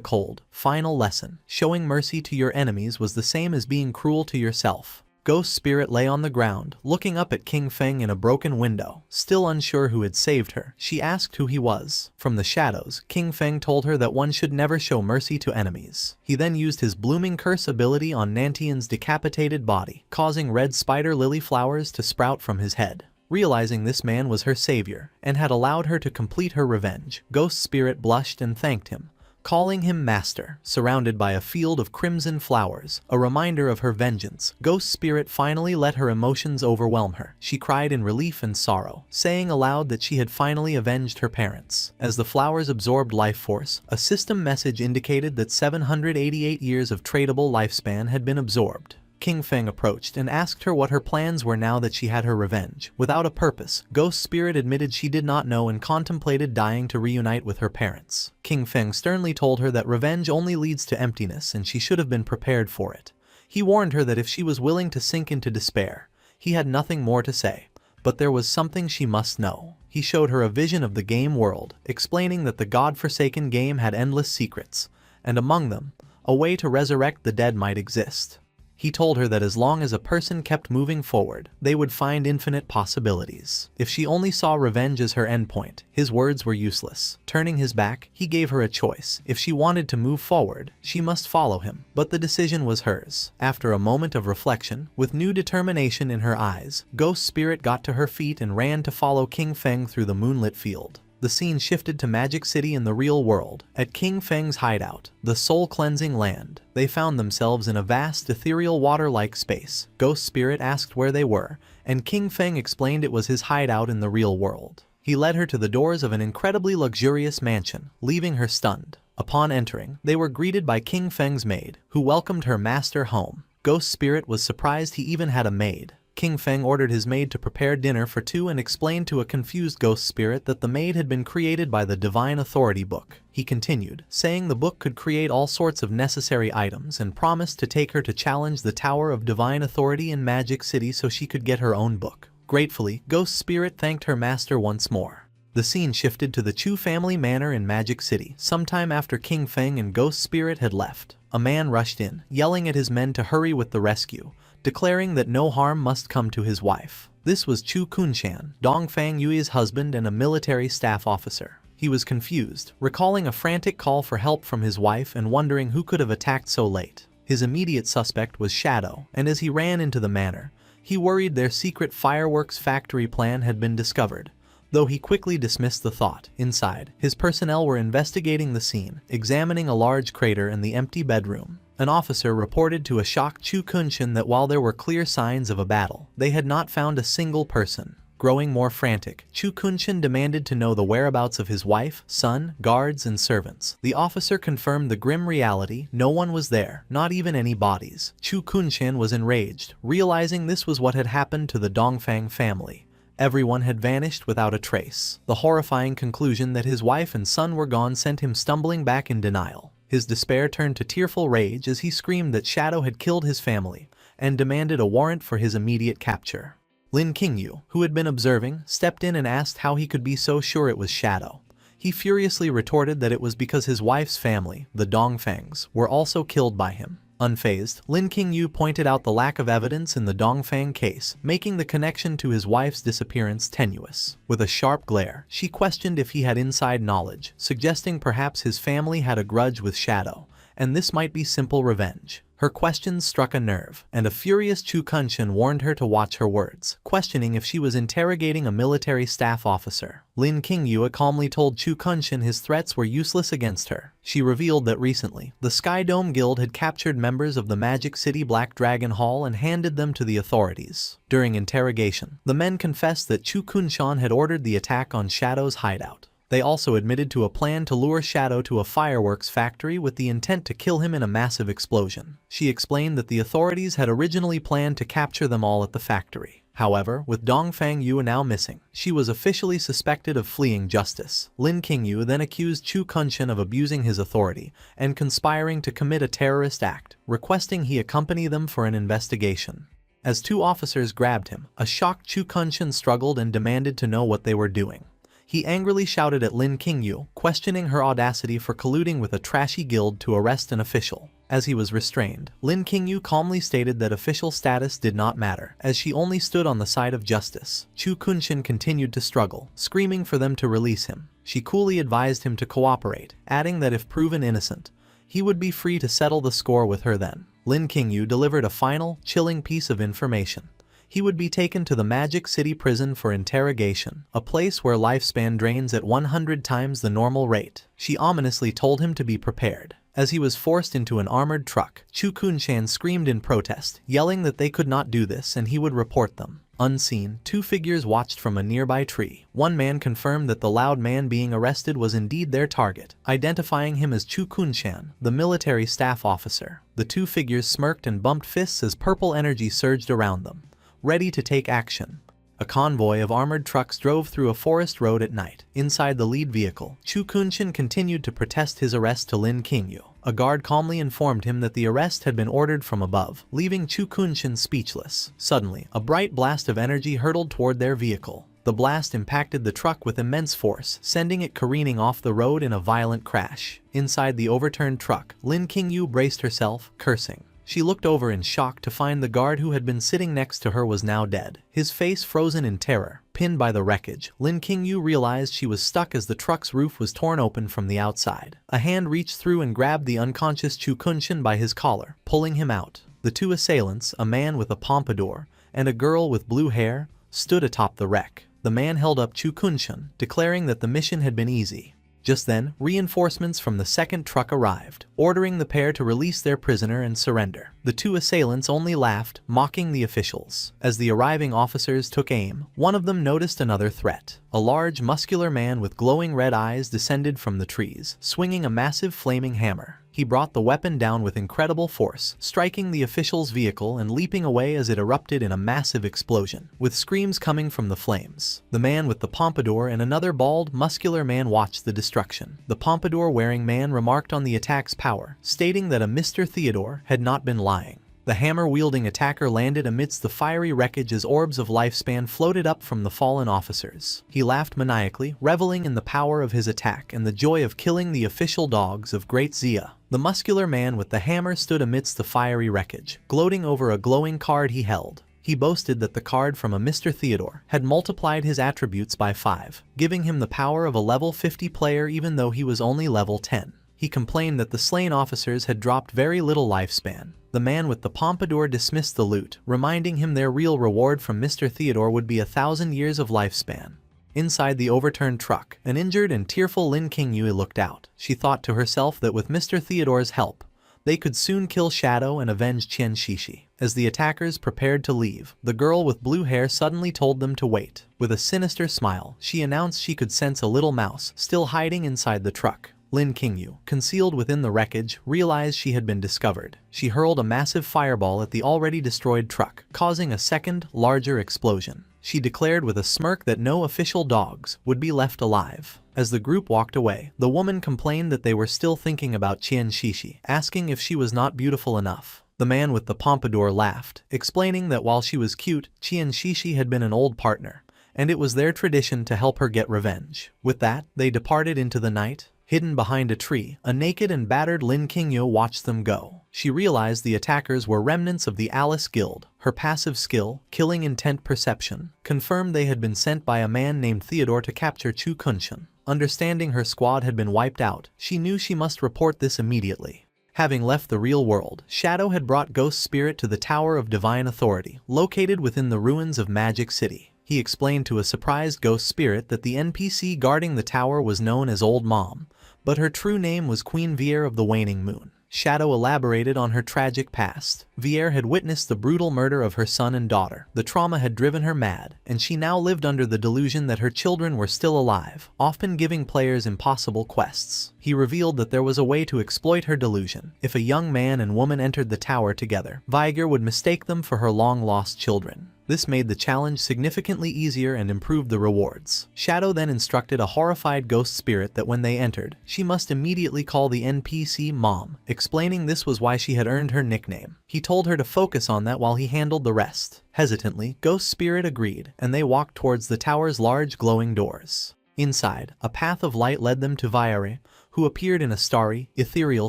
Speaker 1: cold, final lesson. Showing mercy to your enemies was the same as being cruel to yourself. Ghost Spirit lay on the ground, looking up at King Feng in a broken window. Still unsure who had saved her, she asked who he was. From the shadows, King Feng told her that one should never show mercy to enemies. He then used his blooming curse ability on Nantian's decapitated body, causing red spider lily flowers to sprout from his head. Realizing this man was her savior, and had allowed her to complete her revenge, Ghost Spirit blushed and thanked him, calling him master. Surrounded by a field of crimson flowers, a reminder of her vengeance, Ghost Spirit finally let her emotions overwhelm her. She cried in relief and sorrow, saying aloud that she had finally avenged her parents. As the flowers absorbed life force, a system message indicated that 788 years of tradable lifespan had been absorbed. King Feng approached and asked her what her plans were now that she had her revenge. Without a purpose, Ghost Spirit admitted she did not know and contemplated dying to reunite with her parents. King Feng sternly told her that revenge only leads to emptiness and she should have been prepared for it. He warned her that if she was willing to sink into despair, he had nothing more to say. But there was something she must know. He showed her a vision of the game world, explaining that the god-forsaken game had endless secrets, and among them, a way to resurrect the dead might exist. He told her that as long as a person kept moving forward, they would find infinite possibilities. If she only saw revenge as her endpoint, his words were useless. Turning his back, he gave her a choice. If she wanted to move forward, she must follow him. But the decision was hers. After a moment of reflection, with new determination in her eyes, Ghost Spirit got to her feet and ran to follow King Feng through the moonlit field. The scene shifted to Magic City in the real world. At King Feng's hideout, the soul-cleansing land, they found themselves in a vast ethereal water-like space. Ghost Spirit asked where they were, and King Feng explained it was his hideout in the real world. He led her to the doors of an incredibly luxurious mansion, leaving her stunned. Upon entering, they were greeted by King Feng's maid, who welcomed her master home. Ghost Spirit was surprised he even had a maid. King Feng ordered his maid to prepare dinner for two and explained to a confused Ghost Spirit that the maid had been created by the Divine Authority book. He continued, saying the book could create all sorts of necessary items and promised to take her to challenge the Tower of Divine Authority in Magic City so she could get her own book. Gratefully, Ghost Spirit thanked her master once more. The scene shifted to the Chu family manor in Magic City. Sometime after King Feng and Ghost Spirit had left, a man rushed in, yelling at his men to hurry with the rescue, declaring that no harm must come to his wife. This was Chu Kunshan, Dongfang Yui's husband and a military staff officer. He was confused, recalling a frantic call for help from his wife and wondering who could have attacked so late. His immediate suspect was Shadow, and as he ran into the manor, he worried their secret fireworks factory plan had been discovered. Though he quickly dismissed the thought, inside, his personnel were investigating the scene, examining a large crater in the empty bedroom. An officer reported to a shocked Chu Kunshan that while there were clear signs of a battle, they had not found a single person. Growing more frantic, Chu Kunshan demanded to know the whereabouts of his wife, son, guards, and servants. The officer confirmed the grim reality: no one was there, not even any bodies. Chu Kunshan was enraged, realizing this was what had happened to the Dongfang family. Everyone had vanished without a trace. The horrifying conclusion that his wife and son were gone sent him stumbling back in denial. His despair turned to tearful rage as he screamed that Shadow had killed his family and demanded a warrant for his immediate capture. Lin Qingyu, who had been observing, stepped in and asked how he could be so sure it was Shadow. He furiously retorted that it was because his wife's family, the Dongfangs, were also killed by him. Unfazed, Lin Qingyu pointed out the lack of evidence in the Dongfang case, making the connection to his wife's disappearance tenuous. With a sharp glare, she questioned if he had inside knowledge, suggesting perhaps his family had a grudge with Shadow, and this might be simple revenge. Her questions struck a nerve, and a furious Chu Kunshan warned her to watch her words, questioning if she was interrogating a military staff officer. Lin Qingyu calmly told Chu Kunshan his threats were useless against her. She revealed that recently, the Sky Dome Guild had captured members of the Magic City Black Dragon Hall and handed them to the authorities. During interrogation, the men confessed that Chu Kunshan had ordered the attack on Shadow's hideout. They also admitted to a plan to lure Shadow to a fireworks factory with the intent to kill him in a massive explosion. She explained that the authorities had originally planned to capture them all at the factory. However, with Dongfang Yu now missing, she was officially suspected of fleeing justice. Lin Qingyu then accused Chu Kunshan of abusing his authority and conspiring to commit a terrorist act, requesting he accompany them for an investigation. As two officers grabbed him, a shocked Chu Kunshan struggled and demanded to know what they were doing. He angrily shouted at Lin Qingyu, questioning her audacity for colluding with a trashy guild to arrest an official. As he was restrained, Lin Qingyu calmly stated that official status did not matter, as she only stood on the side of justice. Chu Kunshan continued to struggle, screaming for them to release him. She coolly advised him to cooperate, adding that if proven innocent, he would be free to settle the score with her then. Lin Qingyu delivered a final, chilling piece of information. He would be taken to the Magic City prison for interrogation, a place where lifespan drains at 100 times the normal rate. She ominously told him to be prepared. As he was forced into an armored truck, Chu Kunshan screamed in protest, yelling that they could not do this and he would report them. Unseen, two figures watched from a nearby tree. One man confirmed that the loud man being arrested was indeed their target, identifying him as Chu Kunshan, the military staff officer. The two figures smirked and bumped fists as purple energy surged around them, ready to take action. A convoy of armored trucks drove through a forest road at night. Inside the lead vehicle, Chu Kunshan continued to protest his arrest to Lin Qingyu. A guard calmly informed him that the arrest had been ordered from above, leaving Chu Kunshan speechless. Suddenly, a bright blast of energy hurtled toward their vehicle. The blast impacted the truck with immense force, sending it careening off the road in a violent crash. Inside the overturned truck, Lin Qingyu braced herself, cursing. She looked over in shock to find the guard who had been sitting next to her was now dead, his face frozen in terror. Pinned by the wreckage, Lin Qingyu realized she was stuck as the truck's roof was torn open from the outside. A hand reached through and grabbed the unconscious Chu Kunshan by his collar, pulling him out. The two assailants, a man with a pompadour and a girl with blue hair, stood atop the wreck. The man held up Chu Kunshan, declaring that the mission had been easy. Just then, reinforcements from the second truck arrived, ordering the pair to release their prisoner and surrender. The two assailants only laughed, mocking the officials. As the arriving officers took aim, one of them noticed another threat. A large, muscular man with glowing red eyes descended from the trees, swinging a massive flaming hammer. He brought the weapon down with incredible force, striking the official's vehicle and leaping away as it erupted in a massive explosion, with screams coming from the flames. The man with the pompadour and another bald, muscular man watched the destruction. The pompadour-wearing man remarked on the attack's power, stating that a Mr. Theodore had not been lying. The hammer-wielding attacker landed amidst the fiery wreckage as orbs of lifespan floated up from the fallen officers. He laughed maniacally, reveling in the power of his attack and the joy of killing the official dogs of Great Zia. The muscular man with the hammer stood amidst the fiery wreckage, gloating over a glowing card he held. He boasted that the card from a Mr. Theodore had multiplied his attributes by 5, giving him the power of a level 50 player even though he was only level 10. He complained that the slain officers had dropped very little lifespan. The man with the pompadour dismissed the loot, reminding him their real reward from Mr. Theodore would be 1,000 years of lifespan. Inside the overturned truck, an injured and tearful Lin Qingyue looked out. She thought to herself that with Mr. Theodore's help, they could soon kill Shadow and avenge Qian Shishi. As the attackers prepared to leave, the girl with blue hair suddenly told them to wait. With a sinister smile, she announced she could sense a little mouse still hiding inside the truck. Lin Qingyue, concealed within the wreckage, realized she had been discovered. She hurled a massive fireball at the already destroyed truck, causing a second, larger explosion. She declared with a smirk that no official dogs would be left alive. As the group walked away, the woman complained that they were still thinking about Qian Shishi, asking if she was not beautiful enough. The man with the pompadour laughed, explaining that while she was cute, Qian Shishi had been an old partner, and it was their tradition to help her get revenge. With that, they departed into the night. Hidden behind a tree, a naked and battered Lin Qingyue watched them go. She realized the attackers were remnants of the Alice Guild. Her passive skill, killing intent perception, confirmed they had been sent by a man named Theodore to capture Chu Kunshan. Understanding her squad had been wiped out, she knew she must report this immediately. Having left the real world, Shadow had brought Ghost Spirit to the Tower of Divine Authority, located within the ruins of Magic City. He explained to a surprised Ghost Spirit that the NPC guarding the tower was known as Old Mom, but her true name was Queen Vier of the Waning Moon. Shadow elaborated on her tragic past. Vier had witnessed the brutal murder of her son and daughter. The trauma had driven her mad, and she now lived under the delusion that her children were still alive, often giving players impossible quests. He revealed that there was a way to exploit her delusion. If a young man and woman entered the tower together, Viger would mistake them for her long-lost children. This made the challenge significantly easier and improved the rewards. Shadow then instructed a horrified Ghost Spirit that when they entered, she must immediately call the NPC Mom, explaining this was why she had earned her nickname. He told her to focus on that while he handled the rest. Hesitantly, Ghost Spirit agreed, and they walked towards the tower's large glowing doors. Inside, a path of light led them to Viere, who appeared in a starry, ethereal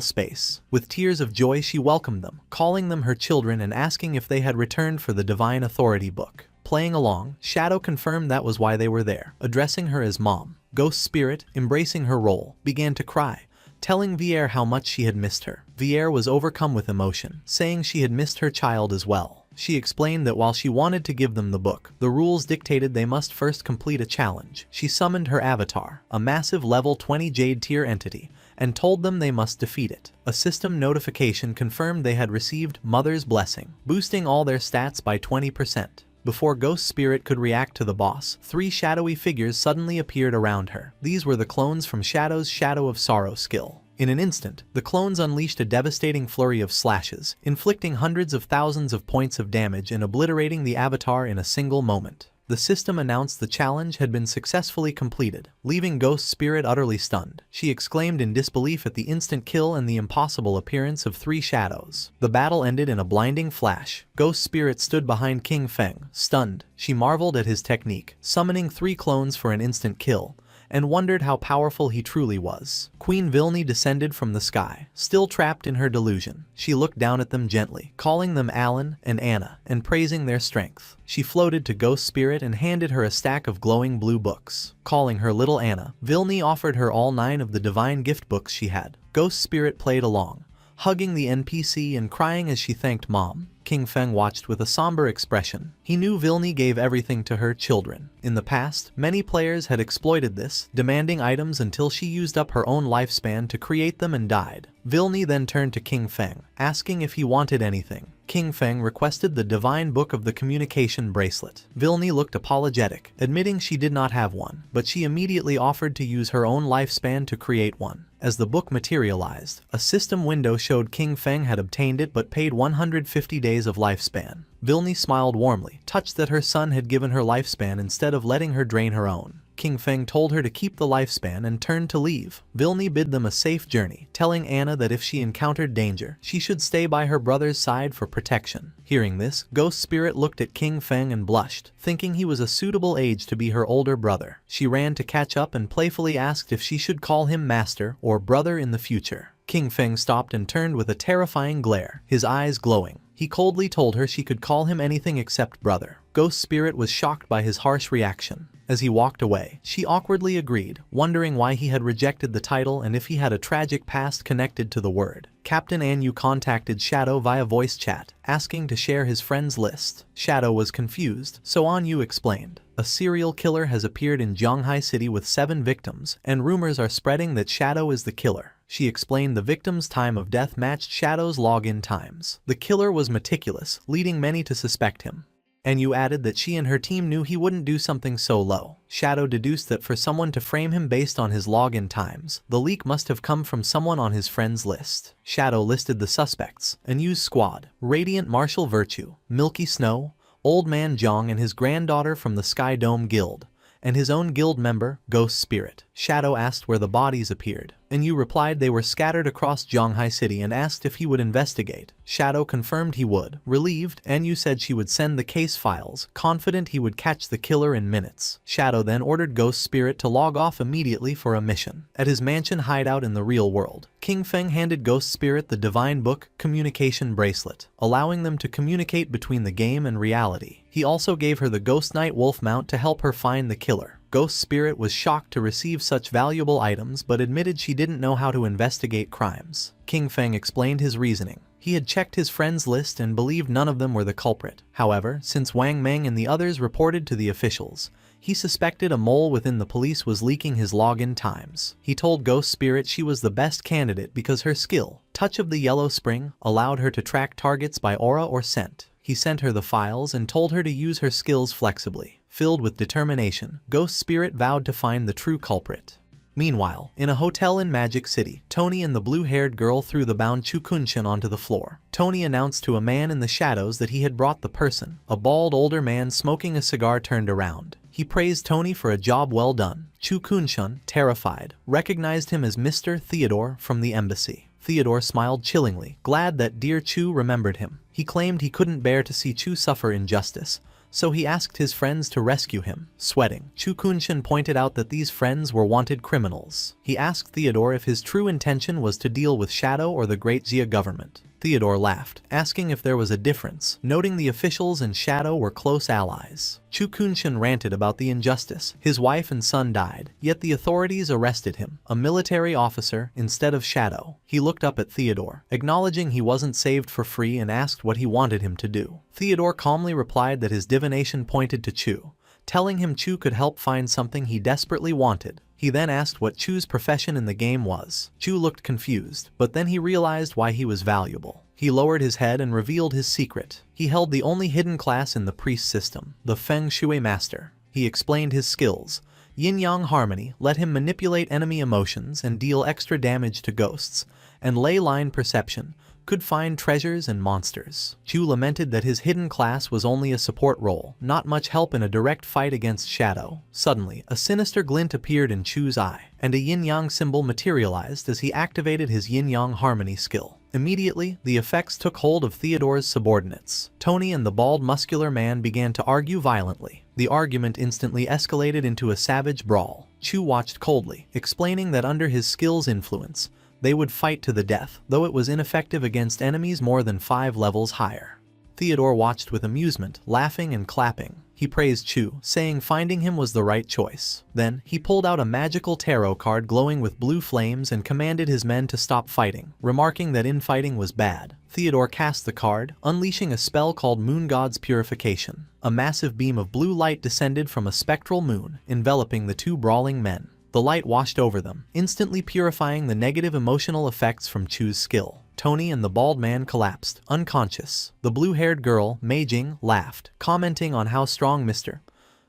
Speaker 1: space. With tears of joy she welcomed them, calling them her children and asking if they had returned for the Divine Authority book. Playing along, Shadow confirmed that was why they were there, addressing her as Mom. Ghost Spirit, embracing her role, began to cry, telling Viere how much she had missed her. Viere was overcome with emotion, saying she had missed her child as well. She explained that while she wanted to give them the book, the rules dictated they must first complete a challenge. She summoned her avatar, a massive level 20 Jade tier entity, and told them they must defeat it. A system notification confirmed they had received Mother's Blessing, boosting all their stats by 20%. Before Ghost Spirit could react to the boss, 3 shadowy figures suddenly appeared around her. These were the clones from Shadow's Shadow of Sorrow skill. In an instant, the clones unleashed a devastating flurry of slashes, inflicting hundreds of thousands of points of damage and obliterating the avatar in a single moment. The system announced the challenge had been successfully completed, leaving Ghost Spirit utterly stunned. She exclaimed in disbelief at the instant kill and the impossible appearance of 3 shadows. The battle ended in a blinding flash. Ghost Spirit stood behind King Feng, stunned. She marveled at his technique, summoning 3 clones for an instant kill, and wondered how powerful he truly was. Queen Vilni descended from the sky, still trapped in her delusion. She looked down at them gently, calling them Alan and Anna, and praising their strength. She floated to Ghost Spirit and handed her a stack of glowing blue books. Calling her little Anna, Vilni offered her all 9 of the divine gift books she had. Ghost Spirit played along, hugging the NPC and crying as she thanked Mom. King Feng watched with a somber expression. He knew Vilni gave everything to her children. In the past, many players had exploited this, demanding items until she used up her own lifespan to create them and died. Vilni then turned to King Feng, asking if he wanted anything. King Feng requested the divine book of the communication bracelet. Vilni looked apologetic, admitting she did not have one, but she immediately offered to use her own lifespan to create one. As the book materialized, a system window showed King Feng had obtained it but paid 150 days of lifespan. Vilni smiled warmly, touched that her son had given her lifespan instead of letting her drain her own. King Feng told her to keep the lifespan and turned to leave. Vilni bid them a safe journey, telling Anna that if she encountered danger, she should stay by her brother's side for protection. Hearing this, Ghost Spirit looked at King Feng and blushed, thinking he was a suitable age to be her older brother. She ran to catch up and playfully asked if she should call him master or brother in the future. King Feng stopped and turned with a terrifying glare, his eyes glowing. He coldly told her she could call him anything except brother. Ghost Spirit was shocked by his harsh reaction. As he walked away, she awkwardly agreed, wondering why he had rejected the title and if he had a tragic past connected to the word. Captain Anyu contacted Shadow via voice chat, asking to share his friends list. Shadow was confused, so Anyu explained. A serial killer has appeared in Zhonghai City with 7 victims, and rumors are spreading that Shadow is the killer. She explained the victim's time of death matched Shadow's login times. The killer was meticulous, leading many to suspect him. Anyu added that she and her team knew he wouldn't do something so low. Shadow deduced that for someone to frame him based on his login times, the leak must have come from someone on his friends list. Shadow listed the suspects: Anyu's squad, Radiant Martial Virtue, Milky Snow, Old Man Zhang and his granddaughter from the Sky Dome Guild, and his own guild member, Ghost Spirit. Shadow asked where the bodies appeared. Anyu replied they were scattered across Zhonghai City and asked if he would investigate. Shadow confirmed he would. Relieved, Anyu said she would send the case files, confident he would catch the killer in minutes. Shadow then ordered Ghost Spirit to log off immediately for a mission. At his mansion hideout in the real world, King Feng handed Ghost Spirit the divine book, communication bracelet, allowing them to communicate between the game and reality. He also gave her the Ghost Knight wolf mount to help her find the killer. Ghost Spirit was shocked to receive such valuable items but admitted she didn't know how to investigate crimes. King Feng explained his reasoning. He had checked his friends' list and believed none of them were the culprit. However, since Wang Meng and the others reported to the officials, he suspected a mole within the police was leaking his login times. He told Ghost Spirit she was the best candidate because her skill, Touch of the Yellow Spring, allowed her to track targets by aura or scent. He sent her the files and told her to use her skills flexibly. Filled with determination, Ghost Spirit vowed to find the true culprit. Meanwhile, in a hotel in Magic City, Tony and the blue-haired girl threw the bound Chukunshin onto the floor. Tony announced to a man in the shadows that he had brought the person. A bald older man smoking a cigar turned around. He praised Tony for a job well done. Chukunshin, terrified, recognized him as Mr. Theodore from the embassy. Theodore smiled chillingly, glad that dear Chu remembered him. He claimed he couldn't bear to see Chu suffer injustice, so he asked his friends to rescue him. Sweating, Chukunshin pointed out that these friends were wanted criminals. He asked Theodore if his true intention was to deal with Shadow or the Great Xia government. Theodore laughed, asking if there was a difference, noting the officials and Shadow were close allies. Chukunshin ranted about the injustice. His wife and son died, yet the authorities arrested him, a military officer, instead of Shadow. He looked up at Theodore, acknowledging he wasn't saved for free and asked what he wanted him to do. Theodore calmly replied that his divination pointed to Chu, telling him Chu could help find something he desperately wanted. He then asked what Chu's profession in the game was. Chu looked confused, but then he realized why he was valuable. He lowered his head and revealed his secret. He held the only hidden class in the priest system, the Feng Shui Master. He explained his skills. Yin-Yang Harmony let him manipulate enemy emotions and deal extra damage to ghosts, and Ley Line Perception could find treasures and monsters. Chu lamented that his hidden class was only a support role, not much help in a direct fight against Shadow. Suddenly, a sinister glint appeared in Chu's eye, and a yin-yang symbol materialized as he activated his yin-yang harmony skill. Immediately, the effects took hold of Theodore's subordinates. Tony and the bald muscular man began to argue violently. The argument instantly escalated into a savage brawl. Chu watched coldly, explaining that under his skill's influence, they would fight to the death, though it was ineffective against enemies more than 5 levels higher. Theodore watched with amusement, laughing and clapping. He praised Chu, saying finding him was the right choice. Then, he pulled out a magical tarot card glowing with blue flames and commanded his men to stop fighting, remarking that infighting was bad. Theodore cast the card, unleashing a spell called Moon God's Purification. A massive beam of blue light descended from a spectral moon, enveloping the two brawling men. The light washed over them, instantly purifying the negative emotional effects from Chu's skill. Tony and the bald man collapsed, unconscious. The blue-haired girl, Mei Jing, laughed, commenting on how strong Mr.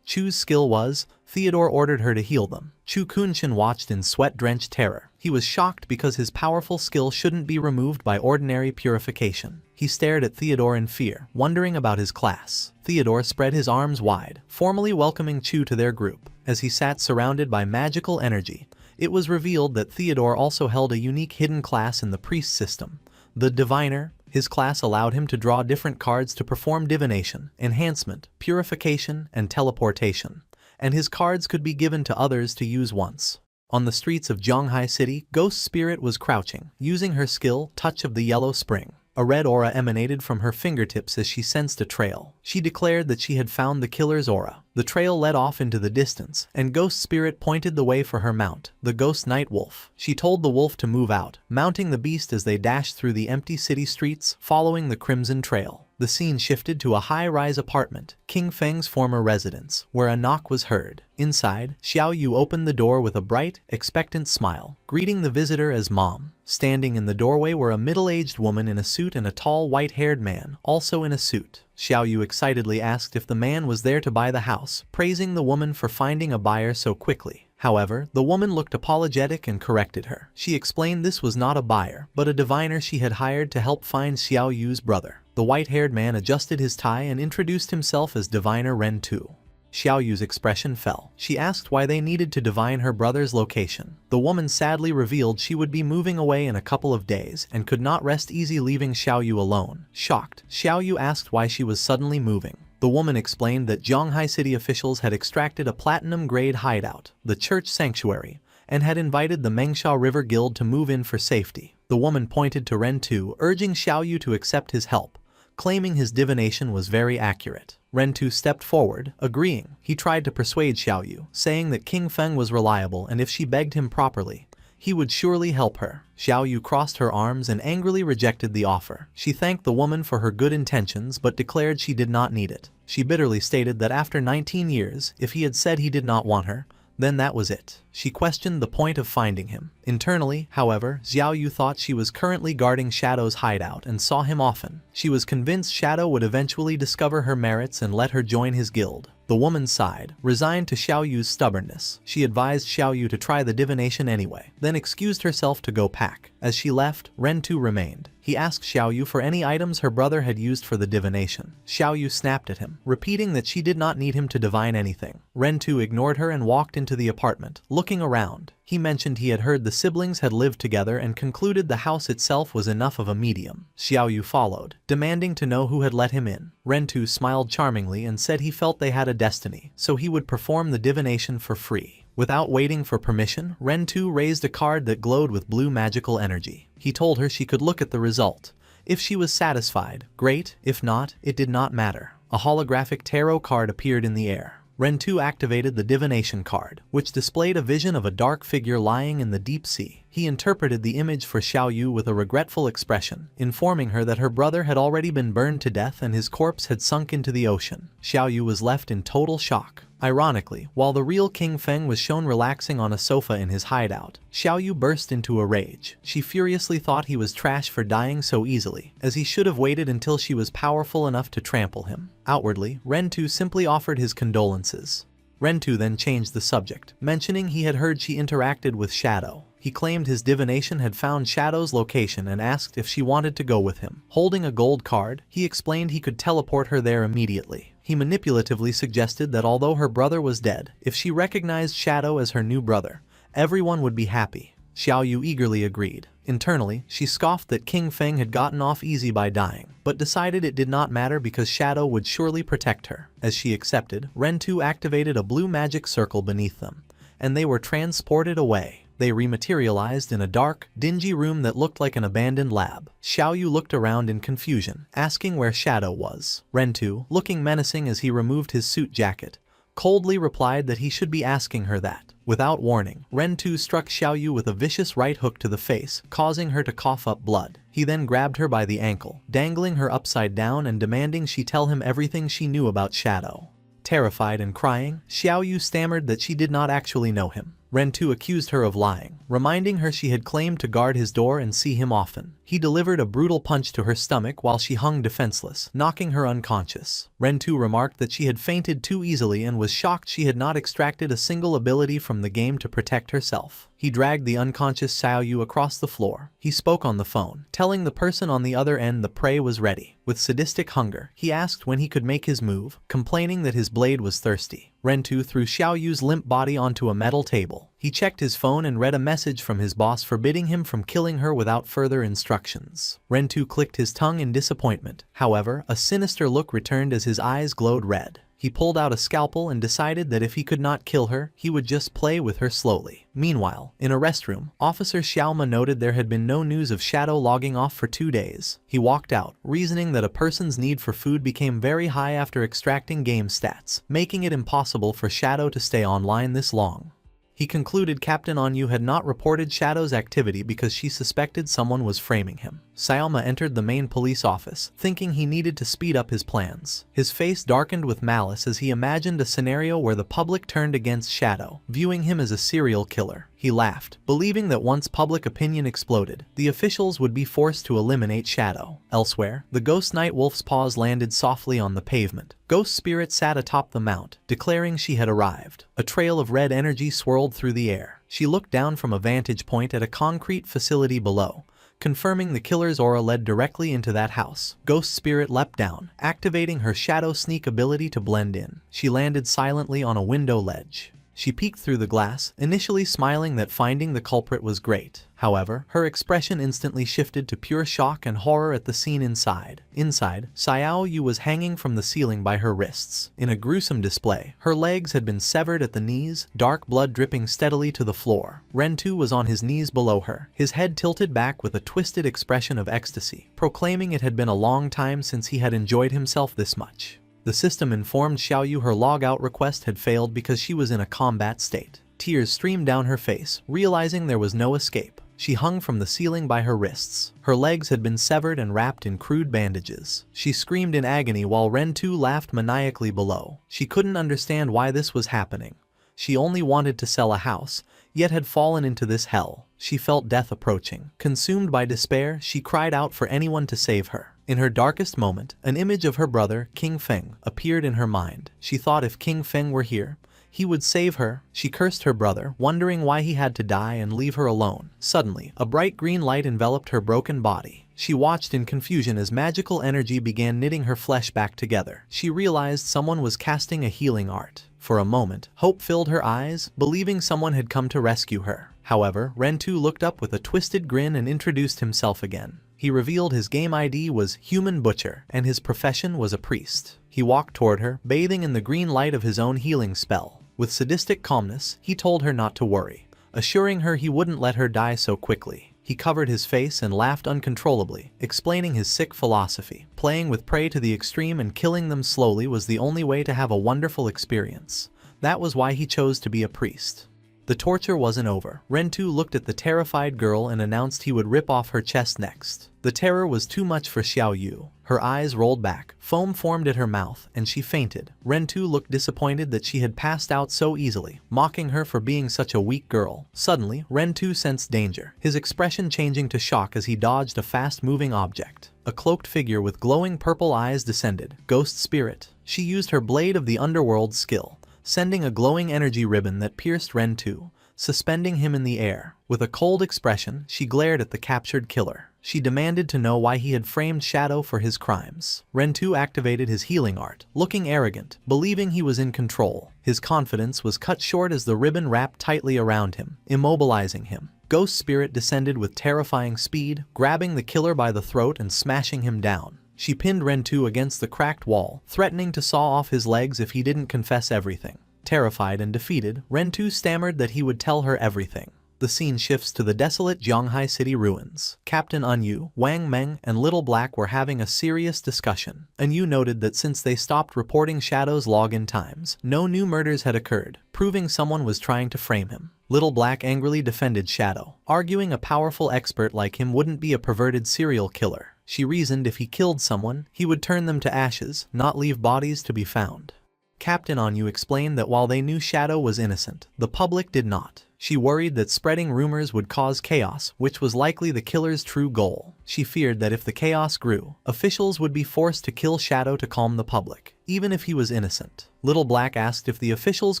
Speaker 1: Chu's skill was. Theodore ordered her to heal them. Chu Kunshin watched in sweat-drenched terror. He was shocked because his powerful skill shouldn't be removed by ordinary purification. He stared at Theodore in fear, wondering about his class. Theodore spread his arms wide, formally welcoming Chu to their group. As he sat surrounded by magical energy, it was revealed that Theodore also held a unique hidden class in the priest system, the Diviner. His class allowed him to draw different cards to perform divination, enhancement, purification, and teleportation, and his cards could be given to others to use once. On the streets of Zhonghai City, Ghost Spirit was crouching, using her skill, Touch of the Yellow Spring. A red aura emanated from her fingertips as she sensed a trail. She declared that she had found the killer's aura. The trail led off into the distance, and Ghost Spirit pointed the way for her mount, the Ghost Night Wolf. She told the wolf to move out, mounting the beast as they dashed through the empty city streets, following the Crimson Trail. The scene shifted to a high-rise apartment, King Feng's former residence, where a knock was heard. Inside, Xiao Yu opened the door with a bright, expectant smile, greeting the visitor as Mom. Standing in the doorway were a middle-aged woman in a suit and a tall white-haired man, also in a suit. Xiao Yu excitedly asked if the man was there to buy the house, praising the woman for finding a buyer so quickly. However, the woman looked apologetic and corrected her. She explained this was not a buyer, but a diviner she had hired to help find Xiao Yu's brother. The white-haired man adjusted his tie and introduced himself as Diviner Ren Tu. Xiao Yu's expression fell. She asked why they needed to divine her brother's location. The woman sadly revealed she would be moving away in a couple of days and could not rest easy leaving Xiao Yu alone. Shocked, Xiao Yu asked why she was suddenly moving. The woman explained that Zhonghai City officials had extracted a platinum-grade hideout, the church sanctuary, and had invited the Mengsha River Guild to move in for safety. The woman pointed to Ren Tu, urging Xiao Yu to accept his help, claiming his divination was very accurate. Ren Tu stepped forward, agreeing. He tried to persuade Xiao Yu, saying that King Feng was reliable and if she begged him properly, he would surely help her. Xiao Yu crossed her arms and angrily rejected the offer. She thanked the woman for her good intentions but declared she did not need it. She bitterly stated that after 19 years, if he had said he did not want her, then that was it. She questioned the point of finding him. Internally, however, Xiao Yu thought she was currently guarding Shadow's hideout and saw him often. She was convinced Shadow would eventually discover her merits and let her join his guild. The woman sighed, resigned to Xiao Yu's stubbornness. She advised Xiao Yu to try the divination anyway, then excused herself to go pack. As she left, Ren Tu remained. He asked Xiao Yu for any items her brother had used for the divination. Xiao Yu snapped at him, repeating that she did not need him to divine anything. Ren Tu ignored her and walked into the apartment, looking around. He mentioned he had heard the siblings had lived together and concluded the house itself was enough of a medium. Xiao Yu followed, demanding to know who had let him in. Ren Tu smiled charmingly and said he felt they had a destiny, so he would perform the divination for free. Without waiting for permission, Ren Tu raised a card that glowed with blue magical energy. He told her she could look at the result. If she was satisfied, great. If not, it did not matter. A holographic tarot card appeared in the air. Ren Tu activated the divination card, which displayed a vision of a dark figure lying in the deep sea. He interpreted the image for Xiao Yu with a regretful expression, informing her that her brother had already been burned to death and his corpse had sunk into the ocean. Xiao Yu was left in total shock. Ironically, while the real King Feng was shown relaxing on a sofa in his hideout, Xiao Yu burst into a rage. She furiously thought he was trash for dying so easily, as he should have waited until she was powerful enough to trample him. Outwardly, Ren Tu simply offered his condolences. Ren Tu then changed the subject, mentioning he had heard she interacted with Shadow. He claimed his divination had found Shadow's location and asked if she wanted to go with him. Holding a gold card, he explained he could teleport her there immediately. He manipulatively suggested that although her brother was dead, if she recognized Shadow as her new brother, everyone would be happy. Xiao Yu eagerly agreed. Internally, she scoffed that King Feng had gotten off easy by dying, but decided it did not matter because Shadow would surely protect her. As she accepted, Ren Tu activated a blue magic circle beneath them, and they were transported away. They rematerialized in a dark, dingy room that looked like an abandoned lab. Xiaoyu looked around in confusion, asking where Shadow was. Rentu, looking menacing as he removed his suit jacket, coldly replied that he should be asking her that. Without warning, Rentu struck Xiaoyu with a vicious right hook to the face, causing her to cough up blood. He then grabbed her by the ankle, dangling her upside down and demanding she tell him everything she knew about Shadow. Terrified and crying, Xiaoyu stammered that she did not actually know him. Rentu accused her of lying, reminding her she had claimed to guard his door and see him often. He delivered a brutal punch to her stomach while she hung defenseless, knocking her unconscious. Rentu remarked that she had fainted too easily and was shocked she had not extracted a single ability from the game to protect herself. He dragged the unconscious Xiaoyu across the floor. He spoke on the phone, telling the person on the other end the prey was ready. With sadistic hunger, he asked when he could make his move, complaining that his blade was thirsty. Rentu threw Xiaoyu's limp body onto a metal table. He checked his phone and read a message from his boss forbidding him from killing her without further instructions. Rentu clicked his tongue in disappointment. However, a sinister look returned as his eyes glowed red. He pulled out a scalpel and decided that if he could not kill her, he would just play with her slowly. Meanwhile, in a restroom, Officer Xiaoma noted there had been no news of Shadow logging off for 2 days. He walked out, reasoning that a person's need for food became very high after extracting game stats, making it impossible for Shadow to stay online this long. He concluded Captain Onyu had not reported Shadow's activity because she suspected someone was framing him. Sayama entered the main police office, thinking he needed to speed up his plans. His face darkened with malice as he imagined a scenario where the public turned against Shadow, viewing him as a serial killer. He laughed, believing that once public opinion exploded, the officials would be forced to eliminate Shadow. Elsewhere, the ghost Night Wolf's paws landed softly on the pavement. Ghost Spirit sat atop the mount, declaring she had arrived. A trail of red energy swirled through the air. She looked down from a vantage point at a concrete facility below, confirming the killer's aura led directly into that house. Ghost Spirit leapt down, activating her Shadow Sneak ability to blend in. She landed silently on a window ledge. She peeked through the glass, initially smiling that finding the culprit was great. However, her expression instantly shifted to pure shock and horror at the scene inside. Inside, Xiaoyu was hanging from the ceiling by her wrists. In a gruesome display, her legs had been severed at the knees, dark blood dripping steadily to the floor. Rentu was on his knees below her, his head tilted back with a twisted expression of ecstasy, proclaiming it had been a long time since he had enjoyed himself this much. The system informed Xiaoyu her logout request had failed because she was in a combat state. Tears streamed down her face, realizing there was no escape. She hung from the ceiling by her wrists. Her legs had been severed and wrapped in crude bandages. She screamed in agony while Rentu laughed maniacally below. She couldn't understand why this was happening. She only wanted to sell a house, yet had fallen into this hell. She felt death approaching. Consumed by despair, she cried out for anyone to save her. In her darkest moment, an image of her brother, King Feng, appeared in her mind. She thought if King Feng were here, he would save her. She cursed her brother, wondering why he had to die and leave her alone. Suddenly, a bright green light enveloped her broken body. She watched in confusion as magical energy began knitting her flesh back together. She realized someone was casting a healing art. For a moment, hope filled her eyes, believing someone had come to rescue her. However, Rentu looked up with a twisted grin and introduced himself again. He revealed his game ID was Human Butcher, and his profession was a priest. He walked toward her, bathing in the green light of his own healing spell. With sadistic calmness, he told her not to worry, assuring her he wouldn't let her die so quickly. He covered his face and laughed uncontrollably, explaining his sick philosophy. Playing with prey to the extreme and killing them slowly was the only way to have a wonderful experience. That was why he chose to be a priest. The torture wasn't over. Rentu looked at the terrified girl and announced he would rip off her chest next. The terror was too much for Xiaoyu. Her eyes rolled back, foam formed at her mouth, and she fainted. Rentu looked disappointed that she had passed out so easily, mocking her for being such a weak girl. Suddenly, Rentu sensed danger, his expression changing to shock as he dodged a fast-moving object. A cloaked figure with glowing purple eyes descended. Ghost Spirit. She used her Blade of the Underworld skill, sending a glowing energy ribbon that pierced Rentu, suspending him in the air. With a cold expression, she glared at the captured killer. She demanded to know why he had framed Shadow for his crimes. Rentu activated his healing art, looking arrogant, believing he was in control. His confidence was cut short as the ribbon wrapped tightly around him, immobilizing him. Ghost Spirit descended with terrifying speed, grabbing the killer by the throat and smashing him down. She pinned Rentu against the cracked wall, threatening to saw off his legs if he didn't confess everything. Terrified and defeated, Rentu stammered that he would tell her everything. The scene shifts to the desolate Zhanghai City ruins. Captain Enyu, Wang Meng, and Little Black were having a serious discussion. Enyu noted that since they stopped reporting Shadow's login times, no new murders had occurred, proving someone was trying to frame him. Little Black angrily defended Shadow, arguing a powerful expert like him wouldn't be a perverted serial killer. She reasoned if he killed someone, he would turn them to ashes, not leave bodies to be found. Captain Enyu explained that while they knew Shadow was innocent, the public did not. She worried that spreading rumors would cause chaos, which was likely the killer's true goal. She feared that if the chaos grew, officials would be forced to kill Shadow to calm the public, even if he was innocent. Little Black asked if the officials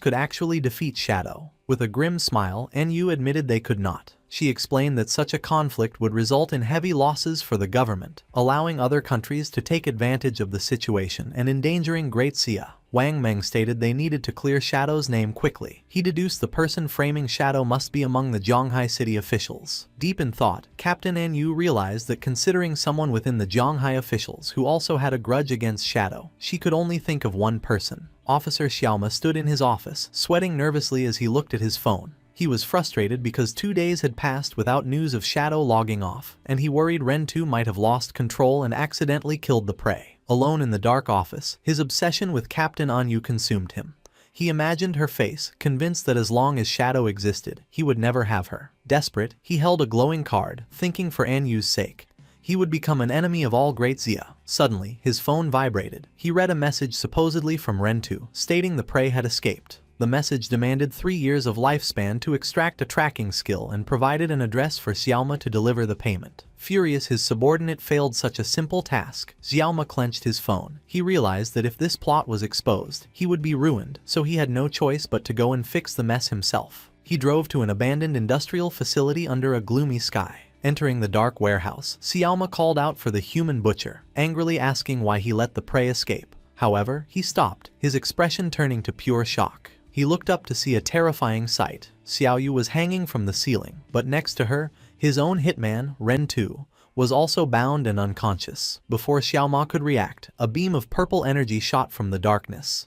Speaker 1: could actually defeat Shadow. With a grim smile, Enyu admitted they could not. She explained that such a conflict would result in heavy losses for the government, allowing other countries to take advantage of the situation and endangering Great Xia. Wang Meng stated they needed to clear Shadow's name quickly. He deduced the person framing Shadow must be among the Zhanghai City officials. Deep in thought, Captain Enyu realized that considering someone within the Zhanghai officials who also had a grudge against Shadow, she could only think of one person. Officer Xiaoma stood in his office, sweating nervously as he looked at his phone. He was frustrated because 2 days had passed without news of Shadow logging off, and he worried Ren 2 might have lost control and accidentally killed the prey. Alone in the dark office, his obsession with Captain Enyu consumed him. He imagined her face, convinced that as long as Shadow existed, he would never have her. Desperate, he held a glowing card, thinking for Anyu's sake he would become an enemy of all Great Xia. Suddenly, his phone vibrated. He read a message supposedly from Ren 2, stating the prey had escaped. The message demanded 3 years of lifespan to extract a tracking skill and provided an address for Xiaoma to deliver the payment. Furious his subordinate failed such a simple task, Xiaoma clenched his phone. He realized that if this plot was exposed, he would be ruined, so he had no choice but to go and fix the mess himself. He drove to an abandoned industrial facility under a gloomy sky. Entering the dark warehouse, Xiaoma called out for the human butcher, angrily asking why he let the prey escape. However, he stopped, his expression turning to pure shock. He looked up to see a terrifying sight. Xiaoyu was hanging from the ceiling, but next to her, his own hitman, Ren 2, was also bound and unconscious. Before Xiaoma could react, a beam of purple energy shot from the darkness.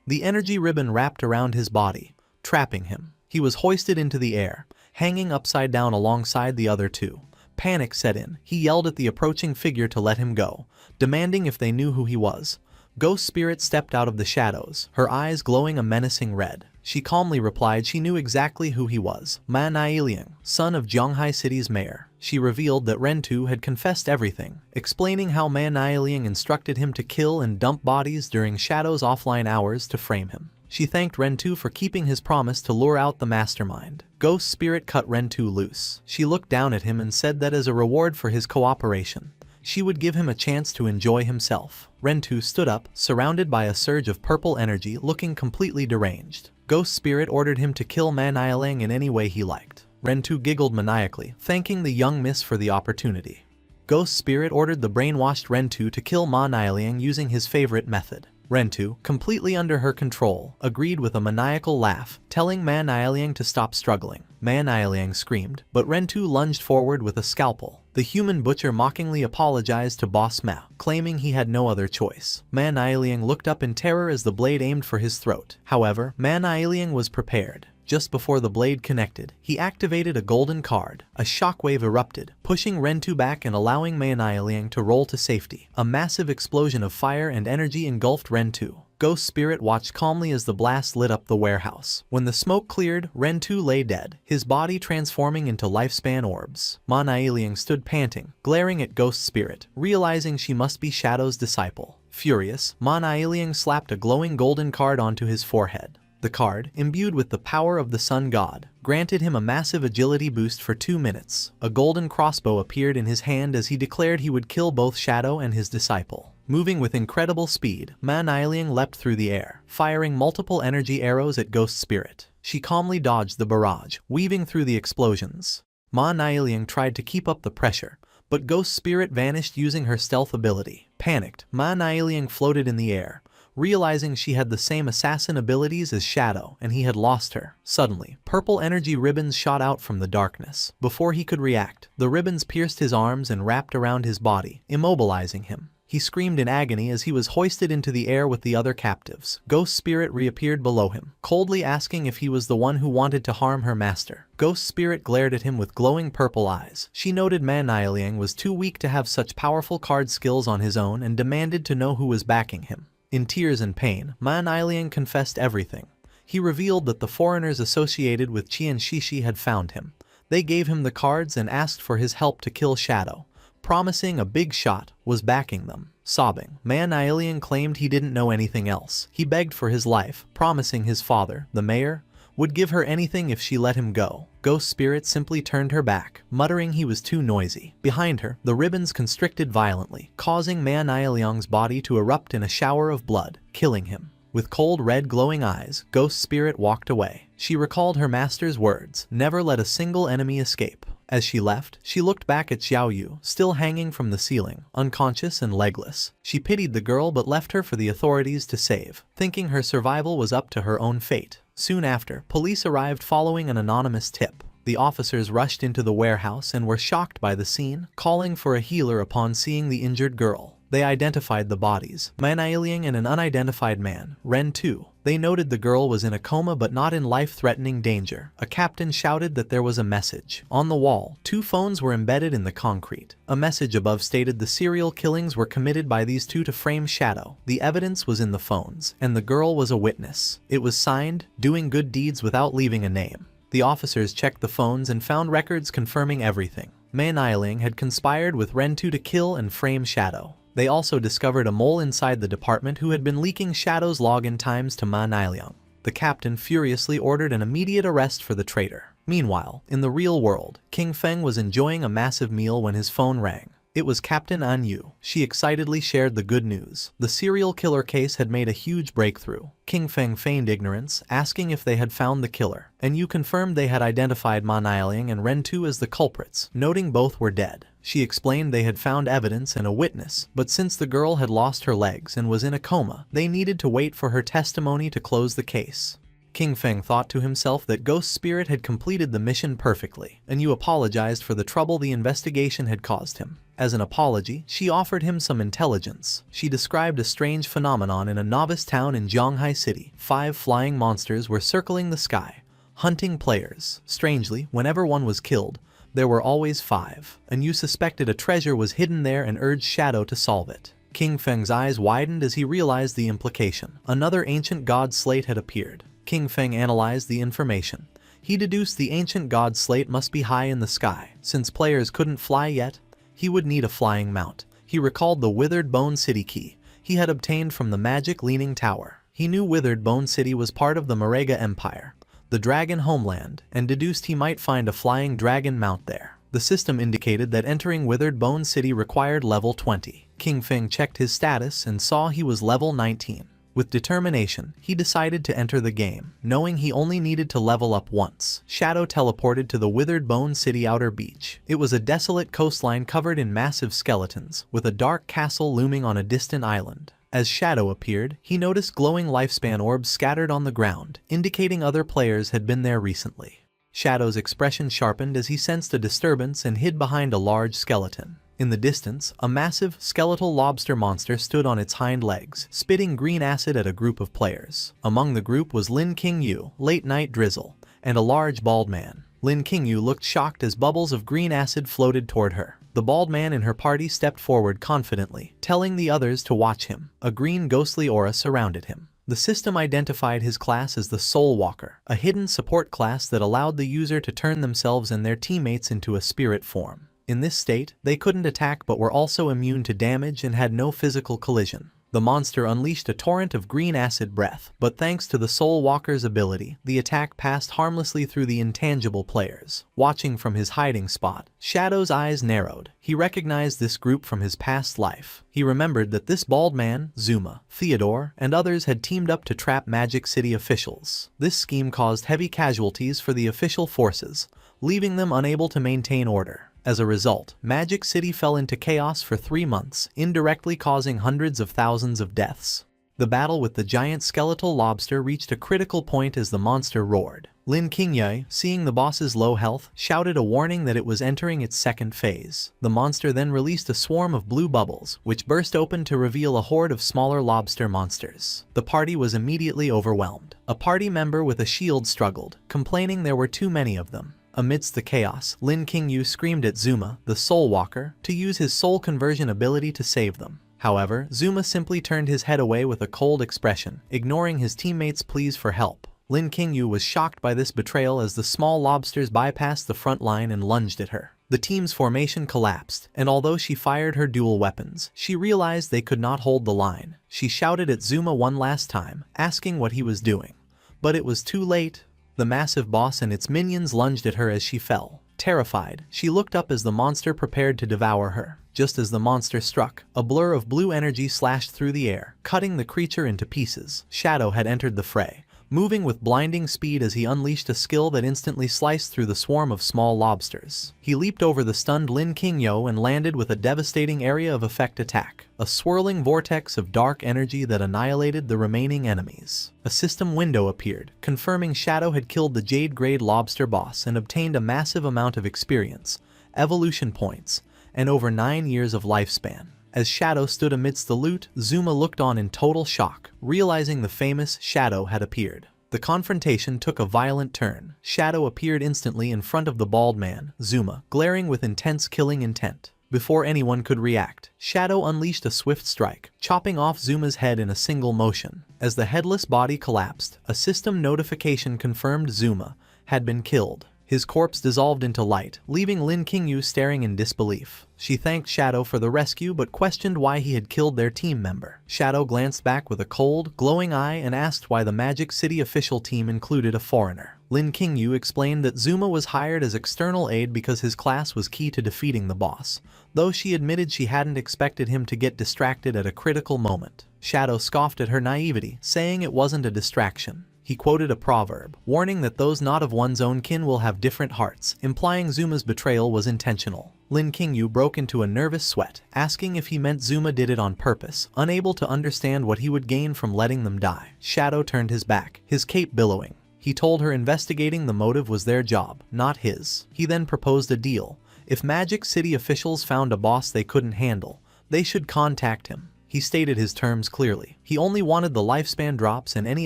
Speaker 1: The energy ribbon wrapped around his body, trapping him. He was hoisted into the air, hanging upside down alongside the other two. Panic set in. He yelled at the approaching figure to let him go, demanding if they knew who he was. Ghost Spirit stepped out of the shadows, her eyes glowing a menacing red. She calmly replied she knew exactly who he was, Manhwa Recap, son of Zhanghai City's mayor. She revealed that Ren 2 had confessed everything, explaining how Manhwa Recap instructed him to kill and dump bodies during Shadow's offline hours to frame him. She thanked Ren 2 for keeping his promise to lure out the mastermind. Ghost Spirit cut Ren 2 loose. She looked down at him and said that as a reward for his cooperation, she would give him a chance to enjoy himself. Ren 2 stood up, surrounded by a surge of purple energy, looking completely deranged. Ghost Spirit ordered him to kill Manhwa Recap in any way he liked. Ren 2 giggled maniacally, thanking the young miss for the opportunity. Ghost Spirit ordered the brainwashed Ren 2 to kill Manhwa Recap using his favorite method. Ren 2, completely under her control, agreed with a maniacal laugh, telling Manhwa Recap to stop struggling. Manhwa Recap screamed, but Ren 2 lunged forward with a scalpel. The human butcher mockingly apologized to Boss Mao, claiming he had no other choice. Manhwa Recap looked up in terror as the blade aimed for his throat. However, Manhwa Recap was prepared. Just before the blade connected, he activated a golden card. A shockwave erupted, pushing Ren 2 back and allowing Manhwa Recap to roll to safety. A massive explosion of fire and energy engulfed Ren 2. Ghost Spirit watched calmly as the blast lit up the warehouse. When the smoke cleared, Ren 2 lay dead, his body transforming into lifespan orbs. Manhwa Recap stood panting, glaring at Ghost Spirit, realizing she must be Shadow's disciple. Furious, Manhwa Recap slapped a glowing golden card onto his forehead. The card, imbued with the power of the sun god, granted him a massive agility boost for 2 minutes. A golden crossbow appeared in his hand as he declared he would kill both Shadow and his disciple. Moving with incredible speed, Manhwa Recap leapt through the air, firing multiple energy arrows at Ghost Spirit. She calmly dodged the barrage, weaving through the explosions. Manhwa Recap tried to keep up the pressure, but Ghost Spirit vanished using her stealth ability. Panicked, Manhwa Recap floated in the air, realizing she had the same assassin abilities as Shadow and he had lost her. Suddenly, purple energy ribbons shot out from the darkness. Before he could react, the ribbons pierced his arms and wrapped around his body, immobilizing him. He screamed in agony as he was hoisted into the air with the other captives. Ghost Spirit reappeared below him, coldly asking if he was the one who wanted to harm her master. Ghost Spirit glared at him with glowing purple eyes. She noted Manhwa was too weak to have such powerful card skills on his own and demanded to know who was backing him. In tears and pain, Manhwa confessed everything. He revealed that the foreigners associated with Qian Shishi had found him. They gave him the cards and asked for his help to kill Shadow, promising a big shot, was backing them. Sobbing, Manhwa claimed he didn't know anything else. He begged for his life, promising his father, the mayor, would give her anything if she let him go. Ghost Spirit simply turned her back, muttering he was too noisy. Behind her, the ribbons constricted violently, causing Manhwa's body to erupt in a shower of blood, killing him. With cold red glowing eyes, Ghost Spirit walked away. She recalled her master's words, never let a single enemy escape. As she left, she looked back at Xiao Yu, still hanging from the ceiling, unconscious and legless. She pitied the girl but left her for the authorities to save, thinking her survival was up to her own fate. Soon after, police arrived following an anonymous tip. The officers rushed into the warehouse and were shocked by the scene, calling for a healer upon seeing the injured girl. They identified the bodies, Manhwa and an unidentified man, Ren 2. They noted the girl was in a coma but not in life-threatening danger. A captain shouted that there was a message. On the wall, 2 phones were embedded in the concrete. A message above stated the serial killings were committed by these 2 to frame Shadow. The evidence was in the phones, and the girl was a witness. It was signed, doing good deeds without leaving a name. The officers checked the phones and found records confirming everything. Manhwa had conspired with Ren 2 to kill and frame Shadow. They also discovered a mole inside the department who had been leaking Shadow's login times to Manhwa. The captain furiously ordered an immediate arrest for the traitor. Meanwhile, in the real world, King Feng was enjoying a massive meal when his phone rang. It was Captain An Yu. She excitedly shared the good news. The serial killer case had made a huge breakthrough. King Feng feigned ignorance, asking if they had found the killer. An Yu confirmed they had identified Manhwa and Ren 2 as the culprits, noting both were dead. She explained they had found evidence and a witness, but since the girl had lost her legs and was in a coma, they needed to wait for her testimony to close the case. King Feng thought to himself that Ghost Spirit had completed the mission perfectly, and Yu apologized for the trouble the investigation had caused him. As an apology, she offered him some intelligence. She described a strange phenomenon in a novice town in Zhonghai City. 5 flying monsters were circling the sky, hunting players. Strangely, whenever one was killed, there were always 5, and Yu suspected a treasure was hidden there and urged Shadow to solve it. King Feng's eyes widened as he realized the implication. Another ancient god slate had appeared. King Feng analyzed the information. He deduced the ancient god slate must be high in the sky. Since players couldn't fly yet, he would need a flying mount. He recalled the Withered Bone City key he had obtained from the magic Leaning Tower. He knew Withered Bone City was part of the Marega Empire, the dragon homeland, and deduced he might find a flying dragon mount there. The system indicated that entering Withered Bone City required level 20. King Feng checked his status and saw he was level 19. With determination, he decided to enter the game, knowing he only needed to level up once. Shadow teleported to the Withered Bone City outer beach. It was a desolate coastline covered in massive skeletons, with a dark castle looming on a distant island. As Shadow appeared, he noticed glowing lifespan orbs scattered on the ground, indicating other players had been there recently. Shadow's expression sharpened as he sensed a disturbance and hid behind a large skeleton. In the distance, a massive, skeletal lobster monster stood on its hind legs, spitting green acid at a group of players. Among the group was Lin Qingyu, Late Night Drizzle, and a large bald man. Lin Qingyu looked shocked as bubbles of green acid floated toward her. The bald man in her party stepped forward confidently, telling the others to watch him. A green ghostly aura surrounded him. The system identified his class as the Soul Walker, a hidden support class that allowed the user to turn themselves and their teammates into a spirit form. In this state, they couldn't attack but were also immune to damage and had no physical collision. The monster unleashed a torrent of green acid breath, but thanks to the Soul Walker's ability, the attack passed harmlessly through the intangible players. Watching from his hiding spot, Shadow's eyes narrowed. He recognized this group from his past life. He remembered that this bald man, Zuma, Theodore, and others had teamed up to trap Magic City officials. This scheme caused heavy casualties for the official forces, leaving them unable to maintain order. As a result, Magic City fell into chaos for 3 months, indirectly causing hundreds of thousands of deaths. The battle with the giant skeletal lobster reached a critical point as the monster roared. Lin Qingye, seeing the boss's low health, shouted a warning that it was entering its second phase. The monster then released a swarm of blue bubbles, which burst open to reveal a horde of smaller lobster monsters. The party was immediately overwhelmed. A party member with a shield struggled, complaining there were too many of them. Amidst the chaos, Lin Qingye screamed at Zuma, the Soul Walker, to use his soul conversion ability to save them. However, Zuma simply turned his head away with a cold expression, ignoring his teammates' pleas for help. Lin Qingye was shocked by this betrayal as the small lobsters bypassed the front line and lunged at her. The team's formation collapsed, and although she fired her dual weapons, she realized they could not hold the line. She shouted at Zuma one last time, asking what he was doing. But it was too late. The massive boss and its minions lunged at her as she fell. Terrified, she looked up as the monster prepared to devour her. Just as the monster struck, a blur of blue energy slashed through the air, cutting the creature into pieces. Shadow had entered the fray, moving with blinding speed as he unleashed a skill that instantly sliced through the swarm of small lobsters. He leaped over the stunned Lin Qingye and landed with a devastating area of effect attack, a swirling vortex of dark energy that annihilated the remaining enemies. A system window appeared, confirming Shadow had killed the Jade-grade lobster boss and obtained a massive amount of experience, evolution points, and over 9 years of lifespan. As Shadow stood amidst the loot, Zuma looked on in total shock, realizing the famous Shadow had appeared. The confrontation took a violent turn. Shadow appeared instantly in front of the bald man, Zuma, glaring with intense killing intent. Before anyone could react, Shadow unleashed a swift strike, chopping off Zuma's head in a single motion. As the headless body collapsed, a system notification confirmed Zuma had been killed. His corpse dissolved into light, leaving Lin Qingye staring in disbelief. She thanked Shadow for the rescue but questioned why he had killed their team member. Shadow glanced back with a cold, glowing eye and asked why the Magic City official team included a foreigner. Lin Qingye explained that Zuma was hired as external aid because his class was key to defeating the boss, though she admitted she hadn't expected him to get distracted at a critical moment. Shadow scoffed at her naivety, saying it wasn't a distraction. He quoted a proverb, warning that those not of one's own kin will have different hearts, implying Zuma's betrayal was intentional. Lin Qingye broke into a nervous sweat, asking if he meant Zuma did it on purpose, unable to understand what he would gain from letting them die. Shadow turned his back, his cape billowing. He told her investigating the motive was their job, not his. He then proposed a deal. If Magic City officials found a boss they couldn't handle, they should contact him. He stated his terms clearly. He only wanted the lifespan drops and any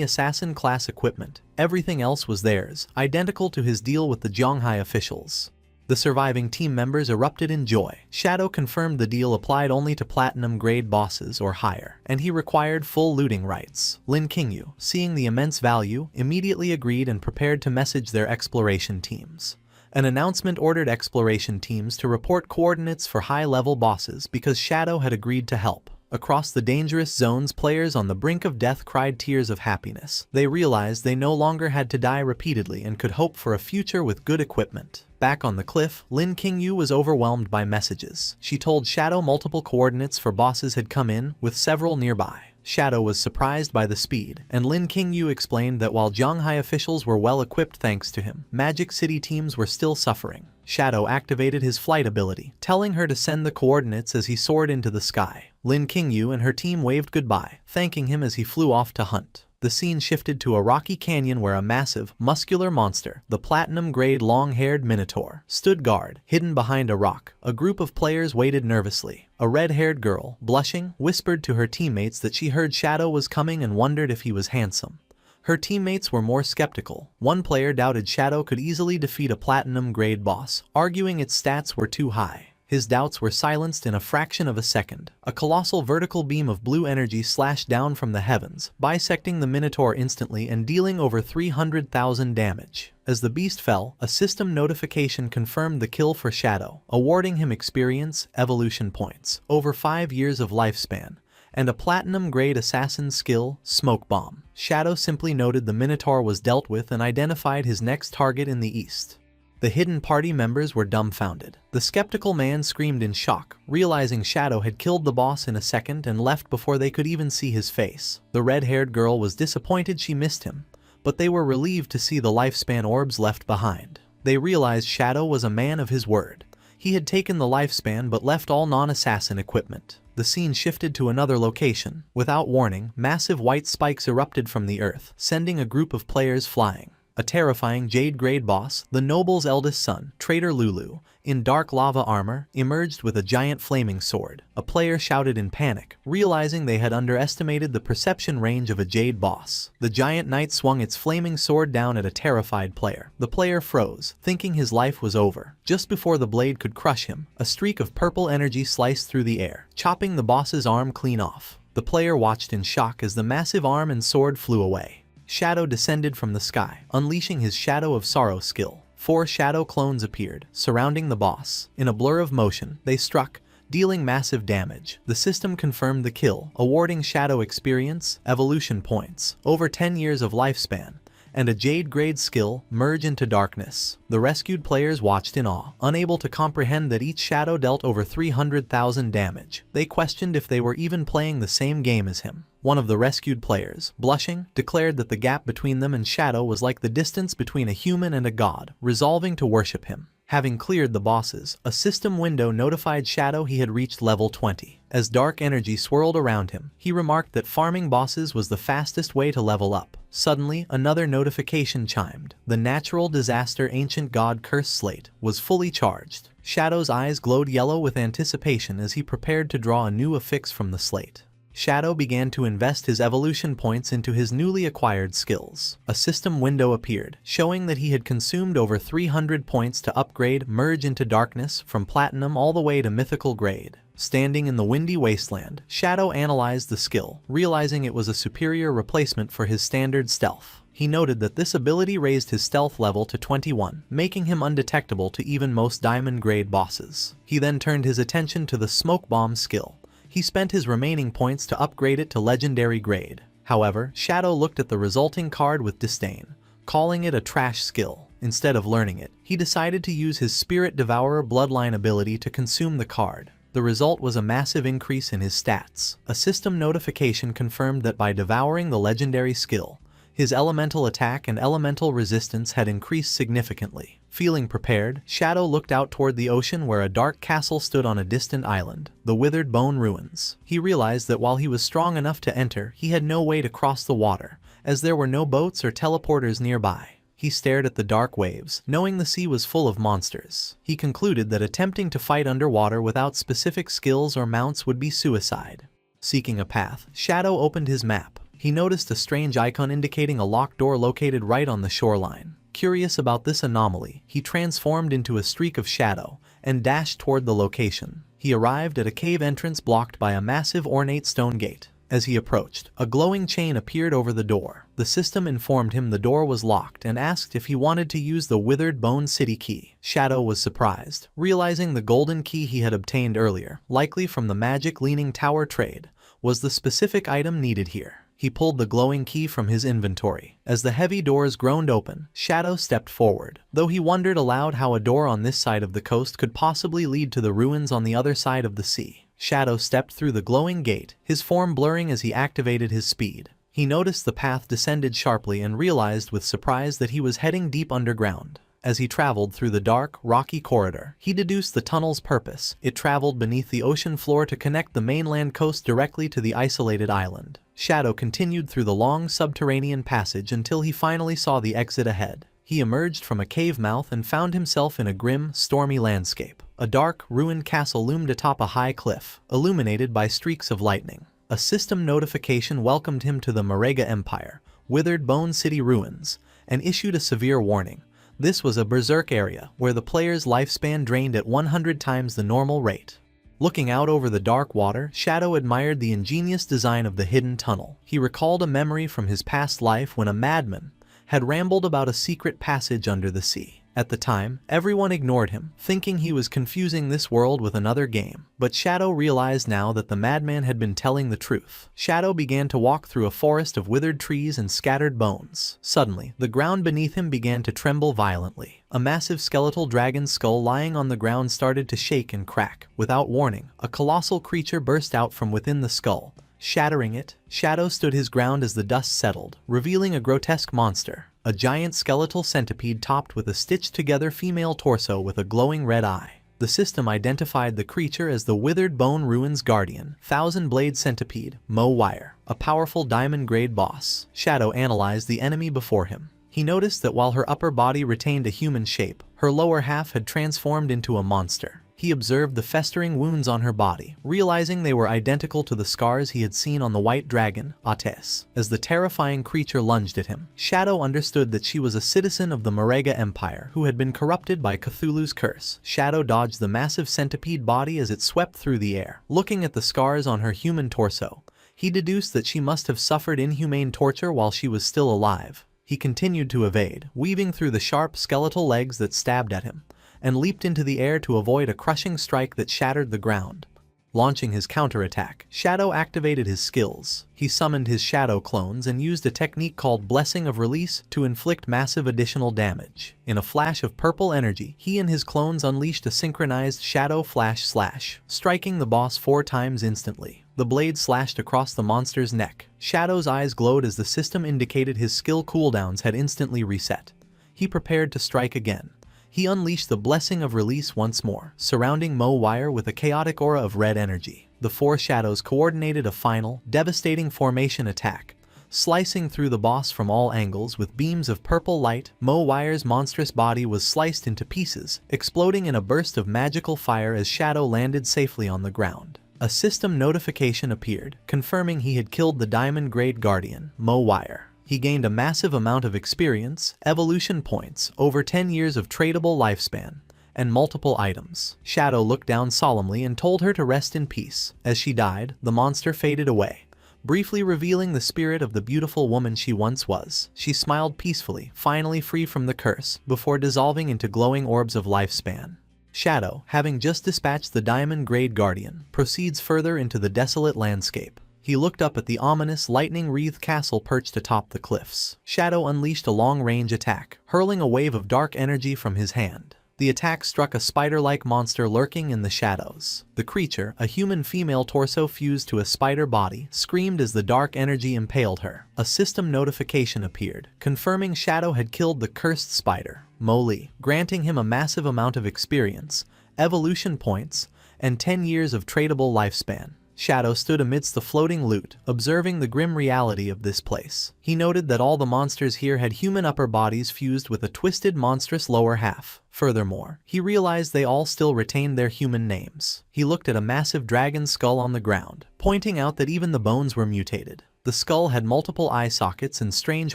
Speaker 1: assassin-class equipment. Everything else was theirs, identical to his deal with the Zhonghai officials. The surviving team members erupted in joy. Shadow confirmed the deal applied only to platinum-grade bosses or higher, and he required full looting rights. Lin Qingye, seeing the immense value, immediately agreed and prepared to message their exploration teams. An announcement ordered exploration teams to report coordinates for high-level bosses because Shadow had agreed to help. Across the dangerous zones, players on the brink of death cried tears of happiness. They realized they no longer had to die repeatedly and could hope for a future with good equipment. Back on the cliff, Lin Qingye was overwhelmed by messages. She told Shadow multiple coordinates for bosses had come in, with several nearby. Shadow was surprised by the speed, and Lin Qingye explained that while Zhonghai officials were well equipped thanks to him, Magic City teams were still suffering. Shadow activated his flight ability, telling her to send the coordinates as he soared into the sky. Lin Qingye and her team waved goodbye, thanking him as he flew off to hunt. The scene shifted to a rocky canyon where a massive, muscular monster, the platinum-grade long-haired Minotaur, stood guard, hidden behind a rock. A group of players waited nervously. A red-haired girl, blushing, whispered to her teammates that she heard Shadow was coming and wondered if he was handsome. Her teammates were more skeptical. One player doubted Shadow could easily defeat a platinum-grade boss, arguing its stats were too high. His doubts were silenced in a fraction of a second. A colossal vertical beam of blue energy slashed down from the heavens, bisecting the Minotaur instantly and dealing over 300,000 damage. As the beast fell, a system notification confirmed the kill for Shadow, awarding him experience, evolution points, over 5 years of lifespan, and a platinum-grade assassin skill, Smoke Bomb. Shadow simply noted the Minotaur was dealt with and identified his next target in the east. The hidden party members were dumbfounded. The skeptical man screamed in shock, realizing Shadow had killed the boss in a second and left before they could even see his face. The red-haired girl was disappointed she missed him, but they were relieved to see the lifespan orbs left behind. They realized Shadow was a man of his word. He had taken the lifespan but left all non-assassin equipment. The scene shifted to another location. Without warning, massive white spikes erupted from the earth, sending a group of players flying. A terrifying jade-grade boss, the noble's eldest son, Traitor Lulu, in dark lava armor, emerged with a giant flaming sword. A player shouted in panic, realizing they had underestimated the perception range of a jade boss. The giant knight swung its flaming sword down at a terrified player. The player froze, thinking his life was over. Just before the blade could crush him, a streak of purple energy sliced through the air, chopping the boss's arm clean off. The player watched in shock as the massive arm and sword flew away. Shadow descended from the sky, unleashing his Shadow of Sorrow skill. 4 shadow clones appeared, surrounding the boss. In a blur of motion, they struck, dealing massive damage. The system confirmed the kill, awarding Shadow experience, evolution points, over 10 years of lifespan, and a jade-grade skill, Merge into Darkness. The rescued players watched in awe, unable to comprehend that each shadow dealt over 300,000 damage. They questioned if they were even playing the same game as him. One of the rescued players, blushing, declared that the gap between them and Shadow was like the distance between a human and a god, resolving to worship him. Having cleared the bosses, a system window notified Shadow he had reached level 20. As dark energy swirled around him, he remarked that farming bosses was the fastest way to level up. Suddenly, another notification chimed. The natural disaster ancient god curse slate was fully charged. Shadow's eyes glowed yellow with anticipation as he prepared to draw a new affix from the slate. Shadow began to invest his evolution points into his newly acquired skills. A system window appeared, showing that he had consumed over 300 points to upgrade Merge into Darkness from Platinum all the way to Mythical grade. Standing in the windy wasteland, Shadow analyzed the skill, realizing it was a superior replacement for his standard stealth. He noted that this ability raised his stealth level to 21, making him undetectable to even most diamond-grade bosses. He then turned his attention to the Smoke Bomb skill. He spent his remaining points to upgrade it to legendary grade. However, Shadow looked at the resulting card with disdain, calling it a trash skill. Instead of learning it, he decided to use his Spirit Devourer bloodline ability to consume the card. The result was a massive increase in his stats. A system notification confirmed that by devouring the legendary skill, his elemental attack and elemental resistance had increased significantly. Feeling prepared, Shadow looked out toward the ocean where a dark castle stood on a distant island, the Withered Bone Ruins. He realized that while he was strong enough to enter, he had no way to cross the water, as there were no boats or teleporters nearby. He stared at the dark waves, knowing the sea was full of monsters. He concluded that attempting to fight underwater without specific skills or mounts would be suicide. Seeking a path, Shadow opened his map. He noticed a strange icon indicating a locked door located right on the shoreline. Curious about this anomaly, he transformed into a streak of shadow and dashed toward the location. He arrived at a cave entrance blocked by a massive ornate stone gate. As he approached, a glowing chain appeared over the door. The system informed him the door was locked and asked if he wanted to use the Withered Bone City key. Shadow was surprised, realizing the golden key he had obtained earlier, likely from the Magic Leaning Tower trade, was the specific item needed here. He pulled the glowing key from his inventory. As the heavy doors groaned open, Shadow stepped forward. Though he wondered aloud how a door on this side of the coast could possibly lead to the ruins on the other side of the sea. Shadow stepped through the glowing gate, his form blurring as he activated his speed. He noticed the path descended sharply and realized with surprise that he was heading deep underground. As he traveled through the dark, rocky corridor, he deduced the tunnel's purpose. It traveled beneath the ocean floor to connect the mainland coast directly to the isolated island. Shadow continued through the long subterranean passage until he finally saw the exit ahead. He emerged from a cave mouth and found himself in a grim, stormy landscape. A dark, ruined castle loomed atop a high cliff, illuminated by streaks of lightning. A system notification welcomed him to the Marega Empire, Withered Bone City ruins, and issued a severe warning. This was a berserk area, where the player's lifespan drained at 100 times the normal rate. Looking out over the dark water, Shadow admired the ingenious design of the hidden tunnel. He recalled a memory from his past life when a madman had rambled about a secret passage under the sea. At the time, everyone ignored him, thinking he was confusing this world with another game. But Shadow realized now that the madman had been telling the truth. Shadow began to walk through a forest of withered trees and scattered bones. Suddenly, the ground beneath him began to tremble violently. A massive skeletal dragon's skull lying on the ground started to shake and crack. Without warning, a colossal creature burst out from within the skull, shattering it. Shadow stood his ground as the dust settled, revealing a grotesque monster. A giant skeletal centipede topped with a stitched-together female torso with a glowing red eye. The system identified the creature as the Withered Bone Ruins Guardian, Thousand Blade Centipede, Mo Wire, a powerful diamond-grade boss. Shadow analyzed the enemy before him. He noticed that while her upper body retained a human shape, her lower half had transformed into a monster. He observed the festering wounds on her body, realizing they were identical to the scars he had seen on the white dragon, Ates. As the terrifying creature lunged at him, Shadow understood that she was a citizen of the Marega Empire who had been corrupted by Cthulhu's curse. Shadow dodged the massive centipede body as it swept through the air. Looking at the scars on her human torso, he deduced that she must have suffered inhumane torture while she was still alive. He continued to evade, weaving through the sharp skeletal legs that stabbed at him, and leaped into the air to avoid a crushing strike that shattered the ground. Launching his counterattack, Shadow activated his skills. He summoned his shadow clones and used a technique called Blessing of Release to inflict massive additional damage. In a flash of purple energy, he and his clones unleashed a synchronized shadow flash slash, striking the boss 4 times instantly. The blade slashed across the monster's neck. Shadow's eyes glowed as the system indicated his skill cooldowns had instantly reset. He prepared to strike again. He unleashed the Blessing of Release once more, surrounding Mo Wire with a chaotic aura of red energy. The 4 shadows coordinated a final, devastating formation attack, slicing through the boss from all angles with beams of purple light. Mo Wire's monstrous body was sliced into pieces, exploding in a burst of magical fire as Shadow landed safely on the ground. A system notification appeared, confirming he had killed the Diamond Grade Guardian, Mo Wire. He gained a massive amount of experience, evolution points, over 10 years of tradable lifespan, and multiple items. Shadow looked down solemnly and told her to rest in peace. As she died, the monster faded away, briefly revealing the spirit of the beautiful woman she once was. She smiled peacefully, finally free from the curse, before dissolving into glowing orbs of lifespan. Shadow, having just dispatched the Diamond Grade Guardian, proceeds further into the desolate landscape. He looked up at the ominous lightning-wreathed castle perched atop the cliffs. Shadow unleashed a long-range attack, hurling a wave of dark energy from his hand. The attack struck a spider-like monster lurking in the shadows. The creature, a human female torso fused to a spider body, screamed as the dark energy impaled her. A system notification appeared, confirming Shadow had killed the cursed spider, Mo Li, granting him a massive amount of experience, evolution points, and 10 years of tradable lifespan. Shadow stood amidst the floating loot, observing the grim reality of this place. He noted that all the monsters here had human upper bodies fused with a twisted monstrous lower half. Furthermore, he realized they all still retained their human names. He looked at a massive dragon skull on the ground, pointing out that even the bones were mutated. The skull had multiple eye sockets and strange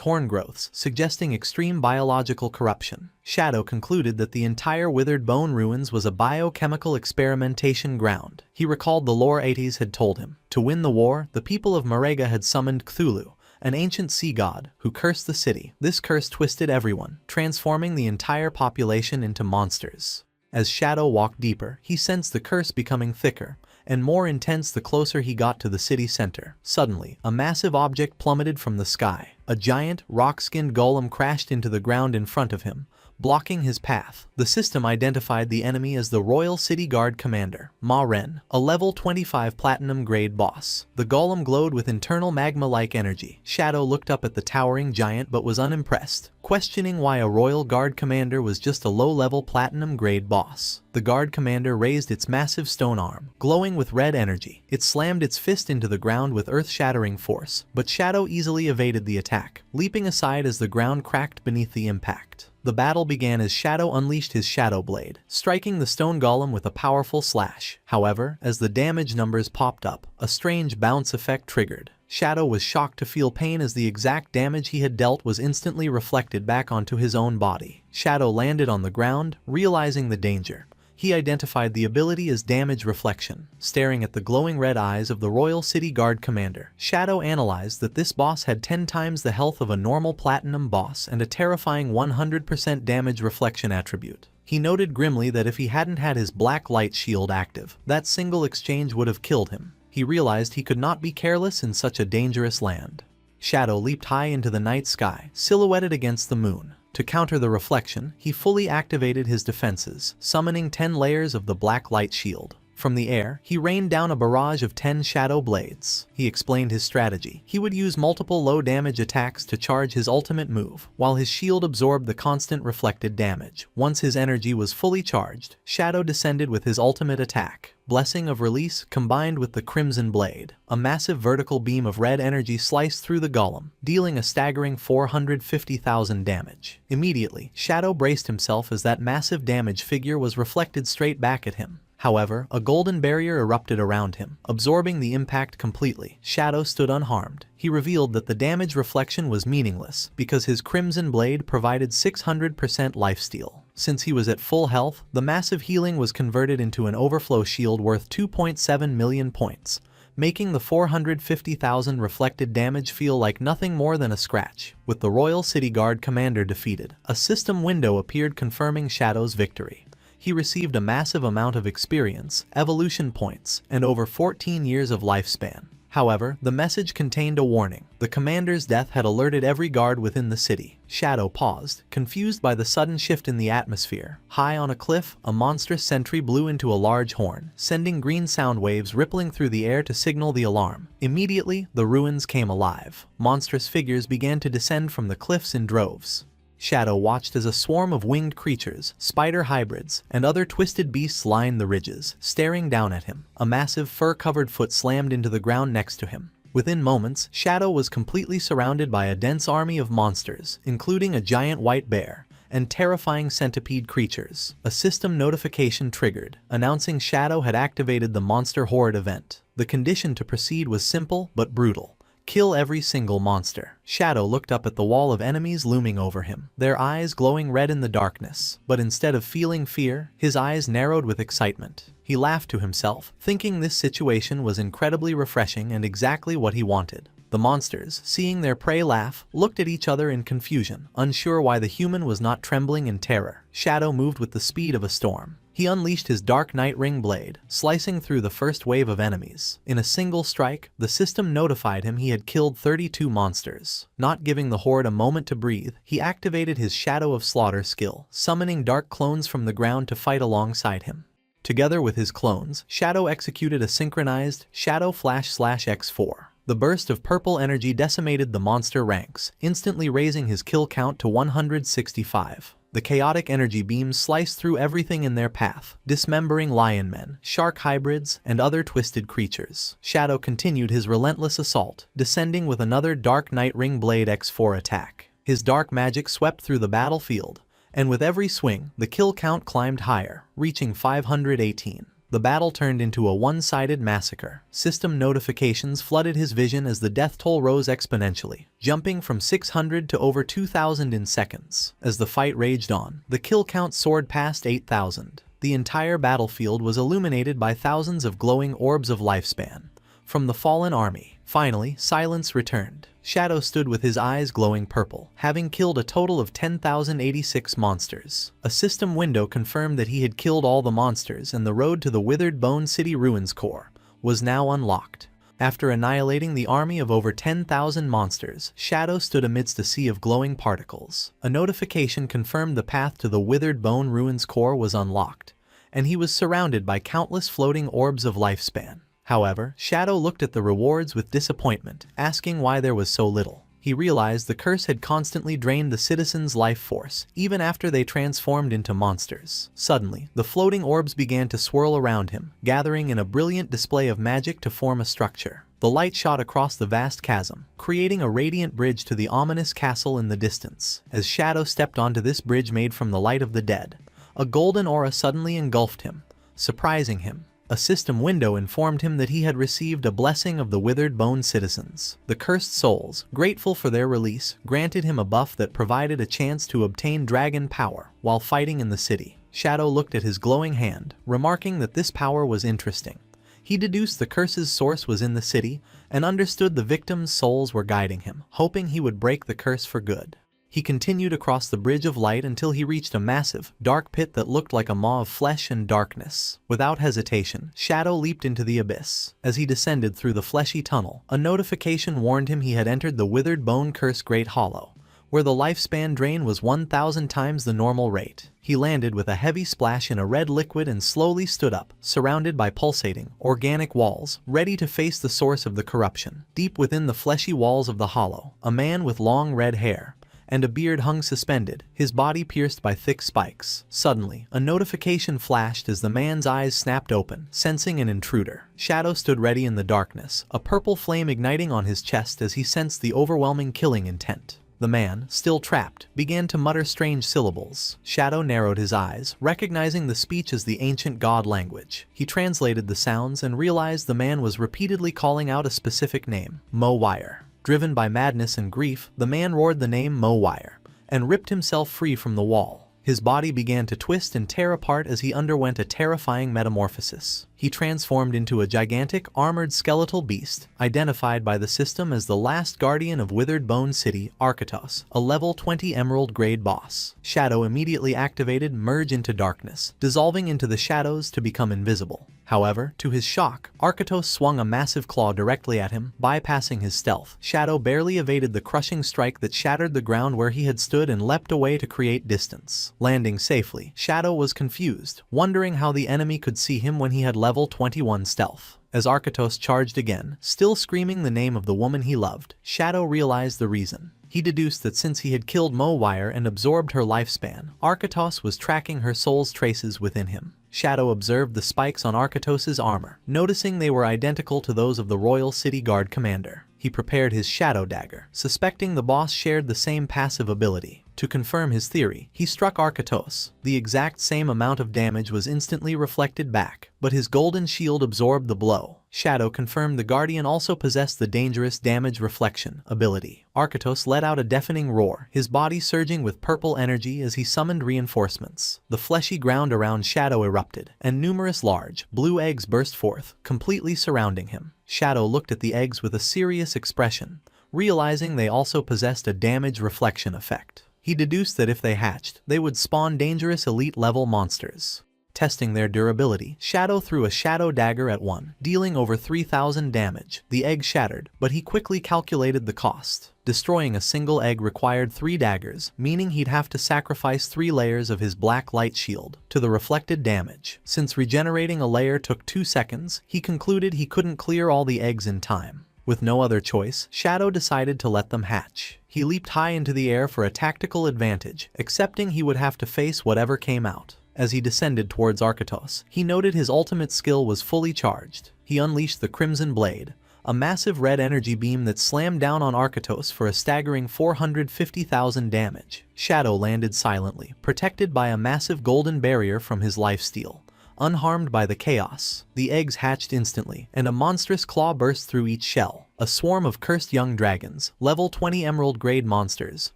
Speaker 1: horn growths, suggesting extreme biological corruption. Shadow concluded that the entire withered bone ruins was a biochemical experimentation ground. He recalled the lore Ates had told him. To win the war, the people of Marega had summoned Cthulhu, an ancient sea god, who cursed the city. This curse twisted everyone, transforming the entire population into monsters. As Shadow walked deeper, he sensed the curse becoming thicker and more intense the closer he got to the city center. Suddenly, a massive object plummeted from the sky. A giant, rock-skinned golem crashed into the ground in front of him, blocking his path. The system identified the enemy as the Royal City Guard Commander, Ma Ren, a level 25 platinum grade boss. The golem glowed with internal magma-like energy. Shadow looked up at the towering giant but was unimpressed, questioning why a Royal Guard Commander was just a low-level platinum grade boss. The Guard Commander raised its massive stone arm, glowing with red energy. It slammed its fist into the ground with earth-shattering force, but Shadow easily evaded the attack, leaping aside as the ground cracked beneath the impact. The battle began as Shadow unleashed his Shadow Blade, striking the stone golem with a powerful slash. However, as the damage numbers popped up, a strange bounce effect triggered. Shadow was shocked to feel pain as the exact damage he had dealt was instantly reflected back onto his own body. Shadow landed on the ground, realizing the danger. He identified the ability as damage reflection. Staring at the glowing red eyes of the Royal City Guard Commander, Shadow analyzed that this boss had 10 times the health of a normal platinum boss and a terrifying 100% damage reflection attribute. He noted grimly that if he hadn't had his black light shield active, that single exchange would have killed him. He realized he could not be careless in such a dangerous land. Shadow leaped high into the night sky, silhouetted against the moon. To counter the reflection, he fully activated his defenses, summoning 10 layers of the black light shield. From the air, he rained down a barrage of 10 shadow blades. He explained his strategy. He would use multiple low-damage attacks to charge his ultimate move, while his shield absorbed the constant reflected damage. Once his energy was fully charged, Shadow descended with his ultimate attack. Blessing of Release combined with the Crimson Blade. A massive vertical beam of red energy sliced through the golem, dealing a staggering 450,000 damage. Immediately, Shadow braced himself as that massive damage figure was reflected straight back at him. However, a golden barrier erupted around him, absorbing the impact completely. Shadow stood unharmed. He revealed that the damage reflection was meaningless because his Crimson Blade provided 600% lifesteal. Since he was at full health, the massive healing was converted into an overflow shield worth 2.7 million points, making the 450,000 reflected damage feel like nothing more than a scratch. With the Royal City Guard commander defeated, a system window appeared confirming Shadow's victory. He received a massive amount of experience, evolution points, and over 14 years of lifespan. However, the message contained a warning. The commander's death had alerted every guard within the city. Shadow paused, confused by the sudden shift in the atmosphere. High on a cliff, a monstrous sentry blew into a large horn, sending green sound waves rippling through the air to signal the alarm. Immediately, the ruins came alive. Monstrous figures began to descend from the cliffs in droves. Shadow watched as a swarm of winged creatures, spider hybrids, and other twisted beasts lined the ridges, staring down at him. A massive fur-covered foot slammed into the ground next to him. Within moments, Shadow was completely surrounded by a dense army of monsters, including a giant white bear and terrifying centipede creatures. A system notification triggered, announcing Shadow had activated the Monster Horde event. The condition to proceed was simple but brutal. Kill every single monster. Shadow looked up at the wall of enemies looming over him, their eyes glowing red in the darkness. But instead of feeling fear, his eyes narrowed with excitement. He laughed to himself, thinking this situation was incredibly refreshing and exactly what he wanted. The monsters, seeing their prey laugh, looked at each other in confusion, unsure why the human was not trembling in terror. Shadow moved with the speed of a storm. He unleashed his Dark Knight Ring blade, slicing through the first wave of enemies. In a single strike, the system notified him he had killed 32 monsters. Not giving the horde a moment to breathe, he activated his Shadow of Slaughter skill, summoning dark clones from the ground to fight alongside him. Together with his clones, Shadow executed a synchronized Shadow Flash/X4. The burst of purple energy decimated the monster ranks, instantly raising his kill count to 165. The chaotic energy beams sliced through everything in their path, dismembering lion men, shark hybrids, and other twisted creatures. Shadow continued his relentless assault, descending with another Dark Knight Ring Blade X4 attack. His dark magic swept through the battlefield, and with every swing, the kill count climbed higher, reaching 518. The battle turned into a one-sided massacre. System notifications flooded his vision as the death toll rose exponentially, jumping from 600 to over 2,000 in seconds. As the fight raged on, the kill count soared past 8,000. The entire battlefield was illuminated by thousands of glowing orbs of lifespan from the fallen army. Finally, silence returned. Shadow stood with his eyes glowing purple, having killed a total of 10,086 monsters. A system window confirmed that he had killed all the monsters, and the road to the Withered Bone City Ruins core was now unlocked. After annihilating the army of over 10,000 monsters, Shadow stood amidst a sea of glowing particles. A notification confirmed the path to the Withered Bone Ruins core was unlocked, and he was surrounded by countless floating orbs of lifespan. However, Shadow looked at the rewards with disappointment, asking why there was so little. He realized the curse had constantly drained the citizens' life force, even after they transformed into monsters. Suddenly, the floating orbs began to swirl around him, gathering in a brilliant display of magic to form a structure. The light shot across the vast chasm, creating a radiant bridge to the ominous castle in the distance. As Shadow stepped onto this bridge made from the light of the dead, a golden aura suddenly engulfed him, surprising him. A system window informed him that he had received a blessing of the Withered Bone citizens. The cursed souls, grateful for their release, granted him a buff that provided a chance to obtain dragon power while fighting in the city. Shadow looked at his glowing hand, remarking that this power was interesting. He deduced the curse's source was in the city and understood the victims' souls were guiding him, hoping he would break the curse for good. He continued across the Bridge of Light until he reached a massive, dark pit that looked like a maw of flesh and darkness. Without hesitation, Shadow leaped into the abyss. As he descended through the fleshy tunnel, a notification warned him he had entered the Withered Bone Curse Great Hollow, where the lifespan drain was 1,000 times the normal rate. He landed with a heavy splash in a red liquid and slowly stood up, surrounded by pulsating, organic walls, ready to face the source of the corruption. Deep within the fleshy walls of the hollow, a man with long red hair and a beard hung suspended, his body pierced by thick spikes. Suddenly, a notification flashed as the man's eyes snapped open, sensing an intruder. Shadow stood ready in the darkness, a purple flame igniting on his chest as he sensed the overwhelming killing intent. The man, still trapped, began to mutter strange syllables. Shadow narrowed his eyes, recognizing the speech as the ancient god language. He translated the sounds and realized the man was repeatedly calling out a specific name, Mo Wire. Driven by madness and grief, the man roared the name Mo Wire and ripped himself free from the wall. His body began to twist and tear apart as he underwent a terrifying metamorphosis. He transformed into a gigantic, armored skeletal beast, identified by the system as the last guardian of Withered Bone City, Arkatos, a level 20 emerald grade boss. Shadow immediately activated Merge into Darkness, dissolving into the shadows to become invisible. However, to his shock, Arkatos swung a massive claw directly at him, bypassing his stealth. Shadow barely evaded the crushing strike that shattered the ground where he had stood and leapt away to create distance. Landing safely, Shadow was confused, wondering how the enemy could see him when he had level 21 stealth. As Arkatos charged again, still screaming the name of the woman he loved, Shadow realized the reason. He deduced that since he had killed Mo Wire and absorbed her lifespan, Arkatos was tracking her soul's traces within him. Shadow observed the spikes on Arkatos's armor, noticing they were identical to those of the Royal City Guard commander. He prepared his shadow dagger, suspecting the boss shared the same passive ability. To confirm his theory, he struck Arkatos. The exact same amount of damage was instantly reflected back, but his golden shield absorbed the blow. Shadow confirmed the Guardian also possessed the dangerous damage reflection ability. Arkatos let out a deafening roar, his body surging with purple energy as he summoned reinforcements. The fleshy ground around Shadow erupted, and numerous large, blue eggs burst forth, completely surrounding him. Shadow looked at the eggs with a serious expression, realizing they also possessed a damage reflection effect. He deduced that if they hatched, they would spawn dangerous elite-level monsters. Testing their durability, Shadow threw a shadow dagger at one, dealing over 3,000 damage. The egg shattered, but he quickly calculated the cost. Destroying a single egg required 3 daggers, meaning he'd have to sacrifice 3 layers of his black light shield to the reflected damage. Since regenerating a layer took 2 seconds, he concluded he couldn't clear all the eggs in time. With no other choice, Shadow decided to let them hatch. He leaped high into the air for a tactical advantage, accepting he would have to face whatever came out. As he descended towards Arkatos, he noted his ultimate skill was fully charged. He unleashed the Crimson Blade, a massive red energy beam that slammed down on Arkatos for a staggering 450,000 damage. Shadow landed silently, protected by a massive golden barrier from his lifesteal. Unharmed by the chaos, the eggs hatched instantly, and a monstrous claw burst through each shell. A swarm of cursed young dragons, level 20 emerald-grade monsters,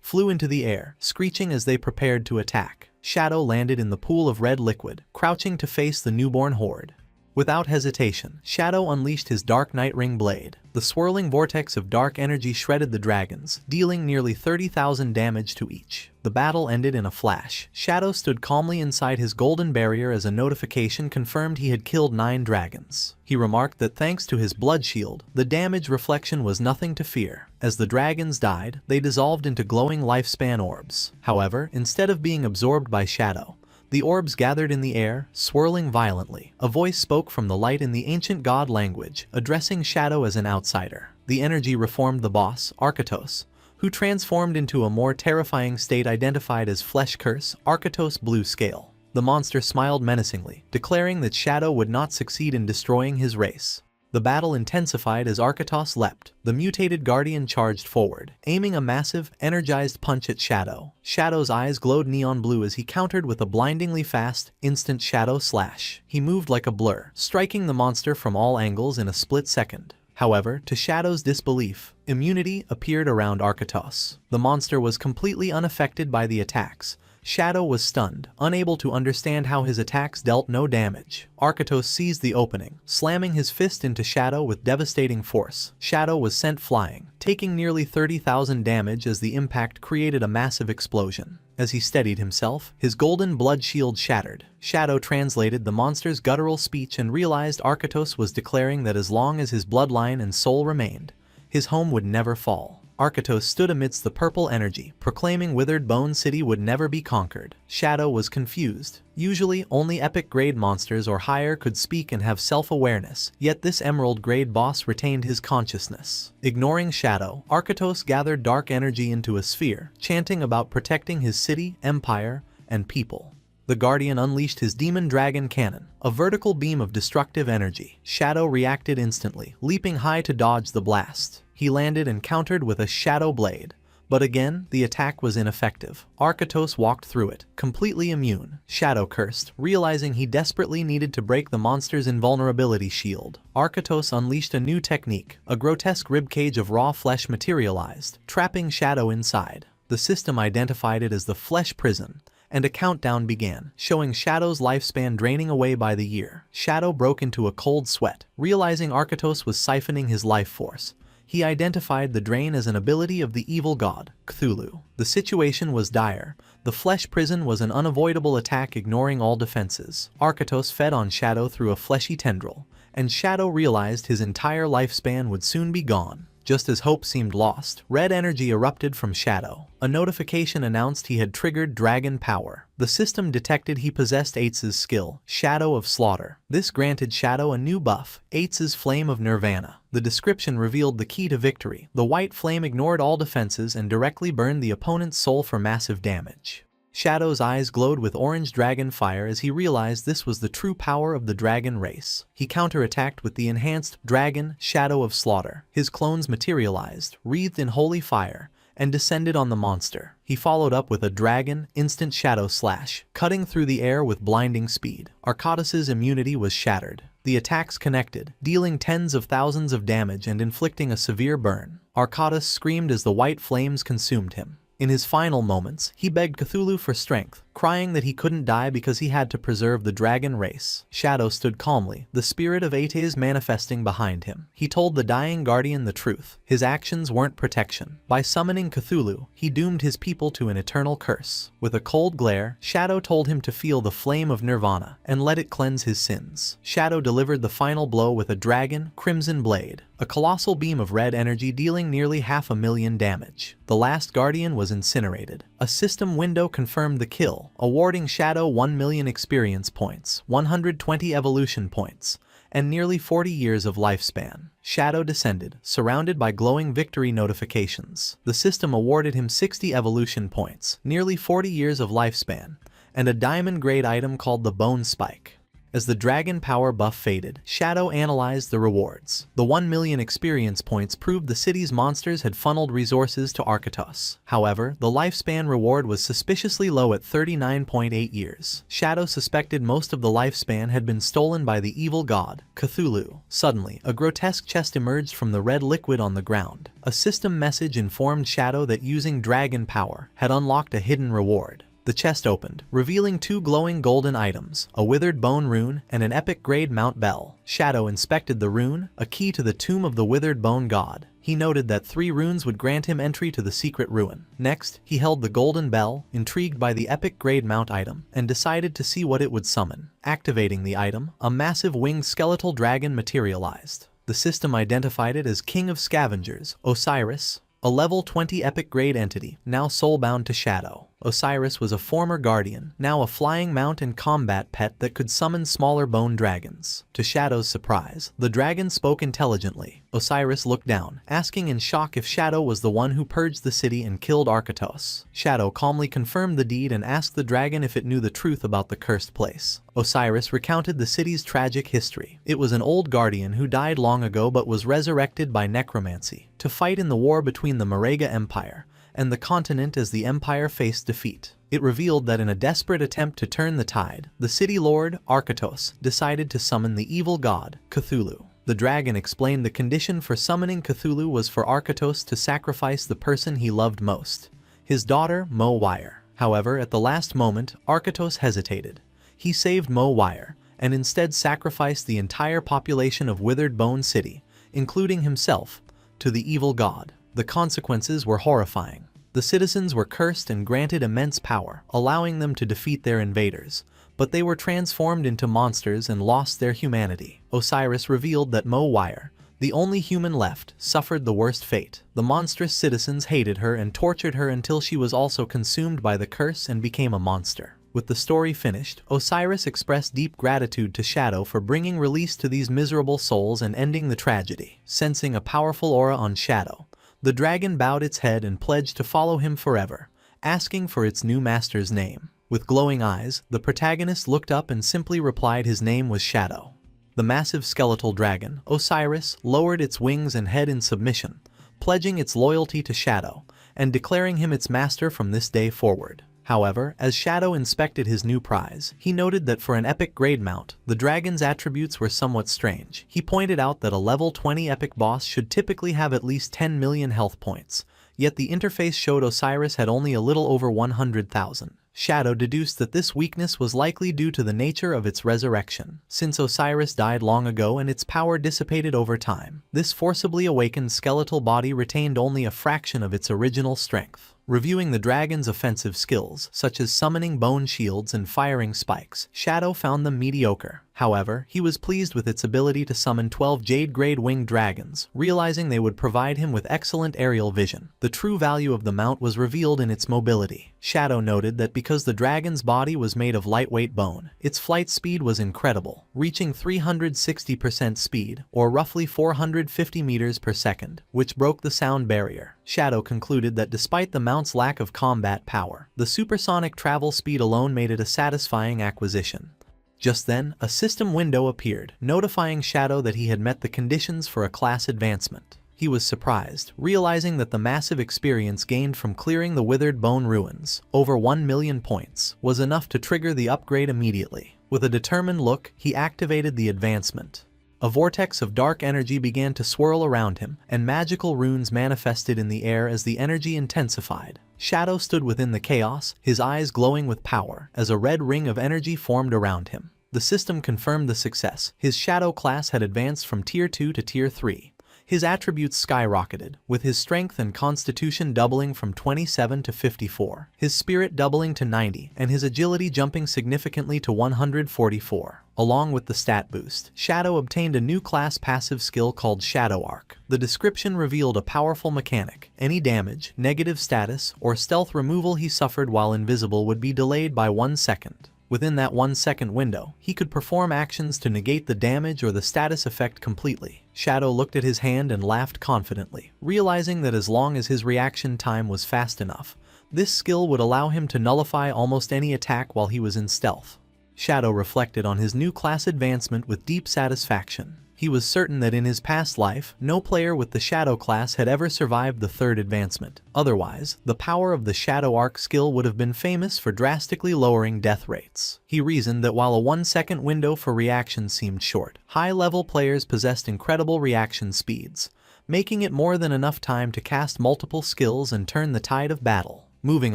Speaker 1: flew into the air, screeching as they prepared to attack. Shadow landed in the pool of red liquid, crouching to face the newborn horde. Without hesitation, Shadow unleashed his Dark Night Ring blade. The swirling vortex of dark energy shredded the dragons, dealing nearly 30,000 damage to each. The battle ended in a flash. Shadow stood calmly inside his golden barrier as a notification confirmed he had killed 9 dragons. He remarked that thanks to his blood shield, the damage reflection was nothing to fear. As the dragons died, they dissolved into glowing lifespan orbs. However, instead of being absorbed by Shadow, the orbs gathered in the air, swirling violently. A voice spoke from the light in the ancient god language, addressing Shadow as an outsider. The energy reformed the boss, Arkatos, who transformed into a more terrifying state identified as Flesh Curse, Arkatos Blue Scale. The monster smiled menacingly, declaring that Shadow would not succeed in destroying his race. The battle intensified as Arkatos leapt. The mutated guardian charged forward, aiming a massive, energized punch at Shadow. Shadow's eyes glowed neon blue as he countered with a blindingly fast, instant shadow slash. He moved like a blur, striking the monster from all angles in a split second. However, to Shadow's disbelief, immunity appeared around Arkatos. The monster was completely unaffected by the attacks. Shadow was stunned, unable to understand how his attacks dealt no damage. Arkatos seized the opening, slamming his fist into Shadow with devastating force. Shadow was sent flying, taking nearly 30,000 damage as the impact created a massive explosion. As he steadied himself, his golden blood shield shattered. Shadow translated the monster's guttural speech and realized Arkatos was declaring that as long as his bloodline and soul remained, his home would never fall. Arkatos stood amidst the purple energy, proclaiming Withered Bone City would never be conquered. Shadow was confused. Usually, only epic-grade monsters or higher could speak and have self-awareness, yet this emerald-grade boss retained his consciousness. Ignoring Shadow, Arkatos gathered dark energy into a sphere, chanting about protecting his city, empire, and people. The Guardian unleashed his Demon Dragon Cannon, a vertical beam of destructive energy. Shadow reacted instantly, leaping high to dodge the blast. He landed and countered with a Shadow Blade. But again, the attack was ineffective. Arkatos walked through it, completely immune. Shadow cursed, realizing he desperately needed to break the monster's invulnerability shield. Arkatos unleashed a new technique. A grotesque ribcage of raw flesh materialized, trapping Shadow inside. The system identified it as the Flesh Prison, and a countdown began, showing Shadow's lifespan draining away by the year. Shadow broke into a cold sweat, realizing Arkatos was siphoning his life force. He identified the drain as an ability of the evil god, Cthulhu. The situation was dire. The flesh prison was an unavoidable attack ignoring all defenses. Arkatos fed on Shadow through a fleshy tendril, and Shadow realized his entire lifespan would soon be gone. Just as hope seemed lost, red energy erupted from Shadow. A notification announced he had triggered dragon power. The system detected he possessed Eitz's skill, Shadow of Slaughter. This granted Shadow a new buff, Eitz's Flame of Nirvana. The description revealed the key to victory. The white flame ignored all defenses and directly burned the opponent's soul for massive damage. Shadow's eyes glowed with orange dragon fire as he realized this was the true power of the dragon race. He counterattacked with the enhanced dragon Shadow of Slaughter. His clones materialized, wreathed in holy fire, and descended on the monster. He followed up with a dragon instant shadow slash, cutting through the air with blinding speed. Arkatos' immunity was shattered. The attacks connected, dealing tens of thousands of damage and inflicting a severe burn. Arkatos screamed as the white flames consumed him. In his final moments, he begged Cthulhu for strength, crying that he couldn't die because he had to preserve the dragon race. Shadow stood calmly, the spirit of Eitz's manifesting behind him. He told the dying guardian the truth. His actions weren't protection. By summoning Cthulhu, he doomed his people to an eternal curse. With a cold glare, Shadow told him to feel the flame of nirvana and let it cleanse his sins. Shadow delivered the final blow with a dragon crimson blade, a colossal beam of red energy dealing nearly 500,000 damage. The last guardian was incinerated. A system window confirmed the kill, awarding Shadow 1 million experience points, 120 evolution points, and nearly 40 years of lifespan. Shadow descended, surrounded by glowing victory notifications. The system awarded him 60 evolution points, nearly 40 years of lifespan, and a diamond-grade item called the Bone Spike. As the dragon power buff faded, Shadow analyzed the rewards. The 1 million experience points proved the city's monsters had funneled resources to Arkatos. However, the lifespan reward was suspiciously low at 39.8 years. Shadow suspected most of the lifespan had been stolen by the evil god, Cthulhu. Suddenly, a grotesque chest emerged from the red liquid on the ground. A system message informed Shadow that using dragon power had unlocked a hidden reward. The chest opened, revealing 2 glowing golden items, a withered bone rune and an epic-grade Mount Bell. Shadow inspected the rune, a key to the tomb of the withered bone god. He noted that 3 runes would grant him entry to the secret ruin. Next, he held the golden bell, intrigued by the epic-grade mount item, and decided to see what it would summon. Activating the item, a massive winged skeletal dragon materialized. The system identified it as King of Scavengers, Osiris, a level 20 epic-grade entity, now soulbound to Shadow. Osiris was a former guardian, now a flying mount and combat pet that could summon smaller bone dragons. To Shadow's surprise, the dragon spoke intelligently. Osiris looked down, asking in shock if Shadow was the one who purged the city and killed Arkatos. Shadow calmly confirmed the deed and asked the dragon if it knew the truth about the cursed place. Osiris recounted the city's tragic history. It was an old guardian who died long ago but was resurrected by necromancy to fight in the war between the Marega Empire and the continent as the empire faced defeat. It revealed that in a desperate attempt to turn the tide, the city lord, Arkatos, decided to summon the evil god, Cthulhu. The dragon explained the condition for summoning Cthulhu was for Arkatos to sacrifice the person he loved most, his daughter, Mo Wire. However, at the last moment, Arkatos hesitated. He saved Mo Wire, and instead sacrificed the entire population of Withered Bone City, including himself, to the evil god. The consequences were horrifying. The citizens were cursed and granted immense power, allowing them to defeat their invaders, but they were transformed into monsters and lost their humanity. Osiris revealed that Mo Wire, the only human left, suffered the worst fate. The monstrous citizens hated her and tortured her until she was also consumed by the curse and became a monster. With the story finished, Osiris expressed deep gratitude to Shadow for bringing release to these miserable souls and ending the tragedy. Sensing a powerful aura on Shadow, the dragon bowed its head and pledged to follow him forever, asking for its new master's name. With glowing eyes, the protagonist looked up and simply replied his name was Shadow. The massive skeletal dragon, Osiris, lowered its wings and head in submission, pledging its loyalty to Shadow, and declaring him its master from this day forward. However, as Shadow inspected his new prize, he noted that for an epic grade mount, the dragon's attributes were somewhat strange. He pointed out that a level 20 epic boss should typically have at least 10 million health points, yet the interface showed Osiris had only a little over 100,000. Shadow deduced that this weakness was likely due to the nature of its resurrection. Since Osiris died long ago and its power dissipated over time, this forcibly awakened skeletal body retained only a fraction of its original strength. Reviewing the dragon's offensive skills, such as summoning bone shields and firing spikes, Shadow found them mediocre. However, he was pleased with its ability to summon 12 Jade-grade winged dragons, realizing they would provide him with excellent aerial vision. The true value of the mount was revealed in its mobility. Shadow noted that because the dragon's body was made of lightweight bone, its flight speed was incredible, reaching 360% speed, or roughly 450 meters per second, which broke the sound barrier. Shadow concluded that despite the mount's lack of combat power, the supersonic travel speed alone made it a satisfying acquisition. Just then, a system window appeared, notifying Shadow that he had met the conditions for a class advancement. He was surprised, realizing that the massive experience gained from clearing the withered bone ruins, over 1 million points, was enough to trigger the upgrade immediately. With a determined look, he activated the advancement. A vortex of dark energy began to swirl around him, and magical runes manifested in the air as the energy intensified. Shadow stood within the chaos, his eyes glowing with power, as a red ring of energy formed around him. The system confirmed the success. His Shadow class had advanced from Tier 2 to Tier 3. His attributes skyrocketed, with his strength and constitution doubling from 27 to 54, his spirit doubling to 90, and his agility jumping significantly to 144. Along with the stat boost, Shadow obtained a new class passive skill called Shadow Arc. The description revealed a powerful mechanic. Any damage, negative status, or stealth removal he suffered while invisible would be delayed by 1 second. Within that 1 second window, he could perform actions to negate the damage or the status effect completely. Shadow looked at his hand and laughed confidently, realizing that as long as his reaction time was fast enough, this skill would allow him to nullify almost any attack while he was in stealth. Shadow reflected on his new class advancement with deep satisfaction. He was certain that in his past life, no player with the Shadow class had ever survived the third advancement. Otherwise, the power of the Shadow Arc skill would have been famous for drastically lowering death rates. He reasoned that while a 1 second window for reaction seemed short, high-level players possessed incredible reaction speeds, making it more than enough time to cast multiple skills and turn the tide of battle. Moving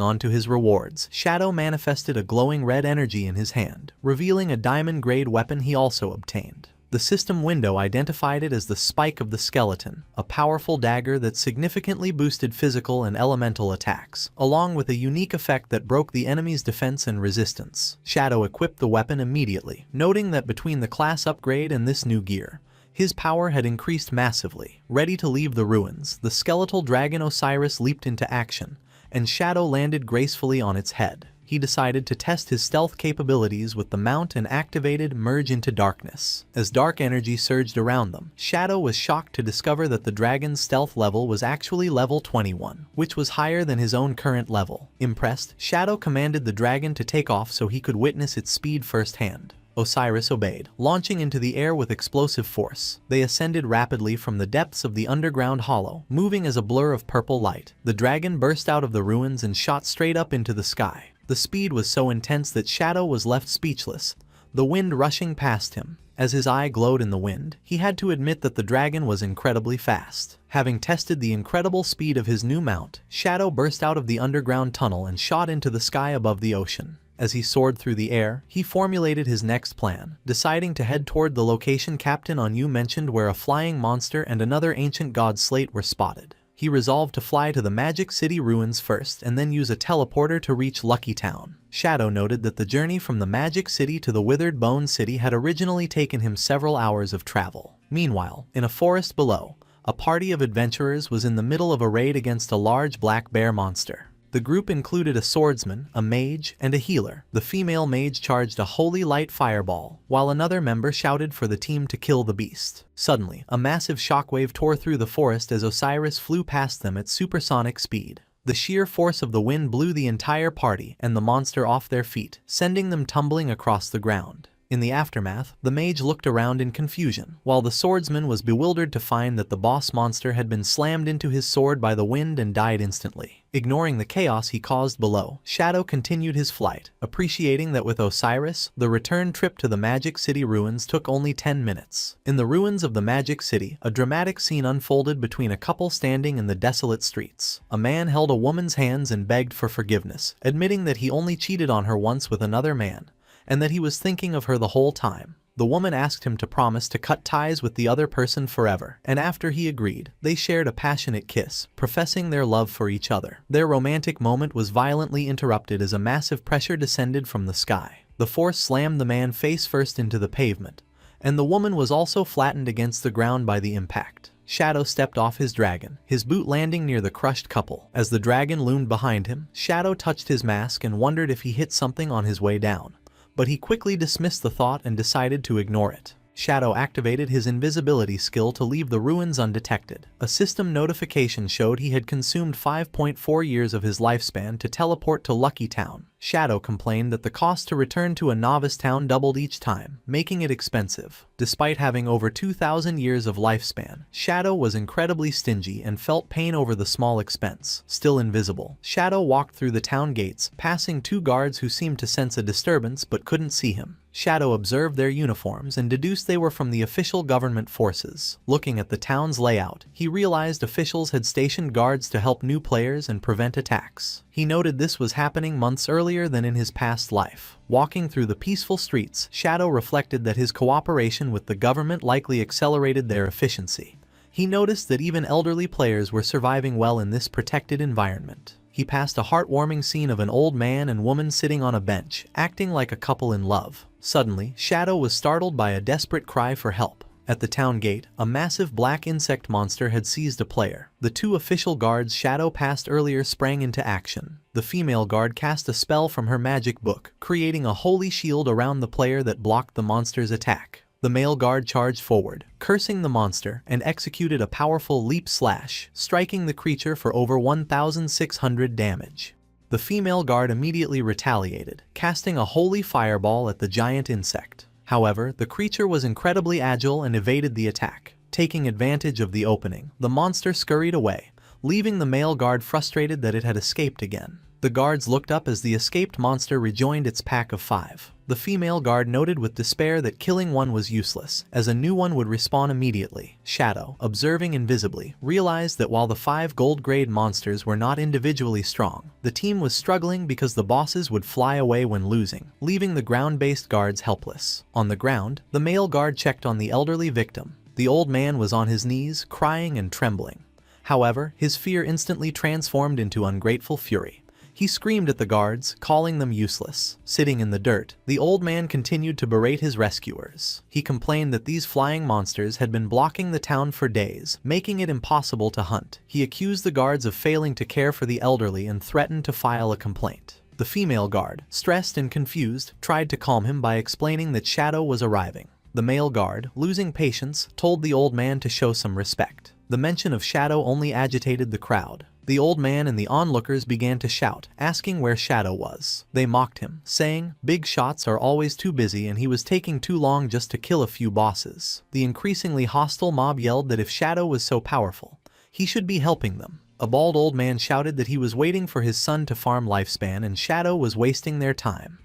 Speaker 1: on to his rewards, Shadow manifested a glowing red energy in his hand, revealing a diamond-grade weapon he also obtained. The system window identified it as the Spike of the Skeleton, a powerful dagger that significantly boosted physical and elemental attacks, along with a unique effect that broke the enemy's defense and resistance. Shadow equipped the weapon immediately, noting that between the class upgrade and this new gear, his power had increased massively. Ready to leave the ruins, the skeletal dragon Osiris leaped into action, and Shadow landed gracefully on its head. He decided to test his stealth capabilities with the mount and activated Merge into Darkness. As dark energy surged around them, Shadow was shocked to discover that the dragon's stealth level was actually level 21, which was higher than his own current level. Impressed, Shadow commanded the dragon to take off so he could witness its speed firsthand. Osiris obeyed, launching into the air with explosive force. They ascended rapidly from the depths of the underground hollow, moving as a blur of purple light. The dragon burst out of the ruins and shot straight up into the sky. The speed was so intense that Shadow was left speechless, the wind rushing past him. As his eye glowed in the wind, he had to admit that the dragon was incredibly fast. Having tested the incredible speed of his new mount, Shadow burst out of the underground tunnel and shot into the sky above the ocean. As he soared through the air, he formulated his next plan, deciding to head toward the location Captain Onyu mentioned where a flying monster and another ancient god slate were spotted. He resolved to fly to the Magic City ruins first and then use a teleporter to reach Lucky Town. Shadow noted that the journey from the Magic City to the Withered Bone City had originally taken him several hours of travel. Meanwhile, in a forest below, a party of adventurers was in the middle of a raid against a large black bear monster. The group included a swordsman, a mage, and a healer. The female mage charged a holy light fireball, while another member shouted for the team to kill the beast. Suddenly, a massive shockwave tore through the forest as Osiris flew past them at supersonic speed. The sheer force of the wind blew the entire party and the monster off their feet, sending them tumbling across the ground. In the aftermath, the mage looked around in confusion, while the swordsman was bewildered to find that the boss monster had been slammed into his sword by the wind and died instantly. Ignoring the chaos he caused below, Shadow continued his flight, appreciating that with Osiris, the return trip to the Magic City ruins took only 10 minutes. In the ruins of the Magic City, a dramatic scene unfolded between a couple standing in the desolate streets. A man held a woman's hands and begged for forgiveness, admitting that he only cheated on her once with another man, and that he was thinking of her the whole time. The woman asked him to promise to cut ties with the other person forever, and after he agreed, they shared a passionate kiss, professing their love for each other. Their romantic moment was violently interrupted as a massive pressure descended from the sky. The force slammed the man face first into the pavement, and the woman was also flattened against the ground by the impact. Shadow stepped off his dragon, his boot landing near the crushed couple. As the dragon loomed behind him, Shadow touched his mask and wondered if he hit something on his way down. But he quickly dismissed the thought and decided to ignore it. Shadow activated his invisibility skill to leave the ruins undetected. A system notification showed he had consumed 5.4 years of his lifespan to teleport to Lucky Town. Shadow complained that the cost to return to a novice town doubled each time, making it expensive. Despite having over 2,000 years of lifespan, Shadow was incredibly stingy and felt pain over the small expense. Still invisible, Shadow walked through the town gates, passing two guards who seemed to sense a disturbance but couldn't see him. Shadow observed their uniforms and deduced they were from the official government forces. Looking at the town's layout, he realized officials had stationed guards to help new players and prevent attacks. He noted this was happening months earlier than in his past life. Walking through the peaceful streets, Shadow reflected that his cooperation with the government likely accelerated their efficiency. He noticed that even elderly players were surviving well in this protected environment. He passed a heartwarming scene of an old man and woman sitting on a bench, acting like a couple in love. Suddenly, Shadow was startled by a desperate cry for help. At the town gate, a massive black insect monster had seized a player. The two official guards Shadow passed earlier sprang into action. The female guard cast a spell from her magic book, creating a holy shield around the player that blocked the monster's attack. The male guard charged forward, cursing the monster, and executed a powerful leap slash, striking the creature for over 1,600 damage. The female guard immediately retaliated, casting a holy fireball at the giant insect. However, the creature was incredibly agile and evaded the attack. Taking advantage of the opening, the monster scurried away, leaving the male guard frustrated that it had escaped again. The guards looked up as the escaped monster rejoined its pack of 5. The female guard noted with despair that killing one was useless, as a new one would respawn immediately. Shadow, observing invisibly, realized that while the 5 gold-grade monsters were not individually strong, the team was struggling because the bosses would fly away when losing, leaving the ground-based guards helpless. On the ground, the male guard checked on the elderly victim. The old man was on his knees, crying and trembling. However, his fear instantly transformed into ungrateful fury. He screamed at the guards, calling them useless. Sitting in the dirt, the old man continued to berate his rescuers. He complained that these flying monsters had been blocking the town for days, making it impossible to hunt. He accused the guards of failing to care for the elderly and threatened to file a complaint. The female guard, stressed and confused, tried to calm him by explaining that Shadow was arriving. The male guard, losing patience, told the old man to show some respect. The mention of Shadow only agitated the crowd. The old man and the onlookers began to shout, asking where Shadow was. They mocked him, saying, "Big shots are always too busy and he was taking too long just to kill a few bosses." The increasingly hostile mob yelled that if Shadow was so powerful, he should be helping them. A bald old man shouted that he was waiting for his son to farm lifespan and Shadow was wasting their time.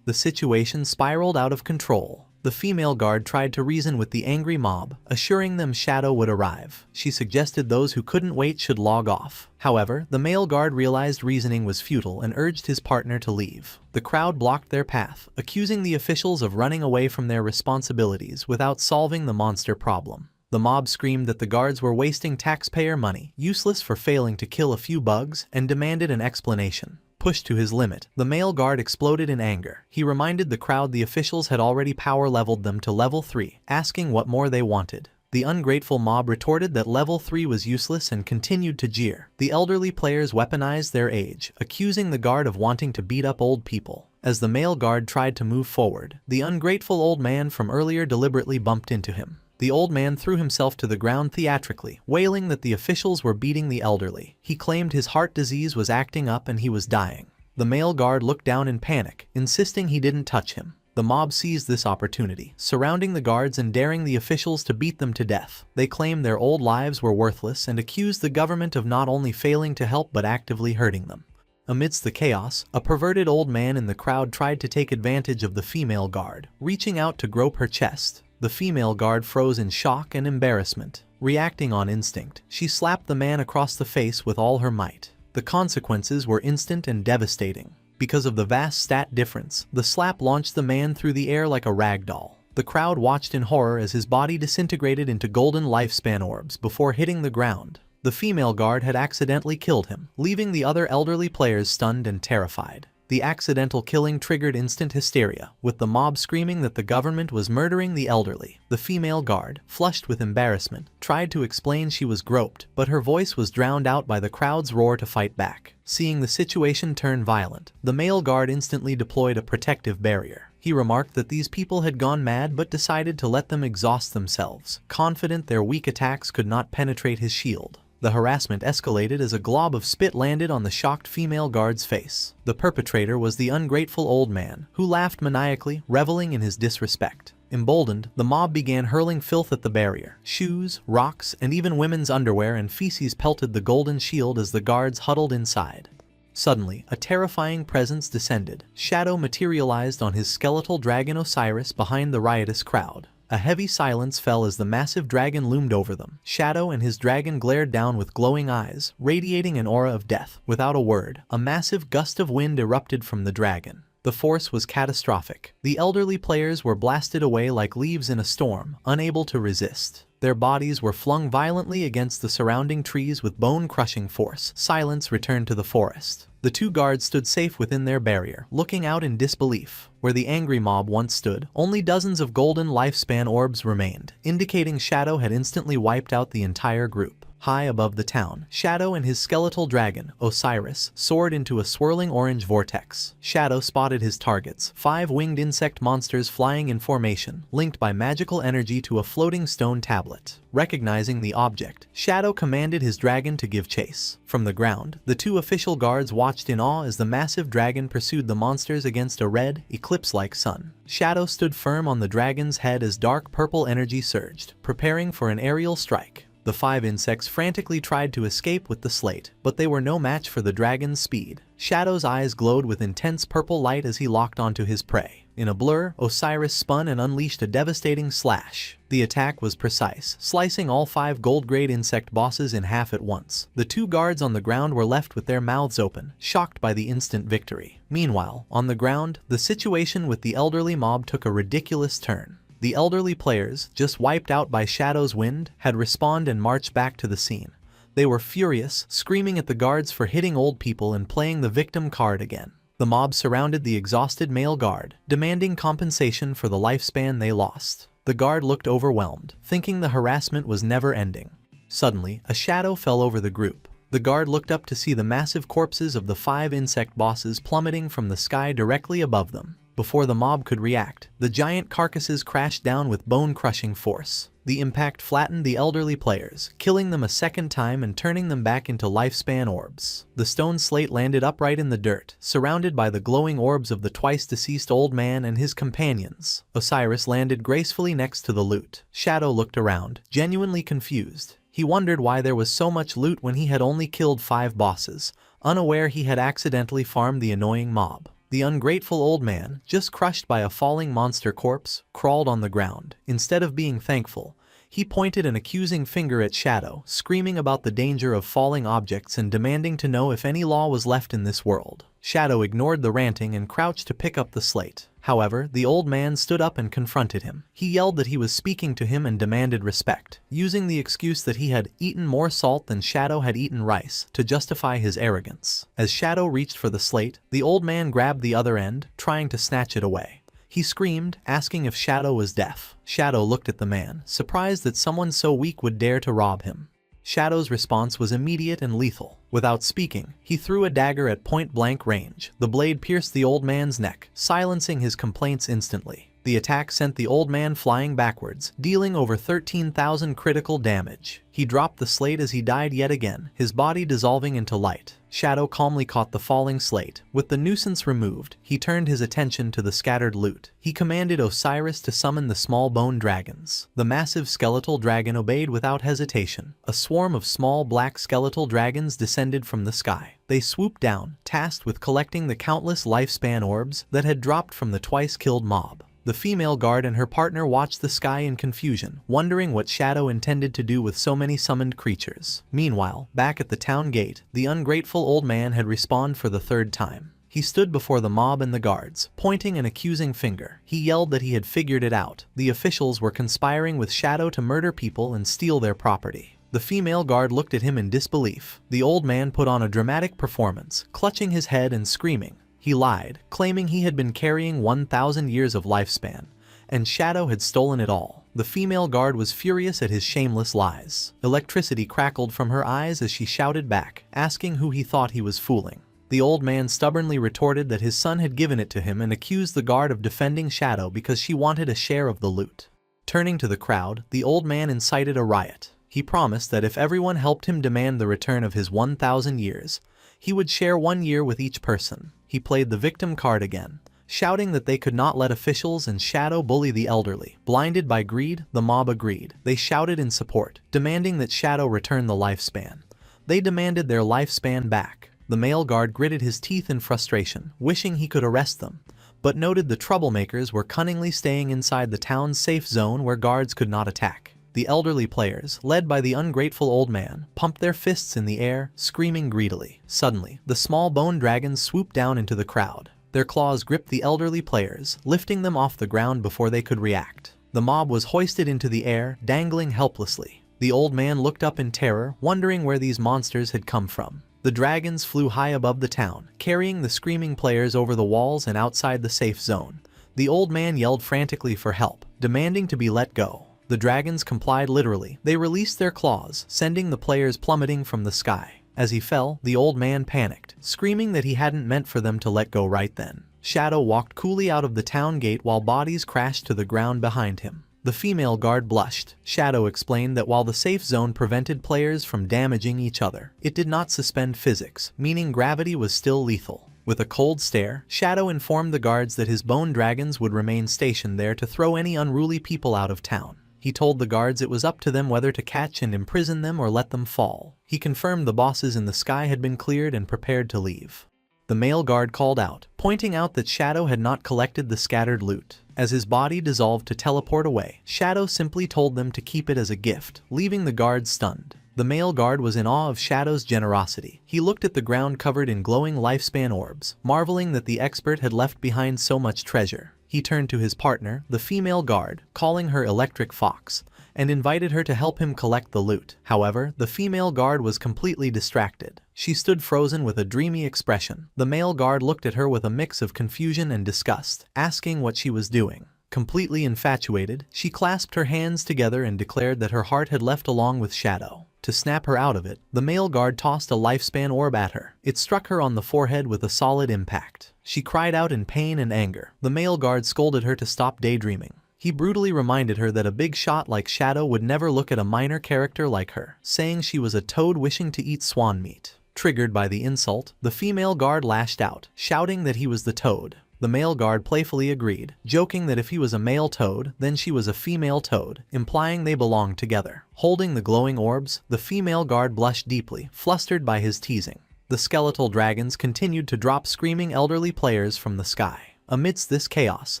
Speaker 1: The situation spiraled out of control. The female guard tried to reason with the angry mob, assuring them Shadow would arrive. She suggested those who couldn't wait should log off. However, the male guard realized reasoning was futile and urged his partner to leave. The crowd blocked their path, accusing the officials of running away from their responsibilities without solving the monster problem. The mob screamed that the guards were wasting taxpayer money, useless for failing to kill a few bugs, and demanded an explanation. Pushed to his limit, the male guard exploded in anger. He reminded the crowd the officials had already power leveled them to level 3, asking what more they wanted. The ungrateful mob retorted that level 3 was useless and continued to jeer. The elderly players weaponized their age, accusing the guard of wanting to beat up old people. As the male guard tried to move forward, the ungrateful old man from earlier deliberately bumped into him. The old man threw himself to the ground theatrically, wailing that the officials were beating the elderly. He claimed his heart disease was acting up and he was dying. The male guard looked down in panic, insisting he didn't touch him. The mob seized this opportunity, surrounding the guards and daring the officials to beat them to death. They claimed their old lives were worthless and accused the government of not only failing to help but actively hurting them. Amidst the chaos, a perverted old man in the crowd tried to take advantage of the female guard, reaching out to grope her chest. The female guard froze in shock and embarrassment. Reacting on instinct, she slapped the man across the face with all her might. The consequences were instant and devastating. Because of the vast stat difference, the slap launched the man through the air like a rag doll. The crowd watched in horror as his body disintegrated into golden lifespan orbs before hitting the ground. The female guard had accidentally killed him, leaving the other elderly players stunned and terrified. The accidental killing triggered instant hysteria, with the mob screaming that the government was murdering the elderly. The female guard, flushed with embarrassment, tried to explain she was groped, but her voice was drowned out by the crowd's roar to fight back. Seeing the situation turn violent, the male guard instantly deployed a protective barrier. He remarked that these people had gone mad but decided to let them exhaust themselves, confident their weak attacks could not penetrate his shield. The harassment escalated as a glob of spit landed on the shocked female guard's face. The perpetrator was the ungrateful old man, who laughed maniacally, reveling in his disrespect. Emboldened, the mob began hurling filth at the barrier. Shoes, rocks, and even women's underwear and feces pelted the golden shield as the guards huddled inside. Suddenly, a terrifying presence descended. Shadow materialized on his skeletal dragon Osiris behind the riotous crowd. A heavy silence fell as the massive dragon loomed over them. Shadow and his dragon glared down with glowing eyes, radiating an aura of death. Without a word, a massive gust of wind erupted from the dragon. The force was catastrophic. The elderly players were blasted away like leaves in a storm, unable to resist. Their bodies were flung violently against the surrounding trees with bone-crushing force. Silence returned to the forest. The two guards stood safe within their barrier, looking out in disbelief. Where the angry mob once stood, only dozens of golden lifespan orbs remained, indicating Shadow had instantly wiped out the entire group. High above the town, Shadow and his skeletal dragon, Osiris, soared into a swirling orange vortex. Shadow spotted his targets, 5 winged insect monsters flying in formation, linked by magical energy to a floating stone tablet. Recognizing the object, Shadow commanded his dragon to give chase. From the ground, the two official guards watched in awe as the massive dragon pursued the monsters against a red, eclipse-like sun. Shadow stood firm on the dragon's head as dark purple energy surged, preparing for an aerial strike. The 5 insects frantically tried to escape with the slate, but they were no match for the dragon's speed. Shadow's eyes glowed with intense purple light as he locked onto his prey. In a blur, Osiris spun and unleashed a devastating slash. The attack was precise, slicing all 5 gold-grade insect bosses in half at once. The 2 guards on the ground were left with their mouths open, shocked by the instant victory. Meanwhile, on the ground, the situation with the elderly mob took a ridiculous turn. The elderly players, just wiped out by Shadow's wind, had respawned and marched back to the scene. They were furious, screaming at the guards for hitting old people and playing the victim card again. The mob surrounded the exhausted male guard, demanding compensation for the lifespan they lost. The guard looked overwhelmed, thinking the harassment was never ending. Suddenly, a shadow fell over the group. The guard looked up to see the massive corpses of the 5 insect bosses plummeting from the sky directly above them. Before the mob could react, the giant carcasses crashed down with bone-crushing force. The impact flattened the elderly players, killing them a second time and turning them back into lifespan orbs. The stone slate landed upright in the dirt, surrounded by the glowing orbs of the twice-deceased old man and his companions. Osiris landed gracefully next to the loot. Shadow looked around, genuinely confused. He wondered why there was so much loot when he had only killed 5 bosses, unaware he had accidentally farmed the annoying mob. The ungrateful old man, just crushed by a falling monster corpse, crawled on the ground. Instead of being thankful, he pointed an accusing finger at Shadow, screaming about the danger of falling objects and demanding to know if any law was left in this world. Shadow ignored the ranting and crouched to pick up the slate. However, the old man stood up and confronted him. He yelled that he was speaking to him and demanded respect, using the excuse that he had eaten more salt than Shadow had eaten rice to justify his arrogance. As Shadow reached for the slate, the old man grabbed the other end, trying to snatch it away. He screamed, asking if Shadow was deaf. Shadow looked at the man, surprised that someone so weak would dare to rob him. Shadow's response was immediate and lethal. Without speaking, he threw a dagger at point-blank range. The blade pierced the old man's neck, silencing his complaints instantly. The attack sent the old man flying backwards, dealing over 13,000 critical damage. He dropped the slate as he died yet again, his body dissolving into light. Shadow calmly caught the falling slate. With the nuisance removed, he turned his attention to the scattered loot. He commanded Osiris to summon the small bone dragons. The massive skeletal dragon obeyed without hesitation. A swarm of small black skeletal dragons descended from the sky. They swooped down, tasked with collecting the countless lifespan orbs that had dropped from the twice-killed mob. The female guard and her partner watched the sky in confusion, wondering what Shadow intended to do with so many summoned creatures. Meanwhile, back at the town gate, the ungrateful old man had respawned for the third time. He stood before the mob and the guards, pointing an accusing finger. He yelled that he had figured it out. The officials were conspiring with Shadow to murder people and steal their property. The female guard looked at him in disbelief. The old man put on a dramatic performance, clutching his head and screaming. He lied, claiming he had been carrying 1,000 years of lifespan, and Shadow had stolen it all. The female guard was furious at his shameless lies. Electricity crackled from her eyes as she shouted back, asking who he thought he was fooling. The old man stubbornly retorted that his son had given it to him and accused the guard of defending Shadow because she wanted a share of the loot. Turning to the crowd, the old man incited a riot. He promised that if everyone helped him demand the return of his 1,000 years, he would share 1 year with each person. He played the victim card again, shouting that they could not let officials and Shadow bully the elderly. Blinded by greed, the mob agreed. They shouted in support, demanding that Shadow return the lifespan. They demanded their lifespan back. The male guard gritted his teeth in frustration, wishing he could arrest them, but noted the troublemakers were cunningly staying inside the town's safe zone where guards could not attack. The elderly players, led by the ungrateful old man, pumped their fists in the air, screaming greedily. Suddenly, the small bone dragons swooped down into the crowd. Their claws gripped the elderly players, lifting them off the ground before they could react. The mob was hoisted into the air, dangling helplessly. The old man looked up in terror, wondering where these monsters had come from. The dragons flew high above the town, carrying the screaming players over the walls and outside the safe zone. The old man yelled frantically for help, demanding to be let go. The dragons complied literally. They released their claws, sending the players plummeting from the sky. As he fell, the old man panicked, screaming that he hadn't meant for them to let go right then. Shadow walked coolly out of the town gate while bodies crashed to the ground behind him. The female guard blushed. Shadow explained that while the safe zone prevented players from damaging each other, it did not suspend physics, meaning gravity was still lethal. With a cold stare, Shadow informed the guards that his bone dragons would remain stationed there to throw any unruly people out of town. He told the guards it was up to them whether to catch and imprison them or let them fall. He confirmed the bosses in the sky had been cleared and prepared to leave. The male guard called out, pointing out that Shadow had not collected the scattered loot. As his body dissolved to teleport away, Shadow simply told them to keep it as a gift, leaving the guards stunned. The male guard was in awe of Shadow's generosity. He looked at the ground covered in glowing lifespan orbs, marveling that the expert had left behind so much treasure. He turned to his partner, the female guard, calling her Electric Fox, and invited her to help him collect the loot. However, the female guard was completely distracted. She stood frozen with a dreamy expression. The male guard looked at her with a mix of confusion and disgust, asking what she was doing. Completely infatuated, she clasped her hands together and declared that her heart had left along with Shadow. To snap her out of it, the male guard tossed a lifespan orb at her. It struck her on the forehead with a solid impact. She cried out in pain and anger. The male guard scolded her to stop daydreaming. He brutally reminded her that a big shot like Shadow would never look at a minor character like her, saying she was a toad wishing to eat swan meat. Triggered by the insult, the female guard lashed out, shouting that he was the toad. The male guard playfully agreed, joking that if he was a male toad, then she was a female toad, implying they belonged together. Holding the glowing orbs, the female guard blushed deeply, flustered by his teasing. The skeletal dragons continued to drop screaming elderly players from the sky. Amidst this chaos,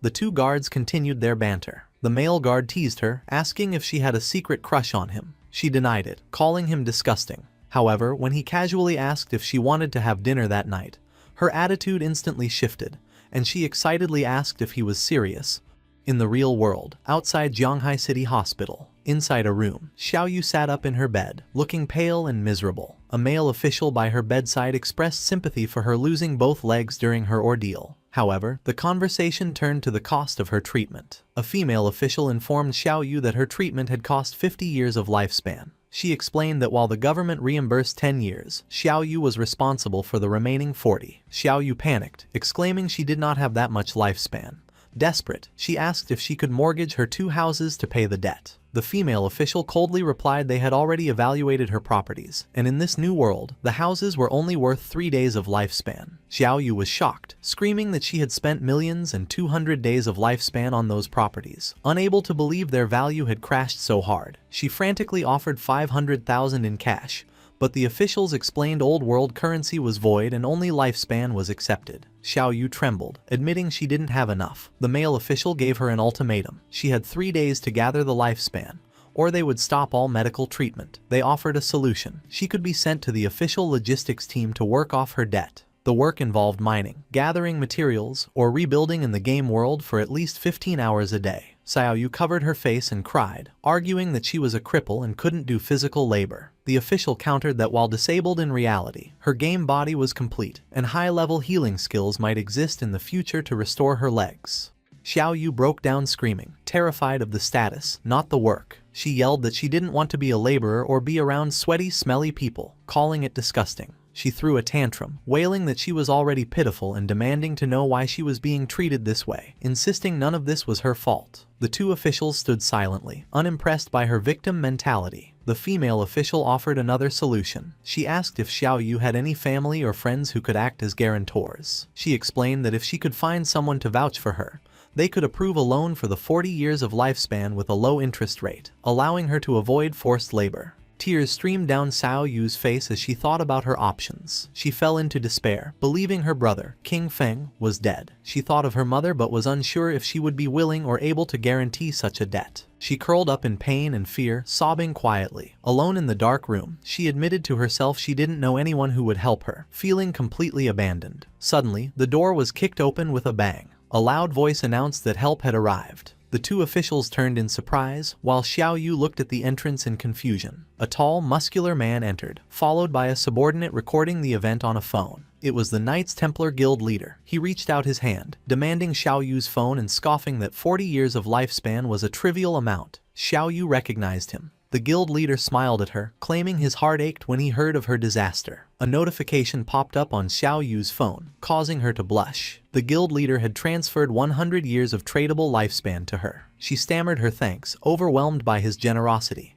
Speaker 1: the two guards continued their banter. The male guard teased her, asking if she had a secret crush on him. She denied it, calling him disgusting. However, when he casually asked if she wanted to have dinner that night, her attitude instantly shifted, and she excitedly asked if he was serious. In the real world, outside Jianghai City Hospital, inside a room, Xiaoyu sat up in her bed, looking pale and miserable. A male official by her bedside expressed sympathy for her losing both legs during her ordeal. However, the conversation turned to the cost of her treatment. A female official informed Xiao Yu that her treatment had cost 50 years of lifespan. She explained that while the government reimbursed 10 years, Xiao Yu was responsible for the remaining 40. Xiao Yu panicked, exclaiming she did not have that much lifespan. Desperate, she asked if she could mortgage her 2 houses to pay the debt. The female official coldly replied they had already evaluated her properties, and in this new world, the houses were only worth 3 days of lifespan. Xiao Yu was shocked, screaming that she had spent millions and 200 days of lifespan on those properties. Unable to believe their value had crashed so hard, she frantically offered 500,000 in cash, but the officials explained old world currency was void and only lifespan was accepted. Xiao Yu trembled, admitting she didn't have enough. The male official gave her an ultimatum. She had 3 days to gather the lifespan, or they would stop all medical treatment. They offered a solution. She could be sent to the official logistics team to work off her debt. The work involved mining, gathering materials, or rebuilding in the game world for at least 15 hours a day. Xiao Yu covered her face and cried, arguing that she was a cripple and couldn't do physical labor. The official countered that while disabled in reality, her game body was complete, and high-level healing skills might exist in the future to restore her legs. Xiao Yu broke down screaming, terrified of the status, not the work. She yelled that she didn't want to be a laborer or be around sweaty, smelly people, calling it disgusting. She threw a tantrum, wailing that she was already pitiful and demanding to know why she was being treated this way, insisting none of this was her fault. The 2 officials stood silently, unimpressed by her victim mentality. The female official offered another solution. She asked if Xiao Yu had any family or friends who could act as guarantors. She explained that if she could find someone to vouch for her, they could approve a loan for the 40 years of lifespan with a low interest rate, allowing her to avoid forced labor. Tears streamed down Xiao Yu's face as she thought about her options. She fell into despair, believing her brother, King Feng, was dead. She thought of her mother but was unsure if she would be willing or able to guarantee such a debt. She curled up in pain and fear, sobbing quietly. Alone in the dark room, she admitted to herself she didn't know anyone who would help her, feeling completely abandoned. Suddenly, the door was kicked open with a bang. A loud voice announced that help had arrived. The 2 officials turned in surprise, while Xiao Yu looked at the entrance in confusion. A tall, muscular man entered, followed by a subordinate recording the event on a phone. It was the Knights Templar Guild leader. He reached out his hand, demanding Xiao Yu's phone and scoffing that 40 years of lifespan was a trivial amount. Xiao Yu recognized him. The guild leader smiled at her, claiming his heart ached when he heard of her disaster. A notification popped up on Xiao Yu's phone, causing her to blush. The guild leader had transferred 100 years of tradable lifespan to her. She stammered her thanks, overwhelmed by his generosity.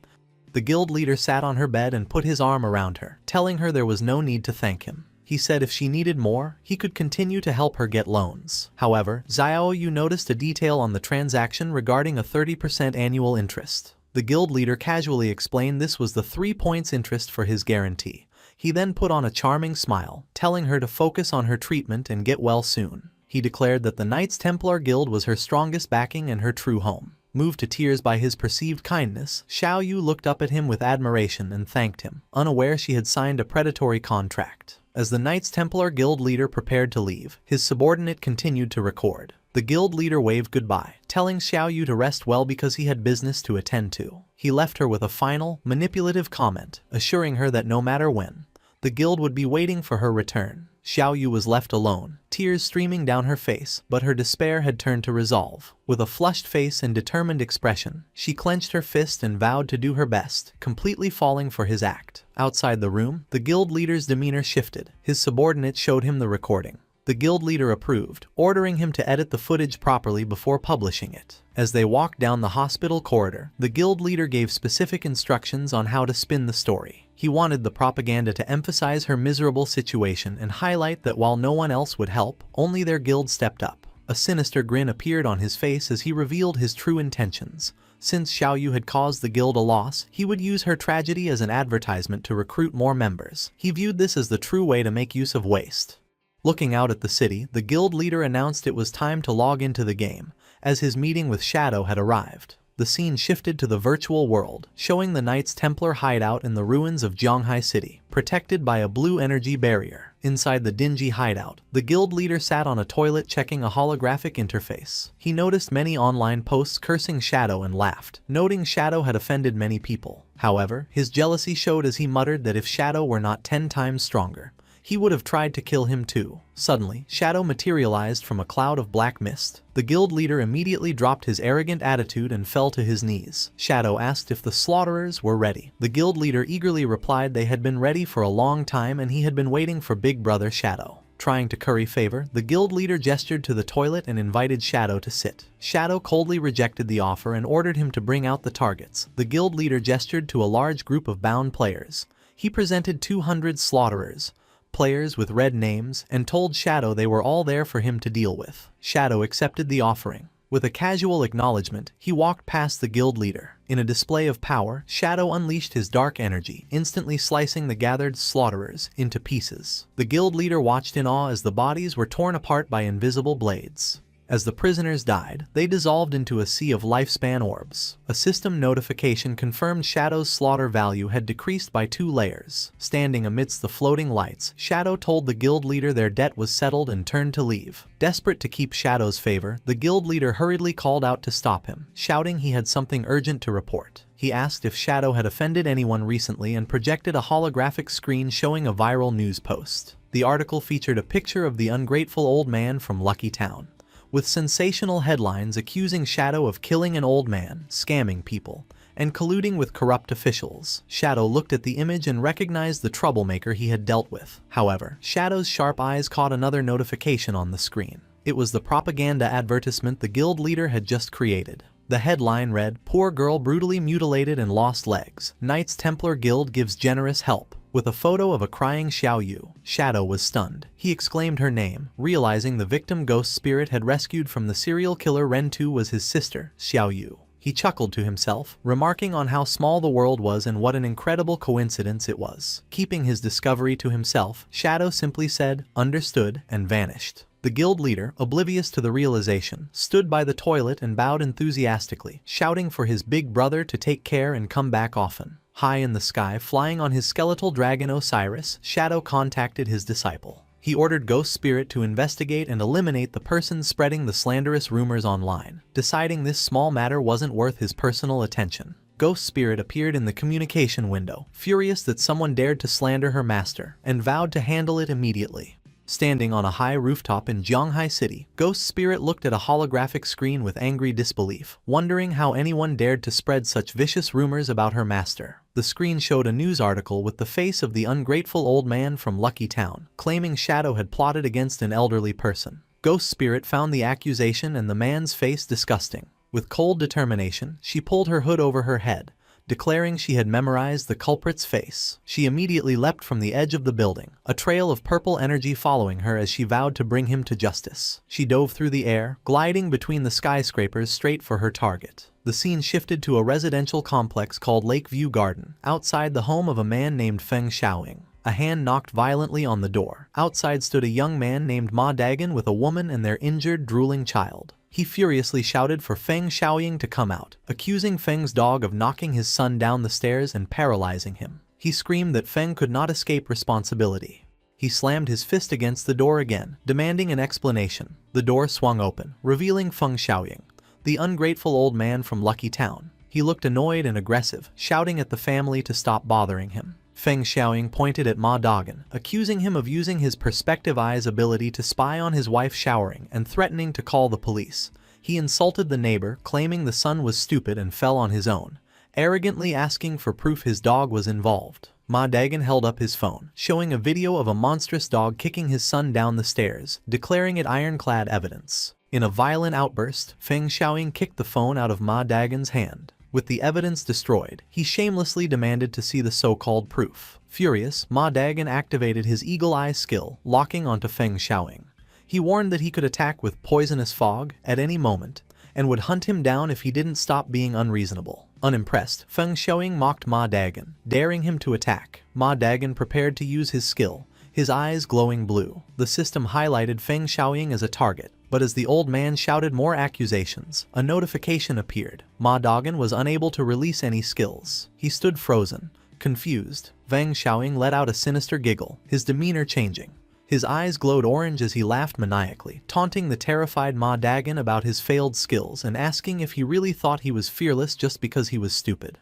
Speaker 1: The guild leader sat on her bed and put his arm around her, telling her there was no need to thank him. He said if she needed more, he could continue to help her get loans. However, Xiao Yu noticed a detail on the transaction regarding a 30% annual interest. The guild leader casually explained this was the 3 points interest for his guarantee. He then put on a charming smile, telling her to focus on her treatment and get well soon. He declared that the Knights Templar Guild was her strongest backing and her true home. Moved to tears by his perceived kindness, Xiao Yu looked up at him with admiration and thanked him, unaware she had signed a predatory contract. As the Knights Templar Guild leader prepared to leave, his subordinate continued to record. The guild leader waved goodbye, telling Xiao Yu to rest well because he had business to attend to. He left her with a final, manipulative comment, assuring her that no matter when, the guild would be waiting for her return. Xiao Yu was left alone, tears streaming down her face, but her despair had turned to resolve. With a flushed face and determined expression, she clenched her fist and vowed to do her best, completely falling for his act. Outside the room, the guild leader's demeanor shifted. His subordinate showed him the recording. The guild leader approved, ordering him to edit the footage properly before publishing it. As they walked down the hospital corridor, the guild leader gave specific instructions on how to spin the story. He wanted the propaganda to emphasize her miserable situation and highlight that while no one else would help, only their guild stepped up. A sinister grin appeared on his face as he revealed his true intentions. Since Xiao Yu had caused the guild a loss, he would use her tragedy as an advertisement to recruit more members. He viewed this as the true way to make use of waste. Looking out at the city, the guild leader announced it was time to log into the game, as his meeting with Shadow had arrived. The scene shifted to the virtual world, showing the Knights Templar hideout in the ruins of Zhonghai City, protected by a blue energy barrier. Inside the dingy hideout, the guild leader sat on a toilet checking a holographic interface. He noticed many online posts cursing Shadow and laughed, noting Shadow had offended many people. However, his jealousy showed as he muttered that if Shadow were not 10 times stronger, he would have tried to kill him too. Suddenly, Shadow materialized from a cloud of black mist. The guild leader immediately dropped his arrogant attitude and fell to his knees. Shadow asked if the slaughterers were ready. The guild leader eagerly replied they had been ready for a long time and he had been waiting for Big Brother Shadow. Trying to curry favor, the guild leader gestured to the toilet and invited Shadow to sit. Shadow coldly rejected the offer and ordered him to bring out the targets. The guild leader gestured to a large group of bound players. He presented 200 slaughterers, players with red names, and told Shadow they were all there for him to deal with. Shadow accepted the offering. With a casual acknowledgement, he walked past the guild leader. In a display of power, Shadow unleashed his dark energy, instantly slicing the gathered slaughterers into pieces. The guild leader watched in awe as the bodies were torn apart by invisible blades. As the prisoners died, they dissolved into a sea of lifespan orbs. A system notification confirmed Shadow's slaughter value had decreased by 2 layers. Standing amidst the floating lights, Shadow told the guild leader their debt was settled and turned to leave. Desperate to keep Shadow's favor, the guild leader hurriedly called out to stop him, shouting he had something urgent to report. He asked if Shadow had offended anyone recently and projected a holographic screen showing a viral news post. The article featured a picture of the ungrateful old man from Lucky Town, with sensational headlines accusing Shadow of killing an old man, scamming people, and colluding with corrupt officials. Shadow looked at the image and recognized the troublemaker he had dealt with. However, Shadow's sharp eyes caught another notification on the screen. It was the propaganda advertisement the guild leader had just created. The headline read, "Poor girl brutally mutilated and lost legs. Knights Templar Guild gives generous help," with a photo of a crying Xiao Yu. Shadow was stunned. He exclaimed her name, realizing the victim ghost spirit had rescued from the serial killer Ren Tu was his sister, Xiao Yu. He chuckled to himself, remarking on how small the world was and what an incredible coincidence it was. Keeping his discovery to himself, Shadow simply said, "Understood," and vanished. The guild leader, oblivious to the realization, stood by the toilet and bowed enthusiastically, shouting for his big brother to take care and come back often. High in the sky, flying on his skeletal dragon Osiris, Shadow contacted his disciple. He ordered Ghost Spirit to investigate and eliminate the persons spreading the slanderous rumors online, deciding this small matter wasn't worth his personal attention. Ghost Spirit appeared in the communication window, furious that someone dared to slander her master, and vowed to handle it immediately. Standing on a high rooftop in Zhonghai City, Ghost Spirit looked at a holographic screen with angry disbelief, wondering how anyone dared to spread such vicious rumors about her master. The screen showed a news article with the face of the ungrateful old man from Lucky Town, claiming Shadow had plotted against an elderly person. Ghost Spirit found the accusation and the man's face disgusting. With cold determination, she pulled her hood over her head, declaring she had memorized the culprit's face. She immediately leapt from the edge of the building, a trail of purple energy following her as she vowed to bring him to justice. She dove through the air, gliding between the skyscrapers straight for her target. The scene shifted to a residential complex called Lakeview Garden, outside the home of a man named Feng Xiaoying. A hand knocked violently on the door. Outside stood a young man named Ma Dagon with a woman and their injured, drooling child. He furiously shouted for Feng Xiaoying to come out, accusing Feng's dog of knocking his son down the stairs and paralyzing him. He screamed that Feng could not escape responsibility. He slammed his fist against the door again, demanding an explanation. The door swung open, revealing Feng Xiaoying, the ungrateful old man from Lucky Town. He looked annoyed and aggressive, shouting at the family to stop bothering him. Feng Xiaoying pointed at Ma Dagon, accusing him of using his perspective eye's ability to spy on his wife showering and threatening to call the police. He insulted the neighbor, claiming the son was stupid and fell on his own, arrogantly asking for proof his dog was involved. Ma Dagon held up his phone, showing a video of a monstrous dog kicking his son down the stairs, declaring it ironclad evidence. In a violent outburst, Feng Xiaoying kicked the phone out of Ma Dagon's hand. With the evidence destroyed, he shamelessly demanded to see the so-called proof. Furious, Ma Dagon activated his eagle eye skill, locking onto Feng Xiaoying. He warned that he could attack with poisonous fog at any moment, and would hunt him down if he didn't stop being unreasonable. Unimpressed, Feng Xiaoying mocked Ma Dagon, daring him to attack. Ma Dagon prepared to use his skill, his eyes glowing blue. The system highlighted Feng Xiaoying as a target, but as the old man shouted more accusations, a notification appeared. Ma Dagon was unable to release any skills. He stood frozen, confused. Feng Xiaoying let out a sinister giggle, his demeanor changing. His eyes glowed orange as he laughed maniacally, taunting the terrified Ma Dagon about his failed skills and asking if he really thought he was fearless just because he was stupid.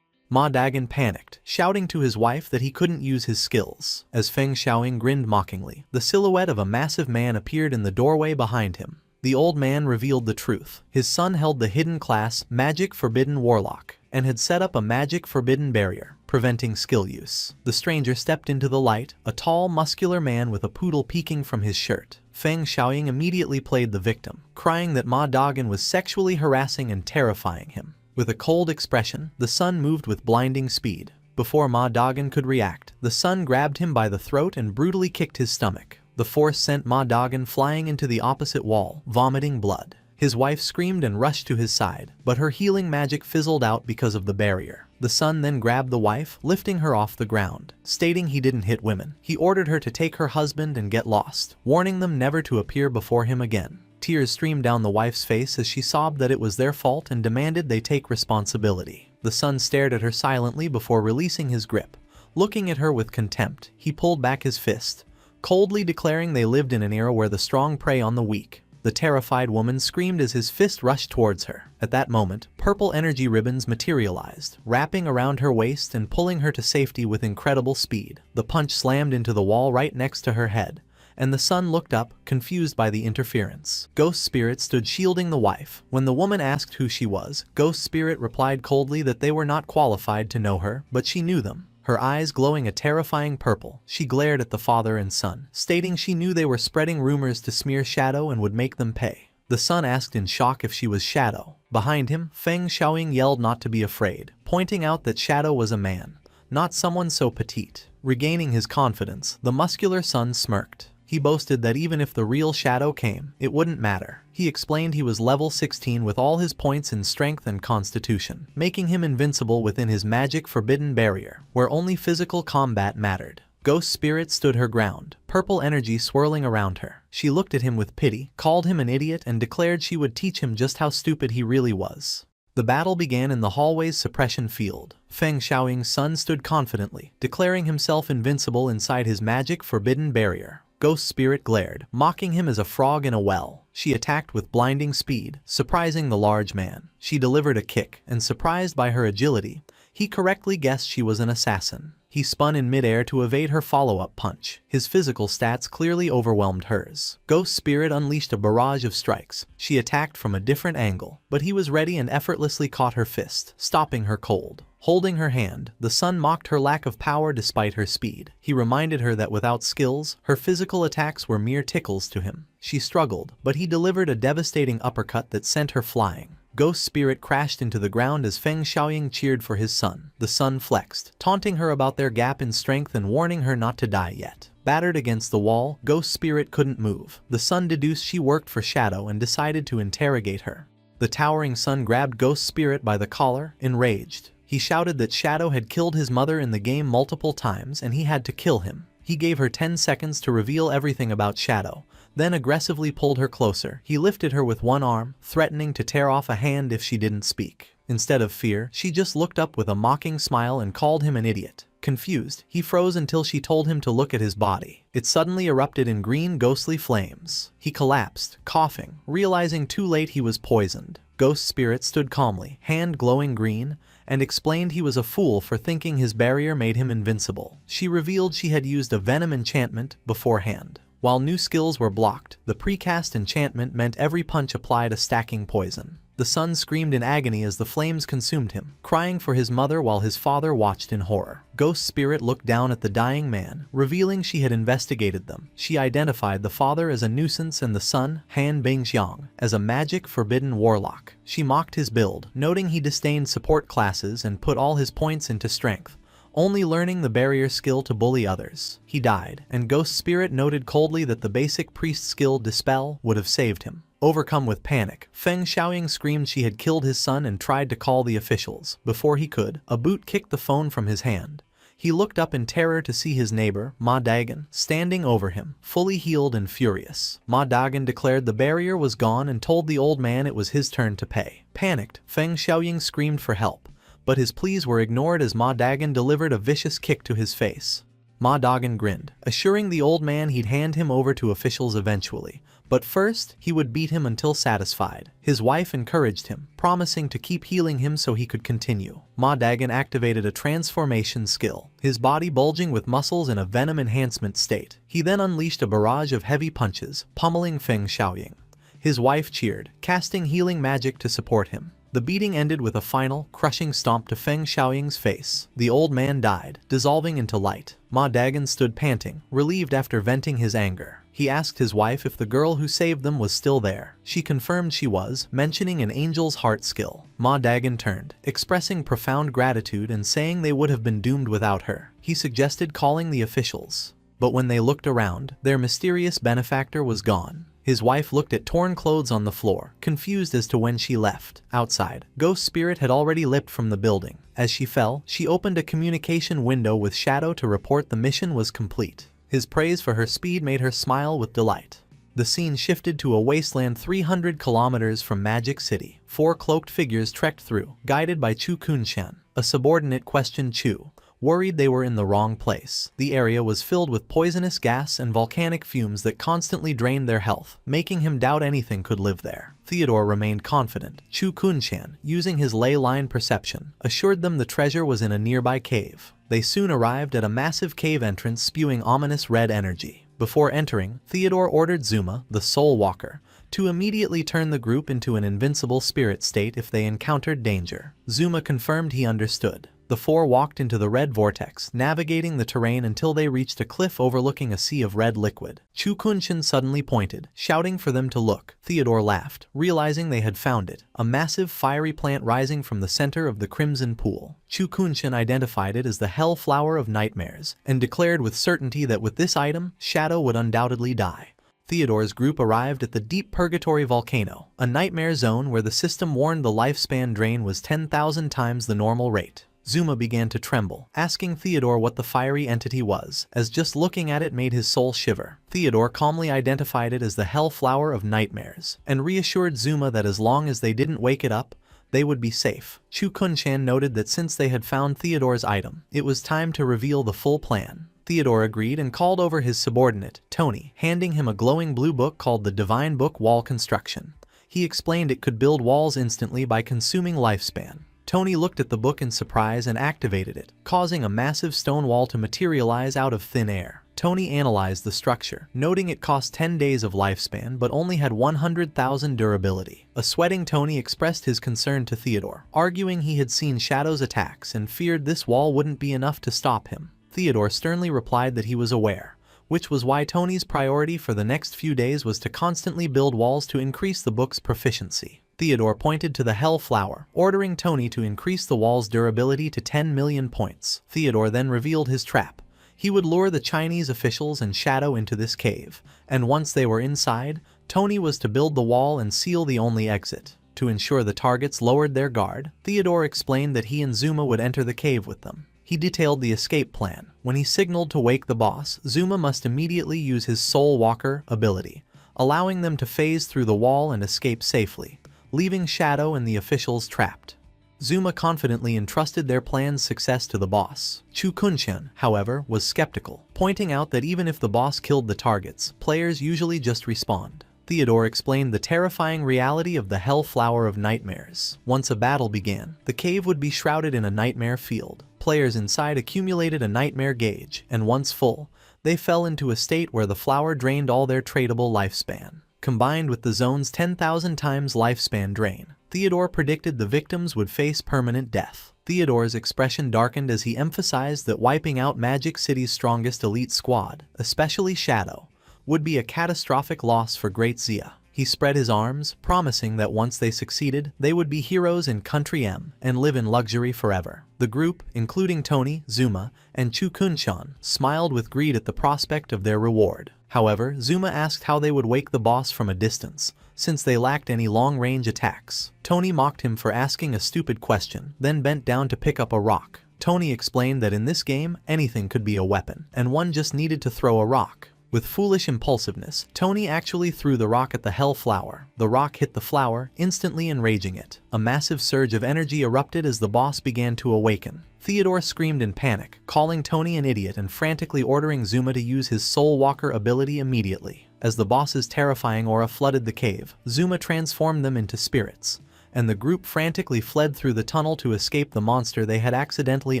Speaker 1: Ma Dagan panicked, shouting to his wife that he couldn't use his skills. As Feng Xiaoying grinned mockingly, the silhouette of a massive man appeared in the doorway behind him. The old man revealed the truth. His son held the hidden class Magic Forbidden Warlock and had set up a magic forbidden barrier, preventing skill use. The stranger stepped into the light, a tall, muscular man with a poodle peeking from his shirt. Feng Xiaoying immediately played the victim, crying that Ma Dagan was sexually harassing and terrifying him. With a cold expression, the son moved with blinding speed. Before Ma Dagan could react, the son grabbed him by the throat and brutally kicked his stomach. The force sent Ma Dagan flying into the opposite wall, vomiting blood. His wife screamed and rushed to his side, but her healing magic fizzled out because of the barrier. The son then grabbed the wife, lifting her off the ground. Stating he didn't hit women, he ordered her to take her husband and get lost, warning them never to appear before him again. Tears streamed down the wife's face as she sobbed that it was their fault and demanded they take responsibility. The son stared at her silently before releasing his grip. Looking at her with contempt, he pulled back his fist, coldly declaring they lived in an era where the strong prey on the weak. The terrified woman screamed as his fist rushed towards her. At that moment, purple energy ribbons materialized, wrapping around her waist and pulling her to safety with incredible speed. The punch slammed into the wall right next to her head, and the son looked up, confused by the interference. Ghost Spirit stood shielding the wife. When the woman asked who she was, Ghost Spirit replied coldly that they were not qualified to know her, but she knew them. Her eyes glowing a terrifying purple, she glared at the father and son, stating she knew they were spreading rumors to smear Shadow and would make them pay. The son asked in shock if she was Shadow. Behind him, Feng Xiaoying yelled not to be afraid, pointing out that Shadow was a man, not someone so petite. Regaining his confidence, the muscular son smirked. He boasted that even if the real Shadow came, it wouldn't matter. He explained he was level 16 with all his points in strength and constitution, making him invincible within his magic forbidden barrier, where only physical combat mattered. Ghost Spirit stood her ground, purple energy swirling around her. She looked at him with pity, called him an idiot, and declared she would teach him just how stupid he really was. The battle began in the hallway's suppression field. Feng Xiaoying's son stood confidently, declaring himself invincible inside his magic forbidden barrier. Ghost Spirit glared, mocking him as a frog in a well. She attacked with blinding speed, surprising the large man. She delivered a kick, and surprised by her agility, he correctly guessed she was an assassin. He spun in midair to evade her follow-up punch. His physical stats clearly overwhelmed hers. Ghost Spirit unleashed a barrage of strikes. She attacked from a different angle, but he was ready and effortlessly caught her fist, stopping her cold. Holding her hand, the son mocked her lack of power despite her speed. He reminded her that without skills, her physical attacks were mere tickles to him. She struggled, but he delivered a devastating uppercut that sent her flying. Ghost Spirit crashed into the ground as Feng Xiaoying cheered for his son. The son flexed, taunting her about their gap in strength and warning her not to die yet. Battered against the wall, Ghost Spirit couldn't move. The son deduced she worked for Shadow and decided to interrogate her. The towering son grabbed Ghost Spirit by the collar, enraged. He shouted that Shadow had killed his mother in the game multiple times and he had to kill him. He gave her 10 seconds to reveal everything about Shadow, then aggressively pulled her closer. He lifted her with one arm, threatening to tear off a hand if she didn't speak. Instead of fear, she just looked up with a mocking smile and called him an idiot. Confused, he froze until she told him to look at his body. It suddenly erupted in green ghostly flames. He collapsed, coughing, realizing too late he was poisoned. Ghost Spirit stood calmly, hand glowing green, and explained he was a fool for thinking his barrier made him invincible. She revealed she had used a venom enchantment beforehand. While new skills were blocked, the precast enchantment meant every punch applied a stacking poison. The son screamed in agony as the flames consumed him, crying for his mother while his father watched in horror. Ghost Spirit looked down at the dying man, revealing she had investigated them. She identified the father as a nuisance and the son, Han Bingxiang, as a magic forbidden warlock. She mocked his build, noting he disdained support classes and put all his points into strength, only learning the barrier skill to bully others. He died, and Ghost Spirit noted coldly that the basic priest skill Dispel would have saved him. Overcome with panic, Feng Xiaoying screamed she had killed his son and tried to call the officials. Before he could, a boot kicked the phone from his hand. He looked up in terror to see his neighbor, Ma Dagan, standing over him, fully healed and furious. Ma Dagan declared the barrier was gone and told the old man it was his turn to pay. Panicked, Feng Xiaoying screamed for help, but his pleas were ignored as Ma Dagan delivered a vicious kick to his face. Ma Dagan grinned, assuring the old man he'd hand him over to officials eventually, But first, he would beat him until satisfied. His wife encouraged him, promising to keep healing him so he could continue. Ma Dagon activated a transformation skill, his body bulging with muscles in a venom enhancement state. He then unleashed a barrage of heavy punches, pummeling Feng Xiaoying. His wife cheered, casting healing magic to support him. The beating ended with a final, crushing stomp to Feng Xiaoying's face. The old man died, dissolving into light. Ma Dagon stood panting, relieved after venting his anger. He asked his wife if the girl who saved them was still there. She confirmed she was, mentioning an angel's heart skill. Ma Dagon turned, expressing profound gratitude and saying they would have been doomed without her. He suggested calling the officials. But when they looked around, their mysterious benefactor was gone. His wife looked at torn clothes on the floor, confused as to when she left. Outside, Ghost Spirit had already leapt from the building. As she fell, she opened a communication window with Shadow to report the mission was complete. His praise for her speed made her smile with delight. The scene shifted to a wasteland 300 kilometers from Magic City. 4 cloaked figures trekked through, guided by Chu Kunshan. A subordinate questioned Chu, worried they were in the wrong place. The area was filled with poisonous gas and volcanic fumes that constantly drained their health, making him doubt anything could live there. Theodore remained confident. Chu Kunshan, using his ley line perception, assured them the treasure was in a nearby cave. They soon arrived at a massive cave entrance spewing ominous red energy. Before entering, Theodore ordered Zuma, the Soul Walker, to immediately turn the group into an invincible spirit state if they encountered danger. Zuma confirmed he understood. The 4 walked into the red vortex, navigating the terrain until they reached a cliff overlooking a sea of red liquid. Chu Kunshan suddenly pointed, shouting for them to look. Theodore laughed, realizing they had found it, a massive fiery plant rising from the center of the crimson pool. Chu Kunshan identified it as the Hell Flower of Nightmares, and declared with certainty that with this item, Shadow would undoubtedly die. Theodore's group arrived at the Deep Purgatory Volcano, a nightmare zone where the system warned the lifespan drain was 10,000 times the normal rate. Zuma began to tremble, asking Theodore what the fiery entity was, as just looking at it made his soul shiver. Theodore calmly identified it as the Hell Flower of Nightmares, and reassured Zuma that as long as they didn't wake it up, they would be safe. Chu Kunshan noted that since they had found Theodore's item, it was time to reveal the full plan. Theodore agreed and called over his subordinate, Tony, handing him a glowing blue book called the Divine Book Wall Construction. He explained it could build walls instantly by consuming lifespan. Tony looked at the book in surprise and activated it, causing a massive stone wall to materialize out of thin air. Tony analyzed the structure, noting it cost 10 days of lifespan but only had 100,000 durability. A sweating Tony expressed his concern to Theodore, arguing he had seen Shadow's attacks and feared this wall wouldn't be enough to stop him. Theodore sternly replied that he was aware, which was why Tony's priority for the next few days was to constantly build walls to increase the book's proficiency. Theodore pointed to the Hell Flower, ordering Tony to increase the wall's durability to 10 million points. Theodore then revealed his trap. He would lure the Chinese officials and Shadow into this cave, and once they were inside, Tony was to build the wall and seal the only exit. To ensure the targets lowered their guard, Theodore explained that he and Zuma would enter the cave with them. He detailed the escape plan. When he signaled to wake the boss, Zuma must immediately use his Soul Walker ability, allowing them to phase through the wall and escape safely, leaving Shadow and the officials trapped. Zuma confidently entrusted their plan's success to the boss. Chu Kunshan, however, was skeptical, pointing out that even if the boss killed the targets, players usually just respawned. Theodore explained the terrifying reality of the Hell Flower of Nightmares. Once a battle began, the cave would be shrouded in a nightmare field. Players inside accumulated a nightmare gauge, and once full, they fell into a state where the flower drained all their tradable lifespan. Combined with the zone's 10,000 times lifespan drain, Theodore predicted the victims would face permanent death. Theodore's expression darkened as he emphasized that wiping out Magic City's strongest elite squad, especially Shadow, would be a catastrophic loss for Great Zia. He spread his arms, promising that once they succeeded, they would be heroes in Country M and live in luxury forever. The group, including Tony, Zuma, and Chu Kunshan, smiled with greed at the prospect of their reward. However, Zuma asked how they would wake the boss from a distance, since they lacked any long-range attacks. Tony mocked him for asking a stupid question, then bent down to pick up a rock. Tony explained that in this game, anything could be a weapon, and one just needed to throw a rock. With foolish impulsiveness, Tony actually threw the rock at the Hell Flower. The rock hit the flower, instantly enraging it. A massive surge of energy erupted as the boss began to awaken. Theodore screamed in panic, calling Tony an idiot and frantically ordering Zuma to use his Soul Walker ability immediately. As the boss's terrifying aura flooded the cave, Zuma transformed them into spirits, and the group frantically fled through the tunnel to escape the monster they had accidentally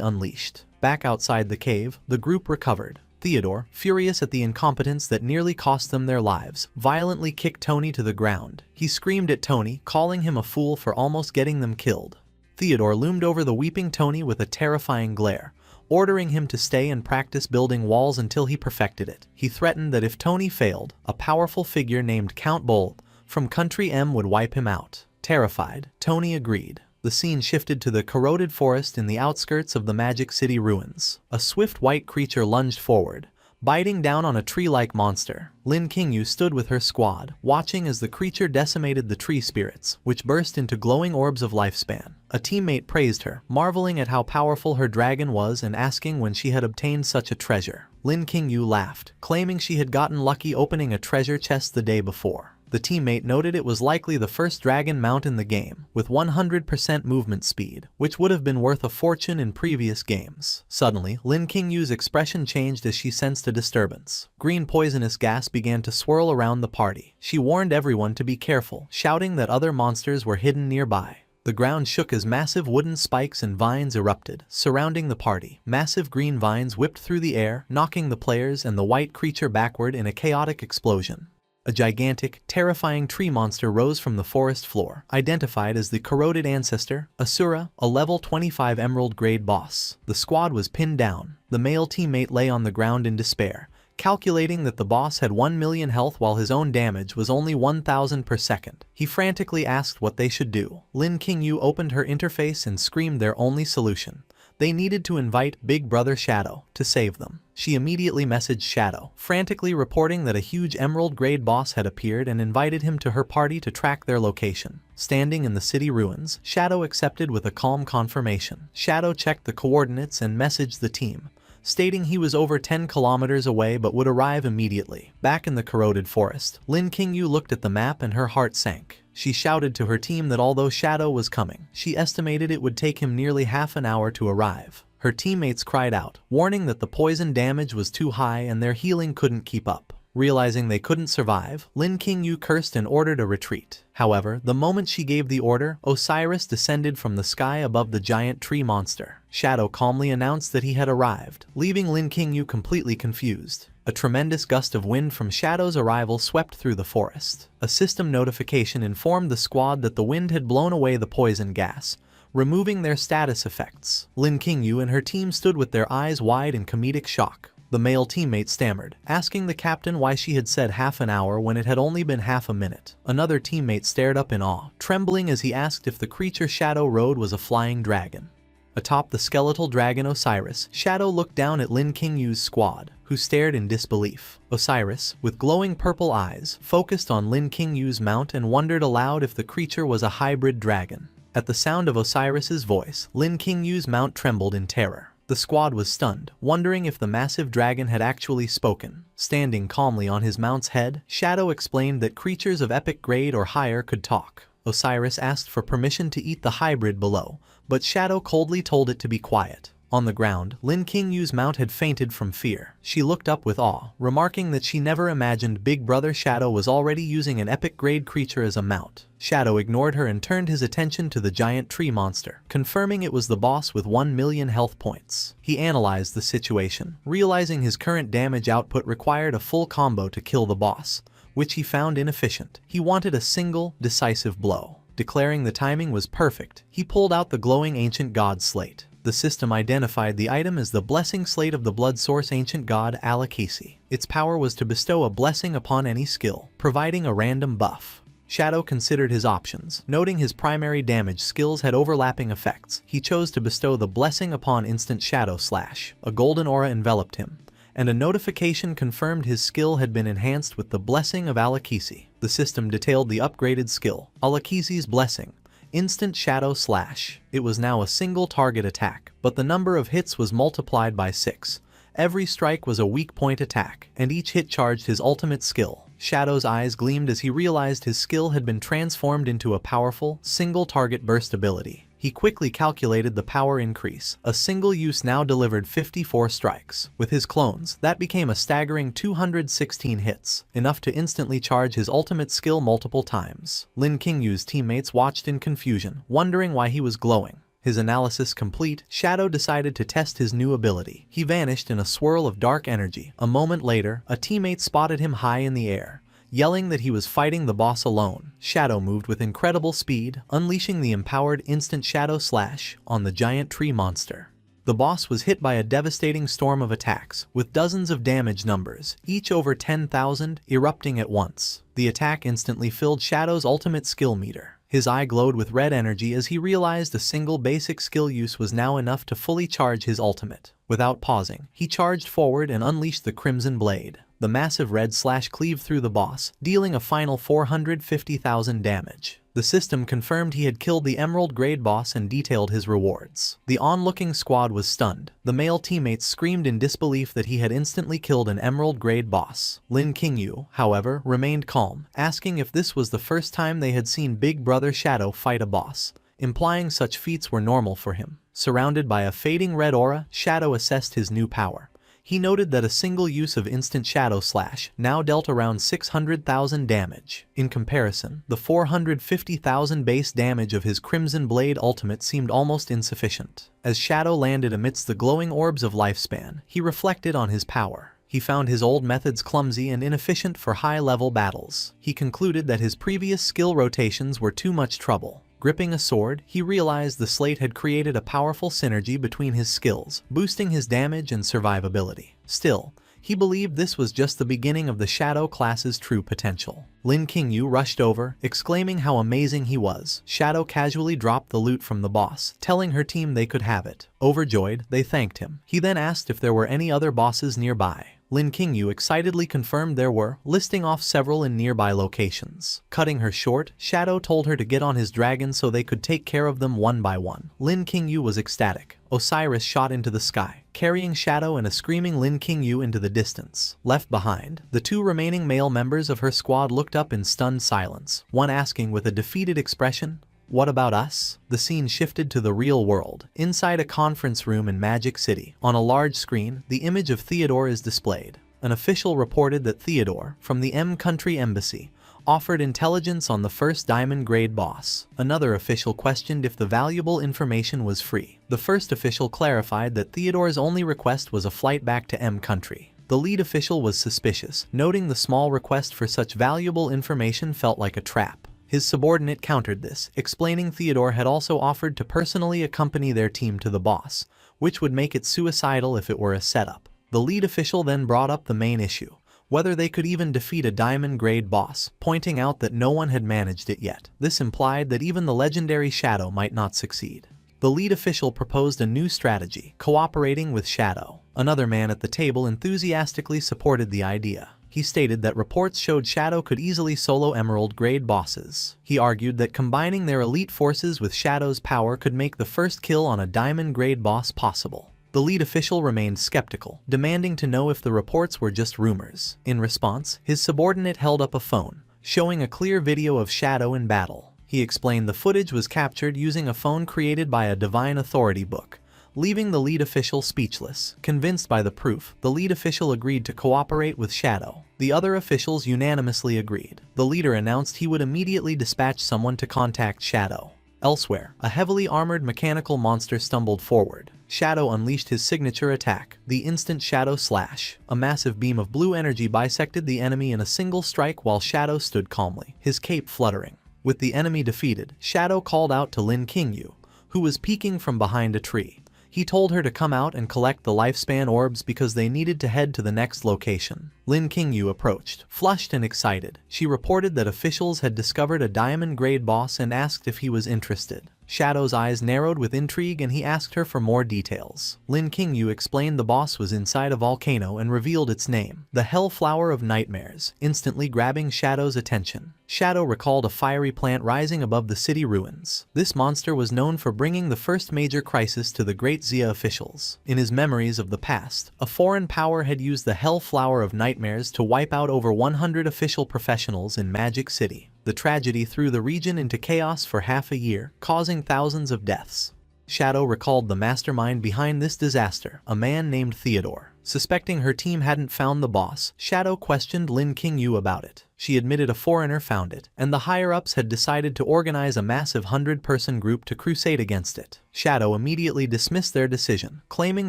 Speaker 1: unleashed. Back outside the cave, the group recovered. Theodore, furious at the incompetence that nearly cost them their lives, violently kicked Tony to the ground. He screamed at Tony, calling him a fool for almost getting them killed. Theodore loomed over the weeping Tony with a terrifying glare, ordering him to stay and practice building walls until he perfected it. He threatened that if Tony failed, a powerful figure named Count Bull from Country M would wipe him out. Terrified, Tony agreed. The scene shifted to the corroded forest in the outskirts of the Magic City ruins. A swift white creature lunged forward, biting down on a tree-like monster. Lin Qingyu stood with her squad, watching as the creature decimated the tree spirits, which burst into glowing orbs of lifespan. A teammate praised her, marveling at how powerful her dragon was and asking when she had obtained such a treasure. Lin Qingyu laughed, claiming she had gotten lucky opening a treasure chest the day before. The teammate noted it was likely the first dragon mount in the game, with 100% movement speed, which would have been worth a fortune in previous games. Suddenly, Lin Qingyu's expression changed as she sensed a disturbance. Green poisonous gas began to swirl around the party. She warned everyone to be careful, shouting that other monsters were hidden nearby. The ground shook as massive wooden spikes and vines erupted, surrounding the party. Massive green vines whipped through the air, knocking the players and the white creature backward in a chaotic explosion. A gigantic, terrifying tree monster rose from the forest floor, identified as the corroded ancestor, Asura, a level 25 emerald grade boss. The squad was pinned down. The male teammate lay on the ground in despair, calculating that the boss had 1 million health while his own damage was only 1,000 per second. He frantically asked what they should do. Lin Qingyu opened her interface and screamed their only solution. They needed to invite Big Brother Shadow to save them. She immediately messaged Shadow, frantically reporting that a huge emerald-grade boss had appeared and invited him to her party to track their location. Standing in the city ruins, Shadow accepted with a calm confirmation. Shadow checked the coordinates and messaged the team, stating he was over 10 kilometers away but would arrive immediately. Back in the corroded forest, Lin Qingyu looked at the map and her heart sank. She shouted to her team that although Shadow was coming, she estimated it would take him nearly half an hour to arrive. Her teammates cried out, warning that the poison damage was too high and their healing couldn't keep up. Realizing they couldn't survive, Lin Qingyu cursed and ordered a retreat. However, the moment she gave the order, Osiris descended from the sky above the giant tree monster. Shadow calmly announced that he had arrived, leaving Lin Qingyu completely confused. A tremendous gust of wind from Shadow's arrival swept through the forest. A system notification informed the squad that the wind had blown away the poison gas, removing their status effects. Lin Qingyu and her team stood with their eyes wide in comedic shock. The male teammate stammered, asking the captain why she had said half an hour when it had only been half a minute. Another teammate stared up in awe, trembling as he asked if the creature Shadow rode was a flying dragon. Atop the skeletal dragon Osiris, Shadow looked down at Lin Qingyu's squad, who stared in disbelief. Osiris, with glowing purple eyes, focused on Lin Qingyu's mount and wondered aloud if the creature was a hybrid dragon. At the sound of Osiris's voice, Lin Qingyu's mount trembled in terror. The squad was stunned, wondering if the massive dragon had actually spoken. Standing calmly on his mount's head, Shadow explained that creatures of epic grade or higher could talk. Osiris asked for permission to eat the hybrid below, but Shadow coldly told it to be quiet. On the ground, Lin Qingyu's mount had fainted from fear. She looked up with awe, remarking that she never imagined Big Brother Shadow was already using an epic-grade creature as a mount. Shadow ignored her and turned his attention to the giant tree monster, confirming it was the boss with 1 million health points. He analyzed the situation, realizing his current damage output required a full combo to kill the boss, which he found inefficient. He wanted a single, decisive blow. Declaring the timing was perfect, he pulled out the glowing ancient god slate. The system identified the item as the blessing slate of the blood source ancient god Alakisi. Its power was to bestow a blessing upon any skill, providing a random buff. Shadow considered his options, noting his primary damage skills had overlapping effects. He chose to bestow the blessing upon instant Shadow Slash. A golden aura enveloped him, and a notification confirmed his skill had been enhanced with the blessing of Alakisi. The system detailed the upgraded skill, Alakisi's blessing, Instant Shadow Slash. It was now a single target attack, but the number of hits was multiplied by 6. Every strike was a weak point attack, and each hit charged his ultimate skill, Shadow's eyes gleamed as he realized his skill had been transformed into a powerful, single-target burst ability. He quickly calculated the power increase. A single use now delivered 54 strikes. With his clones, that became a staggering 216 hits, enough to instantly charge his ultimate skill multiple times. Lin Qingyu's teammates watched in confusion, wondering why he was glowing. His analysis complete, Shadow decided to test his new ability. He vanished in a swirl of dark energy. A moment later, a teammate spotted him high in the air, yelling that he was fighting the boss alone. Shadow moved with incredible speed, unleashing the empowered instant Shadow Slash on the giant tree monster. The boss was hit by a devastating storm of attacks, with dozens of damage numbers, each over 10,000, erupting at once. The attack instantly filled Shadow's ultimate skill meter. His eye glowed with red energy as he realized a single basic skill use was now enough to fully charge his ultimate. Without pausing, he charged forward and unleashed the Crimson Blade. The massive red slash cleaved through the boss, dealing a final 450,000 damage. The system confirmed he had killed the Emerald Grade boss and detailed his rewards. The onlooking squad was stunned. The male teammates screamed in disbelief that he had instantly killed an Emerald Grade boss. Lin Qingyu, however, remained calm, asking if this was the first time they had seen Big Brother Shadow fight a boss, implying such feats were normal for him. Surrounded by a fading red aura, Shadow assessed his new power. He noted that a single use of instant Shadow Slash now dealt around 600,000 damage. In comparison, the 450,000 base damage of his Crimson Blade ultimate seemed almost insufficient. As Shadow landed amidst the glowing orbs of lifespan, he reflected on his power. He found his old methods clumsy and inefficient for high-level battles. He concluded that his previous skill rotations were too much trouble. Gripping a sword, he realized the slate had created a powerful synergy between his skills, boosting his damage and survivability. Still, he believed this was just the beginning of the Shadow class's true potential. Lin Qingyu rushed over, exclaiming how amazing he was. Shadow casually dropped the loot from the boss, telling her team they could have it. Overjoyed, they thanked him. He then asked if there were any other bosses nearby. Lin Qingyu excitedly confirmed there were, listing off several in nearby locations. Cutting her short, Shadow told her to get on his dragon so they could take care of them one by one. Lin Qingyu was ecstatic. Osiris shot into the sky, carrying Shadow and a screaming Lin Qingyu into the distance. Left behind, the two remaining male members of her squad looked up in stunned silence, one asking with a defeated expression, "What about us?" The scene shifted to the real world. Inside a conference room in Magic City, on a large screen, the image of Theodore is displayed. An official reported that Theodore, from the M Country Embassy, offered intelligence on the first Diamond Grade boss. Another official questioned if the valuable information was free. The first official clarified that Theodore's only request was a flight back to M Country. The lead official was suspicious, noting the small request for such valuable information felt like a trap. His subordinate countered this, explaining Theodore had also offered to personally accompany their team to the boss, which would make it suicidal if it were a setup. The lead official then brought up the main issue, whether they could even defeat a Diamond Grade boss, pointing out that no one had managed it yet. This implied that even the legendary Shadow might not succeed. The lead official proposed a new strategy, cooperating with Shadow. Another man at the table enthusiastically supported the idea. He stated that reports showed Shadow could easily solo Emerald Grade bosses. He argued that combining their elite forces with Shadow's power could make the first kill on a Diamond Grade boss possible. The lead official remained skeptical, demanding to know if the reports were just rumors. In response, his subordinate held up a phone, showing a clear video of Shadow in battle. He explained the footage was captured using a phone created by a Divine Authority book, leaving the lead official speechless. Convinced by the proof, the lead official agreed to cooperate with Shadow. The other officials unanimously agreed. The leader announced he would immediately dispatch someone to contact Shadow. Elsewhere, a heavily armored mechanical monster stumbled forward. Shadow unleashed his signature attack, the instant Shadow Slash. A massive beam of blue energy bisected the enemy in a single strike while Shadow stood calmly, his cape fluttering. With the enemy defeated, Shadow called out to Lin Qingyu, who was peeking from behind a tree. He told her to come out and collect the lifespan orbs because they needed to head to the next location. Lin Qingyu approached, flushed and excited. She reported that officials had discovered a Diamond Grade boss and asked if he was interested. Shadow's eyes narrowed with intrigue and he asked her for more details. Lin Qingyu explained the boss was inside a volcano and revealed its name, the Hellflower of Nightmares, instantly grabbing Shadow's attention. Shadow recalled a fiery plant rising above the city ruins. This monster was known for bringing the first major crisis to the Great Zia officials. In his memories of the past, a foreign power had used the Hell Flower of Nightmares to wipe out over 100 official professionals in Magic City. The tragedy threw the region into chaos for half a year, causing thousands of deaths. Shadow recalled the mastermind behind this disaster, a man named Theodore. Suspecting her team hadn't found the boss, Shadow questioned Lin Qingyu about it. She admitted a foreigner found it, and the higher-ups had decided to organize a massive 100-person group to crusade against it. Shadow immediately dismissed their decision, claiming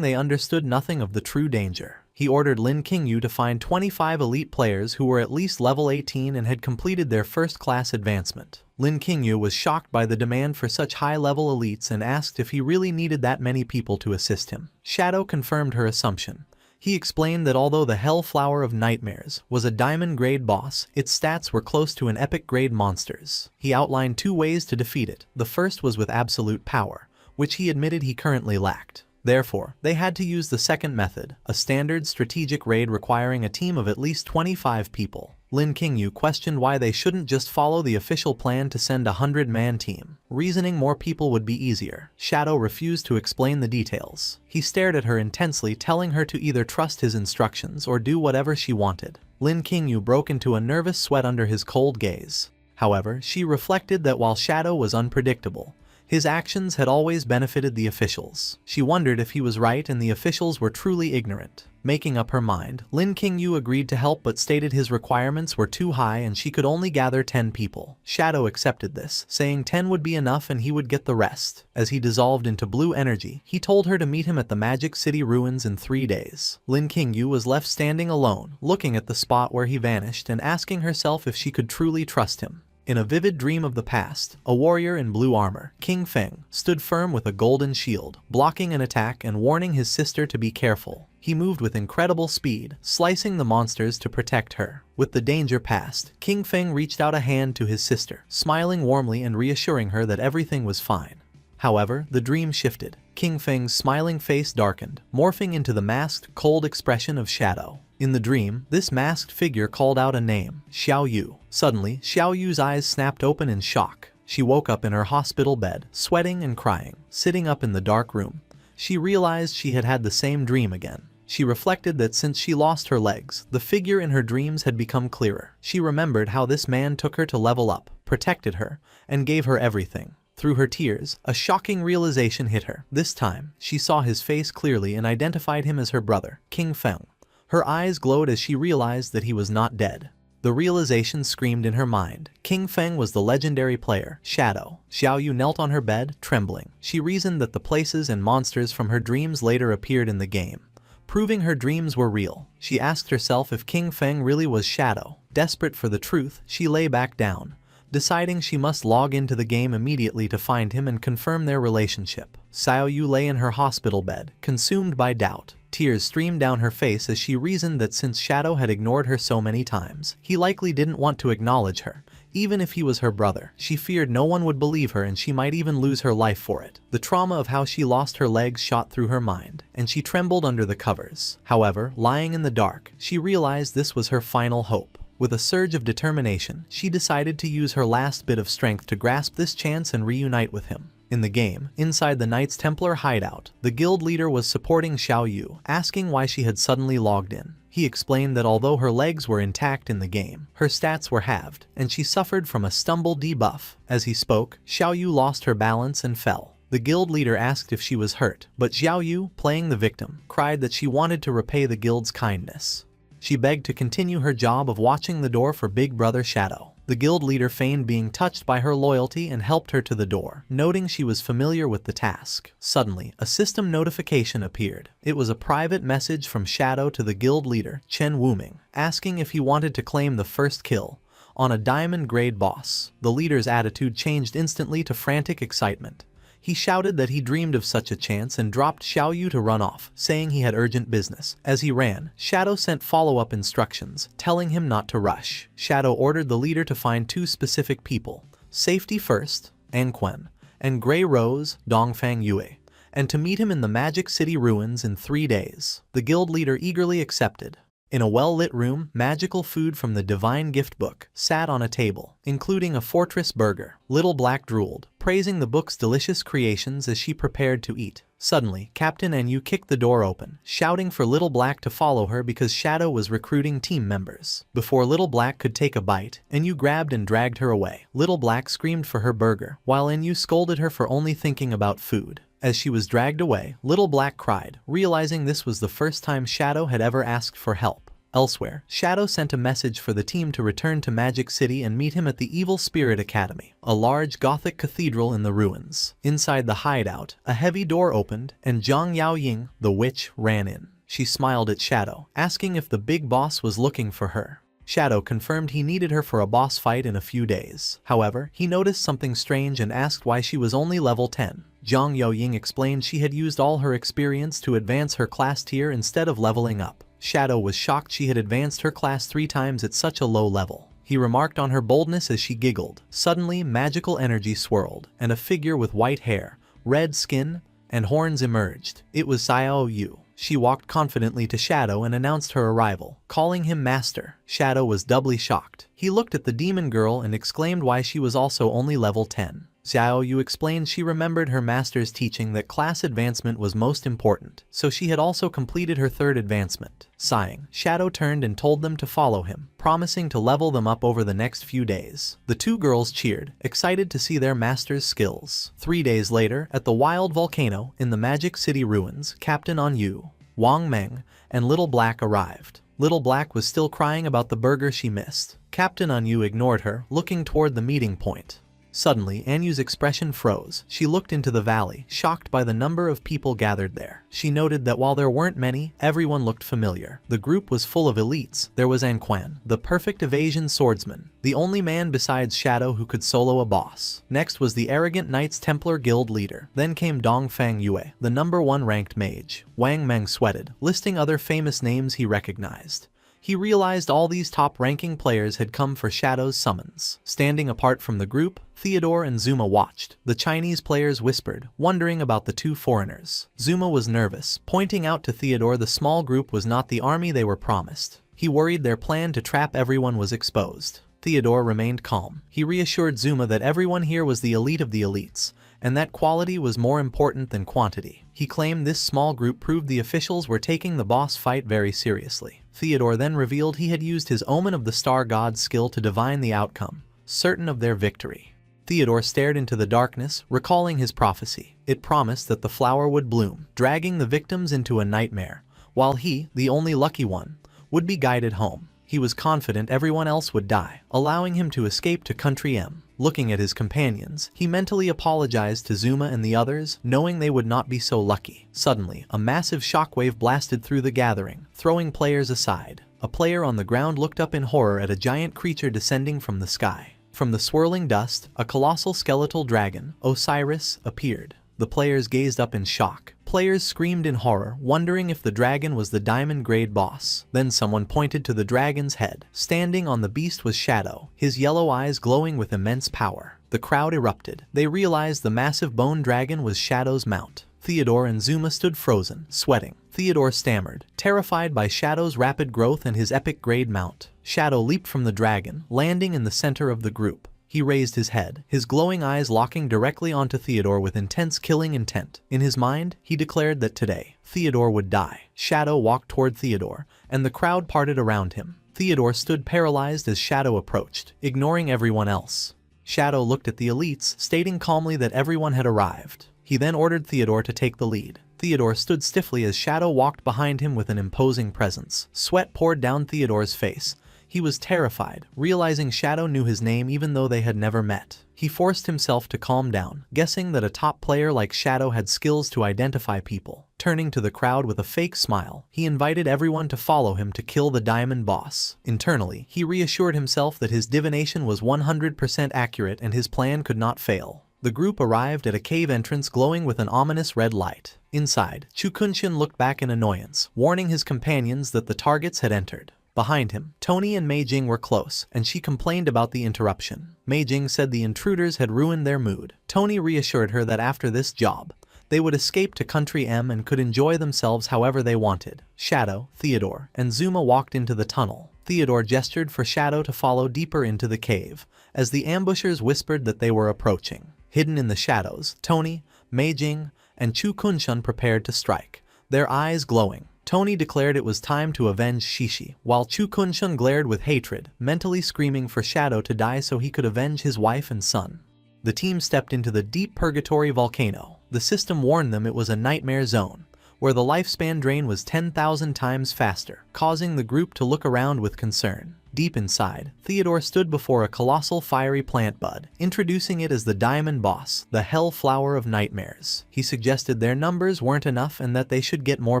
Speaker 1: they understood nothing of the true danger. He ordered Lin Qingyu to find 25 elite players who were at least level 18 and had completed their first-class advancement. Lin Qingyu was shocked by the demand for such high-level elites and asked if he really needed that many people to assist him. Shadow confirmed her assumption. He explained that although the Hell Flower of Nightmares was a diamond-grade boss, its stats were close to an epic-grade monster's. He outlined 2 ways to defeat it. The first was with absolute power, which he admitted he currently lacked. Therefore, they had to use the second method, a standard strategic raid requiring a team of at least 25 people. Lin Qingyu questioned why they shouldn't just follow the official plan to send a 100-man team, reasoning more people would be easier. Shadow refused to explain the details. He stared at her intensely, telling her to either trust his instructions or do whatever she wanted. Lin Qingyu broke into a nervous sweat under his cold gaze. However, she reflected that while Shadow was unpredictable, his actions had always benefited the officials. She wondered if he was right and the officials were truly ignorant. Making up her mind, Lin Qingyu agreed to help but stated his requirements were too high and she could only gather 10 people. Shadow accepted this, saying 10 would be enough and he would get the rest. As he dissolved into blue energy, he told her to meet him at the Magic City ruins in 3 days. Lin Qingyu was left standing alone, looking at the spot where he vanished and asking herself if she could truly trust him. In a vivid dream of the past, a warrior in blue armor, King Feng, stood firm with a golden shield, blocking an attack and warning his sister to be careful. He moved with incredible speed, slicing the monsters to protect her. With the danger past, King Feng reached out a hand to his sister, smiling warmly and reassuring her that everything was fine. However, the dream shifted. King Feng's smiling face darkened, morphing into the masked, cold expression of Shadow. In the dream, this masked figure called out a name, Xiao Yu. Suddenly, Xiao Yu's eyes snapped open in shock. She woke up in her hospital bed, sweating and crying. Sitting up in the dark room, she realized she had had the same dream again. She reflected that since she lost her legs, the figure in her dreams had become clearer. She remembered how this man took her to level up, protected her, and gave her everything. Through her tears, a shocking realization hit her. This time, she saw his face clearly and identified him as her brother, King Feng. Her eyes glowed as she realized that he was not dead. The realization screamed in her mind. King Feng was the legendary player, Shadow. Xiao Yu knelt on her bed, trembling. She reasoned that the places and monsters from her dreams later appeared in the game, proving her dreams were real. She asked herself if King Feng really was Shadow. Desperate for the truth, she lay back down, deciding she must log into the game immediately to find him and confirm their relationship. Xiao Yu lay in her hospital bed, consumed by doubt. Tears streamed down her face as she reasoned that since Shadow had ignored her so many times, he likely didn't want to acknowledge her. Even if he was her brother, she feared no one would believe her and she might even lose her life for it. The trauma of how she lost her legs shot through her mind, and she trembled under the covers. However, lying in the dark, she realized this was her final hope. With a surge of determination, she decided to use her last bit of strength to grasp this chance and reunite with him. In the game, inside the Knights Templar hideout, the guild leader was supporting Xiao Yu, asking why she had suddenly logged in. He explained that although her legs were intact in the game, her stats were halved, and she suffered from a stumble debuff. As he spoke, Xiao Yu lost her balance and fell. The guild leader asked if she was hurt, but Xiao Yu, playing the victim, cried that she wanted to repay the guild's kindness. She begged to continue her job of watching the door for Big Brother Shadow. The guild leader feigned being touched by her loyalty and helped her to the door, noting she was familiar with the task. Suddenly, a system notification appeared. It was a private message from Shadow to the guild leader, Chen Wuming, asking if he wanted to claim the first kill on a diamond-grade boss. The leader's attitude changed instantly to frantic excitement. He shouted that he dreamed of such a chance and dropped Xiao Yu to run off, saying he had urgent business. As he ran, Shadow sent follow-up instructions, telling him not to rush. Shadow ordered the leader to find 2 specific people, Safety First, Anquen, and Grey Rose, Dongfang Yue, and to meet him in the Magic City ruins in 3 days. The guild leader eagerly accepted. In a well-lit room, magical food from the Divine Gift Book sat on a table, including a fortress burger. Little Black drooled, praising the book's delicious creations as she prepared to eat. Suddenly, Captain Enyu kicked the door open, shouting for Little Black to follow her because Shadow was recruiting team members. Before Little Black could take a bite, Enyu grabbed and dragged her away. Little Black screamed for her burger, while Enyu scolded her for only thinking about food. As she was dragged away, Little Black cried, realizing this was the first time Shadow had ever asked for help. Elsewhere, Shadow sent a message for the team to return to Magic City and meet him at the Evil Spirit Academy, a large Gothic cathedral in the ruins. Inside the hideout, a heavy door opened, and Zhang Yaoying, the witch, ran in. She smiled at Shadow, asking if the big boss was looking for her. Shadow confirmed he needed her for a boss fight in a few days. However, he noticed something strange and asked why she was only level 10. Zhang Yaoying explained she had used all her experience to advance her class tier instead of leveling up. Shadow was shocked she had advanced her class 3 times at such a low level. He remarked on her boldness as she giggled. Suddenly, magical energy swirled, and a figure with white hair, red skin, and horns emerged. It was Xiao Yu. She walked confidently to Shadow and announced her arrival, calling him Master. Shadow was doubly shocked. He looked at the demon girl and exclaimed why she was also only level 10. Xiao Yu explained she remembered her master's teaching that class advancement was most important, so she had also completed her 3rd advancement. Sighing, Shadow turned and told them to follow him, promising to level them up over the next few days. The 2 girls cheered, excited to see their master's skills. 3 days later, at the wild volcano in the Magic City ruins, Captain Enyu, Wang Meng, and Little Black arrived. Little Black was still crying about the burger she missed. Captain Enyu ignored her, looking toward the meeting point. Suddenly, Enyu's expression froze. She looked into the valley, shocked by the number of people gathered there. She noted that while there weren't many, everyone looked familiar. The group was full of elites. There was Anquan, the perfect evasion swordsman, the only man besides Shadow who could solo a boss. Next was the arrogant Knights Templar Guild leader. Then came Dongfang Yue, the number 1 ranked mage. Wang Meng sweated, listing other famous names he recognized. He realized all these top-ranking players had come for Shadow's summons. Standing apart from the group, Theodore and Zuma watched. The Chinese players whispered, wondering about the 2 foreigners. Zuma was nervous, pointing out to Theodore the small group was not the army they were promised. He worried their plan to trap everyone was exposed. Theodore remained calm. He reassured Zuma that everyone here was the elite of the elites, and that quality was more important than quantity. He claimed this small group proved the officials were taking the boss fight very seriously. Theodore then revealed he had used his Omen of the Star God's skill to divine the outcome, certain of their victory. Theodore stared into the darkness, recalling his prophecy. It promised that the flower would bloom, dragging the victims into a nightmare, while he, the only lucky one, would be guided home. He was confident everyone else would die, allowing him to escape to Country M. Looking at his companions, he mentally apologized to Zuma and the others, knowing they would not be so lucky. Suddenly, a massive shockwave blasted through the gathering, throwing players aside. A player on the ground looked up in horror at a giant creature descending from the sky. From the swirling dust, a colossal skeletal dragon, Osiris, appeared. The players gazed up in shock. Players screamed in horror, wondering if the dragon was the diamond-grade boss. Then someone pointed to the dragon's head. Standing on the beast was Shadow, his yellow eyes glowing with immense power. The crowd erupted. They realized the massive bone dragon was Shadow's mount. Theodore and Zuma stood frozen, sweating. Theodore stammered, terrified by Shadow's rapid growth and his epic-grade mount. Shadow leaped from the dragon, landing in the center of the group. He raised his head, his glowing eyes locking directly onto Theodore with intense killing intent. In his mind, he declared that today, Theodore would die. Shadow walked toward Theodore, and the crowd parted around him. Theodore stood paralyzed as Shadow approached, ignoring everyone else. Shadow looked at the elites, stating calmly that everyone had arrived. He then ordered Theodore to take the lead. Theodore stood stiffly as Shadow walked behind him with an imposing presence. Sweat poured down Theodore's face. He was terrified, realizing Shadow knew his name even though they had never met. He forced himself to calm down, guessing that a top player like Shadow had skills to identify people. Turning to the crowd with a fake smile, he invited everyone to follow him to kill the Diamond Boss. Internally, he reassured himself that his divination was 100% accurate and his plan could not fail. The group arrived at a cave entrance glowing with an ominous red light. Inside, Chu Kunshin looked back in annoyance, warning his companions that the targets had entered. Behind him, Tony and Mei Jing were close, and she complained about the interruption. Mei Jing said the intruders had ruined their mood. Tony reassured her that after this job, They would escape to Country M and could enjoy themselves however they wanted. Shadow, Theodore, and Zuma walked into the tunnel. Theodore gestured for Shadow to follow deeper into the cave, as the ambushers whispered that they were approaching. Hidden in the shadows, Tony, Meijing, and Chu Kunshun prepared to strike, their eyes glowing. Tony declared it was time to avenge Shishi, while Chu Kunshun glared with hatred, mentally screaming for Shadow to die so he could avenge his wife and son. The team stepped into the deep purgatory volcano. The system warned them it was a nightmare zone, where the lifespan drain was 10,000 times faster, causing the group to look around with concern. Deep inside, Theodore stood before a colossal fiery plant bud, introducing it as the Diamond Boss, the Hell Flower of Nightmares. He suggested their numbers weren't enough and that they should get more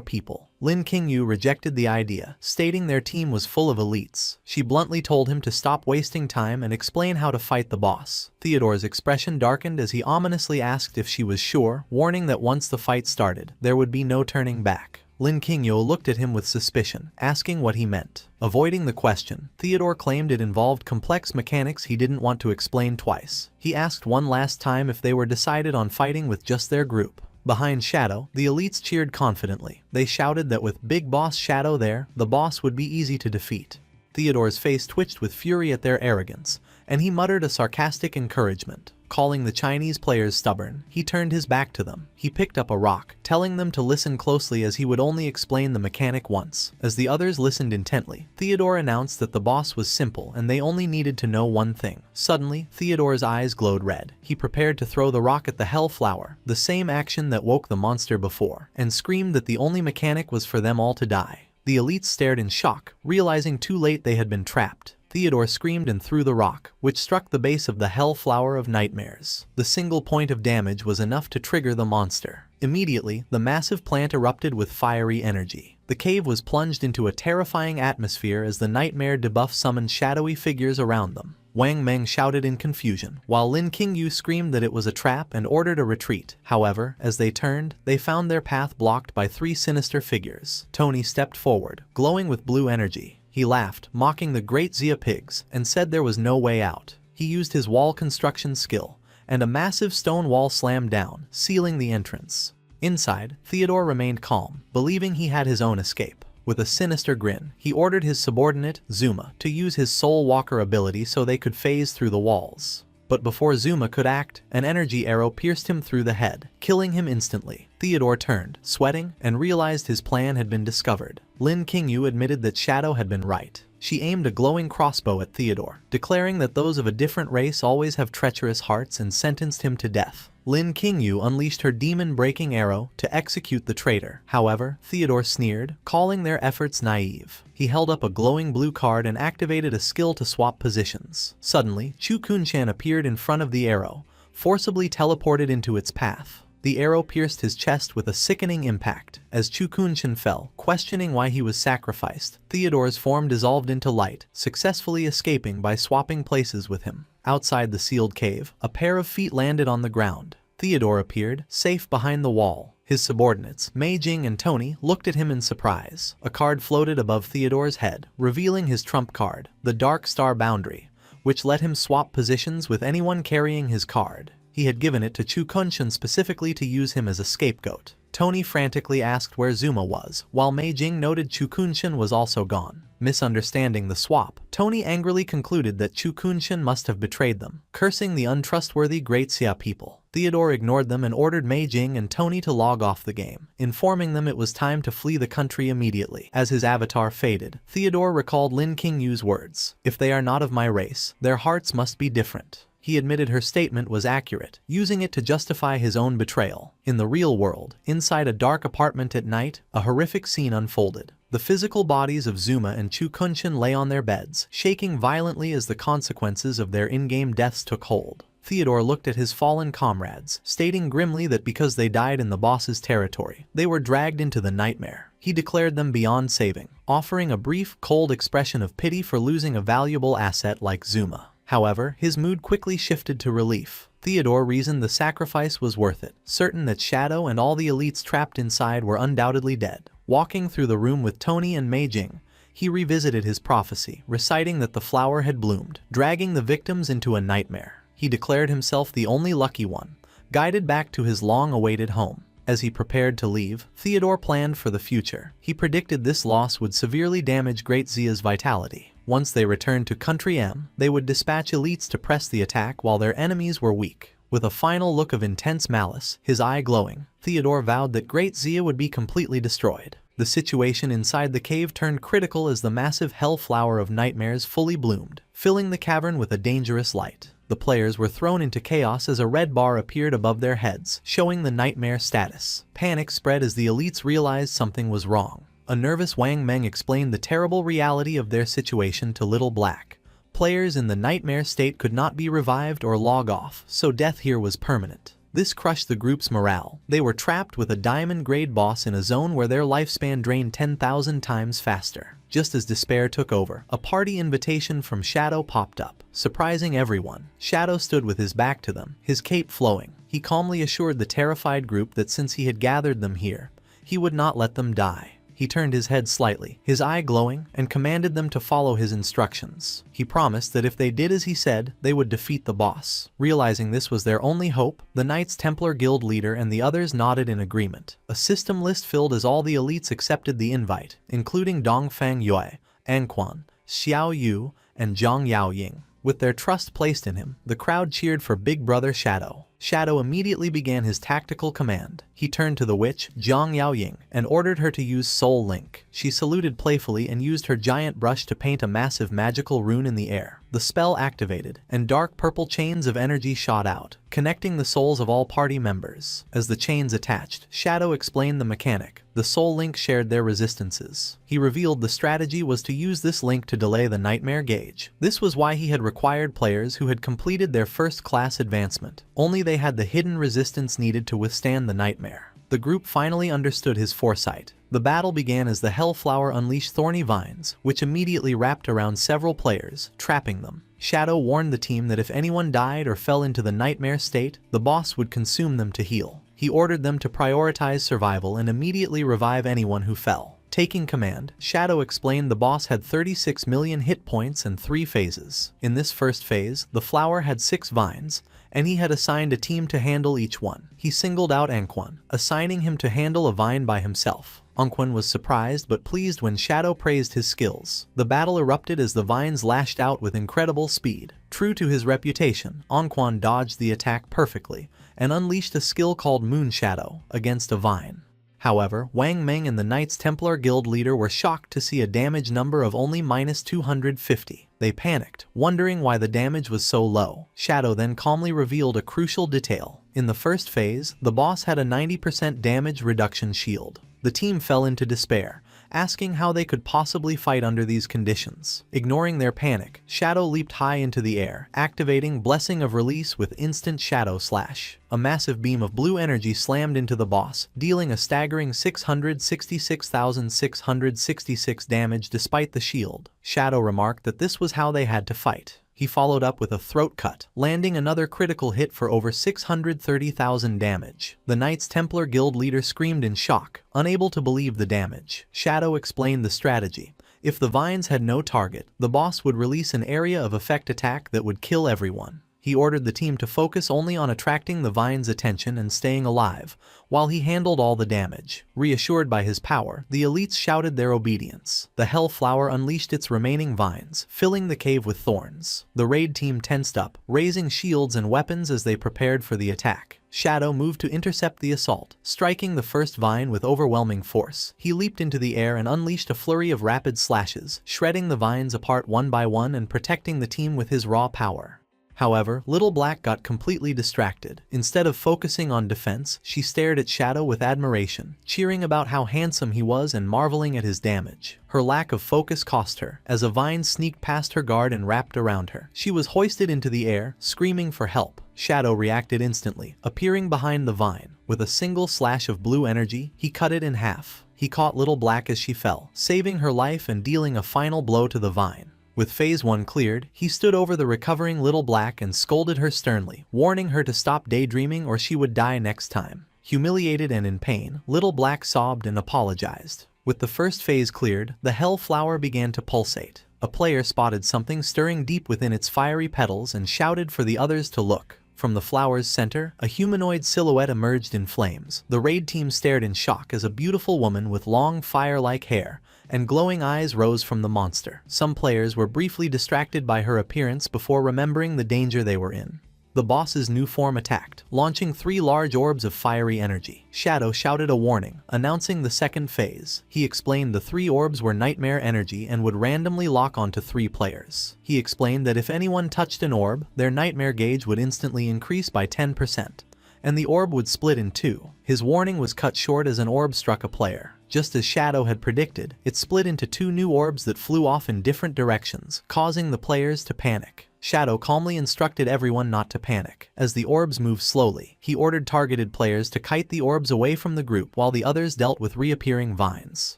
Speaker 1: people. Lin Qingyu rejected the idea, stating their team was full of elites. She bluntly told him to stop wasting time and explain how to fight the boss. Theodore's expression darkened as he ominously asked if she was sure, warning that once the fight started, there would be no turning back. Lin Qingyu looked at him with suspicion, asking what he meant. Avoiding the question, Theodore claimed it involved complex mechanics he didn't want to explain twice. He asked one last time if they were decided on fighting with just their group. Behind Shadow, the elites cheered confidently. They shouted that with Big Boss Shadow there, the boss would be easy to defeat. Theodore's face twitched with fury at their arrogance, and he muttered a sarcastic encouragement. Calling the Chinese players stubborn, he turned his back to them. He picked up a rock, telling them to listen closely as he would only explain the mechanic once. As the others listened intently, Theodore announced that the boss was simple and they only needed to know one thing. Suddenly, Theodore's eyes glowed red. He prepared to throw the rock at the Hell Flower, the same action that woke the monster before, and screamed that the only mechanic was for them all to die. The elites stared in shock, realizing too late they had been trapped. Theodore screamed and threw the rock, which struck the base of the Hell Flower of Nightmares. The single point of damage was enough to trigger the monster. Immediately, the massive plant erupted with fiery energy. The cave was plunged into a terrifying atmosphere as the nightmare debuff summoned shadowy figures around them. Wang Meng shouted in confusion, while Lin Qingyu screamed that it was a trap and ordered a retreat. However, as they turned, they found their path blocked by three sinister figures. Tony stepped forward, glowing with blue energy. He laughed, mocking the great Xia pigs, and said there was no way out. He used his wall construction skill, and a massive stone wall slammed down, sealing the entrance. Inside, Theodore remained calm, believing he had his own escape. With a sinister grin, he ordered his subordinate, Zuma, to use his Soul Walker ability so they could phase through the walls. But before Zuma could act, an energy arrow pierced him through the head, killing him instantly. Theodore turned, sweating, and realized his plan had been discovered. Lin Qingyu admitted that Shadow had been right. She aimed a glowing crossbow at Theodore, declaring that those of a different race always have treacherous hearts and sentenced him to death. Lin Qingyu unleashed her demon-breaking arrow to execute the traitor. However, Theodore sneered, calling their efforts naive. He held up a glowing blue card and activated a skill to swap positions. Suddenly, Chu Kunshan appeared in front of the arrow, forcibly teleported into its path. The arrow pierced his chest with a sickening impact. As Chu Kunshan fell, questioning why he was sacrificed, Theodore's form dissolved into light, successfully escaping by swapping places with him. Outside the sealed cave, a pair of feet landed on the ground. Theodore appeared, safe behind the wall. His subordinates, Meijing and Tony, looked at him in surprise. A card floated above Theodore's head, revealing his trump card, the Dark Star Boundary, which let him swap positions with anyone carrying his card. He had given it to Chu Kunshan specifically to use him as a scapegoat. Tony frantically asked where Zuma was, while Meijing noted Chu Kunshan was also gone. Misunderstanding the swap, Tony angrily concluded that Chu Kunshan must have betrayed them, cursing the untrustworthy Great Xia people. Theodore ignored them and ordered Meijing and Tony to log off the game, informing them it was time to flee the country immediately. As his avatar faded, Theodore recalled Lin Qingyu's words, "If they are not of my race, their hearts must be different." He admitted her statement was accurate, using it to justify his own betrayal. In the real world, inside a dark apartment at night, a horrific scene unfolded. The physical bodies of Zuma and Chu Kunshan lay on their beds, shaking violently as the consequences of their in-game deaths took hold. Theodore looked at his fallen comrades, stating grimly that because they died in the boss's territory, they were dragged into the nightmare. He declared them beyond saving, offering a brief, cold expression of pity for losing a valuable asset like Zuma. However, his mood quickly shifted to relief. Theodore reasoned the sacrifice was worth it, certain that Shadow and all the elites trapped inside were undoubtedly dead. Walking through the room with Tony and Meijing, he revisited his prophecy, reciting that the flower had bloomed, dragging the victims into a nightmare. He declared himself the only lucky one, guided back to his long-awaited home. As he prepared to leave, Theodore planned for the future. He predicted this loss would severely damage Great Zia's vitality. Once they returned to Country M, they would dispatch elites to press the attack while their enemies were weak. With a final look of intense malice, his eye glowing, Theodore vowed that Great Zia would be completely destroyed. The situation inside the cave turned critical as the massive hell flower of nightmares fully bloomed, filling the cavern with a dangerous light. The players were thrown into chaos as a red bar appeared above their heads, showing the nightmare status. Panic spread as the elites realized something was wrong. A nervous Wang Meng explained the terrible reality of their situation to Little Black. Players in the nightmare state could not be revived or log off, so death here was permanent. This crushed the group's morale. They were trapped with a diamond-grade boss in a zone where their lifespan drained 10,000 times faster. Just as despair took over, a party invitation from Shadow popped up, surprising everyone. Shadow stood with his back to them, his cape flowing. He calmly assured the terrified group that since he had gathered them here, he would not let them die. He turned his head slightly, his eye glowing, and commanded them to follow his instructions. He promised that if they did as he said, they would defeat the boss. Realizing this was their only hope, the Knights Templar Guild leader and the others nodded in agreement. A system list filled as all the elites accepted the invite, including Dongfang Yue, Anquan, Xiao Yu, and Zhang Yaoying. With their trust placed in him, the crowd cheered for Big Brother Shadow. Shadow immediately began his tactical command. He turned to the witch, Zhang Yaoying, and ordered her to use Soul Link. She saluted playfully and used her giant brush to paint a massive magical rune in the air. The spell activated, and dark purple chains of energy shot out, connecting the souls of all party members. As the chains attached, Shadow explained the mechanic. The Soul Link shared their resistances. He revealed the strategy was to use this link to delay the nightmare gauge. This was why he had required players who had completed their first class advancement. Only they had the hidden resistance needed to withstand the nightmare. The group finally understood his foresight. The battle began as the Hellflower unleashed thorny vines, which immediately wrapped around several players, trapping them. Shadow warned the team that if anyone died or fell into the nightmare state, the boss would consume them to heal. He ordered them to prioritize survival and immediately revive anyone who fell. Taking command, Shadow explained the boss had 36 million hit points and 3 phases. In this first phase, the flower had 6 vines, and he had assigned a team to handle each one. He singled out Anquan, assigning him to handle a vine by himself. Anquan was surprised but pleased when Shadow praised his skills. The battle erupted as the vines lashed out with incredible speed. True to his reputation, Anquan dodged the attack perfectly and unleashed a skill called Moon Shadow against a vine. However, Wang Meng and the Knights Templar Guild leader were shocked to see a damage number of only -250. They panicked, wondering why the damage was so low. Shadow then calmly revealed a crucial detail. In the first phase, the boss had a 90% damage reduction shield. The team fell into despair, asking how they could possibly fight under these conditions. Ignoring their panic, Shadow leaped high into the air, activating Blessing of Release with instant Shadow Slash. A massive beam of blue energy slammed into the boss, dealing a staggering 666,666 damage despite the shield. Shadow remarked that this was how they had to fight. He followed up with a throat cut, landing another critical hit for over 630,000 damage. The Knights Templar Guild leader screamed in shock, unable to believe the damage. Shadow explained the strategy. If the vines had no target, the boss would release an area of effect attack that would kill everyone. He ordered the team to focus only on attracting the vine's attention and staying alive, while he handled all the damage. Reassured by his power, the elites shouted their obedience. The Hellflower unleashed its remaining vines, filling the cave with thorns. The raid team tensed up, raising shields and weapons as they prepared for the attack. Shadow moved to intercept the assault, striking the first vine with overwhelming force. He leaped into the air and unleashed a flurry of rapid slashes, shredding the vines apart one by one and protecting the team with his raw power. However, Little Black got completely distracted. Instead of focusing on defense, she stared at Shadow with admiration, cheering about how handsome he was and marveling at his damage. Her lack of focus cost her, as a vine sneaked past her guard and wrapped around her. She was hoisted into the air, screaming for help. Shadow reacted instantly, appearing behind the vine. With a single slash of blue energy, he cut it in half. He caught Little Black as she fell, saving her life and dealing a final blow to the vine. With Phase 1 cleared, he stood over the recovering Little Black and scolded her sternly, warning her to stop daydreaming or she would die next time. Humiliated and in pain, Little Black sobbed and apologized. With the first phase cleared, the Hellflower began to pulsate. A player spotted something stirring deep within its fiery petals and shouted for the others to look. From the flower's center, a humanoid silhouette emerged in flames. The raid team stared in shock as a beautiful woman with long fire-like hair and glowing eyes rose from the monster. Some players were briefly distracted by her appearance before remembering the danger they were in. The boss's new form attacked, launching 3 large orbs of fiery energy. Shadow shouted a warning, announcing the second phase. He explained the 3 orbs were nightmare energy and would randomly lock onto 3 players. He explained that if anyone touched an orb, their nightmare gauge would instantly increase by 10%, and the orb would split in 2. His warning was cut short as an orb struck a player. Just as Shadow had predicted, it split into 2 new orbs that flew off in different directions, causing the players to panic. Shadow calmly instructed everyone not to panic. As the orbs moved slowly, he ordered targeted players to kite the orbs away from the group while the others dealt with reappearing vines.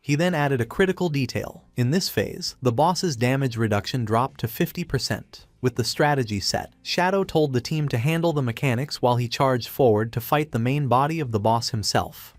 Speaker 1: He then added a critical detail. In this phase, the boss's damage reduction dropped to 50%. With the strategy set, Shadow told the team to handle the mechanics while he charged forward to fight the main body of the boss himself.